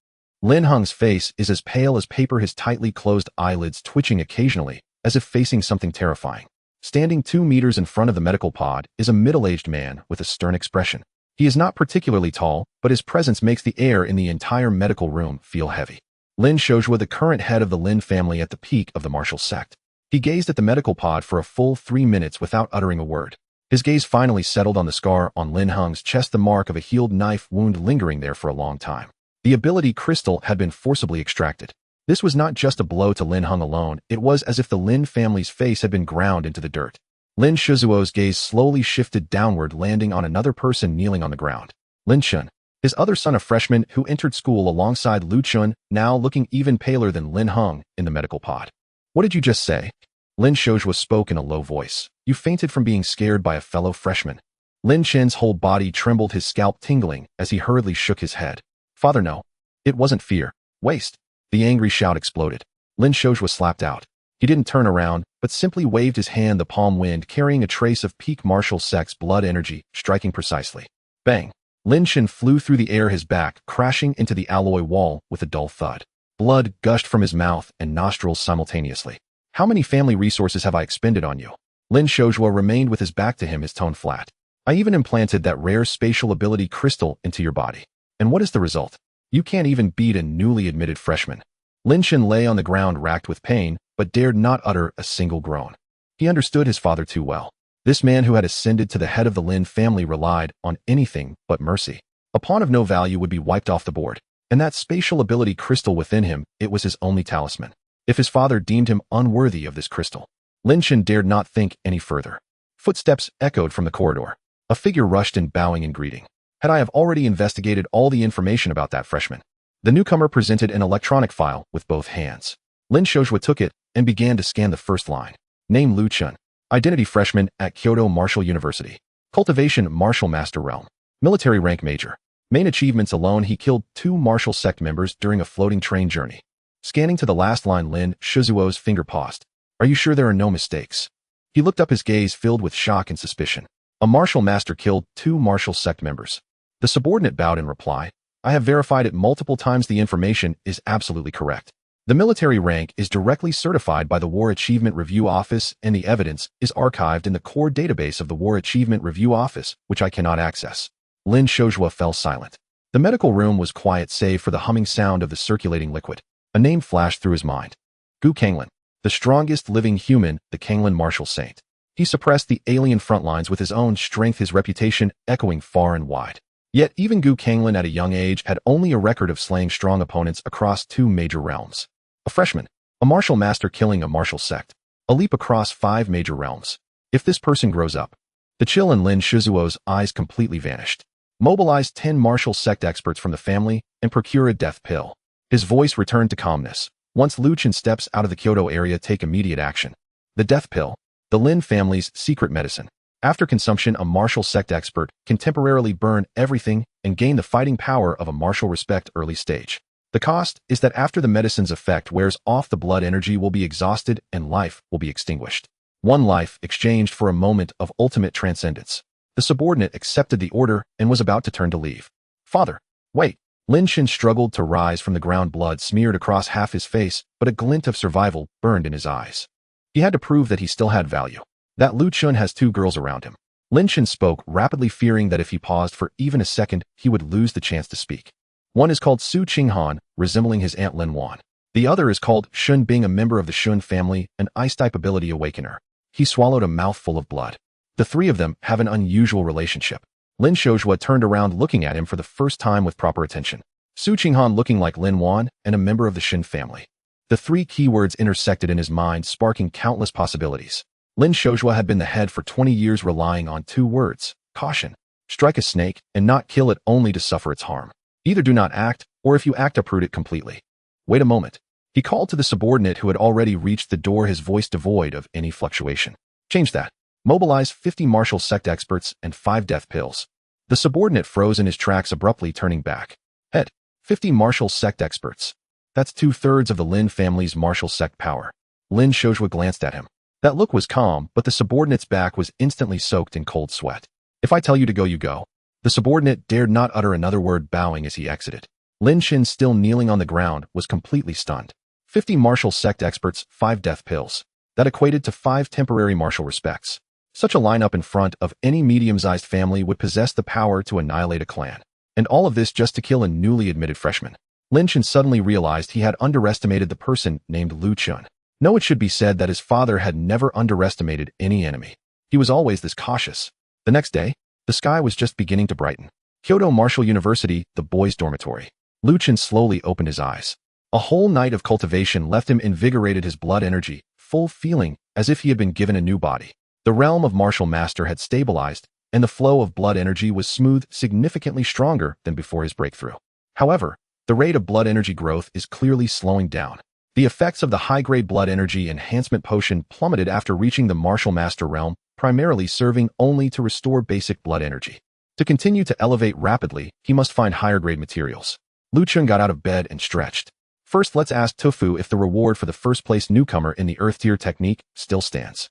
Lin Heng's face is as pale as paper, his tightly closed eyelids twitching occasionally, as if facing something terrifying. Standing 2 meters in front of the medical pod is a middle-aged man with a stern expression. He is not particularly tall, but his presence makes the air in the entire medical room feel heavy. Lin Shojua, the current head of the Lin family at the peak of the martial sect. He gazed at the medical pod for a full 3 minutes without uttering a word. His gaze finally settled on the scar on Lin Heng's chest, the mark of a healed knife wound lingering there for a long time. The ability crystal had been forcibly extracted. This was not just a blow to Lin Heng alone, it was as if the Lin family's face had been ground into the dirt. Lin Shizuo's gaze slowly shifted downward, landing on another person kneeling on the ground. Lin Chen, his other son, a freshman who entered school alongside Lu Chen, now looking even paler than Lin Heng in the medical pod. What did you just say? Lin Shojua spoke in a low voice. You fainted from being scared by a fellow freshman. Lin Chen's whole body trembled, his scalp tingling as he hurriedly shook his head. Father, no. It wasn't fear. Waste. The angry shout exploded. Lin Shojua slapped out. He didn't turn around, but simply waved his hand, the palm wind carrying a trace of peak martial sex blood energy, striking precisely. Bang! Lin Chen flew through the air, his back crashing into the alloy wall with a dull thud. Blood gushed from his mouth and nostrils simultaneously. How many family resources have I expended on you? Lin Shojua remained with his back to him, his tone flat. I even implanted that rare spatial ability crystal into your body. And what is the result? You can't even beat a newly admitted freshman. Lin Chen lay on the ground racked with pain, but dared not utter a single groan. He understood his father too well. This man who had ascended to the head of the Lin family relied on anything but mercy. A pawn of no value would be wiped off the board, and that spatial ability crystal within him, it was his only talisman. If his father deemed him unworthy of this crystal, Lin Chen dared not think any further. Footsteps echoed from the corridor. A figure rushed in, bowing in greeting. Had I have already investigated all the information about that freshman. The newcomer presented an electronic file with both hands. Lin Shojua took it and began to scan the first line. Name Lu Chen. Identity freshman at Kyoto Martial University. Cultivation martial master realm. Military rank major. Main achievements alone, he killed 2 martial sect members during a floating train journey. Scanning to the last line, Lin Shizuo's finger paused. Are you sure there are no mistakes? He looked up, his gaze filled with shock and suspicion. A martial master killed 2 martial sect members. The subordinate bowed in reply. I have verified it multiple times. The information is absolutely correct. The military rank is directly certified by the War Achievement Review Office, and the evidence is archived in the core database of the War Achievement Review Office, which I cannot access. Lin Shozhua fell silent. The medical room was quiet save for the humming sound of the circulating liquid. A name flashed through his mind. Gu Kanglin, the strongest living human, the Kanglin martial saint. He suppressed the alien frontlines with his own strength, his reputation echoing far and wide. Yet even Gu Kanglin at a young age had only a record of slaying strong opponents across 2 major realms. A freshman, a martial master killing a martial sect. A leap across 5 major realms. If this person grows up. The chill in Lin Shizuo's eyes completely vanished. Mobilize 10 martial sect experts from the family and procure a death pill. His voice returned to calmness. Once Lu Chen steps out of the Kyoto area, take immediate action. The death pill, the Lin family's secret medicine. After consumption, a martial sect expert can temporarily burn everything and gain the fighting power of a martial respect early stage. The cost is that after the medicine's effect wears off, the blood energy will be exhausted and life will be extinguished. 1 life exchanged for a moment of ultimate transcendence. The subordinate accepted the order and was about to turn to leave. Father, wait. Lin Chen struggled to rise from the ground, blood smeared across half his face, but a glint of survival burned in his eyes. He had to prove that he still had value. That Lu Chen has 2 girls around him. Lin Chen spoke rapidly, fearing that if he paused for even a second, he would lose the chance to speak. One is called Su Qinghan, resembling his aunt Lin Wan. The other is called Shun, being a member of the Shun family, an ice-type ability awakener. He swallowed a mouthful of blood. The 3 of them have an unusual relationship. Lin Shozhua turned around, looking at him for the first time with proper attention. Su Qinghan looking like Lin Wan and a member of the Shin family. The 3 keywords intersected in his mind, sparking countless possibilities. Lin Shozhua had been the head for 20 years, relying on 2 words: caution. Strike a snake and not kill it, only to suffer its harm. Either do not act, or if you act, uproot it completely. Wait a moment. He called to the subordinate who had already reached the door, his voice devoid of any fluctuation. Change that. Mobilize 50 martial sect experts and 5 death pills. The subordinate froze in his tracks, abruptly turning back. Head. 50 martial sect experts. That's 2/3 of the Lin family's martial sect power. Lin Shozhua glanced at him. That look was calm, but the subordinate's back was instantly soaked in cold sweat. If I tell you to go, you go. The subordinate dared not utter another word, bowing as he exited. Lin Chen, still kneeling on the ground, was completely stunned. 50 martial sect experts, 5 death pills. That equated to 5 temporary martial respects. Such a lineup in front of any medium-sized family would possess the power to annihilate a clan. And all of this just to kill a newly admitted freshman. Lin Chen suddenly realized he had underestimated the person named Lu Chen. No, it should be said that his father had never underestimated any enemy. He was always this cautious. The next day, the sky was just beginning to brighten. Kyoto Martial University, the boys' dormitory. Lu Chen slowly opened his eyes. A whole night of cultivation left him invigorated, his blood energy, full, feeling as if he had been given a new body. The realm of martial master had stabilized, and the flow of blood energy was smooth, significantly stronger than before his breakthrough. However, the rate of blood energy growth is clearly slowing down. The effects of the high-grade blood energy enhancement potion plummeted after reaching the martial master realm, primarily serving only to restore basic blood energy. To continue to elevate rapidly, he must find higher-grade materials. Lu Chen got out of bed and stretched. First, let's ask Tofu if the reward for the first-place newcomer in the Earth-tier technique still stands.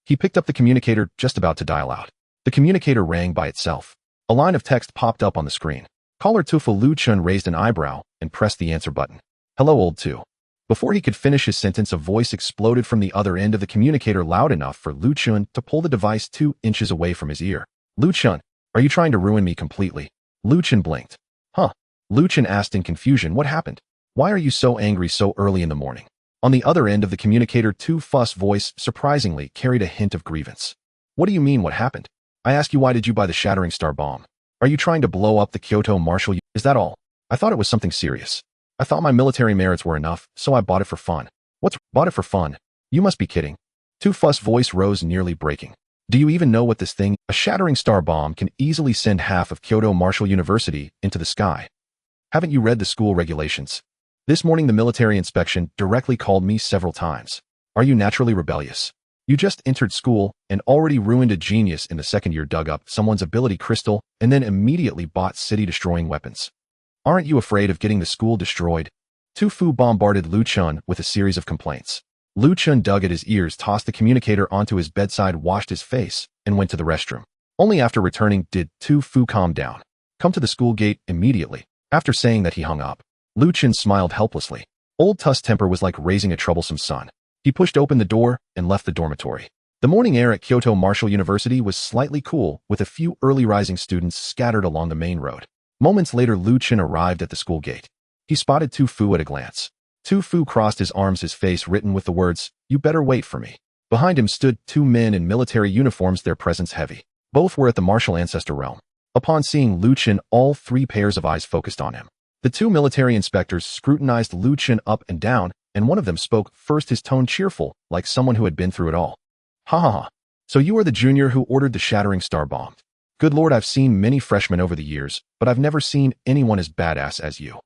He picked up the communicator, just about to dial out. The communicator rang by itself. A line of text popped up on the screen. Caller Tofu. Lu Chen raised an eyebrow and pressed the answer button. Hello, old two. Before he could finish his sentence, a voice exploded from the other end of the communicator, loud enough for Lu Chen to pull the device 2 inches away from his ear. Lu Chen, are you trying to ruin me completely? Lu Chen blinked. Huh? Lu Chen asked in confusion. What happened? Why are you so angry so early in the morning? On the other end of the communicator, Tu Fu's voice surprisingly carried a hint of grievance. What do you mean, what happened? I ask you, why did you buy the shattering star bomb? Are you trying to blow up the Kyoto Martial? Is that all? I thought it was something serious. I thought my military merits were enough, so I bought it for fun. What's bought it for fun? You must be kidding. Tu Fu's voice rose, nearly breaking. Do you even know what this thing, a shattering star bomb, can easily send half of Kyoto Martial University into the sky? Haven't you read the school regulations? This morning the military inspection directly called me several times. Are you naturally rebellious? You just entered school and already ruined a genius in the second year, dug up someone's ability crystal, and then immediately bought city-destroying weapons. Aren't you afraid of getting the school destroyed? Tu Fu bombarded Lu Chun with a series of complaints. Lu Chun dug at his ears, tossed the communicator onto his bedside, washed his face, and went to the restroom. Only after returning did Tu Fu calm down. Come to the school gate immediately. After saying that, he hung up. Lu Chun smiled helplessly. Old Tu's temper was like raising a troublesome son. He pushed open the door and left the dormitory. The morning air at Kyoto Martial University was slightly cool, with a few early rising students scattered along the main road. Moments later, Lu Chun arrived at the school gate. He spotted Tu Fu at a glance. Tu Fu crossed his arms, his face written with the words, "You better wait for me." Behind him stood two men in military uniforms, their presence heavy. Both were at the martial ancestor realm. Upon seeing Lu Chun, all three pairs of eyes focused on him. The two military inspectors scrutinized Lu Chun up and down, and one of them spoke first, his tone cheerful, like someone who had been through it all. "Ha ha ha. So you are the junior who ordered the shattering star bomb. Good lord, I've seen many freshmen over the years, but I've never seen anyone as badass as you.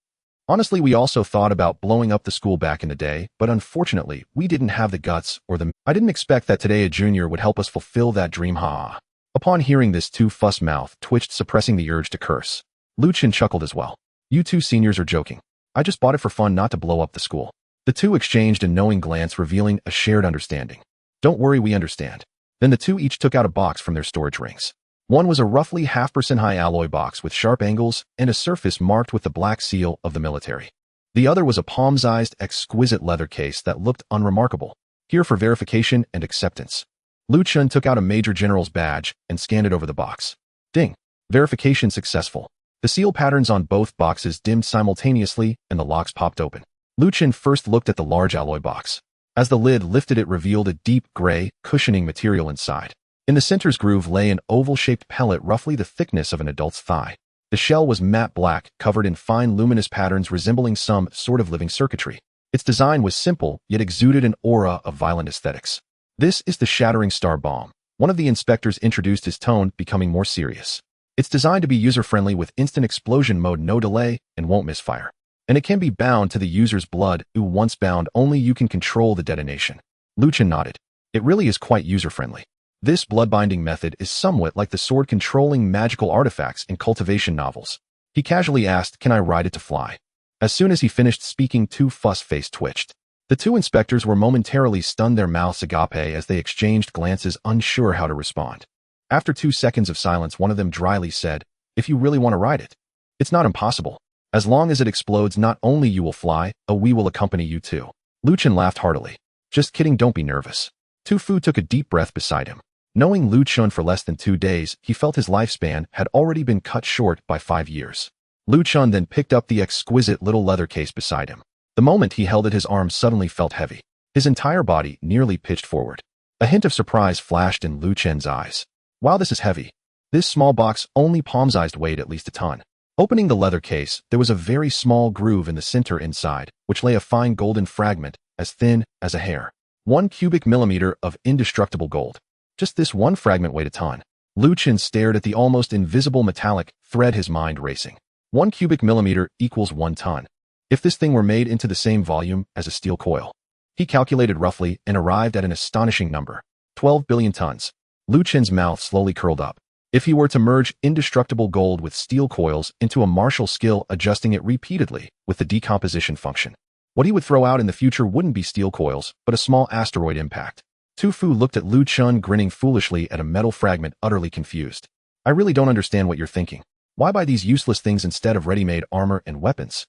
Honestly, we also thought about blowing up the school back in the day, but unfortunately, we didn't have the guts or the... I didn't expect that today a junior would help us fulfill that dream, ha." Upon hearing this, Tu Fu's mouth twitched, suppressing the urge to curse. Lu Chun chuckled as well. "You two seniors are joking. I just bought it for fun, not to blow up the school." The two exchanged a knowing glance, revealing a shared understanding. "Don't worry, we understand." Then the two each took out a box from their storage rings. One was a roughly 0.5% high alloy box with sharp angles and a surface marked with the black seal of the military. The other was a palm-sized, exquisite leather case that looked unremarkable. "Here for verification and acceptance." Lu Chun took out a Major General's badge and scanned it over the box. Ding! Verification successful. The seal patterns on both boxes dimmed simultaneously and the locks popped open. Lu Chun first looked at the large alloy box. As the lid lifted, it revealed a deep gray, cushioning material inside. In the center's groove lay an oval-shaped pellet roughly the thickness of an adult's thigh. The shell was matte black, covered in fine luminous patterns resembling some sort of living circuitry. Its design was simple, yet exuded an aura of violent aesthetics. "This is the shattering star bomb." One of the inspectors introduced, his tone becoming more serious. "It's designed to be user-friendly with instant explosion mode, no delay, and won't misfire. And it can be bound to the user's blood. Once bound, only you can control the detonation." Lu Chun nodded. "It really is quite user-friendly. This blood-binding method is somewhat like the sword controlling magical artifacts in cultivation novels." He casually asked, "Can I ride it to fly?" As soon as he finished speaking, Tu Fu's face twitched. The two inspectors were momentarily stunned, their mouths agape as they exchanged glances, unsure how to respond. After 2 seconds of silence, one of them dryly said, "If you really want to ride it, it's not impossible. As long as it explodes, not only you will fly, we will accompany you too." Lu Chun laughed heartily. "Just kidding, don't be nervous." Tu Fu took a deep breath beside him. Knowing Lu Chun for less than 2 days, he felt his lifespan had already been cut short by 5 years. Lu Chun then picked up the exquisite little leather case beside him. The moment he held it, his arms suddenly felt heavy. His entire body nearly pitched forward. A hint of surprise flashed in Lu Chun's eyes. "Wow, this is heavy. This small box only palm-sized weighed at least a ton." Opening the leather case, there was a very small groove in the center inside, which lay a fine golden fragment, as thin as a hair. 1 cubic millimeter of indestructible gold. Just this one fragment weighed a ton. Lu Chun stared at the almost invisible metallic thread, his mind racing. 1 cubic millimeter equals 1 ton. If this thing were made into the same volume as a steel coil. He calculated roughly and arrived at an astonishing number. 12 billion tons. Lu Chun's mouth slowly curled up. If he were to merge indestructible gold with steel coils into a martial skill, adjusting it repeatedly with the decomposition function, what he would throw out in the future wouldn't be steel coils, but a small asteroid impact. Tu Fu looked at Lu Chun, grinning foolishly at a metal fragment, utterly confused. "I really don't understand what you're thinking. Why buy these useless things instead of ready-made armor and weapons?"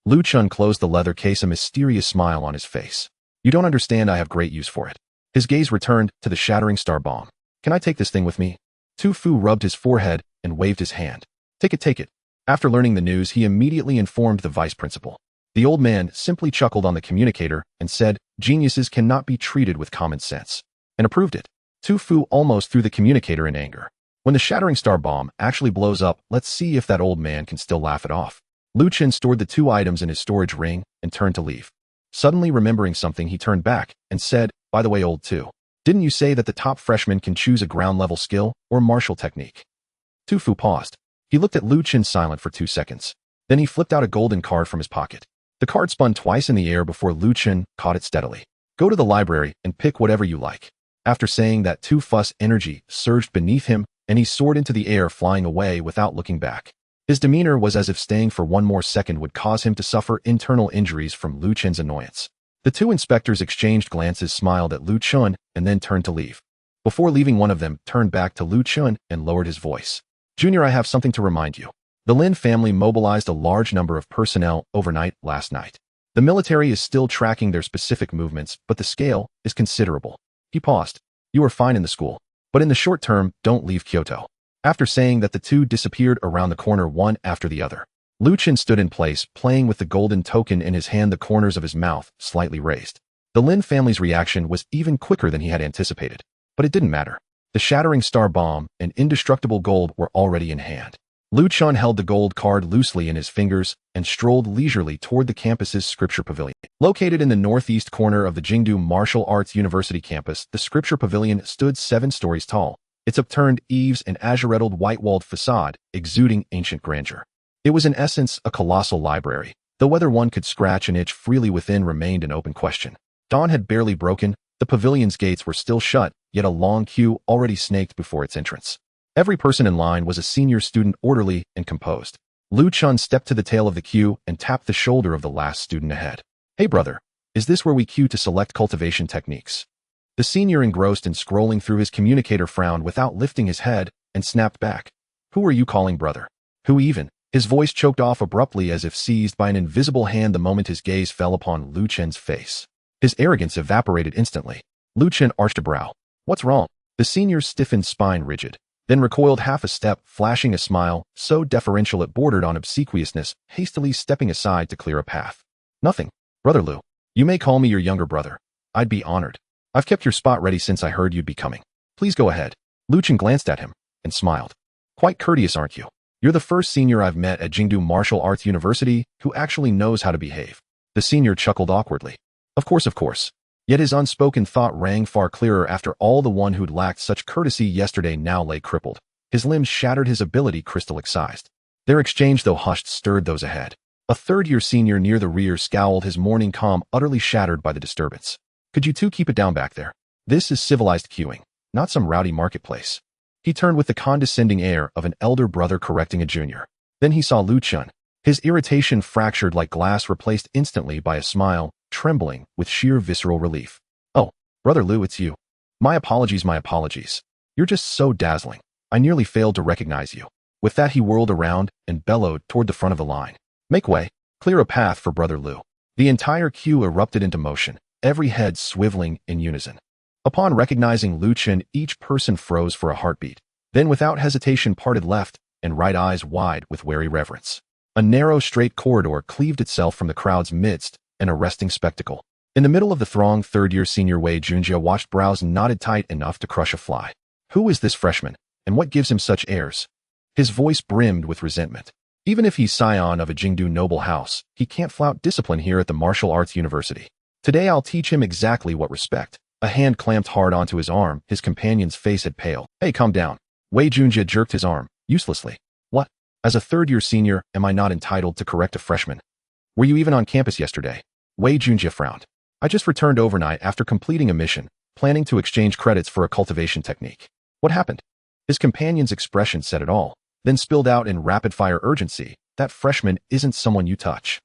Lu Chun closed the leather case, a mysterious smile on his face. "You don't understand, I have great use for it." His gaze returned to the shattering star bomb. "Can I take this thing with me?" Tu Fu rubbed his forehead and waved his hand. Take it, take it." After learning the news, he immediately informed the vice principal. The old man simply chuckled on the communicator and said, "Geniuses cannot be treated with common sense," and approved it. Tu Fu almost threw the communicator in anger. When the shattering star bomb actually blows up, let's see if that old man can still laugh it off. Lu Chun stored the 2 items in his storage ring and turned to leave. Suddenly remembering something, he turned back and said, "By the way, old Tu, didn't you say that the top freshman can choose a ground-level skill or martial technique?" Tu Fu paused. He looked at Lu Chun, silent for 2 seconds. Then he flipped out a golden card from his pocket. The card spun twice in the air before Lu Chun caught it steadily. "Go to the library and pick whatever you like. After saying that, two fuss energy surged beneath him, and he soared into the air, flying away without looking back. His demeanor was as if staying for one more second would cause him to suffer internal injuries from Lu Chen's annoyance. The two inspectors exchanged glances, smiled at Lu Chen, and then turned to leave. Before leaving, one of them turned back to Lu Chen and lowered his voice. "Junior, I have something to remind you. The Lin family mobilized a large number of personnel overnight last night. The military is still tracking their specific movements, but the scale is considerable." He paused. "You are fine in the school, but in the short term, don't leave Kyoto." After saying that, the two disappeared around the corner one after the other. Lu Chen stood in place, playing with the golden token in his hand, the corners of his mouth slightly raised. The Lin family's reaction was even quicker than he had anticipated. But it didn't matter. The shattering star bomb and indestructible gold were already in hand. Lu Chen held the gold card loosely in his fingers and strolled leisurely toward the campus's Scripture Pavilion. Located in the northeast corner of the Jingdu Martial Arts University campus, the Scripture Pavilion stood 7 stories tall, its upturned eaves and azure-redoled white-walled facade exuding ancient grandeur. It was in essence a colossal library, though whether one could scratch an itch freely within remained an open question. Dawn had barely broken, the pavilion's gates were still shut, yet a long queue already snaked before its entrance. Every person in line was a senior student, orderly and composed. Lu Chen stepped to the tail of the queue and tapped the shoulder of the last student ahead. "Hey brother, is this where we queue to select cultivation techniques?" The senior, engrossed in scrolling through his communicator, frowned without lifting his head and snapped back. "Who are you calling brother? Who even?" His voice choked off abruptly, as if seized by an invisible hand the moment his gaze fell upon Lu Chen's face. His arrogance evaporated instantly. Lu Chen arched a brow. "What's wrong?" The senior's stiffened spine rigid, then recoiled half a step, flashing a smile so deferential it bordered on obsequiousness, hastily stepping aside to clear a path. "Nothing, Brother Lu. You may call me your younger brother. I'd be honored. I've kept your spot ready since I heard you'd be coming. Please go ahead." Lu Chen glanced at him and smiled. "Quite courteous, aren't you? You're the first senior I've met at Jingdu Martial Arts University who actually knows how to behave." The senior chuckled awkwardly. Of course. Yet his unspoken thought rang far clearer. After all, the one who'd lacked such courtesy yesterday now lay crippled, his limbs shattered, his ability crystalline-sized. Their exchange, though hushed, stirred those ahead. A third-year senior near the rear scowled, his morning calm utterly shattered by the disturbance. "Could you two keep it down back there? This is civilized queuing, not some rowdy marketplace." He turned with the condescending air of an elder brother correcting a junior. Then he saw Lu Chen. His irritation, fractured like glass, replaced instantly by a smile, trembling with sheer visceral relief. "Oh, Brother Lu, it's you. My apologies. You're just so dazzling. I nearly failed to recognize you." With that, he whirled around and bellowed toward the front of the line. "Make way. Clear a path for Brother Lu." The entire queue erupted into motion, every head swiveling in unison. Upon recognizing Lu Chen, each person froze for a heartbeat, then without hesitation parted left and right, eyes wide with wary reverence. A narrow, straight corridor cleaved itself from the crowd's midst, an arresting spectacle. In the middle of the throng, third-year senior Wei Junjie watched, brows knotted tight enough to crush a fly. Who is this freshman, and what gives him such airs? His voice brimmed with resentment. Even if he's scion of a Jingdu noble house, he can't flout discipline here at the Martial Arts University. Today I'll teach him exactly what respect. A hand clamped hard onto his arm, his companion's face had paled. "Hey, calm down." Wei Junjie jerked his arm, uselessly. "What? As a third-year senior, am I not entitled to correct a freshman? Were you even on campus yesterday?" Wei Junjie frowned. "I just returned overnight after completing a mission, planning to exchange credits for a cultivation technique." "What happened?" His companion's expression said it all, then spilled out in rapid-fire urgency. "That freshman isn't someone you touch.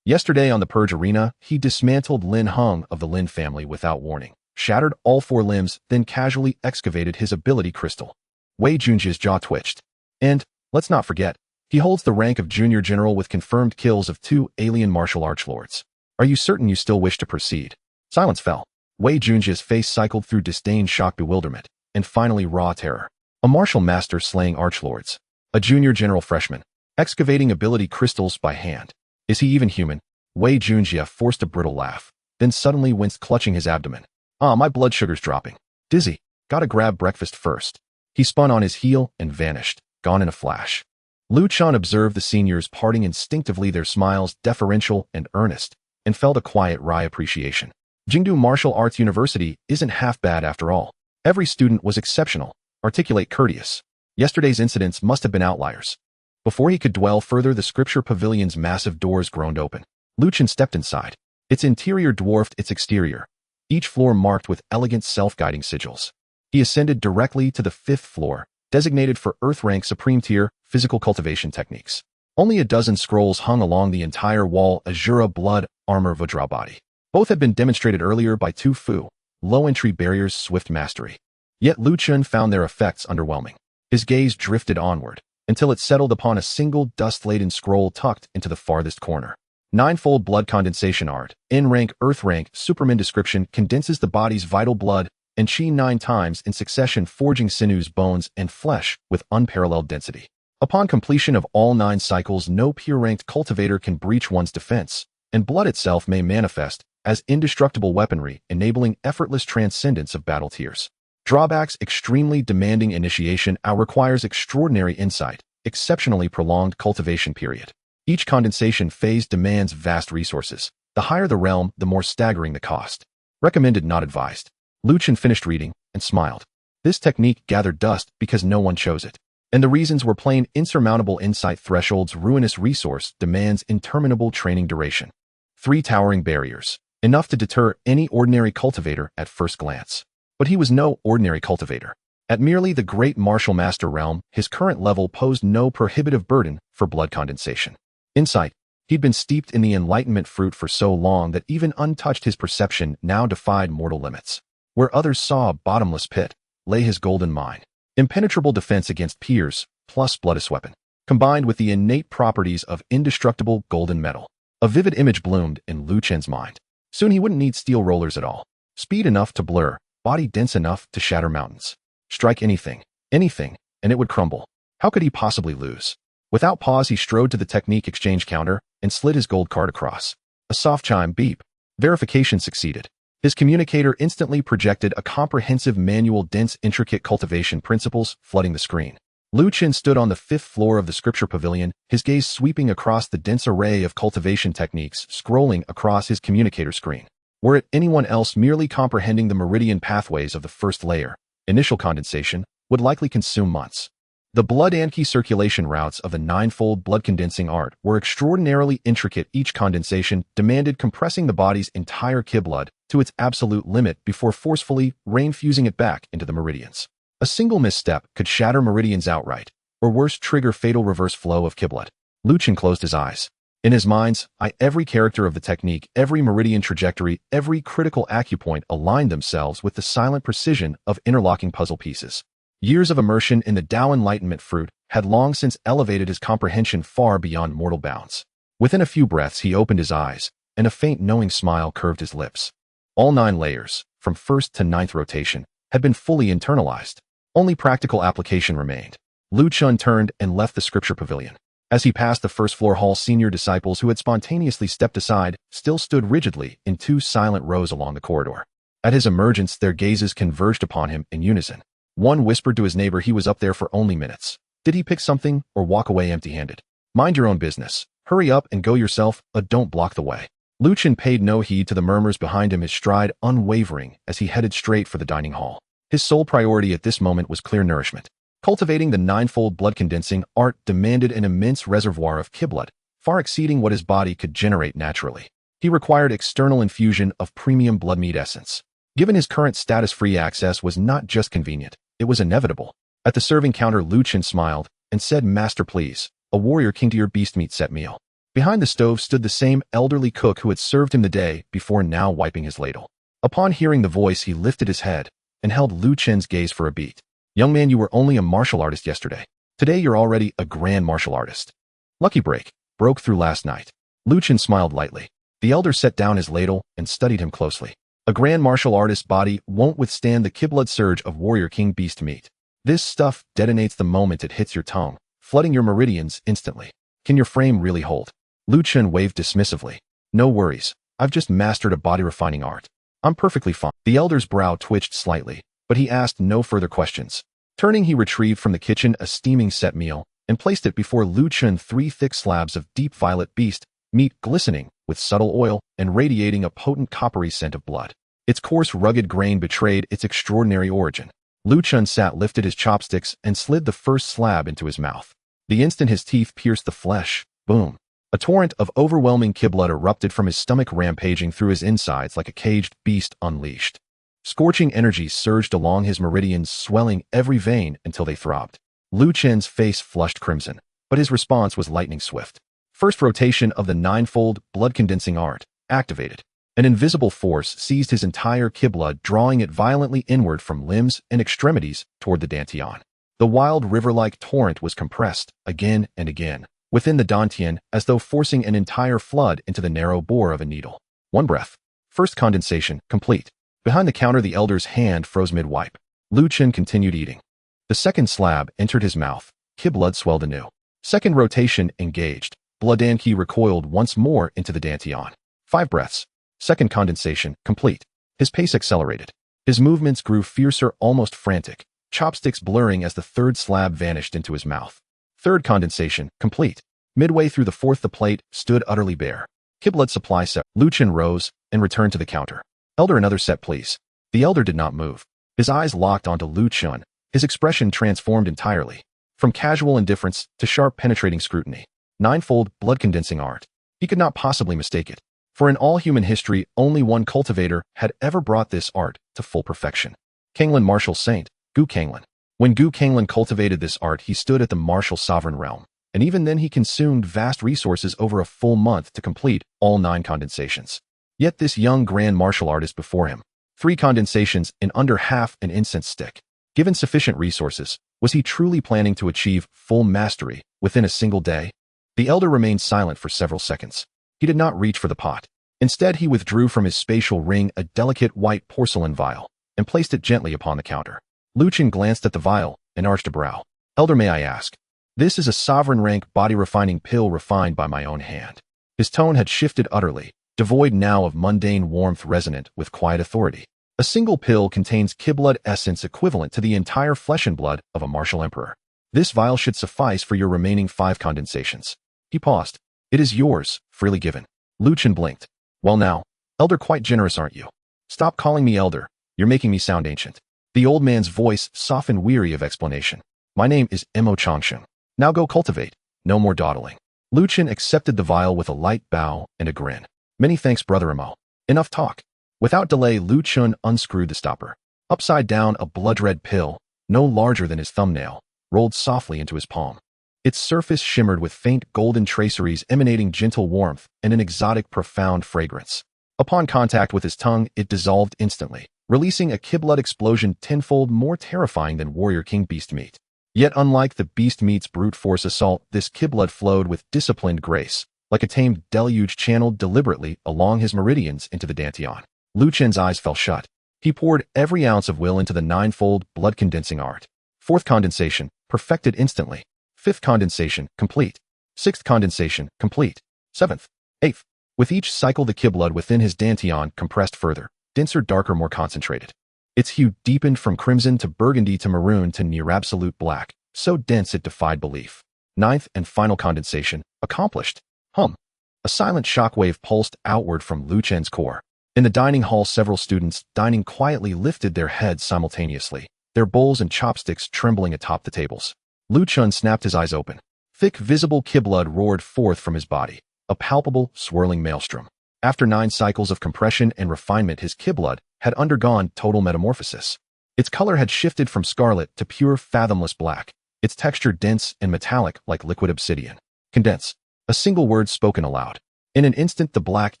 Yesterday on the Purge Arena, he dismantled Lin Hung of the Lin family without warning, shattered all 4 limbs, then casually excavated his ability crystal." Wei Junjie's jaw twitched. "And, let's not forget, he holds the rank of junior general with confirmed kills of 2 alien martial arts lords. Are you certain you still wish to proceed?" Silence fell. Wei Junjie's face cycled through disdain, shock, bewilderment, and finally raw terror. A martial master slaying archlords. A junior general freshman, excavating ability crystals by hand. Is he even human? Wei Junjie forced a brittle laugh, then suddenly winced, clutching his abdomen. My blood sugar's dropping. Dizzy. Gotta grab breakfast first." He spun on his heel and vanished, gone in a flash. Lu Chen observed the seniors parting instinctively, their smiles deferential and earnest, and felt a quiet wry appreciation. Jingdu Martial Arts University isn't half bad after all. Every student was exceptional, articulate, courteous. Yesterday's incidents must have been outliers. Before he could dwell further, the Scripture Pavilion's massive doors groaned open. Lu Chen stepped inside. Its interior dwarfed its exterior. each floor marked with elegant self-guiding sigils. He ascended directly to the 5th floor, designated for Earth-rank Supreme Tier physical cultivation techniques. Only a dozen scrolls hung along the entire wall, Azura Blood, Armor Vajra Body. Both had been demonstrated earlier by Tu Fu, low entry barriers, swift mastery. Yet Lu Chen found their effects underwhelming. His gaze drifted onward, until it settled upon a single dust-laden scroll tucked into the farthest corner. Ninefold blood condensation art, N-rank, Earth-rank, Superman description condenses the body's vital blood and chi 9 times in succession, forging sinews, bones, and flesh with unparalleled density. Upon completion of all 9 cycles, no peer-ranked cultivator can breach one's defense, and blood itself may manifest as indestructible weaponry, enabling effortless transcendence of battle tiers. Drawbacks: extremely demanding initiation requires extraordinary insight, exceptionally prolonged cultivation period. Each condensation phase demands vast resources. The higher the realm, the more staggering the cost. Recommended, not advised. Lu Chen finished reading and smiled. This technique gathered dust because no one chose it. And the reasons were plain: insurmountable insight thresholds, ruinous resource demands, interminable training duration. 3 towering barriers, enough to deter any ordinary cultivator at first glance. But he was no ordinary cultivator. At merely the Great Martial Master realm, his current level posed no prohibitive burden for blood condensation. Insight: he'd been steeped in the enlightenment fruit for so long that even untouched his perception now defied mortal limits. Where others saw a bottomless pit, lay his golden mine. Impenetrable defense against peers, plus bloodless weapon, combined with the innate properties of indestructible golden metal. A vivid image bloomed in Lu Chen's mind. Soon he wouldn't need steel rollers at all. Speed enough to blur, body dense enough to shatter mountains. Strike anything, and it would crumble. How could he possibly lose? Without pause, he strode to the technique exchange counter and slid his gold card across. A soft chime beep. Verification succeeded. His communicator instantly projected a comprehensive manual, dense, intricate cultivation principles flooding the screen. Lu Chen stood on the 5th floor of the scripture pavilion, his gaze sweeping across the dense array of cultivation techniques scrolling across his communicator screen. Were it anyone else, merely comprehending the meridian pathways of the first layer, initial condensation, would likely consume months. The blood and key circulation routes of the 9-fold blood condensing art were extraordinarily intricate. Each condensation demanded compressing the body's entire ki blood to its absolute limit before forcefully rain-fusing it back into the meridians. A single misstep could shatter meridians outright, or worse, trigger fatal reverse flow of ki blood. Lu Chen closed his eyes. In his mind's eye, every character of the technique, every meridian trajectory, every critical acupoint aligned themselves with the silent precision of interlocking puzzle pieces. Years of immersion in the Tao Enlightenment fruit had long since elevated his comprehension far beyond mortal bounds. Within a few breaths, he opened his eyes, and a faint knowing smile curved his lips. All 9 layers, from 1st to 9th rotation, had been fully internalized. Only practical application remained. Lu Chen turned and left the scripture pavilion. As he passed the 1st floor hall, senior disciples who had spontaneously stepped aside still stood rigidly in 2 silent rows along the corridor. At his emergence, their gazes converged upon him in unison. One whispered to his neighbor he was up there for only minutes. Did he pick something or walk away empty-handed? Mind your own business. Hurry up and go yourself, don't block the way. Lu Chen paid no heed to the murmurs behind him, his stride unwavering as he headed straight for the dining hall. His sole priority at this moment was clear nourishment. Cultivating the 9-fold blood condensing art demanded an immense reservoir of ki blood, far exceeding what his body could generate naturally. He required external infusion of premium blood meat essence. Given his current status, free access was not just convenient, it was inevitable. At the serving counter, Lu Chen smiled and said, "Master, please, a warrior king to your beast meat set meal." Behind the stove stood the same elderly cook who had served him the day before, now wiping his ladle. Upon hearing the voice, he lifted his head and held Lu Chen's gaze for a beat. "Young man, you were only a martial artist yesterday. Today you're already a grand martial artist. Lucky break, broke through last night." Lu Chen smiled lightly. The elder set down his ladle and studied him closely. "A grand martial artist's body won't withstand the ki blood surge of warrior king beast meat. This stuff detonates the moment it hits your tongue, flooding your meridians instantly. Can your frame really hold?" Lu Chen waved dismissively. "No worries. I've just mastered a body refining art. I'm perfectly fine." The elder's brow twitched slightly, but he asked no further questions. Turning, he retrieved from the kitchen a steaming set meal and placed it before Lu Chen, 3 thick slabs of deep violet beast meat glistening with subtle oil and radiating a potent coppery scent of blood. Its coarse, rugged grain betrayed its extraordinary origin. Lu Chen sat, lifted his chopsticks, and slid the first slab into his mouth. The instant his teeth pierced the flesh, boom, A torrent of overwhelming ki blood erupted from his stomach, rampaging through his insides like a caged beast unleashed. Scorching energies surged along his meridians, swelling every vein until they throbbed. Lu Chen's face flushed crimson, but his response was lightning swift. First rotation of the ninefold blood-condensing art activated. An invisible force seized his entire ki blood, drawing it violently inward from limbs and extremities toward the dantian. The wild river-like torrent was compressed again and again within the dantian, as though forcing an entire flood into the narrow bore of a needle. One breath. First condensation complete. Behind the counter, the elder's hand froze mid-wipe. Lu Chen continued eating. The second slab entered his mouth. Ki blood swelled anew. Second rotation engaged. Blood and ki recoiled once more into the dantian. 5 breaths. Second condensation complete. His pace accelerated. His movements grew fiercer, almost frantic, chopsticks blurring as the third slab vanished into his mouth. Third condensation complete. Midway through the fourth, the plate stood utterly bare. Ki blood supply set. Lu Chen rose and returned to the counter. Elder, another set, please. The elder did not move. His eyes locked onto Lu Chen. His expression transformed entirely, from casual indifference to sharp, penetrating scrutiny. Ninefold blood-condensing art. He could not possibly mistake it. For in all human history, only one cultivator had ever brought this art to full perfection. Kanglan Martial Saint, Gu Kanglan. When Gu Kanglan cultivated this art, he stood at the martial sovereign realm, and even then he consumed vast resources over a full month to complete all 9 condensations. Yet this young grand martial artist before him, 3 condensations in under half an incense stick. Given sufficient resources, was he truly planning to achieve full mastery within a single day? The elder remained silent for several seconds. He did not reach for the pot. Instead, he withdrew from his spatial ring a delicate white porcelain vial and placed it gently upon the counter. Lu Chen glanced at the vial and arched a brow. Elder, may I ask? This is a sovereign rank body-refining pill refined by my own hand. His tone had shifted utterly, devoid now of mundane warmth, resonant with quiet authority. A single pill contains ki blood essence equivalent to the entire flesh and blood of a martial emperor. This vial should suffice for your remaining 5 condensations. He paused. It is yours, freely given. Lu Chen blinked. Well now, elder, quite generous, aren't you? Stop calling me elder. You're making me sound ancient. The old man's voice softened, weary of explanation. My name is Mo Changsheng. Now go cultivate. No more dawdling. Lu Chen accepted the vial with a light bow and a grin. Many thanks, brother Mo. Enough talk. Without delay, Lu Chen unscrewed the stopper. Upside down, a blood-red pill, no larger than his thumbnail, rolled softly into his palm. Its surface shimmered with faint golden traceries, emanating gentle warmth and an exotic, profound fragrance. Upon contact with his tongue, it dissolved instantly, releasing a ki blood explosion tenfold more terrifying than Warrior King beast meat. Yet unlike the beast meat's brute force assault, this ki blood flowed with disciplined grace, like a tamed deluge channeled deliberately along his meridians into the dantian. Lu Chen's eyes fell shut. He poured every ounce of will into the ninefold blood-condensing art. 4th condensation, perfected instantly. 5th condensation, complete. 6th condensation, complete. 7th, 8th. With each cycle, the ki blood within his dantian compressed further, denser, darker, more concentrated. Its hue deepened from crimson to burgundy to maroon to near absolute black, so dense it defied belief. 9th and final condensation, accomplished. Hum. A silent shockwave pulsed outward from Lu Chen's core. In the dining hall, several students, dining quietly, lifted their heads simultaneously, their bowls and chopsticks trembling atop the tables. Lu Chen snapped his eyes open. Thick, visible ki blood roared forth from his body, a palpable, swirling maelstrom. After 9 cycles of compression and refinement, his ki blood had undergone total metamorphosis. Its color had shifted from scarlet to pure, fathomless black, its texture dense and metallic like liquid obsidian. Condense. A single word spoken aloud. In an instant, the black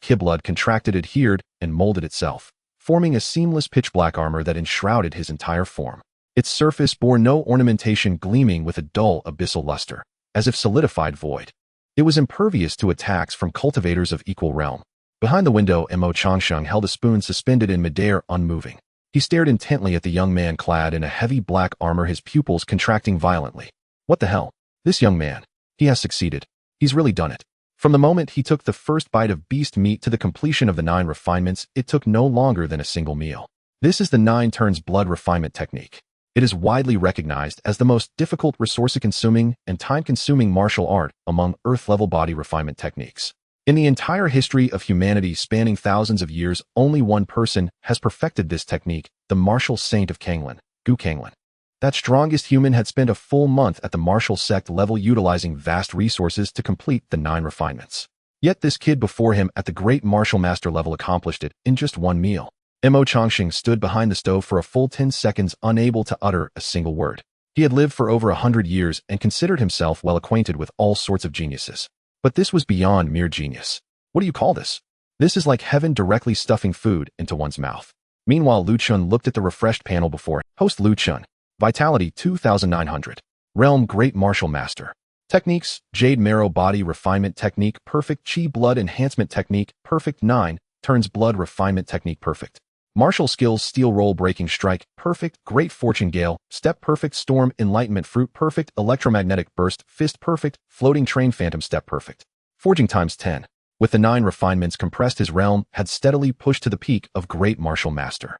ki blood contracted, adhered, and molded itself, forming a seamless pitch-black armor that enshrouded his entire form. Its surface bore no ornamentation, gleaming with a dull, abyssal luster, as if solidified void. It was impervious to attacks from cultivators of equal realm. Behind the window, Mo Changsheng held a spoon suspended in midair, unmoving. He stared intently at the young man clad in a heavy black armor, his pupils contracting violently. What the hell? This young man. He has succeeded. He's really done it. From the moment he took the first bite of beast meat to the completion of the 9 refinements, it took no longer than a single meal. This is the 9 turns blood refinement technique. It is widely recognized as the most difficult, resource-consuming, and time-consuming martial art among Earth-level body refinement techniques. In the entire history of humanity, spanning thousands of years, only one person has perfected this technique, the martial saint of Kanglan, Gu Kanglan. That strongest human had spent a full month at the martial sect level utilizing vast resources to complete the 9 refinements. Yet this kid before him at the great martial master level accomplished it in just one meal. Mo Changxing stood behind the stove for a full 10 seconds, unable to utter a single word. He had lived for over 100 years and considered himself well acquainted with all sorts of geniuses. But this was beyond mere genius. What do you call this? This is like heaven directly stuffing food into one's mouth. Meanwhile, Lu Chun looked at the refreshed panel before him. Host Lu Chun. Vitality 2900. Realm Great Martial Master. Techniques: Jade Marrow Body Refinement Technique Perfect. Chi Blood Enhancement Technique Perfect. 9 turns Blood Refinement Technique Perfect. Martial Skills: Steel Roll Breaking Strike Perfect. Great Fortune Gale Step Perfect. Storm Enlightenment Fruit Perfect. Electromagnetic Burst Fist Perfect. Floating Train Phantom Step Perfect. Forging times 10. With the 9 refinements compressed, his realm had steadily pushed to the peak of Great Martial Master.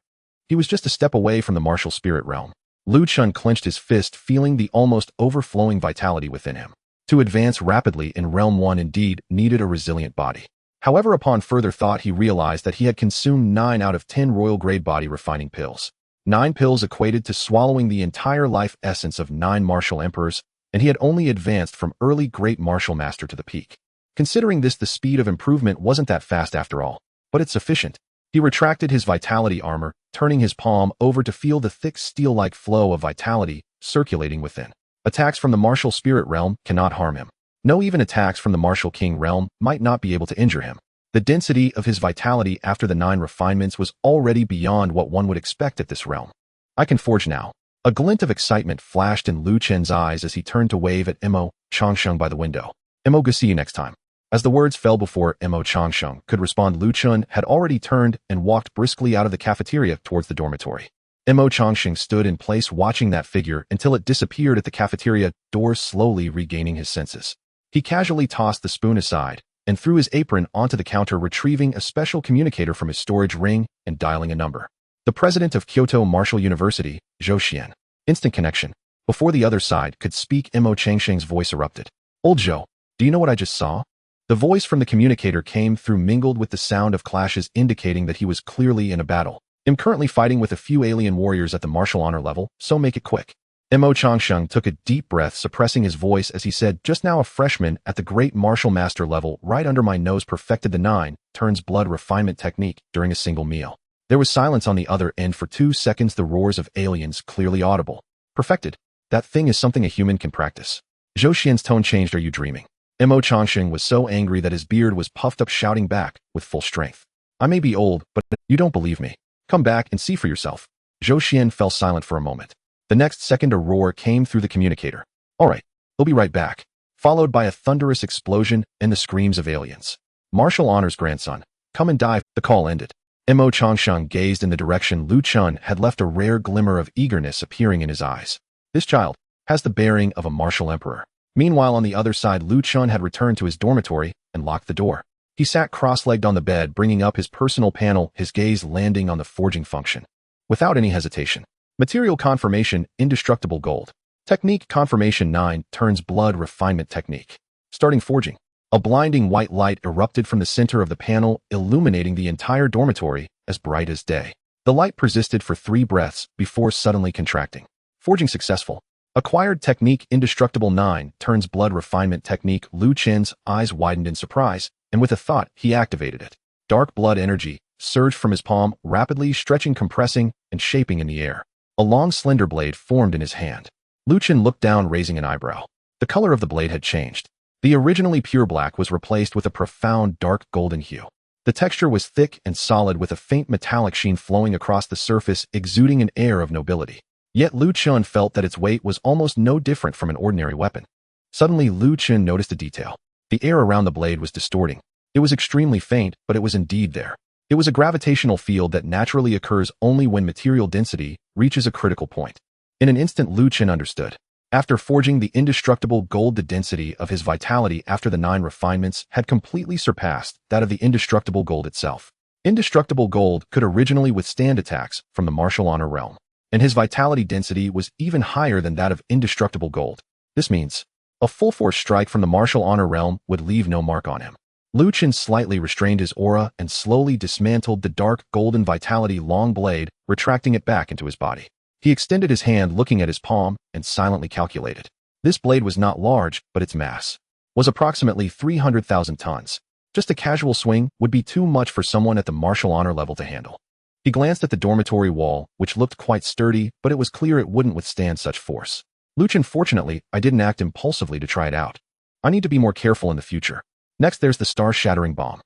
He was just a step away from the martial spirit realm. Lu Chun clenched his fist, feeling the almost overflowing vitality within him. To advance rapidly in Realm 1 indeed needed a resilient body. However, upon further thought, he realized that he had consumed 9 out of 10 royal-grade body refining pills. 9 pills equated to swallowing the entire life essence of 9 martial emperors, and he had only advanced from early Great Martial Master to the peak. Considering this, the speed of improvement wasn't that fast after all, but it's sufficient. He retracted his vitality armor, turning his palm over to feel the thick steel-like flow of vitality circulating within. Attacks from the martial spirit realm cannot harm him. No, even attacks from the martial king realm might not be able to injure him. The density of his vitality after the 9 refinements was already beyond what one would expect at this realm. I can forge now. A glint of excitement flashed in Lu Chen's eyes as he turned to wave at Mo Changsheng by the window. Mo, go see you next time. As the words fell before Mo Changsheng could respond, Lu Chun had already turned and walked briskly out of the cafeteria towards the dormitory. Mo Changsheng stood in place watching that figure until it disappeared at the cafeteria door, slowly regaining his senses. He casually tossed the spoon aside and threw his apron onto the counter, retrieving a special communicator from his storage ring and dialing a number. The president of Kyoto Martial University, Zhou Xian. Instant connection. Before the other side could speak, Mo Changsheng's voice erupted. Old Zhou, do you know what I just saw? The voice from the communicator came through mingled with the sound of clashes, indicating that he was clearly in a battle. I'm currently fighting with a few alien warriors at the martial honor level, so make it quick. Mo Changsheng took a deep breath, suppressing his voice as he said, just now a freshman at the great martial master level right under my nose perfected the 9 turns blood refinement technique during a single meal. There was silence on the other end for 2 seconds, the roars of aliens clearly audible. Perfected? That thing is something a human can practice. Zhou Xian's tone changed. Are you dreaming? Mo Changsheng was so angry that his beard was puffed up, shouting back with full strength. I may be old, but you don't believe me. Come back and see for yourself. Zhou Xian fell silent for a moment. The next second, a roar came through the communicator. All right, we'll be right back. Followed by a thunderous explosion and the screams of aliens. Martial Honor's grandson, come and dive. The call ended. Mo Changsheng gazed in the direction Lu Chun had left, a rare glimmer of eagerness appearing in his eyes. This child has the bearing of a martial emperor. Meanwhile, on the other side, Lu Chun had returned to his dormitory and locked the door. He sat cross-legged on the bed, bringing up his personal panel, his gaze landing on the forging function. Without any hesitation. Material confirmation, indestructible gold. Technique confirmation 9 turns blood refinement technique. Starting forging. A blinding white light erupted from the center of the panel, illuminating the entire dormitory as bright as day. The light persisted for 3 breaths before suddenly contracting. Forging successful. Acquired technique indestructible 9 turns blood refinement technique. Lu Chen's eyes widened in surprise, and with a thought, he activated it. Dark blood energy surged from his palm, rapidly stretching, compressing, and shaping in the air. A long, slender blade formed in his hand. Lu Chen looked down, raising an eyebrow. The color of the blade had changed. The originally pure black was replaced with a profound dark golden hue. The texture was thick and solid, with a faint metallic sheen flowing across the surface, exuding an air of nobility. Yet Lu Chen felt that its weight was almost no different from an ordinary weapon. Suddenly, Lu Chen noticed a detail. The air around the blade was distorting. It was extremely faint, but it was indeed there. It was a gravitational field that naturally occurs only when material density reaches a critical point. In an instant, Lu Chen understood. After forging the indestructible gold, the density of his vitality after the 9 refinements had completely surpassed that of the indestructible gold itself. Indestructible gold could originally withstand attacks from the martial honor realm, and his vitality density was even higher than that of indestructible gold. This means a full force strike from the martial honor realm would leave no mark on him. Lu Chen slightly restrained his aura and slowly dismantled the dark golden vitality long blade, retracting it back into his body. He extended his hand looking at his palm and silently calculated. This blade was not large, but its mass was approximately 300,000 tons. Just a casual swing would be too much for someone at the martial honor level to handle. He glanced at the dormitory wall, which looked quite sturdy, but it was clear it wouldn't withstand such force. Chen, fortunately, I didn't act impulsively to try it out. I need to be more careful in the future. Next, there's the star-shattering bomb.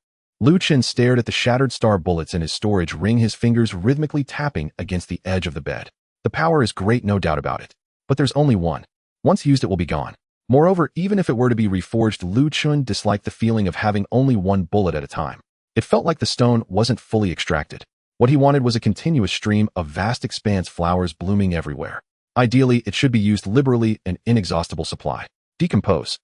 Chen stared at the shattered star bullets in his storage ring, his fingers rhythmically tapping against the edge of the bed. The power is great, no doubt about it. But there's only one. Once used, it will be gone. Moreover, even if it were to be reforged, Chen disliked the feeling of having only one bullet at a time. It felt like the stone wasn't fully extracted. What he wanted was a continuous stream of vast expanse, flowers blooming everywhere. Ideally, it should be used liberally, an inexhaustible supply. Decompose.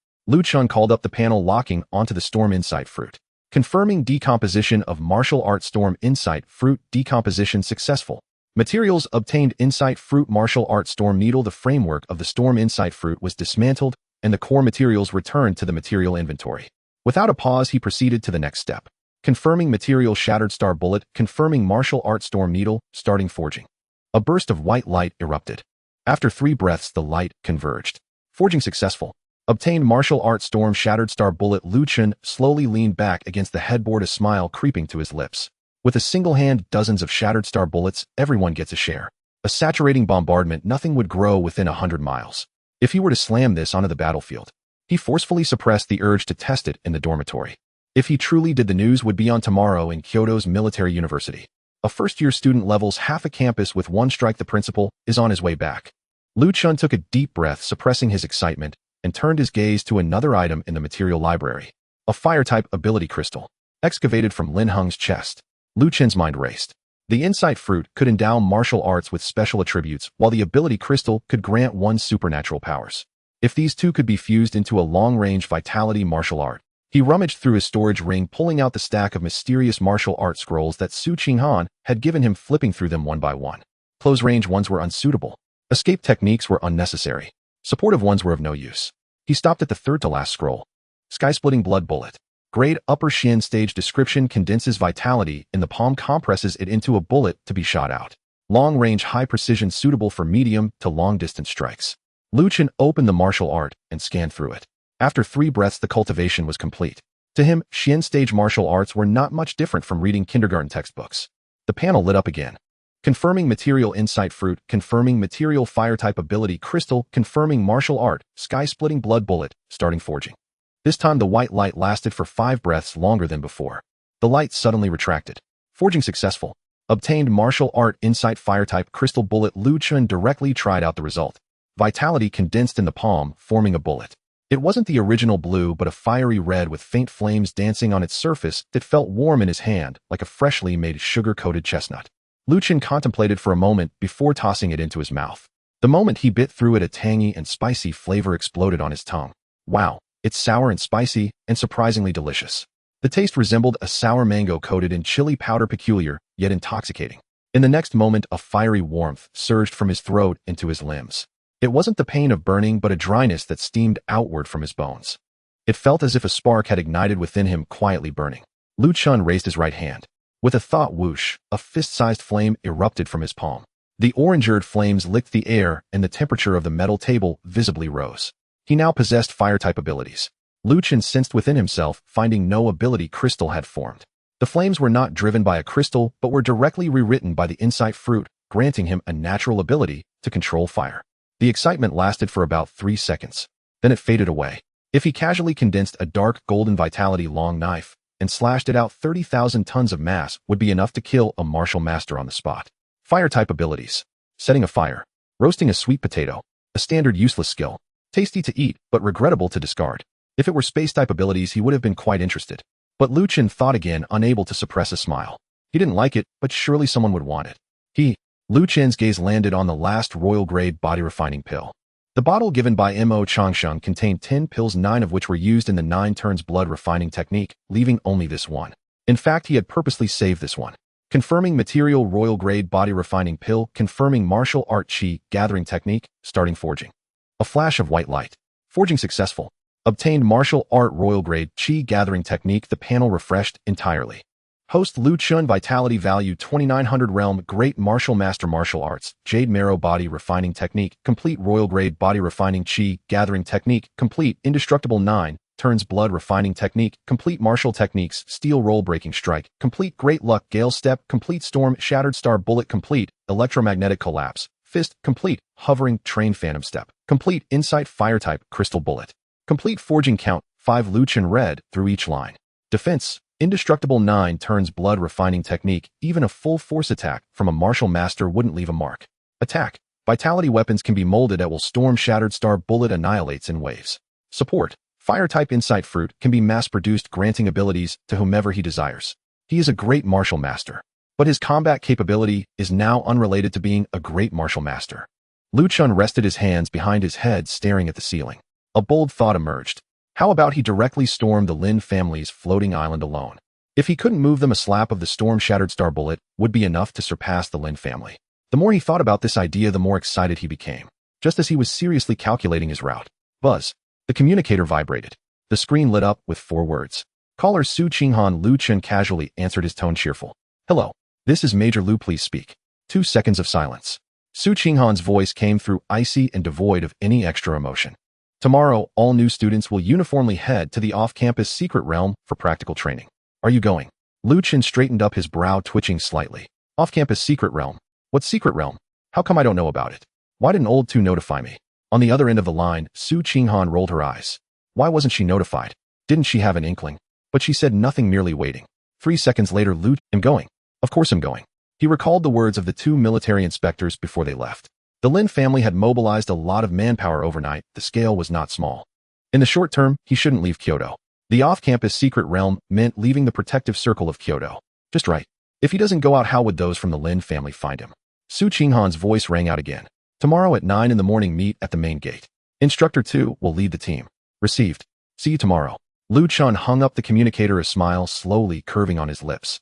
Chen called up the panel locking onto the Storm Insight fruit. Confirming decomposition of martial art. Storm Insight fruit decomposition successful. Materials obtained. Insight fruit martial art storm needle. The framework of the Storm Insight fruit was dismantled, and the core materials returned to the material inventory. Without a pause, he proceeded to the next step. Confirming material shattered star bullet. Confirming martial art storm needle, starting forging. A burst of white light erupted. After 3 breaths, the light converged. Forging successful. Obtained martial art storm shattered star bullet. Chen slowly leaned back against the headboard, a smile creeping to his lips. With a single hand, dozens of shattered star bullets, everyone gets a share. A saturating bombardment, nothing would grow within 100 miles. If he were to slam this onto the battlefield, he forcefully suppressed the urge to test it in the dormitory. If he truly did, the news would be on tomorrow in Kyoto's military university. A first-year student levels half a campus with one strike. The principal is on his way back. Chen took a deep breath, suppressing his excitement, and turned his gaze to another item in the material library. A fire-type ability crystal, excavated from Lin Heng's chest. Chen's mind raced. The Insight fruit could endow martial arts with special attributes, while the ability crystal could grant one supernatural powers. If these two could be fused into a long-range vitality martial art. He rummaged through his storage ring, pulling out the stack of mysterious martial art scrolls that Su Qinghan had given him, flipping through them one by one. Close-range ones were unsuitable. Escape techniques were unnecessary. Supportive ones were of no use. He stopped at the third-to-last scroll. Sky-splitting blood bullet. Grade upper Xian stage. Description: condenses vitality in the palm, compresses it into a bullet to be shot out. Long-range, high precision, suitable for medium to long-distance strikes. Chen opened the martial art and scanned through it. After 3 breaths, the cultivation was complete. To him, Xian stage martial arts were not much different from reading kindergarten textbooks. The panel lit up again. Confirming material insight fruit, confirming material fire-type ability crystal, confirming martial art, sky-splitting blood bullet, starting forging. This time the white light lasted for 5 breaths longer than before. The light suddenly retracted. Forging successful. Obtained martial art insight fire-type crystal bullet. Chen directly tried out the result. Vitality condensed in the palm, forming a bullet. It wasn't the original blue, but a fiery red with faint flames dancing on its surface that felt warm in his hand, like a freshly made sugar-coated chestnut. Chen contemplated for a moment before tossing it into his mouth. The moment he bit through it, a tangy and spicy flavor exploded on his tongue. Wow, it's sour and spicy, and surprisingly delicious. The taste resembled a sour mango coated in chili powder, peculiar, yet intoxicating. In the next moment, a fiery warmth surged from his throat into his limbs. It wasn't the pain of burning, but a dryness that steamed outward from his bones. It felt as if a spark had ignited within him, quietly burning. Chen raised his right hand. With a thought whoosh, a fist-sized flame erupted from his palm. The orange-red flames licked the air, and the temperature of the metal table visibly rose. He now possessed fire-type abilities. Chen sensed within himself, finding no ability crystal had formed. The flames were not driven by a crystal, but were directly rewritten by the insight fruit, granting him a natural ability to control fire. The excitement lasted for about 3 seconds. Then it faded away. If he casually condensed a dark golden vitality long knife and slashed it out, 30,000 tons of mass would be enough to kill a martial master on the spot. Fire-type abilities. Setting a fire. Roasting a sweet potato. A standard useless skill. Tasty to eat, but regrettable to discard. If it were space-type abilities, he would have been quite interested. But Chen thought again, unable to suppress a smile. He didn't like it, but surely someone would want it. Chen's gaze landed on the last royal-grade body-refining pill. The bottle given by Mo Changsheng contained 10 pills, 9 of which were used in the 9 turns blood-refining technique, leaving only this one. In fact, he had purposely saved this one. Confirming material royal-grade body-refining pill, confirming martial art qi gathering technique, starting forging. A flash of white light. Forging successful. Obtained martial art royal-grade qi gathering technique. The panel refreshed entirely. Host Lu Chen Vitality Value 2900 Realm Great Martial Master Martial Arts Jade Marrow Body Refining Technique Complete Royal Grade Body Refining Chi Gathering Technique Complete Indestructible 9 Turns Blood Refining Technique Complete Martial Techniques Steel Roll Breaking Strike Complete Great Luck Gale Step Complete Storm Shattered Star Bullet Complete Electromagnetic Collapse Fist Complete Hovering Train Phantom Step Complete Insight Fire Type Crystal Bullet Complete Forging Count 5 Lu Chen Red through each line. Defense Indestructible 9 Turns Blood Refining Technique. Even a full force attack from a martial master wouldn't leave a mark. Attack. Vitality weapons can be molded at will Storm Shattered Star Bullet annihilates in waves. Support. Fire-type Insight Fruit can be mass-produced, granting abilities to whomever he desires. He is a great martial master, but his combat capability is now unrelated to being a great martial master. Lu Chen rested his hands behind his head, staring at the ceiling. A bold thought emerged. How about he directly storm the Lin family's floating island alone? If he couldn't move them, a slap of the Storm-Shattered Star Bullet would be enough to surpass the Lin family. The more he thought about this idea, the more excited he became. Just as he was seriously calculating his route, buzz. The communicator vibrated. The screen lit up with 4 words. Caller Su Qinghan. Lu Chen casually answered, his tone cheerful. Hello. This is Major Lu, please speak. 2 seconds of silence. Su Qinghan's voice came through, icy and devoid of any extra emotion. Tomorrow, all new students will uniformly head to the off-campus secret realm for practical training. Are you going? Lu Chen straightened up, his brow twitching slightly. Off-campus secret realm? What secret realm? How come I don't know about it? Why didn't old two notify me? On the other end of the line, Su Qinghan rolled her eyes. Why wasn't she notified? Didn't she have an inkling? But she said nothing, merely waiting. 3 seconds later, Lu, I'm going. Of course I'm going. He recalled the words of the 2 military inspectors before they left. The Lin family had mobilized a lot of manpower overnight. The scale was not small. In the short term, he shouldn't leave Kyoto. The off-campus secret realm meant leaving the protective circle of Kyoto. Just right. If he doesn't go out, how would those from the Lin family find him? Su Qinghan's voice rang out again. Tomorrow at 9 in the morning, meet at the main gate. Instructor 2 will lead the team. Received. See you tomorrow. Lu Chen hung up the communicator, a smile slowly curving on his lips.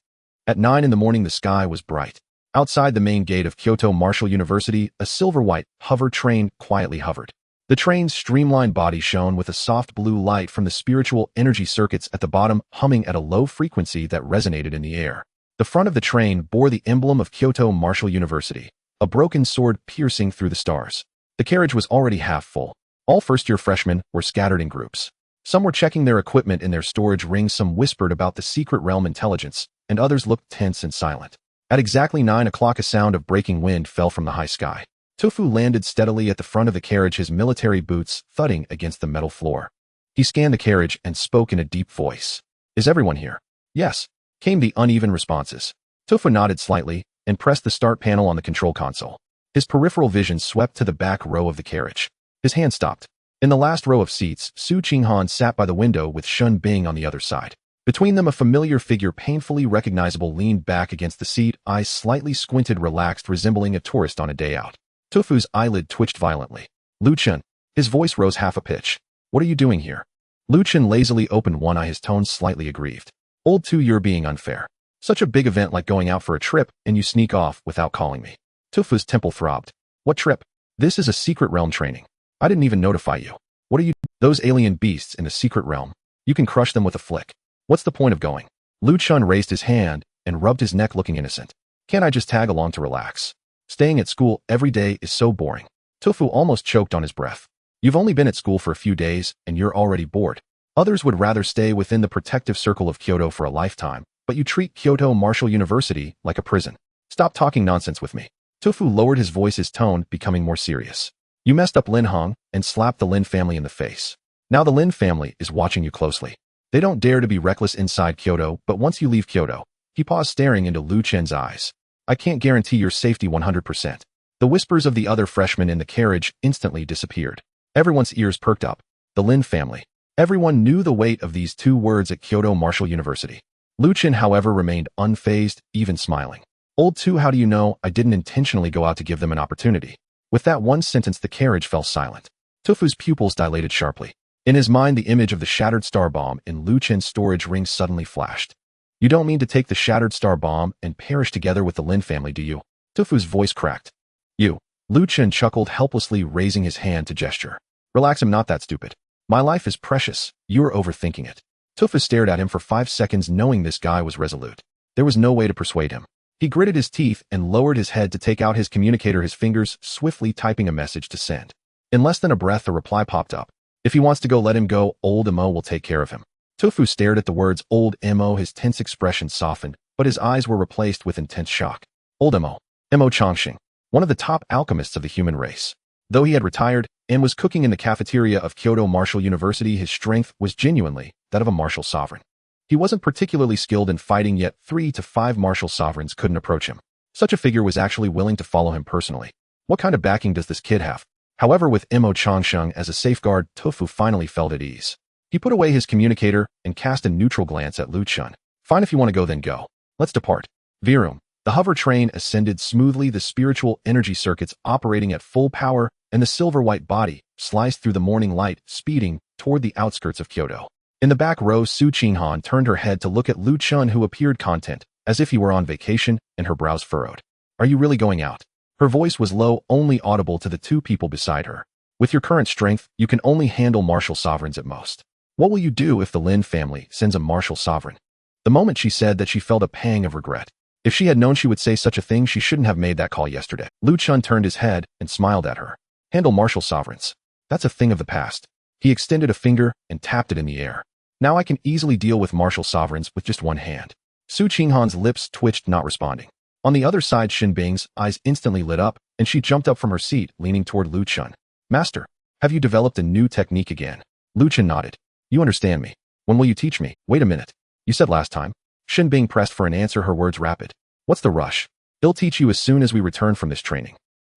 At 9 in the morning, the sky was bright. Outside the main gate of Kyoto Martial University, a silver-white hover train quietly hovered. The train's streamlined body shone with a soft blue light from the spiritual energy circuits at the bottom, humming at a low frequency that resonated in the air. The front of the train bore the emblem of Kyoto Martial University, a broken sword piercing through the stars. The carriage was already half full. All first-year freshmen were scattered in groups. Some were checking their equipment in their storage rings, some whispered about the secret realm intelligence, and others looked tense and silent. At exactly 9 o'clock, a sound of breaking wind fell from the high sky. Tofu landed steadily at the front of the carriage, his military boots thudding against the metal floor. He scanned the carriage and spoke in a deep voice. Is everyone here? Yes, came the uneven responses. Tofu nodded slightly and pressed the start panel on the control console. His peripheral vision swept to the back row of the carriage. His hand stopped. In the last row of seats, Su Qinghan sat by the window with Shun Bing on the other side. Between them, a familiar figure, painfully recognizable, leaned back against the seat, eyes slightly squinted, relaxed, resembling a tourist on a day out. Tofu's eyelid twitched violently. Lu Chen. His voice rose half a pitch. What are you doing here? Lu Chen lazily opened one eye, his tone slightly aggrieved. Old two, you're being unfair. Such a big event like going out for a trip, and you sneak off without calling me. Tofu's temple throbbed. What trip? This is a secret realm training. I didn't even notify you. What are you? Those alien beasts in the secret realm. You can crush them with a flick. What's the point of going? Lu Chen raised his hand and rubbed his neck, looking innocent. Can't I just tag along to relax? Staying at school every day is so boring. Tofu almost choked on his breath. You've only been at school for a few days and you're already bored. Others would rather stay within the protective circle of Kyoto for a lifetime, but you treat Kyoto Martial University like a prison. Stop talking nonsense with me. Tofu lowered his voice, his tone becoming more serious. You messed up Lin Hong and slapped the Lin family in the face. Now the Lin family is watching you closely. They don't dare to be reckless inside Kyoto, but once you leave Kyoto, he paused, staring into Lu Chen's eyes. I can't guarantee your safety 100%. The whispers of the other freshmen in the carriage instantly disappeared. Everyone's ears perked up. The Lin family. Everyone knew the weight of these 2 words at Kyoto Martial University. Lu Chen, however, remained unfazed, even smiling. Old two, how do you know I didn't intentionally go out to give them an opportunity? With that one sentence, the carriage fell silent. Tofu's pupils dilated sharply. In his mind, the image of the shattered star bomb in Lu Chen's storage ring suddenly flashed. You don't mean to take the shattered star bomb and perish together with the Lin family, do you? Tofu's voice cracked. You. Lu Chen chuckled helplessly, raising his hand to gesture. Relax, I'm not that stupid. My life is precious. You're overthinking it. Tofu stared at him for 5 seconds, knowing this guy was resolute. There was no way to persuade him. He gritted his teeth and lowered his head to take out his communicator, his fingers swiftly typing a message to send. In less than a breath, a reply popped up. If he wants to go, let him go. Old Mo will take care of him. Tofu stared at the words Old Mo, his tense expression softened, but his eyes were replaced with intense shock. Old Mo Changxing, one of the top alchemists of the human race. Though he had retired and was cooking in the cafeteria of Kyoto Martial University, his strength was genuinely that of a martial sovereign. He wasn't particularly skilled in fighting, yet 3 to 5 martial sovereigns couldn't approach him. Such a figure was actually willing to follow him personally. What kind of backing does this kid have? However, with Mo Changsheng as a safeguard, Tofu finally felt at ease. He put away his communicator and cast a neutral glance at Lu Chun. Fine, if you want to go, then go. Let's depart. Virum. The hover train ascended smoothly, the spiritual energy circuits operating at full power, and the silver-white body sliced through the morning light, speeding toward the outskirts of Kyoto. In the back row, Su Qinghan turned her head to look at Lu Chun, who appeared content, as if he were on vacation, and her brows furrowed. Are you really going out? Her voice was low, only audible to the 2 people beside her. With your current strength, you can only handle martial sovereigns at most. What will you do if the Lin family sends a martial sovereign? The moment she said that, she felt a pang of regret. If she had known she would say such a thing, she shouldn't have made that call yesterday. Lu Chun turned his head and smiled at her. Handle martial sovereigns. That's a thing of the past. He extended a finger and tapped it in the air. Now I can easily deal with martial sovereigns with just one hand. Su Qinghan's lips twitched, not responding. On the other side, Shin Bing's eyes instantly lit up, and she jumped up from her seat, leaning toward Lu Chun. Master, have you developed a new technique again? Lu Chun nodded. You understand me. When will you teach me? Wait a minute. You said last time. Shin Bing pressed for an answer, her words rapid. What's the rush? He'll teach you as soon as we return from this training.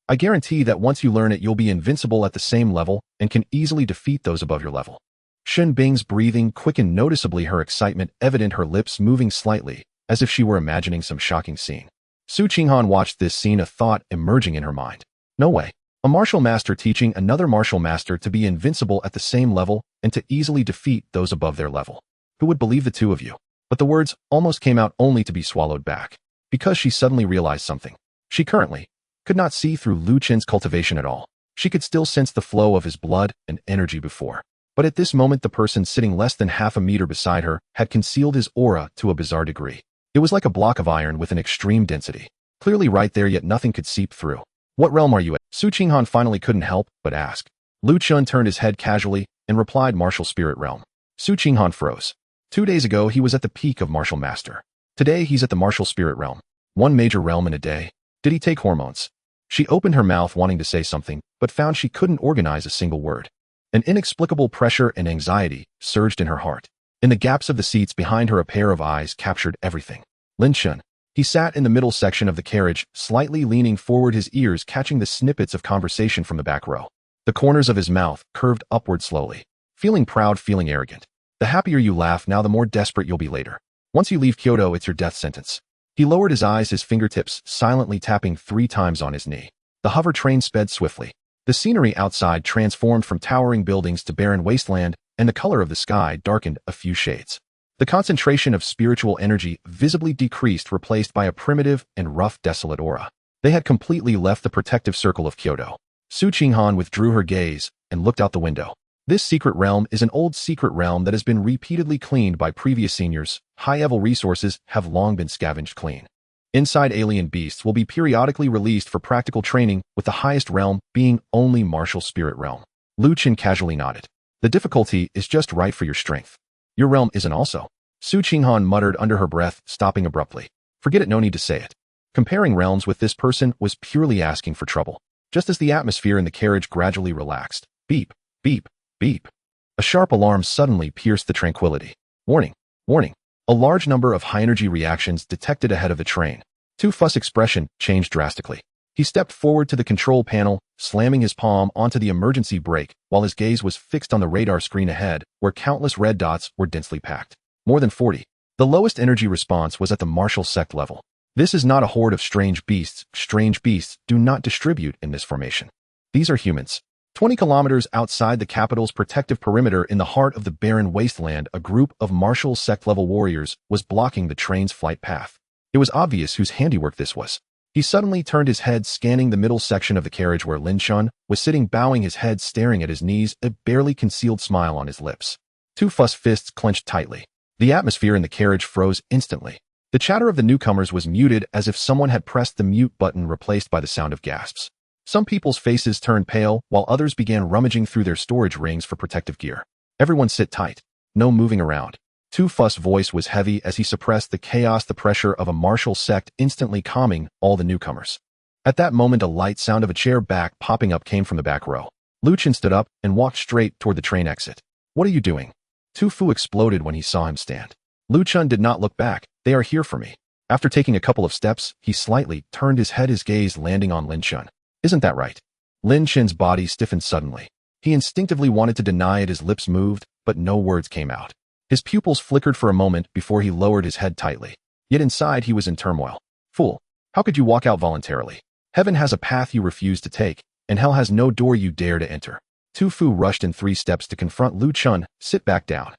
I guarantee that once you learn it, you'll be invincible at the same level and can easily defeat those above your level. Shin Bing's breathing quickened noticeably, her excitement evident, her lips moving slightly, as if she were imagining some shocking scene. Su Qinghan watched this scene, a thought emerging in her mind. No way. A martial master teaching another martial master to be invincible at the same level and to easily defeat those above their level. Who would believe the 2 of you? But the words almost came out, only to be swallowed back. Because she suddenly realized something. She currently could not see through Lu Chen's cultivation at all. She could still sense the flow of his blood and energy before. But at this moment, the person sitting less than half a meter beside her had concealed his aura to a bizarre degree. It was like a block of iron with an extreme density. Clearly right there, yet nothing could seep through. What realm are you at? Su Qinghan finally couldn't help but ask. Lu Chun turned his head casually and replied, Martial Spirit Realm. Su Qinghan froze. 2 days ago, he was at the peak of Martial Master. Today, he's at the Martial Spirit Realm. One major realm in a day. Did he take hormones? She opened her mouth wanting to say something, but found she couldn't organize a single word. An inexplicable pressure and anxiety surged in her heart. In the gaps of the seats behind her, a pair of eyes captured everything. Lin Chen. He sat in the middle section of the carriage, slightly leaning forward, his ears catching the snippets of conversation from the back row. The corners of his mouth curved upward slowly. Feeling proud, feeling arrogant. The happier you laugh now, the more desperate you'll be later. Once you leave Kyoto, it's your death sentence. He lowered his eyes, his fingertips silently tapping 3 times on his knee. The hover train sped swiftly. The scenery outside transformed from towering buildings to barren wasteland, and the color of the sky darkened a few shades. The concentration of spiritual energy visibly decreased, replaced by a primitive and rough, desolate aura. They had completely left the protective circle of Kyoto. Su Qinghan withdrew her gaze and looked out the window. This secret realm is an old secret realm that has been repeatedly cleaned by previous seniors. High-level resources have long been scavenged clean. Inside, alien beasts will be periodically released for practical training, with the highest realm being only Martial Spirit Realm. Lu Chen casually nodded. The difficulty is just right for your strength. Your realm isn't also. Su Qinghan muttered under her breath, stopping abruptly. Forget it, no need to say it. Comparing realms with this person was purely asking for trouble. Just as the atmosphere in the carriage gradually relaxed. Beep, beep, beep. A sharp alarm suddenly pierced the tranquility. Warning, warning. A large number of high-energy reactions detected ahead of the train. Tu-Fu's expression changed drastically. He stepped forward to the control panel, slamming his palm onto the emergency brake, while his gaze was fixed on the radar screen ahead, where countless red dots were densely packed. More than 40. The lowest energy response was at the martial sect level. This is not a horde of strange beasts. Strange beasts do not distribute in this formation. These are humans. 20 kilometers outside the capital's protective perimeter, in the heart of the barren wasteland, a group of martial sect-level warriors was blocking the train's flight path. It was obvious whose handiwork this was. He suddenly turned his head, scanning the middle section of the carriage where Lin Chun was sitting, bowing his head, staring at his knees, a barely concealed smile on his lips. Tu-Fu's fists clenched tightly. The atmosphere in the carriage froze instantly. The chatter of the newcomers was muted as if someone had pressed the mute button, replaced by the sound of gasps. Some people's faces turned pale, while others began rummaging through their storage rings for protective gear. Everyone sit tight. No moving around. Tu Fu's voice was heavy as he suppressed the chaos, the pressure of a martial sect instantly calming all the newcomers. At that moment, a light sound of a chair back popping up came from the back row. Lu Chen stood up and walked straight toward the train exit. What are you doing? Tu Fu exploded when he saw him stand. Lu Chen did not look back. They are here for me. After taking a couple of steps, he slightly turned his head, his gaze landing on Lin Chen. Isn't that right? Lin Chen's body stiffened suddenly. He instinctively wanted to deny it, his lips moved, but no words came out. His pupils flickered for a moment before he lowered his head tightly. Yet inside he was in turmoil. Fool, how could you walk out voluntarily? Heaven has a path you refuse to take, and hell has no door you dare to enter. Tu Fu rushed in 3 steps to confront Lu Chen. Sit back down.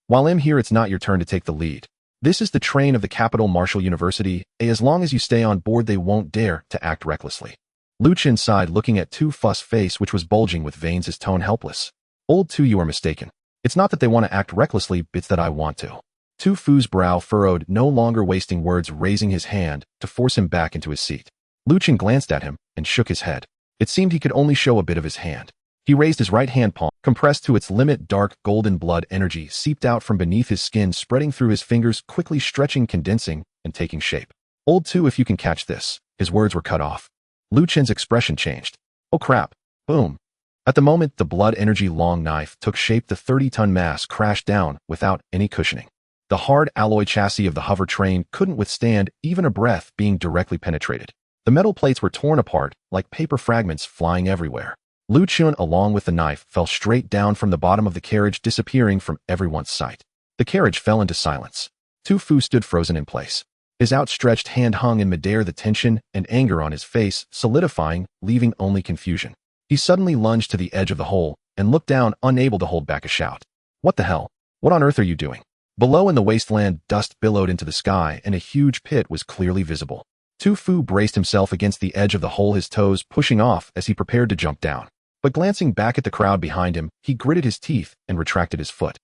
While I'm here, it's not your turn to take the lead. This is the train of the Capital Martial University. As long as you stay on board, they won't dare to act recklessly. Lu Chen sighed, looking at Tu Fu's face, which was bulging with veins, his tone helpless. Old Tu, you are mistaken. It's not that they want to act recklessly, it's that I want to. Tu Fu's brow furrowed, no longer wasting words, raising his hand to force him back into his seat. Lu Chen glanced at him and shook his head. It seemed he could only show a bit of his hand. He raised his right hand palm, compressed to its limit. Dark golden blood energy seeped out from beneath his skin, spreading through his fingers, quickly stretching, condensing, and taking shape. Old Tu, if you can catch this. His words were cut off. Lu Chen's expression changed. Oh crap. Boom. At the moment the blood energy long knife took shape, the 30-ton mass crashed down without any cushioning. The hard alloy chassis of the hover train couldn't withstand even a breath being directly penetrated. The metal plates were torn apart, like paper fragments flying everywhere. Lu Chen, along with the knife, fell straight down from the bottom of the carriage, disappearing from everyone's sight. The carriage fell into silence. Tu Fu stood frozen in place. His outstretched hand hung in midair, the tension and anger on his face solidifying, leaving only confusion. He suddenly lunged to the edge of the hole and looked down, unable to hold back a shout. What the hell? What on earth are you doing? Below in the wasteland, dust billowed into the sky and a huge pit was clearly visible. Tu Fu braced himself against the edge of the hole, his toes pushing off as he prepared to jump down. But glancing back at the crowd behind him, he gritted his teeth and retracted his foot.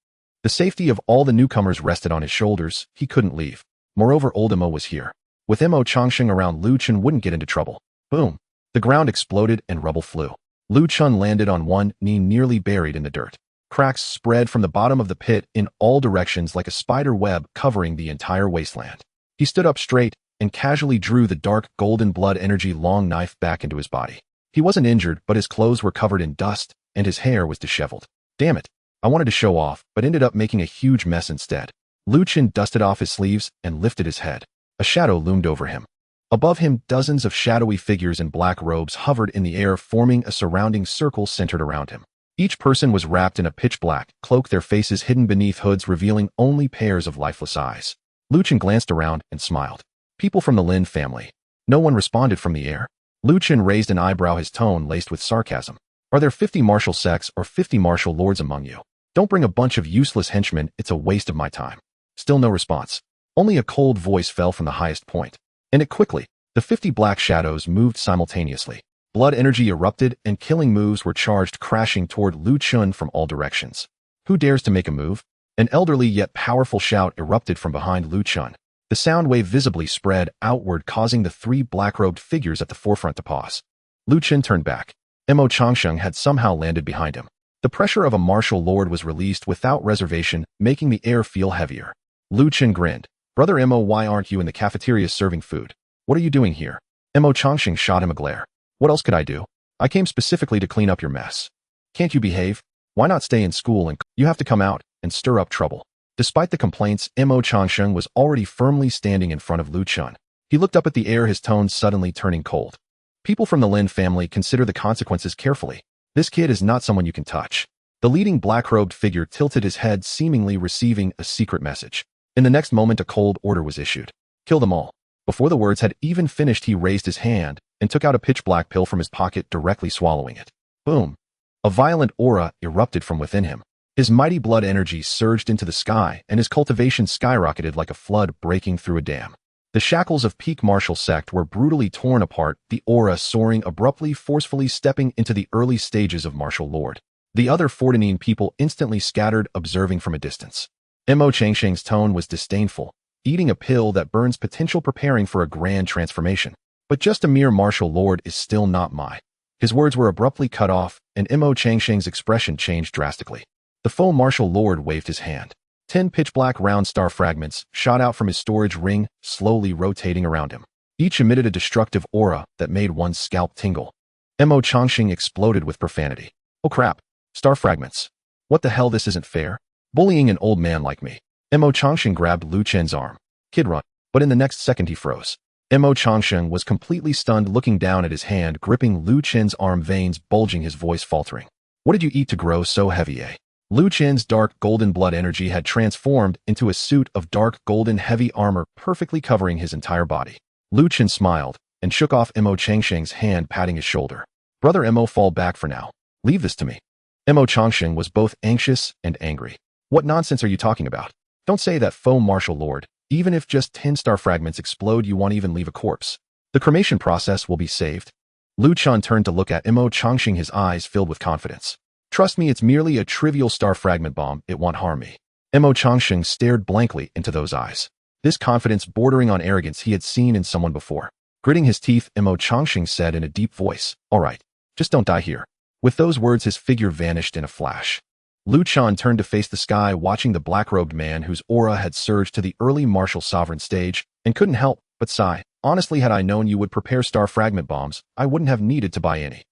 The safety of all the newcomers rested on his shoulders. He couldn't leave. Moreover, old Mo was here. With Mo Changsheng around, Lu Chen wouldn't get into trouble. Boom. The ground exploded and rubble flew. Lu Chen landed on one knee, nearly buried in the dirt. Cracks spread from the bottom of the pit in all directions like a spider web, covering the entire wasteland. He stood up straight and casually drew the dark golden blood energy long knife back into his body. He wasn't injured, but his clothes were covered in dust and his hair was disheveled. Damn it. I wanted to show off, but ended up making a huge mess instead. Lu Chen dusted off his sleeves and lifted his head. A shadow loomed over him. Above him, dozens of shadowy figures in black robes hovered in the air, forming a surrounding circle centered around him. Each person was wrapped in a pitch black cloak, their faces hidden beneath hoods revealing only pairs of lifeless eyes. Lu Chen glanced around and smiled. People from the Lin family. No one responded from the air. Lu Chen raised an eyebrow, his tone laced with sarcasm. Are there 50 martial sects or 50 martial lords among you? Don't bring a bunch of useless henchmen, it's a waste of my time. Still no response. Only a cold voice fell from the highest point. And it quickly. The 50 black shadows moved simultaneously. Blood energy erupted and killing moves were charged, crashing toward Lu Chen from all directions. Who dares to make a move? An elderly yet powerful shout erupted from behind Lu Chen. The sound wave visibly spread outward, causing the 3 black-robed figures at the forefront to pause. Lu Chen turned back. Mo Changsheng had somehow landed behind him. The pressure of a martial lord was released without reservation, making the air feel heavier. Lu Chen grinned. Brother Mo, why aren't you in the cafeteria serving food? What are you doing here? Mo Changsheng shot him a glare. What else could I do? I came specifically to clean up your mess. Can't you behave? Why not stay in school and you have to come out and stir up trouble? Despite the complaints, Mo Changsheng was already firmly standing in front of Lu Chen. He looked up at the air, his tone suddenly turning cold. People from the Lin family, consider the consequences carefully. This kid is not someone you can touch. The leading black-robed figure tilted his head, seemingly receiving a secret message. In the next moment, a cold order was issued. Kill them all. Before the words had even finished, he raised his hand and took out a pitch-black pill from his pocket, directly swallowing it. Boom. A violent aura erupted from within him. His mighty blood energy surged into the sky, and his cultivation skyrocketed like a flood breaking through a dam. The shackles of peak martial sect were brutally torn apart, the aura soaring abruptly, forcefully stepping into the early stages of martial lord. The other 14 people instantly scattered, observing from a distance. Mo Changsheng's tone was disdainful. eating a pill that burns potential preparing for a grand transformation. But just a mere martial lord is still not my. His words were abruptly cut off, and Mo Changsheng's expression changed drastically. The faux martial lord waved his hand. 10 pitch-black round star fragments shot out from his storage ring, slowly rotating around him. Each emitted a destructive aura that made one's scalp tingle. Mo Changsheng exploded with profanity. Oh crap. Star fragments. What the hell, this isn't fair? Bullying an old man like me. Mo Changsheng grabbed Lu Chen's arm. Kid, run. But in the next second he froze. Mo Changsheng was completely stunned, looking down at his hand gripping Lu Chen's arm, veins bulging, his voice faltering. What did you eat to grow so heavy, eh? Lu Chen's dark golden blood energy had transformed into a suit of dark golden heavy armor, perfectly covering his entire body. Lu Chen smiled and shook off Mo Changsheng's hand, patting his shoulder. Brother Mo, fall back for now. Leave this to me. Mo Changsheng was both anxious and angry. What nonsense are you talking about? Don't say that, faux martial lord. Even if just 10 star fragments explode, you won't even leave a corpse. The cremation process will be saved. Lu Chen turned to look at Mo Changsheng, his eyes filled with confidence. Trust me, it's merely a trivial star fragment bomb. It won't harm me. Mo Changsheng stared blankly into those eyes. This confidence bordering on arrogance he had seen in someone before. Gritting his teeth, Mo Changsheng said in a deep voice, "All right, just don't die here." With those words, his figure vanished in a flash. Lu Chen turned to face the sky, watching the black-robed man whose aura had surged to the early martial sovereign stage, and couldn't help but sigh. Honestly, had I known you would prepare star fragment bombs, I wouldn't have needed to buy any.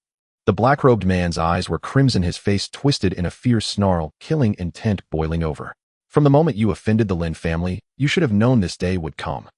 The black-robed man's eyes were crimson, his face twisted in a fierce snarl, killing intent boiling over. From the moment you offended the Lin family, you should have known this day would come.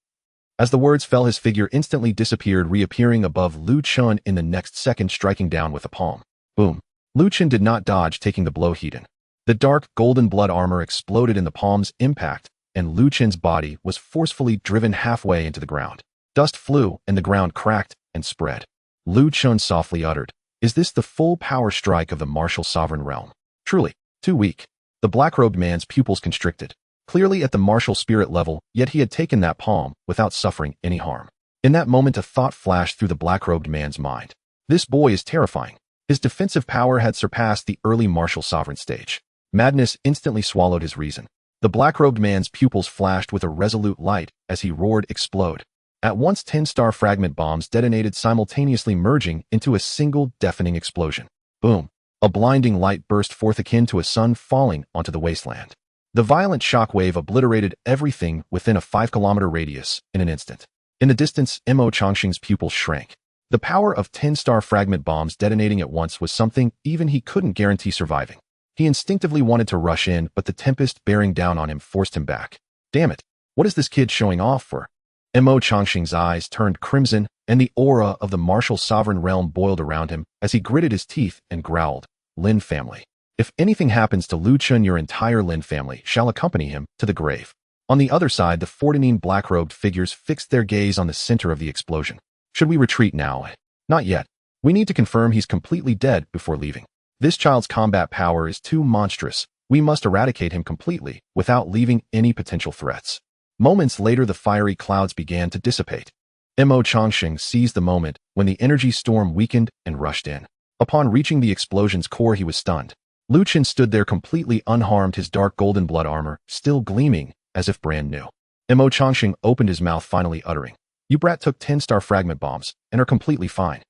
As the words fell, his figure instantly disappeared, reappearing above Lu Chen in the next second, striking down with a palm. Boom. Lu Chen did not dodge, taking the blow heat in. The dark golden blood armor exploded in the palm's impact, and Lu Chen's body was forcefully driven halfway into the ground. Dust flew, and the ground cracked and spread. Lu Chen softly uttered, "Is this the full power strike of the martial sovereign realm? Truly, too weak." The black-robed man's pupils constricted. Clearly at the martial spirit level, yet he had taken that palm without suffering any harm. In that moment, a thought flashed through the black-robed man's mind. This boy is terrifying. His defensive power had surpassed the early martial sovereign stage. Madness instantly swallowed his reason. The black-robed man's pupils flashed with a resolute light as he roared, "Explode." At once 10 star fragment bombs detonated simultaneously, merging into a single deafening explosion. Boom. A blinding light burst forth akin to a sun falling onto the wasteland. The violent shockwave obliterated everything within a 5-kilometer radius in an instant. In the distance, Mo Changsheng's pupils shrank. The power of 10 star fragment bombs detonating at once was something even he couldn't guarantee surviving. He instinctively wanted to rush in, but the tempest bearing down on him forced him back. Damn it, what is this kid showing off for? Mo Changsheng's eyes turned crimson, and the aura of the martial sovereign realm boiled around him as he gritted his teeth and growled, "Lin family. If anything happens to Lu Chen, your entire Lin family shall accompany him to the grave." On the other side, the 14 black-robed figures fixed their gaze on the center of the explosion. "Should we retreat now?" "Not yet. We need to confirm he's completely dead before leaving. This child's combat power is too monstrous. We must eradicate him completely without leaving any potential threats." Moments later, the fiery clouds began to dissipate. Mo Changsheng seized the moment when the energy storm weakened and rushed in. Upon reaching the explosion's core, he was stunned. Lu Chen stood there completely unharmed, his dark golden blood armor still gleaming as if brand new. Mo Changsheng opened his mouth, finally uttering, "You brat took 10 star fragment bombs and are completely fine."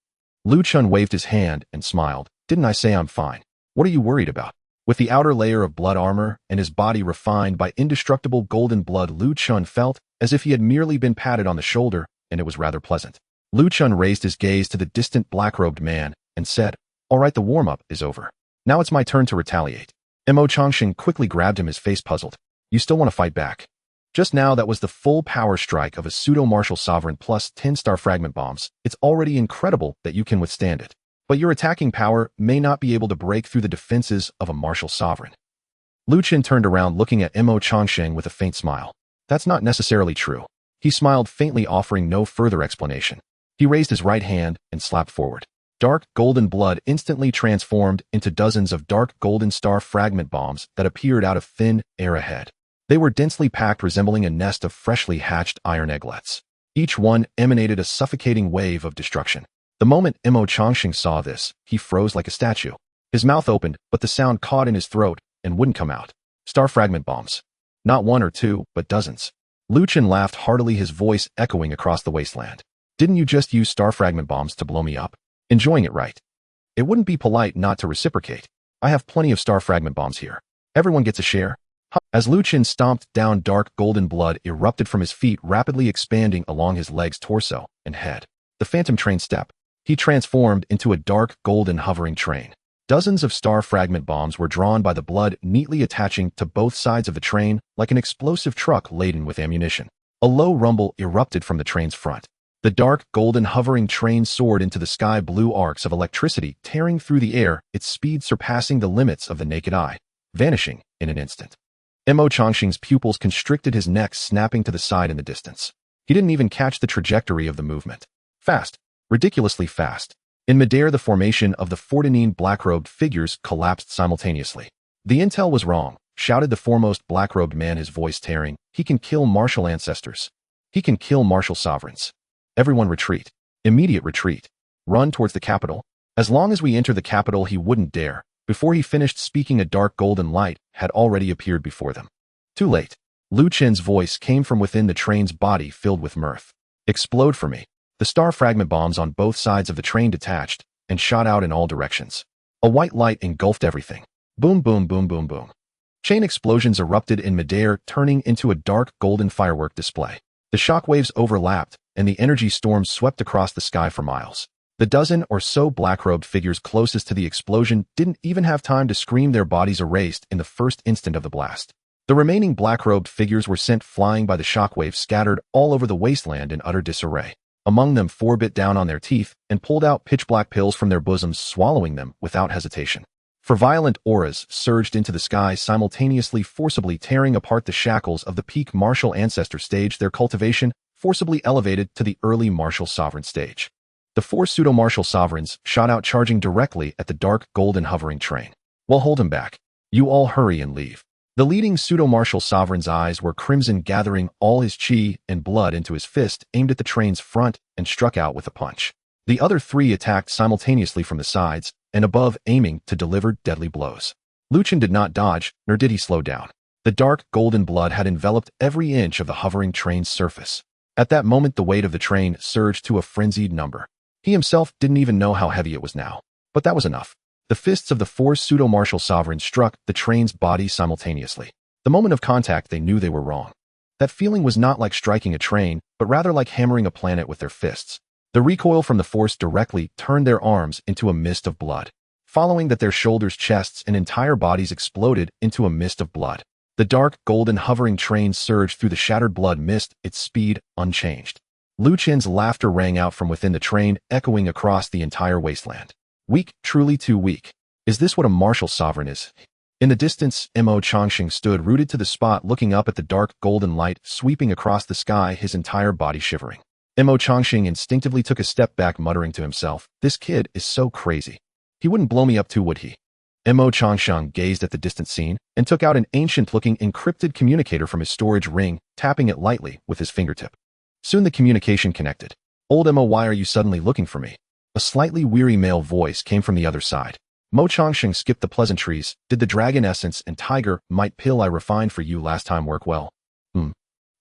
Lu Chen waved his hand and smiled. "Didn't I say I'm fine? What are you worried about?" With the outer layer of blood armor and his body refined by indestructible golden blood, Lu Chen felt as if he had merely been patted on the shoulder, and it was rather pleasant. Lu Chen raised his gaze to the distant black-robed man and said, "All right, the warm-up is over. Now it's my turn to retaliate." Mo Changsheng quickly grabbed him, his face puzzled. "You still want to fight back?" Just now, that was the full power strike of a pseudo-martial sovereign plus 10 star fragment bombs. It's already incredible that you can withstand it. But your attacking power may not be able to break through the defenses of a martial sovereign. Lu Chen turned around, looking at Mo Changsheng with a faint smile. "That's not necessarily true." He smiled faintly, offering no further explanation. He raised his right hand and slapped forward. Dark golden blood instantly transformed into dozens of dark golden star fragment bombs that appeared out of thin air ahead. They were densely packed, resembling a nest of freshly hatched iron egglets. Each one emanated a suffocating wave of destruction. The moment Mo Changsheng saw this, he froze like a statue. His mouth opened, but the sound caught in his throat and wouldn't come out. Star fragment bombs. Not one or two, but dozens. Lu Chen laughed heartily, his voice echoing across the wasteland. Didn't you just use star fragment bombs to blow me up? Enjoying it, right? It wouldn't be polite not to reciprocate. I have plenty of star fragment bombs here. Everyone gets a share. As Lu Chen stomped down, dark golden blood erupted from his feet, rapidly expanding along his legs, torso, and head. The phantom train step. He transformed into a dark golden hovering train. Dozens of star fragment bombs were drawn by the blood, neatly attaching to both sides of the train like an explosive truck laden with ammunition. A low rumble erupted from the train's front. The dark golden hovering train soared into the sky, blue arcs of electricity tearing through the air, its speed surpassing the limits of the naked eye, vanishing in an instant. Mo Changxing's pupils constricted, his neck snapping to the side in the distance. He didn't even catch the trajectory of the movement. Fast, ridiculously fast. In midair, the formation of the 14 black-robed figures collapsed simultaneously. The intel was wrong, shouted the foremost black-robed man, his voice tearing. He can kill martial ancestors. He can kill martial sovereigns. Everyone retreat. Immediate retreat. Run towards the capital. As long as we enter the capital, he wouldn't dare. Before he finished speaking, a dark golden light had already appeared before them. Too late. Lu Chen's voice came from within the train's body, filled with mirth. Explode for me. The star fragment bombs on both sides of the train detached and shot out in all directions. A white light engulfed everything. Boom, boom, boom, boom, boom. Chain explosions erupted in midair, turning into a dark golden firework display. The shockwaves overlapped, and the energy storms swept across the sky for miles. The dozen or so black-robed figures closest to the explosion didn't even have time to scream, their bodies erased in the first instant of the blast. The remaining black-robed figures were sent flying by the shockwaves, scattered all over the wasteland in utter disarray. Among them, 4 bit down on their teeth and pulled out pitch-black pills from their bosoms, swallowing them without hesitation. For violent auras surged into the sky, simultaneously forcibly tearing apart the shackles of the peak martial ancestor stage, their cultivation forcibly elevated to the early martial sovereign stage. The 4 pseudo-martial sovereigns shot out, charging directly at the dark golden hovering train. Well, hold him back. You all hurry and leave. The leading pseudo-martial sovereign's eyes were crimson, gathering all his chi and blood into his fist, aimed at the train's front, and struck out with a punch. The other 3 attacked simultaneously from the sides and above, aiming to deliver deadly blows. Lu Chen did not dodge, nor did he slow down. The dark golden blood had enveloped every inch of the hovering train's surface. At that moment, the weight of the train surged to a frenzied number. He himself didn't even know how heavy it was now. But that was enough. The fists of the 4 pseudo-martial sovereigns struck the train's body simultaneously. The moment of contact, they knew they were wrong. That feeling was not like striking a train, but rather like hammering a planet with their fists. The recoil from the force directly turned their arms into a mist of blood. Following that, their shoulders, chests, and entire bodies exploded into a mist of blood. The dark, golden, hovering train surged through the shattered blood mist, its speed unchanged. Lu Chen's laughter rang out from within the train, echoing across the entire wasteland. Weak, truly too weak. Is this what a martial sovereign is? In the distance, Mo Changxing stood rooted to the spot, looking up at the dark, golden light sweeping across the sky, his entire body shivering. Mo Changxing instinctively took a step back, muttering to himself, "This kid is so crazy. He wouldn't blow me up too, would he?" Mo Changxing gazed at the distant scene and took out an ancient-looking encrypted communicator from his storage ring, tapping it lightly with his fingertip. Soon the communication connected. "Old Mo, why are you suddenly looking for me?" A slightly weary male voice came from the other side. Mo Changxing skipped the pleasantries. "Did the dragon essence and tiger might pill I refined for you last time work well?"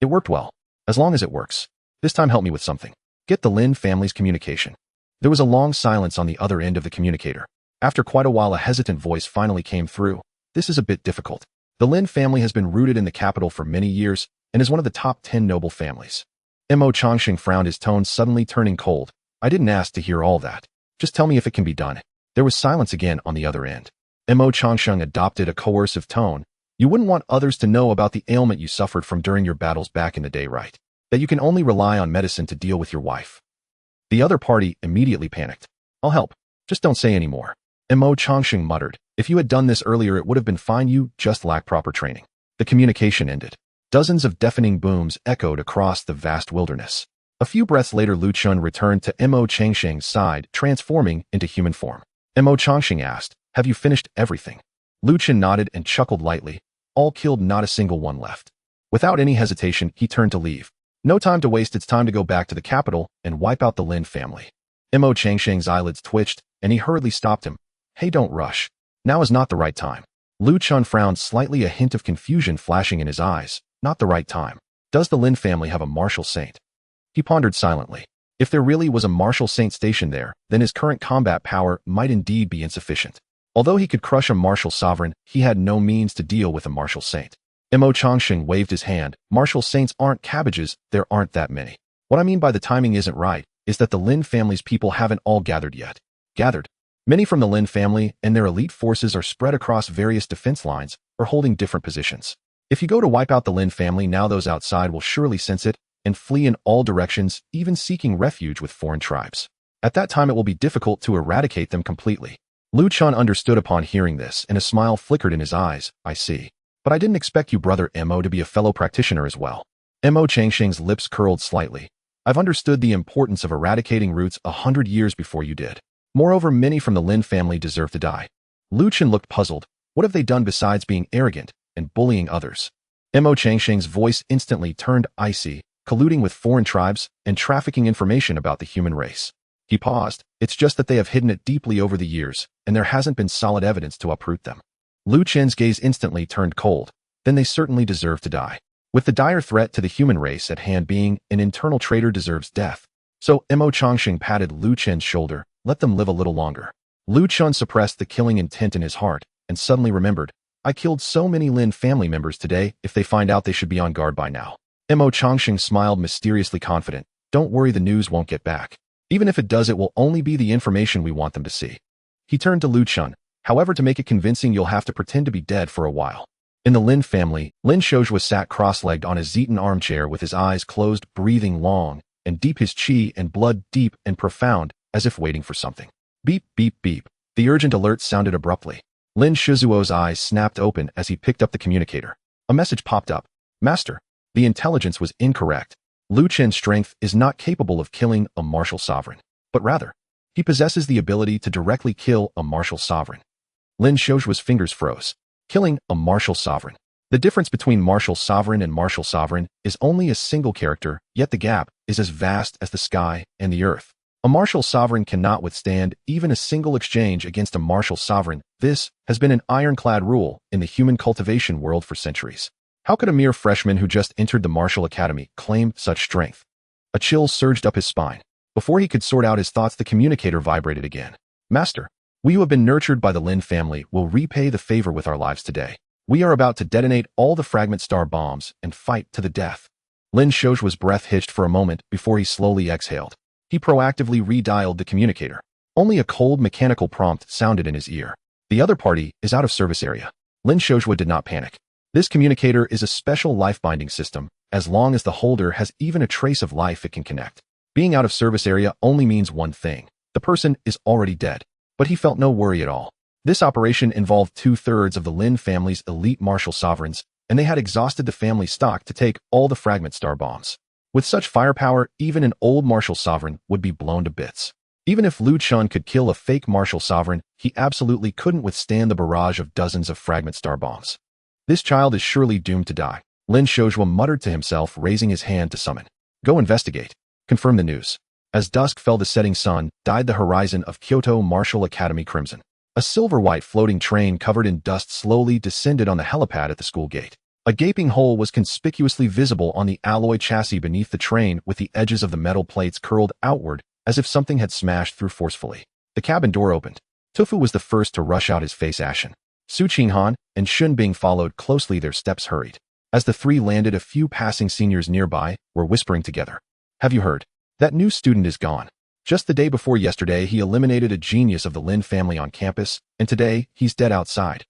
It worked well. As long as it works. This time help me with something. Get the Lin family's communication." There was a long silence on the other end of the communicator. After quite a while, a hesitant voice finally came through. "This is a bit difficult. The Lin family has been rooted in the capital for many years and is one of the top 10 noble families." Mo Changxing frowned, his tone suddenly turning cold. "I didn't ask to hear all that. Just tell me if it can be done." There was silence again on the other end. Mo Changxing adopted a coercive tone. "You wouldn't want others to know about the ailment you suffered from during your battles back in the day, right? That you can only rely on medicine to deal with your wife." The other party immediately panicked. "I'll help. Just don't say any more." Mo Changxing muttered, "If you had done this earlier, it would have been fine. You just lack proper training." The communication ended. Dozens of deafening booms echoed across the vast wilderness. A few breaths later, Lu Chen returned to Mo Changxing's side, transforming into human form. Mo Changxing asked, "Have you finished everything?" Lu Chen nodded and chuckled lightly. "All killed, not a single one left." Without any hesitation, he turned to leave. No time to waste, it's time to go back to the capital and wipe out the Lin family. Mo Changxing's eyelids twitched, and he hurriedly stopped him. "Hey, don't rush. Now is not the right time." Lu Chen frowned slightly, a hint of confusion flashing in his eyes. "Not the right time. Does the Lin family have a martial saint? He pondered silently. If there really was a martial saint stationed there, then his current combat power might indeed be insufficient. Although he could crush a martial sovereign, he had no means to deal with a martial saint. Mo Changsheng waved his hand. Martial saints aren't cabbages, there aren't that many. What I mean by the timing isn't right, is that the Lin family's people haven't all gathered yet. Gathered? Many from the Lin family and their elite forces are spread across various defense lines or holding different positions. If you go to wipe out the Lin family now, those outside will surely sense it and flee in all directions, even seeking refuge with foreign tribes. At that time it will be difficult to eradicate them completely. Lu Chen understood upon hearing this, and a smile flickered in his eyes. I see. But I didn't expect you, brother Mo, to be a fellow practitioner as well. Mo Changsheng's lips curled slightly. I've understood the importance of eradicating roots 100 years before you did. Moreover, many from the Lin family deserve to die. Lu Chen looked puzzled. What have they done besides being arrogant and bullying others? Mo Changsheng's voice instantly turned icy, colluding with foreign tribes and trafficking information about the human race. He paused. It's just that they have hidden it deeply over the years, and there hasn't been solid evidence to uproot them. Lu Chen's gaze instantly turned cold. Then they certainly deserve to die. With the dire threat to the human race at hand being an internal traitor deserves death. So Mo Changsheng patted Lu Chen's shoulder. Let them live a little longer. Lu Chen suppressed the killing intent in his heart and suddenly remembered, I killed so many Lin family members today. If they find out, they should be on guard by now. Mo Changsheng smiled, mysteriously confident. Don't worry, the news won't get back. Even if it does, it will only be the information we want them to see. He turned to Lu Chen. However, to make it convincing, you'll have to pretend to be dead for a while. In the Lin family, Lin Shouju sat cross-legged on his Zetan armchair with his eyes closed, breathing long and deep, his qi and blood deep and profound, as if waiting for something. Beep, beep, beep. The urgent alert sounded abruptly. Lin Shizuo's eyes snapped open as he picked up the communicator. A message popped up. Master, the intelligence was incorrect. Lu Chen's strength is not capable of killing a martial sovereign, but rather, he possesses the ability to directly kill a martial sovereign. Lin Shouju's fingers froze. Killing a martial sovereign. The difference between martial sovereign and martial sovereign is only a single character, yet the gap is as vast as the sky and the earth. A martial sovereign cannot withstand even a single exchange against a martial sovereign. This has been an ironclad rule in the human cultivation world for centuries. How could a mere freshman who just entered the martial academy claim such strength? A chill surged up his spine. Before he could sort out his thoughts, the communicator vibrated again. Master, we who have been nurtured by the Lin family will repay the favor with our lives today. We are about to detonate all the fragment star bombs and fight to the death. Lin Shouju's breath hitched for a moment before he slowly exhaled. He proactively redialed the communicator. Only a cold mechanical prompt sounded in his ear. The other party is out of service area. Lin Shouju did not panic. This communicator is a special life-binding system. As long as the holder has even a trace of life, it can connect. Being out of service area only means one thing. The person is already dead. But he felt no worry at all. This operation involved 2/3 of the Lin family's elite martial sovereigns, and they had exhausted the family stock to take all the fragment star bombs. With such firepower, even an old martial sovereign would be blown to bits. Even if Lu Chen could kill a fake martial sovereign, he absolutely couldn't withstand the barrage of dozens of fragment star bombs. This child is surely doomed to die. Lin Shouju muttered to himself, raising his hand to summon. Go investigate. Confirm the news. As dusk fell, the setting sun dyed the horizon of Kyoto Martial Academy crimson. A silver-white floating train covered in dust slowly descended on the helipad at the school gate. A gaping hole was conspicuously visible on the alloy chassis beneath the train, with the edges of the metal plates curled outward as if something had smashed through forcefully. The cabin door opened. Tufu was the first to rush out, his face ashen. Su Qinghan and Shun Bing followed closely, their steps hurried. As the three landed, a few passing seniors nearby were whispering together. Have you heard? That new student is gone. Just the day before yesterday, he eliminated a genius of the Lin family on campus, and today he's dead outside.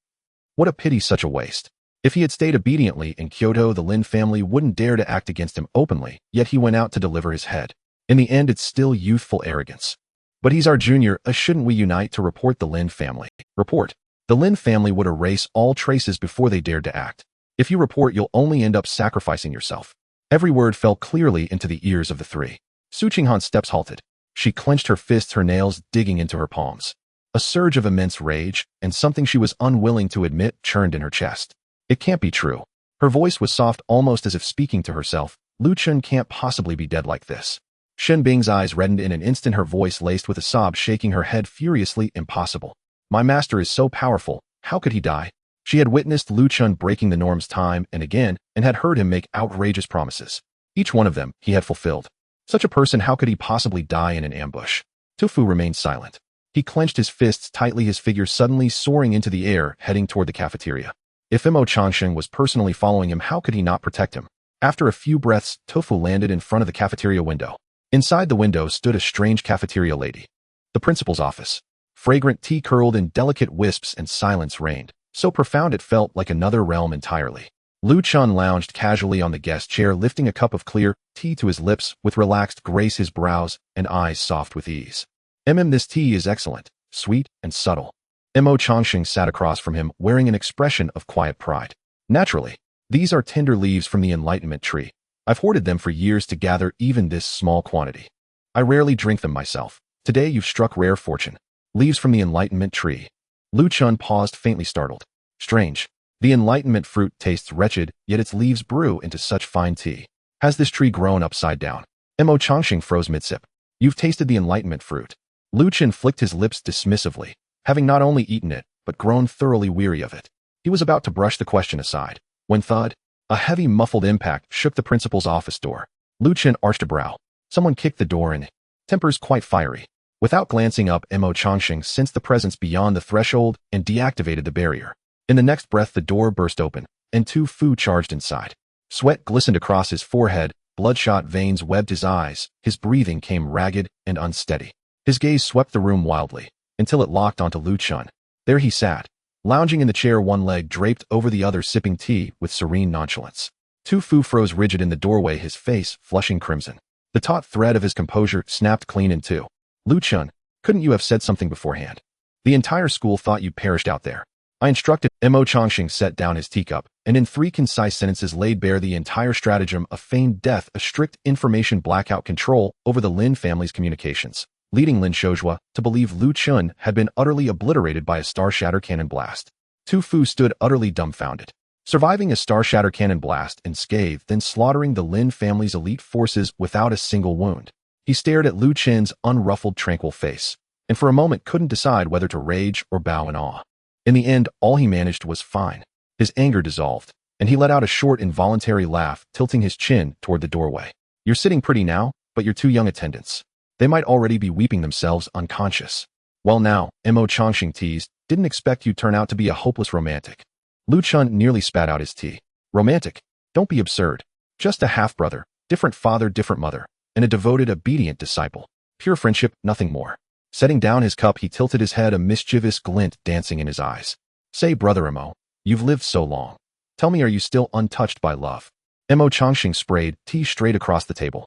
What a pity, such a waste. If he had stayed obediently in Kyoto, the Lin family wouldn't dare to act against him openly, yet he went out to deliver his head. In the end, it's still youthful arrogance. But he's our junior, shouldn't we unite to report the Lin family? Report. The Lin family would erase all traces before they dared to act. If you report, you'll only end up sacrificing yourself. Every word fell clearly into the ears of the three. Su Qinghan's steps halted. She clenched her fists, her nails digging into her palms. A surge of immense rage, and something she was unwilling to admit, churned in her chest. It can't be true. Her voice was soft, almost as if speaking to herself. Lu Chen can't possibly be dead like this. Shen Bing's eyes reddened in an instant, her voice laced with a sob, shaking her head furiously. Impossible. My master is so powerful. How could he die? She had witnessed Lu Chen breaking the norms time and again and had heard him make outrageous promises. Each one of them he had fulfilled. Such a person, how could he possibly die in an ambush? Tofu remained silent. He clenched his fists tightly, his figure suddenly soaring into the air, heading toward the cafeteria. If Mo Changsheng was personally following him, how could he not protect him? After a few breaths, Tofu landed in front of the cafeteria window. Inside the window stood a strange cafeteria lady. The principal's office. Fragrant tea curled in delicate wisps and silence reigned, so profound it felt like another realm entirely. Lu Chen lounged casually on the guest chair, lifting a cup of clear tea to his lips with relaxed grace, his brows and eyes soft with ease. This tea is excellent, sweet and subtle. Mo Changsheng sat across from him, wearing an expression of quiet pride. Naturally, these are tender leaves from the enlightenment tree. I've hoarded them for years to gather even this small quantity. I rarely drink them myself. Today you've struck rare fortune. Leaves from the enlightenment tree. Lu Chen paused, faintly startled. Strange. The enlightenment fruit tastes wretched, yet its leaves brew into such fine tea. Has this tree grown upside down? Mo Changsheng froze mid-sip. You've tasted the enlightenment fruit. Lu Chen flicked his lips dismissively, having not only eaten it, but grown thoroughly weary of it. He was about to brush the question aside, when thud, a heavy muffled impact shook the principal's office door. Lu Chen arched a brow. Someone kicked the door in, tempers quite fiery. Without glancing up, Mo Changsheng sensed the presence beyond the threshold and deactivated the barrier. In the next breath, the door burst open, and Tofu charged inside. Sweat glistened across his forehead, bloodshot veins webbed his eyes, his breathing came ragged and unsteady. His gaze swept the room wildly, until it locked onto Lu Chen. There he sat, lounging in the chair, one leg draped over the other, sipping tea with serene nonchalance. Tofu froze rigid in the doorway, his face flushing crimson. The taut thread of his composure snapped clean in two. Lu Chen, couldn't you have said something beforehand? The entire school thought you perished out there. I instructed. Mo Changsheng set down his teacup, and in 3 concise sentences laid bare the entire stratagem of feigned death, a strict information blackout control over the Lin family's communications, leading Lin Shouzhua to believe Lu Chen had been utterly obliterated by a star shatter cannon blast. Tofu stood utterly dumbfounded. Surviving a star shatter cannon blast unscathed, then slaughtering the Lin family's elite forces without a single wound. He stared at Lu Chen's unruffled, tranquil face, and for a moment couldn't decide whether to rage or bow in awe. In the end, all he managed was fine. His anger dissolved, and he let out a short, involuntary laugh, tilting his chin toward the doorway. You're sitting pretty now, but your 2 young attendants. They might already be weeping themselves unconscious. Well now, Mo Changsheng teased, didn't expect you'd turn out to be a hopeless romantic. Lu Chen nearly spat out his tea. Romantic? Don't be absurd. Just a half-brother, different father, different mother, and a devoted, obedient disciple. Pure friendship, nothing more. Setting down his cup, he tilted his head, a mischievous glint dancing in his eyes. Say, brother Mo, you've lived so long. Tell me, are you still untouched by love? Mo Changsheng sprayed tea straight across the table.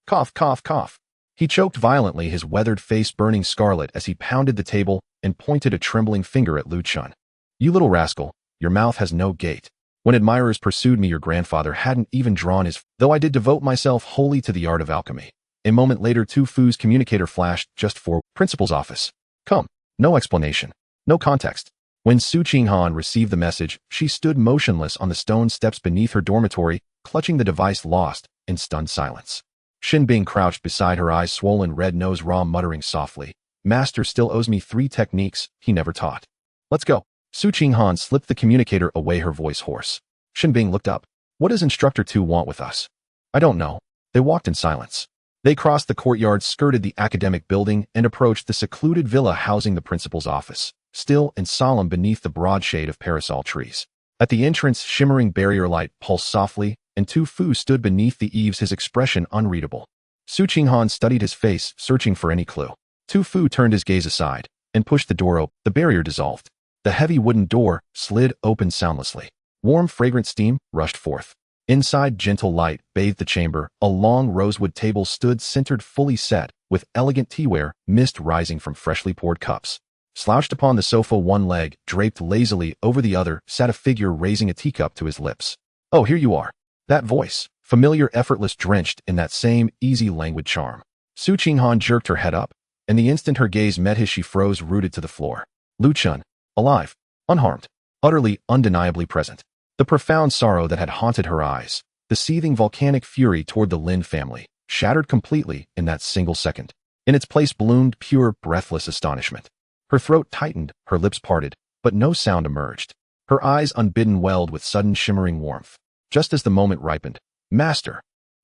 Cough, cough, cough. He choked violently, his weathered face burning scarlet as he pounded the table and pointed a trembling finger at Lu Chen. You little rascal, your mouth has no gate. When admirers pursued me, your grandfather hadn't even drawn his, though I did devote myself wholly to the art of alchemy. A moment later, Tofu's communicator flashed just for principal's office. Come. No explanation. No context. When Su Qinghan received the message, she stood motionless on the stone steps beneath her dormitory, clutching the device, lost in stunned silence. Shin Bing crouched beside her, eyes swollen, red nose raw, muttering softly. Master still owes me 3 techniques he never taught. Let's go. Su Qinghan slipped the communicator away, her voice hoarse. Shin Bing looked up. What does Instructor 2 want with us? I don't know. They walked in silence. They crossed the courtyard, skirted the academic building, and approached the secluded villa housing the principal's office, still and solemn beneath the broad shade of parasol trees. At the entrance, shimmering barrier light pulsed softly, and Tofu stood beneath the eaves, his expression unreadable. Su Qinghan studied his face, searching for any clue. Tofu turned his gaze aside and pushed the door open. The barrier dissolved. The heavy wooden door slid open soundlessly. Warm, fragrant steam rushed forth. Inside, gentle light bathed the chamber. A long rosewood table stood centered, fully set, with elegant teaware, mist rising from freshly poured cups. Slouched upon the sofa, one leg draped lazily over the other, sat a figure raising a teacup to his lips. Oh, here you are. That voice, familiar, effortless, drenched in that same easy languid charm. Su Qinghan jerked her head up, and the instant her gaze met his, she froze, rooted to the floor. Lu Chen, alive, unharmed, utterly, undeniably present. The profound sorrow that had haunted her eyes, the seething volcanic fury toward the Lin family, shattered completely in that single second. In its place bloomed pure, breathless astonishment. Her throat tightened, her lips parted, but no sound emerged. Her eyes unbidden welled with sudden shimmering warmth. Just as the moment ripened, "Master,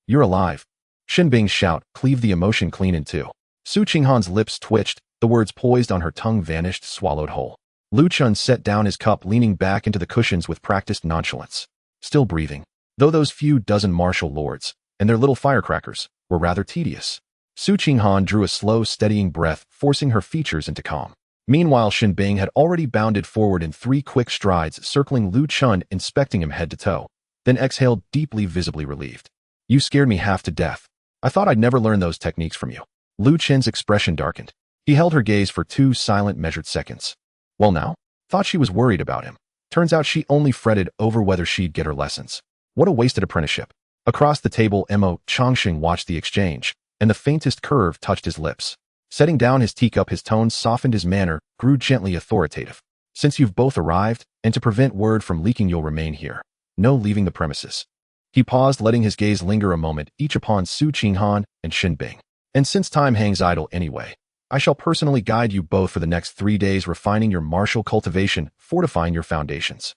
you're alive." Shin Bing's shout cleaved the emotion clean in two. Su Qinghan's lips twitched, the words poised on her tongue vanished, swallowed whole. Lu Chun set down his cup, leaning back into the cushions with practiced nonchalance. Still breathing, though those few dozen martial lords and their little firecrackers were rather tedious. Su Qinghan drew a slow, steadying breath, forcing her features into calm. Meanwhile, Shin Bing had already bounded forward in 3 quick strides, circling Lu Chun, inspecting him head to toe, then exhaled deeply, visibly relieved. "You scared me half to death. I thought I'd never learn those techniques from you." Lu Chen's expression darkened. He held her gaze for 2 silent, measured seconds. Well now? Thought she was worried about him. Turns out she only fretted over whether she'd get her lessons. What a wasted apprenticeship. Across the table, Mo Changxing watched the exchange, and the faintest curve touched his lips. Setting down his teacup, his tone softened, his manner grew gently authoritative. "Since you've both arrived, and to prevent word from leaking, you'll remain here. No leaving the premises." He paused, letting his gaze linger a moment, each upon Su Qinghan and Shin Bing. "And since time hangs idle anyway, I shall personally guide you both for the next 3 days, refining your martial cultivation, fortifying your foundations."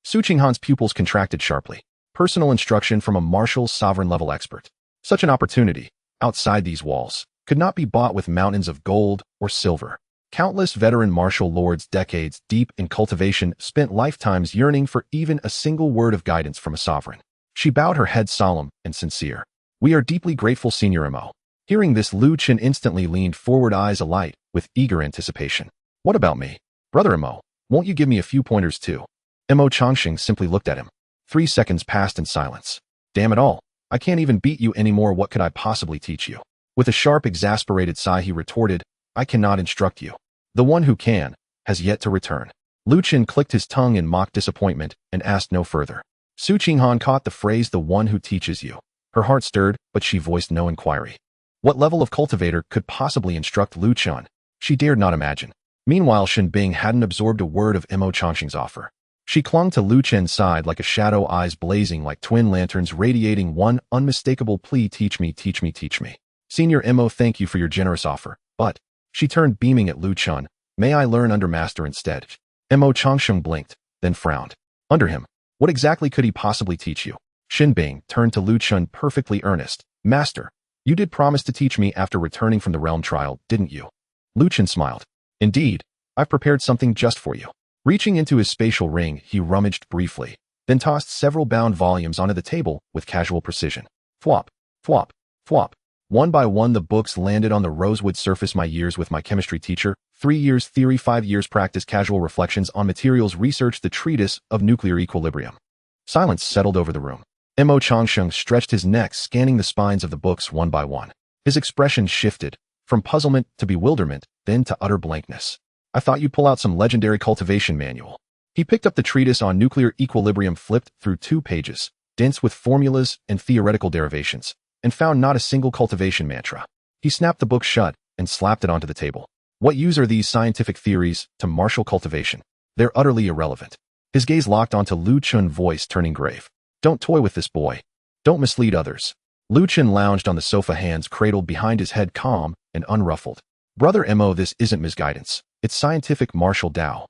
Su Qinghan's pupils contracted sharply. Personal instruction from a martial sovereign-level expert. Such an opportunity, outside these walls, could not be bought with mountains of gold or silver. Countless veteran martial lords, decades deep in cultivation, spent lifetimes yearning for even a single word of guidance from a sovereign. She bowed her head, solemn and sincere. "We are deeply grateful, Senior Mo." Hearing this, Lu Chen instantly leaned forward, eyes alight with eager anticipation. "What about me? Brother Mo, won't you give me a few pointers too?" Mo Changxing simply looked at him. 3 seconds passed in silence. "Damn it all. I can't even beat you anymore. What could I possibly teach you?" With a sharp, exasperated sigh, he retorted, "I cannot instruct you. The one who can has yet to return." Lu Chen clicked his tongue in mock disappointment and asked no further. Su Qinghan caught the phrase, "the one who teaches you." Her heart stirred, but she voiced no inquiry. What level of cultivator could possibly instruct Lu Chun? She dared not imagine. Meanwhile, Shin Bing hadn't absorbed a word of Mo Changxing's offer. She clung to Lu Chen's side like a shadow, eyes blazing like twin lanterns, radiating one unmistakable plea: "Teach me, teach me, teach me." "Senior Mo, thank you for your generous offer, but..." She turned, beaming at Lu Chun. "May I learn under Master instead?" Mo Changxing blinked, then frowned. "Under him? What exactly could he possibly teach you?" Shin Bing turned to Lu Chun, perfectly earnest. "Master, you did promise to teach me after returning from the realm trial, didn't you?" Lu Chen smiled. "Indeed, I've prepared something just for you." Reaching into his spatial ring, he rummaged briefly, then tossed several bound volumes onto the table with casual precision. Thwop, thwop, thwop. One by one, the books landed on the rosewood surface. "My years with my chemistry teacher, 3 years theory, 5 years practice, casual reflections on materials research, the treatise of nuclear equilibrium." Silence settled over the room. Mo Changxing stretched his neck, scanning the spines of the books one by one. His expression shifted, from puzzlement to bewilderment, then to utter blankness. "I thought you'd pull out some legendary cultivation manual." He picked up the treatise on nuclear equilibrium, flipped through 2 pages, dense with formulas and theoretical derivations, and found not a single cultivation mantra. He snapped the book shut and slapped it onto the table. "What use are these scientific theories to martial cultivation? They're utterly irrelevant." His gaze locked onto Lu Chun's, voice turning grave. "Don't toy with this boy. Don't mislead others." Lu Chen lounged on the sofa, hands cradled behind his head, calm and unruffled. "Brother Mo, this isn't misguidance. It's scientific martial Tao."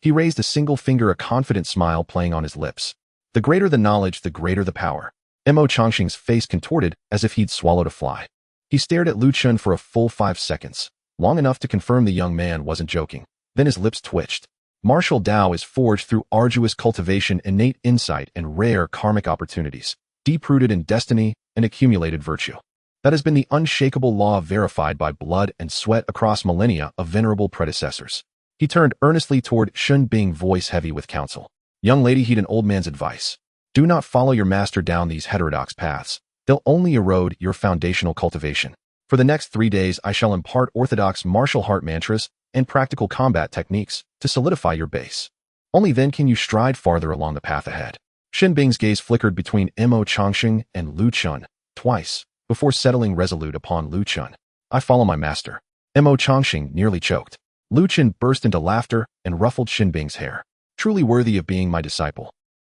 He raised a single finger, a confident smile playing on his lips. "The greater the knowledge, the greater the power." Mo Changxing's face contorted as if he'd swallowed a fly. He stared at Lu Chen for a full 5 seconds, long enough to confirm the young man wasn't joking. Then his lips twitched. "Martial Tao is forged through arduous cultivation, innate insight, and rare karmic opportunities, deep-rooted in destiny and accumulated virtue. That has been the unshakable law, verified by blood and sweat across millennia of venerable predecessors." He turned earnestly toward Shin Bing, voice heavy with counsel. "Young lady, heed an old man's advice. Do not follow your master down these heterodox paths. They'll only erode your foundational cultivation. For the next 3 days, I shall impart orthodox martial heart mantras and practical combat techniques to solidify your base. Only then can you stride farther along the path ahead." Shin Bing's gaze flickered between Mo Changxing and Lu Chun twice, before settling resolute upon Lu Chun. "I follow my master." Mo Changxing nearly choked. Lu Chun burst into laughter and ruffled Shin Bing's hair. "Truly worthy of being my disciple."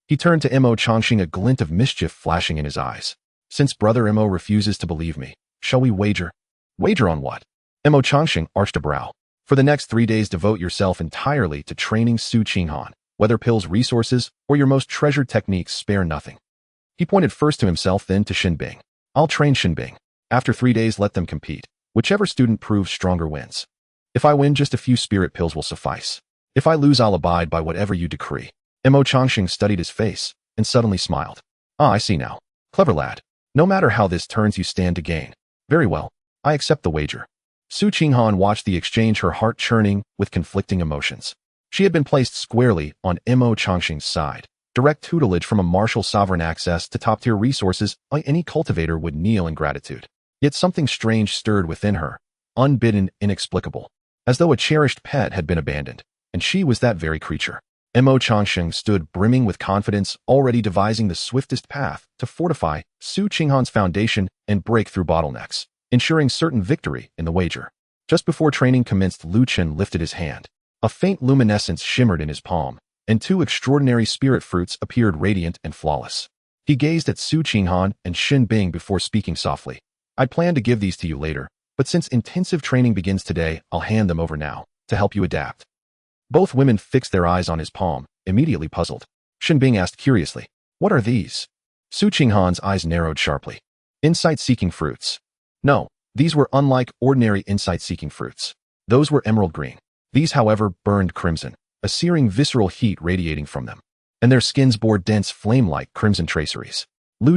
He turned to Mo Changxing, a glint of mischief flashing in his eyes. "Since Brother Mo refuses to believe me, shall we wager?" "Wager on what?" Mo Changxing arched a brow. "For the next 3 days, devote yourself entirely to training Su Qinghan. Whether pills, resources, or your most treasured techniques, spare nothing. He pointed first to himself, then to Shinbing. I'll train Shinbing. After 3 days, let them compete. Whichever student proves stronger wins. If I win, just a few spirit pills will suffice. If I lose, I'll abide by whatever you decree. Mo Changxing studied his face and suddenly smiled. Ah, I see now. Clever lad. No matter how this turns, you stand to gain. Very well. I accept the wager. Su Qinghan watched the exchange, her heart churning with conflicting emotions. She had been placed squarely on Mo Changxing's side. Direct tutelage from a martial sovereign, access to top-tier resources, any cultivator would kneel in gratitude. Yet something strange stirred within her, unbidden, inexplicable, as though a cherished pet had been abandoned, and she was that very creature. Mo Changxing stood brimming with confidence, already devising the swiftest path to fortify Su Qinghan's foundation and break through bottlenecks, ensuring certain victory in the wager. Just before training commenced, Chen lifted his hand. A faint luminescence shimmered in his palm, and 2 extraordinary spirit fruits appeared radiant and flawless. He gazed at Su Qinghan and Shinbing before speaking softly. I plan to give these to you later, but since intensive training begins today, I'll hand them over now, to help you adapt. Both women fixed their eyes on his palm, immediately puzzled. Shinbing asked curiously, what are these? Su Qinghan's eyes narrowed sharply. Insight-seeking fruits. No, these were unlike ordinary insight-seeking fruits. Those were emerald green. These, however, burned crimson, a searing visceral heat radiating from them, and their skins bore dense flame-like crimson traceries.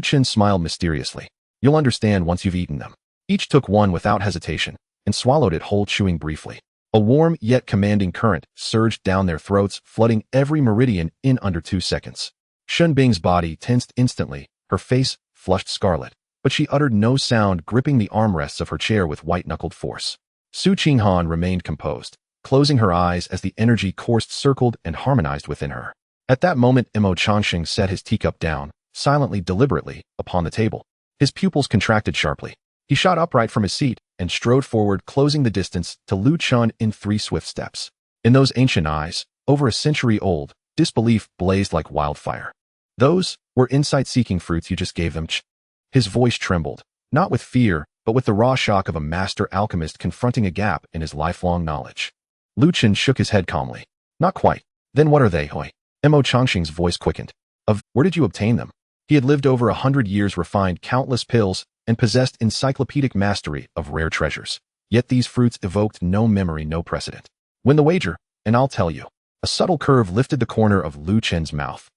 Chen smiled mysteriously. You'll understand once you've eaten them. Each took one without hesitation and swallowed it whole, chewing briefly. A warm yet commanding current surged down their throats, flooding every meridian in under 2 seconds. Shinbing's body tensed instantly, her face flushed scarlet, but she uttered no sound, gripping the armrests of her chair with white-knuckled force. Su Qinghan remained composed, closing her eyes as the energy coursed, circled, and harmonized within her. At that moment, Mo Changxing set his teacup down, silently, deliberately, upon the table. His pupils contracted sharply. He shot upright from his seat and strode forward, closing the distance to Chen in 3 swift steps. In those ancient eyes, over a century old, disbelief blazed like wildfire. Those were insight-seeking fruits you just gave them. His voice trembled, not with fear, but with the raw shock of a master alchemist confronting a gap in his lifelong knowledge. Chen shook his head calmly. Not quite. Then what are they, Hoi? Mo Changxing's voice quickened. Where did you obtain them? He had lived over 100 years, refined countless pills, and possessed encyclopedic mastery of rare treasures. Yet these fruits evoked no memory, no precedent. Win the wager, and I'll tell you. A subtle curve lifted the corner of Chen's mouth.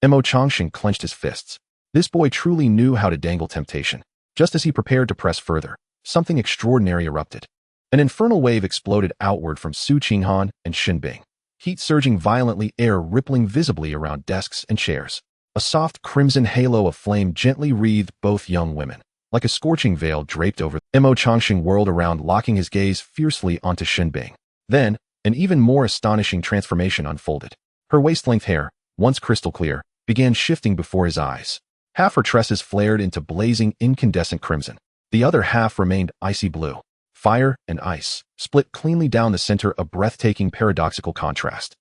Mo Changxing clenched his fists. This boy truly knew how to dangle temptation. Just as he prepared to press further, something extraordinary erupted. An infernal wave exploded outward from Su Qinghan and Shinbing. Heat surging violently, air rippling visibly around desks and chairs. A soft crimson halo of flame gently wreathed both young women. Like a scorching veil draped over, Mo Changxing whirled around, locking his gaze fiercely onto Shinbing. Then, an even more astonishing transformation unfolded. Her waist-length hair, once crystal clear, began shifting before his eyes. Half her tresses flared into blazing, incandescent crimson. The other half remained icy blue. Fire and ice, split cleanly down the center, a breathtaking paradoxical contrast.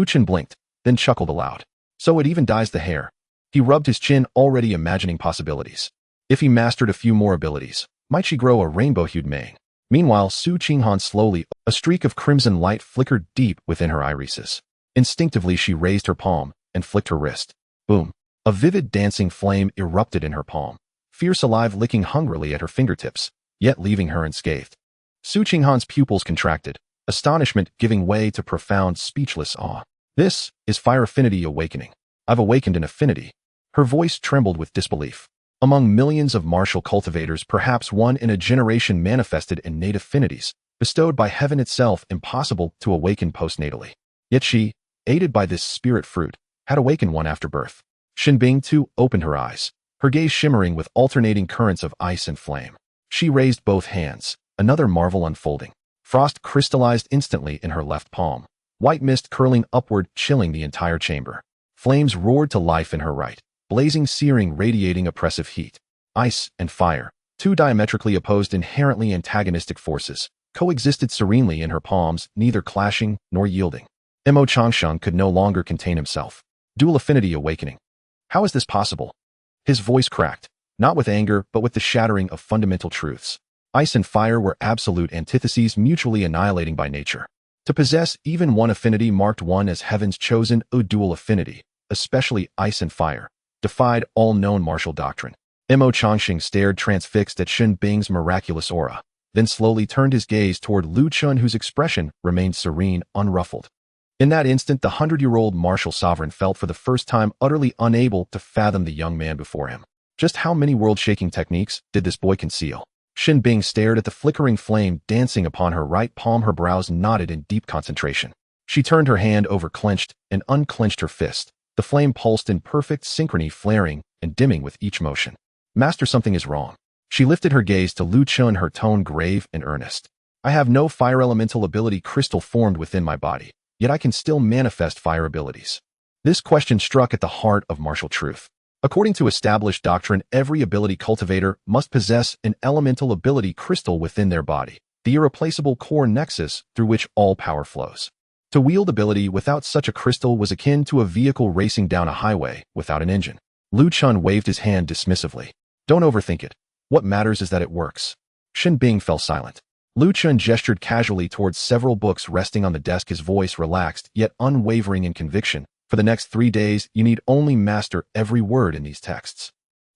Chen blinked, then chuckled aloud. So it even dyes the hair. He rubbed his chin, already imagining possibilities. If he mastered a few more abilities, might she grow a rainbow-hued mane? Meanwhile, Su Qinghan slowly, a streak of crimson light flickered deep within her irises. Instinctively, she raised her palm and flicked her wrist. Boom. A vivid dancing flame erupted in her palm, fierce, alive, licking hungrily at her fingertips, yet leaving her unscathed. Su Qinghan's pupils contracted, astonishment giving way to profound, speechless awe. This is fire affinity awakening. I've awakened an affinity. Her voice trembled with disbelief. Among millions of martial cultivators, perhaps one in a generation manifested innate affinities, bestowed by heaven itself, impossible to awaken postnatally. Yet she, aided by this spirit fruit, had awakened one after birth. Shinbing, too, opened her eyes, her gaze shimmering with alternating currents of ice and flame. She raised both hands, another marvel unfolding. Frost crystallized instantly in her left palm, white mist curling upward, chilling the entire chamber. Flames roared to life in her right, blazing, searing, radiating oppressive heat. Ice and fire, two diametrically opposed, inherently antagonistic forces, coexisted serenely in her palms, neither clashing nor yielding. Mo Changxing could no longer contain himself. Dual affinity awakening. How is this possible? His voice cracked, not with anger, but with the shattering of fundamental truths. Ice and fire were absolute antitheses, mutually annihilating by nature. To possess even one affinity marked one as heaven's chosen dual affinity, especially ice and fire, defied all known martial doctrine. Mo Changxing stared transfixed at Shen Bing's miraculous aura, then slowly turned his gaze toward Lu Chun, whose expression remained serene, unruffled. In that instant, the 100-year-old martial sovereign felt for the first time utterly unable to fathom the young man before him. Just how many world-shaking techniques did this boy conceal? Shen Bing stared at the flickering flame dancing upon her right palm, her brows knotted in deep concentration. She turned her hand over clenched and unclenched her fist. The flame pulsed in perfect synchrony, flaring and dimming with each motion. Master, something is wrong. She lifted her gaze to Lu Chun, her tone grave and earnest. I have no fire elemental ability crystal formed within my body, yet I can still manifest fire abilities. This question struck at the heart of martial truth. According to established doctrine, every ability cultivator must possess an elemental ability crystal within their body, the irreplaceable core nexus through which all power flows. To wield ability without such a crystal was akin to a vehicle racing down a highway without an engine. Lu Chun waved his hand dismissively. Don't overthink it. What matters is that it works. Shen Bing fell silent. Lu Chun gestured casually towards several books resting on the desk, his voice relaxed yet unwavering in conviction. For the next 3 days, you need only master every word in these texts.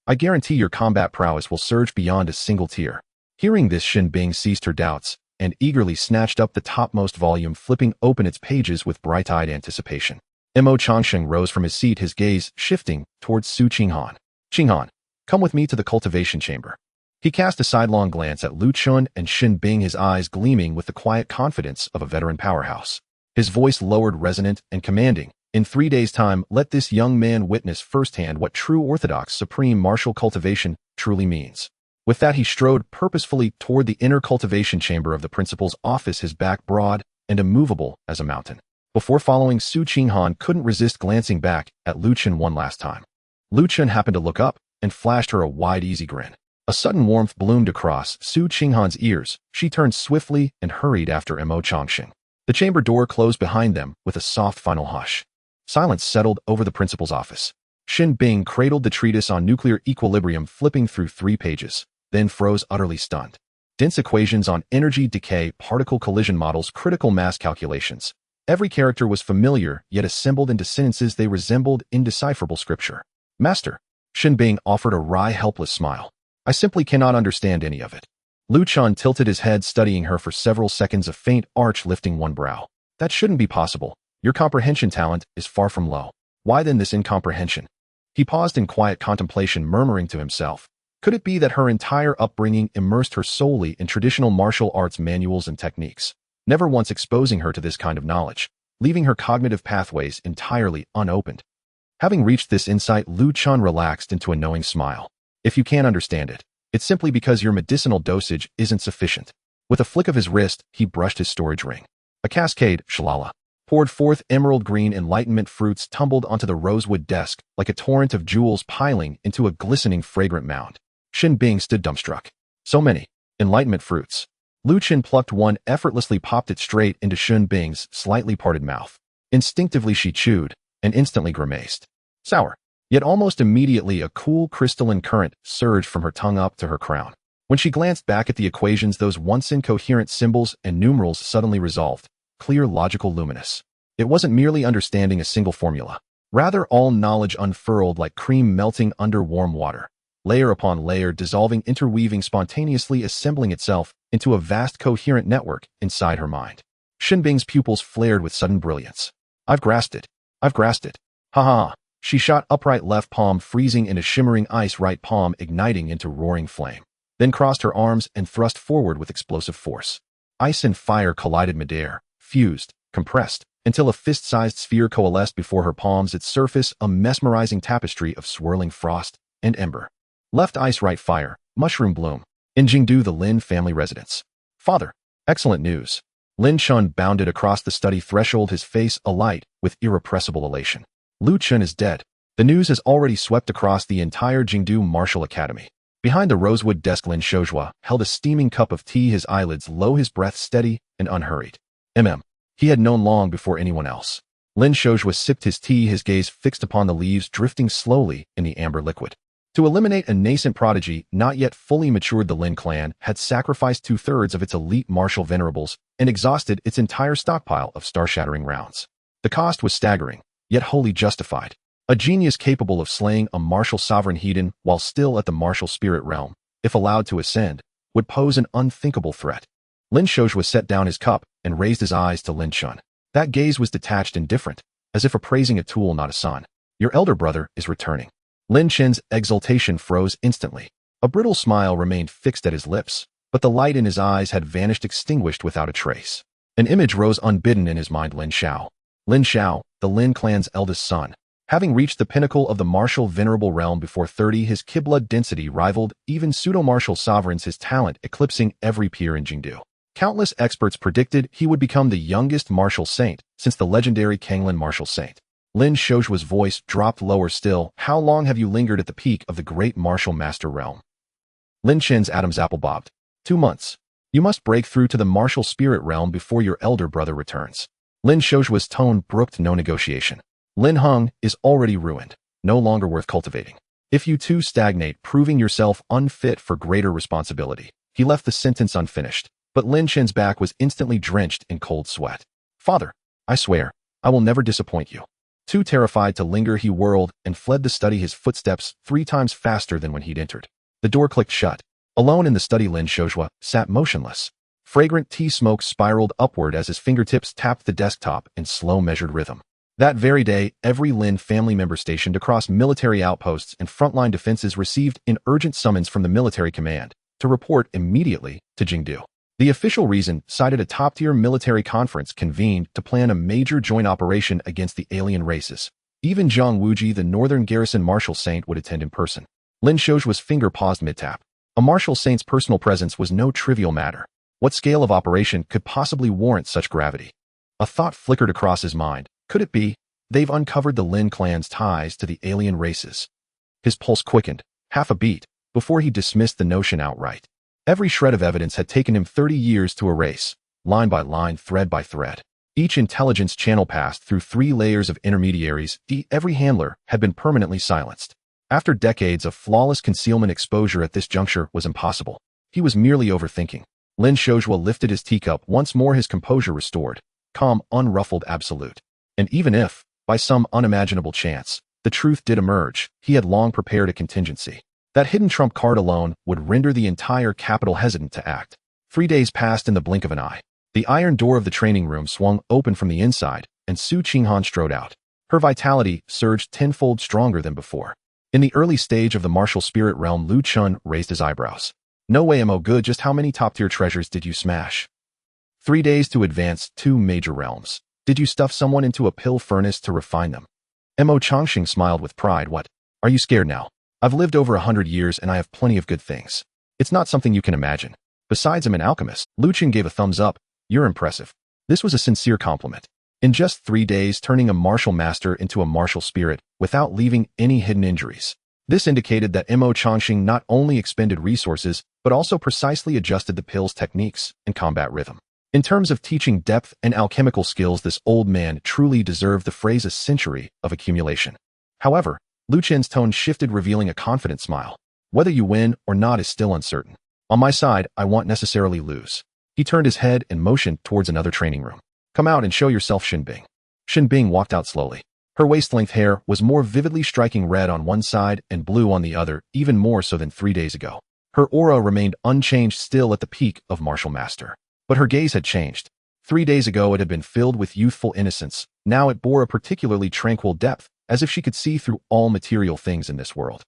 I guarantee your combat prowess will surge beyond a single tier. Hearing this, Shen Bing ceased her doubts and eagerly snatched up the topmost volume, flipping open its pages with bright-eyed anticipation. Mo Changxing rose from his seat, his gaze shifting towards Su Qinghan. Qinghan, come with me to the cultivation chamber. He cast a sidelong glance at Lu Chun and Shen Bing, his eyes gleaming with the quiet confidence of a veteran powerhouse. His voice lowered, resonant and commanding. In 3 days' time, let this young man witness firsthand what true orthodox supreme martial cultivation truly means. With that, he strode purposefully toward the inner cultivation chamber of the principal's office, his back broad and immovable as a mountain. Before following, Su Qinghan couldn't resist glancing back at Lu Chun one last time. Lu Chun happened to look up and flashed her a wide, easy grin. A sudden warmth bloomed across Su Qinghan's ears. She turned swiftly and hurried after Mo Changxing. The chamber door closed behind them with a soft final hush. Silence settled over the principal's office. Shen Bing cradled the treatise on nuclear equilibrium, flipping through 3 pages, then froze, utterly stunned. Dense equations on energy decay, particle collision models, critical mass calculations. Every character was familiar, yet assembled into sentences they resembled indecipherable scripture. Master, Shen Bing offered a wry, helpless smile. I simply cannot understand any of it. Lu Chun tilted his head, studying her for several seconds, a faint arch lifting one brow. That shouldn't be possible. Your comprehension talent is far from low. Why then this incomprehension? He paused in quiet contemplation, murmuring to himself. Could it be that her entire upbringing immersed her solely in traditional martial arts manuals and techniques, never once exposing her to this kind of knowledge, leaving her cognitive pathways entirely unopened? Having reached this insight, Lu Chun relaxed into a knowing smile. If you can't understand it, it's simply because your medicinal dosage isn't sufficient. With a flick of his wrist, he brushed his storage ring. A cascade, shalala, poured forth. Emerald green enlightenment fruits tumbled onto the rosewood desk like a torrent of jewels piling into a glistening, fragrant mound. Shen Bing stood dumbstruck. So many enlightenment fruits. Lu Chun plucked one, effortlessly popped it straight into Shen Bing's slightly parted mouth. Instinctively she chewed and instantly grimaced. Sour. Yet almost immediately a cool crystalline current surged from her tongue up to her crown. When she glanced back at the equations, those once incoherent symbols and numerals suddenly resolved, clear, logical, luminous. It wasn't merely understanding a single formula. Rather, all knowledge unfurled like cream melting under warm water, layer upon layer, dissolving, interweaving, spontaneously assembling itself into a vast coherent network inside her mind. Shen Bing's pupils flared with sudden brilliance. I've grasped it. I've grasped it. Ha ha. She shot upright, left palm freezing into shimmering ice, right palm igniting into roaring flame, then crossed her arms and thrust forward with explosive force. Ice and fire collided midair, fused, compressed, until a fist-sized sphere coalesced before her palms, its surface a mesmerizing tapestry of swirling frost and ember. Left ice, right fire, mushroom bloom. In Jingdu, the Lin family residence. Father, excellent news. Lin Chun bounded across the study threshold, his face alight with irrepressible elation. Lu Chun is dead. The news has already swept across the entire Jingdu Martial Academy. Behind the rosewood desk, Lin Shozhua held a steaming cup of tea, his eyelids low, his breath steady and unhurried. He had known long before anyone else. Lin Shozhua sipped his tea, his gaze fixed upon the leaves drifting slowly in the amber liquid. To eliminate a nascent prodigy not yet fully matured, the Lin clan had sacrificed 2/3 of its elite martial venerables and exhausted its entire stockpile of star-shattering rounds. The cost was staggering, yet wholly justified. A genius capable of slaying a martial sovereign heathen while still at the martial spirit realm, if allowed to ascend, would pose an unthinkable threat. Lin Shojua set down his cup and raised his eyes to Lin Chen. That gaze was detached and different, as if appraising a tool, not a son. Your elder brother is returning. Lin Chen's exultation froze instantly. A brittle smile remained fixed at his lips, but the light in his eyes had vanished, extinguished without a trace. An image rose unbidden in his mind: Lin Xiao. Lin Xiao, the Lin clan's eldest son. Having reached the pinnacle of the martial venerable realm before 30, his ki-blood density rivaled even pseudo-martial sovereigns, his talent eclipsing every peer in Jingdu. Countless experts predicted he would become the youngest martial saint since the legendary Kanglin martial saint. Lin Shojua's voice dropped lower still. How long have you lingered at the peak of the great martial master realm? Lin Chen's Adam's apple bobbed. 2 months. You must break through to the martial spirit realm before your elder brother returns. Lin Shojua's tone brooked no negotiation. Lin Heng is already ruined, no longer worth cultivating. If you too stagnate, proving yourself unfit for greater responsibility. He left the sentence unfinished, but Lin Chen's back was instantly drenched in cold sweat. Father, I swear, I will never disappoint you. Too terrified to linger, he whirled and fled to study, his footsteps 3 times faster than when he'd entered. The door clicked shut. Alone in the study, Lin Shojua sat motionless. Fragrant tea smoke spiraled upward as his fingertips tapped the desktop in slow, measured rhythm. That very day, every Lin family member stationed across military outposts and frontline defenses received an urgent summons from the military command to report immediately to Jingdu. The official reason cited a top-tier military conference convened to plan a major joint operation against the alien races. Even Zhang Wuji, the northern garrison martial saint, would attend in person. Lin Shojua's finger paused mid-tap. A martial saint's personal presence was no trivial matter. What scale of operation could possibly warrant such gravity? A thought flickered across his mind. Could it be they've uncovered the Lin clan's ties to the alien races? His pulse quickened, half a beat, before he dismissed the notion outright. Every shred of evidence had taken him 30 years to erase, line by line, thread by thread. Each intelligence channel passed through 3 layers of intermediaries. Every handler had been permanently silenced. After decades of flawless concealment, exposure at this juncture was impossible. He was merely overthinking. Lin Shojua lifted his teacup once more, his composure restored, calm, unruffled, absolute. And even if, by some unimaginable chance, the truth did emerge, he had long prepared a contingency. That hidden trump card alone would render the entire capital hesitant to act. 3 days passed in the blink of an eye. The iron door of the training room swung open from the inside, and Su Qinghan strode out. Her vitality surged tenfold stronger than before. In the early stage of the martial spirit realm, Lu Chun raised his eyebrows. No way, Mo. Good. Just how many top-tier treasures did you smash? 3 days to advance 2 major realms. Did you stuff someone into a pill furnace to refine them? Mo Changxing smiled with pride. What? Are you scared now? I've lived over 100 years and I have plenty of good things. It's not something you can imagine. Besides, I'm an alchemist. Lu Chen gave a thumbs up. You're impressive. This was a sincere compliment. In just 3 days, turning a martial master into a martial spirit without leaving any hidden injuries. This indicated that Mo Changxing not only expended resources, but also precisely adjusted the pill's techniques and combat rhythm. In terms of teaching depth and alchemical skills, this old man truly deserved the phrase a century of accumulation. However, Lu Chen's tone shifted, revealing a confident smile. Whether you win or not is still uncertain. On my side, I won't necessarily lose. He turned his head and motioned towards another training room. Come out and show yourself, Xinbing. Xinbing walked out slowly. Her waist-length hair was more vividly striking red on one side and blue on the other, even more so than 3 days ago. Her aura remained unchanged, still at the peak of martial master. But her gaze had changed. 3 days ago it had been filled with youthful innocence. Now it bore a particularly tranquil depth, as if she could see through all material things in this world.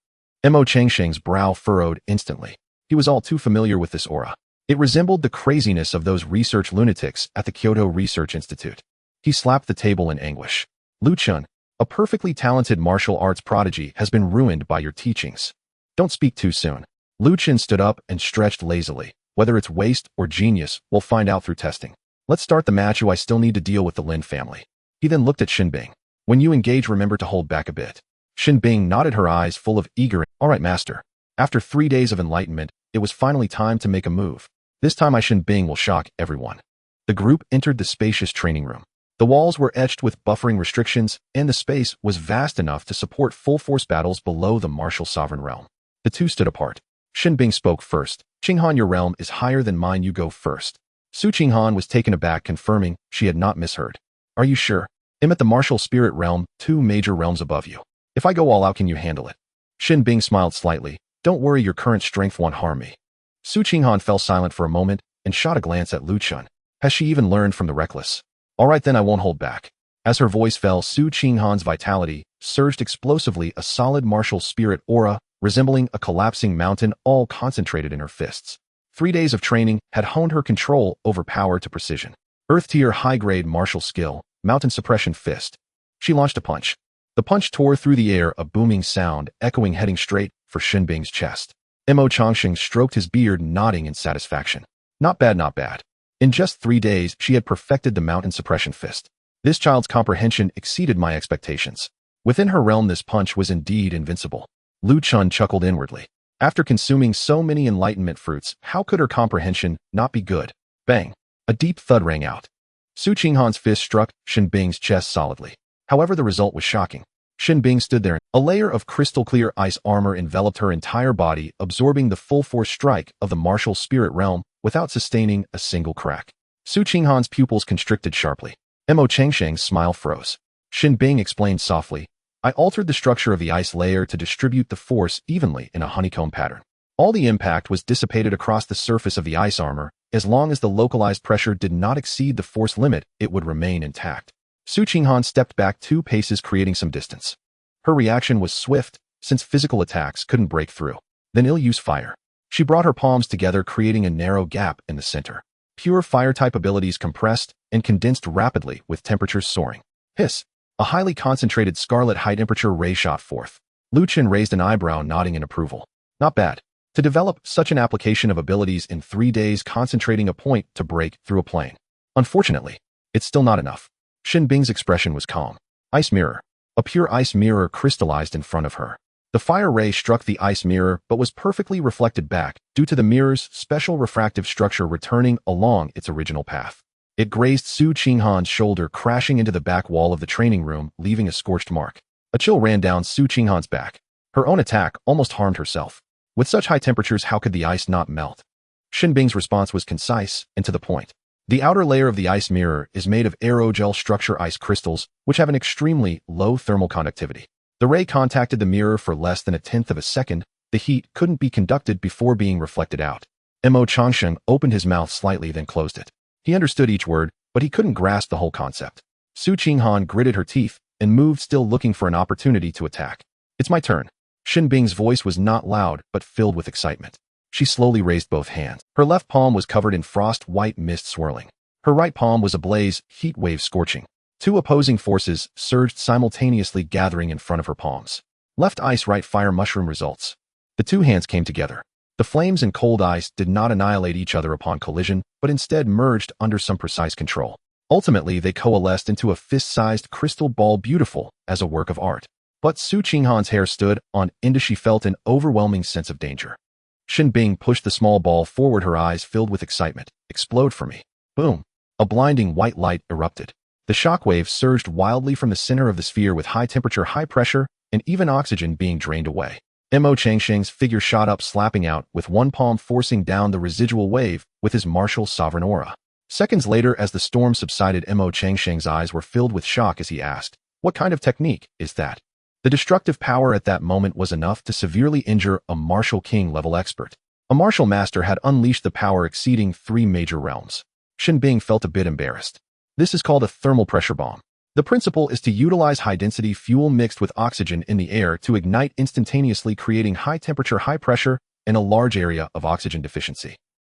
Mo Changxing's brow furrowed instantly. He was all too familiar with this aura. It resembled the craziness of those research lunatics at the Kyoto Research Institute. He slapped the table in anguish. Lu Chun, a perfectly talented martial arts prodigy, has been ruined by your teachings. Don't speak too soon. Lu Chun stood up and stretched lazily. Whether it's waste or genius, we'll find out through testing. Let's start the match. I still need to deal with the Lin family. He then looked at Xinbing. When you engage, remember to hold back a bit. Xinbing nodded, her eyes full of eager. All right, master. After 3 days of enlightenment, it was finally time to make a move. This time Xinbing will shock everyone. The group entered the spacious training room. The walls were etched with buffering restrictions, and the space was vast enough to support full-force battles below the martial sovereign realm. The two stood apart. Shin Bing spoke first. Qinghan, your realm is higher than mine, you go first. Su Qinghan was taken aback, confirming she had not misheard. Are you sure? I'm at the martial spirit realm, 2 major realms above you. If I go all out, can you handle it? Shin Bing smiled slightly. Don't worry, your current strength won't harm me. Su Qinghan fell silent for a moment and shot a glance at Lu Chen. Has she even learned from the reckless? All right, then I won't hold back. As her voice fell, Su Qinghan's vitality surged explosively, a solid martial spirit aura resembling a collapsing mountain, all concentrated in her fists. 3 days of training had honed her control over power to precision. Earth-tier high-grade martial skill, mountain suppression fist. She launched a punch. The punch tore through the air, a booming sound echoing, heading straight for Shin Bing's chest. Mo Changxing stroked his beard, nodding in satisfaction. Not bad, not bad. In just 3 days, she had perfected the mountain suppression fist. This child's comprehension exceeded my expectations. Within her realm, this punch was indeed invincible. Lu Chen chuckled inwardly. After consuming so many enlightenment fruits, how could her comprehension not be good? Bang! A deep thud rang out. Su Qinghan's fist struck Shin Bing's chest solidly. However, the result was shocking. Shin Bing stood there. A layer of crystal-clear ice armor enveloped her entire body, absorbing the full-force strike of the martial spirit realm without sustaining a single crack. Su Qinghan's pupils constricted sharply. Mo Changsheng's smile froze. Shin Bing explained softly, I altered the structure of the ice layer to distribute the force evenly in a honeycomb pattern. All the impact was dissipated across the surface of the ice armor. As long as the localized pressure did not exceed the force limit, it would remain intact. Su Qinghan stepped back 2 paces, creating some distance. Her reaction was swift, since physical attacks couldn't break through. Then use fire. She brought her palms together, creating a narrow gap in the center. Pure fire-type abilities compressed and condensed rapidly, with temperatures soaring. Hiss! A highly concentrated scarlet high-temperature ray shot forth. Lu Chen raised an eyebrow, nodding in approval. Not bad. To develop such an application of abilities in 3 days, concentrating a point to break through a plane. Unfortunately, it's still not enough. Shin Bing's expression was calm. Ice mirror. A pure ice mirror crystallized in front of her. The fire ray struck the ice mirror but was perfectly reflected back, due to the mirror's special refractive structure returning along its original path. It grazed Su Qinghan's shoulder, crashing into the back wall of the training room, leaving a scorched mark. A chill ran down Su Qinghan's back. Her own attack almost harmed herself. With such high temperatures, how could the ice not melt? Shin Bing's response was concise and to the point. The outer layer of the ice mirror is made of aerogel structure ice crystals, which have an extremely low thermal conductivity. The ray contacted the mirror for less than 1/10 of a second. The heat couldn't be conducted before being reflected out. Mo Changsheng opened his mouth slightly, then closed it. He understood each word, but he couldn't grasp the whole concept. Su Qinghan gritted her teeth and moved, still looking for an opportunity to attack. It's my turn. Shin Bing's voice was not loud, but filled with excitement. She slowly raised both hands. Her left palm was covered in frost-white mist swirling. Her right palm was ablaze, heat wave scorching. 2 opposing forces surged simultaneously, gathering in front of her palms. Left ice, right fire, mushroom results. The 2 hands came together. The flames and cold ice did not annihilate each other upon collision, but instead merged under some precise control. Ultimately, they coalesced into a fist-sized crystal ball, beautiful as a work of art. But Su Qinghan's hair stood on end as she felt an overwhelming sense of danger. Shin Bing pushed the small ball forward, her eyes filled with excitement. Explode for me. Boom. A blinding white light erupted. The shockwave surged wildly from the center of the sphere, with high temperature, high pressure, and even oxygen being drained away. Mo Changsheng's figure shot up, slapping out, with one palm forcing down the residual wave with his martial sovereign aura. Seconds later, as the storm subsided, Mo Changsheng's eyes were filled with shock as he asked, what kind of technique is that? The destructive power at that moment was enough to severely injure a martial king-level expert. A martial master had unleashed the power exceeding 3 major realms. Shin Bing felt a bit embarrassed. This is called a thermal pressure bomb. The principle is to utilize high-density fuel mixed with oxygen in the air to ignite instantaneously, creating high temperature, high pressure, and a large area of oxygen deficiency.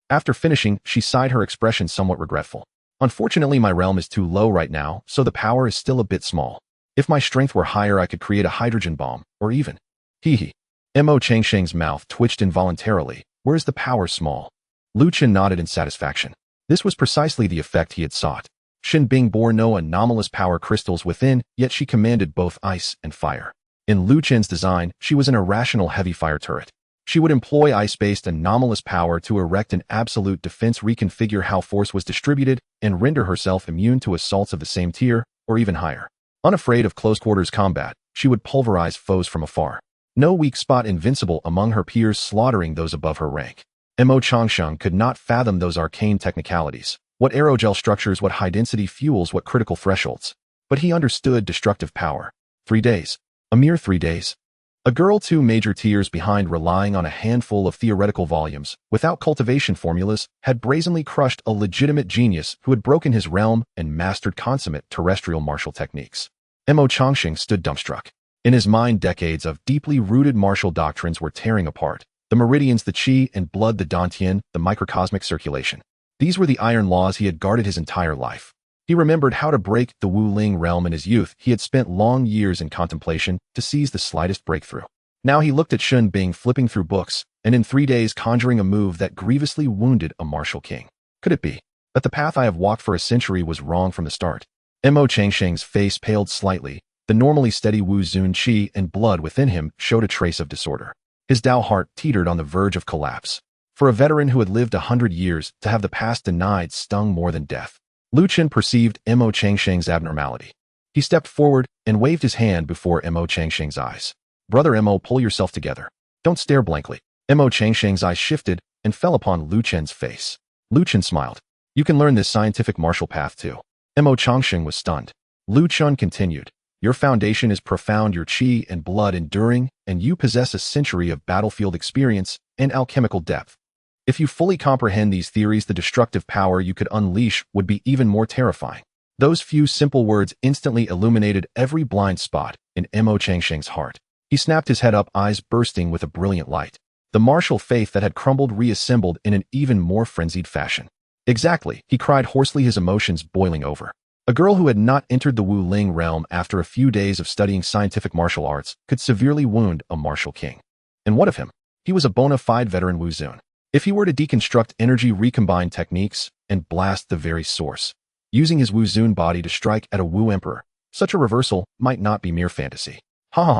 After finishing, she sighed, her expression somewhat regretful. Unfortunately, my realm is too low right now, so the power is still a bit small. If my strength were higher, I could create a hydrogen bomb, or even. Hee. Mo Changsheng's mouth twitched involuntarily. Where is the power small? Lu Chen nodded in satisfaction. This was precisely the effect he had sought. Shin Bing bore no anomalous power crystals within, yet she commanded both ice and fire. In Lu Chen's design, she was an irrational heavy fire turret. She would employ ice-based anomalous power to erect an absolute defense, reconfigure how force was distributed, and render herself immune to assaults of the same tier, or even higher. Unafraid of close-quarters combat, she would pulverize foes from afar. No weak spot invincible among her peers slaughtering those above her rank. Mo Changsheng could not fathom those arcane technicalities. What aerogel structures, what high-density fuels, what critical thresholds. But he understood destructive power. 3 days. A mere 3 days. A girl 2 major tiers behind, relying on a handful of theoretical volumes, without cultivation formulas, had brazenly crushed a legitimate genius who had broken his realm and mastered consummate terrestrial martial techniques. Mo Changsheng stood dumbstruck. In his mind, decades of deeply rooted martial doctrines were tearing apart. The meridians, the qi and blood, the dantian, the microcosmic circulation. These were the iron laws he had guarded his entire life. He remembered how to break the Wu Ling realm in his youth. He had spent long years in contemplation to seize the slightest breakthrough. Now he looked at Chen Bing flipping through books, and in 3 days conjuring a move that grievously wounded a martial king. Could it be that the path I have walked for a century was wrong from the start? Mo Changsheng's face paled slightly. The normally steady Wu Zun qi and blood within him showed a trace of disorder. His Dao heart teetered on the verge of collapse. For a veteran who had lived 100 years, to have the past denied stung more than death. Lu Chen perceived Mo Changsheng's abnormality. He stepped forward and waved his hand before Mo Changsheng's eyes. Brother Mo, pull yourself together. Don't stare blankly. Mo Changsheng's eyes shifted and fell upon Lu Chen's face. Lu Chen smiled. You can learn this scientific martial path too. Mo Changsheng was stunned. Lu Chen continued. Your foundation is profound, your qi and blood enduring, and you possess a century of battlefield experience and alchemical depth. If you fully comprehend these theories, the destructive power you could unleash would be even more terrifying. Those few simple words instantly illuminated every blind spot in Mo Changsheng's heart. He snapped his head up, eyes bursting with a brilliant light. The martial faith that had crumbled reassembled in an even more frenzied fashion. Exactly, he cried hoarsely, his emotions boiling over. A girl who had not entered the Wu Ling realm after a few days of studying scientific martial arts could severely wound a martial king. And what of him? He was a bona fide veteran Wu Zun. If he were to deconstruct energy recombined techniques and blast the very source, using his Wu Zun body to strike at a Wu emperor, such a reversal might not be mere fantasy. Ha ha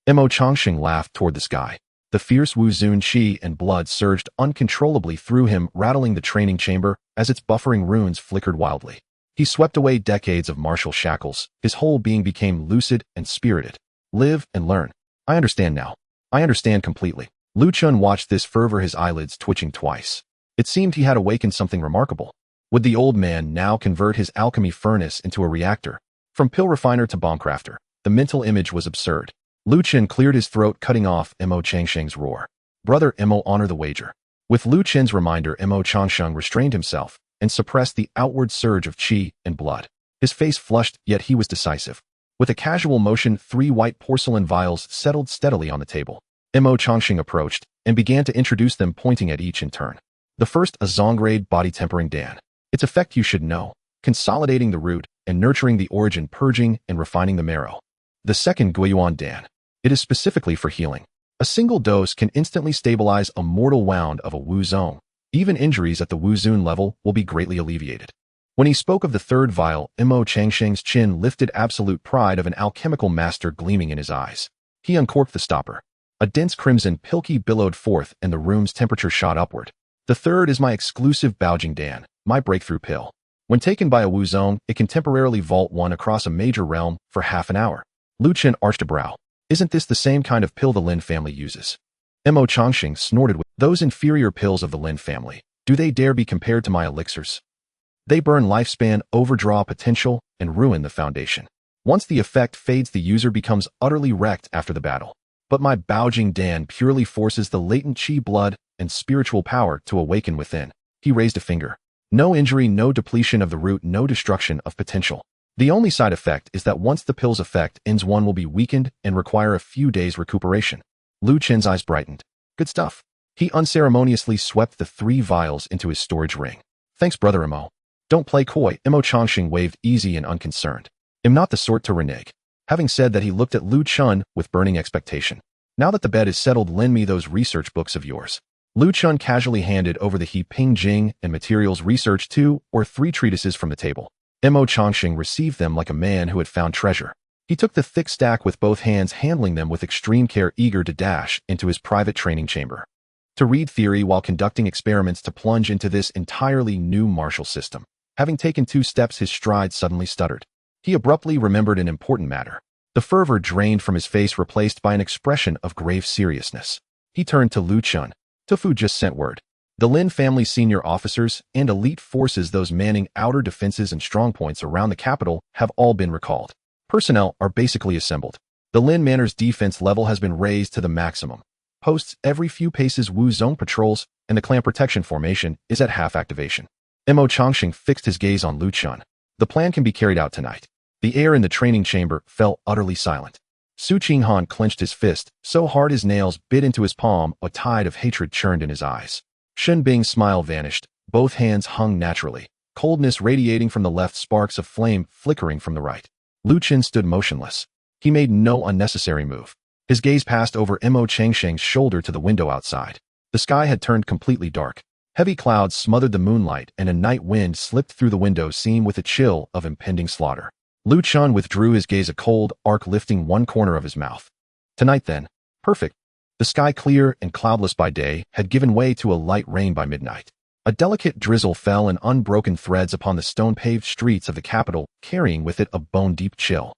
ha. Mo Changsheng laughed toward the sky. The fierce Wu Zun qi and blood surged uncontrollably through him, rattling the training chamber as its buffering runes flickered wildly. He swept away decades of martial shackles. His whole being became lucid and spirited. Live and learn. I understand now. I understand completely. Lu Chen watched this fervor, his eyelids twitching twice. It seemed he had awakened something remarkable. Would the old man now convert his alchemy furnace into a reactor? From pill refiner to bomb crafter, the mental image was absurd. Lu Chen cleared his throat, cutting off Mo Changsheng's roar. Brother Mo, honor the wager. With Lu Chen's reminder, Mo Changsheng restrained himself and suppressed the outward surge of qi and blood. His face flushed, yet he was decisive. With a casual motion, 3 white porcelain vials settled steadily on the table. Mo Changsheng approached and began to introduce them, pointing at each in turn. The first, a Zongrade body tempering dan. Its effect you should know, consolidating the root and nurturing the origin, purging and refining the marrow. The second, Guiyuan dan. It is specifically for healing. A single dose can instantly stabilize a mortal wound of a Wu Zong. Even injuries at the Wu Zun level will be greatly alleviated. When he spoke of the third vial, Mo Changsheng's chin lifted, absolute pride of an alchemical master gleaming in his eyes. He uncorked the stopper. A dense crimson pilky billowed forth and the room's temperature shot upward. The third is my exclusive Baojing Dan, my breakthrough pill. When taken by a Wu Zong, it can temporarily vault one across a major realm for half an hour. Lu Chen arched a brow. Isn't this the same kind of pill the Lin family uses? Mo Changsheng snorted with those inferior pills of the Lin family. Do they dare be compared to my elixirs? They burn lifespan, overdraw potential, and ruin the foundation. Once the effect fades, the user becomes utterly wrecked after the battle. But my Baojing Dan purely forces the latent qi, blood, and spiritual power to awaken within. He raised a finger. No injury, no depletion of the root, no destruction of potential. The only side effect is that once the pill's effect ends, one will be weakened and require a few days recuperation. Lu Chen's eyes brightened. Good stuff. He unceremoniously swept the 3 vials into his storage ring. Thanks, Brother Mo. Don't play coy. Mo Changsheng waved easy and unconcerned. I'm not the sort to renege. Having said that, he looked at Lu Chen with burning expectation. Now that the bed is settled, lend me those research books of yours. Lu Chen casually handed over the He Ping Jing and materials research 2 or 3 treatises from the table. Mo Changsheng received them like a man who had found treasure. He took the thick stack with both hands, handling them with extreme care, eager to dash into his private training chamber. To read theory while conducting experiments, to plunge into this entirely new martial system. Having taken 2 steps, his stride suddenly stuttered. He abruptly remembered an important matter. The fervor drained from his face, replaced by an expression of grave seriousness. He turned to Chen. Tofu just sent word. The Lin family's senior officers and elite forces, those manning outer defenses and strongpoints around the capital, have all been recalled. Personnel are basically assembled. The Lin Manor's defense level has been raised to the maximum. Posts every few paces, Wu Zone patrols, and the clan protection formation is at half activation. Mo Changxing fixed his gaze on Chen. The plan can be carried out tonight. The air in the training chamber fell utterly silent. Su Qinghan clenched his fist so hard his nails bit into his palm, a tide of hatred churned in his eyes. Shen Bing's smile vanished. Both hands hung naturally, coldness radiating from the left, sparks of flame flickering from the right. Chen stood motionless. He made no unnecessary move. His gaze passed over Mo Changxing's shoulder to the window outside. The sky had turned completely dark. Heavy clouds smothered the moonlight, and a night wind slipped through the window seam with a chill of impending slaughter. Chen withdrew his gaze, a cold arc lifting one corner of his mouth. Tonight then. Perfect. The sky, clear and cloudless by day, had given way to a light rain by midnight. A delicate drizzle fell in unbroken threads upon the stone-paved streets of the capital, carrying with it a bone-deep chill.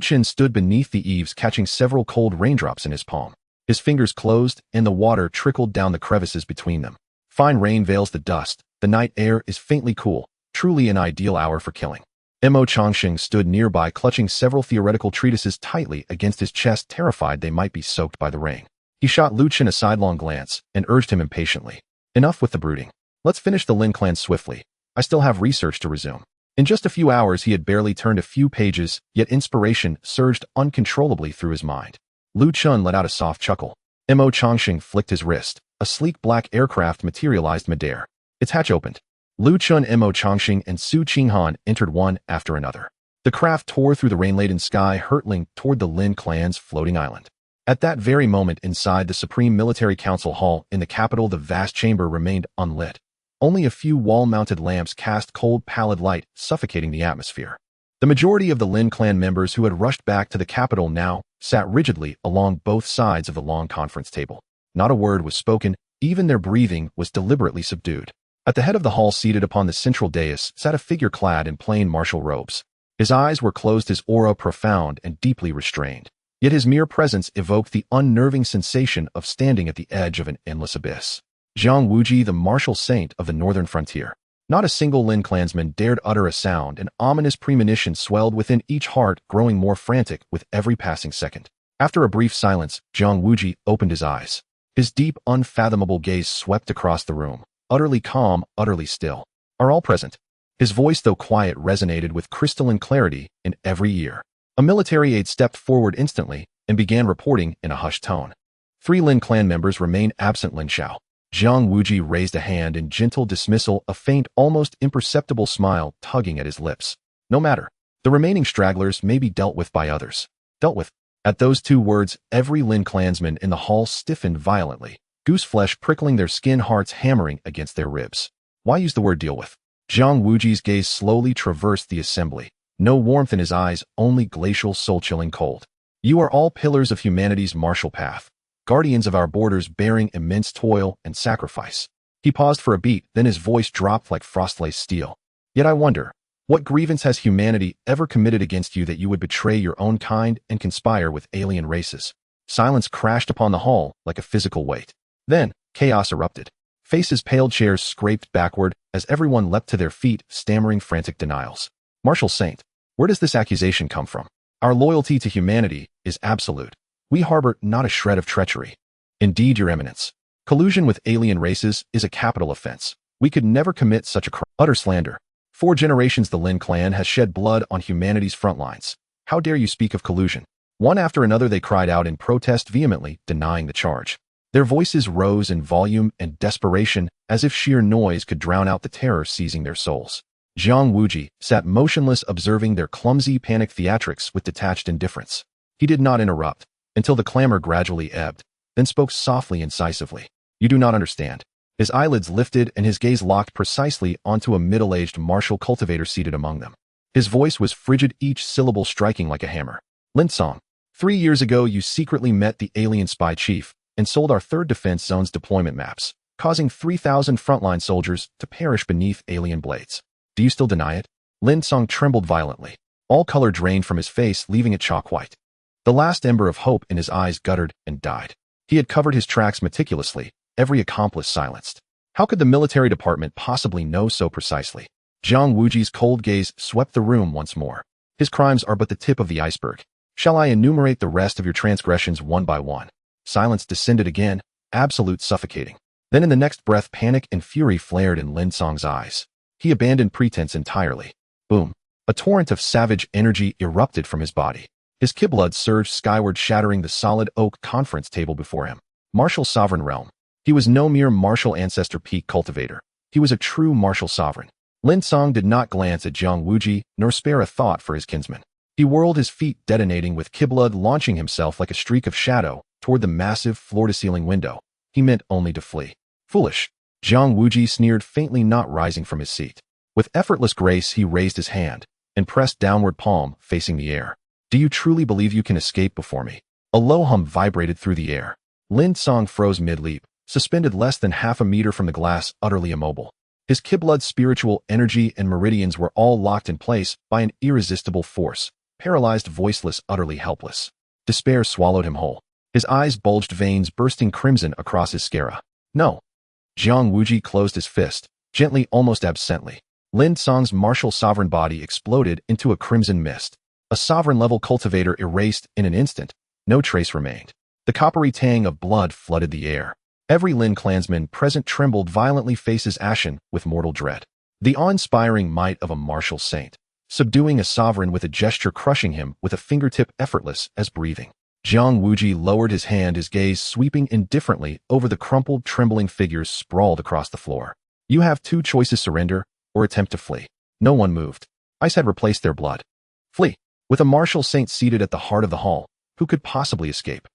Chen stood beneath the eaves, catching several cold raindrops in his palm. His fingers closed, and the water trickled down the crevices between them. Fine rain veils the dust. The night air is faintly cool, truly an ideal hour for killing. Mo Changxing stood nearby, clutching several theoretical treatises tightly against his chest, terrified they might be soaked by the rain. He shot Chen a sidelong glance and urged him impatiently. Enough with the brooding. Let's finish the Lin clan swiftly. I still have research to resume. In just a few hours he had barely turned a few pages, yet inspiration surged uncontrollably through his mind. Chen let out a soft chuckle. Mo Changxing flicked his wrist. A sleek black aircraft materialized midair. Its hatch opened. Chen, Mo Changxing, and Su Qinghan entered one after another. The craft tore through the rain-laden sky, hurtling toward the Lin clan's floating island. At that very moment, inside the Supreme Military Council Hall in the capital, the vast chamber remained unlit. Only a few wall-mounted lamps cast cold, pallid light, suffocating the atmosphere. The majority of the Lin clan members who had rushed back to the capital now sat rigidly along both sides of the long conference table. Not a word was spoken, even their breathing was deliberately subdued. At the head of the hall, seated upon the central dais, sat a figure clad in plain martial robes. His eyes were closed, his aura profound and deeply restrained. Yet his mere presence evoked the unnerving sensation of standing at the edge of an endless abyss. Jiang Wuji, the martial saint of the northern frontier. Not a single Lin clansman dared utter a sound. An ominous premonition swelled within each heart, growing more frantic with every passing second. After a brief silence, Jiang Wuji opened his eyes. His deep, unfathomable gaze swept across the room, utterly calm, utterly still. Are all present? His voice, though quiet, resonated with crystalline clarity in every ear. A military aide stepped forward instantly and began reporting in a hushed tone. 3 Lin clan members remain absent. Lin Xiao. Jiang Wuji raised a hand in gentle dismissal, a faint, almost imperceptible smile tugging at his lips. No matter. The remaining stragglers may be dealt with by others. Dealt with. At those 2 words, every Lin clansman in the hall stiffened violently, goose flesh prickling their skin, hearts hammering against their ribs. Why use the word deal with? Jiang Wuji's gaze slowly traversed the assembly. No warmth in his eyes, only glacial, soul-chilling cold. You are all pillars of humanity's martial path, guardians of our borders, bearing immense toil and sacrifice. He paused for a beat, then his voice dropped like frost-laced steel. Yet I wonder, what grievance has humanity ever committed against you that you would betray your own kind and conspire with alien races? Silence crashed upon the hall like a physical weight. Then, chaos erupted. Faces paled, chairs scraped backward as everyone leapt to their feet, stammering frantic denials. Martial Saint, where does this accusation come from? Our loyalty to humanity is absolute. We harbor not a shred of treachery. Indeed, Your Eminence. Collusion with alien races is a capital offense. We could never commit such a crime. Utter slander. 4 generations the Lin clan has shed blood on humanity's front lines. How dare you speak of collusion? One after another they cried out in protest, vehemently denying the charge. Their voices rose in volume and desperation, as if sheer noise could drown out the terror seizing their souls. Jiang Wuji sat motionless, observing their clumsy panic theatrics with detached indifference. He did not interrupt until the clamor gradually ebbed, then spoke softly, incisively. You do not understand. His eyelids lifted and his gaze locked precisely onto a middle-aged martial cultivator seated among them. His voice was frigid, each syllable striking like a hammer. Lin Song, 3 years ago you secretly met the alien spy chief and sold our 3rd Defense Zone's deployment maps, causing 3,000 frontline soldiers to perish beneath alien blades. Do you still deny it? Lin Song trembled violently. All color drained from his face, leaving it chalk white. The last ember of hope in his eyes guttered and died. He had covered his tracks meticulously, every accomplice silenced. How could the military department possibly know so precisely? Jiang Wuji's cold gaze swept the room once more. His crimes are but the tip of the iceberg. Shall I enumerate the rest of your transgressions one by one? Silence descended again, absolute suffocating. Then in the next breath panic and fury flared in Lin Song's eyes. He abandoned pretense entirely. Boom. A torrent of savage energy erupted from his body. His ki blood surged skyward, shattering the solid oak conference table before him. Martial sovereign realm. He was no mere martial ancestor peak cultivator. He was a true martial sovereign. Lin Song did not glance at Jiang Wuji, nor spare a thought for his kinsman. He whirled his feet, detonating with ki blood, launching himself like a streak of shadow toward the massive floor-to-ceiling window. He meant only to flee. Foolish. Jiang Wuji sneered faintly, not rising from his seat. With effortless grace, he raised his hand and pressed downward, palm facing the air. Do you truly believe you can escape before me? A low hum vibrated through the air. Lin Song froze mid-leap, suspended less than half a meter from the glass, utterly immobile. His ki blood, spiritual energy, and meridians were all locked in place by an irresistible force, paralyzed, voiceless, utterly helpless. Despair swallowed him whole. His eyes bulged, veins bursting crimson across his sclera. No. Jiang Wuji closed his fist, gently, almost absently. Lin Song's martial sovereign body exploded into a crimson mist. A sovereign-level cultivator erased in an instant. No trace remained. The coppery tang of blood flooded the air. Every Lin clansman present trembled violently, faces ashen with mortal dread. The awe-inspiring might of a martial saint, subduing a sovereign with a gesture, crushing him with a fingertip, effortless as breathing. Jiang Wuji lowered his hand, his gaze sweeping indifferently over the crumpled, trembling figures sprawled across the floor. You have two choices: surrender or attempt to flee. No one moved. Ice had replaced their blood. Flee. With a martial saint seated at the heart of the hall, who could possibly escape?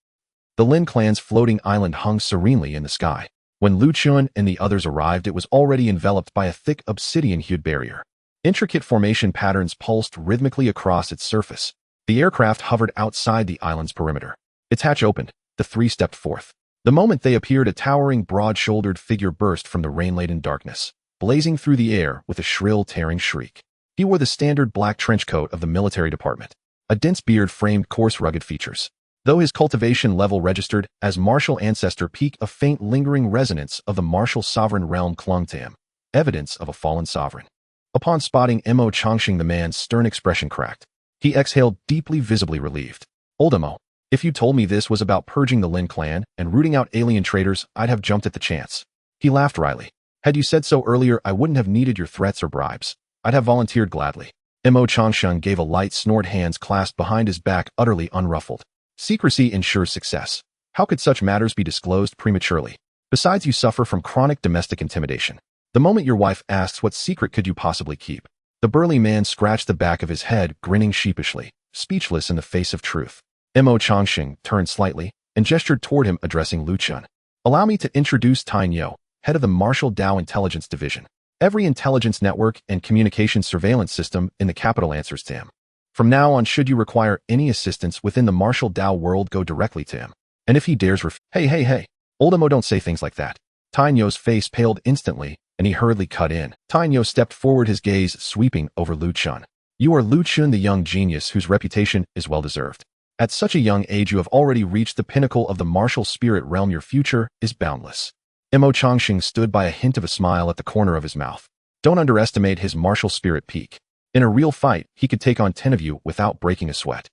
The Lin clan's floating island hung serenely in the sky. When Lu Chun and the others arrived, it was already enveloped by a thick obsidian-hued barrier. Intricate formation patterns pulsed rhythmically across its surface. The aircraft hovered outside the island's perimeter. Its hatch opened. The three stepped forth. The moment they appeared, a towering, broad-shouldered figure burst from the rain-laden darkness, blazing through the air with a shrill, tearing shriek. He wore the standard black trench coat of the military department. A dense beard framed coarse, rugged features. Though his cultivation level registered as martial ancestor peak, a faint, lingering resonance of the martial sovereign realm clung to him, evidence of a fallen sovereign. Upon spotting Mo Chongqing, the man's stern expression cracked. He exhaled deeply, visibly relieved. Old Mo, if you told me this was about purging the Lin clan and rooting out alien traitors, I'd have jumped at the chance. He laughed wryly. Had you said so earlier, I wouldn't have needed your threats or bribes. I'd have volunteered gladly. Mo Chongqing gave a light snort, hands clasped behind his back, utterly unruffled. Secrecy ensures success. How could such matters be disclosed prematurely? Besides, you suffer from chronic domestic intimidation. The moment your wife asks, what secret could you possibly keep? The burly man scratched the back of his head, grinning sheepishly, speechless in the face of truth. Mo Chongqing turned slightly and gestured toward him, addressing Lu Chun. Allow me to introduce Tai Nyo, head of the Martial Dao Intelligence Division. Every intelligence network and communication surveillance system in the capital answers to him. From now on, should you require any assistance within the martial Dao world, go directly to him. And if he dares Hey, Old Mo, don't say things like that. Tai Nyo's face paled instantly, and he hurriedly cut in. Tai Nyo stepped forward, his gaze sweeping over Lu Chun. You are Lu Chun, the young genius whose reputation is well-deserved. At such a young age, you have already reached the pinnacle of the martial spirit realm. Your future is boundless. Mo Chongqing stood by, a hint of a smile at the corner of his mouth. Don't underestimate his martial spirit peak. In a real fight, he could take on 10 of you without breaking a sweat.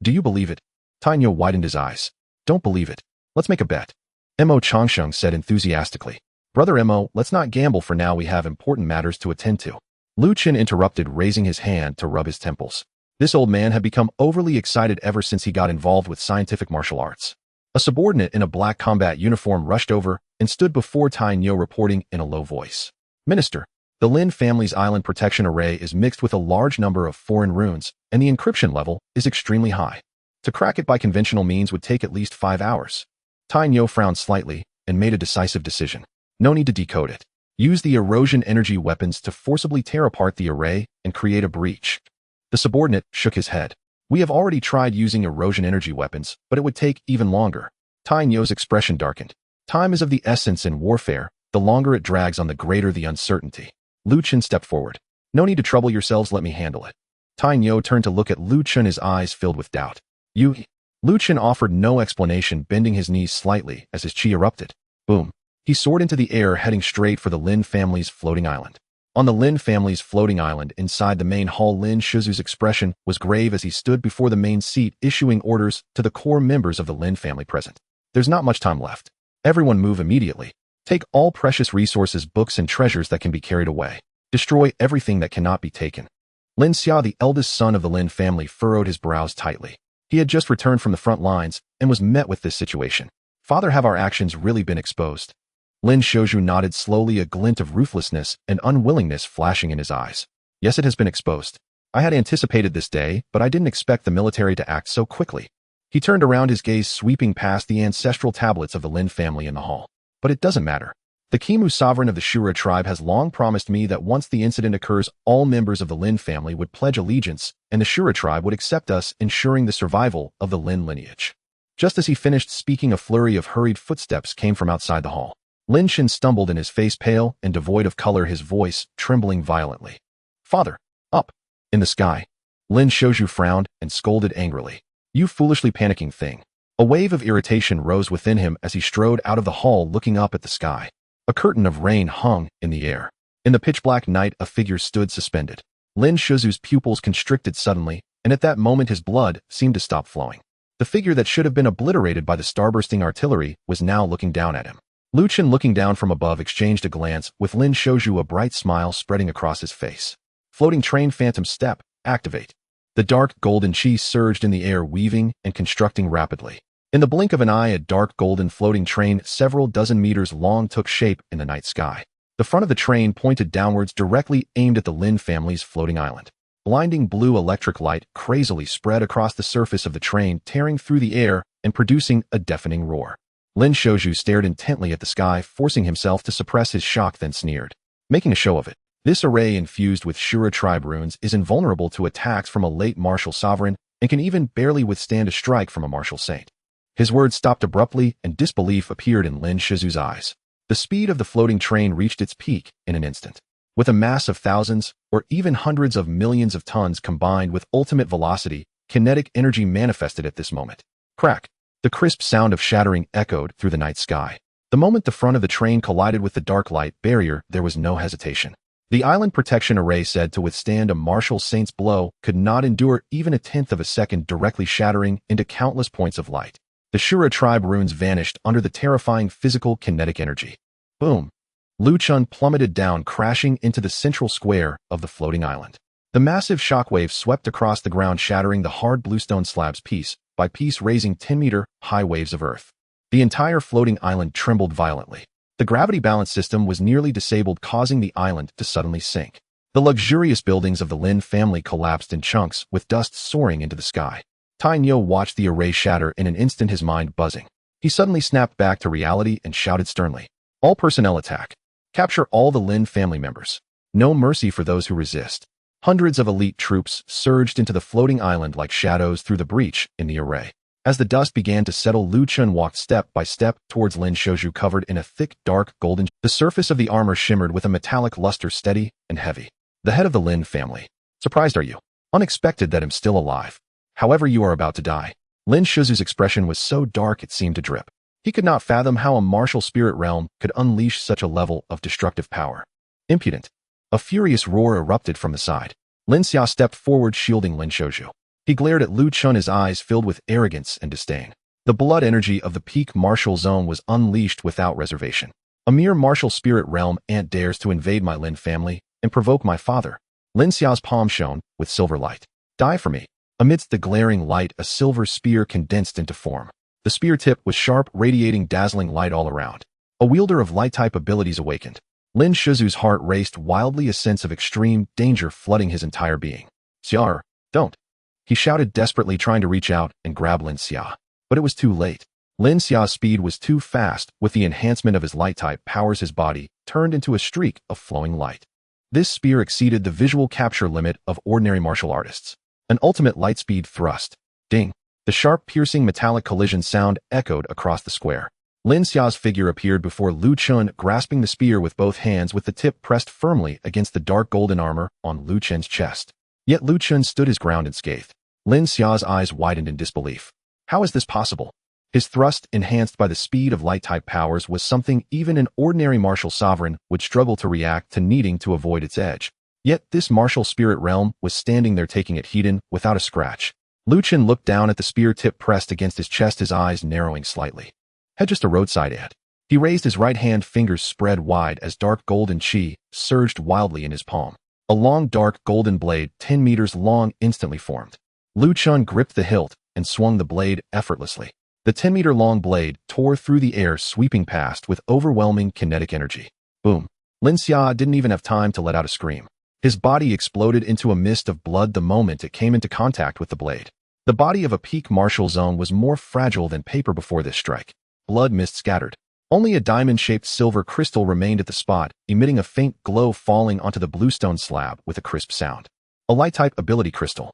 Do you believe it? Tai Nyo widened his eyes. Don't believe it. Let's make a bet. Mo Chongqing said enthusiastically. Brother Mo, let's not gamble for now. We have important matters to attend to. Lu Chen interrupted, raising his hand to rub his temples. This old man had become overly excited ever since he got involved with scientific martial arts. A subordinate in a black combat uniform rushed over and stood before Tai Nyo, reporting in a low voice. Minister, the Lin family's island protection array is mixed with a large number of foreign runes, and the encryption level is extremely high. To crack it by conventional means would take at least 5 hours. Tai Nyo frowned slightly and made a decisive decision. No need to decode it. Use the erosion energy weapons to forcibly tear apart the array and create a breach. The subordinate shook his head. We have already tried using erosion energy weapons, but it would take even longer. Tai Nyo's expression darkened. Time is of the essence in warfare. The longer it drags on, the greater the uncertainty. Lu Chen stepped forward. No need to trouble yourselves, let me handle it. Tai Nyo turned to look at Lu Chen, his eyes filled with doubt. You Lu Chen offered no explanation, bending his knees slightly as his chi erupted. Boom. He soared into the air, heading straight for the Lin family's floating island. On the Lin family's floating island inside the main hall, Lin Shizu's expression was grave as he stood before the main seat, issuing orders to the core members of the Lin family present. There's not much time left. Everyone move immediately. Take all precious resources, books, and treasures that can be carried away. Destroy everything that cannot be taken. Lin Xia, the eldest son of the Lin family, furrowed his brows tightly. He had just returned from the front lines and was met with this situation. Father, have our actions really been exposed? Lin Shouju nodded slowly, a glint of ruthlessness and unwillingness flashing in his eyes. Yes, it has been exposed. I had anticipated this day, but I didn't expect the military to act so quickly. He turned around, his gaze sweeping past the ancestral tablets of the Lin family in the hall. But it doesn't matter. The Kimu sovereign of the Shura tribe has long promised me that once the incident occurs, all members of the Lin family would pledge allegiance, and the Shura tribe would accept us, ensuring the survival of the Lin lineage. Just as he finished speaking, a flurry of hurried footsteps came from outside the hall. Lin Shin stumbled, in his face pale and devoid of color, his voice trembling violently. Father, up! In the sky. Lin Shouju frowned and scolded angrily. You foolishly panicking thing. A wave of irritation rose within him as he strode out of the hall, looking up at the sky. A curtain of rain hung in the air. In the pitch-black night, a figure stood suspended. Lin Shizu's pupils constricted suddenly, and at that moment his blood seemed to stop flowing. The figure that should have been obliterated by the starbursting artillery was now looking down at him. Lu Chen, looking down from above, exchanged a glance with Lin Shouju, a bright smile spreading across his face. Floating train phantom step, activate. The dark golden chi surged in the air, weaving and constructing rapidly. In the blink of an eye, a dark golden floating train several dozen meters long took shape in the night sky. The front of the train pointed downwards, directly aimed at the Lin family's floating island. Blinding blue electric light crazily spread across the surface of the train, tearing through the air and producing a deafening roar. Lin Shouju stared intently at the sky, forcing himself to suppress his shock, then sneered. Making a show of it. This array, infused with Shura tribe runes, is invulnerable to attacks from a late martial sovereign and can even barely withstand a strike from a martial saint. His words stopped abruptly, and disbelief appeared in Lin Shizu's eyes. The speed of the floating train reached its peak in an instant. With a mass of thousands, or even hundreds of millions of tons combined with ultimate velocity, kinetic energy manifested at this moment. Crack! The crisp sound of shattering echoed through the night sky. The moment the front of the train collided with the dark light barrier, there was no hesitation. The island protection array, said to withstand a martial saint's blow, could not endure even a tenth of a second, directly shattering into countless points of light. The Shura tribe runes vanished under the terrifying physical kinetic energy. Boom! Lu Chun plummeted down, crashing into the central square of the floating island. The massive shockwave swept across the ground, shattering the hard bluestone slabs piece by piece, raising 10-meter-high waves of earth. The entire floating island trembled violently. The gravity balance system was nearly disabled, causing the island to suddenly sink. The luxurious buildings of the Lin family collapsed in chunks, with dust soaring into the sky. Tai Nyo watched the array shatter in an instant, his mind buzzing. He suddenly snapped back to reality and shouted sternly. All personnel attack. Capture all the Lin family members. No mercy for those who resist. Hundreds of elite troops surged into the floating island like shadows through the breach in the array. As the dust began to settle, Lu Chun walked step by step towards Lin Shouju, covered in a thick, dark, golden. The surface of the armor shimmered with a metallic luster, steady and heavy. The head of the Lin family. Surprised, are you? Unexpected that I'm still alive. However, you are about to die. Lin Shizu's expression was so dark it seemed to drip. He could not fathom how a martial spirit realm could unleash such a level of destructive power. Impudent. A furious roar erupted from the side. Lin Xia stepped forward, shielding Lin Shouju. He glared at Lu Chun, his eyes filled with arrogance and disdain. The blood energy of the peak martial zone was unleashed without reservation. A mere martial spirit realm ant dares to invade my Lin family and provoke my father. Lin Xiao's palm shone with silver light. Die for me. Amidst the glaring light, a silver spear condensed into form. The spear tip was sharp, radiating dazzling light all around. A wielder of light-type abilities awakened. Lin Shizu's heart raced wildly, a sense of extreme danger flooding his entire being. Xiar, don't. He shouted desperately, trying to reach out and grab Lin Xia. But it was too late. Lin Xia's speed was too fast. With the enhancement of his light-type powers, his body turned into a streak of flowing light. This spear exceeded the visual capture limit of ordinary martial artists. An ultimate light-speed thrust. Ding. The sharp, piercing metallic collision sound echoed across the square. Lin Xia's figure appeared before Lu Chun, grasping the spear with both hands, with the tip pressed firmly against the dark golden armor on Lu Chun's chest. Yet Lu Chun stood his ground unscathed. Lin Xia's eyes widened in disbelief. How is this possible? His thrust, enhanced by the speed of light-type powers, was something even an ordinary martial sovereign would struggle to react to, needing to avoid its edge. Yet this martial spirit realm was standing there taking it heat-in without a scratch. Chen looked down at the spear tip pressed against his chest, his eyes narrowing slightly. Had just a roadside ad. He raised his right hand, fingers spread wide as dark golden chi surged wildly in his palm. A long dark golden blade, 10 meters long, instantly formed. Chen gripped the hilt and swung the blade effortlessly. The 10-meter-long blade tore through the air, sweeping past with overwhelming kinetic energy. Boom. Lin Xia didn't even have time to let out a scream. His body exploded into a mist of blood the moment it came into contact with the blade. The body of a peak martial zone was more fragile than paper before this strike. Blood mist scattered. Only a diamond-shaped silver crystal remained at the spot, emitting a faint glow, falling onto the bluestone slab with a crisp sound. A light-type ability crystal.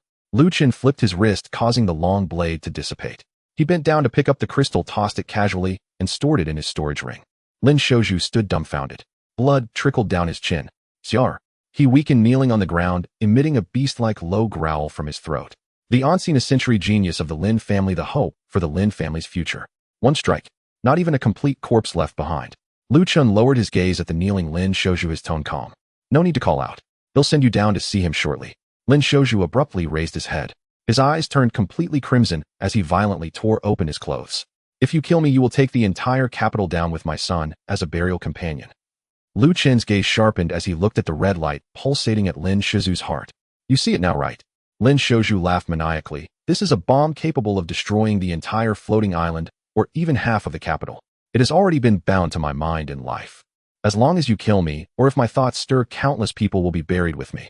Chen flipped his wrist, causing the long blade to dissipate. He bent down to pick up the crystal, tossed it casually, and stored it in his storage ring. Lin Shouju stood dumbfounded. Blood trickled down his chin. Xiar. He weakened, kneeling on the ground, emitting a beast-like low growl from his throat. The unseen-a-century genius of the Lin family, the hope for the Lin family's future. One strike. Not even a complete corpse left behind. Chen lowered his gaze at the kneeling Lin Shouju, his tone calm. No need to call out. They'll send you down to see him shortly. Lin Shouju abruptly raised his head. His eyes turned completely crimson as he violently tore open his clothes. If you kill me, you will take the entire capital down with my son as a burial companion. Chen's gaze sharpened as he looked at the red light pulsating at Lin Shouju's heart. You see it now, right? Lin Shouju laughed maniacally. This is a bomb capable of destroying the entire floating island, or even half of the capital. It has already been bound to my mind and life. As long as you kill me, or if my thoughts stir, countless people will be buried with me.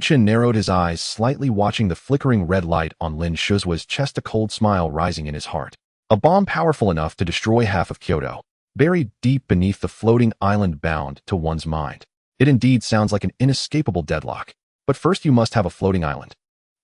Chen narrowed his eyes slightly, watching the flickering red light on Lin Shouju's chest, a cold smile rising in his heart. A bomb powerful enough to destroy half of Kyoto, buried deep beneath the floating island, bound to one's mind. It indeed sounds like an inescapable deadlock. But first you must have a floating island.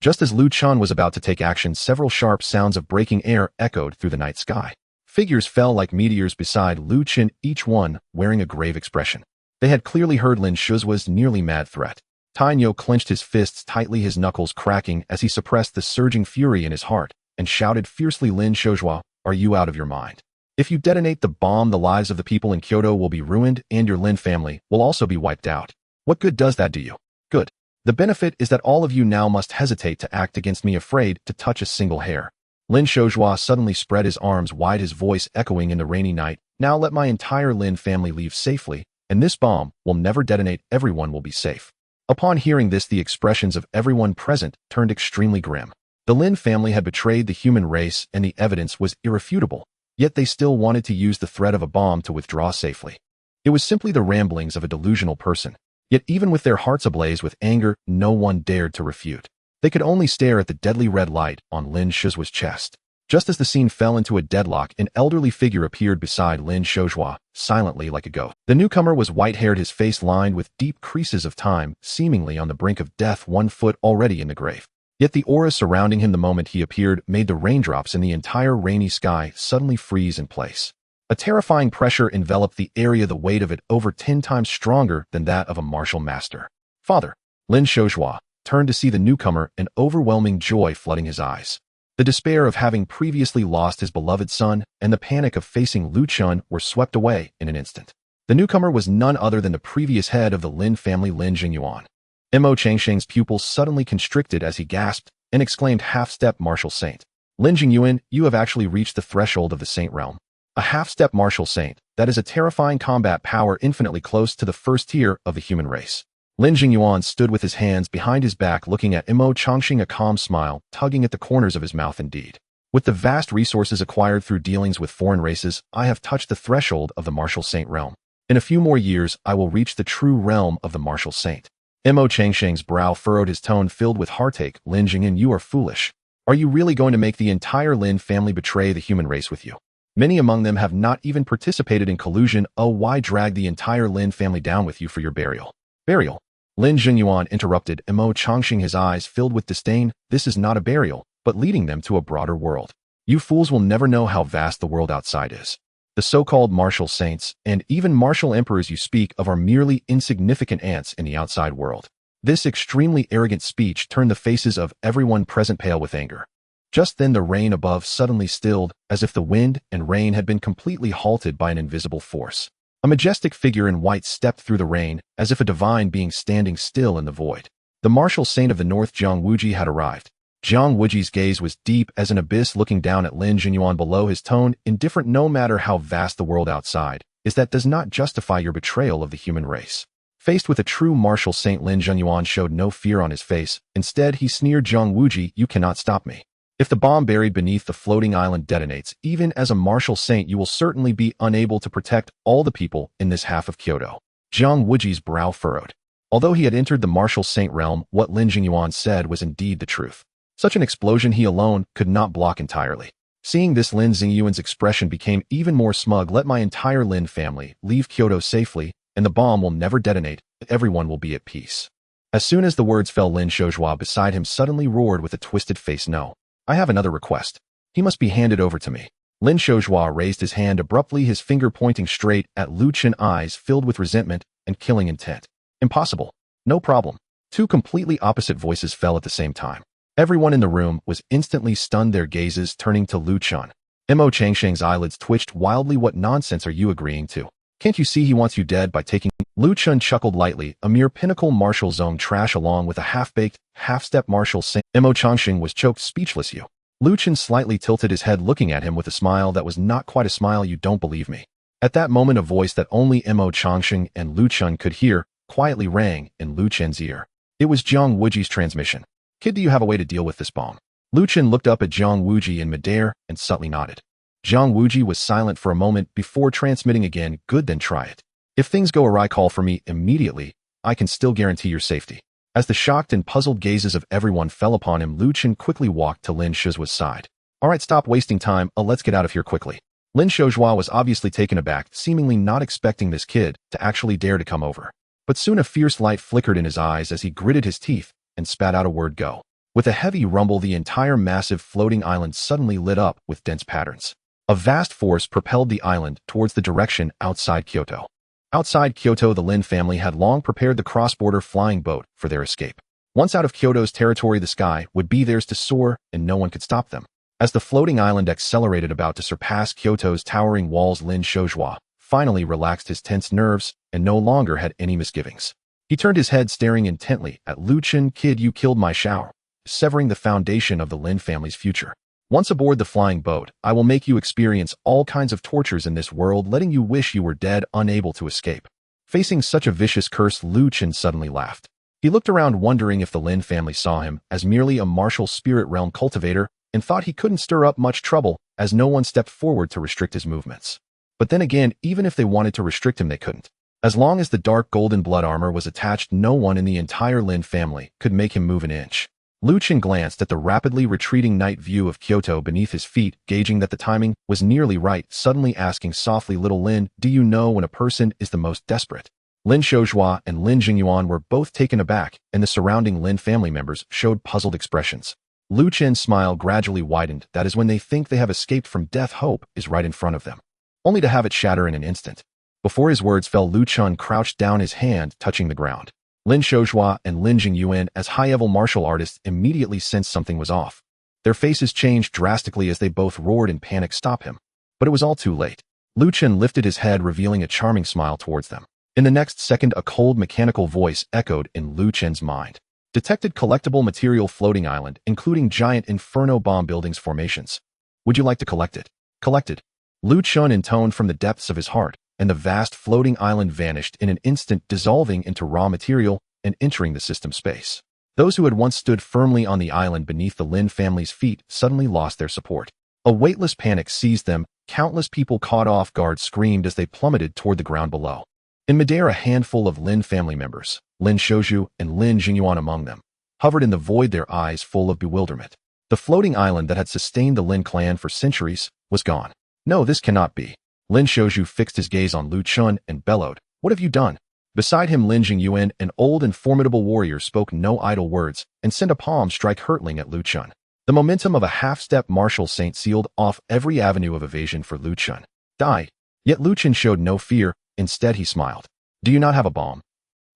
Just as Chen was about to take action, several sharp sounds of breaking air echoed through the night sky. Figures fell like meteors beside Chen, each one wearing a grave expression. They had clearly heard Lin Shouju's nearly mad threat. Tainyo clenched his fists tightly, his knuckles cracking as he suppressed the surging fury in his heart, and shouted fiercely, Lin Shouju, are you out of your mind? If you detonate the bomb, the lives of the people in Kyoto will be ruined, and your Lin family will also be wiped out. What good does that do you? Good. The benefit is that all of you now must hesitate to act against me, afraid to touch a single hair. Lin Shouju suddenly spread his arms wide, his voice echoing in the rainy night. Now let my entire Lin family leave safely, and this bomb will never detonate. Everyone will be safe. Upon hearing this, the expressions of everyone present turned extremely grim. The Lin family had betrayed the human race, and the evidence was irrefutable, yet they still wanted to use the threat of a bomb to withdraw safely. It was simply the ramblings of a delusional person, yet even with their hearts ablaze with anger, no one dared to refute. They could only stare at the deadly red light on Lin Shouju's chest. Just as the scene fell into a deadlock, an elderly figure appeared beside Lin Shouju, silently like a ghost. The newcomer was white-haired, his face lined with deep creases of time, seemingly on the brink of death, 1 foot already in the grave. Yet the aura surrounding him the moment he appeared made the raindrops in the entire rainy sky suddenly freeze in place. A terrifying pressure enveloped the area, the weight of it over 10 times stronger than that of a martial master. Father. Lin Shouju turned to see the newcomer, an overwhelming joy flooding his eyes. The despair of having previously lost his beloved son and the panic of facing Chen were swept away in an instant. The newcomer was none other than the previous head of the Lin family, Lin Jingyuan. Mo Changsheng's pupils suddenly constricted as he gasped and exclaimed, half-step martial saint. Lin Jingyuan, you have actually reached the threshold of the saint realm. A half-step martial saint, that is a terrifying combat power infinitely close to the first tier of the human race. Lin Jingyuan stood with his hands behind his back, looking at Mo Changsheng, a calm smile tugging at the corners of his mouth. Indeed, with the vast resources acquired through dealings with foreign races, I have touched the threshold of the martial saint realm. In a few more years, I will reach the true realm of the martial saint. Mo Changsheng's brow furrowed, his tone filled with heartache. Lin Jingyuan, you are foolish. Are you really going to make the entire Lin family betray the human race with you? Many among them have not even participated in collusion. Oh, why drag the entire Lin family down with you for your burial? Burial? Lin Jingyuan interrupted Mo Changsheng, his eyes filled with disdain. This is not a burial, but leading them to a broader world. You fools will never know how vast the world outside is. The so-called martial saints, and even martial emperors you speak of, are merely insignificant ants in the outside world. This extremely arrogant speech turned the faces of everyone present pale with anger. Just then the rain above suddenly stilled, as if the wind and rain had been completely halted by an invisible force. A majestic figure in white stepped through the rain, as if a divine being standing still in the void. The martial saint of the north, Jiang Wuji, had arrived. Jiang Wuji's gaze was deep as an abyss, looking down at Lin Jingyuan. Below his tone, indifferent no matter how vast the world outside is, that does not justify your betrayal of the human race. Faced with a true martial saint, Lin Jingyuan showed no fear on his face. Instead, he sneered, Jiang Wuji, you cannot stop me. If the bomb buried beneath the floating island detonates, even as a martial saint, you will certainly be unable to protect all the people in this half of Kyoto. Jiang Wuji's brow furrowed. Although he had entered the martial saint realm, what Lin Jingyuan said was indeed the truth. Such an explosion he alone could not block entirely. Seeing this, Lin Jingyuan's expression became even more smug. Let my entire Lin family leave Kyoto safely, and the bomb will never detonate. Everyone will be at peace. As soon as the words fell, Lin Shozhua beside him suddenly roared with a twisted face, no. I have another request. He must be handed over to me. Lin Shozhua raised his hand abruptly, his finger pointing straight at Lu Chen, eyes filled with resentment and killing intent. Impossible. No problem. Two completely opposite voices fell at the same time. Everyone in the room was instantly stunned, their gazes turning to Lu Chen. Mo Changsheng's eyelids twitched wildly. What nonsense are you agreeing to? Can't you see he wants you dead by taking— Lu Chen chuckled lightly, a mere pinnacle martial zone trash along with a half-baked, half-step martial saint. Mo Changsheng was choked speechless. You. Lu Chen slightly tilted his head, looking at him with a smile that was not quite a smile. You don't believe me. At that moment, a voice that only Mo Changsheng and Lu Chen could hear quietly rang in Lu Chen's ear. It was Jiang Wuji's transmission. Kid, do you have a way to deal with this bomb? Lu Chen looked up at Jiang Wuji in midair and subtly nodded. Jiang Wuji was silent for a moment before transmitting again. Good, then try it. If things go awry, call for me immediately. I can still guarantee your safety. As the shocked and puzzled gazes of everyone fell upon him, Lu Chen quickly walked to Lin Shozhua's side. All right, stop wasting time. Let's get out of here quickly. Lin Shozhua was obviously taken aback, seemingly not expecting this kid to actually dare to come over. But soon a fierce light flickered in his eyes as he gritted his teeth and spat out a word, go. With a heavy rumble, the entire massive floating island suddenly lit up with dense patterns. A vast force propelled the island towards the direction outside Kyoto. Outside Kyoto, the Lin family had long prepared the cross-border flying boat for their escape. Once out of Kyoto's territory, the sky would be theirs to soar, and no one could stop them. As the floating island accelerated, about to surpass Kyoto's towering walls, Lin Shozhua finally relaxed his tense nerves and no longer had any misgivings. He turned his head, staring intently at Lu Chen. Kid, you killed my Shao, severing the foundation of the Lin family's future. Once aboard the flying boat, I will make you experience all kinds of tortures in this world, letting you wish you were dead, unable to escape. Facing such a vicious curse, Lu Chen suddenly laughed. He looked around, wondering if the Lin family saw him as merely a martial spirit realm cultivator, and thought he couldn't stir up much trouble as no one stepped forward to restrict his movements. But then again, even if they wanted to restrict him, they couldn't. As long as the dark golden blood armor was attached, no one in the entire Lin family could make him move an inch. Lu Chen glanced at the rapidly retreating night view of Kyoto beneath his feet, gauging that the timing was nearly right, suddenly asking softly, little Lin, do you know when a person is the most desperate? Lin Shozhua and Lin Jingyuan were both taken aback, and the surrounding Lin family members showed puzzled expressions. Lu Chen's smile gradually widened. That is when they think they have escaped from death, hope is right in front of them, only to have it shatter in an instant. Before his words fell, Lu Chen crouched down, his hand touching the ground. Lin Shozhua and Lin Jingyuan, as high-level martial artists, immediately sensed something was off. Their faces changed drastically as they both roared in panic, stop him. But it was all too late. Lu Chen lifted his head, revealing a charming smile towards them. In the next second, a cold mechanical voice echoed in Lu Chen's mind. Detected collectible material, floating island, including giant inferno bomb buildings formations. Would you like to collect it? Collected. Lu Chen intoned from the depths of his heart, and the vast floating island vanished in an instant, dissolving into raw material and entering the system space. Those who had once stood firmly on the island beneath the Lin family's feet suddenly lost their support. A weightless panic seized them. Countless people caught off guard screamed as they plummeted toward the ground below. In midair, a handful of Lin family members, Lin Shozhu and Lin Jingyuan among them, hovered in the void, their eyes full of bewilderment. The floating island that had sustained the Lin clan for centuries was gone. No, this cannot be. Lin Shozhu fixed his gaze on Lu Chen and bellowed, what have you done? Beside him, Lin Jingyuan, an old and formidable warrior, spoke no idle words and sent a palm strike hurtling at Lu Chen. The momentum of a half-step martial saint sealed off every avenue of evasion for Lu Chen. Die. Yet Lu Chen showed no fear. Instead, he smiled. Do you not have a bomb?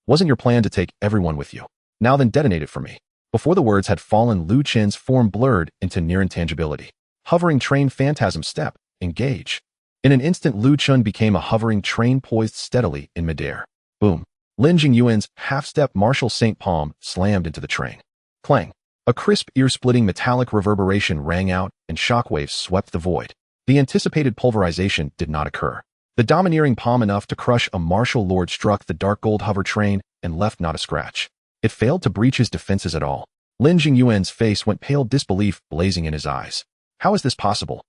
Wasn't your plan to take everyone with you? Now then, detonate it for me. Before the words had fallen, Lu Chen's form blurred into near intangibility. Hovering train phantasm step. Engage. In an instant, Lu Chen became a hovering train poised steadily in midair. Boom. Lin Jingyuan's half-step martial saint palm slammed into the train. Clang. A crisp, ear-splitting metallic reverberation rang out, and shockwaves swept the void. The anticipated pulverization did not occur. The domineering palm enough to crush a martial lord struck the dark gold hover train and left not a scratch. It failed to breach his defenses at all. Lin Jingyuan's face went pale, disbelief blazing in his eyes. How is this possible?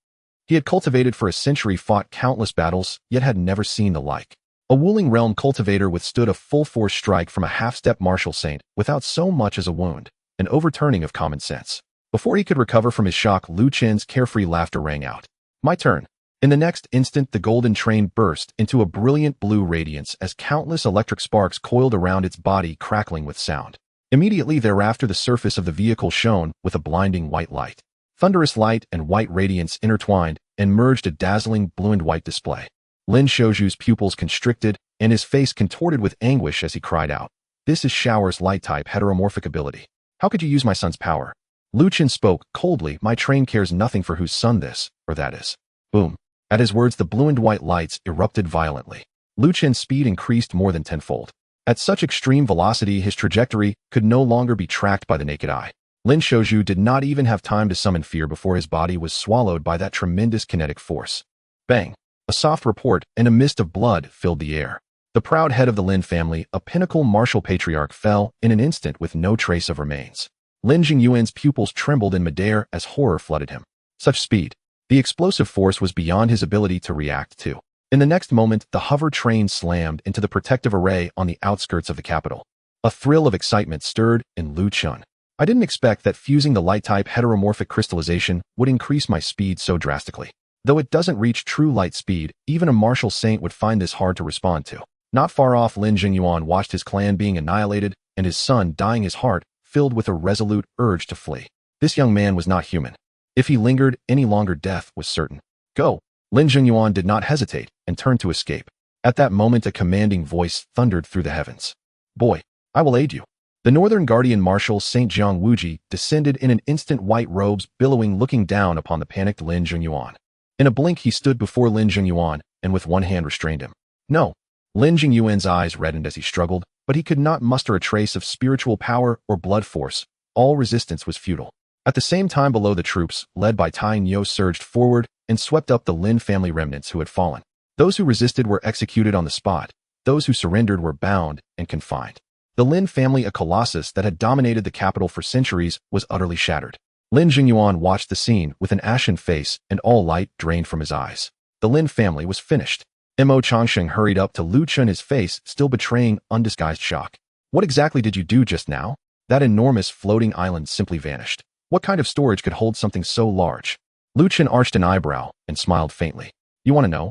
He had cultivated for a century, fought countless battles, yet had never seen the like. A Wuling realm cultivator withstood a full-force strike from a half-step martial saint without so much as a wound, an overturning of common sense. Before he could recover from his shock, Lu Chen's carefree laughter rang out. My turn. In the next instant, the golden train burst into a brilliant blue radiance as countless electric sparks coiled around its body, crackling with sound. Immediately thereafter, the surface of the vehicle shone with a blinding white light. Thunderous light and white radiance intertwined and merged a dazzling blue and white display. Lin Shouju's pupils constricted and his face contorted with anguish as he cried out, "This is Shower's light-type heteromorphic ability. How could you use my son's power?" Lu Chen spoke coldly, "My train cares nothing for whose son this or that is." Boom. At his words, the blue and white lights erupted violently. Lu Chen's speed increased more than tenfold. At such extreme velocity, his trajectory could no longer be tracked by the naked eye. Lin Shouju did not even have time to summon fear before his body was swallowed by that tremendous kinetic force. Bang! A soft report and a mist of blood filled the air. The proud head of the Lin family, a pinnacle martial patriarch, fell in an instant with no trace of remains. Lin Jingyuan's pupils trembled in midair as horror flooded him. Such speed. The explosive force was beyond his ability to react to. In the next moment, the hover train slammed into the protective array on the outskirts of the capital. A thrill of excitement stirred in Lu Chen. I didn't expect that fusing the light-type heteromorphic crystallization would increase my speed so drastically. Though it doesn't reach true light speed, even a martial saint would find this hard to respond to. Not far off, Lin Jingyuan watched his clan being annihilated and his son dying, his heart filled with a resolute urge to flee. This young man was not human. If he lingered any longer, death was certain. Go! Lin Jingyuan did not hesitate and turned to escape. At that moment, a commanding voice thundered through the heavens. Boy, I will aid you. The Northern Guardian Marshal Saint Jiang Wuji descended in an instant, white robes billowing, looking down upon the panicked Lin Jingyuan. In a blink, he stood before Lin Jingyuan and with one hand restrained him. No. Lin Jingyuan's eyes reddened as he struggled, but he could not muster a trace of spiritual power or blood force. All resistance was futile. At the same time, below, the troops, led by Tai Nyo, surged forward and swept up the Lin family remnants who had fallen. Those who resisted were executed on the spot. Those who surrendered were bound and confined. The Lin family, a colossus that had dominated the capital for centuries, was utterly shattered. Lin Jingyuan watched the scene with an ashen face and all light drained from his eyes. The Lin family was finished. Mo Changsheng hurried up to Lu Chen, his face still betraying undisguised shock. What exactly did you do just now? That enormous floating island simply vanished. What kind of storage could hold something so large? Lu Chen arched an eyebrow and smiled faintly. You want to know?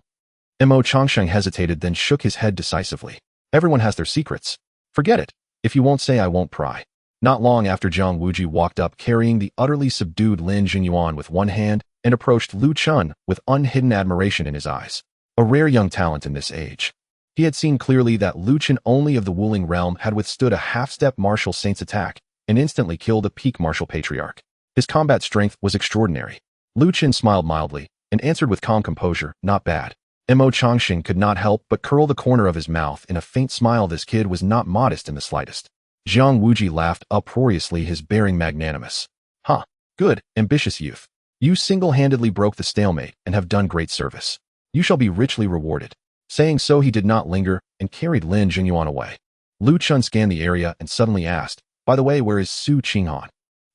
Mo Changsheng hesitated, then shook his head decisively. Everyone has their secrets. Forget it. If you won't say, I won't pry. Not long after, Jiang Wuji walked up carrying the utterly subdued Lin Jingyuan with one hand and approached Lu Chen with unhidden admiration in his eyes. A rare young talent in this age. He had seen clearly that Lu Chen, only of the Wuling realm, had withstood a half-step martial saint's attack and instantly killed a peak martial patriarch. His combat strength was extraordinary. Lu Chen smiled mildly and answered with calm composure, not bad. Mo Changsheng could not help but curl the corner of his mouth in a faint smile. This kid was not modest in the slightest. Jiang Wuji laughed uproariously, his bearing magnanimous. Huh, good, ambitious youth. You single-handedly broke the stalemate and have done great service. You shall be richly rewarded. Saying so, he did not linger and carried Lin Jingyuan away. Lu Chen scanned the area and suddenly asked, by the way, where is Su Qinghan?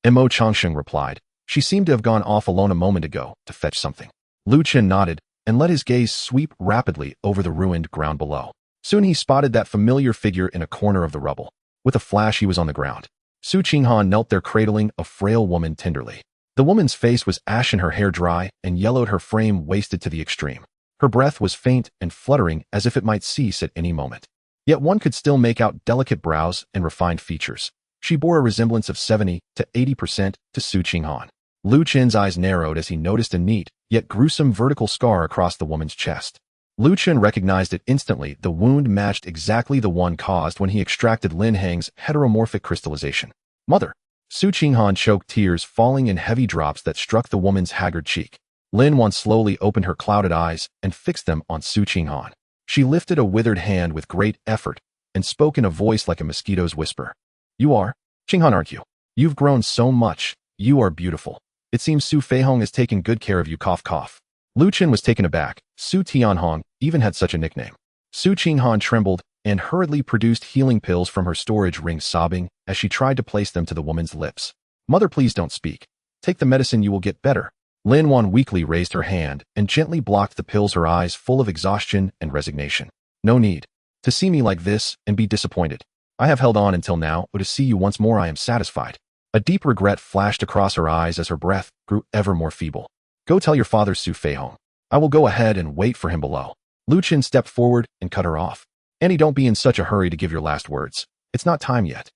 Mo Changsheng replied, she seemed to have gone off alone a moment ago to fetch something. Lu Chen nodded and let his gaze sweep rapidly over the ruined ground below. Soon he spotted that familiar figure in a corner of the rubble. With a flash, he was on the ground. Su Qinghan knelt there, cradling a frail woman tenderly. The woman's face was ashen, her hair dry and yellowed, her frame wasted to the extreme. Her breath was faint and fluttering as if it might cease at any moment. Yet one could still make out delicate brows and refined features. She bore a resemblance of 70 to 80% to Su Qinghan. Lu Chen's eyes narrowed as he noticed a neat, yet gruesome vertical scar across the woman's chest. Lu Chen recognized it instantly. The wound matched exactly the one caused when he extracted Lin Heng's heteromorphic crystallization. Mother! Su Qinghan choked, tears falling in heavy drops that struck the woman's haggard cheek. Lin Wan slowly opened her clouded eyes and fixed them on Su Qinghan. She lifted a withered hand with great effort and spoke in a voice like a mosquito's whisper. You are Qinghan, aren't you? You've grown so much. You are beautiful. It seems Su Feihong has taken good care of you. Cough, cough. Lu Chen was taken aback. Su Tianhong even had such a nickname. Su Qinghan trembled and hurriedly produced healing pills from her storage ring, sobbing as she tried to place them to the woman's lips. Mother, please don't speak. Take the medicine, you will get better. Lin Wan weakly raised her hand and gently blocked the pills, her eyes full of exhaustion and resignation. No need to see me like this and be disappointed. I have held on until now, but to see you once more I am satisfied. A deep regret flashed across her eyes as her breath grew ever more feeble. Go tell your father, Su Feihong. I will go ahead and wait for him below. Lu Chen stepped forward and cut her off. Annie, don't be in such a hurry to give your last words. It's not time yet.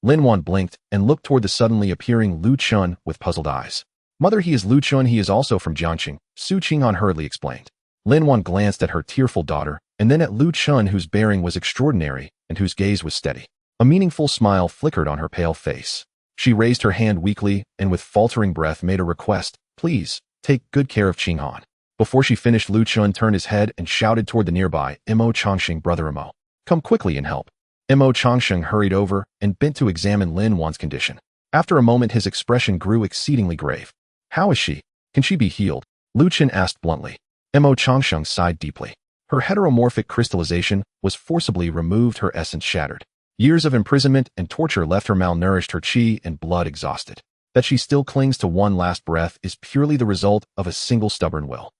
Lin Wan blinked and looked toward the suddenly appearing Lu Chun with puzzled eyes. Mother, he is Lu Chun, he is also from Jiangqing, Su Qinghan hurriedly explained. Lin Wan glanced at her tearful daughter and then at Lu Chun, whose bearing was extraordinary and whose gaze was steady. A meaningful smile flickered on her pale face. She raised her hand weakly and with faltering breath made a request. Please, take good care of Qinghan. Before she finished, Lu Chun turned his head and shouted toward the nearby Mo Changsheng, brother Mo. Come quickly and help. Mo Changsheng hurried over and bent to examine Lin Wan's condition. After a moment, his expression grew exceedingly grave. How is she? Can she be healed? Lu Chen asked bluntly. Mo Changsheng sighed deeply. Her heteromorphic crystallization was forcibly removed, her essence shattered. Years of imprisonment and torture left her malnourished, her qi and blood exhausted. That she still clings to one last breath is purely the result of a single stubborn will.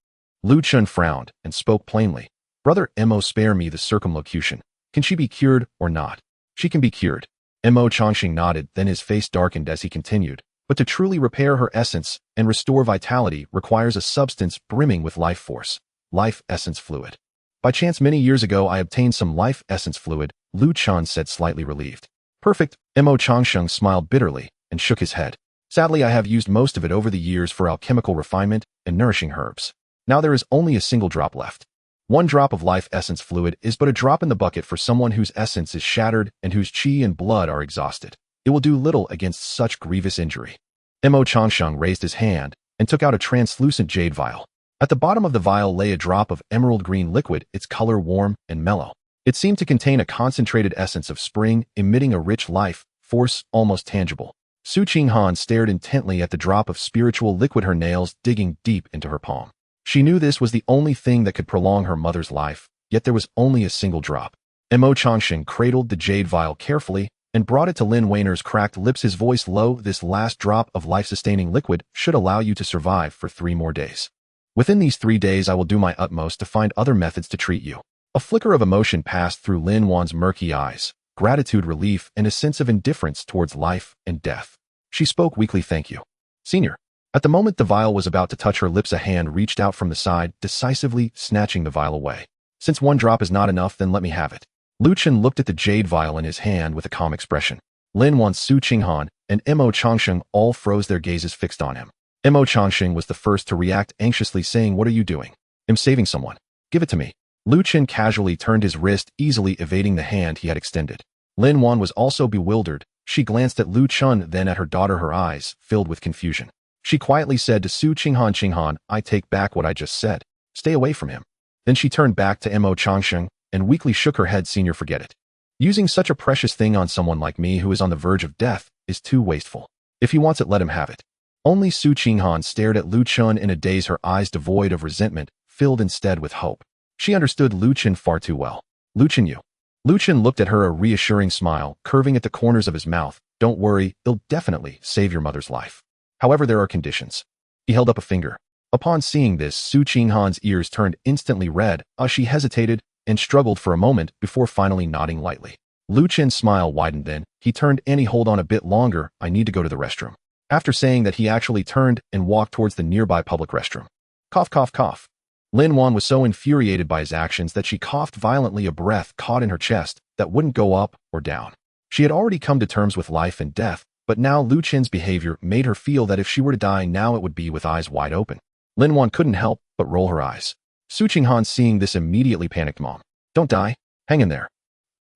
Lu Chun frowned and spoke plainly. Brother Mo, spare me the circumlocution. Can she be cured or not? She can be cured. Mo Changsheng nodded, then his face darkened as he continued. But to truly repair her essence and restore vitality requires a substance brimming with life force. Life essence fluid. By chance many years ago I obtained some life essence fluid, Lu Chun said, slightly relieved. Perfect. Mo Changsheng smiled bitterly and shook his head. Sadly, I have used most of it over the years for alchemical refinement and nourishing herbs. Now there is only a single drop left. One drop of life essence fluid is but a drop in the bucket for someone whose essence is shattered and whose qi and blood are exhausted. It will do little against such grievous injury. Mo Changsheng raised his hand and took out a translucent jade vial. At the bottom of the vial lay a drop of emerald green liquid, its color warm and mellow. It seemed to contain a concentrated essence of spring, emitting a rich life force almost tangible. Su Qinghan stared intently at the drop of spiritual liquid, her nails digging deep into her palm. She knew this was the only thing that could prolong her mother's life, yet there was only a single drop. Mo Changsheng cradled the jade vial carefully and brought it to Lin Weiner's cracked lips, his voice low. This last drop of life-sustaining liquid should allow you to survive for 3 more days. Within these 3 days I will do my utmost to find other methods to treat you. A flicker of emotion passed through Lin Wan's murky eyes, gratitude, relief, and a sense of indifference towards life and death. She spoke weakly. Thank you, Senior. At the moment the vial was about to touch her lips, a hand reached out from the side, decisively snatching the vial away. Since 1 drop is not enough, then let me have it. Lu Chen looked at the jade vial in his hand with a calm expression. Lin Wan, Su Qinghan, and Mo Changsheng all froze, their gazes fixed on him. Mo Changsheng was the first to react, anxiously saying, What are you doing? I'm saving someone. Give it to me. Lu Chen casually turned his wrist, easily evading the hand he had extended. Lin Wan was also bewildered. She glanced at Lu Chen, then at her daughter, her eyes filled with confusion. She quietly said to Su Qinghan, Qinghan, I take back what I just said. Stay away from him. Then she turned back to Mo Changsheng and weakly shook her head. Senior, forget it. Using such a precious thing on someone like me who is on the verge of death is too wasteful. If he wants it, let him have it. Only Su Qinghan stared at Lu Chen in a daze, her eyes devoid of resentment, filled instead with hope. She understood Lu Chen far too well. Lu Chen, you. Lu Chen looked at her, a reassuring smile curving at the corners of his mouth. Don't worry, it'll definitely save your mother's life. However, there are conditions. He held up a finger. Upon seeing this, Su Qinghan's ears turned instantly red. She hesitated and struggled for a moment before finally nodding lightly. Lu Chen's smile widened, then he turned. Annie, hold on a bit longer, I need to go to the restroom. After saying that, he actually turned and walked towards the nearby public restroom. Cough, cough, cough. Lin Wan was so infuriated by his actions that she coughed violently, a breath caught in her chest that wouldn't go up or down. She had already come to terms with life and death, but now Lu Chen's behavior made her feel that if she were to die now, it would be with eyes wide open. Lin Wan couldn't help but roll her eyes. Su Qinghan, seeing this, immediately panicked. Mom, don't die. Hang in there.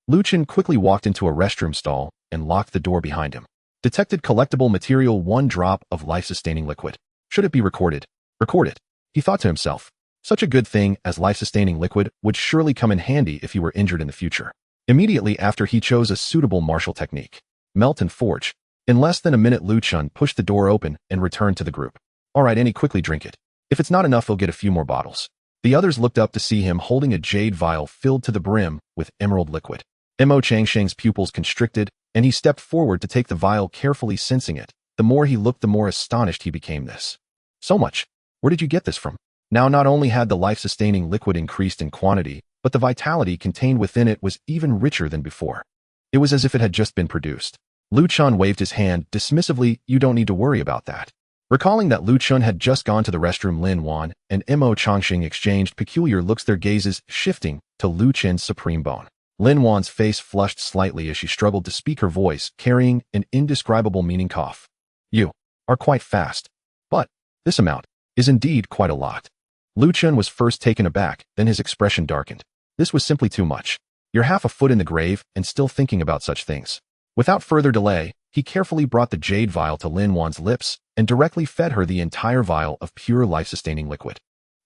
Lu Chen quickly walked into a restroom stall and locked the door behind him. Detected collectible material, 1 drop of life-sustaining liquid. Should it be recorded? Record it. He thought to himself. Such a good thing as life-sustaining liquid would surely come in handy if he were injured in the future. Immediately after, he chose a suitable martial technique. Melt and forge. In less than a minute, Chen pushed the door open and returned to the group. All right, Annie, quickly drink it. If it's not enough, we'll get a few more bottles. The others looked up to see him holding a jade vial filled to the brim with emerald liquid. Mo Changsheng's pupils constricted, and he stepped forward to take the vial, carefully sensing it. The more he looked, the more astonished he became. This. So much. Where did you get this from? Now, not only had the life-sustaining liquid increased in quantity, but the vitality contained within it was even richer than before. It was as if it had just been produced. Chen waved his hand dismissively. You don't need to worry about that. Recalling that Chen had just gone to the restroom, Lin Wan and Mo Changsheng exchanged peculiar looks, their gazes shifting to Chen's supreme bone. Lin Wan's face flushed slightly as she struggled to speak, her voice carrying an indescribable meaning cough. You are quite fast. But this amount is indeed quite a lot. Chen was first taken aback, then his expression darkened. This was simply too much. You're half a foot in the grave and still thinking about such things. Without further delay, he carefully brought the jade vial to Lin Wan's lips and directly fed her the entire vial of pure life-sustaining liquid.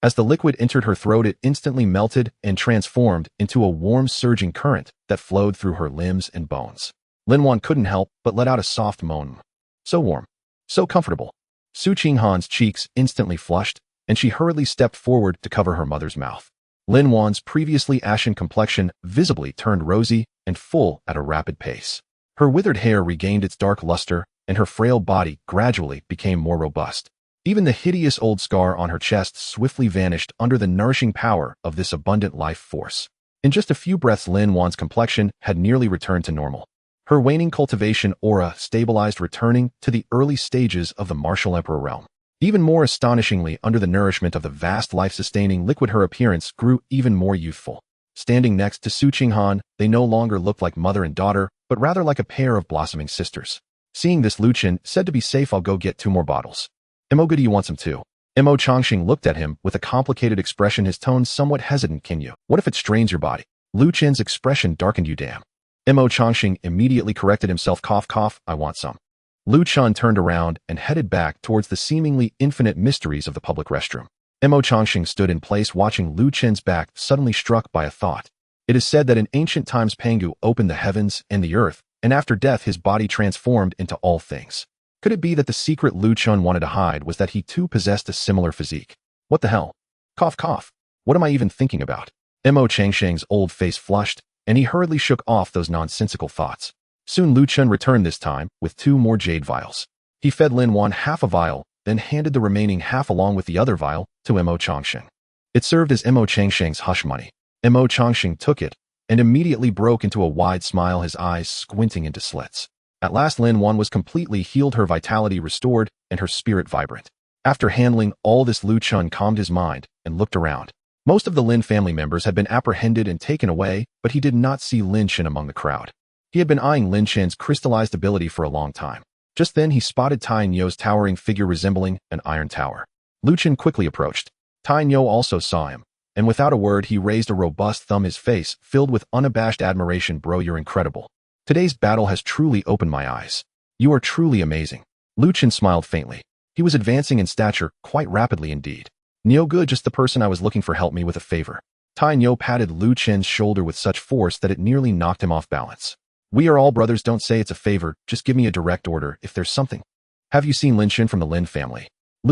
As the liquid entered her throat, it instantly melted and transformed into a warm, surging current that flowed through her limbs and bones. Lin Wan couldn't help but let out a soft moan. So warm. So comfortable. Su Qinghan's cheeks instantly flushed, and she hurriedly stepped forward to cover her mother's mouth. Lin Wan's previously ashen complexion visibly turned rosy and full at a rapid pace. Her withered hair regained its dark luster, and her frail body gradually became more robust. Even the hideous old scar on her chest swiftly vanished under the nourishing power of this abundant life force. In just a few breaths, Lin Wan's complexion had nearly returned to normal. Her waning cultivation aura stabilized, returning to the early stages of the martial emperor realm. Even more astonishingly, under the nourishment of the vast life-sustaining liquid, her appearance grew even more youthful. Standing next to Su Qinghan, they no longer looked like mother and daughter, but rather like a pair of blossoming sisters. Seeing this, Chen said, to be safe, I'll go get 2 more bottles. Mo, good, you want some too? Mo Changsheng looked at him with a complicated expression, his tone somewhat hesitant. Can you? What if it strains your body? Chen's expression darkened. You damn. Mo Changsheng immediately corrected himself. Cough, cough, I want some. Chen turned around and headed back towards the seemingly infinite mysteries of the public restroom. Mo Changsheng stood in place, watching Chen's back, suddenly struck by a thought. It is said that in ancient times Pangu opened the heavens and the earth, and after death his body transformed into all things. Could it be that the secret Chen wanted to hide was that he too possessed a similar physique? What the hell? Cough, cough. What am I even thinking about? Mo Changsheng's old face flushed, and he hurriedly shook off those nonsensical thoughts. Soon Chen returned, this time with 2 more jade vials. He fed Lin Wan half a vial, then handed the remaining half along with the other vial to Mo Changsheng. It served as Mo Changsheng's hush money. Mo Changsheng took it and immediately broke into a wide smile, his eyes squinting into slits. At last, Lin Wan was completely healed, her vitality restored, and her spirit vibrant. After handling all this, Chen calmed his mind and looked around. Most of the Lin family members had been apprehended and taken away, but he did not see Chen among the crowd. He had been eyeing Chen's crystallized ability for a long time. Just then, he spotted Tai Nyo's towering figure resembling an iron tower. Chen quickly approached. Tai Nyo also saw him, and without a word, he raised a robust thumb, his face filled with unabashed admiration. Bro, you're incredible. Today's battle has truly opened my eyes. You are truly amazing. Chen smiled faintly. He was advancing in stature quite rapidly indeed. Nyo, good, just the person I was looking for. Help me with a favor. Tai Nyo patted Chen's shoulder with such force that it nearly knocked him off balance. We are all brothers, don't say it's a favor, just give me a direct order if there's something. Have you seen Chen from the Lin family?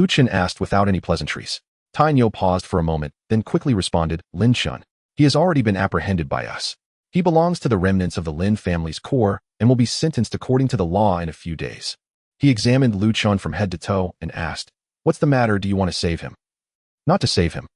Chen asked without any pleasantries. Tai Nyo paused for a moment, then quickly responded, Chen. He has already been apprehended by us. He belongs to the remnants of the Lin family's core and will be sentenced according to the law in a few days. He examined Chen from head to toe and asked, what's the matter? Do you want to save him? Not to save him.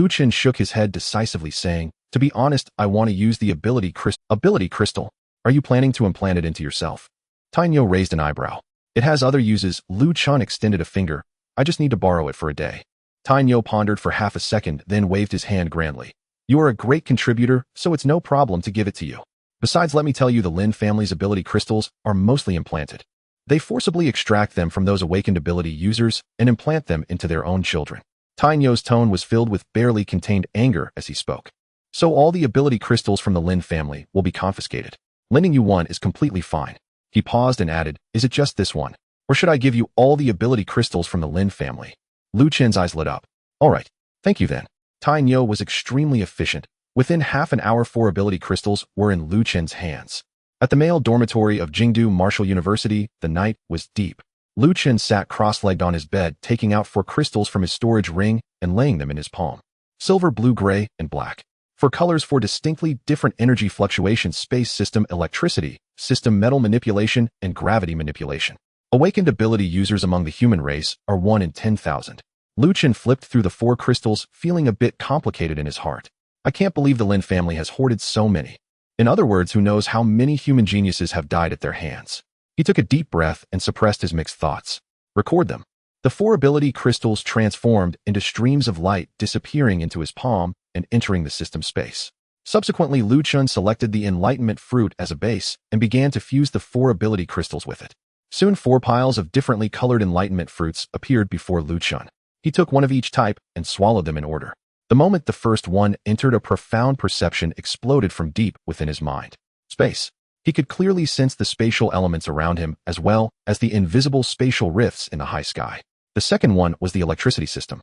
Chen shook his head decisively, saying, to be honest, I want to use the ability crystal. Are you planning to implant it into yourself? Tai Nyo raised an eyebrow. It has other uses. Chen extended a finger. I just need to borrow it for a day. Tai Nyo pondered for half a second, then waved his hand grandly. You are a great contributor, so it's no problem to give it to you. Besides, let me tell you, the Lin family's ability crystals are mostly implanted. They forcibly extract them from those awakened ability users and implant them into their own children. Tai Nyo's tone was filled with barely contained anger as he spoke. So all the ability crystals from the Lin family will be confiscated. Lending you one is completely fine. He paused and added, "Is it just this one? Or should I give you all the ability crystals from the Lin family?" Lu Chen's eyes lit up. "All right. Thank you then." Tai Nyo was extremely efficient. Within half an hour, 4 ability crystals were in Lu Chen's hands. At the male dormitory of Jingdu Martial University, the night was deep. Lu Chen sat cross-legged on his bed, taking out 4 crystals from his storage ring and laying them in his palm. Silver, blue, gray, and black. 4 colors for distinctly different energy fluctuations: space system electricity, system metal manipulation, and gravity manipulation. Awakened ability users among the human race are 1 in 10,000. Lu Chen flipped through the 4 crystals, feeling a bit complicated in his heart. I can't believe the Lin family has hoarded so many. In other words, who knows how many human geniuses have died at their hands. He took a deep breath and suppressed his mixed thoughts. Record them. The 4 ability crystals transformed into streams of light, disappearing into his palm and entering the system space. Subsequently, Lu Chen selected the enlightenment fruit as a base and began to fuse the 4 ability crystals with it. Soon 4 piles of differently colored enlightenment fruits appeared before Lu Chen. He took one of each type and swallowed them in order. The moment the first one entered, a profound perception exploded from deep within his mind. Space. He could clearly sense the spatial elements around him as well as the invisible spatial rifts in the high sky. The second one was the electricity system.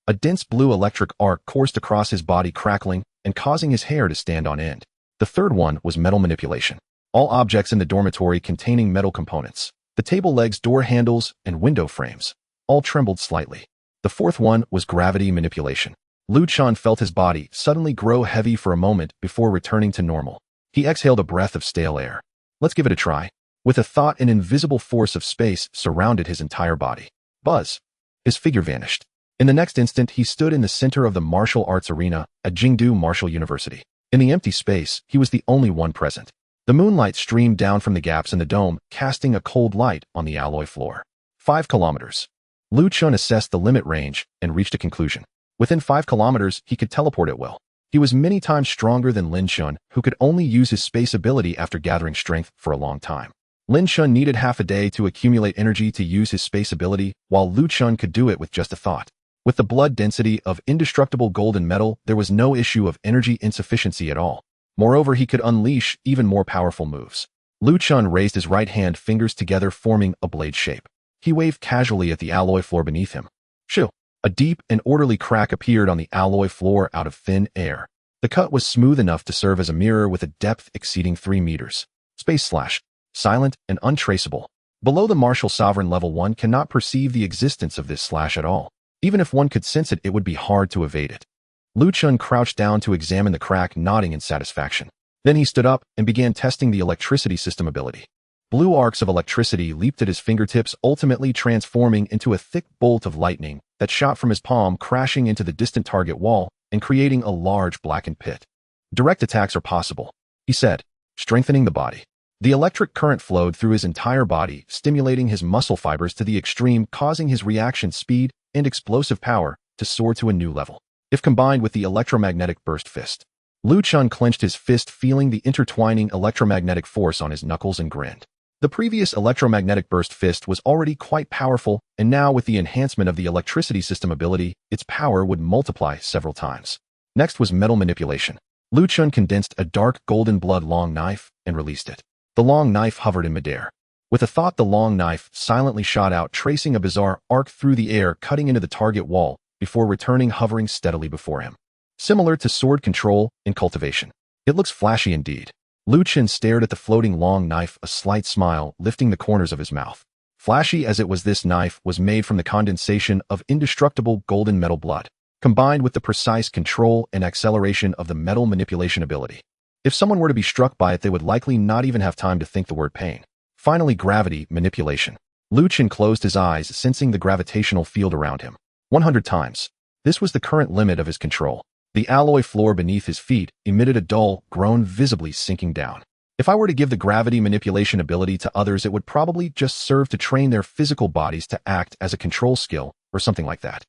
A dense blue electric arc coursed across his body, crackling and causing his hair to stand on end. The third one was metal manipulation. All objects in the dormitory containing metal components, the table legs, door handles, and window frames, all trembled slightly. The fourth one was gravity manipulation. Lu Chen felt his body suddenly grow heavy for a moment before returning to normal. He exhaled a breath of stale air. Let's give it a try. With a thought, an invisible force of space surrounded his entire body. Buzz. His figure vanished. In the next instant, he stood in the center of the martial arts arena at Jingdu Martial University. In the empty space, he was the only one present. The moonlight streamed down from the gaps in the dome, casting a cold light on the alloy floor. 5 kilometers. Lu Chen assessed the limit range and reached a conclusion. Within 5 kilometers, he could teleport at will. He was many times stronger than Lin Chen, who could only use his space ability after gathering strength for a long time. Lin Chen needed half a day to accumulate energy to use his space ability, while Lu Chen could do it with just a thought. With the blood density of indestructible golden metal, there was no issue of energy insufficiency at all. Moreover, he could unleash even more powerful moves. Lu Chen raised his right hand, fingers together forming a blade shape. He waved casually at the alloy floor beneath him. Shoo! A deep and orderly crack appeared on the alloy floor out of thin air. The cut was smooth enough to serve as a mirror with a depth exceeding 3 meters. Space slash. Silent and untraceable. Below the martial sovereign level, one cannot perceive the existence of this slash at all. Even if one could sense it, it would be hard to evade it. Lu Chen crouched down to examine the crack, nodding in satisfaction. Then he stood up and began testing the electricity system ability. Blue arcs of electricity leaped at his fingertips, ultimately transforming into a thick bolt of lightning that shot from his palm, crashing into the distant target wall and creating a large blackened pit. Direct attacks are possible, he said, strengthening the body. The electric current flowed through his entire body, stimulating his muscle fibers to the extreme, causing his reaction speed and explosive power to soar to a new level. If combined with the electromagnetic burst fist. Lu Chen clenched his fist, feeling the intertwining electromagnetic force on his knuckles, and grinned. The previous electromagnetic burst fist was already quite powerful, and now with the enhancement of the electricity system ability, its power would multiply several times. Next was metal manipulation. Lu Chen condensed a dark golden blood long knife and released it. The long knife hovered in midair. With a thought, the long knife silently shot out, tracing a bizarre arc through the air, cutting into the target wall before returning, hovering steadily before him. Similar to sword control in cultivation. It looks flashy indeed. Lu Chen stared at the floating long knife, a slight smile lifting the corners of his mouth. Flashy as it was, this knife was made from the condensation of indestructible golden metal blood, combined with the precise control and acceleration of the metal manipulation ability. If someone were to be struck by it, they would likely not even have time to think the word pain. Finally, gravity manipulation. Lu Chen closed his eyes, sensing the gravitational field around him. 100 times. This was the current limit of his control. The alloy floor beneath his feet emitted a dull groan, visibly sinking down. If I were to give the gravity manipulation ability to others, it would probably just serve to train their physical bodies to act as a control skill or something like that.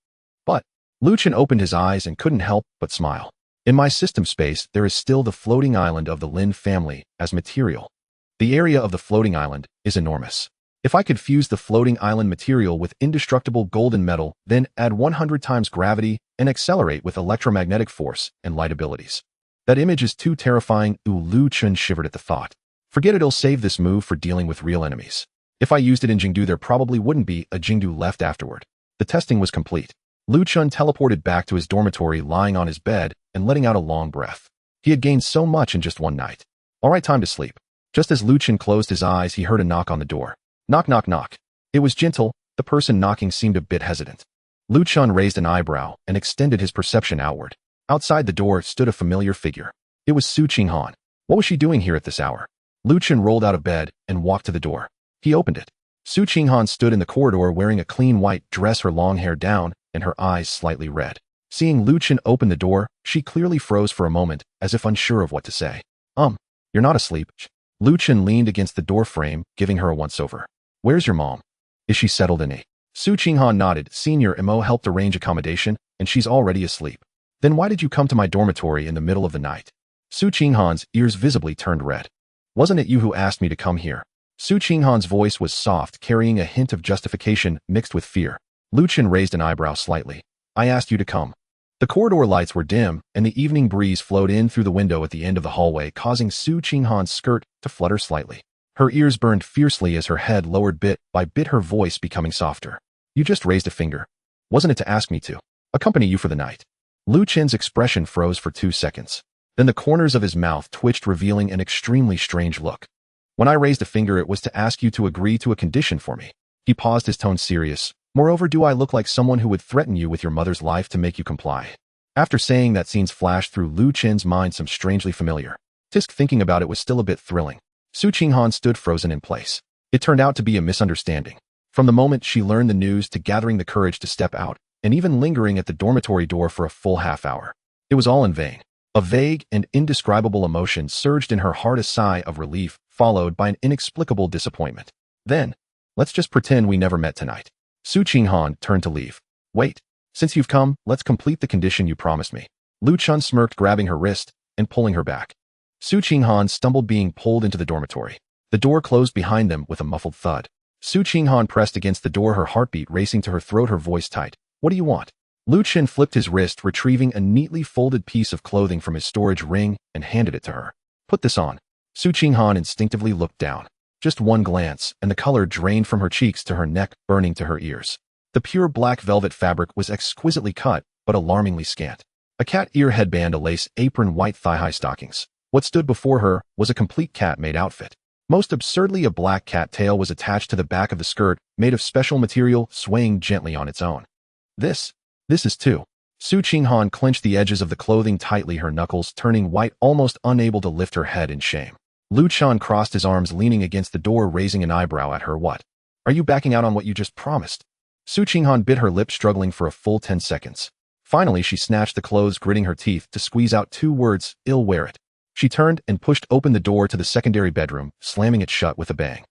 But Lu Chen opened his eyes and couldn't help but smile. In my system space, there is still the floating island of the Lin family as material. The area of the floating island is enormous. If I could fuse the floating island material with indestructible golden metal, then add 100 times gravity and accelerate with electromagnetic force and light abilities. That image is too terrifying. Lu Chen shivered at the thought. Forget it'll save this move for dealing with real enemies. If I used it in Jingdu, there probably wouldn't be a Jingdu left afterward. The testing was complete. Chen teleported back to his dormitory, lying on his bed and letting out a long breath. He had gained so much in just one night. All right, time to sleep. Just as Chen closed his eyes, he heard a knock on the door. Knock, knock, knock. It was gentle. The person knocking seemed a bit hesitant. Chen raised an eyebrow and extended his perception outward. Outside the door stood a familiar figure. It was Su Qinghan. What was she doing here at this hour? Chen rolled out of bed and walked to the door. He opened it. Su Qinghan stood in the corridor wearing a clean white dress, her long hair down and her eyes slightly red. Seeing Chen open the door, she clearly froze for a moment, as if unsure of what to say. You're not asleep. Chen leaned against the door frame, giving her a once-over. Where's your mom? Is she settled in? Su Qinghan nodded. Senior Mo helped arrange accommodation, and she's already asleep. Then why did you come to my dormitory in the middle of the night? Su Qinghan's ears visibly turned red. Wasn't it you who asked me to come here? Su Qinghan's voice was soft, carrying a hint of justification mixed with fear. Chen raised an eyebrow slightly. I asked you to come. The corridor lights were dim, and the evening breeze flowed in through the window at the end of the hallway, causing Su Qinghan's skirt to flutter slightly. Her ears burned fiercely as her head lowered bit by bit, her voice becoming softer. You just raised a finger. Wasn't it to ask me to accompany you for the night? Chen's expression froze for 2 seconds. Then the corners of his mouth twitched, revealing an extremely strange look. When I raised a finger, it was to ask you to agree to a condition for me. He paused, his tone serious. Moreover, do I look like someone who would threaten you with your mother's life to make you comply? After saying that, scenes flashed through Chen's mind, some strangely familiar. Thinking about it was still a bit thrilling. Su Qinghan stood frozen in place. It turned out to be a misunderstanding. From the moment she learned the news to gathering the courage to step out, and even lingering at the dormitory door for a full half-hour. It was all in vain. A vague and indescribable emotion surged in her heart, a sigh of relief, followed by an inexplicable disappointment. Then, let's just pretend we never met tonight. Su Qinghan turned to leave. Wait. Since you've come, let's complete the condition you promised me. Chen smirked, grabbing her wrist and pulling her back. Su Qinghan stumbled, being pulled into the dormitory. The door closed behind them with a muffled thud. Su Qinghan pressed against the door, her heartbeat racing to her throat, her voice tight. What do you want? Chen flipped his wrist, retrieving a neatly folded piece of clothing from his storage ring and handed it to her. Put this on. Su Qinghan instinctively looked down. Just one glance, and the color drained from her cheeks to her neck, burning to her ears. The pure black velvet fabric was exquisitely cut, but alarmingly scant. A cat ear headband, a lace apron, white thigh-high stockings. What stood before her was a complete cat-made outfit. Most absurdly, a black cat tail was attached to the back of the skirt, made of special material, swaying gently on its own. This is too. Su Qinghan clenched the edges of the clothing tightly, her knuckles turning white, almost unable to lift her head in shame. Chen crossed his arms, leaning against the door, raising an eyebrow at her. What? Are you backing out on what you just promised? Su Qinghan bit her lip, struggling for a full 10 seconds. Finally, she snatched the clothes, gritting her teeth to squeeze out 2 words, "I'll wear it." She turned and pushed open the door to the secondary bedroom, slamming it shut with a bang.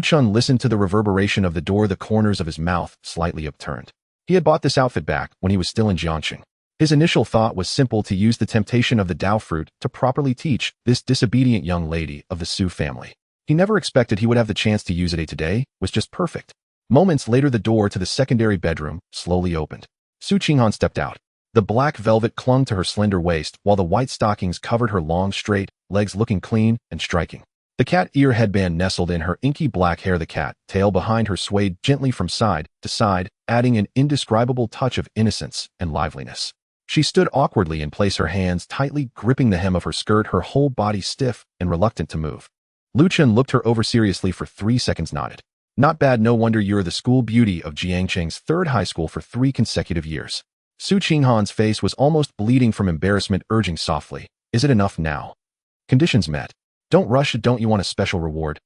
Chen listened to the reverberation of the door, the corners of his mouth slightly upturned. He had bought this outfit back when he was still in Jiangxing. His initial thought was simple: to use the temptation of the Dao fruit to properly teach this disobedient young lady of the Su family. He never expected he would have the chance to use it. Today was just perfect. Moments later, the door to the secondary bedroom slowly opened. Su Qinghan stepped out. The black velvet clung to her slender waist, while the white stockings covered her long, straight legs, looking clean and striking. The cat ear headband nestled in her inky black hair. The cat tail behind her swayed gently from side to side, adding an indescribable touch of innocence and liveliness. She stood awkwardly in place, her hands tightly gripping the hem of her skirt, her whole body stiff and reluctant to move. Chen looked her over seriously for 3 seconds, nodded. Not bad, no wonder you're the school beauty of Jiangxing's 3rd high school for 3 consecutive years. Su Qinghan's face was almost bleeding from embarrassment, urging softly, is it enough now? Conditions met. Don't rush it, don't you want a special reward?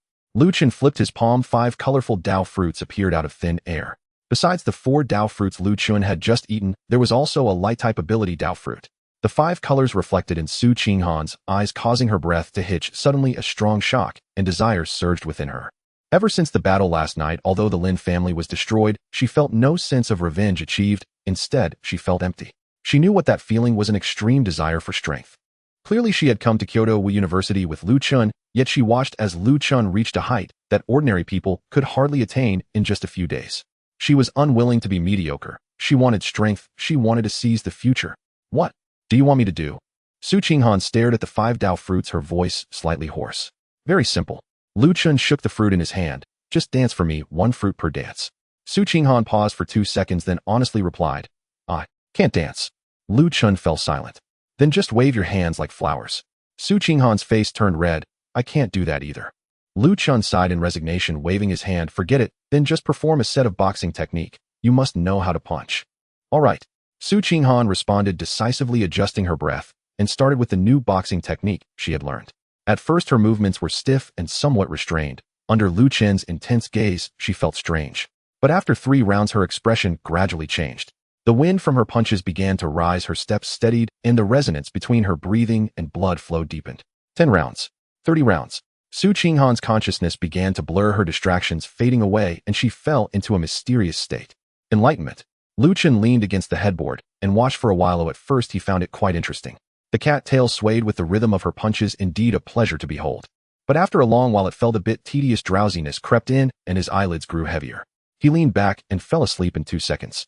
Chen flipped his palm. 5 colorful Dao fruits appeared out of thin air. Besides the 4 Dao fruits Chen had just eaten, there was also a light-type ability Dao fruit. The 5 colors reflected in Su Qinghan's eyes, causing her breath to hitch. Suddenly, a strong shock and desire surged within her. Ever since the battle last night, although the Lin family was destroyed, she felt no sense of revenge achieved. Instead, she felt empty. She knew what that feeling was: an extreme desire for strength. Clearly, she had come to Kyoto University with Chen, yet she watched as Chen reached a height that ordinary people could hardly attain in just a few days. She was unwilling to be mediocre. She wanted strength. She wanted to seize the future. What do you want me to do? Su Qinghan stared at the 5 Dao fruits, her voice slightly hoarse. Very simple. Lu Chen shook the fruit in his hand. Just dance for me, 1 fruit per dance. Su Qinghan paused for 2 seconds, then honestly replied, I can't dance. Lu Chen fell silent. Then just wave your hands like flowers. Su Qinghan's face turned red. I can't do that either. Lu Chen sighed in resignation, waving his hand. Forget it, then just perform a set of boxing technique. You must know how to punch. All right. Su Qinghan responded decisively, adjusting her breath, and started with the new boxing technique she had learned. At first her movements were stiff and somewhat restrained. Under Lu Chen's intense gaze, she felt strange. But after 3 rounds her expression gradually changed. The wind from her punches began to rise, her steps steadied, and the resonance between her breathing and blood flow deepened. 10 rounds. 30 rounds. Su Qinghan's consciousness began to blur, her distractions fading away, and she fell into a mysterious state. Enlightenment. Lu Chen leaned against the headboard and watched for a while. At first he found it quite interesting. The cat tail swayed with the rhythm of her punches, indeed a pleasure to behold. But after a long while it felt a bit tedious. Drowsiness crept in and his eyelids grew heavier. He leaned back and fell asleep in 2 seconds.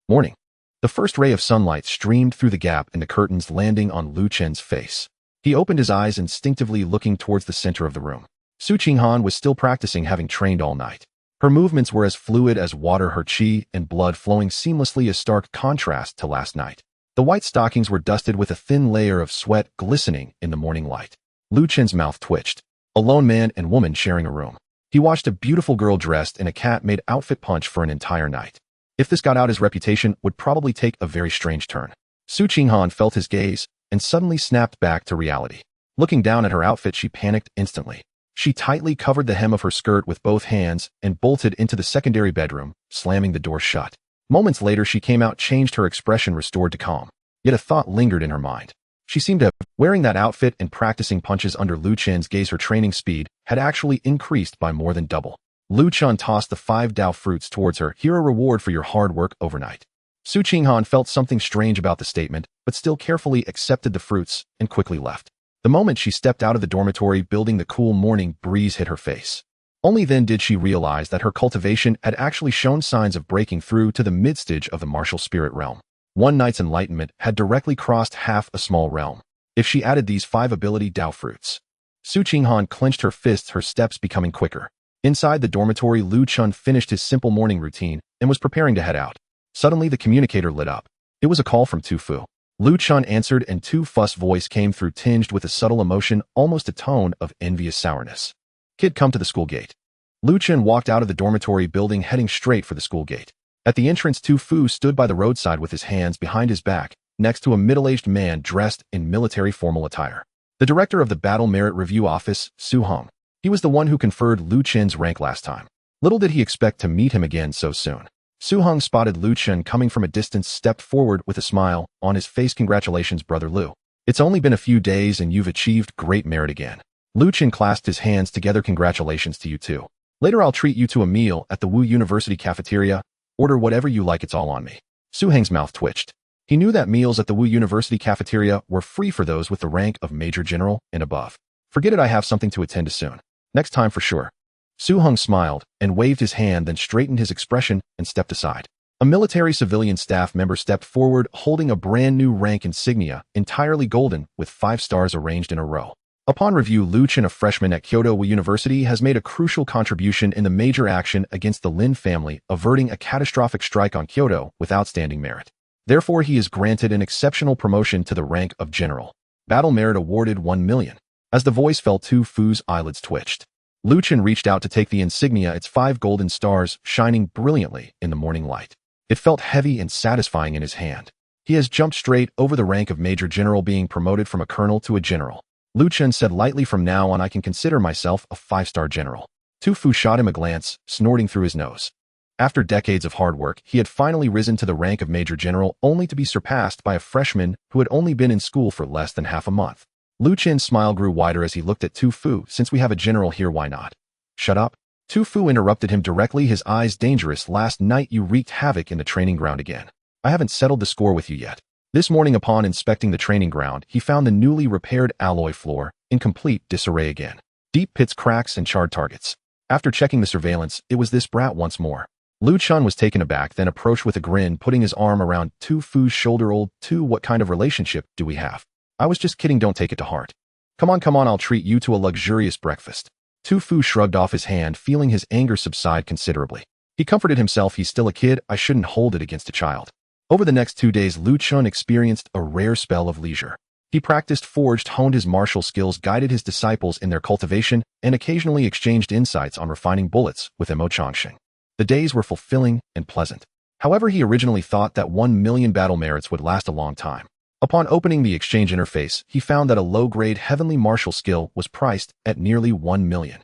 Morning. The first ray of sunlight streamed through the gap in the curtains, landing on Lu Chen's face. He opened his eyes instinctively, looking towards the center of the room. Su Qinghan was still practicing, having trained all night. Her movements were as fluid as water, her qi and blood flowing seamlessly, a stark contrast to last night. The white stockings were dusted with a thin layer of sweat glistening in the morning light. Lu Chen's mouth twitched. A lone man and woman sharing a room. He watched a beautiful girl dressed in a cat-made outfit punch for an entire night. If this got out, his reputation would probably take a very strange turn. Su Qinghan felt his gaze and suddenly snapped back to reality. Looking down at her outfit, she panicked instantly. She tightly covered the hem of her skirt with both hands and bolted into the secondary bedroom, slamming the door shut. Moments later she came out, changed, her expression restored to calm. Yet a thought lingered in her mind. She seemed to have, wearing that outfit and practicing punches under Lu Chen's gaze, her training speed had actually increased by more than double. Lu Chen tossed the 5 Dao fruits towards her. Here, a reward for your hard work overnight. Su Qinghan felt something strange about the statement, but still carefully accepted the fruits and quickly left. The moment she stepped out of the dormitory building, the cool morning breeze hit her face. Only then did she realize that her cultivation had actually shown signs of breaking through to the mid-stage of the martial spirit realm. One night's enlightenment had directly crossed half a small realm. If she added these 5 ability Dao fruits. Su Qinghan clenched her fists, her steps becoming quicker. Inside the dormitory, Lu Chen finished his simple morning routine and was preparing to head out. Suddenly the communicator lit up. It was a call from Tu Fu. Lu Chen answered and Tu Fu's voice came through, tinged with a subtle emotion, almost a tone of envious sourness. Kid, come to the school gate. Lu Chen walked out of the dormitory building, heading straight for the school gate. At the entrance, Tu Fu stood by the roadside with his hands behind his back, next to a middle-aged man dressed in military formal attire. The director of the Battle Merit Review Office, Su Hong. He was the one who conferred Lu Chen's rank last time. Little did he expect to meet him again so soon. Su Hong spotted Lu Chen coming from a distance, stepped forward with a smile on his face. Congratulations, brother Lu. It's only been a few days and you've achieved great merit again. Lu Chen clasped his hands together. Congratulations to you too. Later I'll treat you to a meal at the Wu University cafeteria. Order whatever you like, it's all on me. Su Heng's mouth twitched. He knew that meals at the Wu University cafeteria were free for those with the rank of Major General and above. Forget it, I have something to attend to soon. Next time for sure. Su Hong smiled and waved his hand, then straightened his expression and stepped aside. A military civilian staff member stepped forward holding a brand new rank insignia, entirely golden with 5 stars arranged in a row. Upon review, Lu Chen, a freshman at Kyoto Wu University, has made a crucial contribution in the major action against the Lin family, averting a catastrophic strike on Kyoto with outstanding merit. Therefore, he is granted an exceptional promotion to the rank of general. Battle merit awarded 1 million. As the voice fell, Tu Fu's eyelids twitched. Lu Chen reached out to take the insignia, its 5 golden stars shining brilliantly in the morning light. It felt heavy and satisfying in his hand. He has jumped straight over the rank of Major General, being promoted from a colonel to a general. Lu Chen said lightly, from now on I can consider myself a 5-star general. Tu Fu shot him a glance, snorting through his nose. After decades of hard work, he had finally risen to the rank of Major General, only to be surpassed by a freshman who had only been in school for less than half a month. Lu Chen's smile grew wider as he looked at Tu Fu. Since we have a general here, why not? Shut up. Tu Fu interrupted him directly, his eyes dangerous. Last night you wreaked havoc in the training ground again. I haven't settled the score with you yet. This morning, upon inspecting the training ground, he found the newly repaired alloy floor in complete disarray again. Deep pits, cracks, and charred targets. After checking the surveillance, it was this brat once more. Lu Chen was taken aback, then approached with a grin, putting his arm around Tu Fu's shoulder. Old Tu, what kind of relationship do we have? I was just kidding, don't take it to heart. Come on, I'll treat you to a luxurious breakfast. Tu Fu shrugged off his hand, feeling his anger subside considerably. He comforted himself, he's still a kid, I shouldn't hold it against a child. Over the next 2 days, Chen experienced a rare spell of leisure. He practiced, forged, honed his martial skills, guided his disciples in their cultivation, and occasionally exchanged insights on refining bullets with Mo Changxing. The days were fulfilling and pleasant. However, he originally thought that 1 million battle merits would last a long time. Upon opening the exchange interface, he found that a low-grade heavenly martial skill was priced at nearly 1 million.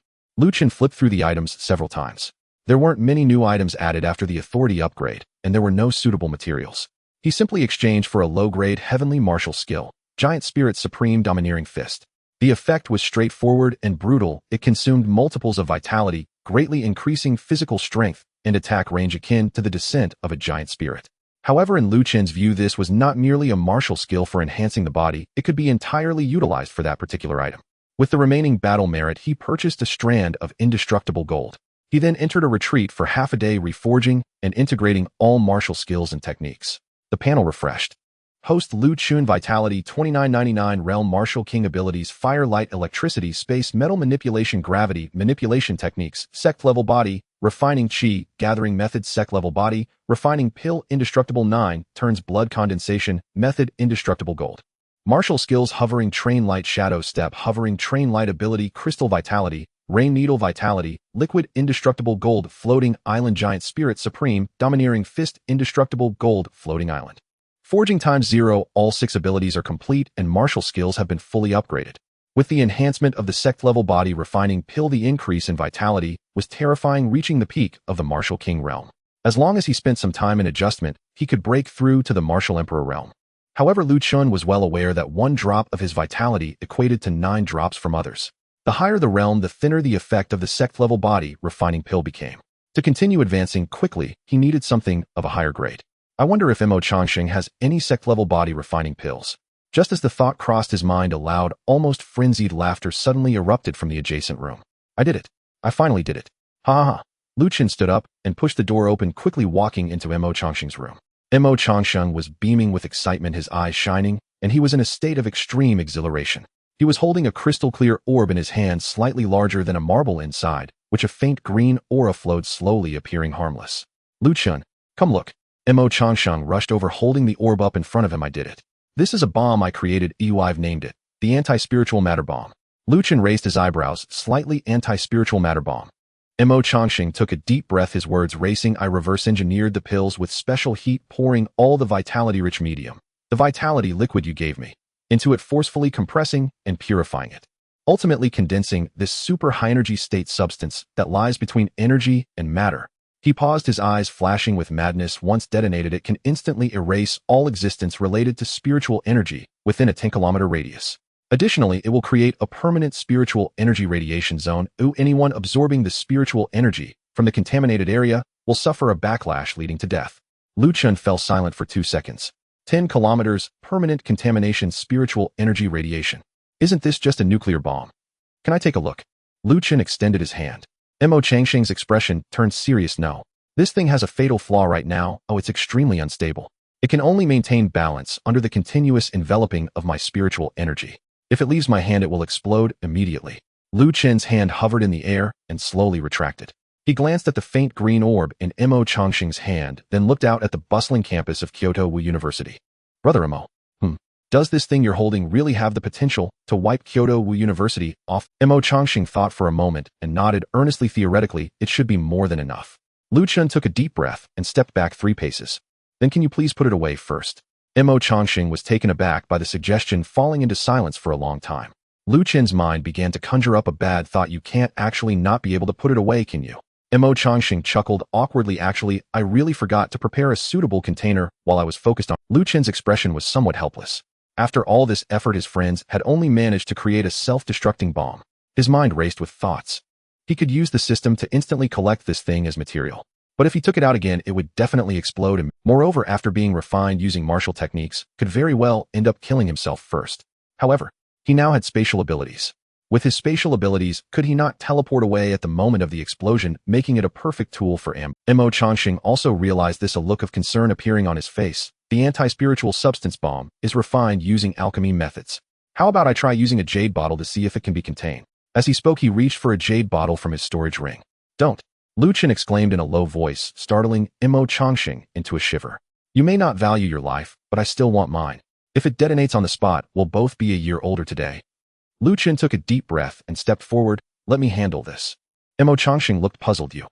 Chen flipped through the items several times. There weren't many new items added after the authority upgrade, and there were no suitable materials. He simply exchanged for a low-grade heavenly martial skill, Giant Spirit Supreme Domineering Fist. The effect was straightforward and brutal. It consumed multiples of vitality, greatly increasing physical strength and attack range akin to the descent of a giant spirit. However, in Chen's view, this was not merely a martial skill for enhancing the body, it could be entirely utilized for that particular item. With the remaining battle merit, he purchased a strand of indestructible gold. He then entered a retreat for half a day, reforging and integrating all martial skills and techniques. The panel refreshed. Host Chen Vitality 2999 Realm Martial King Abilities Fire Light Electricity Space Metal Manipulation Gravity Manipulation Techniques Sect Level Body Refining Chi Gathering Method Sect Level Body Refining Pill Indestructible 9 Turns Blood Condensation Method Indestructible Gold Martial Skills Hovering Train Light Shadow Step Hovering Train Light Ability Crystal Vitality Rain Needle Vitality Liquid Indestructible Gold Floating Island Giant Spirit Supreme Domineering Fist Indestructible Gold Floating Island Forging ×0, all 6 abilities are complete and martial skills have been fully upgraded. With the enhancement of the sect-level body refining pill, the increase in vitality was terrifying, reaching the peak of the Martial King realm. As long as he spent some time in adjustment, he could break through to the Martial Emperor realm. However, Chen was well aware that 1 drop of his vitality equated to 9 drops from others. The higher the realm, the thinner the effect of the sect-level body refining pill became. To continue advancing quickly, he needed something of a higher grade. I wonder if Mo Changxing has any sect-level body refining pills. Just as the thought crossed his mind, a loud, almost frenzied laughter suddenly erupted from the adjacent room. I did it. I finally did it. Ha ha ha. Chen stood up and pushed the door open, quickly walking into Mo Changxing's room. Mo Changxing was beaming with excitement, his eyes shining, and he was in a state of extreme exhilaration. He was holding a crystal-clear orb in his hand, slightly larger than a marble inside, which a faint green aura flowed slowly, appearing harmless. Chen, come look. Mo Changxing rushed over, holding the orb up in front of him. I did it. This is a bomb I created. I've named it the Anti-Spiritual Matter Bomb. Chen raised his eyebrows slightly. Anti-Spiritual Matter Bomb. Mo Changxing took a deep breath, his words racing. I reverse-engineered the pills with special heat, pouring all the vitality-rich medium, the vitality liquid you gave me, into it, forcefully compressing and purifying it, ultimately condensing this super high-energy state substance that lies between energy and matter. He paused, his eyes flashing with madness. Once detonated, it can instantly erase all existence related to spiritual energy within a 10-kilometer radius. Additionally, it will create a permanent spiritual energy radiation zone. Anyone absorbing the spiritual energy from the contaminated area will suffer a backlash leading to death. Chen fell silent for 2 seconds. 10 kilometers, permanent contamination, spiritual energy radiation. Isn't this just a nuclear bomb? Can I take a look? Chen extended his hand. Mo Changxing's expression turned serious. No. This thing has a fatal flaw right now. Oh, it's extremely unstable. It can only maintain balance under the continuous enveloping of my spiritual energy. If it leaves my hand, it will explode immediately. Chen's hand hovered in the air and slowly retracted. He glanced at the faint green orb in Mo Changxing's hand, then looked out at the bustling campus of Kyoto University. Brother Mo. Does this thing you're holding really have the potential to wipe Kyoto University off? Mo Changxing thought for a moment and nodded earnestly. Theoretically, it should be more than enough. Chen took a deep breath and stepped back 3 paces. Then can you please put it away first? Mo Changxing was taken aback by the suggestion, falling into silence for a long time. Chen's mind began to conjure up a bad thought. You can't actually not be able to put it away, can you? Mo Changxing chuckled awkwardly. Actually, I really forgot to prepare a suitable container while I was focused on. Chen's expression was somewhat helpless. After all this effort, his friends had only managed to create a self-destructing bomb. His mind raced with thoughts. He could use the system to instantly collect this thing as material. But if he took it out again, it would definitely explode him. Moreover, after being refined using martial techniques, could very well end up killing himself first. However, he now had spatial abilities. With his spatial abilities, could he not teleport away at the moment of the explosion, making it a perfect tool for him? Mo Changxing also realized this, a look of concern appearing on his face. The anti-spiritual substance bomb is refined using alchemy methods. How about I try using a jade bottle to see if it can be contained? As he spoke, he reached for a jade bottle from his storage ring. Don't! Lu Chen exclaimed in a low voice, startling Imo Changxing into a shiver. You may not value your life, but I still want mine. If it detonates on the spot, we'll both be a year older today. Lu Chen took a deep breath and stepped forward. Let me handle this. Imo Changxing looked puzzled. You.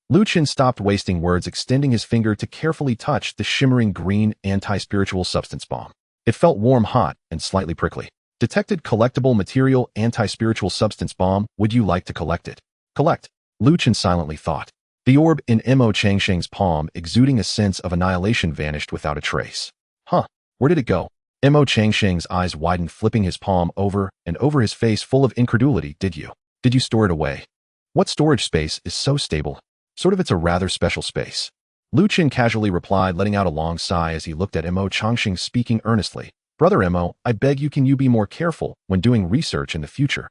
Lu Chen stopped wasting words, extending his finger to carefully touch the shimmering green anti-spiritual substance bomb. It felt warm, hot, and slightly prickly. Detected collectible material anti-spiritual substance bomb. Would you like to collect it? Collect. Lu Chen silently thought. The orb in Imo Changxing's palm, exuding a sense of annihilation, vanished without a trace. Huh? Where did it go? Imo Changxing's eyes widened, flipping his palm over and over, his face full of incredulity. Did you store it away? What storage space is so stable? Sort of, it's a rather special space. Lu Chen casually replied, letting out a long sigh as he looked at Imo Changxing, speaking earnestly. Brother Imo, I beg you, can you be more careful when doing research in the future?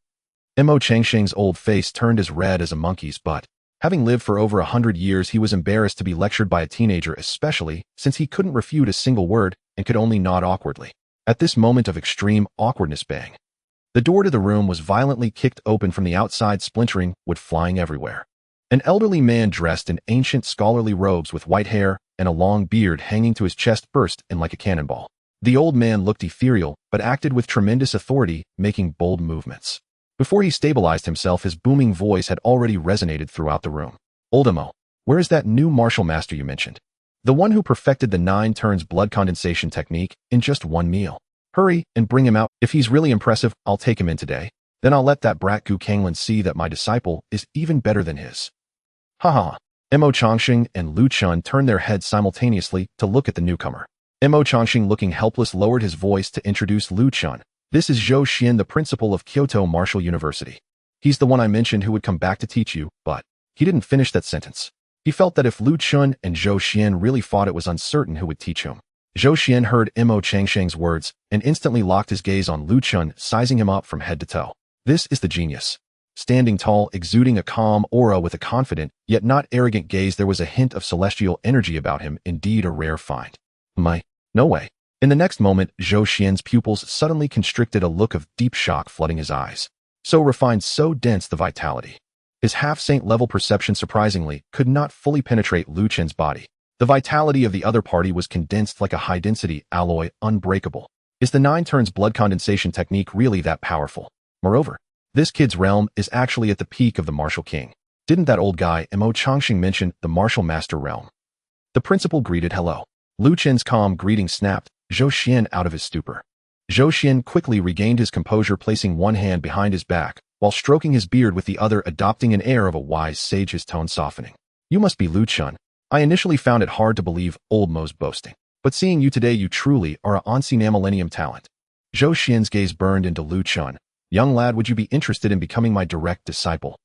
Imo Changxing's old face turned as red as a monkey's butt. Having lived for over 100 years, he was embarrassed to be lectured by a teenager, especially since he couldn't refute a single word and could only nod awkwardly. At this moment of extreme awkwardness, bang! The door to the room was violently kicked open from the outside, splintering wood flying everywhere. An elderly man dressed in ancient scholarly robes with white hair and a long beard hanging to his chest burst in like a cannonball. The old man looked ethereal, but acted with tremendous authority, making bold movements. Before he stabilized himself, his booming voice had already resonated throughout the room. Old Imo, where is that new martial master you mentioned? The one who perfected the 9 turns blood condensation technique in just one meal. Hurry and bring him out. If he's really impressive, I'll take him in today. Then I'll let that brat Gu Kanglin see that my disciple is even better than his. Haha. Imo Changxing and Lu Chen turned their heads simultaneously to look at the newcomer. Imo Changxing, looking helpless, lowered his voice to introduce Lu Chen. This is Zhou Xian, the principal of Kyoto Martial University. He's the one I mentioned who would come back to teach you, but he didn't finish that sentence. He felt that if Lu Chen and Zhou Xian really fought, it was uncertain who would teach whom. Zhou Xian heard Imo Changxing's words and instantly locked his gaze on Lu Chen, sizing him up from head to toe. This is the genius. Standing tall, exuding a calm aura with a confident, yet not arrogant gaze, there was a hint of celestial energy about him, indeed a rare find. No way. In the next moment, Zhou Xian's pupils suddenly constricted, a look of deep shock flooding his eyes. So refined, so dense the vitality. His half-saint level perception, surprisingly, could not fully penetrate Lu Chen's body. The vitality of the other party was condensed like a high-density alloy, unbreakable. Is the 9 turns blood condensation technique really that powerful? Moreover, this kid's realm is actually at the peak of the martial king. Didn't that old guy Imo Changxing mention the martial master realm? The principal greeted. Hello. Lu Chen's calm greeting snapped Zhou Xian out of his stupor. Zhou Xian quickly regained his composure, placing one hand behind his back, while stroking his beard with the other, adopting an air of a wise sage, his tone softening. You must be Lu Chen. I initially found it hard to believe old Mo's boasting, but seeing you today, you truly are a ancient millennium talent. Zhou Xian's gaze burned into Lu Chen. Young lad, would you be interested in becoming my direct disciple?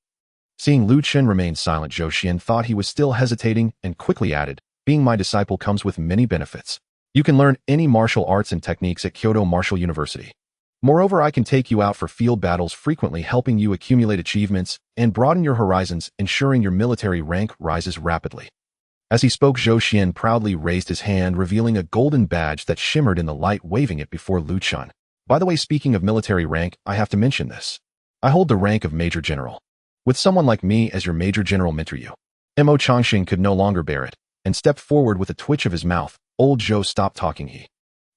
Seeing Lu Chen remain silent, Zhou Xian thought he was still hesitating and quickly added, being my disciple comes with many benefits. You can learn any martial arts and techniques at Kyoto Martial University. Moreover, I can take you out for field battles frequently, helping you accumulate achievements and broaden your horizons, ensuring your military rank rises rapidly. As he spoke, Zhou Xian proudly raised his hand, revealing a golden badge that shimmered in the light, waving it before Lu Chen. By the way, speaking of military rank, I have to mention this. I hold the rank of Major General. With someone like me as your Major General mentor, you. Imo Changxing could no longer bear it and stepped forward with a twitch of his mouth. Old Zhou, stop talking.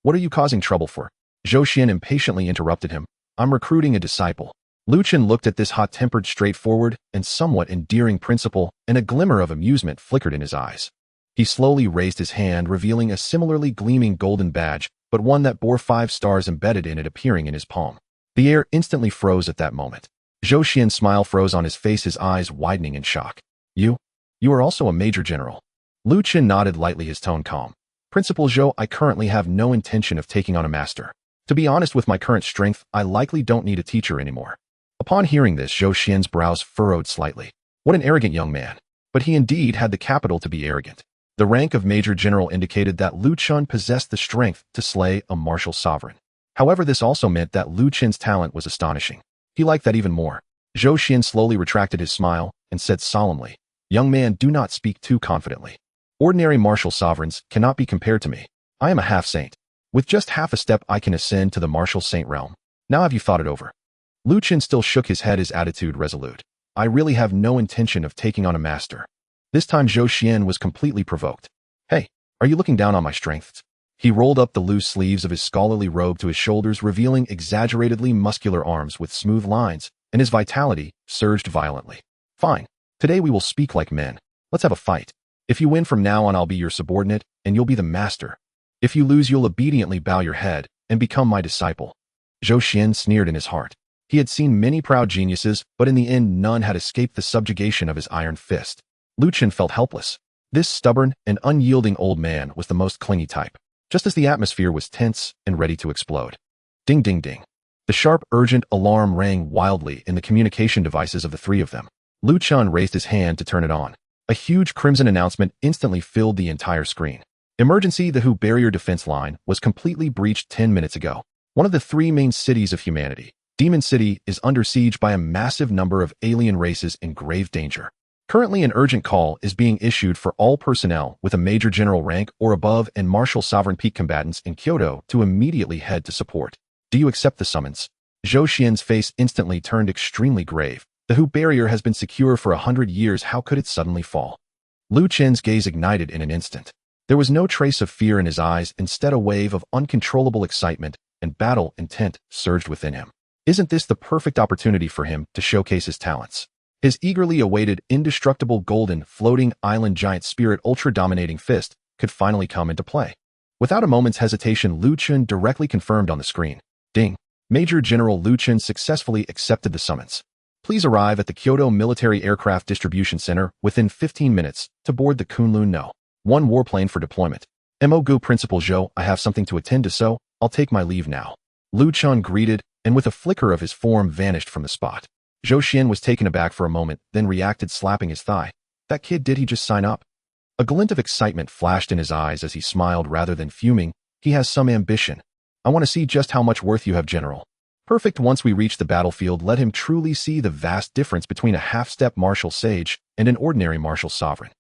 What are you causing trouble for? Zhou Xian impatiently interrupted him. I'm recruiting a disciple. Lu Chen looked at this hot-tempered, straightforward, and somewhat endearing principal, and a glimmer of amusement flickered in his eyes. He slowly raised his hand, revealing a similarly gleaming golden badge, but one that bore 5 stars embedded in it, appearing in his palm. The air instantly froze at that moment. Zhou Xian's smile froze on his face, his eyes widening in shock. You are also a Major General. Lu Chen nodded lightly, his tone calm. Principal Zhou, I currently have no intention of taking on a master. To be honest, with my current strength, I likely don't need a teacher anymore. Upon hearing this, Zhou Xian's brows furrowed slightly. What an arrogant young man. But he indeed had the capital to be arrogant. The rank of Major General indicated that Lu Chen possessed the strength to slay a martial sovereign. However, this also meant that Lu Chen's talent was astonishing. He liked that even more. Zhou Xian slowly retracted his smile and said solemnly, Young man, do not speak too confidently. Ordinary martial sovereigns cannot be compared to me. I am a half-saint. With just half a step, I can ascend to the martial saint realm. Now have you thought it over? Lu Chen still shook his head, his attitude resolute. I really have no intention of taking on a master. This time Zhou Xian was completely provoked. Hey, are you looking down on my strengths? He rolled up the loose sleeves of his scholarly robe to his shoulders, revealing exaggeratedly muscular arms with smooth lines, and his vitality surged violently. Fine. Today we will speak like men. Let's have a fight. If you win from now on, I'll be your subordinate, and you'll be the master. If you lose, you'll obediently bow your head and become my disciple. Zhou Xian sneered in his heart. He had seen many proud geniuses, but in the end none had escaped the subjugation of his iron fist. Lu Chen felt helpless. This stubborn and unyielding old man was the most clingy type, just as the atmosphere was tense and ready to explode. Ding ding ding. The sharp, urgent alarm rang wildly in the communication devices of the three of them. Lu Chen raised his hand to turn it on. A huge crimson announcement instantly filled the entire screen. Emergency, the Hu barrier defense line was completely breached 10 minutes ago. One of the three main cities of humanity, Demon City, is under siege by a massive number of alien races in grave danger. Currently, an urgent call is being issued for all personnel with a major general rank or above and martial sovereign peak combatants in Kyoto to immediately head to support. Do you accept the summons? Zhou Xian's face instantly turned extremely grave. The Hu barrier has been secure for 100 years. How could it suddenly fall? Lu Chen's gaze ignited in an instant. There was no trace of fear in his eyes, instead a wave of uncontrollable excitement and battle intent surged within him. Isn't this the perfect opportunity for him to showcase his talents? His eagerly awaited, indestructible golden, floating island giant spirit ultra-dominating fist could finally come into play. Without a moment's hesitation, Lu Chen directly confirmed on the screen. Ding. Major General Lu Chen successfully accepted the summons. Please arrive at the Kyoto Military Aircraft Distribution Center within 15 minutes to board the Kunlun No. 1 warplane for deployment. Mo.Gu Principal Zhou, I have something to attend to, so I'll take my leave now. Lu Chen greeted, and with a flicker of his form vanished from the spot. Zhou Xian was taken aback for a moment, then reacted, slapping his thigh. That kid, did he just sign up? A glint of excitement flashed in his eyes as he smiled rather than fuming. He has some ambition. I want to see just how much worth you have, General. Perfect. Once we reach the battlefield, let him truly see the vast difference between a half-step martial sage and an ordinary martial sovereign.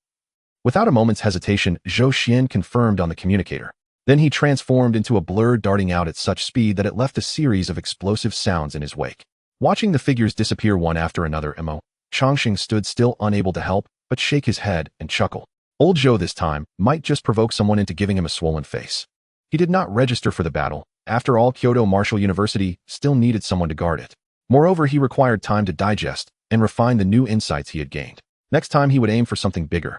Without a moment's hesitation, Zhou Xian confirmed on the communicator. Then he transformed into a blur, darting out at such speed that it left a series of explosive sounds in his wake. Watching the figures disappear one after another, Mo. Changxing stood still, unable to help but shake his head and chuckle. Old Zhou this time might just provoke someone into giving him a swollen face. He did not register for the battle. After all, Kyoto Martial University still needed someone to guard it. Moreover, he required time to digest and refine the new insights he had gained. Next time he would aim for something bigger.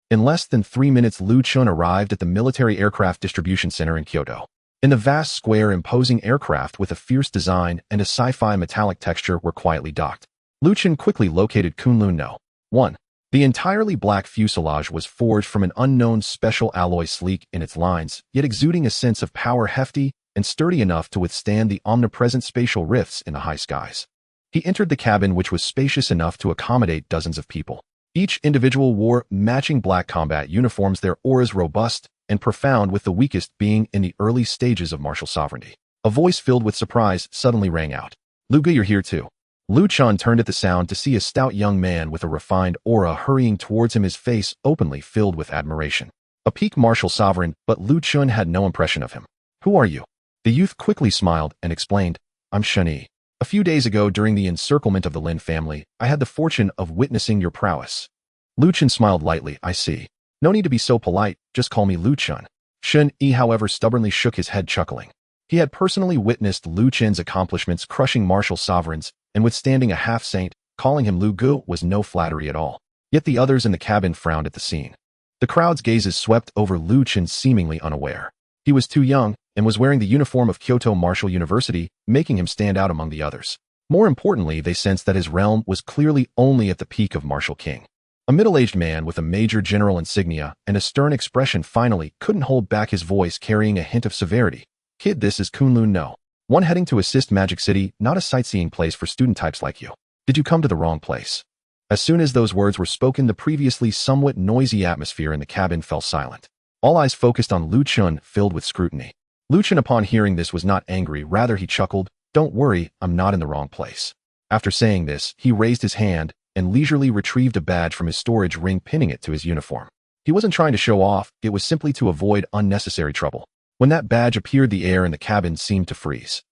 In less than 3 minutes, Lu Chen arrived at the Military Aircraft Distribution Center in Kyoto. In the vast, square, imposing aircraft with a fierce design and a sci-fi metallic texture were quietly docked. Lu Chen quickly located Kunlun No. 1. The entirely black fuselage was forged from an unknown special alloy, sleek in its lines, yet exuding a sense of power, hefty and sturdy enough to withstand the omnipresent spatial rifts in the high skies. He entered the cabin, which was spacious enough to accommodate dozens of people. Each individual wore matching black combat uniforms, their auras robust and profound, with the weakest being in the early stages of martial sovereignty. A voice filled with surprise suddenly rang out. Luga, you're here too. Lu Chen turned at the sound to see a stout young man with a refined aura hurrying towards him, his face openly filled with admiration. A peak martial sovereign, but Lu Chen had no impression of him. Who are you? The youth quickly smiled and explained, I'm Chen Yi. A few days ago, during the encirclement of the Lin family, I had the fortune of witnessing your prowess. Lu Chen smiled lightly. I see. No need to be so polite, just call me Lu Chen. Chen Yi, however, stubbornly shook his head, chuckling. He had personally witnessed Lu Chen's accomplishments, crushing martial sovereigns and withstanding a half-saint. Calling him Lu Gu was no flattery at all. Yet the others in the cabin frowned at the scene. The crowd's gazes swept over Lu Chen, seemingly unaware. He was too young and was wearing the uniform of Kyoto Martial University, making him stand out among the others. More importantly, they sensed that his realm was clearly only at the peak of martial king. A middle-aged man with a major general insignia and a stern expression finally couldn't hold back his voice, carrying a hint of severity. Kid, this is Kunlun No. 1 heading to assist Magic City, not a sightseeing place for student types like you. Did you come to the wrong place? As soon as those words were spoken, the previously somewhat noisy atmosphere in the cabin fell silent. All eyes focused on Lu Chen, filled with scrutiny. Lu Chen, upon hearing this, was not angry, rather he chuckled. Don't worry, I'm not in the wrong place. After saying this, he raised his hand and leisurely retrieved a badge from his storage ring, pinning it to his uniform. He wasn't trying to show off, it was simply to avoid unnecessary trouble. When that badge appeared, the air in the cabin seemed to freeze.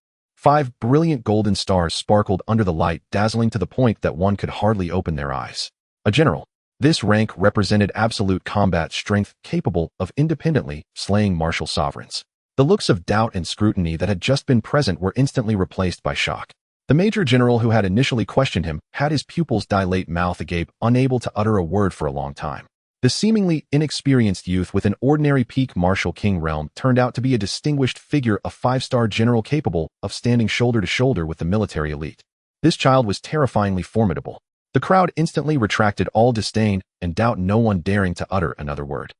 5 brilliant golden stars sparkled under the light, dazzling to the point that one could hardly open their eyes. A general. This rank represented absolute combat strength capable of independently slaying martial sovereigns. The looks of doubt and scrutiny that had just been present were instantly replaced by shock. The major general who had initially questioned him had his pupils dilate, mouth agape, unable to utter a word for a long time. The seemingly inexperienced youth with an ordinary peak martial king realm turned out to be a distinguished figure, a 5-star general capable of standing shoulder to shoulder with the military elite. This child was terrifyingly formidable. The crowd instantly retracted all disdain and doubt, no one daring to utter another word.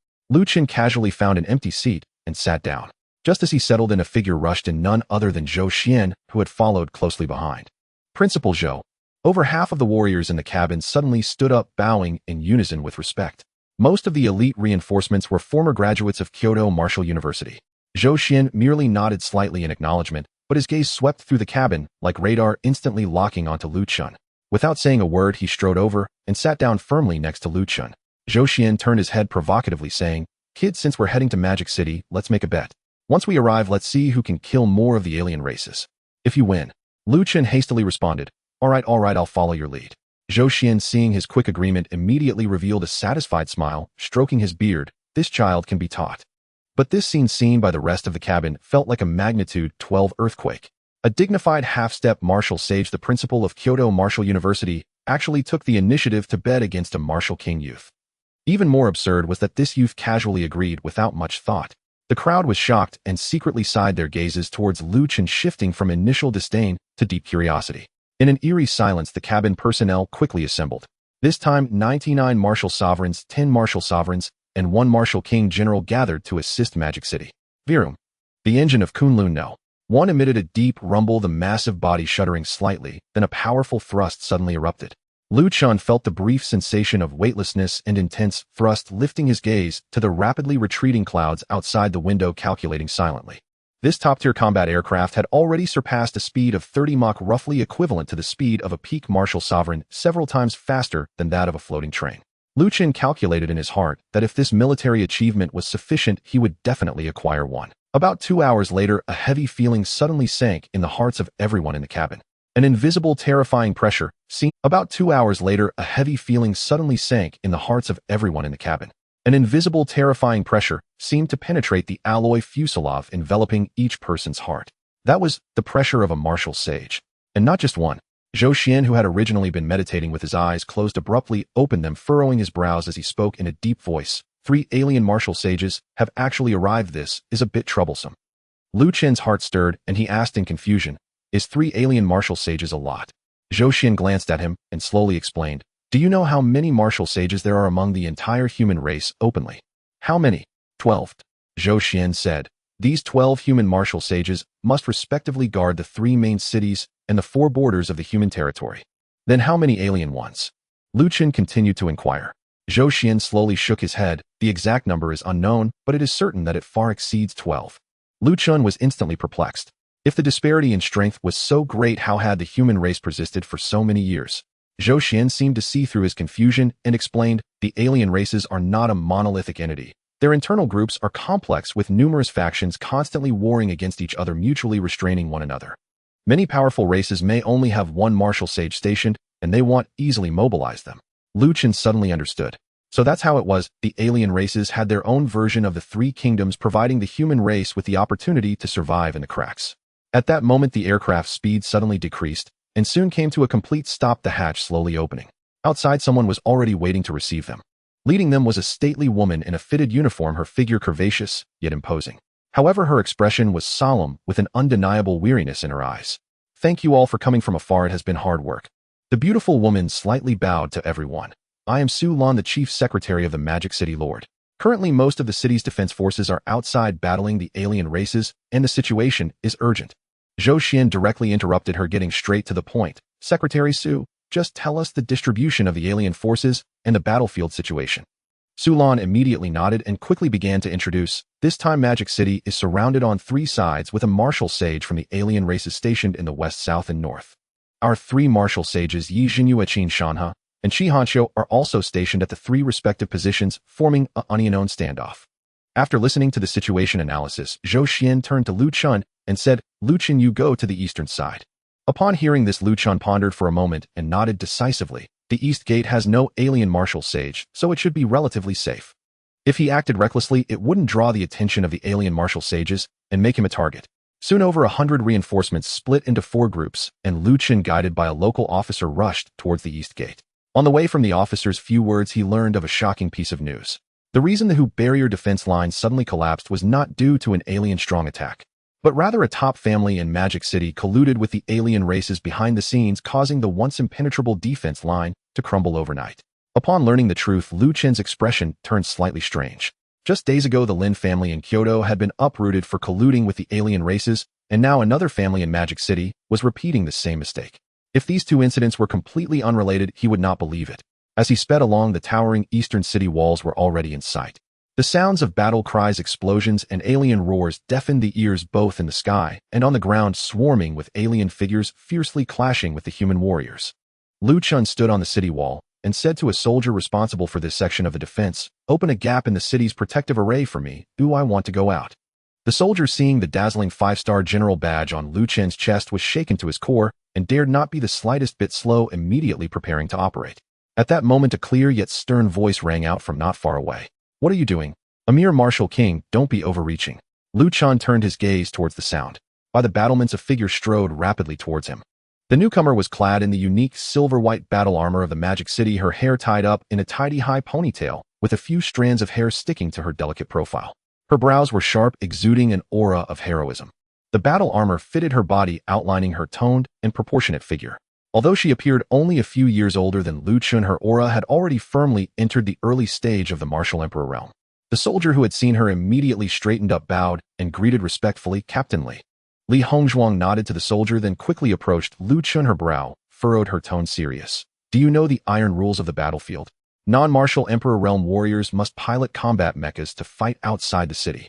Chen casually found an empty seat and sat down. Just as he settled in, a figure rushed in, none other than Zhou Xian, who had followed closely behind. Principal Zhou. Over half of the warriors in the cabin suddenly stood up, bowing in unison with respect. Most of the elite reinforcements were former graduates of Kyoto Martial University. Zhou Xian merely nodded slightly in acknowledgement, but his gaze swept through the cabin like radar, instantly locking onto Chen. Without saying a word, he strode over and sat down firmly next to Chen. Zhou Xian turned his head provocatively, saying, "Kid, since we're heading to Magic City, let's make a bet. Once we arrive, let's see who can kill more of the alien races. If you win." Chen hastily responded, all right, I'll follow your lead." Zhou Xian, seeing his quick agreement, immediately revealed a satisfied smile, stroking his beard. This child can be taught. But this scene, seen by the rest of the cabin, felt like a magnitude 12 earthquake. A dignified half-step martial sage, the principal of Kyoto Martial University, actually took the initiative to bet against a martial king youth. Even more absurd was that this youth casually agreed without much thought. The crowd was shocked and secretly sighed, their gazes towards Chen shifting from initial disdain to deep curiosity. In an eerie silence, the cabin personnel quickly assembled. This time, 99 martial sovereigns, 10 martial sovereigns, and 1 martial king general gathered to assist Magic City. Virum. The engine of Kunlun No. 1 emitted a deep rumble, the massive body shuddering slightly, then a powerful thrust suddenly erupted. Chen felt the brief sensation of weightlessness and intense thrust, lifting his gaze to the rapidly retreating clouds outside the window, calculating silently. This top-tier combat aircraft had already surpassed a speed of 30 Mach, roughly equivalent to the speed of a peak martial sovereign, several times faster than that of a floating train. Chen calculated in his heart that if this military achievement was sufficient, he would definitely acquire one. About 2 hours later, a heavy feeling suddenly sank in the hearts of everyone in the cabin. An invisible, terrifying pressure seemed. About 2 hours later, a heavy feeling suddenly sank in the hearts of everyone in the cabin. An invisible, terrifying pressure seemed to penetrate the alloy fuselage, enveloping each person's heart. That was the pressure of a martial sage. And not just one. Zhou Xian, who had originally been meditating with his eyes closed, abruptly opened them, furrowing his brows as he spoke in a deep voice. 3 alien martial sages have actually arrived. This is a bit troublesome. Chen's heart stirred, and he asked in confusion, "Is 3 alien martial sages a lot?" Zhou Xian glanced at him and slowly explained, "Do you know how many martial sages there are among the entire human race openly?" "How many?" 12. Zhou Xian said. "These 12 human martial sages must respectively guard the 3 main cities and the 4 borders of the human territory." "Then how many alien ones?" Chen continued to inquire. Zhou Xian slowly shook his head. "The exact number is unknown, but it is certain that it far exceeds 12. Chen was instantly perplexed. If the disparity in strength was so great, how had the human race persisted for so many years? Zhou Xian seemed to see through his confusion and explained, "The alien races are not a monolithic entity. Their internal groups are complex, with numerous factions constantly warring against each other, mutually restraining one another. Many powerful races may only have 1 martial sage stationed, and they want easily mobilize them." Chen suddenly understood. So that's how it was. The alien races had their own version of the 3 kingdoms, providing the human race with the opportunity to survive in the cracks. At that moment, the aircraft's speed suddenly decreased and soon came to a complete stop, the hatch slowly opening. Outside, someone was already waiting to receive them. Leading them was a stately woman in a fitted uniform, her figure curvaceous yet imposing. However, her expression was solemn, with an undeniable weariness in her eyes. "Thank you all for coming from afar. It has been hard work." The beautiful woman slightly bowed to everyone. "I am Su Lan, the Chief Secretary of the Magic City Lord. Currently, most of the city's defense forces are outside battling the alien races, and the situation is urgent." Zhou Xian directly interrupted her, getting straight to the point. "Secretary Su, just tell us the distribution of the alien forces and the battlefield situation." Su Lan immediately nodded and quickly began to introduce. "This time, Magic City is surrounded on 3 sides with a martial sage from the alien races stationed in the west, south, and north. Our 3 martial sages, Yi Jinyu, Qin Shanha, and Shi Hanshou, are also stationed at the 3 respective positions, forming an unknown standoff. After listening to the situation analysis, Zhou Xian turned to Lu Chen and said, Lu Chen, you go to the eastern side. Upon hearing this, Lu Chen pondered for a moment and nodded decisively. The East Gate has no alien martial sage, so it should be relatively safe. If he acted recklessly, it wouldn't draw the attention of the alien martial sages and make him a target. Soon over 100 reinforcements split into 4 groups, and Lu Chen, guided by a local officer, rushed towards the East Gate. On the way from the officer's few words, he learned of a shocking piece of news. The reason the Hu barrier defense line suddenly collapsed was not due to an alien strong attack, but rather a top family in Magic City colluded with the alien races behind the scenes, causing the once impenetrable defense line to crumble overnight. Upon learning the truth, Lu Chen's expression turned slightly strange. Just days ago, the Lin family in Kyoto had been uprooted for colluding with the alien races, and now another family in Magic City was repeating the same mistake. If these 2 incidents were completely unrelated, he would not believe it. As he sped along, the towering eastern city walls were already in sight. The sounds of battle cries, explosions, and alien roars deafened the ears, both in the sky and on the ground, swarming with alien figures fiercely clashing with the human warriors. Lu Chen stood on the city wall and said to a soldier responsible for this section of the defense, "Open a gap in the city's protective array for me. Do I want to go out?" The soldier, seeing the dazzling 5-star general badge on Lu Chen's chest, was shaken to his core and dared not be the slightest bit slow, immediately preparing to operate. At that moment, a clear yet stern voice rang out from not far away. "What are you doing? A mere martial king, don't be overreaching." Lu Chen turned his gaze towards the sound. By the battlements, a figure strode rapidly towards him. The newcomer was clad in the unique silver-white battle armor of the Magic City, her hair tied up in a tidy high ponytail, with a few strands of hair sticking to her delicate profile. Her brows were sharp, exuding an aura of heroism. The battle armor fitted her body, outlining her toned and proportionate figure. Although she appeared only a few years older than Lu Chen, her aura had already firmly entered the early stage of the martial emperor realm. The soldier who had seen her immediately straightened up, bowed, and greeted respectfully, "Captain Li." Li Hongzhuang nodded to the soldier, then quickly approached Lu Chen. Her brow furrowed, her tone serious. "Do you know the iron rules of the battlefield? Non-martial emperor realm warriors must pilot combat mechas to fight outside the city."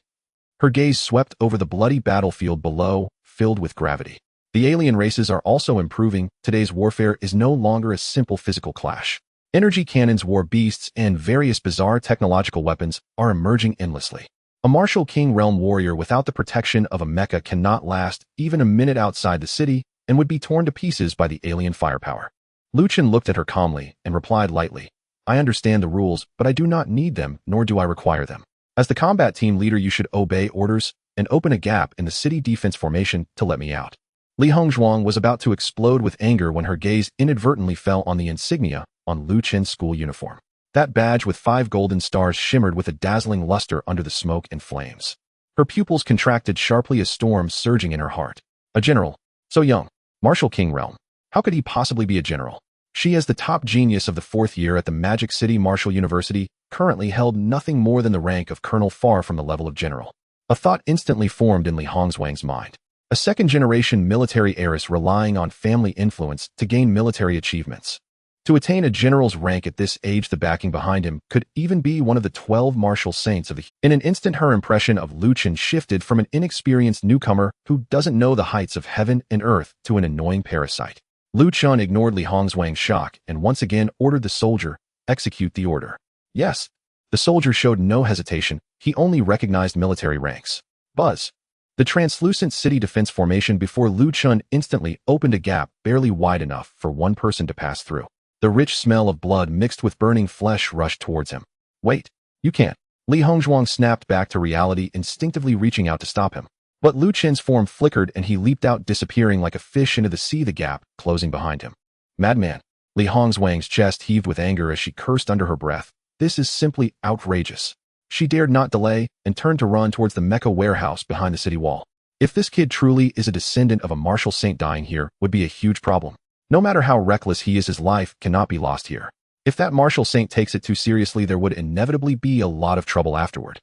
Her gaze swept over the bloody battlefield below, filled with gravity. The alien races are also improving. Today's warfare is no longer a simple physical clash. Energy cannons, war beasts, and various bizarre technological weapons are emerging endlessly. A martial king realm warrior without the protection of a mecha cannot last even a minute outside the city and would be torn to pieces by the alien firepower. Lu Chen looked at her calmly and replied lightly, "I understand the rules, but I do not need them, nor do I require them. As the combat team leader, you should obey orders and open a gap in the city defense formation to let me out." Li Hongzhuang was about to explode with anger when her gaze inadvertently fell on the insignia on Lu Chen's school uniform. That badge with 5 golden stars shimmered with a dazzling luster under the smoke and flames. Her pupils contracted sharply, a storm surging in her heart. A general? So young. Martial King realm. How could he possibly be a general? She, as the top genius of the 4th year at the Magic City Martial University, currently held nothing more than the rank of colonel, far from the level of general. A thought instantly formed in Li Hongzhuang's mind. A second-generation military heiress relying on family influence to gain military achievements. To attain a general's rank at this age, the backing behind him could even be one of the 12 martial saints of the... In an instant, her impression of Lu Chen shifted from an inexperienced newcomer who doesn't know the heights of heaven and earth to an annoying parasite. Lu Chen ignored Li Hongzhuang's shock and once again ordered the soldier, "Execute the order." Yes. The soldier showed no hesitation. He only recognized military ranks. Buzz. The translucent city defense formation before Lu Chen instantly opened a gap barely wide enough for one person to pass through. The rich smell of blood mixed with burning flesh rushed towards him. "Wait, you can't." Li Hongzhuang snapped back to reality, instinctively reaching out to stop him. But Lu Chen's form flickered and he leaped out, disappearing like a fish into the sea, the gap closing behind him. "Madman." Li Hongzhuang's chest heaved with anger as she cursed under her breath. "This is simply outrageous." She dared not delay and turned to run towards the mecha warehouse behind the city wall. If this kid truly is a descendant of a martial saint, dying here would be a huge problem. No matter how reckless he is, his life cannot be lost here. If that martial saint takes it too seriously, there would inevitably be a lot of trouble afterward.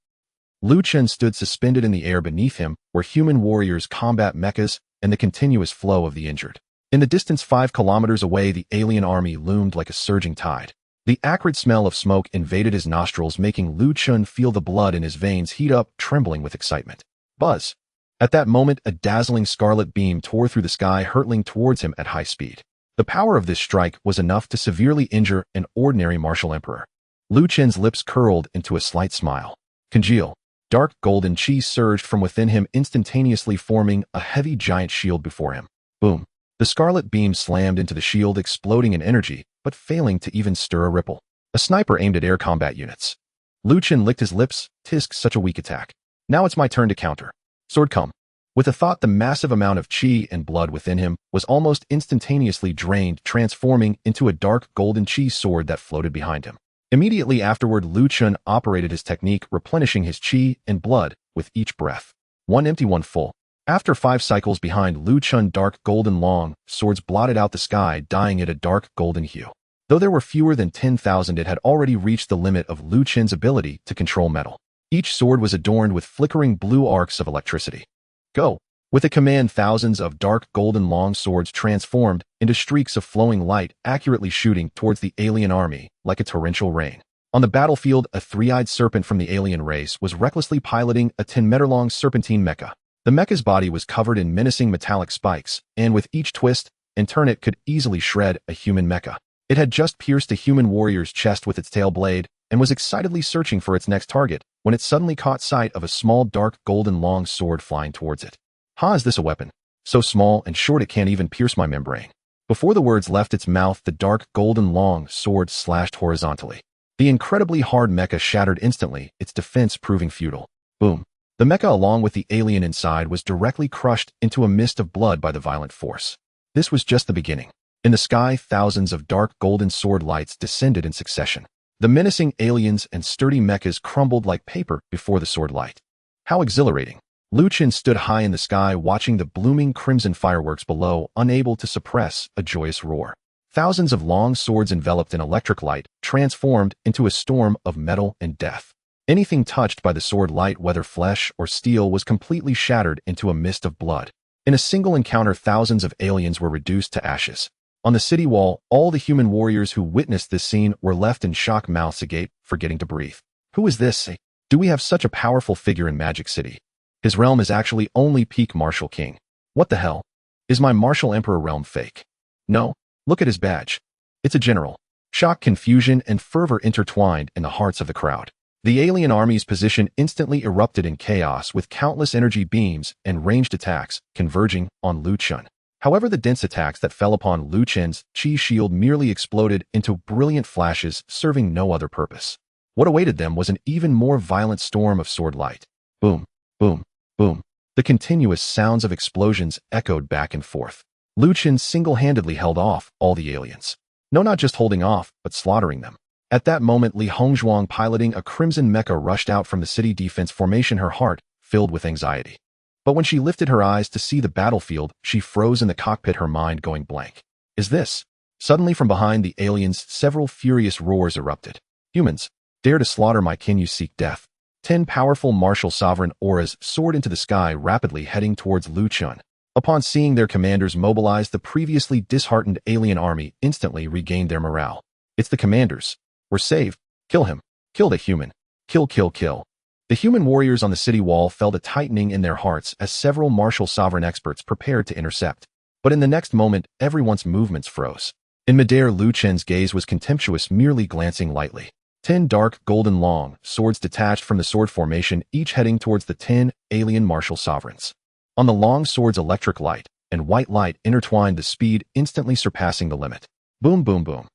Lu Chen stood suspended in the air beneath him, where human warriors combat mechas and the continuous flow of the injured. In the distance 5 kilometers away, the alien army loomed like a surging tide. The acrid smell of smoke invaded his nostrils, making Lu Chen feel the blood in his veins heat up, trembling with excitement. Buzz. At that moment, a dazzling scarlet beam tore through the sky, hurtling towards him at high speed. The power of this strike was enough to severely injure an ordinary martial emperor. Lu Chen's lips curled into a slight smile. "Congeal. Dark golden chi surged from within him, instantaneously forming a heavy giant shield before him. Boom. The scarlet beam slammed into the shield, exploding in energy, but failing to even stir a ripple. A sniper aimed at air combat units. Chen licked his lips. Tisk, such a weak attack. Now it's my turn to counter. Sword come. With a thought, the massive amount of chi and blood within him was almost instantaneously drained, transforming into a dark golden chi sword that floated behind him. Immediately afterward, Chen operated his technique, replenishing his chi and blood with each breath. One empty, one full. After 5 cycles behind Chen, dark golden long swords blotted out the sky, dyeing it a dark golden hue. Though there were fewer than 10,000, it had already reached the limit of Chen's ability to control metal. Each sword was adorned with flickering blue arcs of electricity. Go! With a command, thousands of dark golden long swords transformed into streaks of flowing light, accurately shooting towards the alien army like a torrential rain. On the battlefield, a three-eyed serpent from the alien race was recklessly piloting a 10-meter-long serpentine mecha. The mecha's body was covered in menacing metallic spikes, and with each twist and turn it could easily shred a human mecha. It had just pierced a human warrior's chest with its tail blade and was excitedly searching for its next target when it suddenly caught sight of a small dark golden long sword flying towards it. Ha, is this a weapon? So small and short it can't even pierce my membrane. Before the words left its mouth, the dark golden long sword slashed horizontally. The incredibly hard mecha shattered instantly, its defense proving futile. Boom. The mecha, along with the alien inside, was directly crushed into a mist of blood by the violent force. This was just the beginning. In the sky, thousands of dark golden sword lights descended in succession. The menacing aliens and sturdy mechas crumbled like paper before the sword light. How exhilarating. Chen stood high in the sky, watching the blooming crimson fireworks below, unable to suppress a joyous roar. Thousands of long swords enveloped in electric light transformed into a storm of metal and death. Anything touched by the sword light, whether flesh or steel, was completely shattered into a mist of blood. In a single encounter, thousands of aliens were reduced to ashes. On the city wall, all the human warriors who witnessed this scene were left in shock, mouths agape, forgetting to breathe. Who is this? Do we have such a powerful figure in Magic City? His realm is actually only peak martial king. What the hell? Is my martial emperor realm fake? No. Look at his badge. It's a general. Shock, confusion, and fervor intertwined in the hearts of the crowd. The alien army's position instantly erupted in chaos, with countless energy beams and ranged attacks converging on Chen. However, the dense attacks that fell upon Chen's chi shield merely exploded into brilliant flashes, serving no other purpose. What awaited them was an even more violent storm of sword light. Boom, boom, boom. The continuous sounds of explosions echoed back and forth. Chen single-handedly held off all the aliens. No, not just holding off, but slaughtering them. At that moment, Li Hongzhuang, piloting a crimson mecha, rushed out from the city defense formation, her heart filled with anxiety. But when she lifted her eyes to see the battlefield, she froze in the cockpit, her mind going blank. Is this? Suddenly from behind the aliens, several furious roars erupted. Humans, dare to slaughter my kin, you seek death. 10 powerful martial sovereign auras soared into the sky, rapidly heading towards Chen. Upon seeing their commanders mobilized, the previously disheartened alien army instantly regained their morale. It's the commanders. We're saved. Kill him. Kill the human. Kill, kill, kill. The human warriors on the city wall felt a tightening in their hearts as several martial sovereign experts prepared to intercept. But in the next moment, everyone's movements froze. In midair, Chen's gaze was contemptuous, merely glancing lightly. 10 dark golden long swords detached from the sword formation, each heading towards the 10 alien martial sovereigns. On the long swords, electric light and white light intertwined, the speed instantly surpassing the limit. Boom, boom, boom.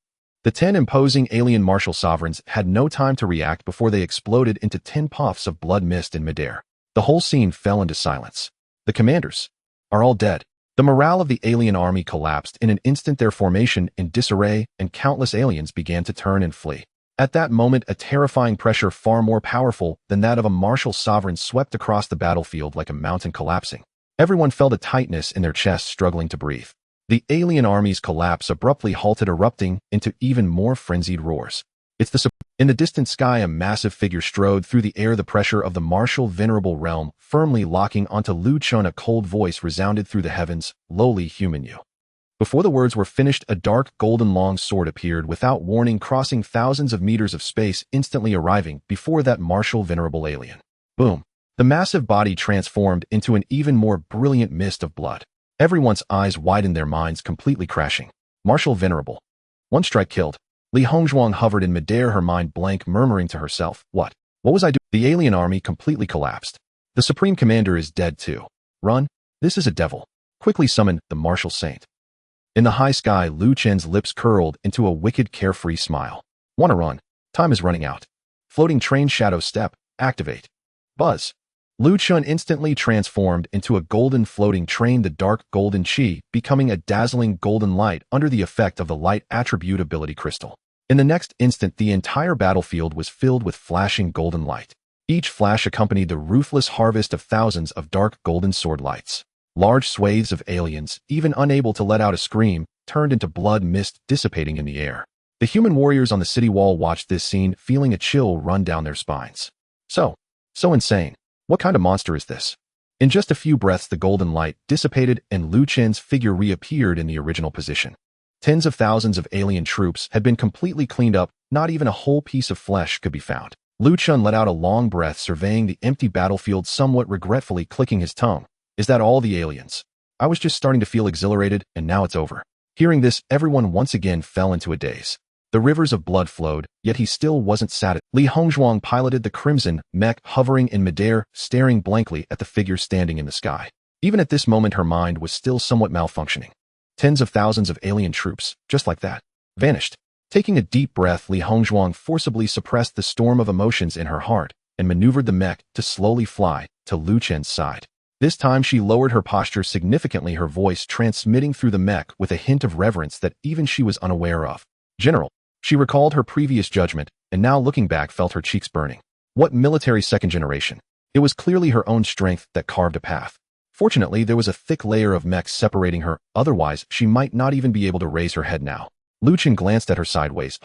The 10 imposing alien martial sovereigns had no time to react before they exploded into 10 puffs of blood mist in midair. The whole scene fell into silence. The commanders are all dead. The morale of the alien army collapsed in an instant, their formation in disarray, and countless aliens began to turn and flee. At that moment, a terrifying pressure far more powerful than that of a martial sovereign swept across the battlefield like a mountain collapsing. Everyone felt a tightness in their chests, struggling to breathe. The alien army's collapse abruptly halted, erupting into even more frenzied roars. In the distant sky, a massive figure strode through the air, the pressure of the martial venerable realm firmly locking onto Chen. A cold voice resounded through the heavens, "Lowly human you." Before the words were finished, a dark golden long sword appeared without warning, crossing thousands of meters of space, instantly arriving before that martial venerable alien. Boom. The massive body transformed into an even more brilliant mist of blood. Everyone's eyes widened, their minds completely crashing. Martial venerable. One strike killed. Li Hongzhuang hovered in midair, her mind blank, murmuring to herself, What was I doing? The alien army completely collapsed. The Supreme Commander is dead too. Run. This is a devil. Quickly summon the Martial Saint. In the high sky, Lu Chen's lips curled into a wicked carefree smile. Wanna run? Time is running out. Floating train shadow step. Activate. Buzz. Lu Chen instantly transformed into a golden floating train, the dark golden chi, becoming a dazzling golden light under the effect of the light attribute ability crystal. In the next instant, the entire battlefield was filled with flashing golden light. Each flash accompanied the ruthless harvest of thousands of dark golden sword lights. Large swathes of aliens, even unable to let out a scream, turned into blood mist dissipating in the air. The human warriors on the city wall watched this scene, feeling a chill run down their spines. So insane. What kind of monster is this? In just a few breaths, the golden light dissipated and Lu Chen's figure reappeared in the original position. Tens of thousands of alien troops had been completely cleaned up, not even a whole piece of flesh could be found. Lu Chen let out a long breath, surveying the empty battlefield, somewhat regretfully clicking his tongue. Is that all the aliens? I was just starting to feel exhilarated, and now it's over. Hearing this, everyone once again fell into a daze. The rivers of blood flowed, yet he still wasn't satisfied. Li Hongzhuang piloted the crimson mech, hovering in midair, staring blankly at the figure standing in the sky. Even at this moment, her mind was still somewhat malfunctioning. Tens of thousands of alien troops, just like that, vanished. Taking a deep breath, Li Hongzhuang forcibly suppressed the storm of emotions in her heart and maneuvered the mech to slowly fly to Lu Chen's side. This time she lowered her posture significantly, her voice transmitting through the mech with a hint of reverence that even she was unaware of. General. She recalled her previous judgment, and now looking back felt her cheeks burning. What military second generation? It was clearly her own strength that carved a path. Fortunately, there was a thick layer of mechs separating her, otherwise she might not even be able to raise her head now. Lu Chen glanced at her sideways.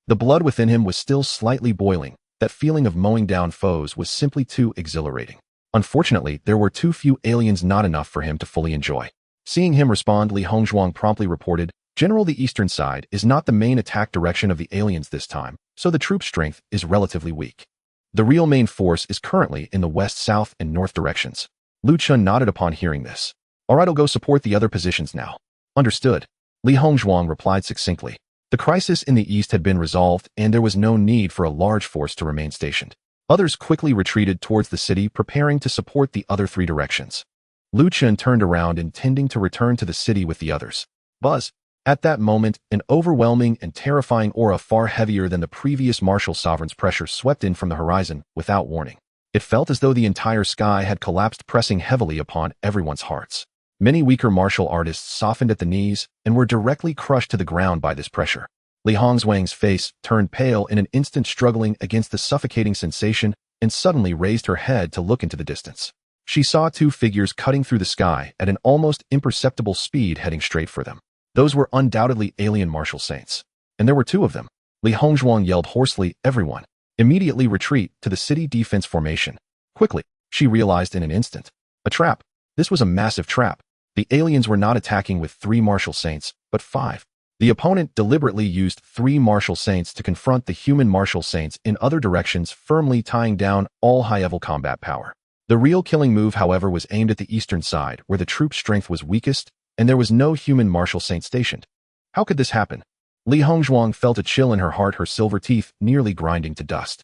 The blood within him was still slightly boiling. That feeling of mowing down foes was simply too exhilarating. Unfortunately, there were too few aliens, not enough for him to fully enjoy. Seeing him respond, Li Hongzhuang promptly reported, General, the eastern side is not the main attack direction of the aliens this time, so the troop strength is relatively weak. The real main force is currently in the west, south, and north directions. Lu Chen nodded upon hearing this. Alright, I'll go support the other positions now. Understood. Li Hongzhuang replied succinctly. The crisis in the east had been resolved, and there was no need for a large force to remain stationed. Others quickly retreated towards the city, preparing to support the other three directions. Lu Chen turned around, intending to return to the city with the others. Buzz. At that moment, an overwhelming and terrifying aura far heavier than the previous martial sovereign's pressure swept in from the horizon without warning. It felt as though the entire sky had collapsed, pressing heavily upon everyone's hearts. Many weaker martial artists softened at the knees and were directly crushed to the ground by this pressure. Li Hongzhuang's face turned pale in an instant, struggling against the suffocating sensation, and suddenly raised her head to look into the distance. She saw two figures cutting through the sky at an almost imperceptible speed, heading straight for them. Those were undoubtedly alien martial saints. And there were two of them. Li Hongzhuang yelled hoarsely, everyone, immediately retreat to the city defense formation. Quickly, she realized in an instant. A trap. This was a massive trap. The aliens were not attacking with 3 martial saints, but 5. The opponent deliberately used 3 martial saints to confront the human martial saints in other directions, firmly tying down all high-level combat power. The real killing move, however, was aimed at the eastern side, where the troop strength was weakest, and there was no human martial saint stationed. How could this happen? Li Hongzhuang felt a chill in her heart, her silver teeth nearly grinding to dust.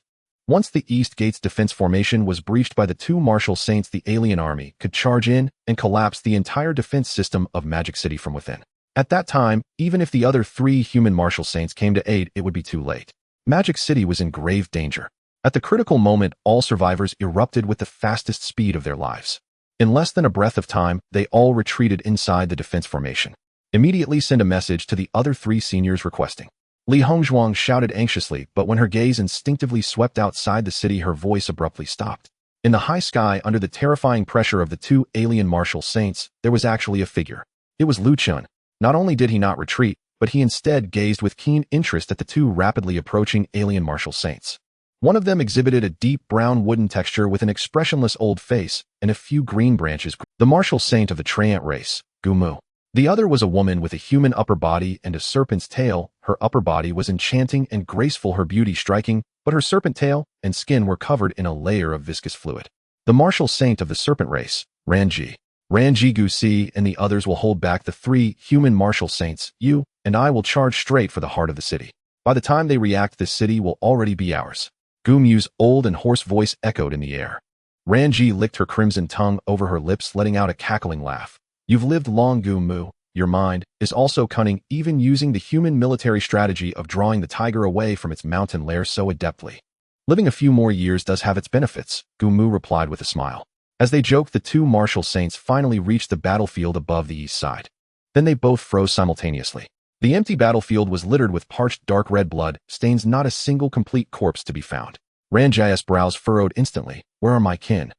Once the East Gate's defense formation was breached by the 2 martial saints, the alien army could charge in and collapse the entire defense system of Magic City from within. At that time, even if the other 3 human martial saints came to aid, it would be too late. Magic City was in grave danger. At the critical moment, all survivors erupted with the fastest speed of their lives. In less than a breath of time, they all retreated inside the defense formation. Immediately send a message to the other 3 seniors requesting. Li Hongzhuang shouted anxiously, but when her gaze instinctively swept outside the city, her voice abruptly stopped. In the high sky, under the terrifying pressure of the 2 alien martial saints, there was actually a figure. It was Lu Chen. Not only did he not retreat, but he instead gazed with keen interest at the 2 rapidly approaching alien martial saints. One of them exhibited a deep brown wooden texture with an expressionless old face and a few green branches. The martial saint of the Treant race, Gumu. The other was a woman with a human upper body and a serpent's tail. Her upper body was enchanting and graceful, her beauty striking, but her serpent tail and skin were covered in a layer of viscous fluid. The martial saint of the serpent race, Ranji. Ranji Gusi and the others will hold back the 3 human martial saints. You and I will charge straight for the heart of the city. By the time they react, this city will already be ours. Gu Mu's old and hoarse voice echoed in the air. Ranji licked her crimson tongue over her lips, letting out a cackling laugh. You've lived long, Gu Mu. Your mind is also cunning, even using the human military strategy of drawing the tiger away from its mountain lair so adeptly. Living a few more years does have its benefits, Gu Mu replied with a smile. As they joked, the two martial saints finally reached the battlefield above the east side. Then they both froze simultaneously. The empty battlefield was littered with parched dark red blood stains, not a single complete corpse to be found. Ranji's brows furrowed instantly. Where are my kin?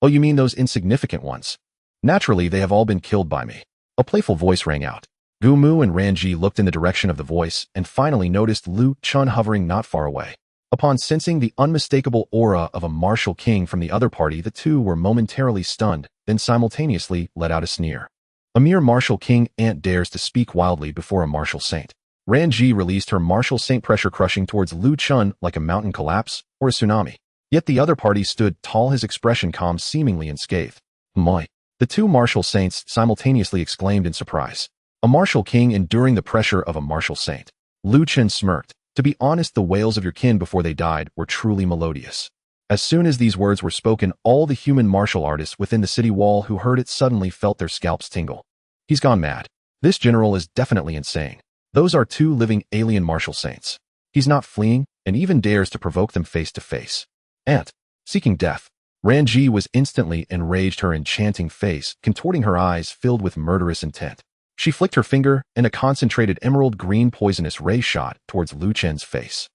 Oh, you mean those insignificant ones? Naturally, they have all been killed by me. A playful voice rang out. Gu Mu and Ranji looked in the direction of the voice and finally noticed Chen hovering not far away. Upon sensing the unmistakable aura of a martial king from the other party, the two were momentarily stunned, then simultaneously let out a sneer. A mere martial king ant dares to speak wildly before a martial saint. Ranji released her martial saint, pressure crushing towards Chen like a mountain collapse or a tsunami. Yet the other party stood tall, his expression calm, seemingly unscathed. My! The two martial saints simultaneously exclaimed in surprise. A martial king enduring the pressure of a martial saint. Chen smirked. To be honest, the wails of your kin before they died were truly melodious. As soon as these words were spoken, all the human martial artists within the city wall who heard it suddenly felt their scalps tingle. He's gone mad. This general is definitely insane. Those are two living alien martial saints. He's not fleeing, and even dares to provoke them face to face. Ant. Seeking death. Ranji was instantly enraged, her enchanting face contorting, her eyes filled with murderous intent. She flicked her finger, and a concentrated emerald green poisonous ray shot towards Chen's face.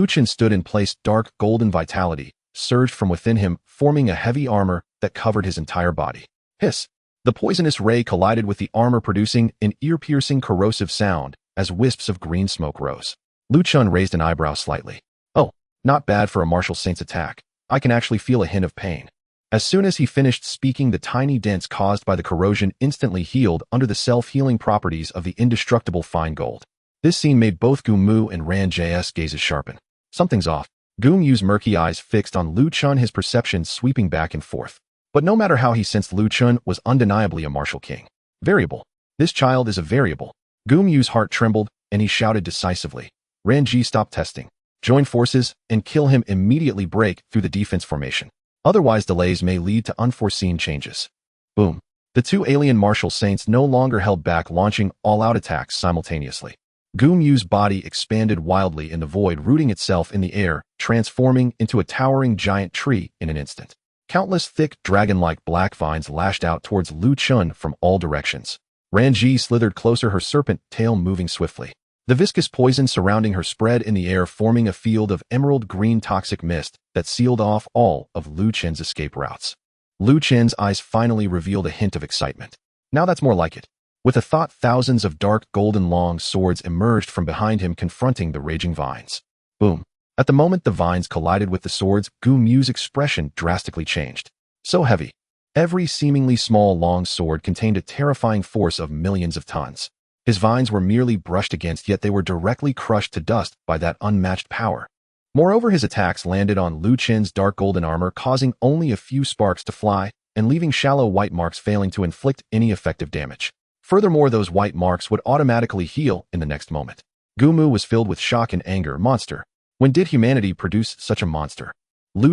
Chen stood in place, dark golden vitality surged from within him, forming a heavy armor that covered his entire body. Hiss! The poisonous ray collided with the armor, producing an ear-piercing corrosive sound as wisps of green smoke rose. Chen raised an eyebrow slightly. Oh, not bad for a martial saint's attack. I can actually feel a hint of pain. As soon as he finished speaking, the tiny dents caused by the corrosion instantly healed under the self-healing properties of the indestructible fine gold. This scene made both Gu Mu and Ranji's gazes sharpen. Something's off. Gu Mu's murky eyes fixed on Chen, his perception sweeping back and forth. But no matter how he sensed, Chen was undeniably a martial king. Variable. This child is a variable. Gu Mu's heart trembled, and he shouted decisively. Ranji, stop testing. Join forces and kill him immediately. Break through the defense formation. Otherwise, delays may lead to unforeseen changes. Boom. The two alien martial saints no longer held back, launching all-out attacks simultaneously. Gu Mu's body expanded wildly in the void, rooting itself in the air, transforming into a towering giant tree in an instant. Countless thick, dragon-like black vines lashed out towards Chen from all directions. Ranji slithered closer, her serpent tail moving swiftly. The viscous poison surrounding her spread in the air, forming a field of emerald green toxic mist that sealed off all of Chen's escape routes. Chen's eyes finally revealed a hint of excitement. Now that's more like it. With a thought, thousands of dark golden long swords emerged from behind him, confronting the raging vines. Boom. At the moment the vines collided with the swords, Gu Mu's expression drastically changed. So heavy. Every seemingly small long sword contained a terrifying force of millions of tons. His vines were merely brushed against, yet they were directly crushed to dust by that unmatched power. Moreover, his attacks landed on Chen's dark golden armor, causing only a few sparks to fly and leaving shallow white marks, failing to inflict any effective damage. Furthermore, those white marks would automatically heal in the next moment. Gu Mu was filled with shock and anger. Monster. When did humanity produce such a monster?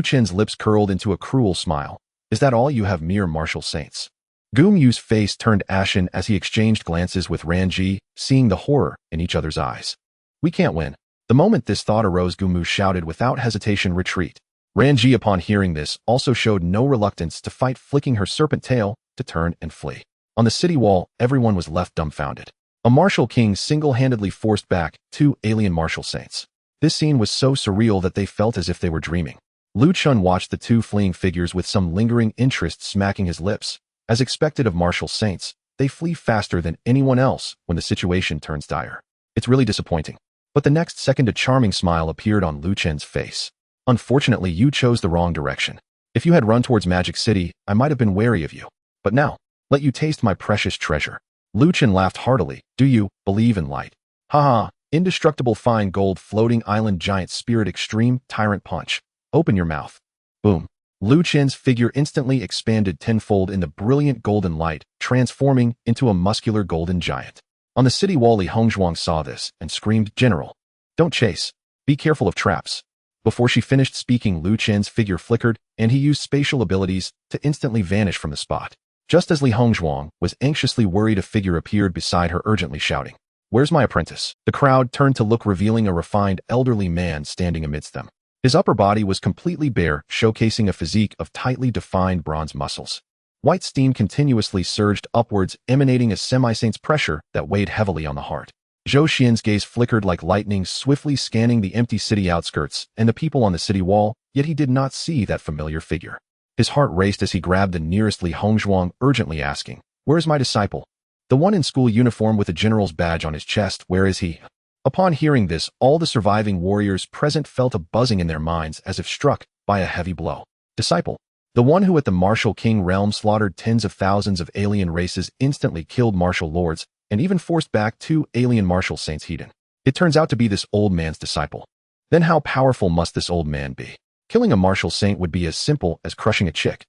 Chen's lips curled into a cruel smile. Is that all you have, mere martial saints? Gu Mu's face turned ashen as he exchanged glances with Ranji, seeing the horror in each other's eyes. We can't win. The moment this thought arose, Gu Mu shouted without hesitation, retreat. Ranji, upon hearing this, also showed no reluctance to fight, flicking her serpent tail to turn and flee. On the city wall, everyone was left dumbfounded. A martial king single-handedly forced back two alien martial saints. This scene was so surreal that they felt as if they were dreaming. Chen watched the two fleeing figures with some lingering interest, smacking his lips. As expected of martial saints, they flee faster than anyone else when the situation turns dire. It's really disappointing. But the next second, a charming smile appeared on Chen's face. Unfortunately, you chose the wrong direction. If you had run towards Magic City, I might have been wary of you. But now, let you taste my precious treasure. Chen laughed heartily. Do you believe in light? Haha, indestructible fine gold floating island giant spirit extreme tyrant punch. Open your mouth. Boom. Chen's figure instantly expanded tenfold in the brilliant golden light, transforming into a muscular golden giant. On the city wall, Li Hongzhuang saw this and screamed, General, don't chase. Be careful of traps. Before she finished speaking, Lu Chen's figure flickered, and he used spatial abilities to instantly vanish from the spot. Just as Li Hongzhuang was anxiously worried, a figure appeared beside her, urgently shouting, "Where's my apprentice?" The crowd turned to look, revealing a refined elderly man standing amidst them. His upper body was completely bare, showcasing a physique of tightly defined bronze muscles. White steam continuously surged upwards, emanating a semi-saint's pressure that weighed heavily on the heart. Zhou Xian's gaze flickered like lightning, swiftly scanning the empty city outskirts and the people on the city wall, yet he did not see that familiar figure. His heart raced as he grabbed the nearest Li Hongzhuang, urgently asking, "Where is my disciple? The one in school uniform with a general's badge on his chest, where is he?" Upon hearing this, all the surviving warriors present felt a buzzing in their minds as if struck by a heavy blow. Disciple. The one who at the martial king realm slaughtered tens of thousands of alien races, instantly killed martial lords, and even forced back 2 alien martial saints hidden. It turns out to be this old man's disciple. Then how powerful must this old man be? Killing a martial saint would be as simple as crushing a chick.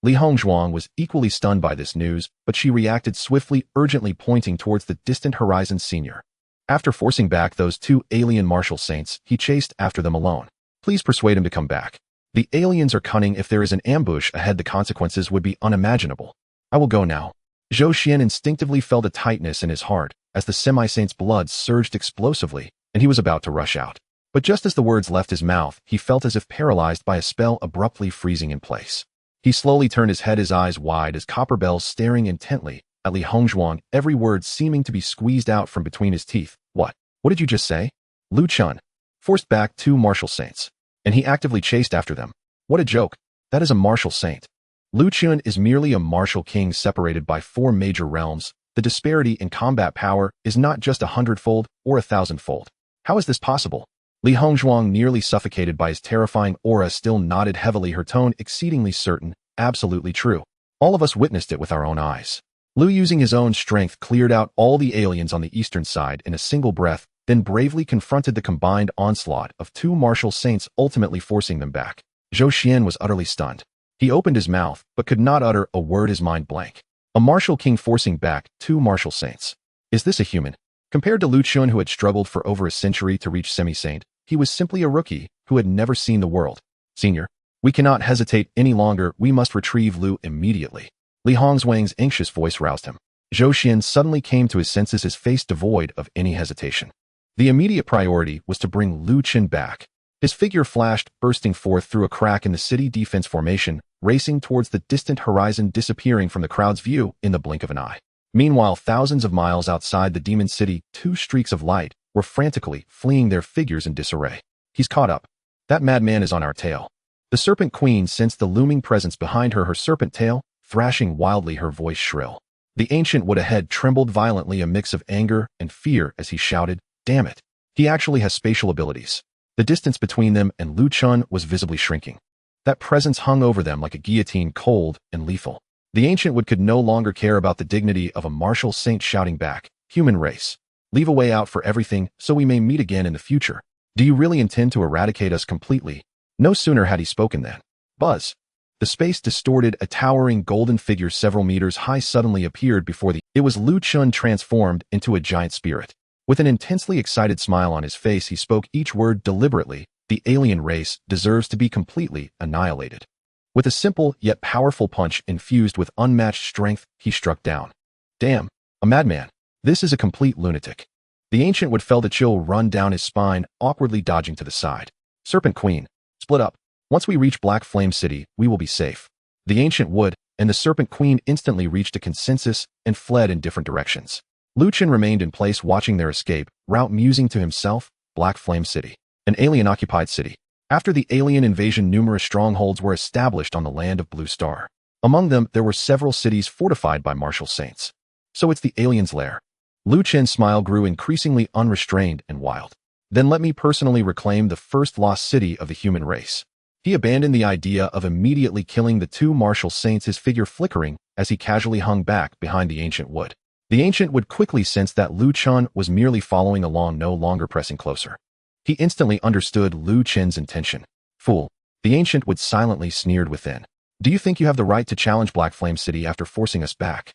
Li Hongzhuang was equally stunned by this news, but she reacted swiftly, urgently pointing towards the distant horizon. Senior. After forcing back those 2 alien martial saints, he chased after them alone. Please persuade him to come back. The aliens are cunning. If there is an ambush ahead, the consequences would be unimaginable. I will go now. Zhou Xian instinctively felt a tightness in his heart as the semi-saint's blood surged explosively, and he was about to rush out. But just as the words left his mouth, he felt as if paralyzed by a spell, abruptly freezing in place. He slowly turned his head, his eyes wide as copper bells, staring intently at Li Hongzhuang, every word seeming to be squeezed out from between his teeth. What? What did you just say? Lu Chen forced back 2 martial saints, and he actively chased after them. What a joke. That is a martial saint. Lu Chen is merely a martial king separated by 4 major realms. The disparity in combat power is not just 100-fold or 1,000-fold. How is this possible? Li Hongzhuang, nearly suffocated by his terrifying aura, still nodded heavily, her tone exceedingly certain. Absolutely true. All of us witnessed it with our own eyes. Lu, using his own strength, cleared out all the aliens on the eastern side in a single breath, then bravely confronted the combined onslaught of 2 martial saints, ultimately forcing them back. Zhou Xian was utterly stunned. He opened his mouth, but could not utter a word, his mind blank. A martial king forcing back 2 martial saints. Is this a human? Compared to Lu Chen, who had struggled for over a century to reach semi-saint, he was simply a rookie who had never seen the world. Senior, we cannot hesitate any longer. We must retrieve Lu immediately. Li Hongzhuang's anxious voice roused him. Zhou Xian suddenly came to his senses, his face devoid of any hesitation. The immediate priority was to bring Lu Chen back. His figure flashed, bursting forth through a crack in the city defense formation, racing towards the distant horizon, disappearing from the crowd's view in the blink of an eye. Meanwhile, thousands of miles outside the demon city, 2 streaks of light were frantically fleeing, their figures in disarray. He's caught up. That madman is on our tail. The Serpent Queen sensed the looming presence behind her, her serpent tail thrashing wildly, her voice shrill. The ancient wood ahead trembled violently, a mix of anger and fear as he shouted, "Damn it! He actually has spatial abilities." The distance between them and Lu Chen was visibly shrinking. That presence hung over them like a guillotine, cold and lethal. The ancient wood could no longer care about the dignity of a martial saint, shouting back, "Human race, leave a way out for everything so we may meet again in the future. Do you really intend to eradicate us completely?" No sooner had he spoken than, buzz. The space distorted, a towering golden figure several meters high suddenly appeared before It was Lu Chen, transformed into a giant spirit. With an intensely excited smile on his face, he spoke each word deliberately. The alien race deserves to be completely annihilated. With a simple yet powerful punch infused with unmatched strength, he struck down. Damn, a madman. This is a complete lunatic. The ancient would felt a chill run down his spine, awkwardly dodging to the side. Serpent Queen, split up. Once we reach Black Flame City, we will be safe. The ancient wood and the Serpent Queen instantly reached a consensus and fled in different directions. Lu Chen remained in place, watching their escape route, musing to himself, Black Flame City, an alien-occupied city. After the alien invasion, numerous strongholds were established on the land of Blue Star. Among them, there were several cities fortified by martial saints. So it's the aliens' lair. Lu Chen's smile grew increasingly unrestrained and wild. Then let me personally reclaim the first lost city of the human race. He abandoned the idea of immediately killing the 2 martial saints, his figure flickering as he casually hung back behind the ancient wood. The ancient would quickly sense that Lu Chen was merely following along, no longer pressing closer. He instantly understood Lu Chen's intention. Fool, the ancient would silently sneered within. Do you think you have the right to challenge Black Flame City after forcing us back?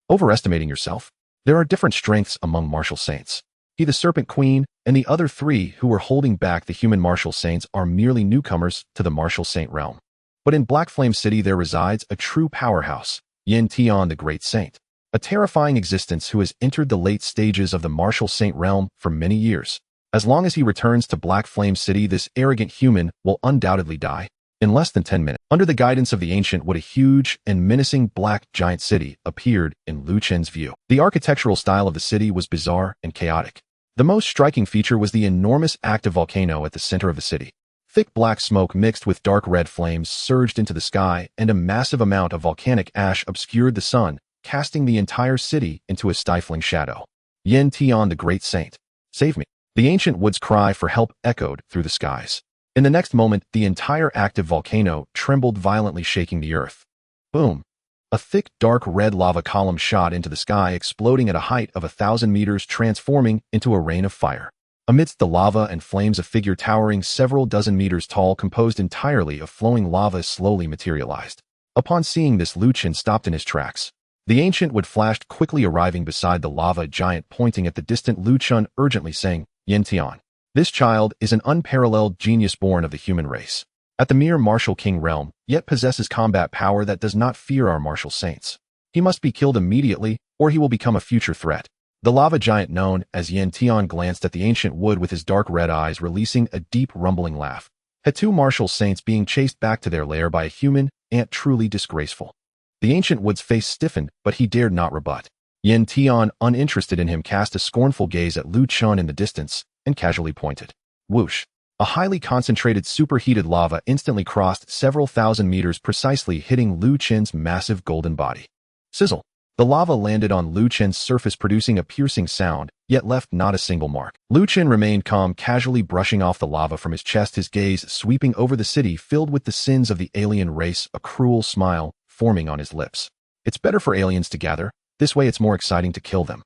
Overestimating yourself? There are different strengths among martial saints. He, the Serpent Queen, and the other three who were holding back the human martial saints are merely newcomers to the martial saint realm. But in Black Flame City there resides a true powerhouse, Yin Tian the Great Saint, a terrifying existence who has entered the late stages of the martial saint realm for many years. As long as he returns to Black Flame City, this arrogant human will undoubtedly die. In less than 10 minutes, under the guidance of the Ancient Wood, a huge and menacing black giant city appeared in Lu Chen's view. The architectural style of the city was bizarre and chaotic. The most striking feature was the enormous active volcano at the center of the city. Thick black smoke mixed with dark red flames surged into the sky, and a massive amount of volcanic ash obscured the sun, casting the entire city into a stifling shadow. Yin Tian the Great Saint, save me! The Ancient Wood's cry for help echoed through the skies. In the next moment, the entire active volcano trembled violently, shaking the earth. Boom! A thick, dark red lava column shot into the sky, exploding at a height of 1,000 meters, transforming into a rain of fire. Amidst the lava and flames, a figure towering several dozen meters tall, composed entirely of flowing lava, slowly materialized. Upon seeing this, Lu Chen stopped in his tracks. The Ancient Wood flashed, quickly arriving beside the lava giant, pointing at the distant Lu Chen urgently, saying, Yin Tian, this child is an unparalleled genius born of the human race. At the mere martial king realm, yet possesses combat power that does not fear our martial saints. He must be killed immediately, or he will become a future threat. The lava giant known as Yin Tian glanced at the Ancient Wood with his dark red eyes, releasing a deep rumbling laugh. Had two martial saints being chased back to their lair by a human ant truly disgraceful? The Ancient Wood's face stiffened, but he dared not rebut. Yin Tian, uninterested in him, cast a scornful gaze at Lu Chen in the distance and casually pointed. Whoosh! A highly concentrated superheated lava instantly crossed several thousand meters, precisely hitting Lu Chen's massive golden body. Sizzle! The lava landed on Lu Chen's surface, producing a piercing sound, yet left not a single mark. Lu Chen remained calm, casually brushing off the lava from his chest, his gaze sweeping over the city filled with the sins of the alien race, a cruel smile forming on his lips. It's better for aliens to gather. This way it's more exciting to kill them.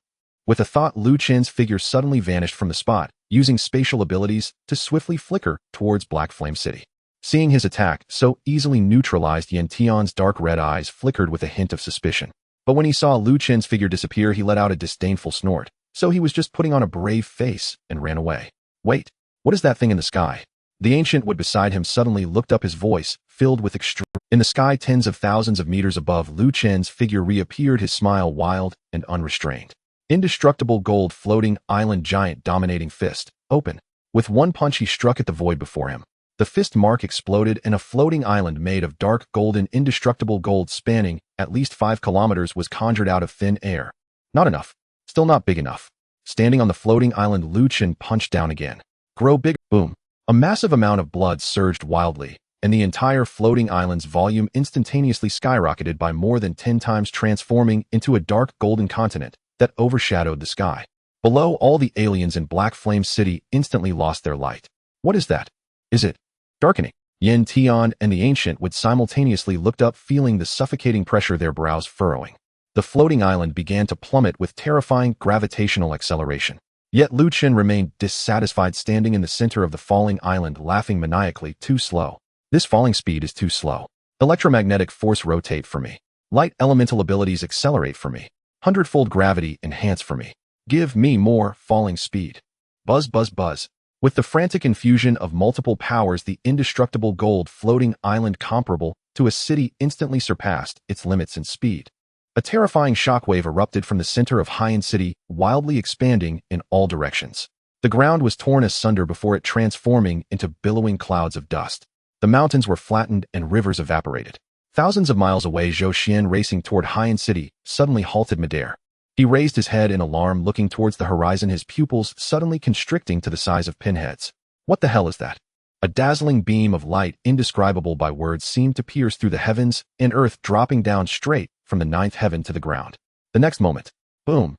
With a thought, Lu Chen's figure suddenly vanished from the spot, using spatial abilities to swiftly flicker towards Black Flame City. Seeing his attack so easily neutralized, Yin Tian's dark red eyes flickered with a hint of suspicion. But when he saw Lu Chen's figure disappear, he let out a disdainful snort. So he was just putting on a brave face and ran away. Wait, what is that thing in the sky? The Ancient Wood beside him suddenly looked up, his voice filled with extreme. In the sky, tens of thousands of meters above, Lu Chen's figure reappeared, his smile wild and unrestrained. Indestructible gold floating island giant, dominating fist, open. With one punch he struck at the void before him. The fist mark exploded, and a floating island made of dark golden indestructible gold spanning at least 5 kilometers was conjured out of thin air. Not enough. Still not big enough. Standing on the floating island, Lu Chen punched down again. Grow big. Boom. A massive amount of blood surged wildly, and the entire floating island's volume instantaneously skyrocketed by more than 10 times, transforming into a dark golden continent that overshadowed the sky. Below, all the aliens in Black Flame City instantly lost their light. What is that? Is it darkening? Yin Tian and the Ancient Wood simultaneously looked up, feeling the suffocating pressure, their brows furrowing. The floating island began to plummet with terrifying gravitational acceleration. Yet Lu Chen remained dissatisfied, standing in the center of the falling island, laughing maniacally. Too slow. This falling speed is too slow. Electromagnetic force rotate for me. Light elemental abilities accelerate for me. 100-fold gravity enhance for me. Give me more falling speed. Buzz, buzz, buzz. With the frantic infusion of multiple powers, the indestructible gold floating island, comparable to a city, instantly surpassed its limits in speed. A terrifying shockwave erupted from the center of Haiyan City, wildly expanding in all directions. The ground was torn asunder before it transforming into billowing clouds of dust. The mountains were flattened and rivers evaporated. Thousands of miles away, Zhou Xian, racing toward Haiyan City, suddenly halted midair. He raised his head in alarm, looking towards the horizon, his pupils suddenly constricting to the size of pinheads. What the hell is that? A dazzling beam of light, indescribable by words, seemed to pierce through the heavens and earth, dropping down straight from the 9th heaven to the ground. The next moment, boom!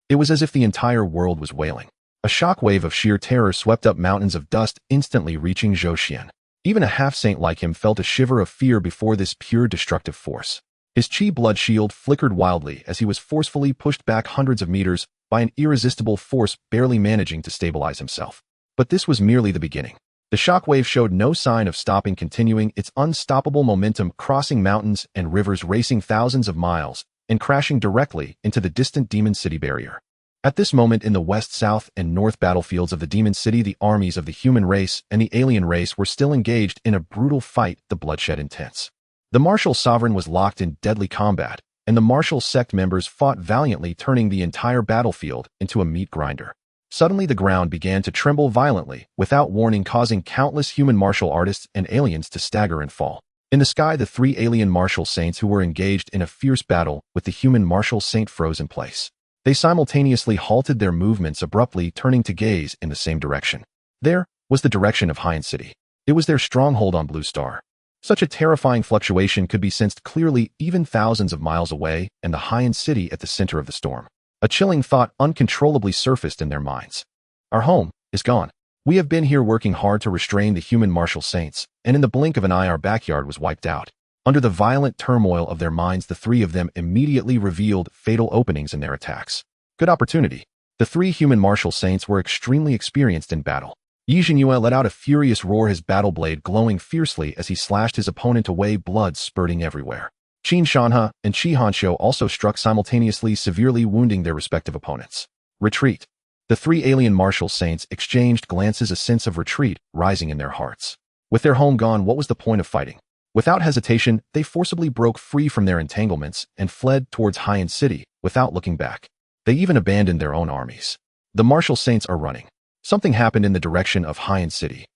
It was as if the entire world was wailing. A shockwave of sheer terror swept up mountains of dust, instantly reaching Zhou Xian. Even a half-saint like him felt a shiver of fear before this pure destructive force. His chi blood shield flickered wildly as he was forcefully pushed back hundreds of meters by an irresistible force, barely managing to stabilize himself. But this was merely the beginning. The shockwave showed no sign of stopping, continuing its unstoppable momentum, crossing mountains and rivers, racing thousands of miles, and crashing directly into the distant Demon City barrier. At this moment in the west, south, and north battlefields of the Demon City, the armies of the human race and the alien race were still engaged in a brutal fight, the bloodshed intense. The martial sovereign was locked in deadly combat, and the martial sect members fought valiantly, turning the entire battlefield into a meat grinder. Suddenly the ground began to tremble violently, without warning, causing countless human martial artists and aliens to stagger and fall. In the sky, the three alien martial saints who were engaged in a fierce battle with the human martial saint froze in place. They simultaneously halted their movements abruptly, turning to gaze in the same direction. There was the direction of Hyan City. It was their stronghold on Blue Star. Such a terrifying fluctuation could be sensed clearly even thousands of miles away, and the Hyan City at the center of the storm. A chilling thought uncontrollably surfaced in their minds. Our home is gone. We have been here working hard to restrain the human martial saints, and in the blink of an eye our backyard was wiped out. Under the violent turmoil of their minds, the three of them immediately revealed fatal openings in their attacks. Good opportunity. The three human martial saints were extremely experienced in battle. Yi Zhenyue let out a furious roar, his battle blade glowing fiercely as he slashed his opponent away, blood spurting everywhere. Qin Shanhe and Qi Hanshou also struck simultaneously, severely wounding their respective opponents. Retreat. The three alien martial saints exchanged glances, a sense of retreat rising in their hearts. With their home gone, what was the point of fighting? Without hesitation, they forcibly broke free from their entanglements and fled towards Hyan City without looking back. They even abandoned their own armies. The martial saints are running. Something happened in the direction of Hyan City.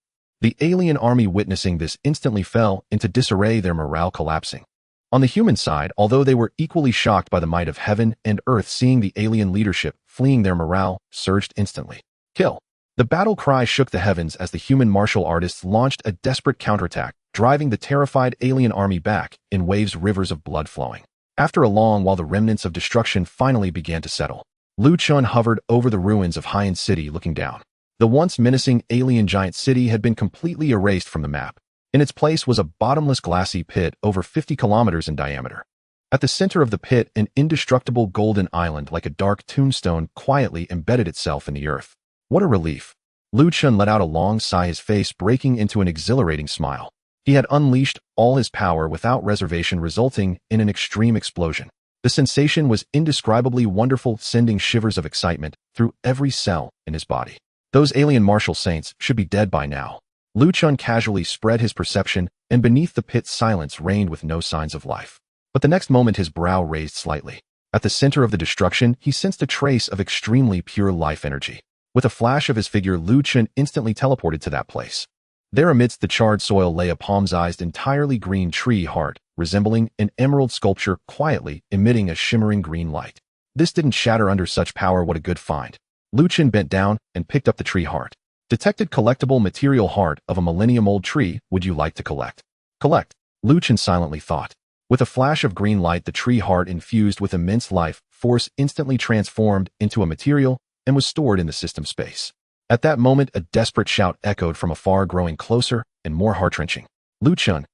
The alien army, witnessing this, instantly fell into disarray, their morale collapsing. On the human side, although they were equally shocked by the might of heaven and earth, seeing the alien leadership fleeing, their morale surged instantly. Kill! The battle cry shook the heavens as the human martial artists launched a desperate counterattack, driving the terrified alien army back in waves, rivers of blood flowing. After a long while, the remnants of destruction finally began to settle. Lu Chen hovered over the ruins of Hyan City, looking down. The once menacing alien giant city had been completely erased from the map. In its place was a bottomless glassy pit over 50 kilometers in diameter. At the center of the pit, an indestructible golden island like a dark tombstone quietly embedded itself in the earth. What a relief! Lu Chen let out a long sigh, his face breaking into an exhilarating smile. He had unleashed all his power without reservation, resulting in an extreme explosion. The sensation was indescribably wonderful, sending shivers of excitement through every cell in his body. Those alien martial saints should be dead by now. Lu Chen casually spread his perception, and beneath the pit silence reigned with no signs of life. But the next moment his brow raised slightly. At the center of the destruction, he sensed a trace of extremely pure life energy. With a flash of his figure, Lu Chen instantly teleported to that place. There amidst the charred soil lay a palm-sized, entirely green tree heart, resembling an emerald sculpture, quietly emitting a shimmering green light. This didn't shatter under such power. What a good find. Lu Chen bent down and picked up the tree heart. Detected collectible material, heart of a millennium-old tree. Would you like to collect? Collect, Lu Chen silently thought. With a flash of green light, the tree heart, infused with immense life force, instantly transformed into a material and was stored in the system space. At that moment, a desperate shout echoed from afar, growing closer and more heart-wrenching. Lu Chen,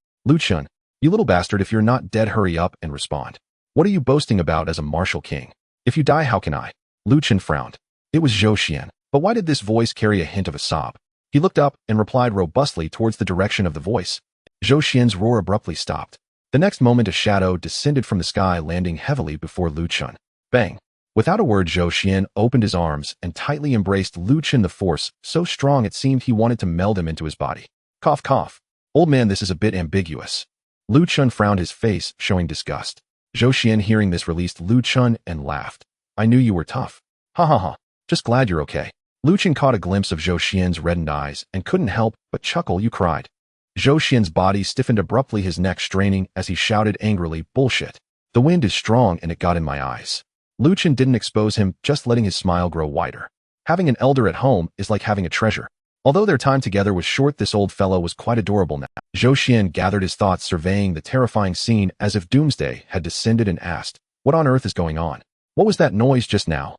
you little bastard, if you're not dead, hurry up and respond. What are you boasting about as a martial king? If you die, how can I? Lu Chen frowned. It was Zhou Xian, but why did this voice carry a hint of a sob? He looked up and replied robustly towards the direction of the voice. Zhou Xian's roar abruptly stopped. The next moment, a shadow descended from the sky, landing heavily before Lu Chen. Bang! Without a word, Zhou Xian opened his arms and tightly embraced Lu Chen, the force so strong it seemed he wanted to meld him into his body. Cough, cough. Old man, this is a bit ambiguous. Lu Chen frowned, his face showing disgust. Zhou Xian, hearing this, released Lu Chen and laughed. I knew you were tough. Ha ha ha. Just glad you're okay. Lu Chen caught a glimpse of Zhou Xian's reddened eyes and couldn't help but chuckle. You cried. Zhou Xian's body stiffened abruptly, his neck straining as he shouted angrily, bullshit. The wind is strong and it got in my eyes. Lu Chen didn't expose him, just letting his smile grow wider. Having an elder at home is like having a treasure. Although their time together was short, this old fellow was quite adorable now. Zhou Xian gathered his thoughts, surveying the terrifying scene as if doomsday had descended, and asked, what on earth is going on? What was that noise just now?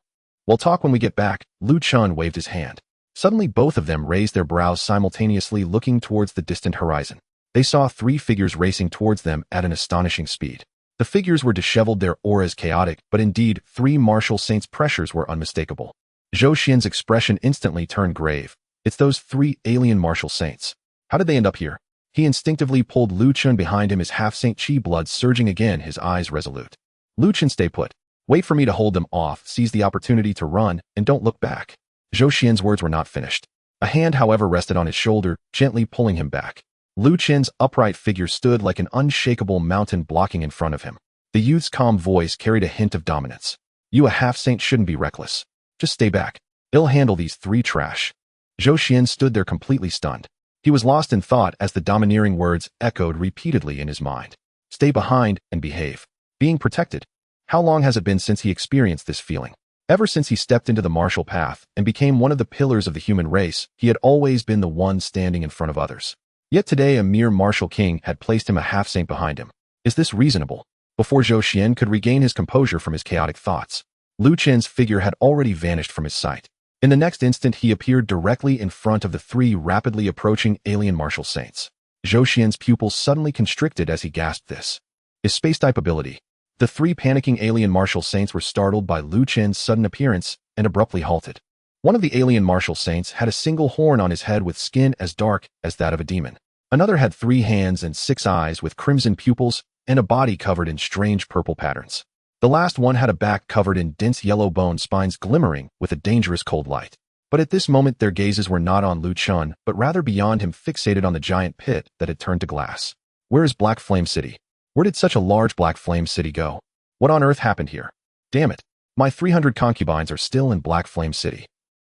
We'll talk when we get back. Lu Chen waved his hand. Suddenly both of them raised their brows simultaneously, looking towards the distant horizon. They saw three figures racing towards them at an astonishing speed. The figures were disheveled, their auras chaotic, but indeed, three martial saints' pressures were unmistakable. Zhou Xian's expression instantly turned grave. It's those three alien martial saints. How did they end up here? He instinctively pulled Lu Chen behind him, his half-saint chi blood surging again, his eyes resolute. Lu Chen, stay put. Wait for me to hold them off, seize the opportunity to run, and don't look back. Zhou Xian's words were not finished. A hand, however, rested on his shoulder, gently pulling him back. Lu Chen's upright figure stood like an unshakable mountain blocking in front of him. The youth's calm voice carried a hint of dominance. You, a half-saint, shouldn't be reckless. Just stay back. I'll handle these three trash. Zhou Xian stood there completely stunned. He was lost in thought as the domineering words echoed repeatedly in his mind. Stay behind and behave. Being protected. How long has it been since he experienced this feeling? Ever since he stepped into the martial path and became one of the pillars of the human race, he had always been the one standing in front of others. Yet today a mere martial king had placed him a half-saint behind him. Is this reasonable? Before Zhou Xian could regain his composure from his chaotic thoughts, Lu Chen's figure had already vanished from his sight. In the next instant he appeared directly in front of the three rapidly approaching alien martial saints. Zhou Xian's pupils suddenly constricted as he gasped this. His space-type ability. The three panicking alien martial saints were startled by Lu Chen's sudden appearance and abruptly halted. One of the alien martial saints had a single horn on his head with skin as dark as that of a demon. Another had 3 hands and 6 eyes with crimson pupils and a body covered in strange purple patterns. The last one had a back covered in dense yellow bone spines glimmering with a dangerous cold light. But at this moment their gazes were not on Lu Chen, but rather beyond him, fixated on the giant pit that had turned to glass. Where is Black Flame City? Where did such a large Black Flame City go? What on earth happened here? Damn it. My 300 concubines are still in Black Flame City.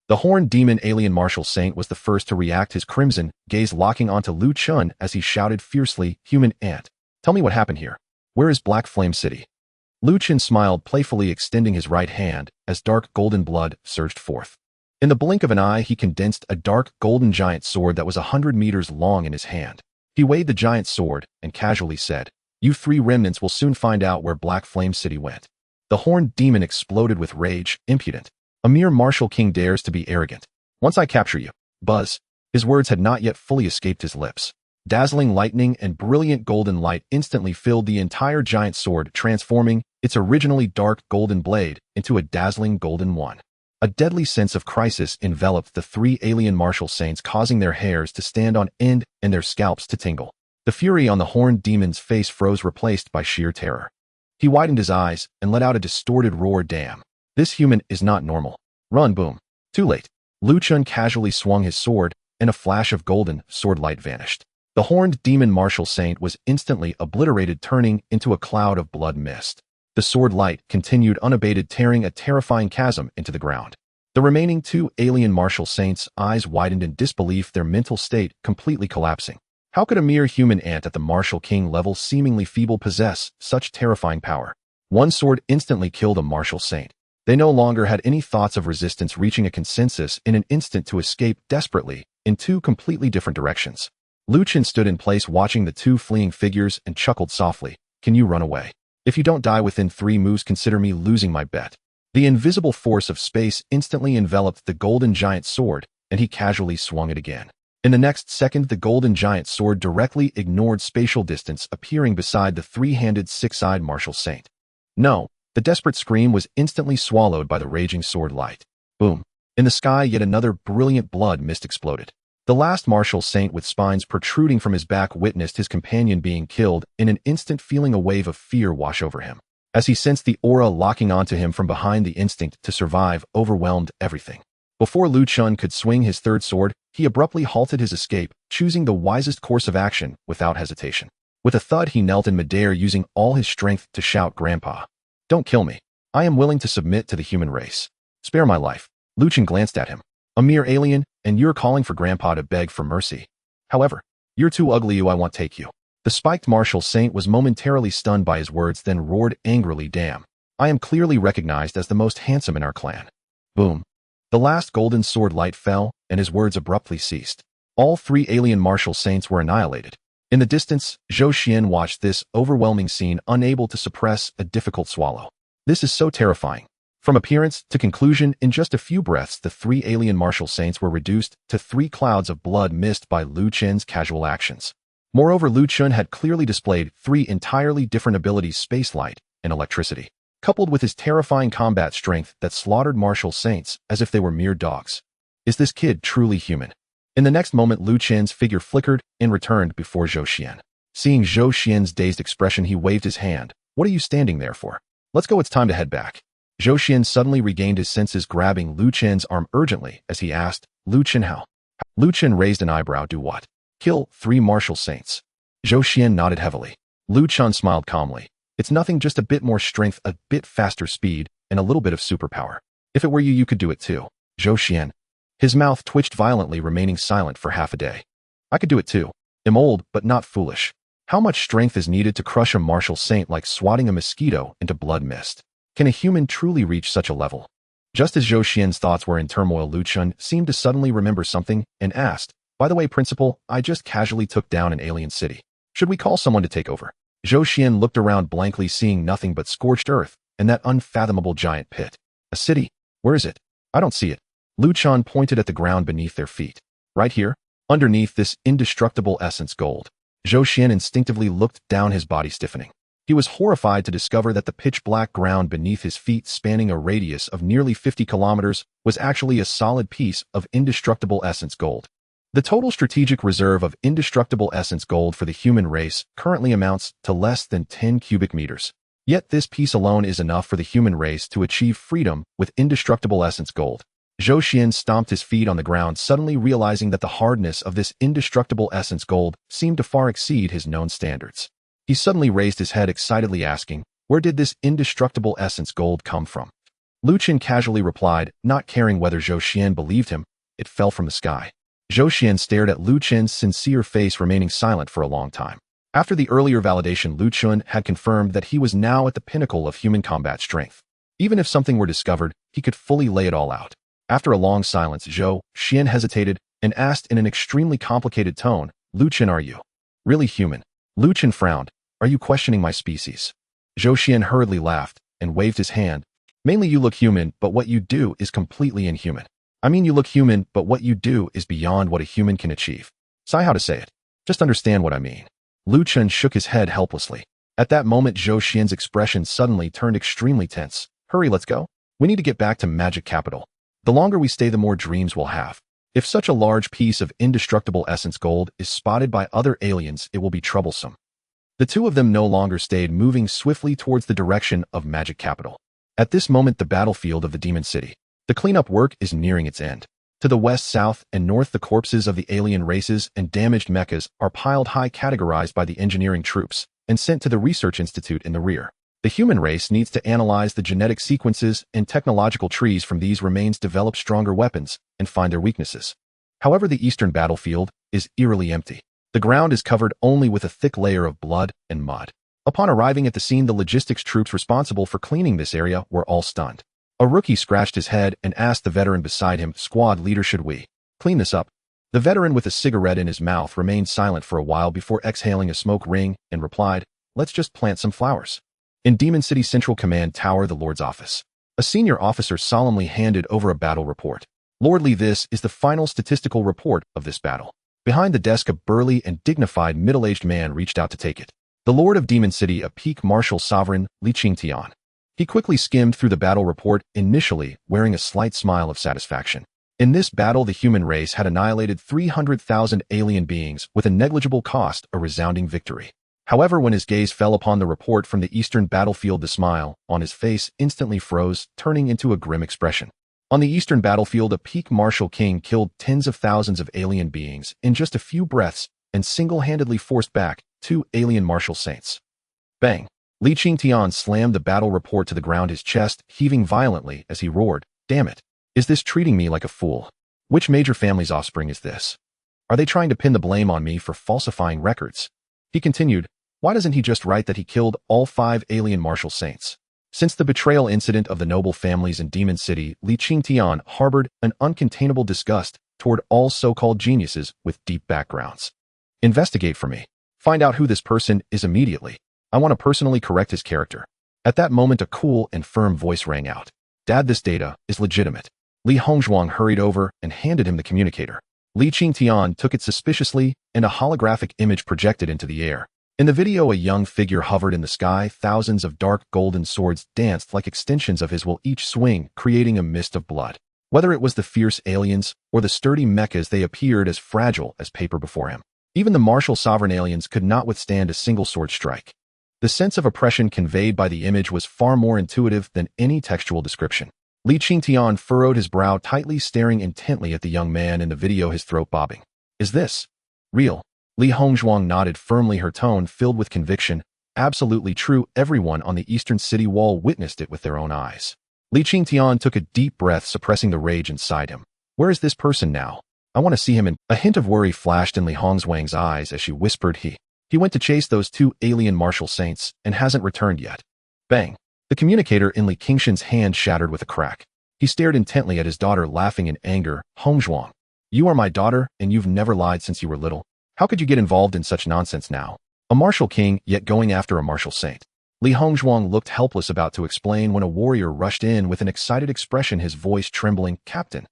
The horned demon alien martial saint was the first to react, his crimson gaze locking onto Lu Chen as he shouted fiercely, Human ant, tell me what happened here. Where is Black Flame City? Lu Chen smiled playfully, extending his right hand as dark golden blood surged forth. In the blink of an eye, he condensed a dark golden giant sword that was 100 meters long in his hand. He weighed the giant sword and casually said, You 3 remnants will soon find out where Black Flame City went. The horned demon exploded with rage, impudent. A mere martial king dares to be arrogant. Once I capture you, buzz. His words had not yet fully escaped his lips. Dazzling lightning and brilliant golden light instantly filled the entire giant sword, transforming its originally dark golden blade into a dazzling golden one. A deadly sense of crisis enveloped the 3 alien martial saints, causing their hairs to stand on end and their scalps to tingle. The fury on the horned demon's face froze, replaced by sheer terror. He widened his eyes and let out a distorted roar. Damn. This human is not normal. Run, boom. Too late. Lu Chen casually swung his sword, and a flash of golden sword light vanished. The horned demon martial saint was instantly obliterated, turning into a cloud of blood mist. The sword light continued unabated, tearing a terrifying chasm into the ground. The remaining 2 alien martial saints' eyes widened in disbelief, their mental state completely collapsing. How could a mere human ant at the martial king level, seemingly feeble, possess such terrifying power? One sword instantly killed a martial saint. They no longer had any thoughts of resistance, reaching a consensus in an instant to escape desperately in 2 completely different directions. Lu Chen stood in place, watching the 2 fleeing figures, and chuckled softly. Can you run away? If you don't die within 3 moves, consider me losing my bet. The invisible force of space instantly enveloped the golden giant sword, and he casually swung it again. In the next second, the golden giant sword directly ignored spatial distance, appearing beside the 3-handed 6-eyed martial saint. No. The desperate scream was instantly swallowed by the raging sword light. Boom. In the sky, yet another brilliant blood mist exploded. The last martial saint, with spines protruding from his back, witnessed his companion being killed in an instant, feeling a wave of fear wash over him. As he sensed the aura locking onto him from behind, the instinct to survive overwhelmed everything. Before Lu Chen could swing his 3rd sword, he abruptly halted his escape, choosing the wisest course of action without hesitation. With a thud, he knelt in midair, using all his strength to shout, Grandpa. Don't kill me. I am willing to submit to the human race. Spare my life. Lu Chen glanced at him. A mere alien, and you're calling for Grandpa to beg for mercy. However, you're too ugly, I won't take you. The spiked martial saint was momentarily stunned by his words, then roared angrily, Damn. I am clearly recognized as the most handsome in our clan. Boom. The last golden sword light fell, and his words abruptly ceased. All 3 alien martial saints were annihilated. In the distance, Zhou Xian watched this overwhelming scene, unable to suppress a difficult swallow. This is so terrifying. From appearance to conclusion, in just a few breaths, the 3 alien martial saints were reduced to 3 clouds of blood mist by Lu Chen's casual actions. Moreover, Lu Chen had clearly displayed 3 entirely different abilities: space light and electricity, coupled with his terrifying combat strength that slaughtered martial saints as if they were mere dogs. Is this kid truly human? In the next moment, Lu Chen's figure flickered and returned before Zhou Xian. Seeing Zhou Xian's dazed expression, he waved his hand. What are you standing there for? Let's go, it's time to head back. Zhou Xian suddenly regained his senses, grabbing Lu Chen's arm urgently as he asked, Lu Chen how? Lu Chen raised an eyebrow. Do what? Kill 3 martial saints. Zhou Xian nodded heavily. Lu Chen smiled calmly. It's nothing, just a bit more strength, a bit faster speed, and a little bit of superpower. If it were you could do it too. Zhou Xian. His mouth twitched violently, remaining silent for half a day. I could do it too. I'm old, but not foolish. How much strength is needed to crush a martial saint like swatting a mosquito into blood mist? Can a human truly reach such a level? Just as Zhou Xian's thoughts were in turmoil, Lu Chen seemed to suddenly remember something and asked, By the way, Principal, I just casually took down an alien city. Should we call someone to take over? Zhou Xian looked around blankly, seeing nothing but scorched earth and that unfathomable giant pit. A city? Where is it? I don't see it. Lu Chen pointed at the ground beneath their feet. Right here? Underneath this indestructible essence gold. Zhou Xian instinctively looked down, his body stiffening. He was horrified to discover that the pitch-black ground beneath his feet, spanning a radius of nearly 50 kilometers, was actually a solid piece of indestructible essence gold. The total strategic reserve of indestructible essence gold for the human race currently amounts to less than 10 cubic meters. Yet this piece alone is enough for the human race to achieve freedom with indestructible essence gold. Zhou Xian stomped his feet on the ground, suddenly realizing that the hardness of this indestructible essence gold seemed to far exceed his known standards. He suddenly raised his head, excitedly asking, Where did this indestructible essence gold come from? Lu Chen casually replied, not caring whether Zhou Xian believed him. It fell from the sky. Zhou Xian stared at Lu Chen's sincere face, remaining silent for a long time. After the earlier validation, Lu Chen had confirmed that he was now at the pinnacle of human combat strength. Even if something were discovered, he could fully lay it all out. After a long silence, Zhou Xian hesitated and asked in an extremely complicated tone, Lu Chen, are you really human? Lu Chen frowned. Are you questioning my species? Zhou Xian hurriedly laughed and waved his hand. Mainly you look human, but what you do is completely inhuman. I mean, you look human, but what you do is beyond what a human can achieve. Sigh how to say it. Just understand what I mean. Lu Chen shook his head helplessly. At that moment, Zhou Xian's expression suddenly turned extremely tense. Hurry, let's go. We need to get back to Magic Capital. The longer we stay, the more dreams we'll have. If such a large piece of indestructible essence gold is spotted by other aliens, it will be troublesome. The two of them no longer stayed, moving swiftly towards the direction of Magic Capital. At this moment, the battlefield of the Demon City. The cleanup work is nearing its end. To the west, south, and north, the corpses of the alien races and damaged mechas are piled high, categorized by the engineering troops, and sent to the research institute in the rear. The human race needs to analyze the genetic sequences and technological trees from these remains, develop stronger weapons, and find their weaknesses. However, the eastern battlefield is eerily empty. The ground is covered only with a thick layer of blood and mud. Upon arriving at the scene, the logistics troops responsible for cleaning this area were all stunned. A rookie scratched his head and asked the veteran beside him, Squad leader, should we clean this up? The veteran, with a cigarette in his mouth, remained silent for a while before exhaling a smoke ring and replied, Let's just plant some flowers. In Demon City Central Command Tower, the Lord's office. A senior officer solemnly handed over a battle report. Lordly, this is the final statistical report of this battle. Behind the desk, a burly and dignified middle-aged man reached out to take it. The Lord of Demon City, a peak martial sovereign, Li Qingtian. He quickly skimmed through the battle report, initially wearing a slight smile of satisfaction. In this battle, the human race had annihilated 300,000 alien beings with a negligible cost, a resounding victory. However, when his gaze fell upon the report from the eastern battlefield, the smile on his face instantly froze, turning into a grim expression. On the eastern battlefield, a peak martial king killed tens of thousands of alien beings in just a few breaths and single-handedly forced back 2 alien martial saints. Bang! Li Qingtian slammed the battle report to the ground, his chest heaving violently as he roared, Damn it! Is this treating me like a fool? Which major family's offspring is this? Are they trying to pin the blame on me for falsifying records? He continued, Why doesn't he just write that he killed all 5 alien martial saints? Since the betrayal incident of the noble families in Demon City, Li Qingtian harbored an uncontainable disgust toward all so-called geniuses with deep backgrounds. Investigate for me. Find out who this person is immediately. I want to personally correct his character. At that moment, a cool and firm voice rang out. Dad, this data is legitimate. Li Hongzhuang hurried over and handed him the communicator. Li Qingtian took it suspiciously, and a holographic image projected into the air. In the video, a young figure hovered in the sky. Thousands of dark golden swords danced like extensions of his will, each swing creating a mist of blood. Whether it was the fierce aliens or the sturdy mechas, they appeared as fragile as paper before him. Even the martial sovereign aliens could not withstand a single sword strike. The sense of oppression conveyed by the image was far more intuitive than any textual description. Li Qingtian furrowed his brow tightly, staring intently at the young man in the video, his throat bobbing. Is this real? Li Hongzhuang nodded firmly, her tone filled with conviction. Absolutely true. Everyone on the eastern city wall witnessed it with their own eyes. Li Qingtian took a deep breath, suppressing the rage inside him. Where is this person now? I want to see him. A hint of worry flashed in Li Hongzhuang's eyes as she whispered, He went to chase those two alien martial saints and hasn't returned yet. Bang! The communicator in Li Qingshan's hand shattered with a crack. He stared intently at his daughter, laughing in anger. Hongzhuang, you are my daughter, and you've never lied since you were little. How could you get involved in such nonsense now? A martial king, yet going after a martial saint. Li Hongzhuang looked helpless, about to explain when a warrior rushed in with an excited expression, his voice trembling. Captain,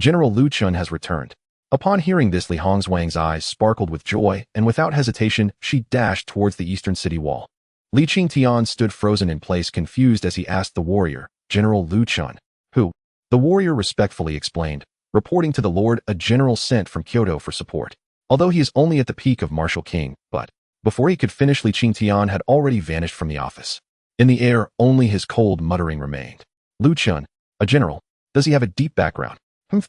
General Lu Chen has returned. Upon hearing this, Li Hongzhuang's eyes sparkled with joy, and without hesitation, she dashed towards the eastern city wall. Li Qingtian stood frozen in place, confused as he asked the warrior, General Lu Chen, who? The warrior respectfully explained, reporting to the Lord, a general sent from Kyoto for support. Although he is only at the peak of martial king, but before he could finish, Li Qingtian had already vanished from the office. In the air, only his cold muttering remained. Lu Chen, a general, does he have a deep background?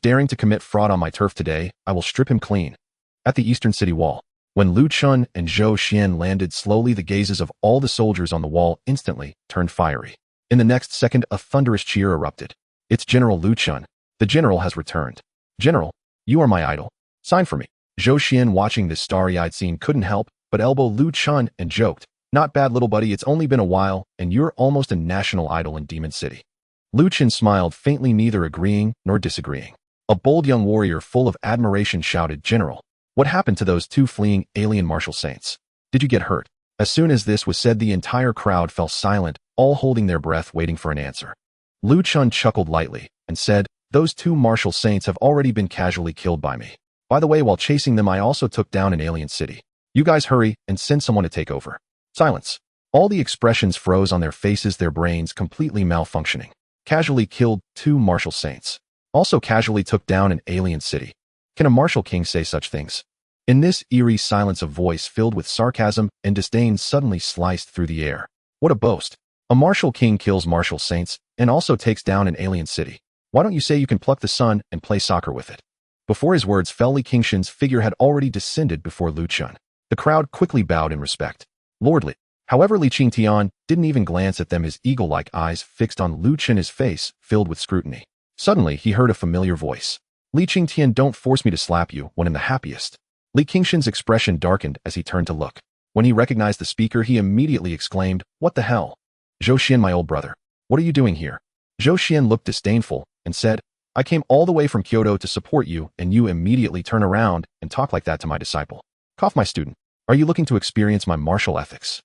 Daring to commit fraud on my turf today, I will strip him clean. At the eastern city wall, when Lu Chen and Zhou Xian landed slowly, the gazes of all the soldiers on the wall instantly turned fiery. In the next second, a thunderous cheer erupted. It's General Lu Chen. The general has returned. General, you are my idol. Sign for me. Zhou Xian, watching this starry-eyed scene, couldn't help but elbow Lu Chen and joked, Not bad, little buddy, it's only been a while, and you're almost a national idol in Demon City. Lu Chen smiled faintly, neither agreeing nor disagreeing. A bold young warrior full of admiration shouted, General, what happened to those two fleeing alien martial saints? Did you get hurt? As soon as this was said, the entire crowd fell silent, all holding their breath, waiting for an answer. Lu Chen chuckled lightly and said, Those two martial saints have already been casually killed by me. By the way, while chasing them, I also took down an alien city. You guys hurry and send someone to take over. Silence. All the expressions froze on their faces, their brains completely malfunctioning. Casually killed two martial saints. Also casually took down an alien city. Can a martial king say such things? In this eerie silence, a voice filled with sarcasm and disdain suddenly sliced through the air. What a boast. A martial king kills martial saints and also takes down an alien city. Why don't you say you can pluck the sun and play soccer with it? Before his words fell, Li Qingshan's figure had already descended before Lu Chen. The crowd quickly bowed in respect. Lordly. However, Li Qingtian didn't even glance at them, his eagle-like eyes fixed on Lu Chen, his face filled with scrutiny. Suddenly, he heard a familiar voice. Li Qingtian, don't force me to slap you when I'm the happiest. Li Qingshan's expression darkened as he turned to look. When he recognized the speaker, he immediately exclaimed, What the hell? Zhou Xian, my old brother. What are you doing here? Zhou Xian looked disdainful and said, I came all the way from Kyoto to support you, and you immediately turn around and talk like that to my disciple. Cough, my student. Are you looking to experience my martial ethics?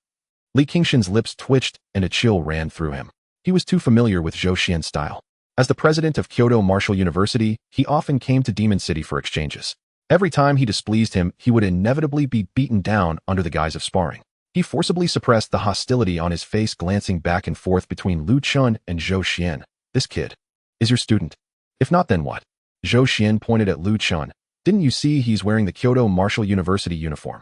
Li Qingshan's lips twitched and a chill ran through him. He was too familiar with Zhou Xian's style. As the president of Kyoto Martial University, he often came to Demon City for exchanges. Every time he displeased him, he would inevitably be beaten down under the guise of sparring. He forcibly suppressed the hostility on his face, glancing back and forth between Lu Chen and Zhou Xian. This kid is your student. If not, then what? Zhou Xian pointed at Lu Chen. Didn't you see he's wearing the Kyoto Martial University uniform?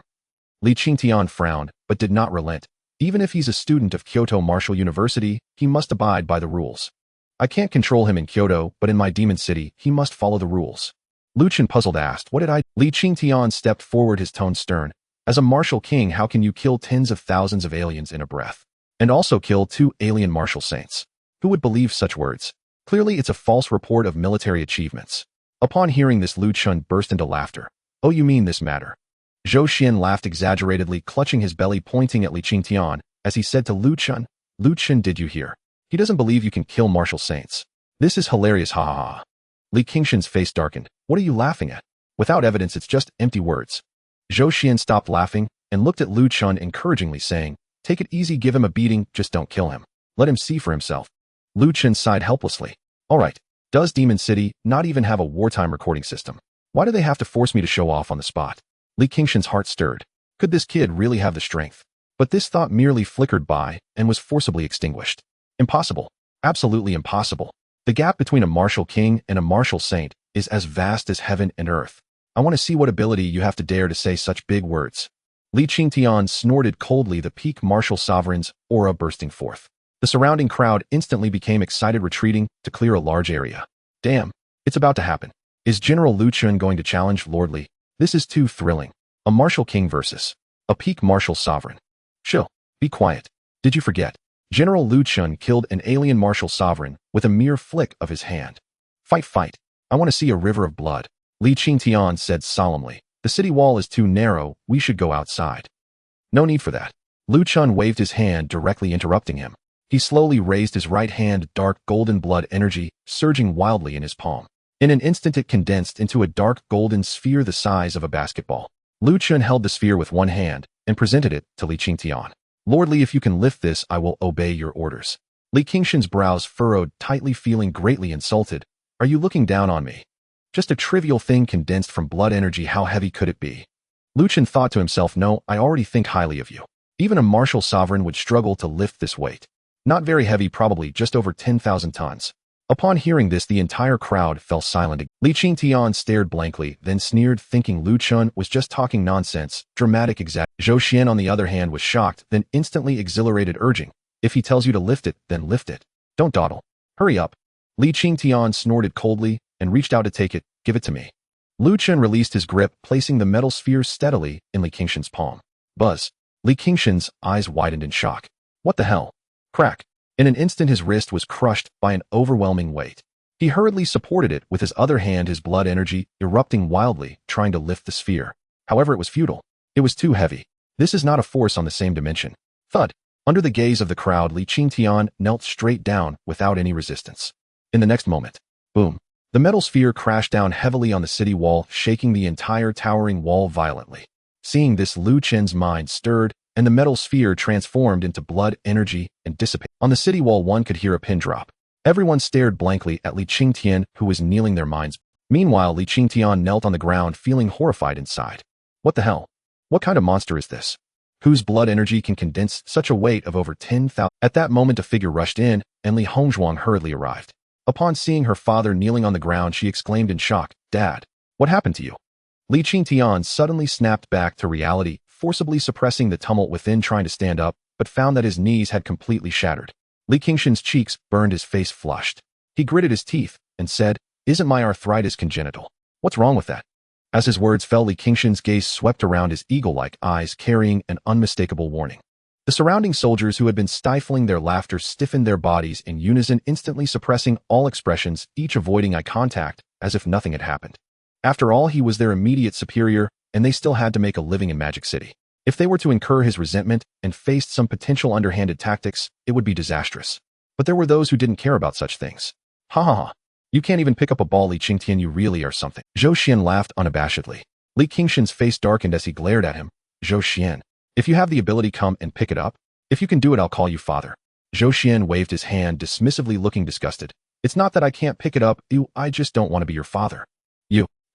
Li Qingtian frowned, but did not relent. Even if he's a student of Kyoto Martial University, he must abide by the rules. I can't control him in Kyoto, but in my Demon City, he must follow the rules. Lu Chen, puzzled, asked, What did I? Li Qingtian stepped forward, his tone stern. As a martial king, how can you kill tens of thousands of aliens in a breath? And also kill two alien martial saints? Who would believe such words? Clearly, it's a false report of military achievements. Upon hearing this, Lu Chen burst into laughter. Oh, you mean this matter? Zhou Xian laughed exaggeratedly, clutching his belly, pointing at Li Qingtian, as he said to Lu Chen, did you hear? He doesn't believe you can kill martial saints. This is hilarious, ha ha ha. Li Qingshan's face darkened. What are you laughing at? Without evidence, it's just empty words. Zhou Xian stopped laughing and looked at Lu Chen encouragingly, saying, Take it easy, give him a beating, just don't kill him. Let him see for himself. Lu Chen sighed helplessly. All right, does Demon City not even have a wartime recording system? Why do they have to force me to show off on the spot? Li Qingshan's heart stirred. Could this kid really have the strength? But this thought merely flickered by and was forcibly extinguished. Impossible. Absolutely impossible. The gap between a martial king and a martial saint is as vast as heaven and earth. I want to see what ability you have to dare to say such big words. Li Qingtian snorted coldly, the peak martial sovereign's aura bursting forth. The surrounding crowd instantly became excited, retreating to clear a large area. Damn, it's about to happen. Is General Lu Chen going to challenge Lord Li? This is too thrilling. A martial king versus a peak martial sovereign. Chill. Be quiet. Did you forget? General Lu Chen killed an alien martial sovereign with a mere flick of his hand. Fight, fight. I want to see a river of blood. Li Qingtian said solemnly. The city wall is too narrow, we should go outside. No need for that. Lu Chen waved his hand, directly interrupting him. He slowly raised his right hand, dark golden blood energy surging wildly in his palm. In an instant it condensed into a dark golden sphere the size of a basketball. Lu Chen held the sphere with one hand and presented it to Li Qingtian. Lord Li, if you can lift this, I will obey your orders. Li Qingshan's brows furrowed tightly, feeling greatly insulted. Are you looking down on me? Just a trivial thing condensed from blood energy, how heavy could it be? Lu Chen thought to himself, no, I already think highly of you. Even a martial sovereign would struggle to lift this weight. Not very heavy, probably just over 10,000 tons. Upon hearing this, the entire crowd fell silent. Li Qingtian stared blankly, then sneered, thinking Lu Chen was just talking nonsense, dramatic exaggeration. Zhou Xian, on the other hand, was shocked, then instantly exhilarated, urging, if he tells you to lift it, then lift it. Don't dawdle. Hurry up. Li Qingtian snorted coldly and reached out to take it. Give it to me. Lu Chen released his grip, placing the metal sphere steadily in Li Qingshan's palm. Buzz. Li Qingshan's eyes widened in shock. What the hell? Crack. In an instant his wrist was crushed by an overwhelming weight. He hurriedly supported it with his other hand, his blood energy erupting wildly, trying to lift the sphere. However, it was futile. It was too heavy. This is not a force on the same dimension. Thud. Under the gaze of the crowd, Li Qingtian knelt straight down without any resistance. In the next moment, boom. The metal sphere crashed down heavily on the city wall, shaking the entire towering wall violently. Seeing this, Lu Chen's mind stirred, and the metal sphere transformed into blood energy and dissipated. On the city wall, one could hear a pin drop. Everyone stared blankly at Li Qingtian, who was kneeling, their minds. Meanwhile, Li Qingtian knelt on the ground, feeling horrified inside. What the hell? What kind of monster is this? Whose blood energy can condense such a weight of over 10,000? At that moment, a figure rushed in, and Li Hongzhuang hurriedly arrived. Upon seeing her father kneeling on the ground, she exclaimed in shock, Dad, what happened to you? Li Qingtian suddenly snapped back to reality, forcibly suppressing the tumult within, trying to stand up, but found that his knees had completely shattered. Li Qingshan's cheeks burned, his face flushed. He gritted his teeth and said, Isn't my arthritis congenital? What's wrong with that? As his words fell, Li Qingshan's gaze swept around, his eagle-like eyes carrying an unmistakable warning. The surrounding soldiers, who had been stifling their laughter, stiffened their bodies in unison, instantly suppressing all expressions, each avoiding eye contact, as if nothing had happened. After all, he was their immediate superior, and they still had to make a living in Magic City. If they were to incur his resentment and faced some potential underhanded tactics, it would be disastrous. But there were those who didn't care about such things. Ha ha ha. You can't even pick up a ball, Li Qingtian, you really are something. Zhou Xian laughed unabashedly. Li Qingshan's face darkened as he glared at him. Zhou Xian, if you have the ability, come and pick it up. If you can do it, I'll call you father. Zhou Xian waved his hand dismissively, looking disgusted. It's not that I can't pick it up, I just don't want to be your father.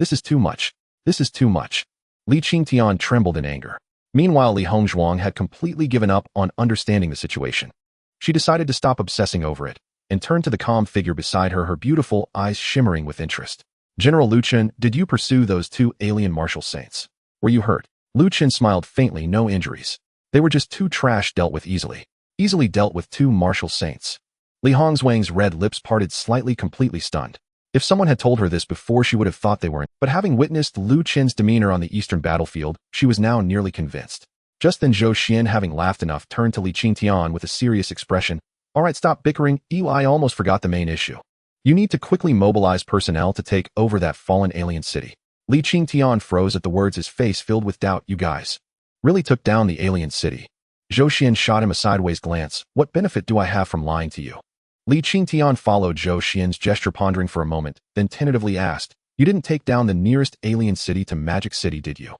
This is too much. This is too much. Li Qingtian trembled in anger. Meanwhile, Li Hongzhuang had completely given up on understanding the situation. She decided to stop obsessing over it and turned to the calm figure beside her, her beautiful eyes shimmering with interest. General Lu Chen, did you pursue those two alien martial saints? Were you hurt? Lu Chen smiled faintly. No injuries. They were just two trash dealt with easily. Easily dealt with two martial saints. Li Hongzhuang's red lips parted slightly, completely stunned. If someone had told her this before, she would have thought they weren't. But having witnessed Lu Chen's demeanor on the eastern battlefield, she was now nearly convinced. Just then, Zhou Xian, having laughed enough, turned to Li Qingtian with a serious expression. All right, stop bickering. I almost forgot the main issue. You need to quickly mobilize personnel to take over that fallen alien city. Li Qingtian froze at the words, his face filled with doubt. You guys really took down the alien city? Zhou Xian shot him a sideways glance. What benefit do I have from lying to you? Li Qingtian followed Zhou Xian's gesture, pondering for a moment, then tentatively asked, You didn't take down the nearest alien city to Magic City, did you?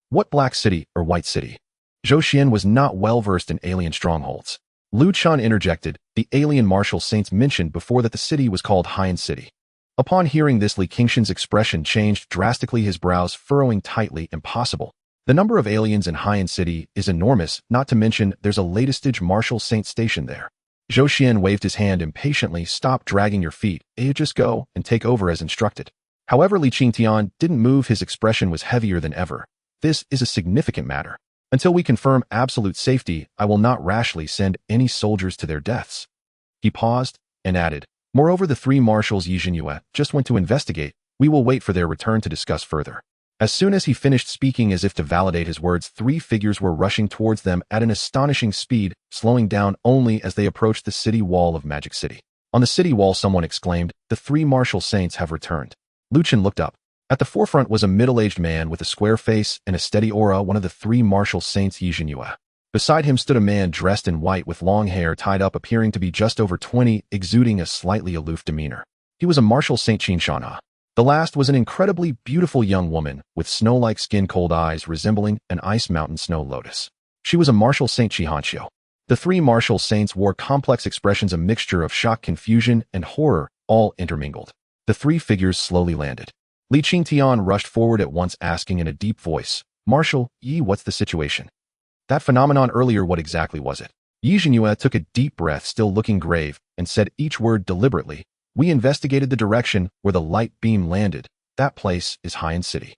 What Black City or White City? Zhou Xian was not well versed in alien strongholds. Lu Chen interjected, the alien martial saints mentioned before that the city was called Haiyan City. Upon hearing this, Li Qingshan's expression changed drastically, his brows furrowing tightly. Impossible. The number of aliens in Haiyan City is enormous, not to mention there's a latest martial saint stationed there. Zhou Xian waved his hand impatiently. Stop dragging your feet. Just go and take over as instructed. However, Li Qingtian didn't move. His expression was heavier than ever. This is a significant matter. Until we confirm absolute safety, I will not rashly send any soldiers to their deaths. He paused and added, moreover, the three marshals Yi Jinyue just went to investigate. We will wait for their return to discuss further. As soon as he finished speaking, as if to validate his words, three figures were rushing towards them at an astonishing speed, slowing down only as they approached the city wall of Magic City. On the city wall, someone exclaimed, the three martial saints have returned. Chen looked up. At the forefront was a middle-aged man with a square face and a steady aura, one of the three martial saints Yi Jinyue. Beside him stood a man dressed in white with long hair tied up, appearing to be just over 20, exuding a slightly aloof demeanor. He was a martial saint Chen Shanha. The last was an incredibly beautiful young woman with snow-like skin, cold eyes resembling an ice mountain snow lotus. She was a martial saint Chihanxio. The three martial saints wore complex expressions, a mixture of shock, confusion, and horror, all intermingled. The three figures slowly landed. Li Qingtian rushed forward at once, asking in a deep voice, Marshal Yi, what's the situation? That phenomenon earlier, what exactly was it? Yi Jinyue took a deep breath, still looking grave, and said each word deliberately. We investigated the direction where the light beam landed. That place is Haiyan City.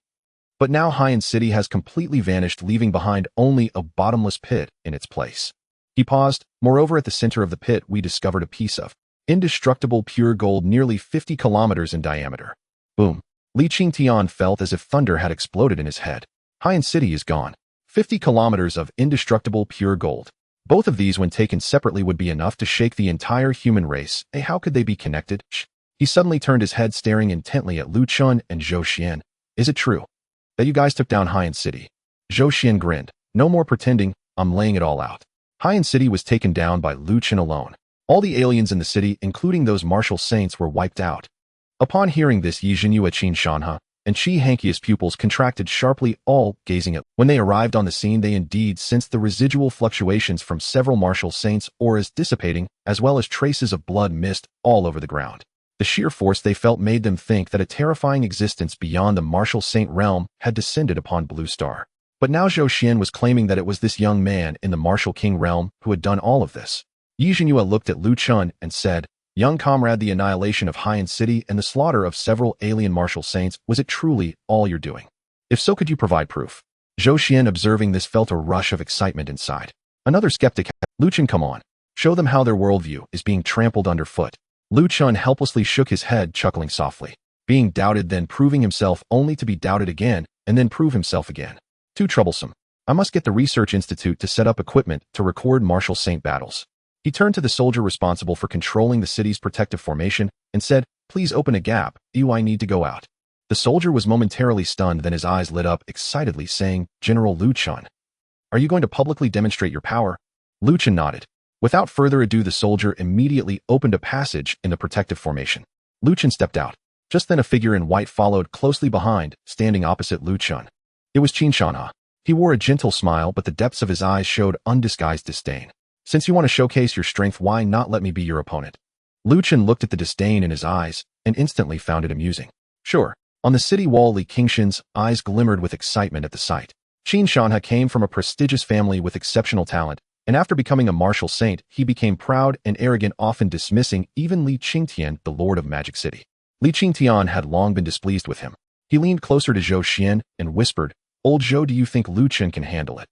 But now Haiyan City has completely vanished, leaving behind only a bottomless pit in its place. He paused. Moreover, at the center of the pit, we discovered a piece of indestructible pure gold nearly 50 kilometers in diameter. Boom. Li Qingtian felt as if thunder had exploded in his head. Haiyan City is gone. 50 kilometers of indestructible pure gold. Both of these, when taken separately, would be enough to shake the entire human race. How could they be connected? He suddenly turned his head, staring intently at Lu Chen and Zhou Xian. Is it true that you guys took down Haiyan City? Zhou Xian grinned. No more pretending, I'm laying it all out. Haiyan City was taken down by Lu Chen alone. All the aliens in the city, including those martial saints, were wiped out. Upon hearing this, Yi Jinyue, Chen Shanha, and Chi Hankia's pupils contracted sharply, all gazing at. When they arrived on the scene, they indeed sensed the residual fluctuations from several martial saints' auras dissipating, as well as traces of blood mist all over the ground. The sheer force they felt made them think that a terrifying existence beyond the martial saint realm had descended upon Blue Star. But now Zhou Xian was claiming that it was this young man in the martial king realm who had done all of this. Yi Jinyue looked at Lu Chen and said, young comrade, the annihilation of Haiyan City and the slaughter of several alien martial saints, was it truly all you're doing? If so, could you provide proof? Zhou Xian, observing this, felt a rush of excitement inside. Another skeptic. Lu Chen, come on. Show them how their worldview is being trampled underfoot. Lu Chen helplessly shook his head, chuckling softly. Being doubted, then proving himself, only to be doubted again, and then prove himself again. Too troublesome. I must get the research institute to set up equipment to record martial saint battles. He turned to the soldier responsible for controlling the city's protective formation and said, please open a gap. I need to go out. The soldier was momentarily stunned, then his eyes lit up excitedly, saying, General Lu Chen, are you going to publicly demonstrate your power? Lu Chen nodded. Without further ado, the soldier immediately opened a passage in the protective formation. Lu Chen stepped out. Just then a figure in white followed closely behind, standing opposite Lu Chen. It was Chen Shanha. He wore a gentle smile, but the depths of his eyes showed undisguised disdain. Since you want to showcase your strength, why not let me be your opponent? Lu Chen looked at the disdain in his eyes and instantly found it amusing. Sure. On the city wall, Li Qingshan's eyes glimmered with excitement at the sight. Chen Shanha came from a prestigious family with exceptional talent, and after becoming a martial saint, he became proud and arrogant, often dismissing even Li Qingtian, the lord of Magic City. Li Qingtian had long been displeased with him. He leaned closer to Zhou Xian and whispered, Old Zhou, do you think Lu Chen can handle it?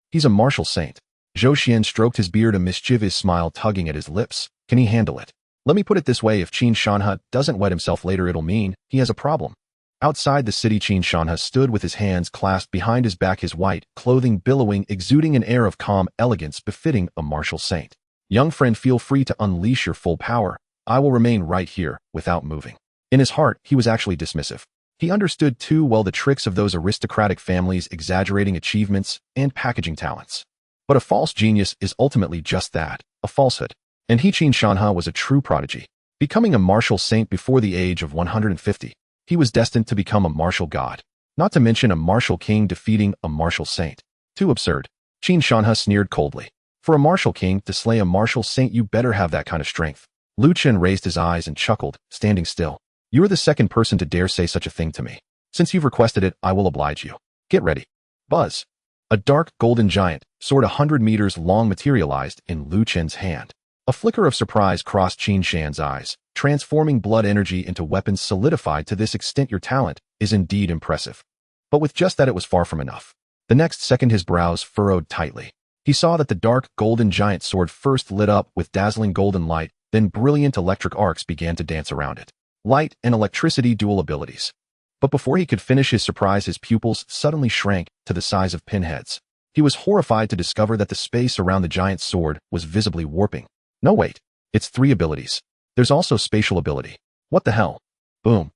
He's a martial saint. Zhou Xian stroked his beard, a mischievous smile tugging at his lips. Can he handle it? Let me put it this way, if Chen Shanha doesn't wet himself later, it'll mean he has a problem. Outside the city, Chen Shanha stood with his hands clasped behind his back, his white clothing billowing, exuding an air of calm elegance befitting a martial saint. Young friend, feel free to unleash your full power. I will remain right here without moving. In his heart, he was actually dismissive. He understood too well the tricks of those aristocratic families, exaggerating achievements and packaging talents. But a false genius is ultimately just that, a falsehood. And Chen Shanha was a true prodigy. Becoming a martial saint before the age of 150, he was destined to become a martial god. Not to mention a martial king defeating a martial saint. Too absurd. Chen Shanha sneered coldly. For a martial king to slay a martial saint, you better have that kind of strength. Lu Chen raised his eyes and chuckled, standing still. You are the second person to dare say such a thing to me. Since you've requested it, I will oblige you. Get ready. Buzz. A dark golden giant, sword 100 meters long, materialized in Lu Chen's hand. A flicker of surprise crossed Chen Shan's eyes. Transforming blood energy into weapons solidified to this extent, your talent is indeed impressive. But with just that, it was far from enough. The next second his brows furrowed tightly. He saw that the dark, golden giant sword first lit up with dazzling golden light, then brilliant electric arcs began to dance around it. Light and electricity dual abilities. But before he could finish his surprise, his pupils suddenly shrank to the size of pinheads. He was horrified to discover that the space around the giant's sword was visibly warping. No, wait. It's 3 abilities. There's also spatial ability. What the hell? Boom.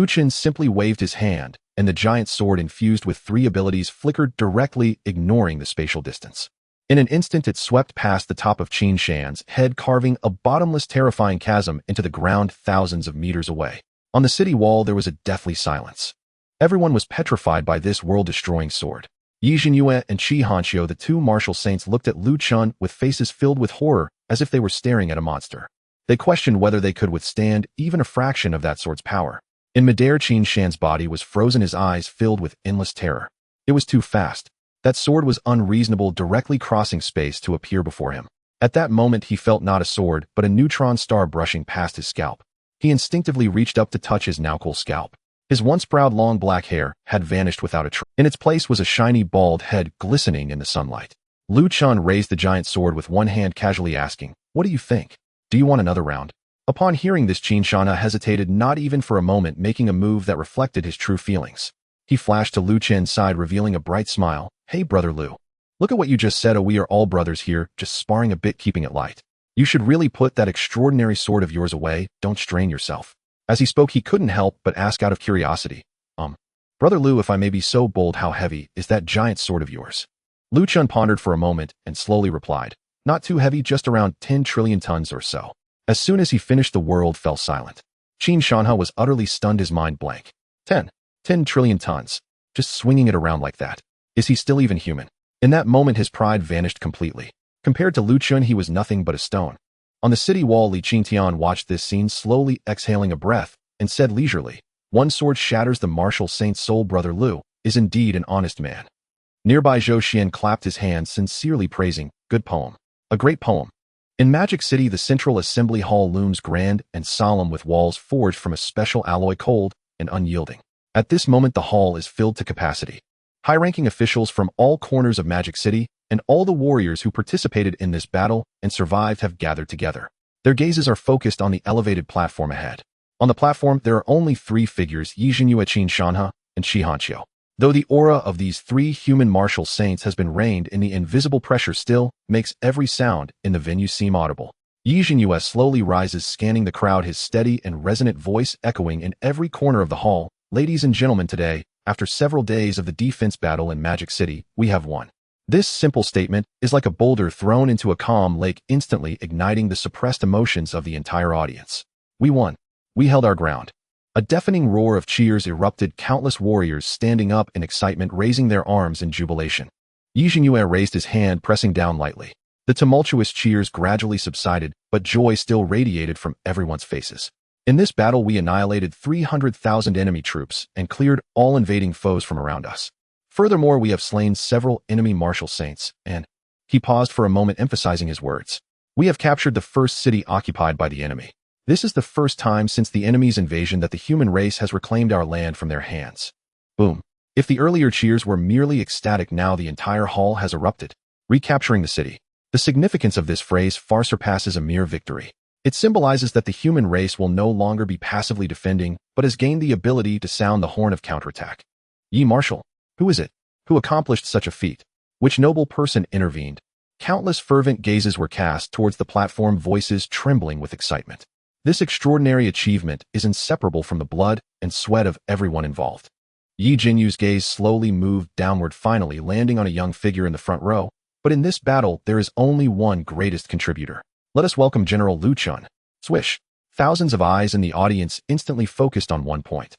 Chen simply waved his hand, and the giant sword infused with 3 abilities flickered directly, ignoring the spatial distance. In an instant, it swept past the top of Chen Shan's head, carving a bottomless, terrifying chasm into the ground thousands of meters away. On the city wall, there was a deathly silence. Everyone was petrified by this world-destroying sword. Yi Jinyue and Qi Hanxiu, the 2 martial saints, looked at Chen with faces filled with horror, as if they were staring at a monster. They questioned whether they could withstand even a fraction of that sword's power. In midair, Chen Shan's body was frozen, his eyes filled with endless terror. It was too fast. That sword was unreasonable, directly crossing space to appear before him. At that moment, he felt not a sword, but a neutron star brushing past his scalp. He instinctively reached up to touch his now cool scalp. His once proud long black hair had vanished without a trace. In its place was a shiny bald head glistening in the sunlight. Chen raised the giant sword with one hand, casually asking, "What do you think? Do you want another round?" Upon hearing this, Chen Shanha hesitated not even for a moment, making a move that reflected his true feelings. He flashed to Chen's side, revealing a bright smile. "Hey, brother Lu. Look at what you just said. Oh, we are all brothers here, just sparring a bit, keeping it light. You should really put that extraordinary sword of yours away. Don't strain yourself." As he spoke, he couldn't help but ask out of curiosity, "Brother Lu, if I may be so bold, how heavy is that giant sword of yours?" Chen pondered for a moment and slowly replied, "Not too heavy, just around 10 trillion tons or so." As soon as he finished, the world fell silent. Chen Shanha was utterly stunned, his mind blank. 10 trillion tons. Just swinging it around like that. Is he still even human? In that moment, his pride vanished completely. Compared to Chen, he was nothing but a stone. On the city wall, Li Qingtian watched this scene, slowly exhaling a breath, and said leisurely, "One sword shatters the martial saint's soul. Brother Lu is indeed an honest man." Nearby, Zhou Xian clapped his hands, sincerely praising, "Good poem. A great poem." In Magic City, the central assembly hall looms grand and solemn, with walls forged from a special alloy, cold and unyielding. At this moment, the hall is filled to capacity. High-ranking officials from all corners of Magic City and all the warriors who participated in this battle and survived have gathered together. Their gazes are focused on the elevated platform ahead. On the platform, there are only 3 figures: Yi Jinyue, Chen Shanha, and Qi Hanxiu. Though the aura of these 3 human martial saints has been reined in, the invisible pressure still makes every sound in the venue seem audible. Yi Jinyue slowly rises, scanning the crowd, his steady and resonant voice echoing in every corner of the hall. "Ladies and gentlemen, today, after several days of the defense battle in Magic City, we have won." This simple statement is like a boulder thrown into a calm lake, instantly igniting the suppressed emotions of the entire audience. "We won. We held our ground." A deafening roar of cheers erupted, countless warriors standing up in excitement, raising their arms in jubilation. Yi Jinyue raised his hand, pressing down lightly. The tumultuous cheers gradually subsided, but joy still radiated from everyone's faces. "In this battle, we annihilated 300,000 enemy troops and cleared all invading foes from around us. Furthermore, we have slain several enemy martial saints, and..." He paused for a moment, emphasizing his words. "We have captured the first city occupied by the enemy. This is the first time since the enemy's invasion that the human race has reclaimed our land from their hands." Boom. If the earlier cheers were merely ecstatic, now the entire hall has erupted. Recapturing the city. The significance of this phrase far surpasses a mere victory. It symbolizes that the human race will no longer be passively defending, but has gained the ability to sound the horn of counterattack. "Yi Marshal, who is it? Who accomplished such a feat? Which noble person intervened?" Countless fervent gazes were cast towards the platform, voices trembling with excitement. This extraordinary achievement is inseparable from the blood and sweat of everyone involved. Yi Jinyu's gaze slowly moved downward, finally landing on a young figure in the front row. But in this battle, there is only one greatest contributor. Let us welcome General Chen. Swish. Thousands of eyes in the audience instantly focused on one point.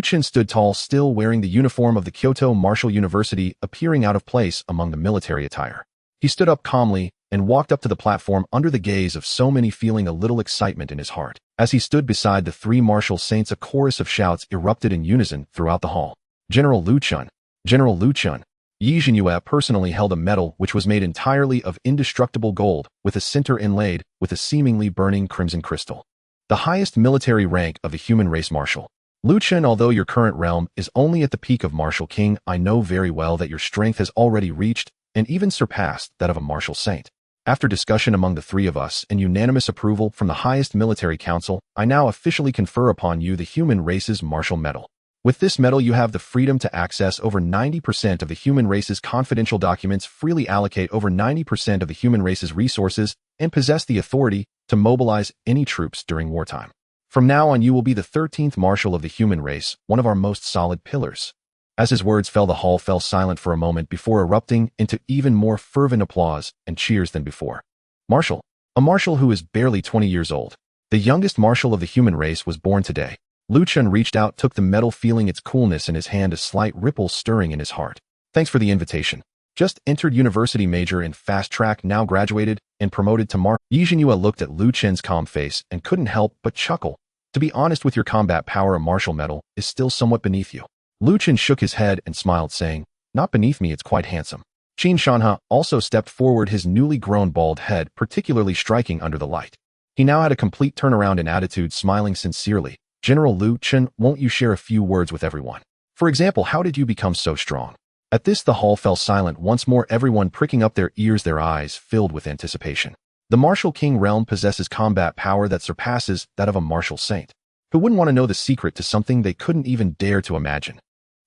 Chen stood tall, still wearing the uniform of the Kyoto Martial University, appearing out of place among the military attire. He stood up calmly and walked up to the platform, under the gaze of so many, feeling a little excitement in his heart. As he stood beside the 3 martial saints, a chorus of shouts erupted in unison throughout the hall. "General Chen! General Chen!" Yi Jinyue personally held a medal which was made entirely of indestructible gold, with a center inlaid with a seemingly burning crimson crystal. The highest military rank of the human race martial. Lu Chen, although your current realm is only at the peak of martial king, I know very well that your strength has already reached and even surpassed that of a martial saint. After discussion among the three of us and unanimous approval from the highest military council, I now officially confer upon you the human race's martial medal. With this medal, you have the freedom to access over 90% of the human race's confidential documents, freely allocate over 90% of the human race's resources, and possess the authority to mobilize any troops during wartime. From now on, you will be the 13th marshal of the human race, one of our most solid pillars. As his words fell, the hall fell silent for a moment before erupting into even more fervent applause and cheers than before. Marshal. A marshal who is barely 20 years old. The youngest marshal of the human race was born today. Lu Chen reached out, took the medal, feeling its coolness in his hand, a slight ripple stirring in his heart. Thanks for the invitation. Just entered university, major in fast track, now graduated and promoted to marshal. Yi Zhenyue looked at Lu Chen's calm face and couldn't help but chuckle. To be honest, with your combat power, a martial medal is still somewhat beneath you. Lu Chen shook his head and smiled, saying, not beneath me, it's quite handsome. Qin Shanhe also stepped forward, his newly grown bald head particularly striking under the light. He now had a complete turnaround in attitude, smiling sincerely. General Lu Chen, won't you share a few words with everyone? For example, how did you become so strong? At this, the hall fell silent once more, everyone pricking up their ears, their eyes filled with anticipation. The martial king realm possesses combat power that surpasses that of a martial saint. Who wouldn't want to know the secret to something they couldn't even dare to imagine?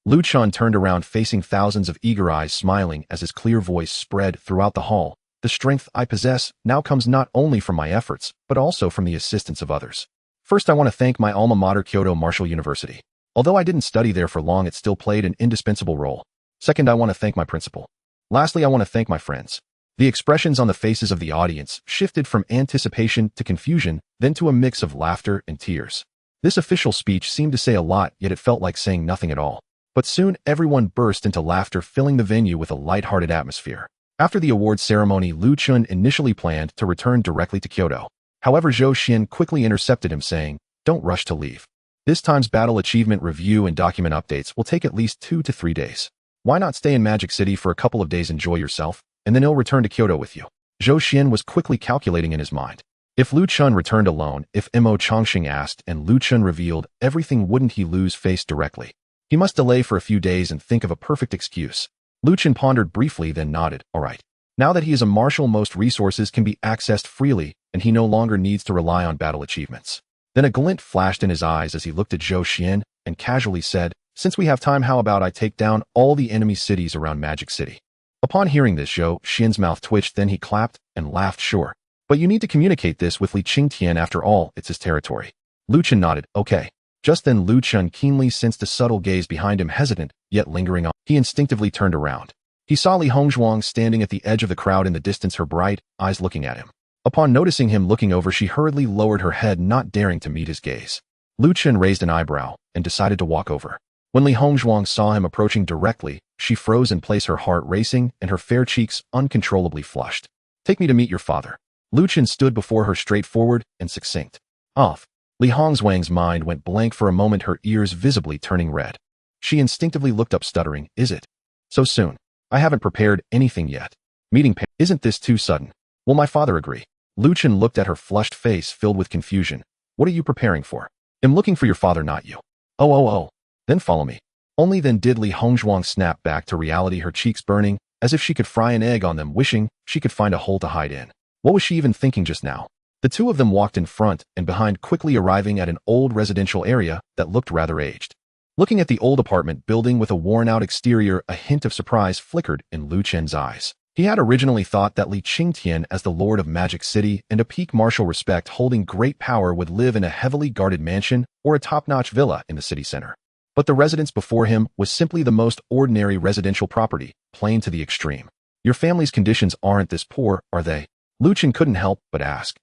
Lu Chen turned around, facing thousands of eager eyes, smiling as his clear voice spread throughout the hall. The strength I possess now comes not only from my efforts, but also from the assistance of others. First, I want to thank my alma mater, Kyoto Martial University. Although I didn't study there for long, it still played an indispensable role. Second, I want to thank my principal. Lastly, I want to thank my friends. The expressions on the faces of the audience shifted from anticipation to confusion, then to a mix of laughter and tears. This official speech seemed to say a lot, yet it felt like saying nothing at all. But soon, everyone burst into laughter, filling the venue with a light-hearted atmosphere. After the awards ceremony, Lu Chen initially planned to return directly to Kyoto. However, Zhou Xian quickly intercepted him, saying, don't rush to leave. This time's battle achievement review and document updates will take at least 2 to 3 days. Why not stay in Magic City for a couple of days, enjoy yourself, and then he'll return to Kyoto with you? Zhou Xian was quickly calculating in his mind. If Lu Chen returned alone, if Mo Chongqing asked and Lu Chen revealed everything, wouldn't he lose face directly? He must delay for a few days and think of a perfect excuse. Lu Chen pondered briefly, then nodded. All right. Now that he is a marshal, most resources can be accessed freely, and he no longer needs to rely on battle achievements. Then a glint flashed in his eyes as he looked at Zhou Xian and casually said, since we have time, how about I take down all the enemy cities around Magic City? Upon hearing this, Zhou Xian's mouth twitched, then he clapped and laughed. Sure. But you need to communicate this with Li Qingtian, after all, it's his territory. Lu Chen nodded. Okay. Just then Lu Chen keenly sensed a subtle gaze behind him, hesitant, yet lingering on. He instinctively turned around. He saw Li Hongzhuang standing at the edge of the crowd in the distance, her bright eyes looking at him. Upon noticing him looking over, she hurriedly lowered her head, not daring to meet his gaze. Lu Chen raised an eyebrow and decided to walk over. When Li Hongzhuang saw him approaching directly, she froze in place, her heart racing and her fair cheeks uncontrollably flushed. Take me to meet your father. Lu Chen stood before her, straightforward and succinct. Off. Li Hongzhuang's mind went blank for a moment, her ears visibly turning red. She instinctively looked up, stuttering, is it so soon? I haven't prepared anything yet. Meeting isn't this too sudden? Will my father agree? Lu Chen looked at her flushed face filled with confusion. What are you preparing for? I'm looking for your father, not you. Oh. Then follow me. Only then did Li Hongzhuang snap back to reality, her cheeks burning, as if she could fry an egg on them, wishing she could find a hole to hide in. What was she even thinking just now? The two of them walked in front and behind, quickly arriving at an old residential area that looked rather aged. Looking at the old apartment building with a worn-out exterior, a hint of surprise flickered in Lu Chen's eyes. He had originally thought that Li Qingtian, as the lord of Magic City and a peak martial respect holding great power, would live in a heavily guarded mansion or a top-notch villa in the city center. But the residence before him was simply the most ordinary residential property, plain to the extreme. Your family's conditions aren't this poor, are they? Lu Chen couldn't help but ask.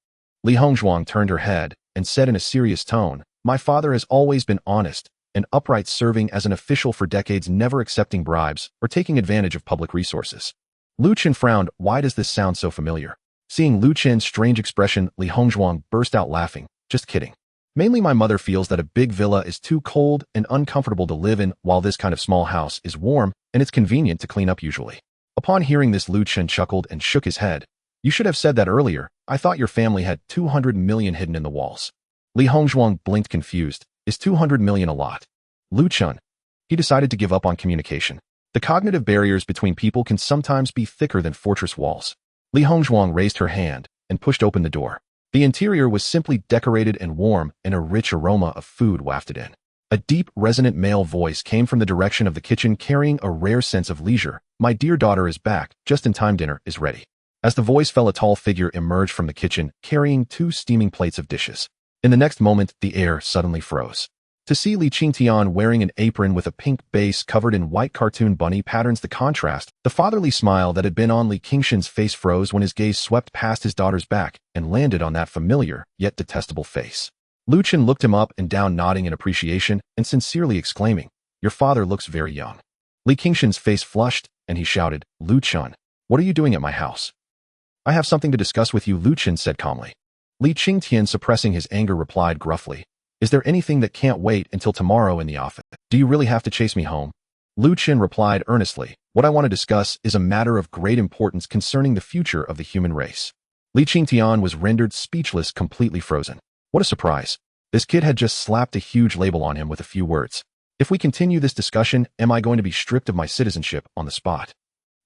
Li Hongzhuang turned her head and said in a serious tone, my father has always been honest and upright, serving as an official for decades, never accepting bribes or taking advantage of public resources. Lu Chen frowned. Why does this sound so familiar? Seeing Lu Chen's strange expression, Li Hongzhuang burst out laughing. Just kidding. Mainly my mother feels that a big villa is too cold and uncomfortable to live in, while this kind of small house is warm and it's convenient to clean up usually. Upon hearing this, Lu Chen chuckled and shook his head. You should have said that earlier. I thought your family had 200 million hidden in the walls. Li Hongzhuang blinked, confused. Is 200 million a lot? Chen. He decided to give up on communication. The cognitive barriers between people can sometimes be thicker than fortress walls. Li Hongzhuang raised her hand and pushed open the door. The interior was simply decorated and warm, and a rich aroma of food wafted in. A deep, resonant male voice came from the direction of the kitchen carrying a rare sense of leisure. My dear daughter is back, just in time, dinner is ready. As the voice fell, a tall figure emerged from the kitchen, carrying 2 steaming plates of dishes. In the next moment, the air suddenly froze. To see Li Qingtian wearing an apron with a pink base covered in white cartoon bunny patterns, the contrast, the fatherly smile that had been on Li Qingshan's face froze when his gaze swept past his daughter's back and landed on that familiar, yet detestable face. Chen looked him up and down, nodding in appreciation and sincerely exclaiming, "Your father looks very young." Li Qingshan's face flushed, and he shouted, "Chen, what are you doing at my house?" "I have something to discuss with you," Chen said calmly. Li Qingtian, suppressing his anger, replied gruffly, "Is there anything that can't wait until tomorrow in the office? Do you really have to chase me home?" Chen replied earnestly, "What I want to discuss is a matter of great importance concerning the future of the human race." Li Qingtian was rendered speechless, completely frozen. What a surprise. This kid had just slapped a huge label on him with a few words. "If we continue this discussion, am I going to be stripped of my citizenship on the spot?"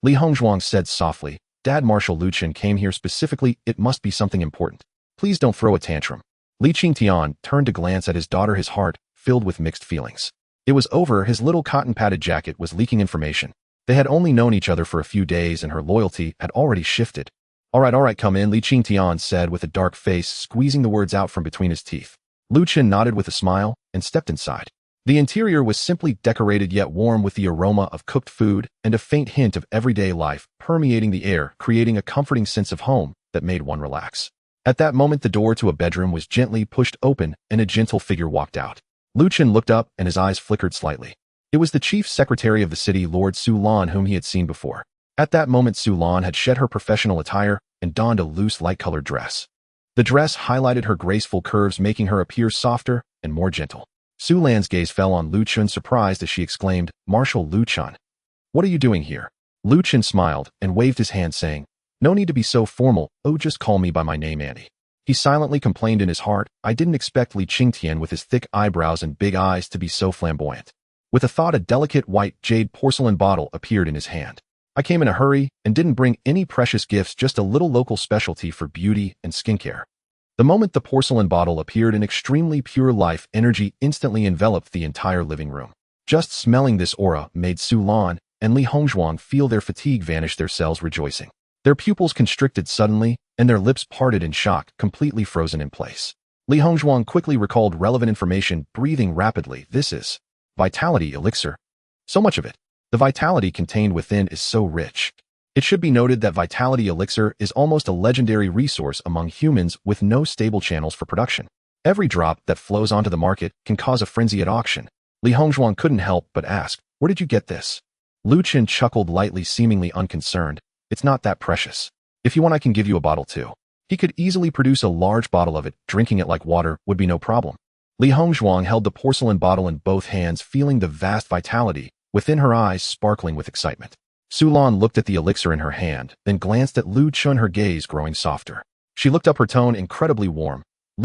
Li Hongzhuang said softly, "Dad, Marshal Chen came here specifically. It must be something important. Please don't throw a tantrum." Li Qingtian turned to glance at his daughter, his heart filled with mixed feelings. It was over. His little cotton-padded jacket was leaking information. They had only known each other for a few days, and her loyalty had already shifted. All right, come in," Li Qingtian said with a dark face, squeezing the words out from between his teeth. Chen nodded with a smile and stepped inside. The interior was simply decorated yet warm, with the aroma of cooked food and a faint hint of everyday life permeating the air, creating a comforting sense of home that made one relax. At that moment, the door to a bedroom was gently pushed open and a gentle figure walked out. Chen looked up and his eyes flickered slightly. It was the chief secretary of the city, Lord Su Lan, whom he had seen before. At that moment, Su Lan had shed her professional attire and donned a loose, light-colored dress. The dress highlighted her graceful curves, making her appear softer and more gentle. Su Lan's gaze fell on Chen, surprised as she exclaimed, "Marshal Chen, what are you doing here?" Chen smiled and waved his hand, saying, "No need to be so formal. Oh, just call me by my name, Andy." He silently complained in his heart, "I didn't expect Li Qingtian with his thick eyebrows and big eyes to be so flamboyant." With a thought, a delicate white jade porcelain bottle appeared in his hand. "I came in a hurry and didn't bring any precious gifts, just a little local specialty for beauty and skincare." The moment the porcelain bottle appeared, an extremely pure life energy instantly enveloped the entire living room. Just smelling this aura made Su Lan and Li Hongzhuang feel their fatigue vanish, their cells rejoicing. Their pupils constricted suddenly, and their lips parted in shock, completely frozen in place. Li Hongzhuang quickly recalled relevant information, breathing rapidly. "This is vitality elixir. So much of it. The vitality contained within is so rich." It should be noted that vitality elixir is almost a legendary resource among humans with no stable channels for production. Every drop that flows onto the market can cause a frenzy at auction. Li Hongzhuang couldn't help but ask, "Where did you get this?" Chen chuckled lightly, seemingly unconcerned. "It's not that precious. If you want, I can give you a bottle too." He could easily produce a large bottle of it. Drinking it like water would be no problem. Li Hongzhuang held the porcelain bottle in both hands, feeling the vast vitality within, her eyes sparkling with excitement. Su Lan looked at the elixir in her hand, then glanced at Chen, her gaze growing softer. She looked up, her tone incredibly warm.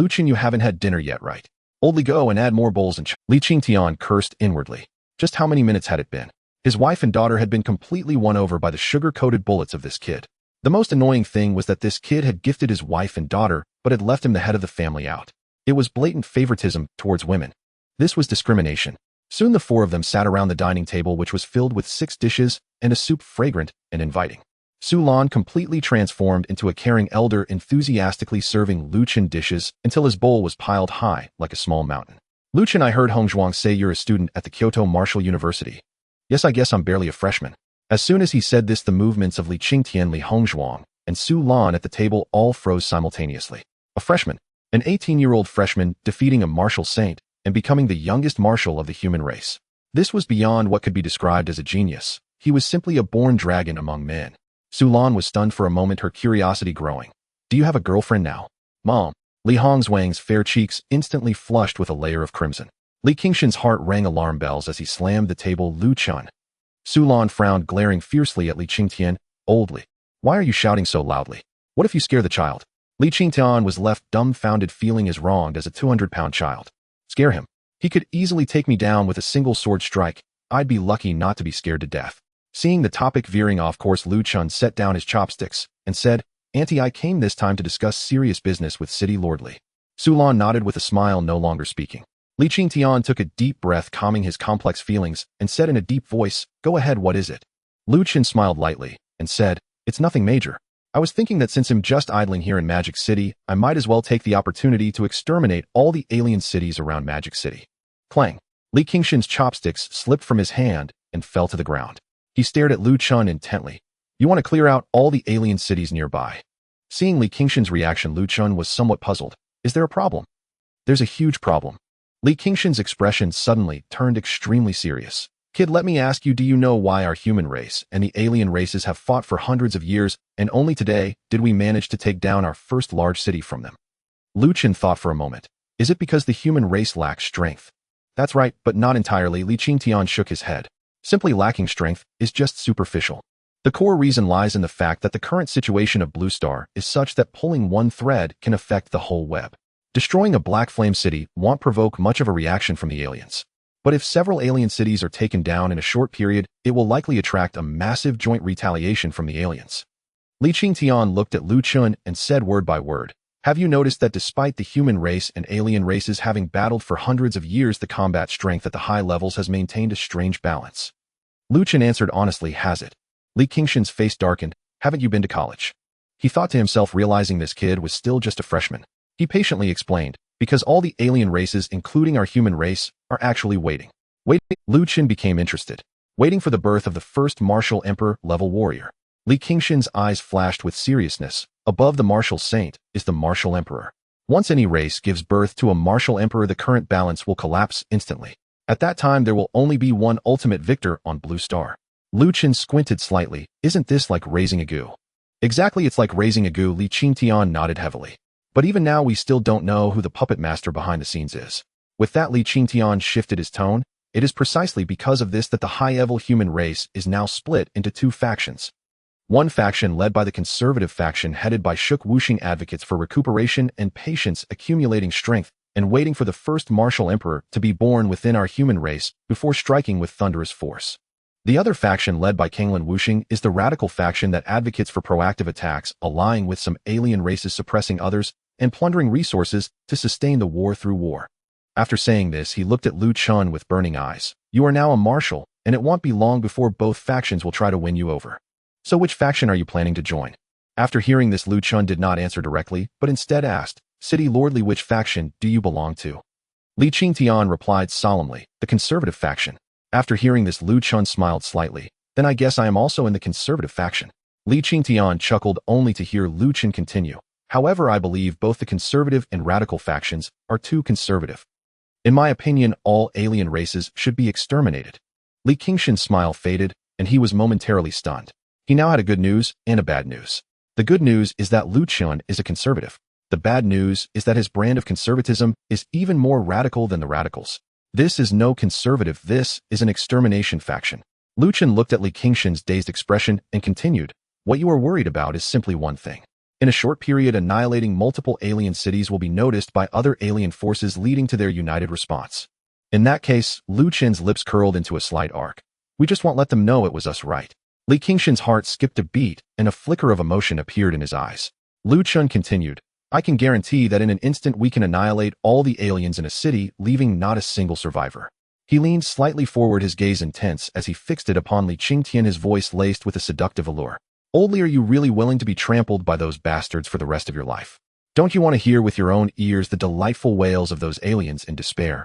"Chen, you haven't had dinner yet, right? Only go and add more bowls and Li Qingtian cursed inwardly. Just how many minutes had it been? His wife and daughter had been completely won over by the sugar-coated bullets of this kid. The most annoying thing was that this kid had gifted his wife and daughter, but had left him the head of the family out. It was blatant favoritism towards women. This was discrimination. Soon the 4 of them sat around the dining table, which was filled with 6 dishes and a soup fragrant and inviting. Su Lan completely transformed into a caring elder, enthusiastically serving Chen dishes until his bowl was piled high like a small mountain. "Chen, I heard Hongzhuang say you're a student at the Kyoto Martial University." "Yes, I guess I'm barely a freshman." As soon as he said this, the movements of Li Qingtian, Li Hongzhuang, and Su Lan at the table all froze simultaneously. A freshman, an 18-year-old freshman defeating a martial saint and becoming the youngest marshal of the human race. This was beyond what could be described as a genius. He was simply a born dragon among men. Su Lan was stunned for a moment, her curiosity growing. "Do you have a girlfriend now?" "Mom." Li Hongzhuang's fair cheeks instantly flushed with a layer of crimson. Li Qingshan's heart rang alarm bells as he slammed the table. "Chen." Su Lan frowned, glaring fiercely at Li Qingtian. "Oldly, why are you shouting so loudly? What if you scare the child?" Li Qingtian was left dumbfounded, feeling as wronged as a 200-pound child. "Scare him. He could easily take me down with a single sword strike. I'd be lucky not to be scared to death. Seeing the topic veering off course, Chen set down his chopsticks and said, Auntie, I came this time to discuss serious business with City Lord Li. Sulan nodded with a smile, no longer speaking. Li Qingtian took a deep breath, calming his complex feelings, and said in a deep voice, Go ahead, what is it? Chen smiled lightly and said, It's nothing major. I was thinking that since I'm just idling here in Magic City, I might as well take the opportunity to exterminate all the alien cities around Magic City. Clang. Li Qingshan's chopsticks slipped from his hand and fell to the ground. He stared at Chen intently. You want to clear out all the alien cities nearby? Seeing Li Qingshan's reaction, Chen was somewhat puzzled. Is there a problem? There's a huge problem. Li Qingshan's expression suddenly turned extremely serious. Kid, let me ask you, do you know why our human race and the alien races have fought for hundreds of years, and only today did we manage to take down our first large city from them? Chen thought for a moment. Is it because the human race lacks strength? That's right, but not entirely. Li Qingtian shook his head. Simply lacking strength is just superficial. The core reason lies in the fact that the current situation of Blue Star is such that pulling one thread can affect the whole web. Destroying a black flame city won't provoke much of a reaction from the aliens. But if several alien cities are taken down in a short period, it will likely attract a massive joint retaliation from the aliens. Li Qingtian looked at Chen and said word by word, Have you noticed that despite the human race and alien races having battled for hundreds of years, the combat strength at the high levels has maintained a strange balance? Chen answered honestly, Has it? Li Qingshan's face darkened. Haven't you been to college? He thought to himself, realizing this kid was still just a freshman. He patiently explained, Because all the alien races, including our human race, are actually waiting. Chen became interested. Waiting for the birth of the first martial emperor-level warrior. Li Qingshan's eyes flashed with seriousness. Above the martial saint is the martial emperor. Once any race gives birth to a martial emperor, the current balance will collapse instantly. At that time, there will only be one ultimate victor on Blue Star. Chen squinted slightly. Isn't this like raising a goo? Exactly, it's like raising a goo. Li Qingtian nodded heavily. But even now, we still don't know who the puppet master behind the scenes is. With that, Li Qingtian shifted his tone. It is precisely because of this that the high-level human race is now split into two factions. One faction led by the conservative faction headed by Shuk Wuxing, advocates for recuperation and patience, accumulating strength and waiting for the first martial emperor to be born within our human race before striking with thunderous force. The other faction, led by Kanglin Wuxing, is the radical faction that advocates for proactive attacks, allying with some alien races, suppressing others, and plundering resources to sustain the war through war. After saying this, he looked at Chen with burning eyes. You are now a marshal, and it won't be long before both factions will try to win you over. So which faction are you planning to join? After hearing this, Chen did not answer directly, but instead asked, City Lord Li, which faction do you belong to? Li Qingtian replied solemnly, the conservative faction. After hearing this, Chen smiled slightly. Then I guess I am also in the conservative faction. Li Qingtian chuckled only to hear Chen continue. However, I believe both the conservative and radical factions are too conservative. In my opinion, all alien races should be exterminated. Li Qingshan's smile faded, and he was momentarily stunned. He now had a good news and a bad news. The good news is that Chen is a conservative. The bad news is that his brand of conservatism is even more radical than the radicals. This is no conservative, this is an extermination faction. Chen looked at Li Qingshan's dazed expression and continued, What you are worried about is simply one thing. In a short period, annihilating multiple alien cities will be noticed by other alien forces, leading to their united response. In that case, Chen's lips curled into a slight arc. We just won't let them know it was us, right? Li Qingshan's heart skipped a beat, and a flicker of emotion appeared in his eyes. Chen continued, I can guarantee that in an instant we can annihilate all the aliens in a city, leaving not a single survivor. He leaned slightly forward, his gaze intense as he fixed it upon Li Qingtian, his voice laced with a seductive allure. Oldly, are you really willing to be trampled by those bastards for the rest of your life? Don't you want to hear with your own ears the delightful wails of those aliens in despair?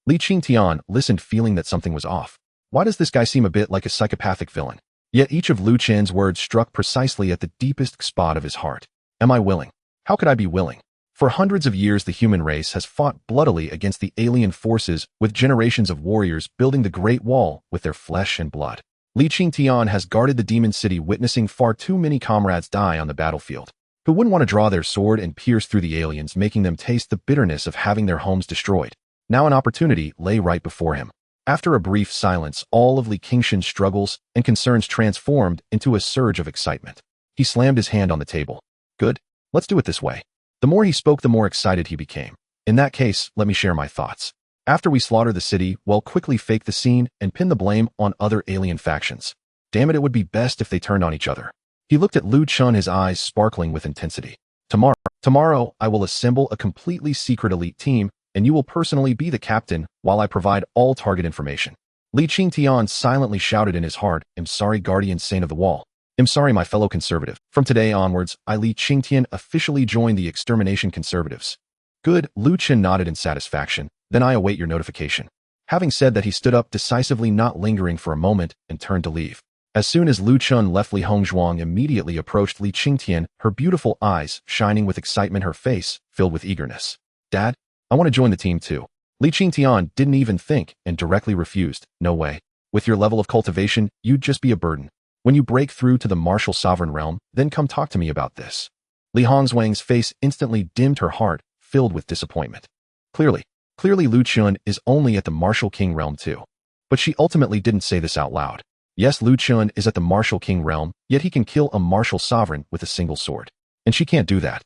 Li Qingtian listened, feeling that something was off. Why does this guy seem a bit like a psychopathic villain? Yet each of Chen's words struck precisely at the deepest spot of his heart. Am I willing? How could I be willing? For hundreds of years, the human race has fought bloodily against the alien forces, with generations of warriors building the Great Wall with their flesh and blood. Li Qingtian has guarded the demon city, witnessing far too many comrades die on the battlefield. Who wouldn't want to draw their sword and pierce through the aliens, making them taste the bitterness of having their homes destroyed? Now an opportunity lay right before him. After a brief silence, all of Li Qingshan's struggles and concerns transformed into a surge of excitement. He slammed his hand on the table. Good. Let's do it this way. The more he spoke, the more excited he became. In that case, let me share my thoughts. After we slaughter the city, we'll quickly fake the scene and pin the blame on other alien factions. Damn it, it would be best if they turned on each other. He looked at Lu Chen, his eyes sparkling with intensity. Tomorrow, I will assemble a completely secret elite team, and you will personally be the captain while I provide all target information. Li Qingtian silently shouted in his heart, "I'm sorry, guardian saint of the wall. I'm sorry, my fellow conservative. From today onwards, I, Li Qingtian, officially join the extermination conservatives." Good, Lu Chen nodded in satisfaction. Then I await your notification. Having said that, he stood up decisively, not lingering for a moment, and turned to leave. As soon as Lu Chen left, Li Hongzhuang immediately approached Li Qingtian, her beautiful eyes shining with excitement, her face filled with eagerness. "Dad, I want to join the team too." Li Qingtian didn't even think and directly refused. "No way. With your level of cultivation, you'd just be a burden. When you break through to the martial sovereign realm, then come talk to me about this." Li Hongzhuang's face instantly dimmed, her heart filled with disappointment. Clearly Lu Chen is only at the martial king realm too. But she ultimately didn't say this out loud. Yes, Lu Chen is at the martial king realm, yet he can kill a martial sovereign with a single sword. And she can't do that.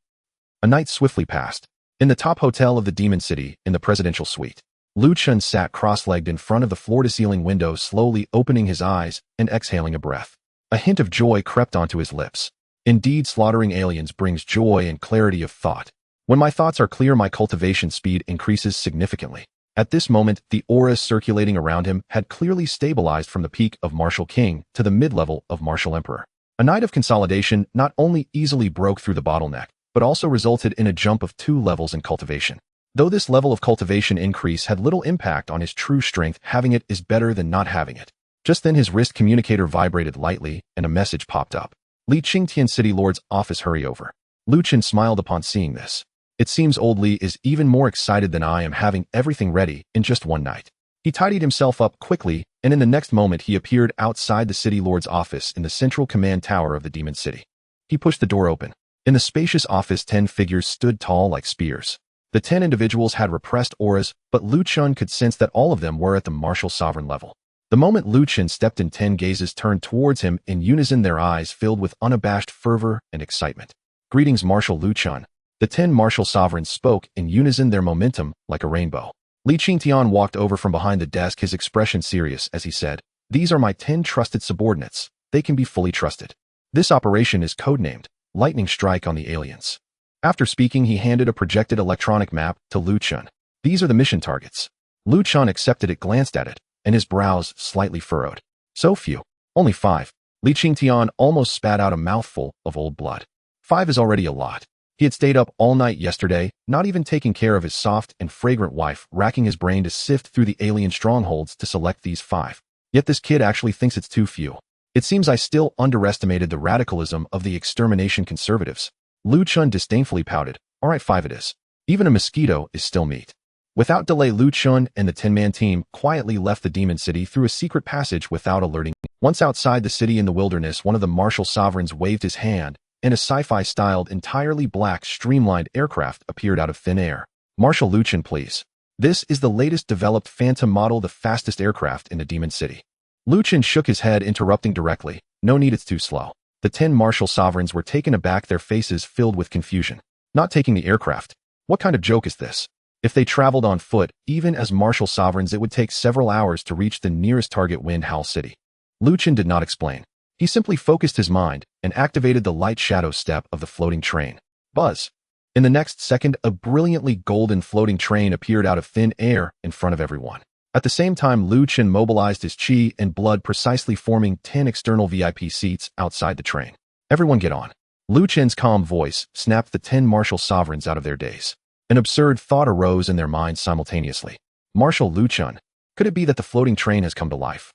A night swiftly passed. In the top hotel of the Demon City, in the presidential suite, Lu Chen sat cross-legged in front of the floor-to-ceiling window, slowly opening his eyes and exhaling a breath. A hint of joy crept onto his lips. Indeed, slaughtering aliens brings joy and clarity of thought. When my thoughts are clear, my cultivation speed increases significantly. At this moment, the auras circulating around him had clearly stabilized from the peak of Martial King to the mid-level of Martial Emperor. A night of consolidation not only easily broke through the bottleneck, but also resulted in a jump of 2 levels in cultivation. Though this level of cultivation increase had little impact on his true strength, having it is better than not having it. Just then his wrist communicator vibrated lightly, and a message popped up. "Li Qingtian City Lord's office, hurry over." Lu Chen smiled upon seeing this. It seems old Li is even more excited than I am, having everything ready in just one night. He tidied himself up quickly, and in the next moment he appeared outside the City Lord's office in the central command tower of the Demon City. He pushed the door open. In the spacious office, 10 figures stood tall like spears. The 10 individuals had repressed auras, but Lu Chen could sense that all of them were at the martial sovereign level. The moment Lu Chen stepped in, 10 gazes turned towards him in unison, their eyes filled with unabashed fervor and excitement. "Greetings, Marshal Lu Chen." The 10 martial sovereigns spoke in unison, their momentum like a rainbow. Li Qingtian walked over from behind the desk, his expression serious as he said, "These are my 10 trusted subordinates. They can be fully trusted. This operation is codenamed Lightning Strike on the Aliens." After speaking, he handed a projected electronic map to Lu Chen. "These are the mission targets." Lu Chen accepted it, glanced at it, and his brows slightly furrowed. "So few. Only 5. Li Qingtian almost spat out a mouthful of old blood. 5 is already a lot. He had stayed up all night yesterday, not even taking care of his soft and fragrant wife, racking his brain to sift through the alien strongholds to select these 5. Yet this kid actually thinks it's too few. It seems I still underestimated the radicalism of the extermination conservatives. Lu Chen disdainfully pouted. "All right, 5 it is. Even a mosquito is still meat." Without delay, Lu Chen and the 10-man team quietly left the Demon City through a secret passage without alerting. Once outside the city in the wilderness, one of the martial sovereigns waved his hand, and a sci-fi styled, entirely black, streamlined aircraft appeared out of thin air. "Marshal Lu Chen, please. This is the latest developed Phantom model, the fastest aircraft in the Demon City." Lu Chen shook his head, interrupting directly. "No need, it's too slow." The 10 martial sovereigns were taken aback, their faces filled with confusion. "Not taking the aircraft? What kind of joke is this? If they traveled on foot, even as martial sovereigns, it would take several hours to reach the nearest target, Wind Howl City." Lu Chen did not explain. He simply focused his mind and activated the light shadow step of the floating train. Buzz! In the next second, a brilliantly golden floating train appeared out of thin air in front of everyone. At the same time, Lu Chen mobilized his chi and blood, precisely forming 10 external VIP seats outside the train. "Everyone get on." Lu Chen's calm voice snapped the 10 martial sovereigns out of their daze. An absurd thought arose in their minds simultaneously. "Marshal Lu Chen, could it be that the floating train has come to life?"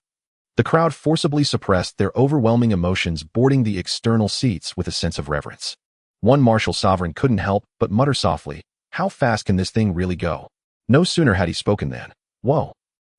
The crowd forcibly suppressed their overwhelming emotions, boarding the external seats with a sense of reverence. One martial sovereign couldn't help but mutter softly, "How fast can this thing really go?" No sooner had he spoken than, whoa,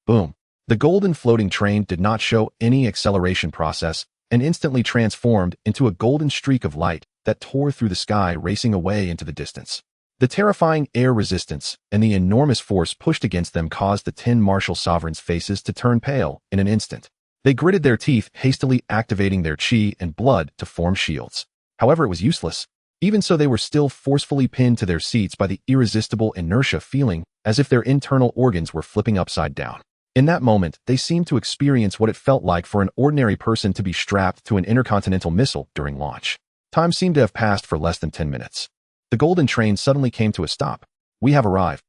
boom. The golden floating train did not show any acceleration process and instantly transformed into a golden streak of light that tore through the sky, racing away into the distance. The terrifying air resistance and the enormous force pushed against them caused the 10 martial sovereigns' faces to turn pale in an instant. They gritted their teeth, hastily activating their chi and blood to form shields. However, it was useless. Even so, they were still forcefully pinned to their seats by the irresistible inertia, feeling as if their internal organs were flipping upside down. In that moment, they seemed to experience what it felt like for an ordinary person to be strapped to an intercontinental missile during launch. Time seemed to have passed for less than 10 minutes. The golden train suddenly came to a stop. "We have arrived."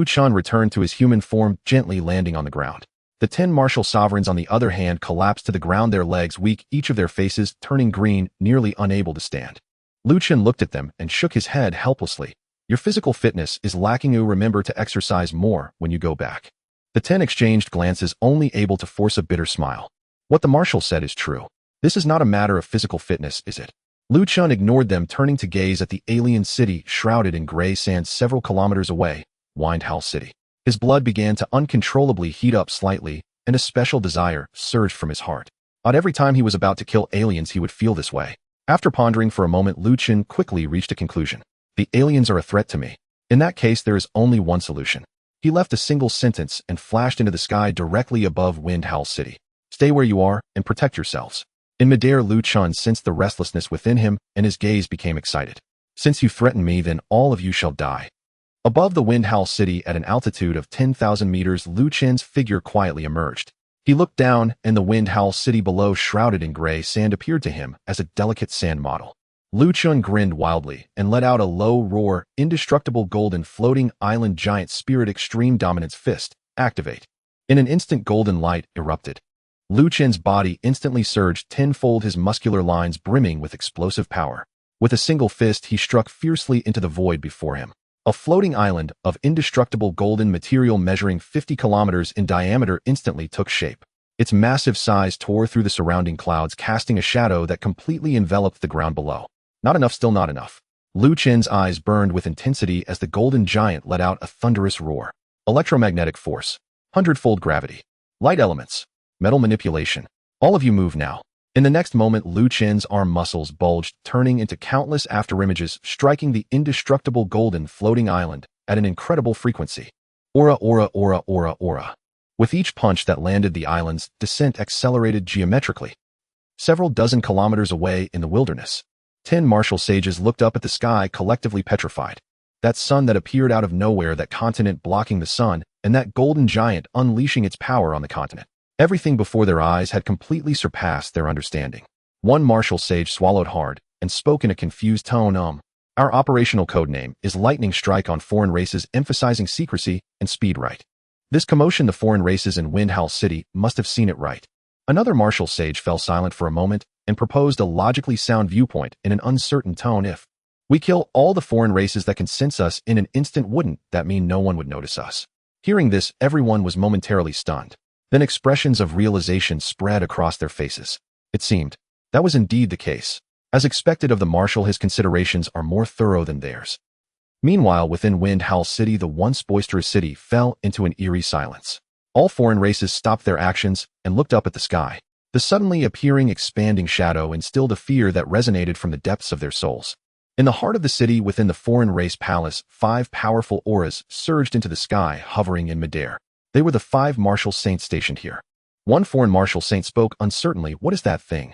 Chen returned to his human form, gently landing on the ground. The 10 martial sovereigns, on the other hand, collapsed to the ground, their legs weak, each of their faces turning green, nearly unable to stand. Chen looked at them and shook his head helplessly. "Your physical fitness is lacking. You remember to exercise more when you go back." The 10 exchanged glances, only able to force a bitter smile. What the marshal said is true. This is not a matter of physical fitness, is it? Chen ignored them, turning to gaze at the alien city shrouded in gray sand several kilometers away, Windhowl City. His blood began to uncontrollably heat up slightly, and a special desire surged from his heart. Not every time he was about to kill aliens he would feel this way. After pondering for a moment, Chen quickly reached a conclusion. The aliens are a threat to me. In that case, there is only one solution. He left a single sentence and flashed into the sky directly above Windhowl City. "Stay where you are and protect yourselves." In midair, Chen sensed the restlessness within him, and his gaze became excited. "Since you threaten me, then all of you shall die." Above the Windhowl City, at an altitude of 10,000 meters, Chen's figure quietly emerged. He looked down, and the Windhowl City below, shrouded in gray sand, appeared to him as a delicate sand model. Chen grinned wildly and let out a low roar. "Indestructible golden floating island giant spirit extreme dominance fist, activate." In an instant, golden light erupted. Chen's body instantly surged tenfold, his muscular lines brimming with explosive power. With a single fist, he struck fiercely into the void before him. A floating island of indestructible golden material measuring 50 kilometers in diameter instantly took shape. Its massive size tore through the surrounding clouds, casting a shadow that completely enveloped the ground below. Not enough, still not enough. Chen's eyes burned with intensity as the golden giant let out a thunderous roar. Electromagnetic force. Hundredfold gravity. Light elements. Metal manipulation. All of you move now. In the next moment, Chen's arm muscles bulged, turning into countless afterimages, striking the indestructible golden floating island at an incredible frequency. Aura, aura, aura, aura, aura. With each punch that landed, the island's descent accelerated geometrically. Several dozen kilometers away in the wilderness, 10 martial sages looked up at the sky, collectively petrified. That sun that appeared out of nowhere, that continent blocking the sun, and that golden giant unleashing its power on the continent. Everything before their eyes had completely surpassed their understanding. One martial sage swallowed hard and spoke in a confused tone. Our operational codename is Lightning Strike on foreign races, emphasizing secrecy and speed, right?" This commotion, the foreign races in Windhowl City must have seen it right. Another martial sage fell silent for a moment and proposed a logically sound viewpoint in an uncertain tone. "If we kill all the foreign races that can sense us in an instant, wouldn't that mean no one would notice us?" Hearing this, everyone was momentarily stunned. Then expressions of realization spread across their faces. It seemed that was indeed the case. As expected of the marshal, his considerations are more thorough than theirs. Meanwhile, within Windhowl City, the once boisterous city fell into an eerie silence. All foreign races stopped their actions and looked up at the sky. The suddenly appearing expanding shadow instilled a fear that resonated from the depths of their souls. In the heart of the city, within the foreign race palace, 5 powerful auras surged into the sky, hovering in midair. They were the 5 martial saints stationed here. One foreign martial saint spoke uncertainly. "What is that thing?"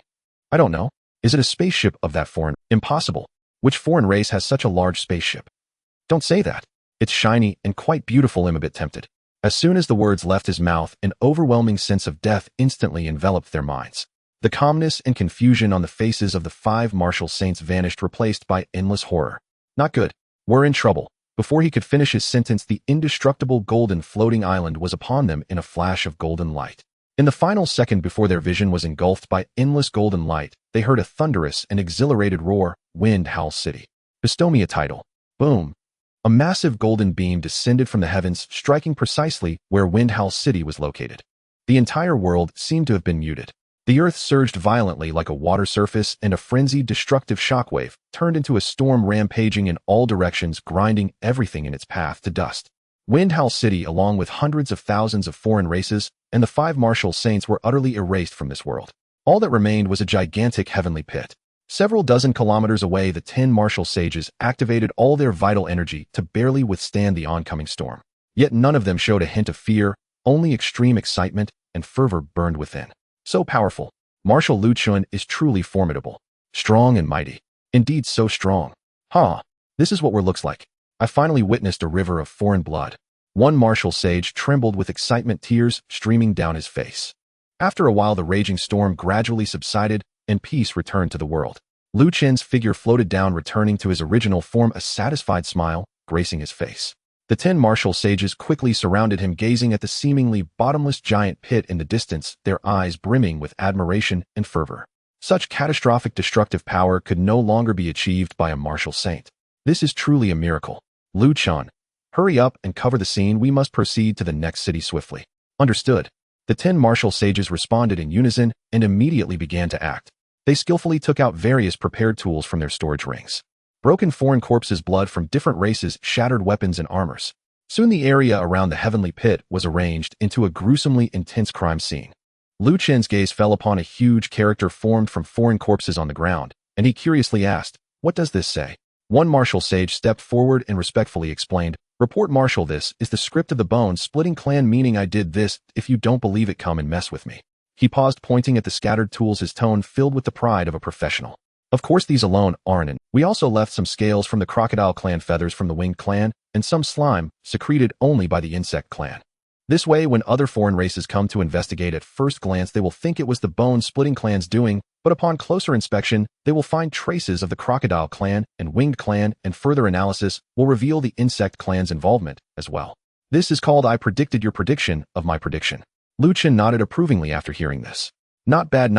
"I don't know. Is it a spaceship of that foreign?" "Impossible. Which foreign race has such a large spaceship?" "Don't say that. It's shiny and quite beautiful." I'm a bit tempted. As soon as the words left his mouth, an overwhelming sense of death instantly enveloped their minds. The calmness and confusion on the faces of the 5 martial saints vanished, replaced by endless horror. "Not good. We're in trouble." Before he could finish his sentence, the indestructible golden floating island was upon them in a flash of golden light. In the final second before their vision was engulfed by endless golden light, they heard a thunderous and exhilarated roar. "Windhowl City. Bestow me a title." Boom. A massive golden beam descended from the heavens, striking precisely where Windhowl City was located. The entire world seemed to have been muted. The earth surged violently like a water surface, and a frenzied, destructive shockwave turned into a storm, rampaging in all directions, grinding everything in its path to dust. Windhowl City, along with hundreds of thousands of foreign races and the 5 martial saints, were utterly erased from this world. All that remained was a gigantic heavenly pit. Several dozen kilometers away, the 10 martial sages activated all their vital energy to barely withstand the oncoming storm. Yet none of them showed a hint of fear, only extreme excitement and fervor burned within. So powerful. Marshal Chen is truly formidable. Strong and mighty. Indeed, so strong. Huh, this is what war looks like. I finally witnessed a river of foreign blood. One martial sage trembled with excitement, tears streaming down his face. After a while, the raging storm gradually subsided and peace returned to the world. Lu Chen's figure floated down, returning to his original form, a satisfied smile gracing his face. The 10 martial sages quickly surrounded him, gazing at the seemingly bottomless giant pit in the distance, their eyes brimming with admiration and fervor. Such catastrophic destructive power could no longer be achieved by a martial saint. This is truly a miracle. Lu Chen, hurry up and cover the scene. We must proceed to the next city swiftly. Understood. The 10 martial sages responded in unison and immediately began to act. They skillfully took out various prepared tools from their storage rings. Broken foreign corpses, blood from different races, shattered weapons and armors. Soon the area around the heavenly pit was arranged into a gruesomely intense crime scene. Lu Chen's gaze fell upon a huge character formed from foreign corpses on the ground, and he curiously asked, "What does this say?" One martial sage stepped forward and respectfully explained, "Report Marshal, this is the script of the Bone-Splitting Clan, meaning I did this. If you don't believe it, come and mess with me." He paused, pointing at the scattered tools, his tone filled with the pride of a professional. "Of course these alone aren't. We also left some scales from the Crocodile Clan, feathers from the Winged Clan, and some slime secreted only by the Insect Clan. This way, when other foreign races come to investigate, at first glance they will think it was the Bone-Splitting Clan's doing, but upon closer inspection, they will find traces of the Crocodile Clan and Winged Clan, and further analysis will reveal the Insect Clan's involvement as well. This is called I predicted your prediction of my prediction." Lu Chen nodded approvingly after hearing this. Not bad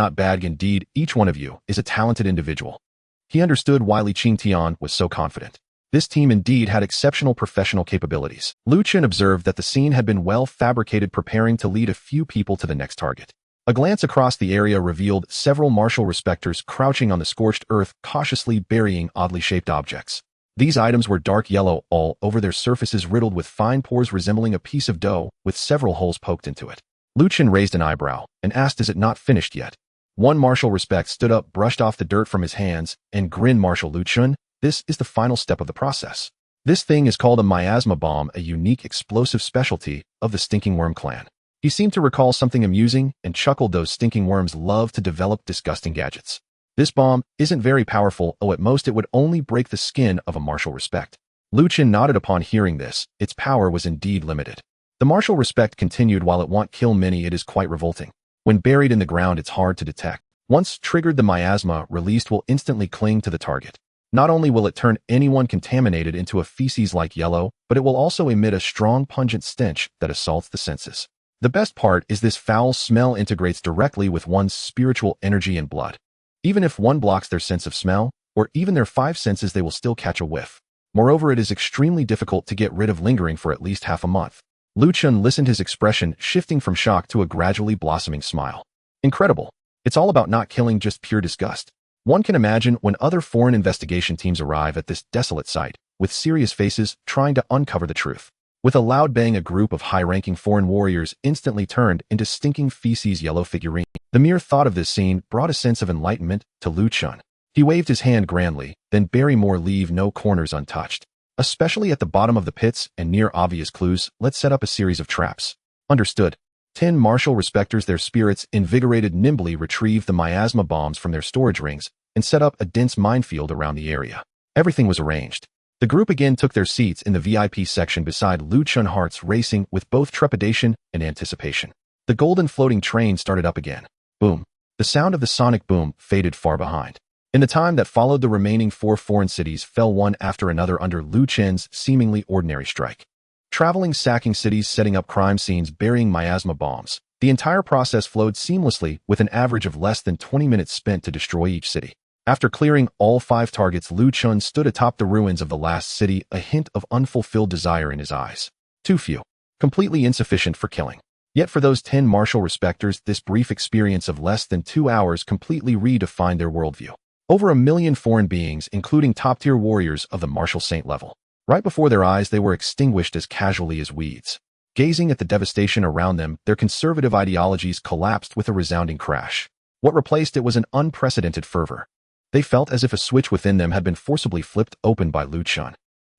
indeed. Each one of you is a talented individual." He understood why Li Qingtian was so confident. This team indeed had exceptional professional capabilities. Lu Chen observed that the scene had been well fabricated, preparing to lead a few people to the next target. A glance across the area revealed several martial respecters crouching on the scorched earth, cautiously burying oddly shaped objects. These items were dark yellow, all over their surfaces riddled with fine pores resembling a piece of dough, with several holes poked into it. Lu Chen raised an eyebrow and asked, "Is it not finished yet?" One martial respect stood up, brushed off the dirt from his hands, and grinned. "Marshal Lu Chen, this is the final step of the process. This thing is called a miasma bomb, a unique explosive specialty of the Stinking Worm clan." He seemed to recall something amusing and chuckled. "Those stinking worms love to develop disgusting gadgets. This bomb isn't very powerful. At most it would only break the skin of a martial respect." Lu Chen nodded upon hearing this. Its power was indeed limited. The martial respect continued, "While it won't kill many, it is quite revolting. When buried in the ground, it's hard to detect. Once triggered, the miasma released will instantly cling to the target. Not only will it turn anyone contaminated into a feces-like yellow, but it will also emit a strong pungent stench that assaults the senses. The best part is this foul smell integrates directly with one's spiritual energy and blood. Even if one blocks their sense of smell, or even their 5 senses, they will still catch a whiff. Moreover, it is extremely difficult to get rid of lingering for at least half a month." Lu Chen listened, his expression shifting from shock to a gradually blossoming smile. "Incredible. It's all about not killing, just pure disgust." One can imagine when other foreign investigation teams arrive at this desolate site, with serious faces trying to uncover the truth. With a loud bang, a group of high-ranking foreign warriors instantly turned into stinking feces yellow figurines. The mere thought of this scene brought a sense of enlightenment to Lu Chen. He waved his hand grandly, then bury more, leave no corners untouched. Especially at the bottom of the pits and near obvious clues, let's set up a series of traps. Understood. 10 martial respecters, their spirits invigorated, nimbly retrieved the miasma bombs from their storage rings and set up a dense minefield around the area. Everything was arranged. The group again took their seats in the VIP section beside Lu Chen, hearts racing with both trepidation and anticipation. The golden floating train started up again. Boom. The sound of the sonic boom faded far behind. In the time that followed, the remaining 4 foreign cities fell one after another under Lu Chen's seemingly ordinary strike. Traveling, sacking cities, setting up crime scenes, burying miasma bombs. The entire process flowed seamlessly, with an average of less than 20 minutes spent to destroy each city. After clearing all 5 targets, Lu Chen stood atop the ruins of the last city, a hint of unfulfilled desire in his eyes. Too few. Completely insufficient for killing. Yet for those 10 martial respecters, this brief experience of less than 2 hours completely redefined their worldview. Over 1 million foreign beings, including top-tier warriors of the martial saint level. Right before their eyes, they were extinguished as casually as weeds. Gazing at the devastation around them, their conservative ideologies collapsed with a resounding crash. What replaced it was an unprecedented fervor. They felt as if a switch within them had been forcibly flipped open by Lu Chen.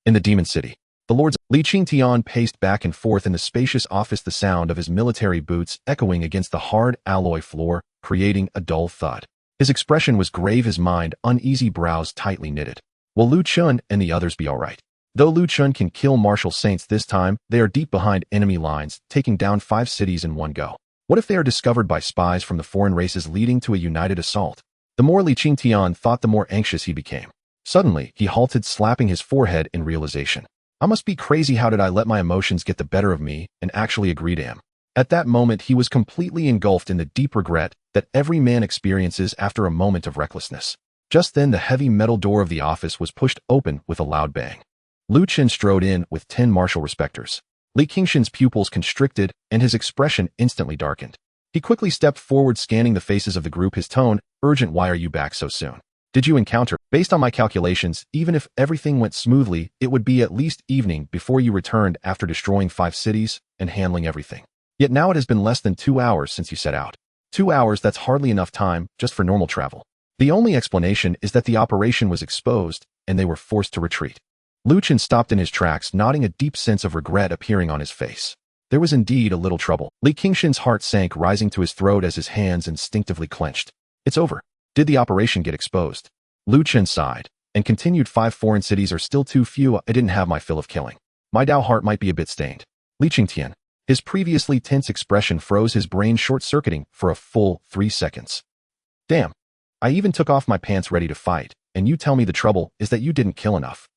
In the Demon City, the Lord's Li Qingtian paced back and forth in the spacious office, the sound of his military boots echoing against the hard alloy floor, creating a dull thud. His expression was grave, his mind uneasy, brows tightly knitted. Will Lu Chun and the others be alright? Though Lu Chun can kill martial saints this time, they are deep behind enemy lines, taking down 5 cities in one go. What if they are discovered by spies from the foreign races, leading to a united assault? The more Li Qingtian thought, the more anxious he became. Suddenly, he halted, slapping his forehead in realization. I must be crazy. How did I let my emotions get the better of me and actually agree to him? At that moment, he was completely engulfed in the deep regret that every man experiences after a moment of recklessness. Just then, the heavy metal door of the office was pushed open with a loud bang. Lu Chen strode in with 10 martial respecters. Li Qingshan's pupils constricted and his expression instantly darkened. He quickly stepped forward, scanning the faces of the group, his tone urgent. Why are you back so soon? Did you encounter? Based on my calculations, even if everything went smoothly, it would be at least evening before you returned after destroying 5 cities and handling everything. Yet now it has been less than 2 hours since you set out. 2 hours, that's hardly enough time just for normal travel. The only explanation is that the operation was exposed and they were forced to retreat. Lu Chen stopped in his tracks, nodding, a deep sense of regret appearing on his face. There was indeed a little trouble. Li Qingshan's heart sank, rising to his throat as his hands instinctively clenched. It's over. Did the operation get exposed? Lu Chen sighed and continued. 5 foreign cities are still too few. I didn't have my fill of killing. My Dao heart might be a bit stained. Li Qingtian. His previously tense expression froze, his brain short-circuiting for a full 3 seconds. Damn. I even took off my pants ready to fight, and you tell me the trouble is that you didn't kill enough.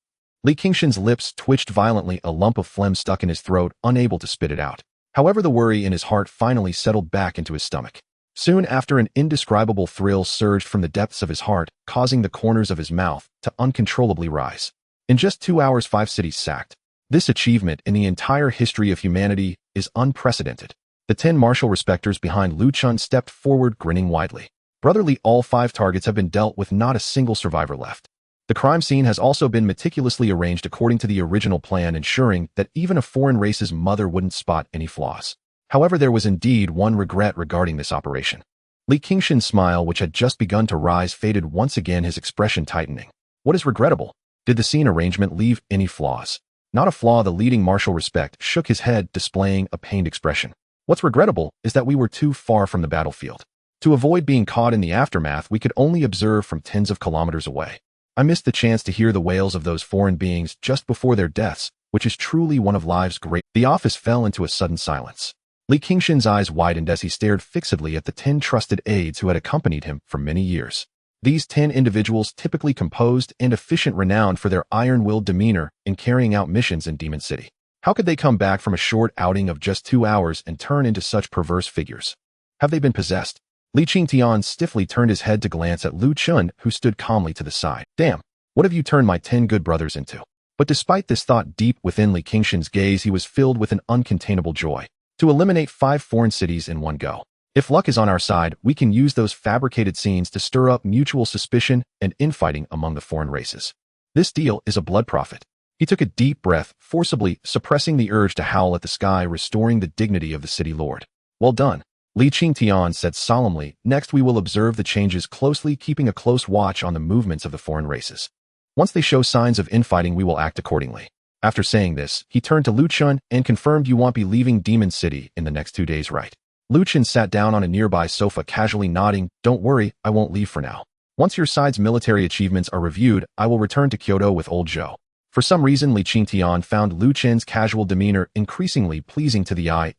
Li Qingshan's lips twitched violently, a lump of phlegm stuck in his throat, unable to spit it out. However, the worry in his heart finally settled back into his stomach. Soon after, an indescribable thrill surged from the depths of his heart, causing the corners of his mouth to uncontrollably rise. In just 2 hours, 5 cities sacked. This achievement in the entire history of humanity is unprecedented. The 10 martial respecters behind Lu Chun stepped forward, grinning widely. Brotherly, all 5 targets have been dealt with, not a single survivor left. The crime scene has also been meticulously arranged according to the original plan, ensuring that even a foreign race's mother wouldn't spot any flaws. However, there was indeed one regret regarding this operation. Li Qingshan's smile, which had just begun to rise, faded once again, his expression tightening. What is regrettable? Did the scene arrangement leave any flaws? Not a flaw. The leading martial respect shook his head, displaying a pained expression. What's regrettable is that we were too far from the battlefield. To avoid being caught in the aftermath, we could only observe from tens of kilometers away. I missed the chance to hear the wails of those foreign beings just before their deaths, which is truly one of life's great. The office fell into a sudden silence. Li Qingshan's eyes widened as he stared fixedly at the 10 trusted aides who had accompanied him for many years. These 10 individuals, typically composed and efficient, renowned for their iron-willed demeanor in carrying out missions in Demon City. How could they come back from a short outing of just 2 hours and turn into such perverse figures? Have they been possessed? Li Qingtian stiffly turned his head to glance at Lu Chun, who stood calmly to the side. Damn, what have you turned my 10 good brothers into? But despite this thought deep within Li Qingshan's gaze, he was filled with an uncontainable joy. To eliminate 5 foreign cities in one go. If luck is on our side, we can use those fabricated scenes to stir up mutual suspicion and infighting among the foreign races. This deal is a blood profit. He took a deep breath, forcibly suppressing the urge to howl at the sky, restoring the dignity of the city lord. Well done. Li Qingtian said solemnly. Next, we will observe the changes closely, keeping a close watch on the movements of the foreign races. Once they show signs of infighting, we will act accordingly. After saying this, he turned to Lu Chun and confirmed, you won't be leaving Demon City in the next 2 days, right? Lu Chen sat down on a nearby sofa, casually nodding. Don't worry, I won't leave for now. Once your side's military achievements are reviewed, I will return to Kyoto with old Zhou. For some reason, Li Qingtian found Lu Chen's casual demeanor increasingly pleasing to the eye,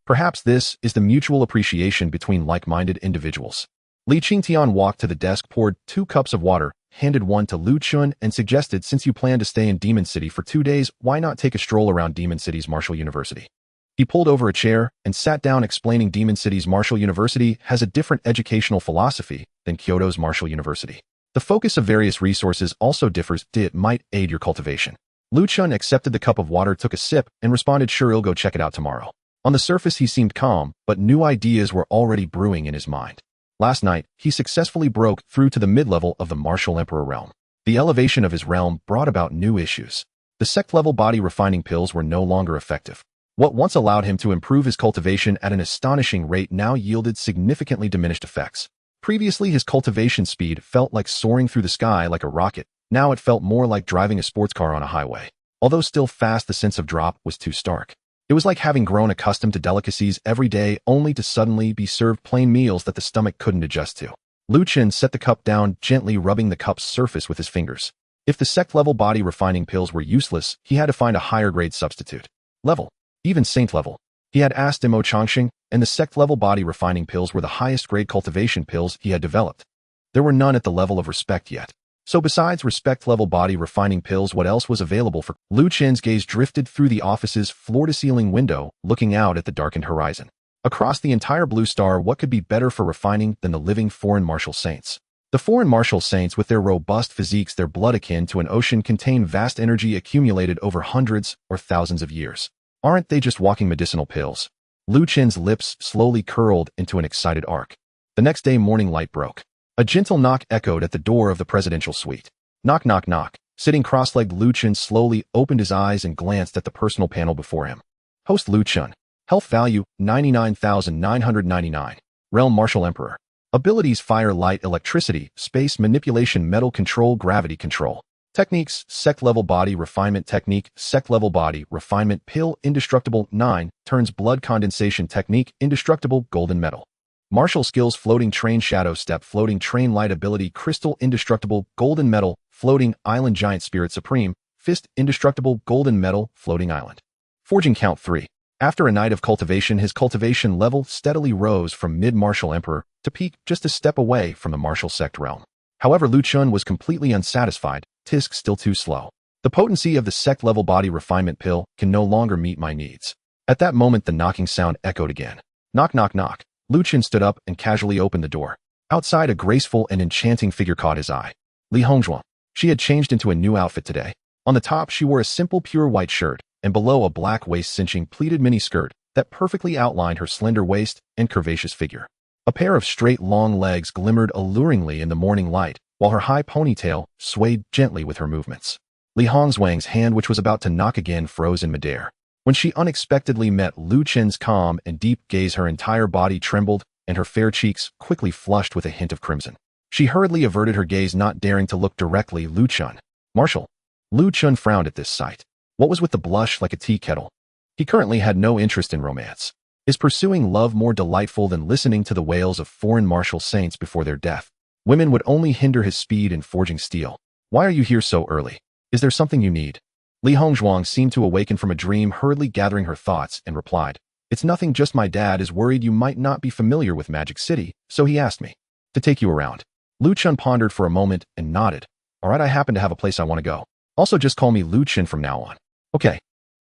Perhaps this is the mutual appreciation between like-minded individuals. Li Qingtian walked to the desk, poured 2 cups of water, handed one to Lu Chun, and suggested, since you plan to stay in Demon City for 2 days, why not take a stroll around Demon City's Martial University? He pulled over a chair and sat down, explaining Demon City's Martial University has a different educational philosophy than Kyoto's Martial University. The focus of various resources also differs. It might aid your cultivation. Lu Chun accepted the cup of water, took a sip, and responded, sure, I'll go check it out tomorrow. On the surface, he seemed calm, but new ideas were already brewing in his mind. Last night, he successfully broke through to the mid-level of the Martial Emperor realm. The elevation of his realm brought about new issues. The sect-level body refining pills were no longer effective. What once allowed him to improve his cultivation at an astonishing rate now yielded significantly diminished effects. Previously, his cultivation speed felt like soaring through the sky like a rocket. Now it felt more like driving a sports car on a highway. Although still fast, the sense of drop was too stark. It was like having grown accustomed to delicacies every day, only to suddenly be served plain meals that the stomach couldn't adjust to. Lu Chen set the cup down, gently rubbing the cup's surface with his fingers. If the sect-level body refining pills were useless, he had to find a higher-grade substitute. Level. Even saint level. He had asked Mo Changxing, and the sect-level body refining pills were the highest-grade cultivation pills he had developed. There were none at the level of respect yet. So besides respect-level body refining pills, what else was available for? Lu Chen's gaze drifted through the office's floor-to-ceiling window, looking out at the darkened horizon. Across the entire blue star, what could be better for refining than the living foreign martial saints? The foreign martial saints, with their robust physiques, their blood akin to an ocean, contain vast energy accumulated over hundreds or thousands of years. Aren't they just walking medicinal pills? Lu Chen's lips slowly curled into an excited arc. The next day, morning light broke. A gentle knock echoed at the door of the presidential suite. Knock, knock, knock. Sitting cross-legged, Lu Chen slowly opened his eyes and glanced at the personal panel before him. Host Lu Chen. Health value, 99,999. Realm Martial Emperor. Abilities: fire, light, electricity, space manipulation, metal control, gravity control. Techniques: sect-level body refinement technique, sect-level body refinement pill, indestructible, 9 turns blood condensation technique, indestructible, golden metal. Martial skills: floating train, shadow step, floating train, light ability, crystal, indestructible, golden metal, floating island, giant spirit supreme, fist, indestructible, golden metal, floating island. Forging count 3. After a night of cultivation, his cultivation level steadily rose from mid-martial emperor to peak just a step away from the martial sect realm. However, Lu Chen was completely unsatisfied. Tisk still too slow. The potency of the sect-level body refinement pill can no longer meet my needs. At that moment, the knocking sound echoed again. Knock, knock, knock. Lu Chen stood up and casually opened the door. Outside, a graceful and enchanting figure caught his eye. Li Hongzhuang. She had changed into a new outfit today. On the top, she wore a simple pure white shirt, and below a black waist-cinching pleated mini-skirt that perfectly outlined her slender waist and curvaceous figure. A pair of straight long legs glimmered alluringly in the morning light, while her high ponytail swayed gently with her movements. Li Hongzhuang's hand, which was about to knock again, froze in midair. When she unexpectedly met Lu Chen's calm and deep gaze, her entire body trembled, and her fair cheeks quickly flushed with a hint of crimson. She hurriedly averted her gaze, not daring to look directly Lu Chen. Martial. Lu Chen frowned at this sight. What was with the blush like a tea kettle? He currently had no interest in romance. Is pursuing love more delightful than listening to the wails of foreign martial saints before their death? Women would only hinder his speed in forging steel. Why are you here so early? Is there something you need? Li Hongzhuang seemed to awaken from a dream, hurriedly gathering her thoughts, and replied, It's nothing, just my dad is worried you might not be familiar with Magic City, so he asked me to take you around. Lu Chen pondered for a moment and nodded. All right, I happen to have a place I want to go. Also, just call me Lu Chen from now on. Okay.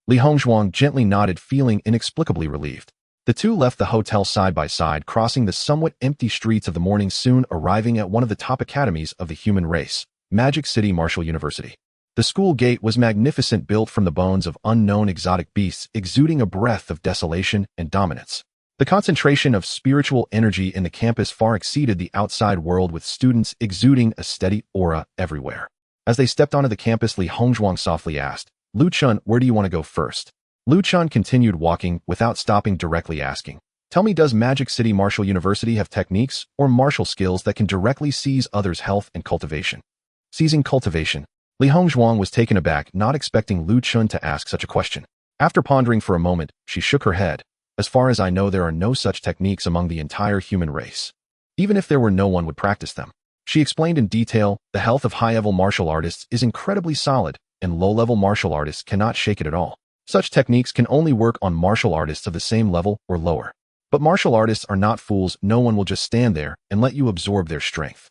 Li Hongzhuang gently nodded, feeling inexplicably relieved. The two left the hotel side by side, crossing the somewhat empty streets of the morning, soon arriving at one of the top academies of the human race, Magic City Martial University. The school gate was magnificent, built from the bones of unknown exotic beasts, exuding a breath of desolation and dominance. The concentration of spiritual energy in the campus far exceeded the outside world, with students exuding a steady aura everywhere. As they stepped onto the campus, Li Hongzhuang softly asked, Lu Chen, where do you want to go first? Lu Chen continued walking without stopping, directly asking, Tell me, does Magic City Martial University have techniques or martial skills that can directly seize others' health and cultivation? Seizing cultivation. Li Hongzhuang was taken aback, not expecting Lu Chen to ask such a question. After pondering for a moment, she shook her head. As far as I know, there are no such techniques among the entire human race. Even if there were, no one would practice them. She explained in detail, the health of high-level martial artists is incredibly solid, and low-level martial artists cannot shake it at all. Such techniques can only work on martial artists of the same level or lower. But martial artists are not fools. No one will just stand there and let you absorb their strength.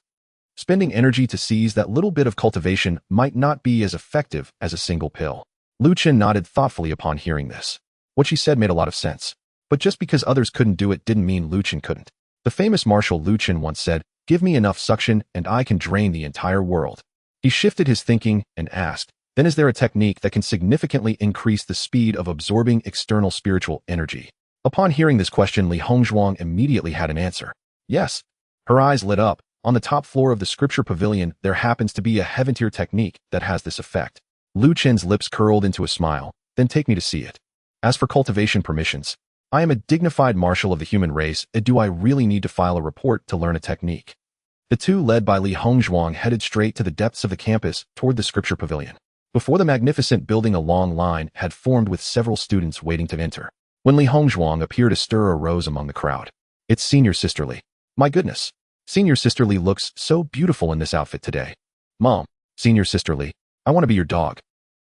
Spending energy to seize that little bit of cultivation might not be as effective as a single pill. Lu Chen nodded thoughtfully upon hearing this. What she said made a lot of sense. But just because others couldn't do it didn't mean Lu Chen couldn't. The famous martial Lu Chen once said, Give me enough suction and I can drain the entire world. He shifted his thinking and asked, Then is there a technique that can significantly increase the speed of absorbing external spiritual energy? Upon hearing this question, Li Hongzhuang immediately had an answer. Yes. Her eyes lit up. On the top floor of the scripture pavilion, there happens to be a heaven-tier technique that has this effect. Lu Chen's lips curled into a smile. Then take me to see it. As for cultivation permissions, I am a dignified marshal of the human race. Do I really need to file a report to learn a technique? The two, led by Li Hongzhuang, headed straight to the depths of the campus toward the scripture pavilion. Before the magnificent building, a long line had formed with several students waiting to enter. When Li Hongzhuang appeared, a stir arose among the crowd. It's Senior Sister Li. My goodness. Senior Sister Li looks so beautiful in this outfit today. Mom, Senior Sister Li, I want to be your dog.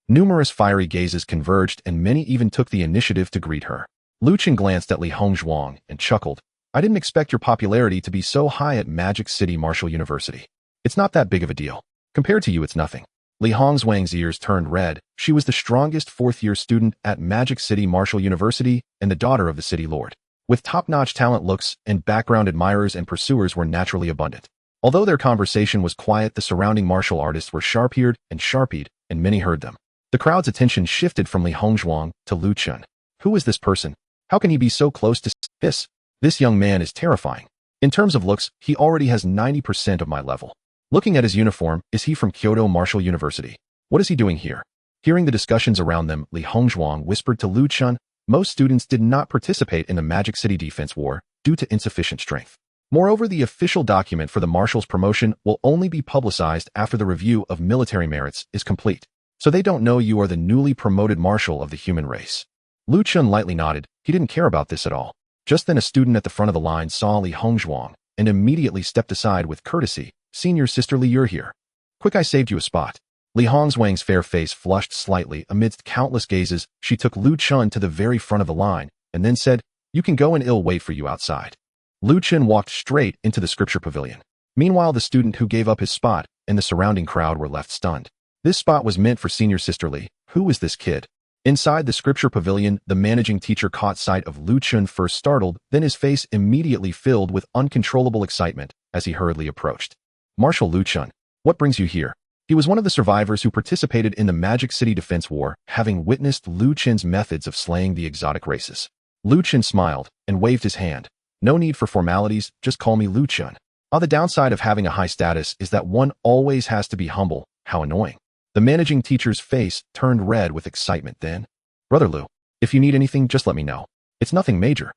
Numerous fiery gazes converged and many even took the initiative to greet her. Lu Chen glanced at Li Hongzhuang and chuckled. I didn't expect your popularity to be so high at Magic City Martial University. It's not that big of a deal. Compared to you, it's nothing. Li Hongzhuang's ears turned red. She was the strongest fourth-year student at Magic City Martial University and the daughter of the city lord. With top-notch talent, looks and background, admirers and pursuers were naturally abundant. Although their conversation was quiet, the surrounding martial artists were sharp-eared and sharp-eyed, and many heard them. The crowd's attention shifted from Li Hongzhuang to Lu Chen. Who is this person? How can he be so close to this? This young man is terrifying. In terms of looks, he already has 90% of my level. Looking at his uniform, is he from Kyoto Martial University? What is he doing here? Hearing the discussions around them, Li Hongzhuang whispered to Lu Chen, most students did not participate in the Magic City Defense War due to insufficient strength. Moreover, the official document for the Marshal's promotion will only be publicized after the review of military merits is complete. So they don't know you are the newly promoted Marshal of the human race. Lu Chen lightly nodded. He didn't care about this at all. Just then a student at the front of the line saw Li Hongzhuang and immediately stepped aside with courtesy. Senior Sister Li, you're here. Quick, I saved you a spot. Li Hongzhuang's fair face flushed slightly amidst countless gazes. She took Lu Chen to the very front of the line and then said, you can go and I'll wait for you outside. Lu Chen walked straight into the scripture pavilion. Meanwhile, the student who gave up his spot and the surrounding crowd were left stunned. This spot was meant for Senior Sister Li. Who is this kid? Inside the scripture pavilion, the managing teacher caught sight of Lu Chen, first startled, then his face immediately filled with uncontrollable excitement as he hurriedly approached. Marshal Lu Chen, what brings you here? He was one of the survivors who participated in the Magic City Defense War, having witnessed Lu Chen's methods of slaying the exotic races. Lu Chen smiled and waved his hand. No need for formalities, just call me Lu Chen. The downside of having a high status is that one always has to be humble. How annoying. The managing teacher's face turned red with excitement then. Brother Lu, if you need anything, just let me know. It's nothing major.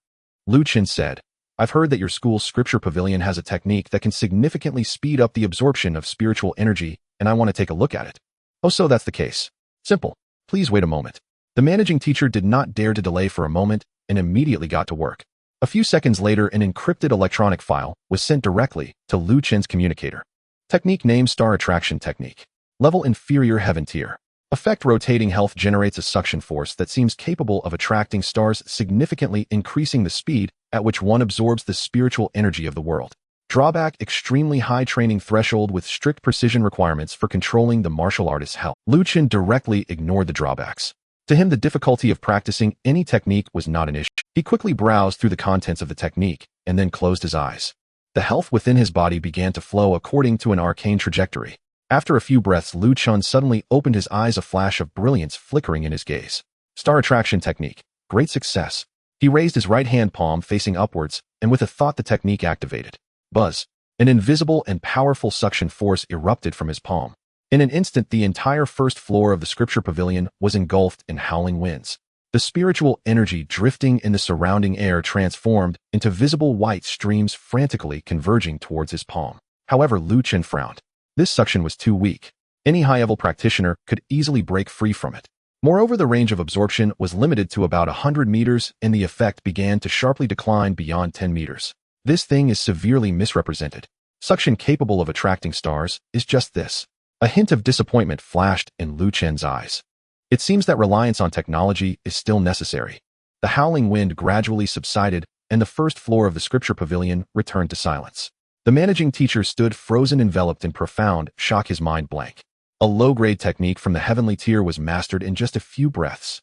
Lu Chen said, I've heard that your school's scripture pavilion has a technique that can significantly speed up the absorption of spiritual energy, and I want to take a look at it. Oh, so that's the case. Simple. Please wait a moment. The managing teacher did not dare to delay for a moment and immediately got to work. A few seconds later, an encrypted electronic file was sent directly to Lu Chen's communicator. Technique name: Star Attraction Technique. Level: Inferior Heaven Tier. Effect: Rotating health generates a suction force that seems capable of attracting stars, significantly increasing the speed at which one absorbs the spiritual energy of the world. Drawback: Extremely high training threshold with strict precision requirements for controlling the martial artist's health. Lu Chen directly ignored the drawbacks. To him, the difficulty of practicing any technique was not an issue. He quickly browsed through the contents of the technique and then closed his eyes. The health within his body began to flow according to an arcane trajectory. After a few breaths, Lu Chen suddenly opened his eyes, a flash of brilliance flickering in his gaze. Star Attraction Technique. Great success. He raised his right hand palm facing upwards, and with a thought, the technique activated. Buzz. An invisible and powerful suction force erupted from his palm. In an instant, the entire first floor of the scripture pavilion was engulfed in howling winds. The spiritual energy drifting in the surrounding air transformed into visible white streams frantically converging towards his palm. However, Lu Chen frowned. This suction was too weak. Any high-level practitioner could easily break free from it. Moreover, the range of absorption was limited to about 100 meters, and the effect began to sharply decline beyond 10 meters. This thing is severely misrepresented. Suction capable of attracting stars is just this. A hint of disappointment flashed in Lu Chen's eyes. It seems that reliance on technology is still necessary. The howling wind gradually subsided, and the first floor of the scripture pavilion returned to silence. The managing teacher stood frozen, enveloped in profound shock, his mind blank. A low-grade technique from the heavenly tier was mastered in just a few breaths.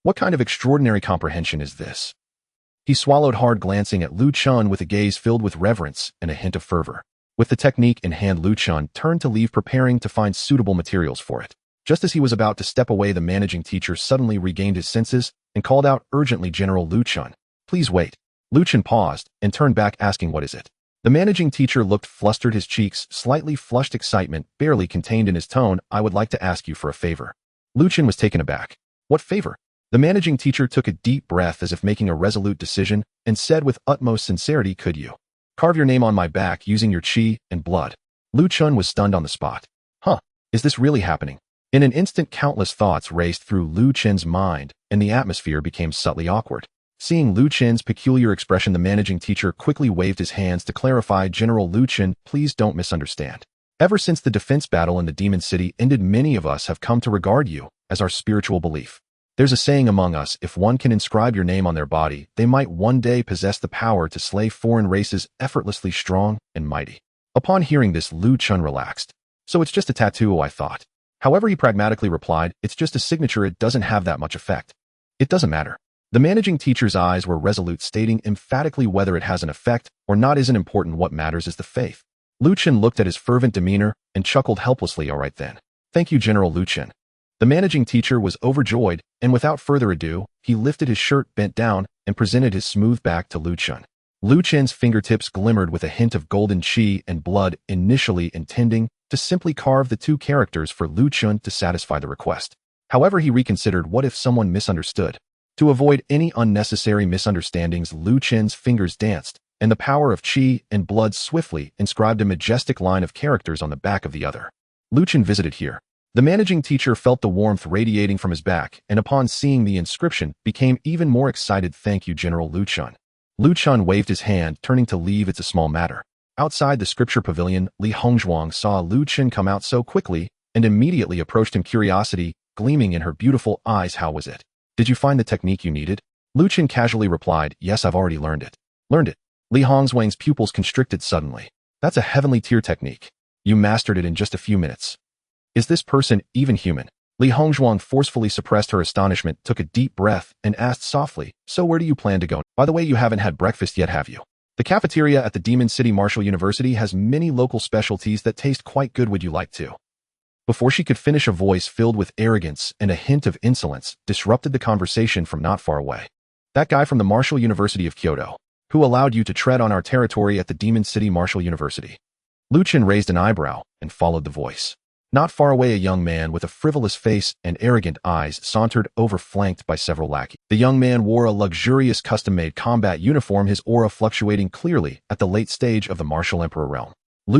What kind of extraordinary comprehension is this? He swallowed hard, glancing at Lu Chen with a gaze filled with reverence and a hint of fervor. With the technique in hand, Lu Chen turned to leave, preparing to find suitable materials for it. Just as he was about to step away, the managing teacher suddenly regained his senses and called out urgently, General Lu Chen, please wait. Lu Chen paused and turned back, asking, what is it? The managing teacher looked flustered, his cheeks slightly flushed, excitement barely contained in his tone. I would like to ask you for a favor. Lu Chen was taken aback. What favor? The managing teacher took a deep breath as if making a resolute decision and said with utmost sincerity, could you carve your name on my back using your chi and blood? Lu Chen was stunned on the spot. Huh, is this really happening? In an instant, countless thoughts raced through Lu Chen's mind, and the atmosphere became subtly awkward. Seeing Lu Chen's peculiar expression, the managing teacher quickly waved his hands to clarify, General Lu Chen, please don't misunderstand. Ever since the defense battle in the Demon City ended, many of us have come to regard you as our spiritual belief. There's a saying among us, if one can inscribe your name on their body, they might one day possess the power to slay foreign races effortlessly strong and mighty. Upon hearing this, Chen relaxed. So it's just a tattoo, I thought. However, he pragmatically replied, it's just a signature, it doesn't have that much effect. It doesn't matter. The managing teacher's eyes were resolute, stating emphatically whether it has an effect or not isn't important, what matters is the faith. Chen looked at his fervent demeanor and chuckled helplessly. All right then. Thank you, General Chen. The managing teacher was overjoyed, and without further ado, he lifted his shirt, bent down, and presented his smooth back to Chen. Chen's fingertips glimmered with a hint of golden chi and blood, initially intending to simply carve the two characters for Chen to satisfy the request. However, he reconsidered. What if someone misunderstood? To avoid any unnecessary misunderstandings, Chen's fingers danced, and the power of chi and blood swiftly inscribed a majestic line of characters on the back of the other. Chen visited here. The managing teacher felt the warmth radiating from his back, and upon seeing the inscription, became even more excited. Thank you, General Chen. Chen waved his hand, turning to leave. It's a small matter. Outside the scripture pavilion, Li Hongzhuang saw Chen come out so quickly and immediately approached him, curiosity gleaming in her beautiful eyes. How was it? Did you find the technique you needed? Chen casually replied, yes, I've already learned it. Learned it? Li Hongzhuang's pupils constricted suddenly. That's a heavenly tier technique. You mastered it in just a few minutes. Is this person even human? Li Hongzhuang forcefully suppressed her astonishment, took a deep breath, and asked softly, so where do you plan to go? By the way, you haven't had breakfast yet, have you? The cafeteria at the Demon City Martial University has many local specialties that taste quite good. Would you like to? Before she could finish, a voice filled with arrogance and a hint of insolence disrupted the conversation from not far away. That guy from the Martial University of Kyoto. Who allowed you to tread on our territory at the Demon City Martial University? Chen raised an eyebrow and followed the voice. Not far away, a young man with a frivolous face and arrogant eyes sauntered over, flanked by several lackeys. The young man wore a luxurious custom-made combat uniform, his aura fluctuating clearly at the late stage of the martial emperor realm.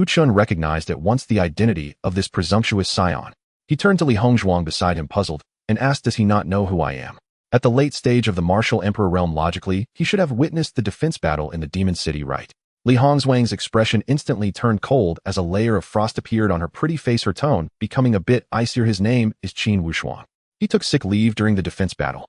Chen recognized at once the identity of this presumptuous scion. He turned to Li Hongzhuang beside him, puzzled, and asked, does he not know who I am? At the late stage of the martial emperor realm, logically, he should have witnessed the defense battle in the Demon City, right? Li Hongzhuang's expression instantly turned cold as a layer of frost appeared on her pretty face, her tone becoming a bit icier. His name is Chen Wuxuang. He took sick leave during the defense battle.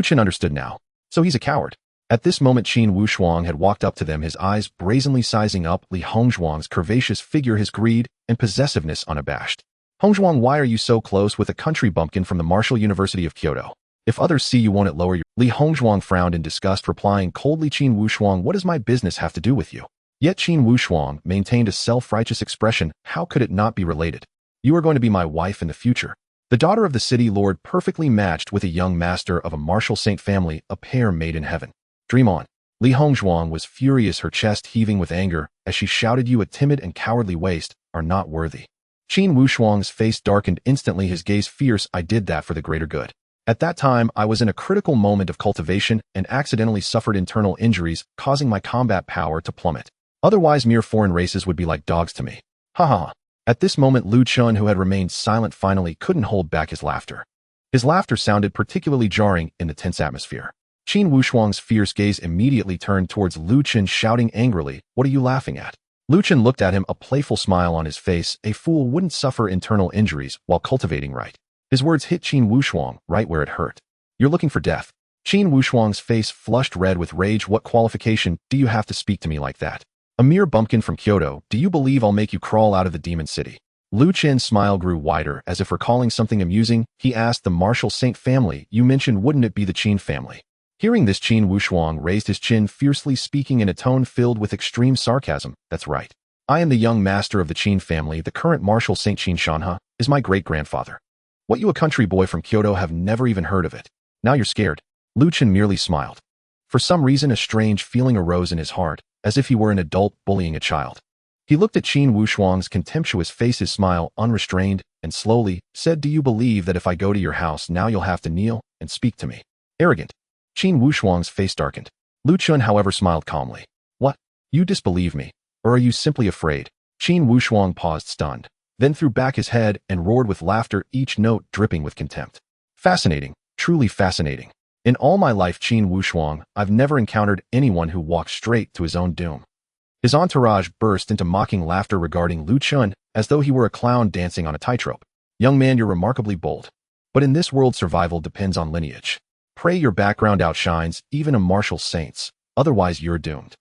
Chen understood now. So he's a coward. At this moment, Chen Wuxuang had walked up to them, his eyes brazenly sizing up Li Hongzhuang's curvaceous figure, his greed and possessiveness unabashed. Hongzhuang, why are you so close with a country bumpkin from the Martial University of Kyoto? If others see you, won't it lower your... Li Hongzhuang frowned in disgust, replying coldly, Chen Wuxuang, what does my business have to do with you? Yet Chen Wuxuang maintained a self-righteous expression. How could it not be related? You are going to be my wife in the future. The daughter of the city lord, perfectly matched with a young master of a martial saint family, a pair made in heaven. Dream on. Li Hongzhuang was furious, her chest heaving with anger, as she shouted, you, a timid and cowardly waste, are not worthy. Chen Wuxuang's face darkened instantly, his gaze fierce. I did that for the greater good. At that time, I was in a critical moment of cultivation and accidentally suffered internal injuries, causing my combat power to plummet. Otherwise, mere foreign races would be like dogs to me. Ha ha. At this moment, Chen, who had remained silent, finally couldn't hold back his laughter. His laughter sounded particularly jarring in the tense atmosphere. Chen Wuxuang's fierce gaze immediately turned towards Chen, shouting angrily, what are you laughing at? Chen looked at him, a playful smile on his face. A fool wouldn't suffer internal injuries while cultivating, right? His words hit Chen Wuxuang right where it hurt. You're looking for death. Chen Wuxuang's face flushed red with rage. What qualification do you have to speak to me like that? A mere bumpkin from Kyoto, do you believe I'll make you crawl out of the Demon City? Chen's smile grew wider, as if recalling something amusing. He asked, the martial saint family you mentioned, wouldn't it be the Chen family? Hearing this, Chen Wuxuang raised his chin, fiercely speaking in a tone filled with extreme sarcasm. That's right. I am the young master of the Chen family. The current martial saint Chen Shanha is my great-grandfather. What, you, a country boy from Kyoto, have never even heard of it? Now you're scared. Chen merely smiled. For some reason, a strange feeling arose in his heart, as if he were an adult bullying a child. He looked at Chen Wuxuang's contemptuous face, his smile unrestrained, and slowly said, do you believe that if I go to your house now you'll have to kneel and speak to me? Arrogant. Chen Wuxuang's face darkened. Chen, however, smiled calmly. What? You disbelieve me? Or are you simply afraid? Chen Wuxuang paused, stunned, then threw back his head and roared with laughter, each note dripping with contempt. Fascinating. Truly fascinating. In all my life, Chen Wuxuang, I've never encountered anyone who walked straight to his own doom. His entourage burst into mocking laughter regarding Lu Chen as though he were a clown dancing on a tightrope. Young man, you're remarkably bold. But in this world, survival depends on lineage. Pray your background outshines even a martial saint's, otherwise you're doomed.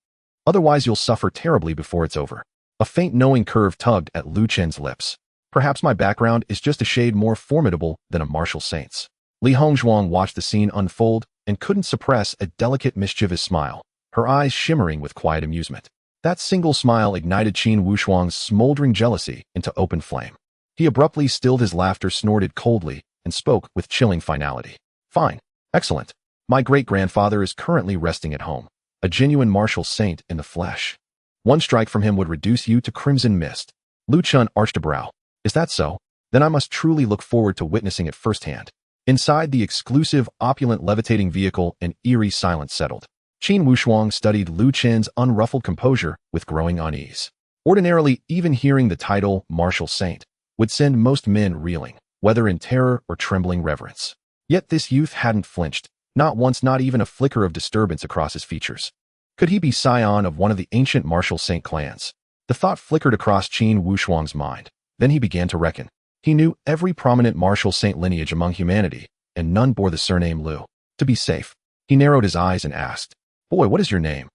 Otherwise you'll suffer terribly before it's over. A faint knowing curve tugged at Lu Chen's lips. Perhaps my background is just a shade more formidable than a martial saint's. Li Hongzhuang watched the scene unfold and couldn't suppress a delicate mischievous smile, her eyes shimmering with quiet amusement. That single smile ignited Qin Wushuang's smoldering jealousy into open flame. He abruptly stilled his laughter, snorted coldly, and spoke with chilling finality. Fine. Excellent. My great-grandfather is currently resting at home, a genuine martial saint in the flesh. One strike from him would reduce you to crimson mist. Lu Chen arched a brow. Is that so? Then I must truly look forward to witnessing it firsthand. Inside the exclusive, opulent levitating vehicle, an eerie silence settled. Qin Wushuang studied Lu Chen's unruffled composure with growing unease. Ordinarily, even hearing the title martial saint would send most men reeling, whether in terror or trembling reverence. Yet this youth hadn't flinched, not once, not even a flicker of disturbance across his features. Could he be scion of one of the ancient martial saint clans? The thought flickered across Qin Wushuang's mind. Then he began to reckon. He knew every prominent martial saint lineage among humanity, and none bore the surname Lu. To be safe, he narrowed his eyes and asked, "Boy, what is your name?"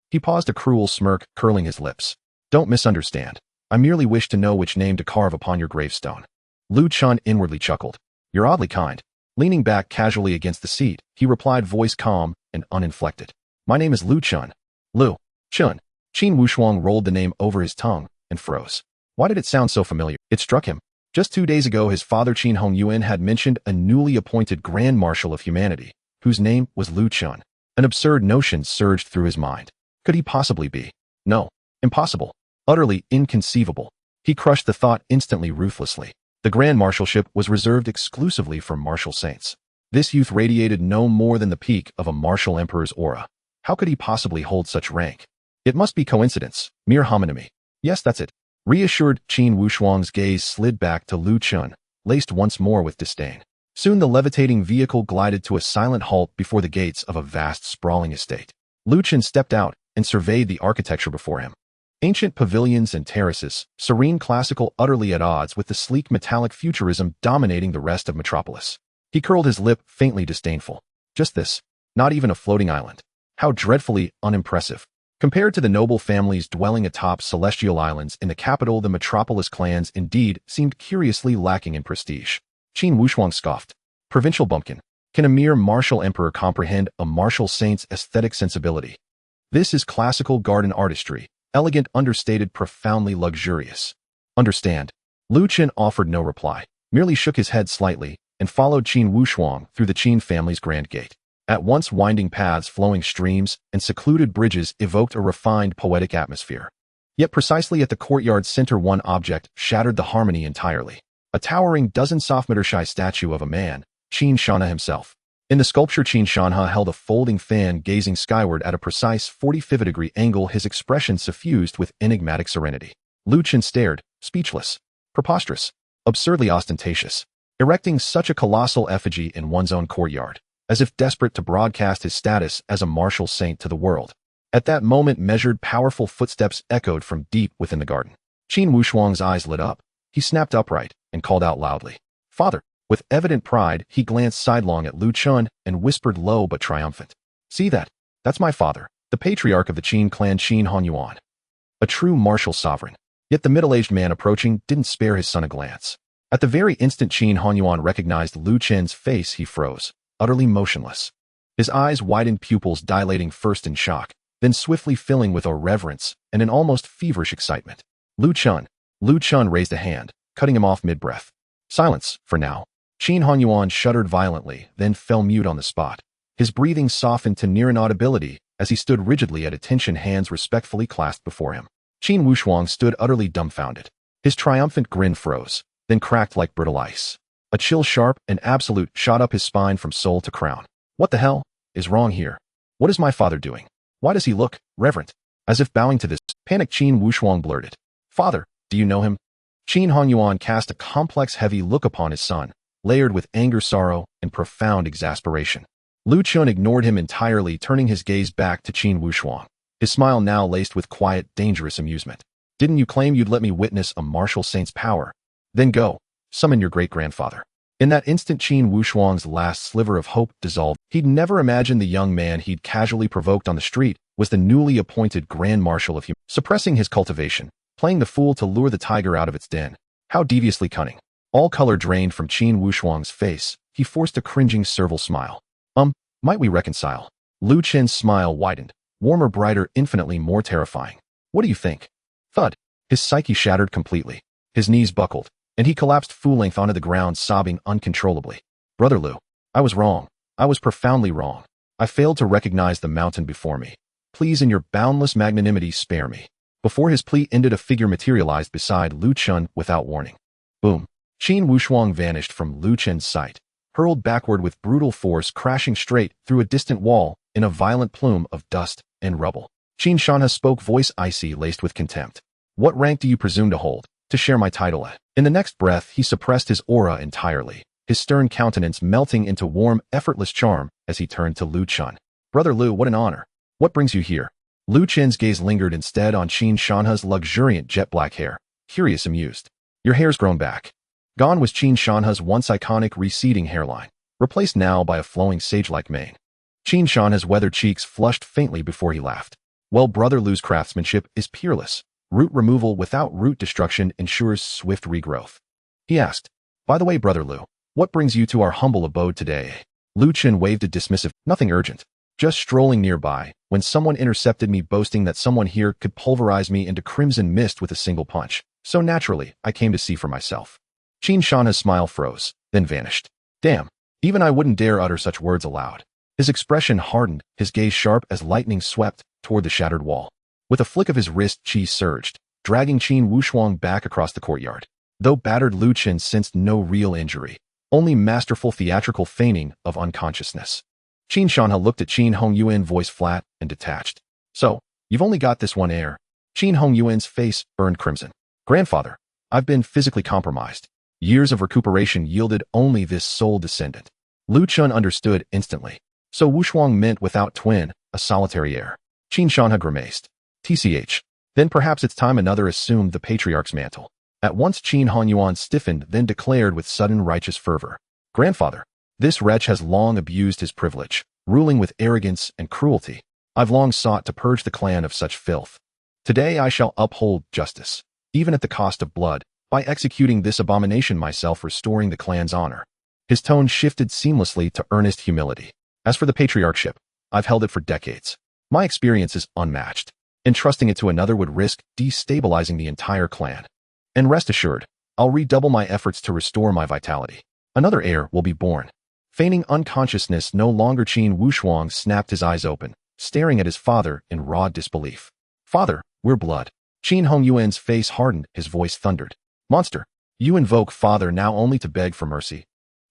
He paused, a cruel smirk curling his lips. "Don't misunderstand. I merely wish to know which name to carve upon your gravestone." Lu Chen inwardly chuckled. "You're oddly kind." Leaning back casually against the seat, he replied, voice calm and uninflected. "My name is Lu Chen." Lu Chen. Qin Wushuang rolled the name over his tongue and froze. Why did it sound so familiar? It struck him. Just 2 days ago, his father Qin Hongyuan had mentioned a newly appointed Grand Marshal of Humanity, whose name was Lu Chen. An absurd notion surged through his mind. Could he possibly be? No. Impossible. Utterly inconceivable. He crushed the thought instantly, ruthlessly. The Grand Marshalship was reserved exclusively for martial saints. This youth radiated no more than the peak of a martial emperor's aura. How could he possibly hold such rank? It must be coincidence, mere homonymy. Yes, that's it. Reassured, Qin Wushuang's gaze slid back to Lu Chen, laced once more with disdain. Soon the levitating vehicle glided to a silent halt before the gates of a vast, sprawling estate. Lu Chen stepped out and surveyed the architecture before him. Ancient pavilions and terraces, serene classical, utterly at odds with the sleek metallic futurism dominating the rest of Metropolis. He curled his lip, faintly disdainful. Just this. Not even a floating island. How dreadfully unimpressive. Compared to the noble families dwelling atop celestial islands in the capital, the Metropolis clans indeed seemed curiously lacking in prestige. Qin Wushuang scoffed. Provincial bumpkin. Can a mere martial emperor comprehend a martial saint's aesthetic sensibility? This is classical garden artistry. Elegant, understated, profoundly luxurious. Understand. Lu Chen offered no reply, merely shook his head slightly, and followed Qin Wushuang through the Qin family's grand gate. At once winding paths, flowing streams, and secluded bridges evoked a refined, poetic atmosphere. Yet precisely at the courtyard's center, one object shattered the harmony entirely. A towering dozen-meter-high statue of a man, Qin Shanha himself. In the sculpture, Qin Shanha held a folding fan, gazing skyward at a precise 45-degree angle, his expression suffused with enigmatic serenity. Lu Chen stared, speechless. Preposterous. Absurdly ostentatious. Erecting such a colossal effigy in one's own courtyard, as if desperate to broadcast his status as a martial saint to the world. At that moment, measured, powerful footsteps echoed from deep within the garden. Qin Wushuang's eyes lit up. He snapped upright and called out loudly, "Father!" With evident pride, he glanced sidelong at Lu Chen and whispered low but triumphant, "See that? That's my father, the patriarch of the Qin clan, Qin Hongyuan. A true martial sovereign." Yet the middle-aged man approaching didn't spare his son a glance. At the very instant Qin Hongyuan recognized Lu Chen's face, he froze, utterly motionless. His eyes widened, pupils dilating first in shock, then swiftly filling with a reverence and an almost feverish excitement. Lu Chen raised a hand, cutting him off mid-breath. "Silence, for now." Qin Hongyuan shuddered violently, then fell mute on the spot. His breathing softened to near inaudibility as he stood rigidly at attention, hands respectfully clasped before him. Qin Wushuang stood utterly dumbfounded. His triumphant grin froze, then cracked like brittle ice. A chill, sharp and absolute, shot up his spine from sole to crown. What the hell is wrong here? What is my father doing? Why does he look reverent? As if bowing to this, panicked Qin Wushuang blurted, "Father, do you know him?" Qin Hongyuan cast a complex, heavy look upon his son, layered with anger, sorrow, and profound exasperation. Lu Chen ignored him entirely, turning his gaze back to Qin Wushuang. his smile now laced with quiet, dangerous amusement. Didn't you claim you'd let me witness a martial saint's power? Then go, summon your great-grandfather. In that instant, Qin Wushuang's last sliver of hope dissolved. He'd never imagined the young man he'd casually provoked on the street was the newly appointed Grand Marshal of Humanity, suppressing his cultivation, playing the fool to lure the tiger out of its den. How deviously cunning. All color drained from Qin Wushuang's face, he forced a cringing servile smile. Might we reconcile? Lu Chen's smile widened, warmer, brighter, infinitely more terrifying. What do you think? Thud. His psyche shattered completely. His knees buckled, and he collapsed full-length onto the ground, sobbing uncontrollably. Brother Lu, I was wrong. I was profoundly wrong. I failed to recognize the mountain before me. Please, in your boundless magnanimity, spare me. Before his plea ended, a figure materialized beside Lu Chen without warning. Boom. Qin Wushuang vanished from Lu Chen's sight, hurled backward with brutal force, crashing straight through a distant wall in a violent plume of dust and rubble. Qin Shanha spoke, voice icy, laced with contempt. What rank do you presume to hold, to share my title at? In the next breath, he suppressed his aura entirely, his stern countenance melting into warm, effortless charm as he turned to Lu Chen. Brother Lu, what an honor. What brings you here? Lu Chen's gaze lingered instead on Qin Shanha's luxuriant jet-black hair, curious, amused. Your hair's grown back. Gone was Qin Shanha's once iconic receding hairline, replaced now by a flowing sage-like mane. Qin Shanha's weathered cheeks flushed faintly before he laughed. Well, Brother Lu's craftsmanship is peerless. Root removal without root destruction ensures swift regrowth. He asked, by the way, Brother Lu, what brings you to our humble abode today? Lu Chen waved a dismissive, nothing urgent. Just strolling nearby, when someone intercepted me boasting that someone here could pulverize me into crimson mist with a single punch. So naturally, I came to see for myself. Qin Shanha's smile froze, then vanished. Damn, even I wouldn't dare utter such words aloud. His expression hardened, his gaze sharp as lightning swept toward the shattered wall. With a flick of his wrist, Qi surged, dragging Qin Wushuang back across the courtyard. Though battered, Lu Chen sensed no real injury, only masterful theatrical feigning of unconsciousness. Qin Shanha looked at Qin Hongyuan, voice flat and detached. So, you've only got this one heir? Qin Hongyuan's face burned crimson. Grandfather, I've been physically compromised. Years of recuperation yielded only this sole descendant. Lu Chen understood instantly. So Wushuang meant without twin, a solitary heir. Qin Shanha grimaced. TCH. Then perhaps it's time another assumed the patriarch's mantle. At once Qin Hongyuan stiffened, then declared with sudden righteous fervor. Grandfather, this wretch has long abused his privilege, ruling with arrogance and cruelty. I've long sought to purge the clan of such filth. Today I shall uphold justice, even at the cost of blood, by executing this abomination myself, restoring the clan's honor. His tone shifted seamlessly to earnest humility. As for the patriarchship, I've held it for decades. My experience is unmatched. Entrusting it to another would risk destabilizing the entire clan. And rest assured, I'll redouble my efforts to restore my vitality. Another heir will be born. Feigning unconsciousness no longer, Qin Wushuang snapped his eyes open, staring at his father in raw disbelief. Father, we're blood. Qin Hongyuan's face hardened, his voice thundered. Monster, you invoke father now only to beg for mercy.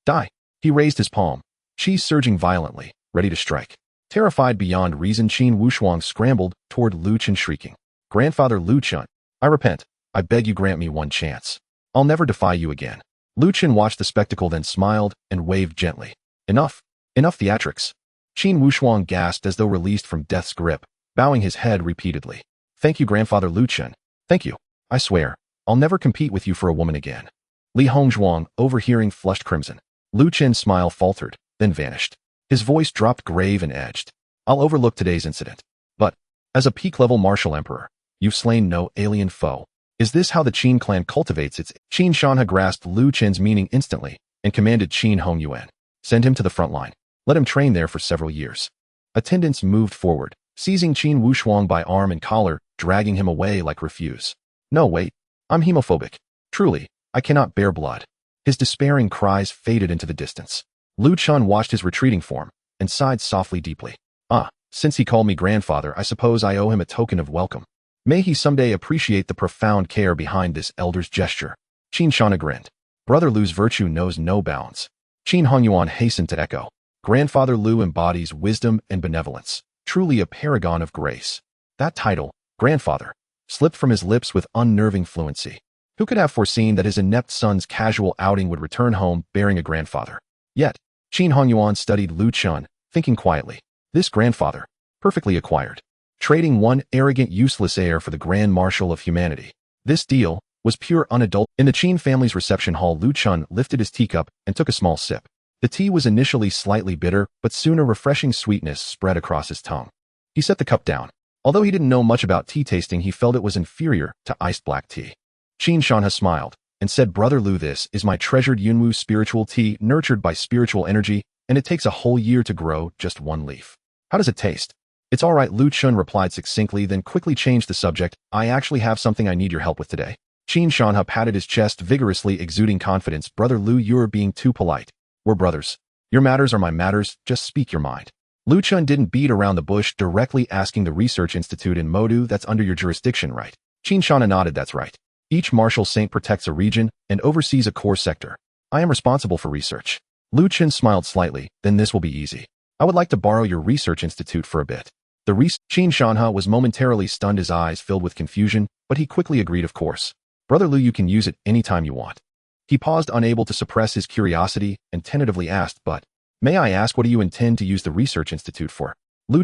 Die. He raised his palm, chi surging violently, ready to strike. Terrified beyond reason, Qin Wushuang scrambled toward Lu Chen, shrieking. Grandfather Lu Chen, I repent. I beg you grant me one chance. I'll never defy you again. Lu Chen watched the spectacle, then smiled and waved gently. Enough. Enough theatrics. Qin Wushuang gasped as though released from death's grip, bowing his head repeatedly. Thank you, Grandfather Lu Chen. Thank you. I swear, I'll never compete with you for a woman again. Li Hongzhuang, overhearing, flushed crimson. Lu Chen's smile faltered, then vanished. His voice dropped grave and edged. I'll overlook today's incident. But, as a peak-level martial emperor, you've slain no alien foe. Is this how the Qin clan cultivates its? Qin Shanha grasped Lu Chen's meaning instantly and commanded Qin Hongyuan. Send him to the front line. Let him train there for several years. Attendants moved forward, seizing Qin Wushuang by arm and collar, dragging him away like refuse. No, wait. I'm hemophobic. Truly, I cannot bear blood. His despairing cries faded into the distance. Lu Chen watched his retreating form and sighed softly, deeply. Since he called me grandfather, I suppose I owe him a token of welcome. May he someday appreciate the profound care behind this elder's gesture. Qin Shanha grinned. Brother Lu's virtue knows no bounds. Qin Hongyuan hastened to echo. Grandfather Lu embodies wisdom and benevolence, truly a paragon of grace. That title, grandfather, slipped from his lips with unnerving fluency. Who could have foreseen that his inept son's casual outing would return home bearing a grandfather? Yet, Qin Hongyuan studied Lu Chen, thinking quietly. This grandfather, perfectly acquired. trading one arrogant, useless heir for the Grand Marshal of humanity. This deal was pure unadult. In the Chen family's reception hall, Chen lifted his teacup and took a small sip. The tea was initially slightly bitter, but soon a refreshing sweetness spread across his tongue. He set the cup down. Although he didn't know much about tea tasting, he felt it was inferior to iced black tea. Chen Shanha smiled and said, "Brother Lu, this is my treasured Yunwu spiritual tea nurtured by spiritual energy, and it takes a whole year to grow just one leaf. How does it taste?" "It's all right," Chen replied succinctly, then quickly changed the subject. "I actually have something I need your help with today." Chen Shanha patted his chest vigorously, exuding confidence. "Brother Lu, you're being too polite. We're brothers. Your matters are my matters, just speak your mind." Chen didn't beat around the bush, directly asking. "The research institute in Modu, that's under your jurisdiction, right?" Chen Shanha nodded. "That's right. Each martial saint protects a region and oversees a core sector. I am responsible for research." Chen smiled slightly. "Then this will be easy. I would like to borrow your research institute for a bit." Chen Shanha was momentarily stunned, his eyes filled with confusion, but he quickly agreed. "Of course. Brother Lu, you can use it anytime you want." He paused, unable to suppress his curiosity, and tentatively asked, "But may I ask, what do you intend to use the research institute for?"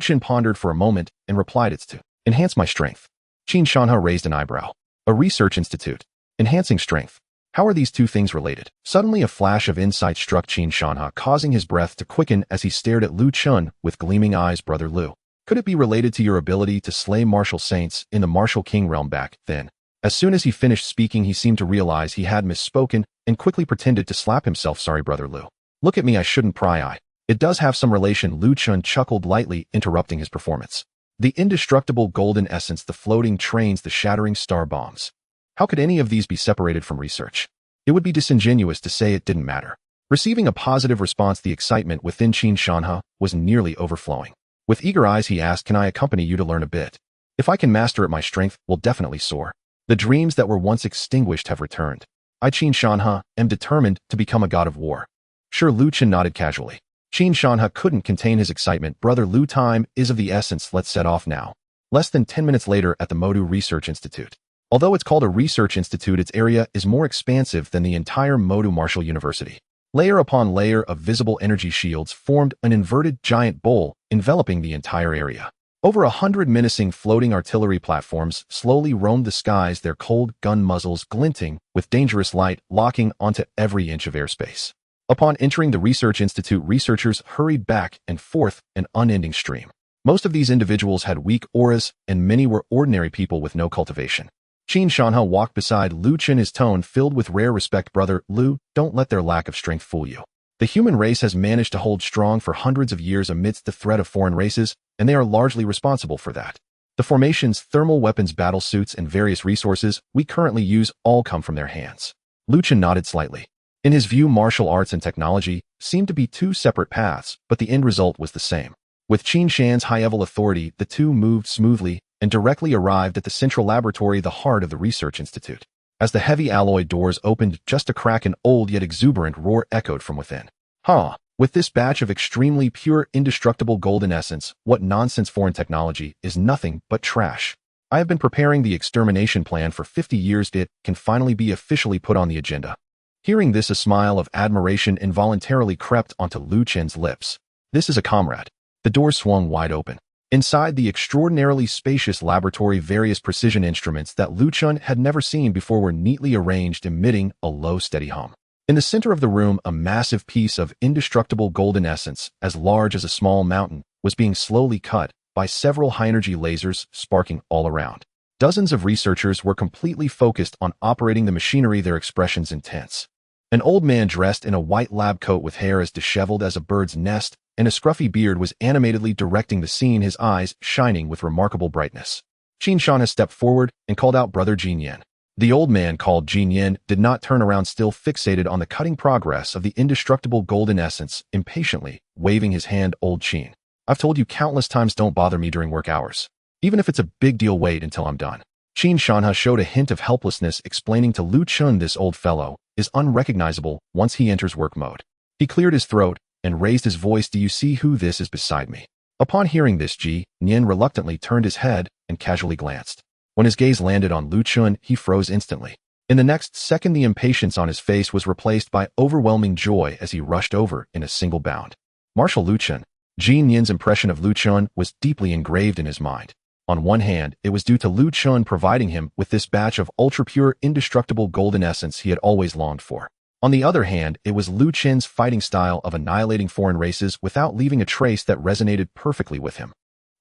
Chen pondered for a moment and replied, "It's to enhance my strength." Chen Shanha raised an eyebrow. "A research institute? Enhancing strength? How are these two things related?" Suddenly a flash of insight struck Chen Shanha, causing his breath to quicken as he stared at Chen with gleaming eyes. "Brother Lu, could it be related to your ability to slay martial saints in the martial king realm back then?" As soon as he finished speaking, he seemed to realize he had misspoken and quickly pretended to slap himself. "Sorry, Brother Lu. Look at me, I shouldn't pry. It does have some relation." Chen chuckled lightly, interrupting his performance. "The indestructible golden essence, the floating trains, the shattering star bombs. How could any of these be separated from research? It would be disingenuous to say it didn't matter." Receiving a positive response, the excitement within Chen Shanha was nearly overflowing. With eager eyes, he asked, "Can I accompany you to learn a bit? If I can master it, my strength will definitely soar. The dreams that were once extinguished have returned. I, Chen Shanha, am determined to become a god of war." "Sure." Chen nodded casually. Chen Shanha couldn't contain his excitement. "Brother Lu, time is of the essence. Let's set off now." Less than 10 minutes later at the Modu Research Institute. Although it's called a research institute, its area is more expansive than the entire Modu Martial University. Layer upon layer of visible energy shields formed an inverted giant bowl enveloping the entire area. Over 100 menacing floating artillery platforms slowly roamed the skies, their cold gun muzzles glinting with dangerous light, locking onto every inch of airspace. Upon entering the Research Institute, researchers hurried back and forth, an unending stream. Most of these individuals had weak auras, and many were ordinary people with no cultivation. Chen Shanha walked beside Chen, his tone filled with rare respect. "Brother Lu, don't let their lack of strength fool you. The human race has managed to hold strong for hundreds of years amidst the threat of foreign races, and they are largely responsible for that. The formations, thermal weapons, battle suits, and various resources we currently use all come from their hands." Chen nodded slightly. In his view, martial arts and technology seemed to be two separate paths, but the end result was the same. With Chen Shan's high-level authority, the two moved smoothly and directly arrived at the central laboratory, the heart of the Research Institute. As the heavy alloy doors opened just a crack, an old yet exuberant roar echoed from within. "Huh, with this batch of extremely pure, indestructible golden essence, what nonsense foreign technology is nothing but trash. I have been preparing the extermination plan for 50 years. It can finally be officially put on the agenda." Hearing this, a smile of admiration involuntarily crept onto Chen's lips. "This is a comrade." The door swung wide open. Inside the extraordinarily spacious laboratory, various precision instruments that Chen had never seen before were neatly arranged, emitting a low, steady hum. In the center of the room, a massive piece of indestructible golden essence, as large as a small mountain, was being slowly cut by several high-energy lasers sparking all around. Dozens of researchers were completely focused on operating the machinery, their expressions intense. An old man dressed in a white lab coat with hair as disheveled as a bird's nest and a scruffy beard was animatedly directing the scene, his eyes shining with remarkable brightness. Chen Shanha stepped forward and called out, "Brother Jin Yan." The old man, called Jin Yan, did not turn around, still fixated on the cutting progress of the indestructible golden essence, impatiently waving his hand. "Old Chen, I've told you countless times, don't bother me during work hours. Even if it's a big deal, wait until I'm done." Chen Shanha showed a hint of helplessness, explaining to Chen, "This old fellow is unrecognizable once he enters work mode." He cleared his throat and raised his voice, "Do you see who this is beside me?" Upon hearing this, Ji Nian reluctantly turned his head and casually glanced. When his gaze landed on Chen, he froze instantly. In the next second, the impatience on his face was replaced by overwhelming joy as he rushed over in a single bound. Marshal Chen. Ji Nian's impression of Chen was deeply engraved in his mind. On one hand, it was due to Lu Chen providing him with this batch of ultra-pure, indestructible golden essence he had always longed for. On the other hand, it was Lu Chen's fighting style of annihilating foreign races without leaving a trace that resonated perfectly with him.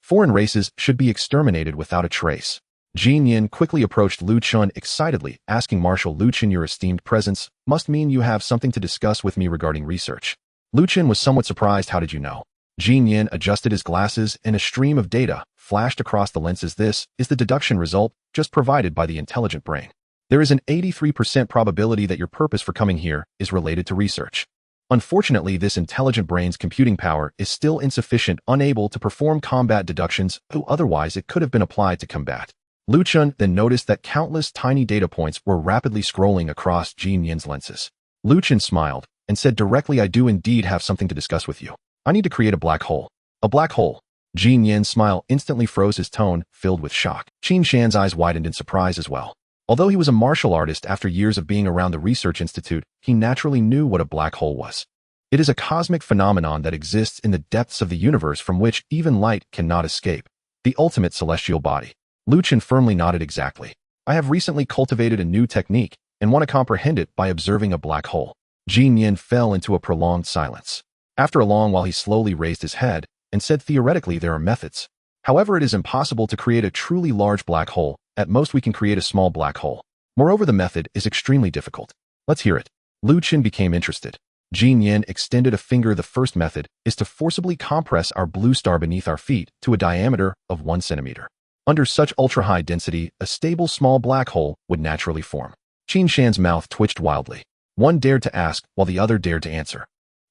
Foreign races should be exterminated without a trace. Jin Yin quickly approached Lu Chen excitedly, asking Marshal Lu Chen, your esteemed presence must mean you have something to discuss with me regarding research. Lu Chen was somewhat surprised. How did you know? Jin Yin adjusted his glasses and a stream of data flashed across the lenses. This is the deduction result just provided by the intelligent brain. There is an 83% probability that your purpose for coming here is related to research. Unfortunately, this intelligent brain's computing power is still insufficient, unable to perform combat deductions, though otherwise it could have been applied to combat. Lu Chen then noticed that countless tiny data points were rapidly scrolling across Jin Yin's lenses. Lu Chen smiled and said directly, I do indeed have something to discuss with you. I need to create a black hole. A black hole. Jin Yin's smile instantly froze, his tone filled with shock. Qin Shan's eyes widened in surprise as well. Although he was a martial artist after years of being around the research institute, he naturally knew what a black hole was. It is a cosmic phenomenon that exists in the depths of the universe from which even light cannot escape. The ultimate celestial body. Lu Chen firmly nodded. Exactly. I have recently cultivated a new technique and want to comprehend it by observing a black hole. Jin Yin fell into a prolonged silence. After a long while, he slowly raised his head and said, theoretically, there are methods. However, it is impossible to create a truly large black hole. At most, we can create a small black hole. Moreover, the method is extremely difficult. Let's hear it. Lu Chen became interested. Jin Yin extended a finger. The first method is to forcibly compress our blue star beneath our feet to a diameter of 1 centimeter. Under such ultra-high density, a stable small black hole would naturally form. Qin Shan's mouth twitched wildly. One dared to ask, while the other dared to answer.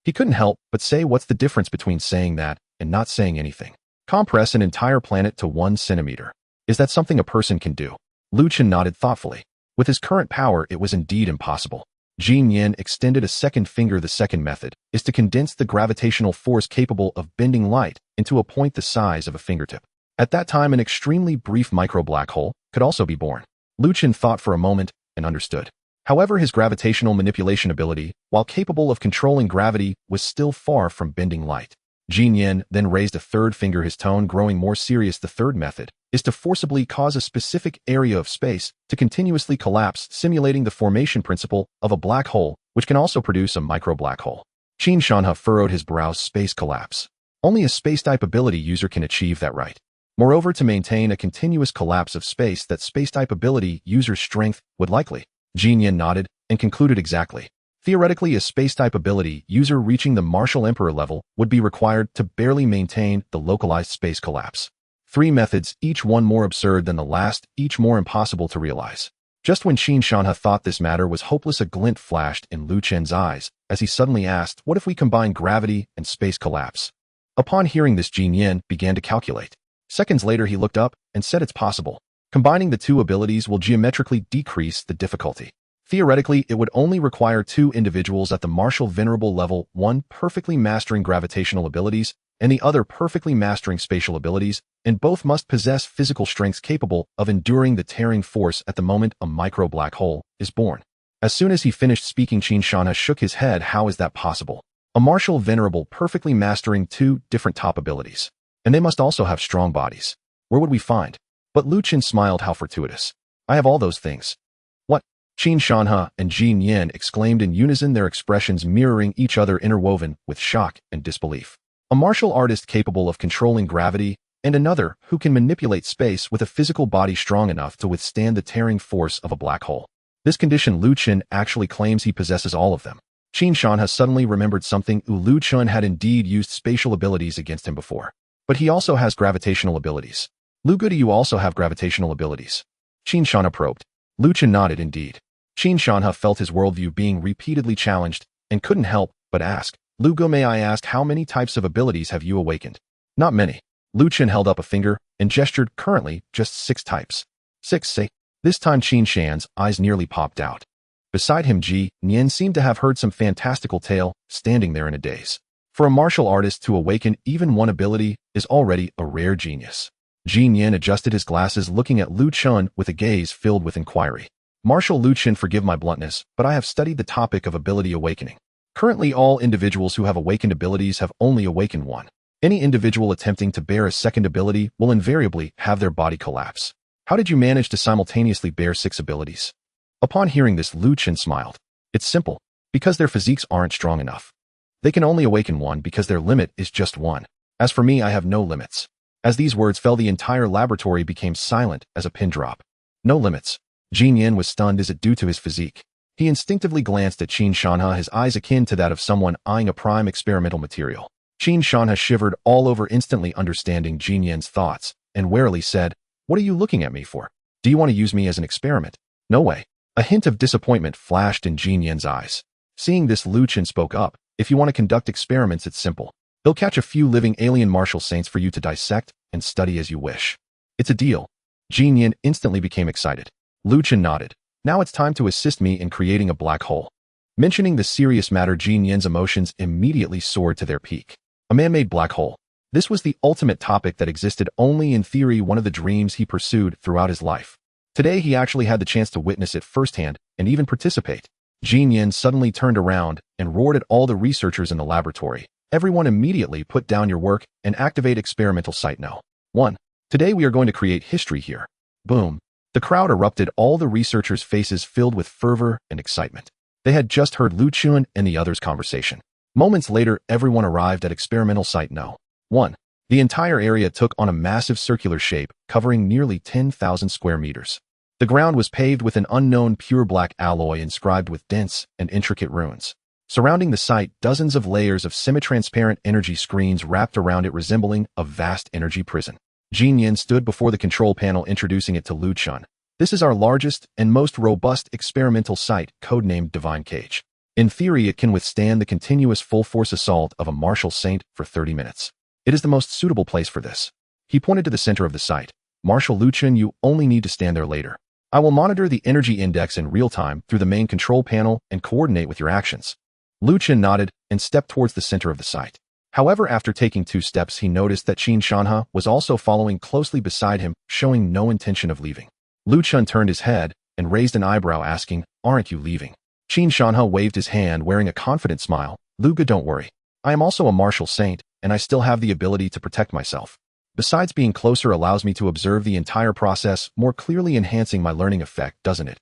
He couldn't help but say, what's the difference between saying that and not saying anything? Compress an entire planet to 1 centimeter. Is that something a person can do? Lu Chen nodded thoughtfully. With his current power, it was indeed impossible. Jin Yin extended a second finger. The second method is to condense the gravitational force capable of bending light into a point the size of a fingertip. At that time, an extremely brief micro-black hole could also be born. Lu Chen thought for a moment and understood. However, his gravitational manipulation ability, while capable of controlling gravity, was still far from bending light. Jin Yin then raised a third finger, his tone growing more serious. The third method is to forcibly cause a specific area of space to continuously collapse, simulating the formation principle of a black hole, which can also produce a micro-black hole. Qin Shanha furrowed his brows. Space collapse. Only a space-type ability user can achieve that right. Moreover, to maintain a continuous collapse of space, that space-type ability user's strength would likely. Jin Yin nodded and concluded, exactly. Theoretically, a space-type ability user reaching the Martial Emperor level would be required to barely maintain the localized space collapse. 3 methods, each one more absurd than the last, each more impossible to realize. Just when Qin Shanha thought this matter was hopeless, a glint flashed in Lu Chen's eyes as he suddenly asked, what if we combine gravity and space collapse? Upon hearing this, Jin Yin began to calculate. Seconds later, he looked up and said, it's possible. Combining the 2 abilities will geometrically decrease the difficulty. Theoretically, it would only require 2 individuals at the martial venerable level, one perfectly mastering gravitational abilities and the other perfectly mastering spatial abilities, and both must possess physical strengths capable of enduring the tearing force at the moment a micro-black hole is born. As soon as he finished speaking, Qin Shanha shook his head. How is that possible? A martial venerable perfectly mastering 2 different top abilities. And they must also have strong bodies. Where would we find? But Lu Chen smiled. How fortuitous. I have all those things. What? Qin Shanha and Jin Yin exclaimed in unison, their expressions mirroring each other, interwoven with shock and disbelief. A martial artist capable of controlling gravity, and another who can manipulate space with a physical body strong enough to withstand the tearing force of a black hole. This condition, Lu Chen actually claims he possesses all of them. Qin Shanha suddenly remembered something. Lu Chen had indeed used spatial abilities against him before. But he also has gravitational abilities. Lu, do you also have gravitational abilities? Qin Shanha probed. Lu Chen nodded. Indeed. Qin Shanha felt his worldview being repeatedly challenged and couldn't help but ask, Lu, may I ask, how many types of abilities have you awakened? Not many. Lu Chen held up a finger and gestured. Currently, just 6 types. 6, say. This time Qin Shan's eyes nearly popped out. Beside him, Ji Nian seemed to have heard some fantastical tale, standing there in a daze. For a martial artist to awaken even 1 ability is already a rare genius. Jin Yin adjusted his glasses, looking at Lu Chen with a gaze filled with inquiry. Marshal Lu Chen, forgive my bluntness, but I have studied the topic of ability awakening. Currently, all individuals who have awakened abilities have only awakened 1. Any individual attempting to bear a second ability will invariably have their body collapse. How did you manage to simultaneously bear 6 abilities? Upon hearing this, Chen smiled. It's simple. Because their physiques aren't strong enough. They can only awaken one because their limit is just one. As for me, I have no limits. As these words fell, the entire laboratory became silent as a pin drop. No limits. Jin Yin was stunned. Is it due to his physique? He instinctively glanced at Qin Shanhe, his eyes akin to that of someone eyeing a prime experimental material. Qin Shanhe shivered all over, instantly understanding Jin Yin's thoughts, and warily said, "What are you looking at me for? Do you want to use me as an experiment? No way." A hint of disappointment flashed in Jin Yin's eyes. Seeing this, Chen spoke up. "If you want to conduct experiments, it's simple. They'll catch a few living alien martial saints for you to dissect and study as you wish. It's a deal." Jin Yin instantly became excited. Chen nodded. "Now it's time to assist me in creating a black hole." Mentioning the serious matter, Jin Yin's emotions immediately soared to their peak. A man-made black hole. This was the ultimate topic that existed only in theory, one of the dreams he pursued throughout his life. Today, he actually had the chance to witness it firsthand and even participate. Jin Yin suddenly turned around and roared at all the researchers in the laboratory. "Everyone immediately put down your work and activate experimental site No. 1. Today we are going to create history here." Boom. The crowd erupted, all the researchers' faces filled with fervor and excitement. They had just heard Chen and the others' conversation. Moments later, everyone arrived at experimental site No. 1. The entire area took on a massive circular shape, covering nearly 10,000 square meters. The ground was paved with an unknown pure black alloy inscribed with dense and intricate runes. Surrounding the site, dozens of layers of semi-transparent energy screens wrapped around it, resembling a vast energy prison. Jin Yin stood before the control panel, introducing it to Chen. "This is our largest and most robust experimental site, codenamed Divine Cage. In theory, it can withstand the continuous full-force assault of a martial saint for 30 minutes. It is the most suitable place for this." He pointed to the center of the site. "Marshal Chen, you only need to stand there later. I will monitor the energy index in real time through the main control panel and coordinate with your actions." Chen nodded and stepped towards the center of the site. However, after taking 2 steps, he noticed that Qin Shanhe was also following closely beside him, showing no intention of leaving. Chen turned his head and raised an eyebrow, asking, "Aren't you leaving?" Qin Shanhe waved his hand, wearing a confident smile. "Luga, don't worry. I am also a martial saint, and I still have the ability to protect myself. Besides, being closer allows me to observe the entire process, more clearly enhancing my learning effect, doesn't it?"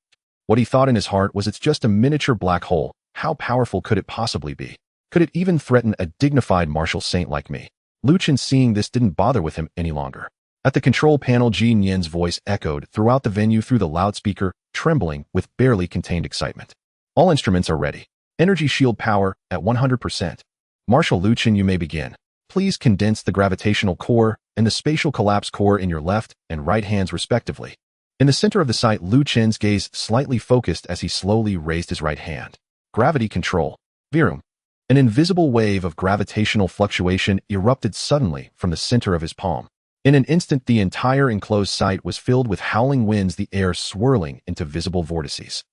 What he thought in his heart was, "It's just a miniature black hole. How powerful could it possibly be? Could it even threaten a dignified martial saint like me?" Chen, seeing this, didn't bother with him any longer. At the control panel, Jin Yin's voice echoed throughout the venue through the loudspeaker, trembling with barely contained excitement. "All instruments are ready. Energy shield power at 100%. Marshal Chen, you may begin. Please condense the gravitational core and the spatial collapse core in your left and right hands respectively." In the center of the site, Chen's gaze slightly focused as he slowly raised his right hand. Gravity control. Virum. An invisible wave of gravitational fluctuation erupted suddenly from the center of his palm. In an instant, the entire enclosed site was filled with howling winds, the air swirling into visible vortices.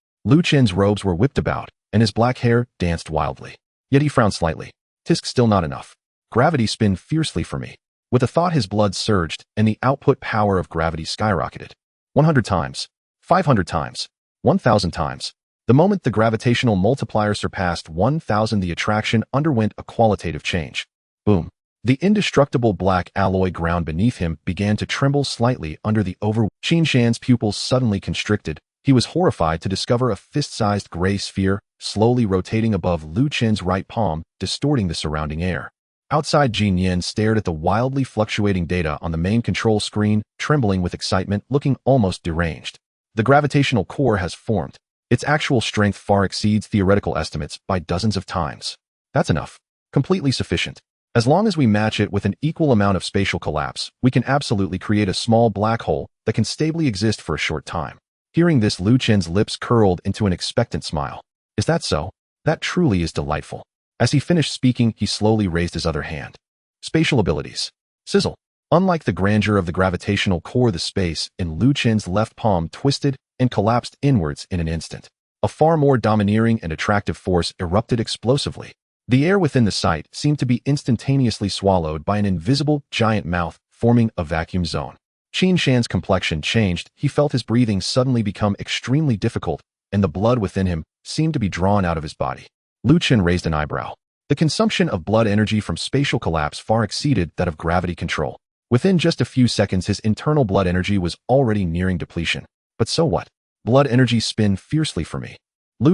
Chen's robes were whipped about, and his black hair danced wildly. Yet he frowned slightly. "Tisk, still not enough. Gravity spin fiercely for me." With a thought, his blood surged, and the output power of gravity skyrocketed. 100 times. 500 times. 1,000 times. The moment the gravitational multiplier surpassed 1,000, the attraction underwent a qualitative change. Boom. The indestructible black alloy ground beneath him began to tremble slightly under the Qin Shan's pupils suddenly constricted. He was horrified to discover a fist-sized gray sphere slowly rotating above Chen's right palm, distorting the surrounding air. Outside, Jin Yin stared at the wildly fluctuating data on the main control screen, trembling with excitement, looking almost deranged. The gravitational core has formed. Its actual strength far exceeds theoretical estimates by dozens of times. That's enough. Completely sufficient. As long as we match it with an equal amount of spatial collapse, we can absolutely create a small black hole that can stably exist for a short time. Hearing this, Chen's lips curled into an expectant smile. "Is that so? That truly is delightful." As he finished speaking, he slowly raised his other hand. Spatial abilities. Sizzle. Unlike the grandeur of the gravitational core, the space in Chen's left palm twisted and collapsed inwards in an instant. A far more domineering and attractive force erupted explosively. The air within the site seemed to be instantaneously swallowed by an invisible giant mouth, forming a vacuum zone. Qin Shan's complexion changed. He felt his breathing suddenly become extremely difficult, and the blood within him seemed to be drawn out of his body. Chen raised an eyebrow. The consumption of blood energy from spatial collapse far exceeded that of gravity control. Within just a few seconds, his internal blood energy was already nearing depletion. But so what? Blood energy spin fiercely for me.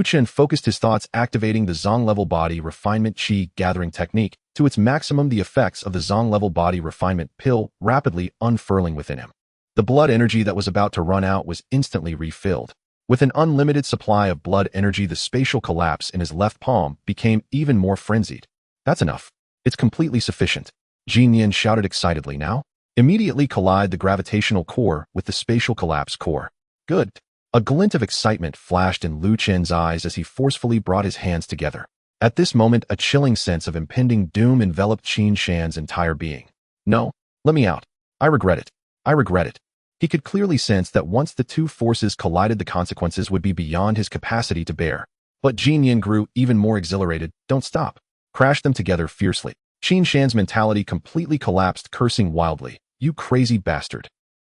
Chen focused his thoughts, activating the Zong-level body refinement qi gathering technique to its maximum, the effects of the Zong-level body refinement pill rapidly unfurling within him. The blood energy that was about to run out was instantly refilled. With an unlimited supply of blood energy, the spatial collapse in his left palm became even more frenzied. That's enough. It's completely sufficient. Jinyan shouted excitedly. Now, immediately collide the gravitational core with the spatial collapse core. Good. A glint of excitement flashed in Chen's eyes as he forcefully brought his hands together. At this moment, a chilling sense of impending doom enveloped Qin Shan's entire being. No, let me out. I regret it. I regret it. He could clearly sense that once the two forces collided, the consequences would be beyond his capacity to bear. But Jinyan grew even more exhilarated. Don't stop. Crash them together fiercely. Qin Shan's mentality completely collapsed, cursing wildly. You crazy bastard.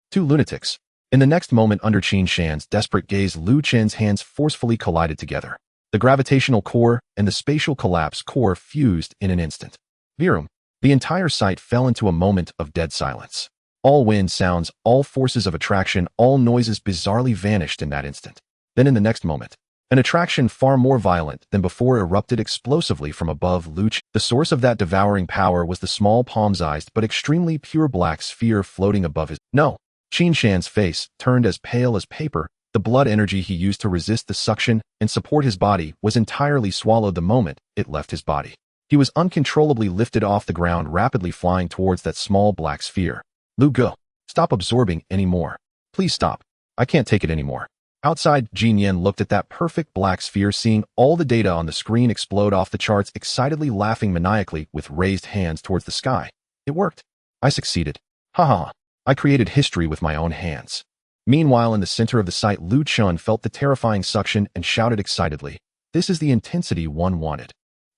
Two lunatics. In the next moment, under Qin Shan's desperate gaze, Chen's hands forcefully collided together. The gravitational core and the spatial collapse core fused in an instant. Virum. The entire site fell into a moment of dead silence. All wind sounds, all forces of attraction, all noises bizarrely vanished in that instant. Then in the next moment, an attraction far more violent than before erupted explosively from above Chen. The source of that devouring power was the small palm-sized but extremely pure black sphere floating above his. No. Qin Shan's face turned as pale as paper. The blood energy he used to resist the suction and support his body was entirely swallowed the moment it left his body. He was uncontrollably lifted off the ground, rapidly flying towards that small black sphere. Go. Stop absorbing anymore. Please stop. I can't take it anymore. Outside, Jinyan looked at that perfect black sphere, seeing all the data on the screen explode off the charts, excitedly laughing maniacally with raised hands towards the sky. It worked. I succeeded. Ha ha. I created history with my own hands. Meanwhile, in the center of the site, Chen felt the terrifying suction and shouted excitedly. This is the intensity one wanted.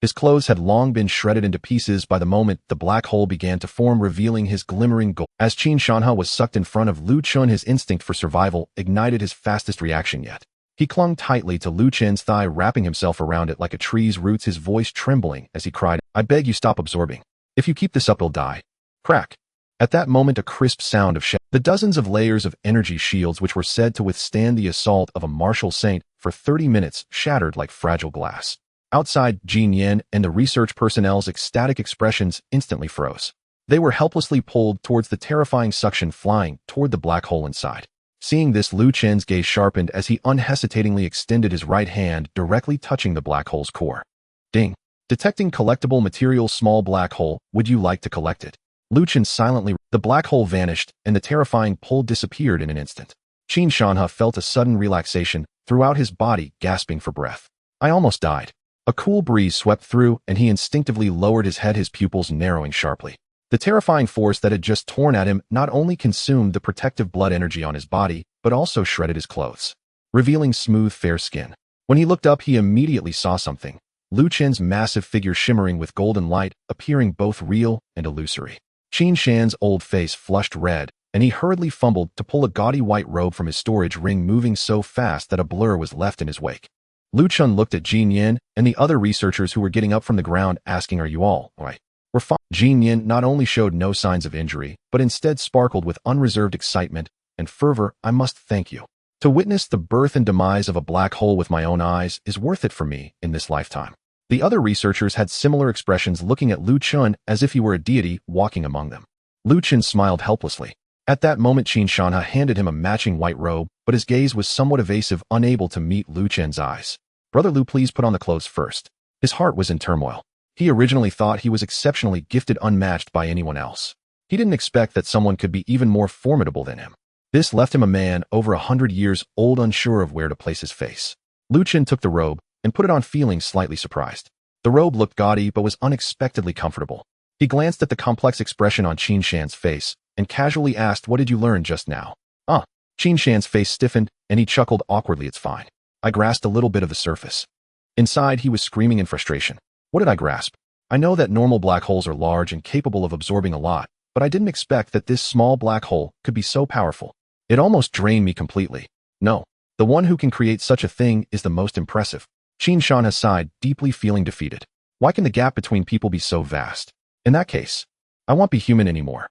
His clothes had long been shredded into pieces by the moment the black hole began to form, revealing his glimmering gold. As Qin Shanha was sucked in front of Chen, his instinct for survival ignited his fastest reaction yet. He clung tightly to Chen's thigh, wrapping himself around it like a tree's roots, his voice trembling as he cried, I beg you, stop absorbing. If you keep this up, you'll die. Crack. At that moment, a crisp sound of the dozens of layers of energy shields which were said to withstand the assault of a martial saint for 30 minutes shattered like fragile glass. Outside, Jinyan and the research personnel's ecstatic expressions instantly froze. They were helplessly pulled towards the terrifying suction, flying toward the black hole inside. Seeing this, Chen's gaze sharpened as he unhesitatingly extended his right hand, directly touching the black hole's core. Ding. Detecting collectible material. Small black hole, would you like to collect it? Chen silently. The black hole vanished, and the terrifying pull disappeared in an instant. Qin Shanha felt a sudden relaxation throughout his body, gasping for breath. I almost died. A cool breeze swept through, and he instinctively lowered his head, his pupils narrowing sharply. The terrifying force that had just torn at him not only consumed the protective blood energy on his body, but also shredded his clothes, revealing smooth, fair skin. When he looked up, he immediately saw something. Chen's massive figure shimmering with golden light, appearing both real and illusory. Qin Shan's old face flushed red, and he hurriedly fumbled to pull a gaudy white robe from his storage ring, moving so fast that a blur was left in his wake. Chen looked at Jinyan and the other researchers who were getting up from the ground, asking, Are you all right? We're fine. Jinyan not only showed no signs of injury, but instead sparkled with unreserved excitement and fervor. I must thank you. To witness the birth and demise of a black hole with my own eyes is worth it for me in this lifetime. The other researchers had similar expressions, looking at Chen as if he were a deity walking among them. Chen smiled helplessly. At that moment, Qin Shanha handed him a matching white robe, but his gaze was somewhat evasive, unable to meet Chen's eyes. Brother Lu, please put on the clothes first. His heart was in turmoil. He originally thought he was exceptionally gifted, unmatched by anyone else. He didn't expect that someone could be even more formidable than him. This left him a man over 100 years old, unsure of where to place his face. Chen took the robe and put it on, feeling slightly surprised. The robe looked gaudy but was unexpectedly comfortable. He glanced at the complex expression on Qin Shan's face and casually asked, What did you learn just now? Qin Shan's face stiffened and he chuckled awkwardly. It's fine. I grasped a little bit of the surface. Inside, he was screaming in frustration. What did I grasp? I know that normal black holes are large and capable of absorbing a lot, but I didn't expect that this small black hole could be so powerful. It almost drained me completely. No, the one who can create such a thing is the most impressive. Qin Shanha sighed, deeply feeling defeated. Why can the gap between people be so vast? In that case, I won't be human anymore.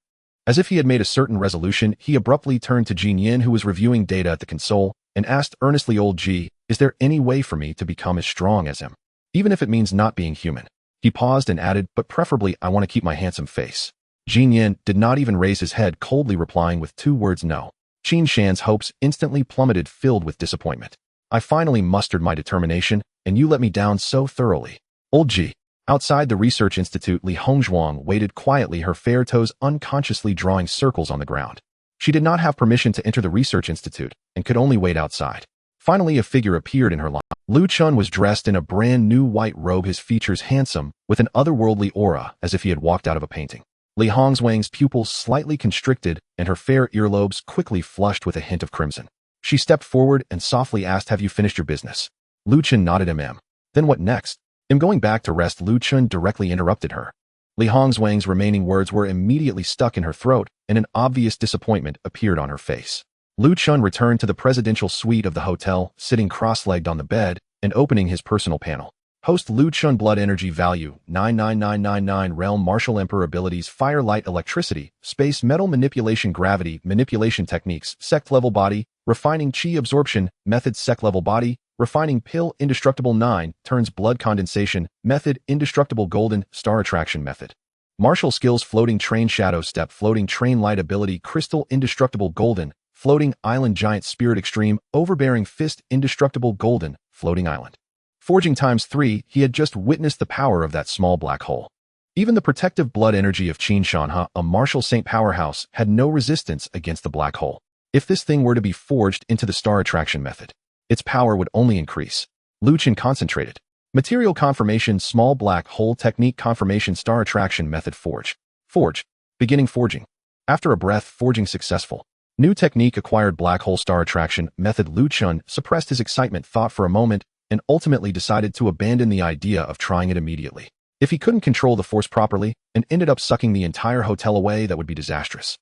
As if he had made a certain resolution, he abruptly turned to Jin Yin, who was reviewing data at the console, and asked earnestly, "Old G, is there any way for me to become as strong as him? Even if it means not being human." He paused and added, "But preferably I want to keep my handsome face." Jin Yin did not even raise his head, coldly replying with 2 words, "No." Qin Shan's hopes instantly plummeted, filled with disappointment. "I finally mustered my determination, and you let me down so thoroughly." Old G. Outside the research institute, Li Hongzhuang waited quietly, her fair toes unconsciously drawing circles on the ground. She did not have permission to enter the research institute and could only wait outside. Finally, a figure appeared in her line. Lu Chen was dressed in a brand new white robe, his features handsome, with an otherworldly aura, as if he had walked out of a painting. Li Hongzhuang's pupils slightly constricted, and her fair earlobes quickly flushed with a hint of crimson. She stepped forward and softly asked, "Have you finished your business?" Lu Chen nodded. Then what next? "I'm going back to rest," Lu Chen directly interrupted her. Li Hongzhuang's remaining words were immediately stuck in her throat, and an obvious disappointment appeared on her face. Lu Chen returned to the presidential suite of the hotel, sitting cross-legged on the bed, and opening his personal panel. Host Lu Chen, blood energy value 99999, realm martial emperor abilities, fire, light, electricity, space, metal manipulation, gravity manipulation techniques, sect level body, refining chi absorption method, sect level body, refining pill, indestructible 9 turns, blood condensation method, indestructible golden, star attraction method. Martial skills, floating train, shadow step, floating train, light ability, crystal, indestructible golden, floating island, giant spirit, extreme, overbearing fist, indestructible golden, floating island. Forging ×3, he had just witnessed the power of that small black hole. Even the protective blood energy of Qin Shanha, a martial saint powerhouse, had no resistance against the black hole. If this thing were to be forged into the star attraction method, its power would only increase. Lu Chen concentrated. Material confirmation, small black hole technique confirmation, star attraction method, forge. Forge. Beginning forging. After a breath, forging successful. New technique acquired, black hole star attraction method. Lu Chen suppressed his excitement, thought for a moment, and ultimately decided to abandon the idea of trying it immediately. If he couldn't control the force properly and ended up sucking the entire hotel away, that would be disastrous.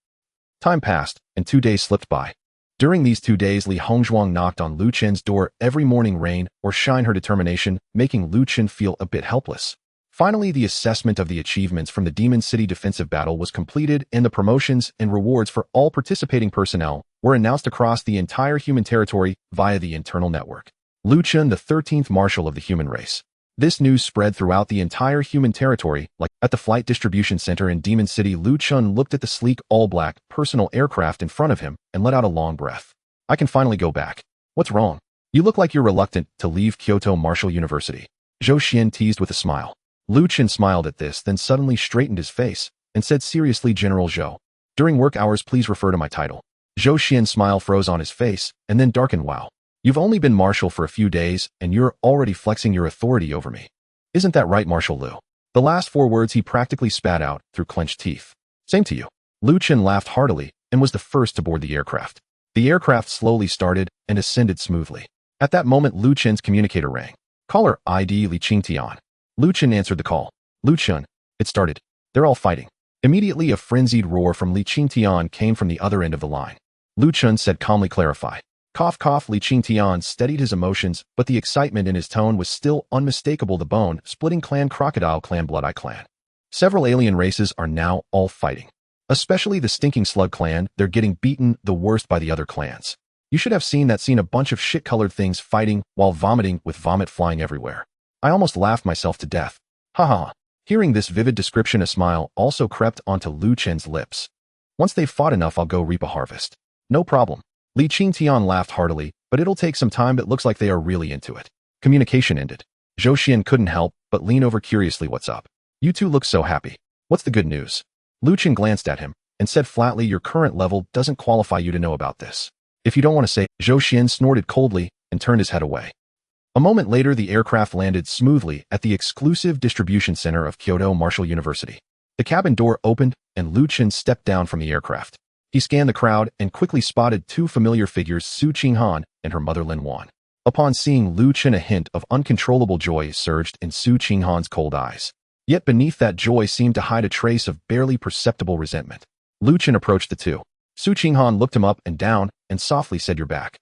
Time passed, and 2 days slipped by. During these 2 days, Li Hongzhuang knocked on Lu Chen's door every morning, rain or shine her determination, making Lu Chen feel a bit helpless. Finally, the assessment of the achievements from the Demon City defensive battle was completed, and the promotions and rewards for all participating personnel were announced across the entire human territory via the internal network. Lu Chen, the 13th Marshal of the human race. This news spread throughout the entire human territory, like at the flight distribution center in Demon City. Lu Chen looked at the sleek, all-black, personal aircraft in front of him and let out a long breath. "I can finally go back." "What's wrong? You look like you're reluctant to leave Kyoto Martial University," Zhou Xian teased with a smile. Lu Chen smiled at this, then suddenly straightened his face and said seriously, "General Zhou, during work hours please refer to my title." Zhou Xian's smile froze on his face and then darkened. "Wow. You've only been Marshal for a few days, and you're already flexing your authority over me. Isn't that right, Marshal Lu?" The last 4 words he practically spat out through clenched teeth. "Same to you." Lu Chen laughed heartily and was the first to board the aircraft. The aircraft slowly started and ascended smoothly. At that moment, Lu Chen's communicator rang. "Caller ID Li Qingtian." Lu Chen answered the call. "Lu Chen, it started. They're all fighting." Immediately, a frenzied roar from Li Qingtian came from the other end of the line. Lu Chen said calmly, "Clarify." Cough, cough. Li Qingtian steadied his emotions, but the excitement in his tone was still unmistakable. "The bone-splitting clan, Crocodile Clan, Blood-Eye Clan. Several alien races are now all fighting. Especially the Stinking Slug Clan, they're getting beaten the worst by the other clans. You should have seen a bunch of shit-colored things fighting while vomiting, with vomit flying everywhere. I almost laughed myself to death. Ha ha." Hearing this vivid description, a smile also crept onto Lu Chen's lips. "Once they've fought enough, I'll go reap a harvest." "No problem." Li Qingtian laughed heartily, "but it'll take some time. It looks like they are really into it." Communication ended. Zhou Xian couldn't help but lean over curiously. "What's up? You two look so happy. What's the good news?" Lu Chen glanced at him and said flatly, "Your current level doesn't qualify you to know about this. If you don't want to say." Zhou Xian snorted coldly and turned his head away. A moment later, the aircraft landed smoothly at the exclusive distribution center of Kyoto Martial University. The cabin door opened and Lu Chen stepped down from the aircraft. He scanned the crowd and quickly spotted 2 familiar figures, Su Qinghan and her mother Lin Wan. Upon seeing Lu Chen, a hint of uncontrollable joy surged in Su Qinghan's cold eyes. Yet beneath that joy seemed to hide a trace of barely perceptible resentment. Lu Chen approached the two. Su Qinghan looked him up and down and softly said, "You're back."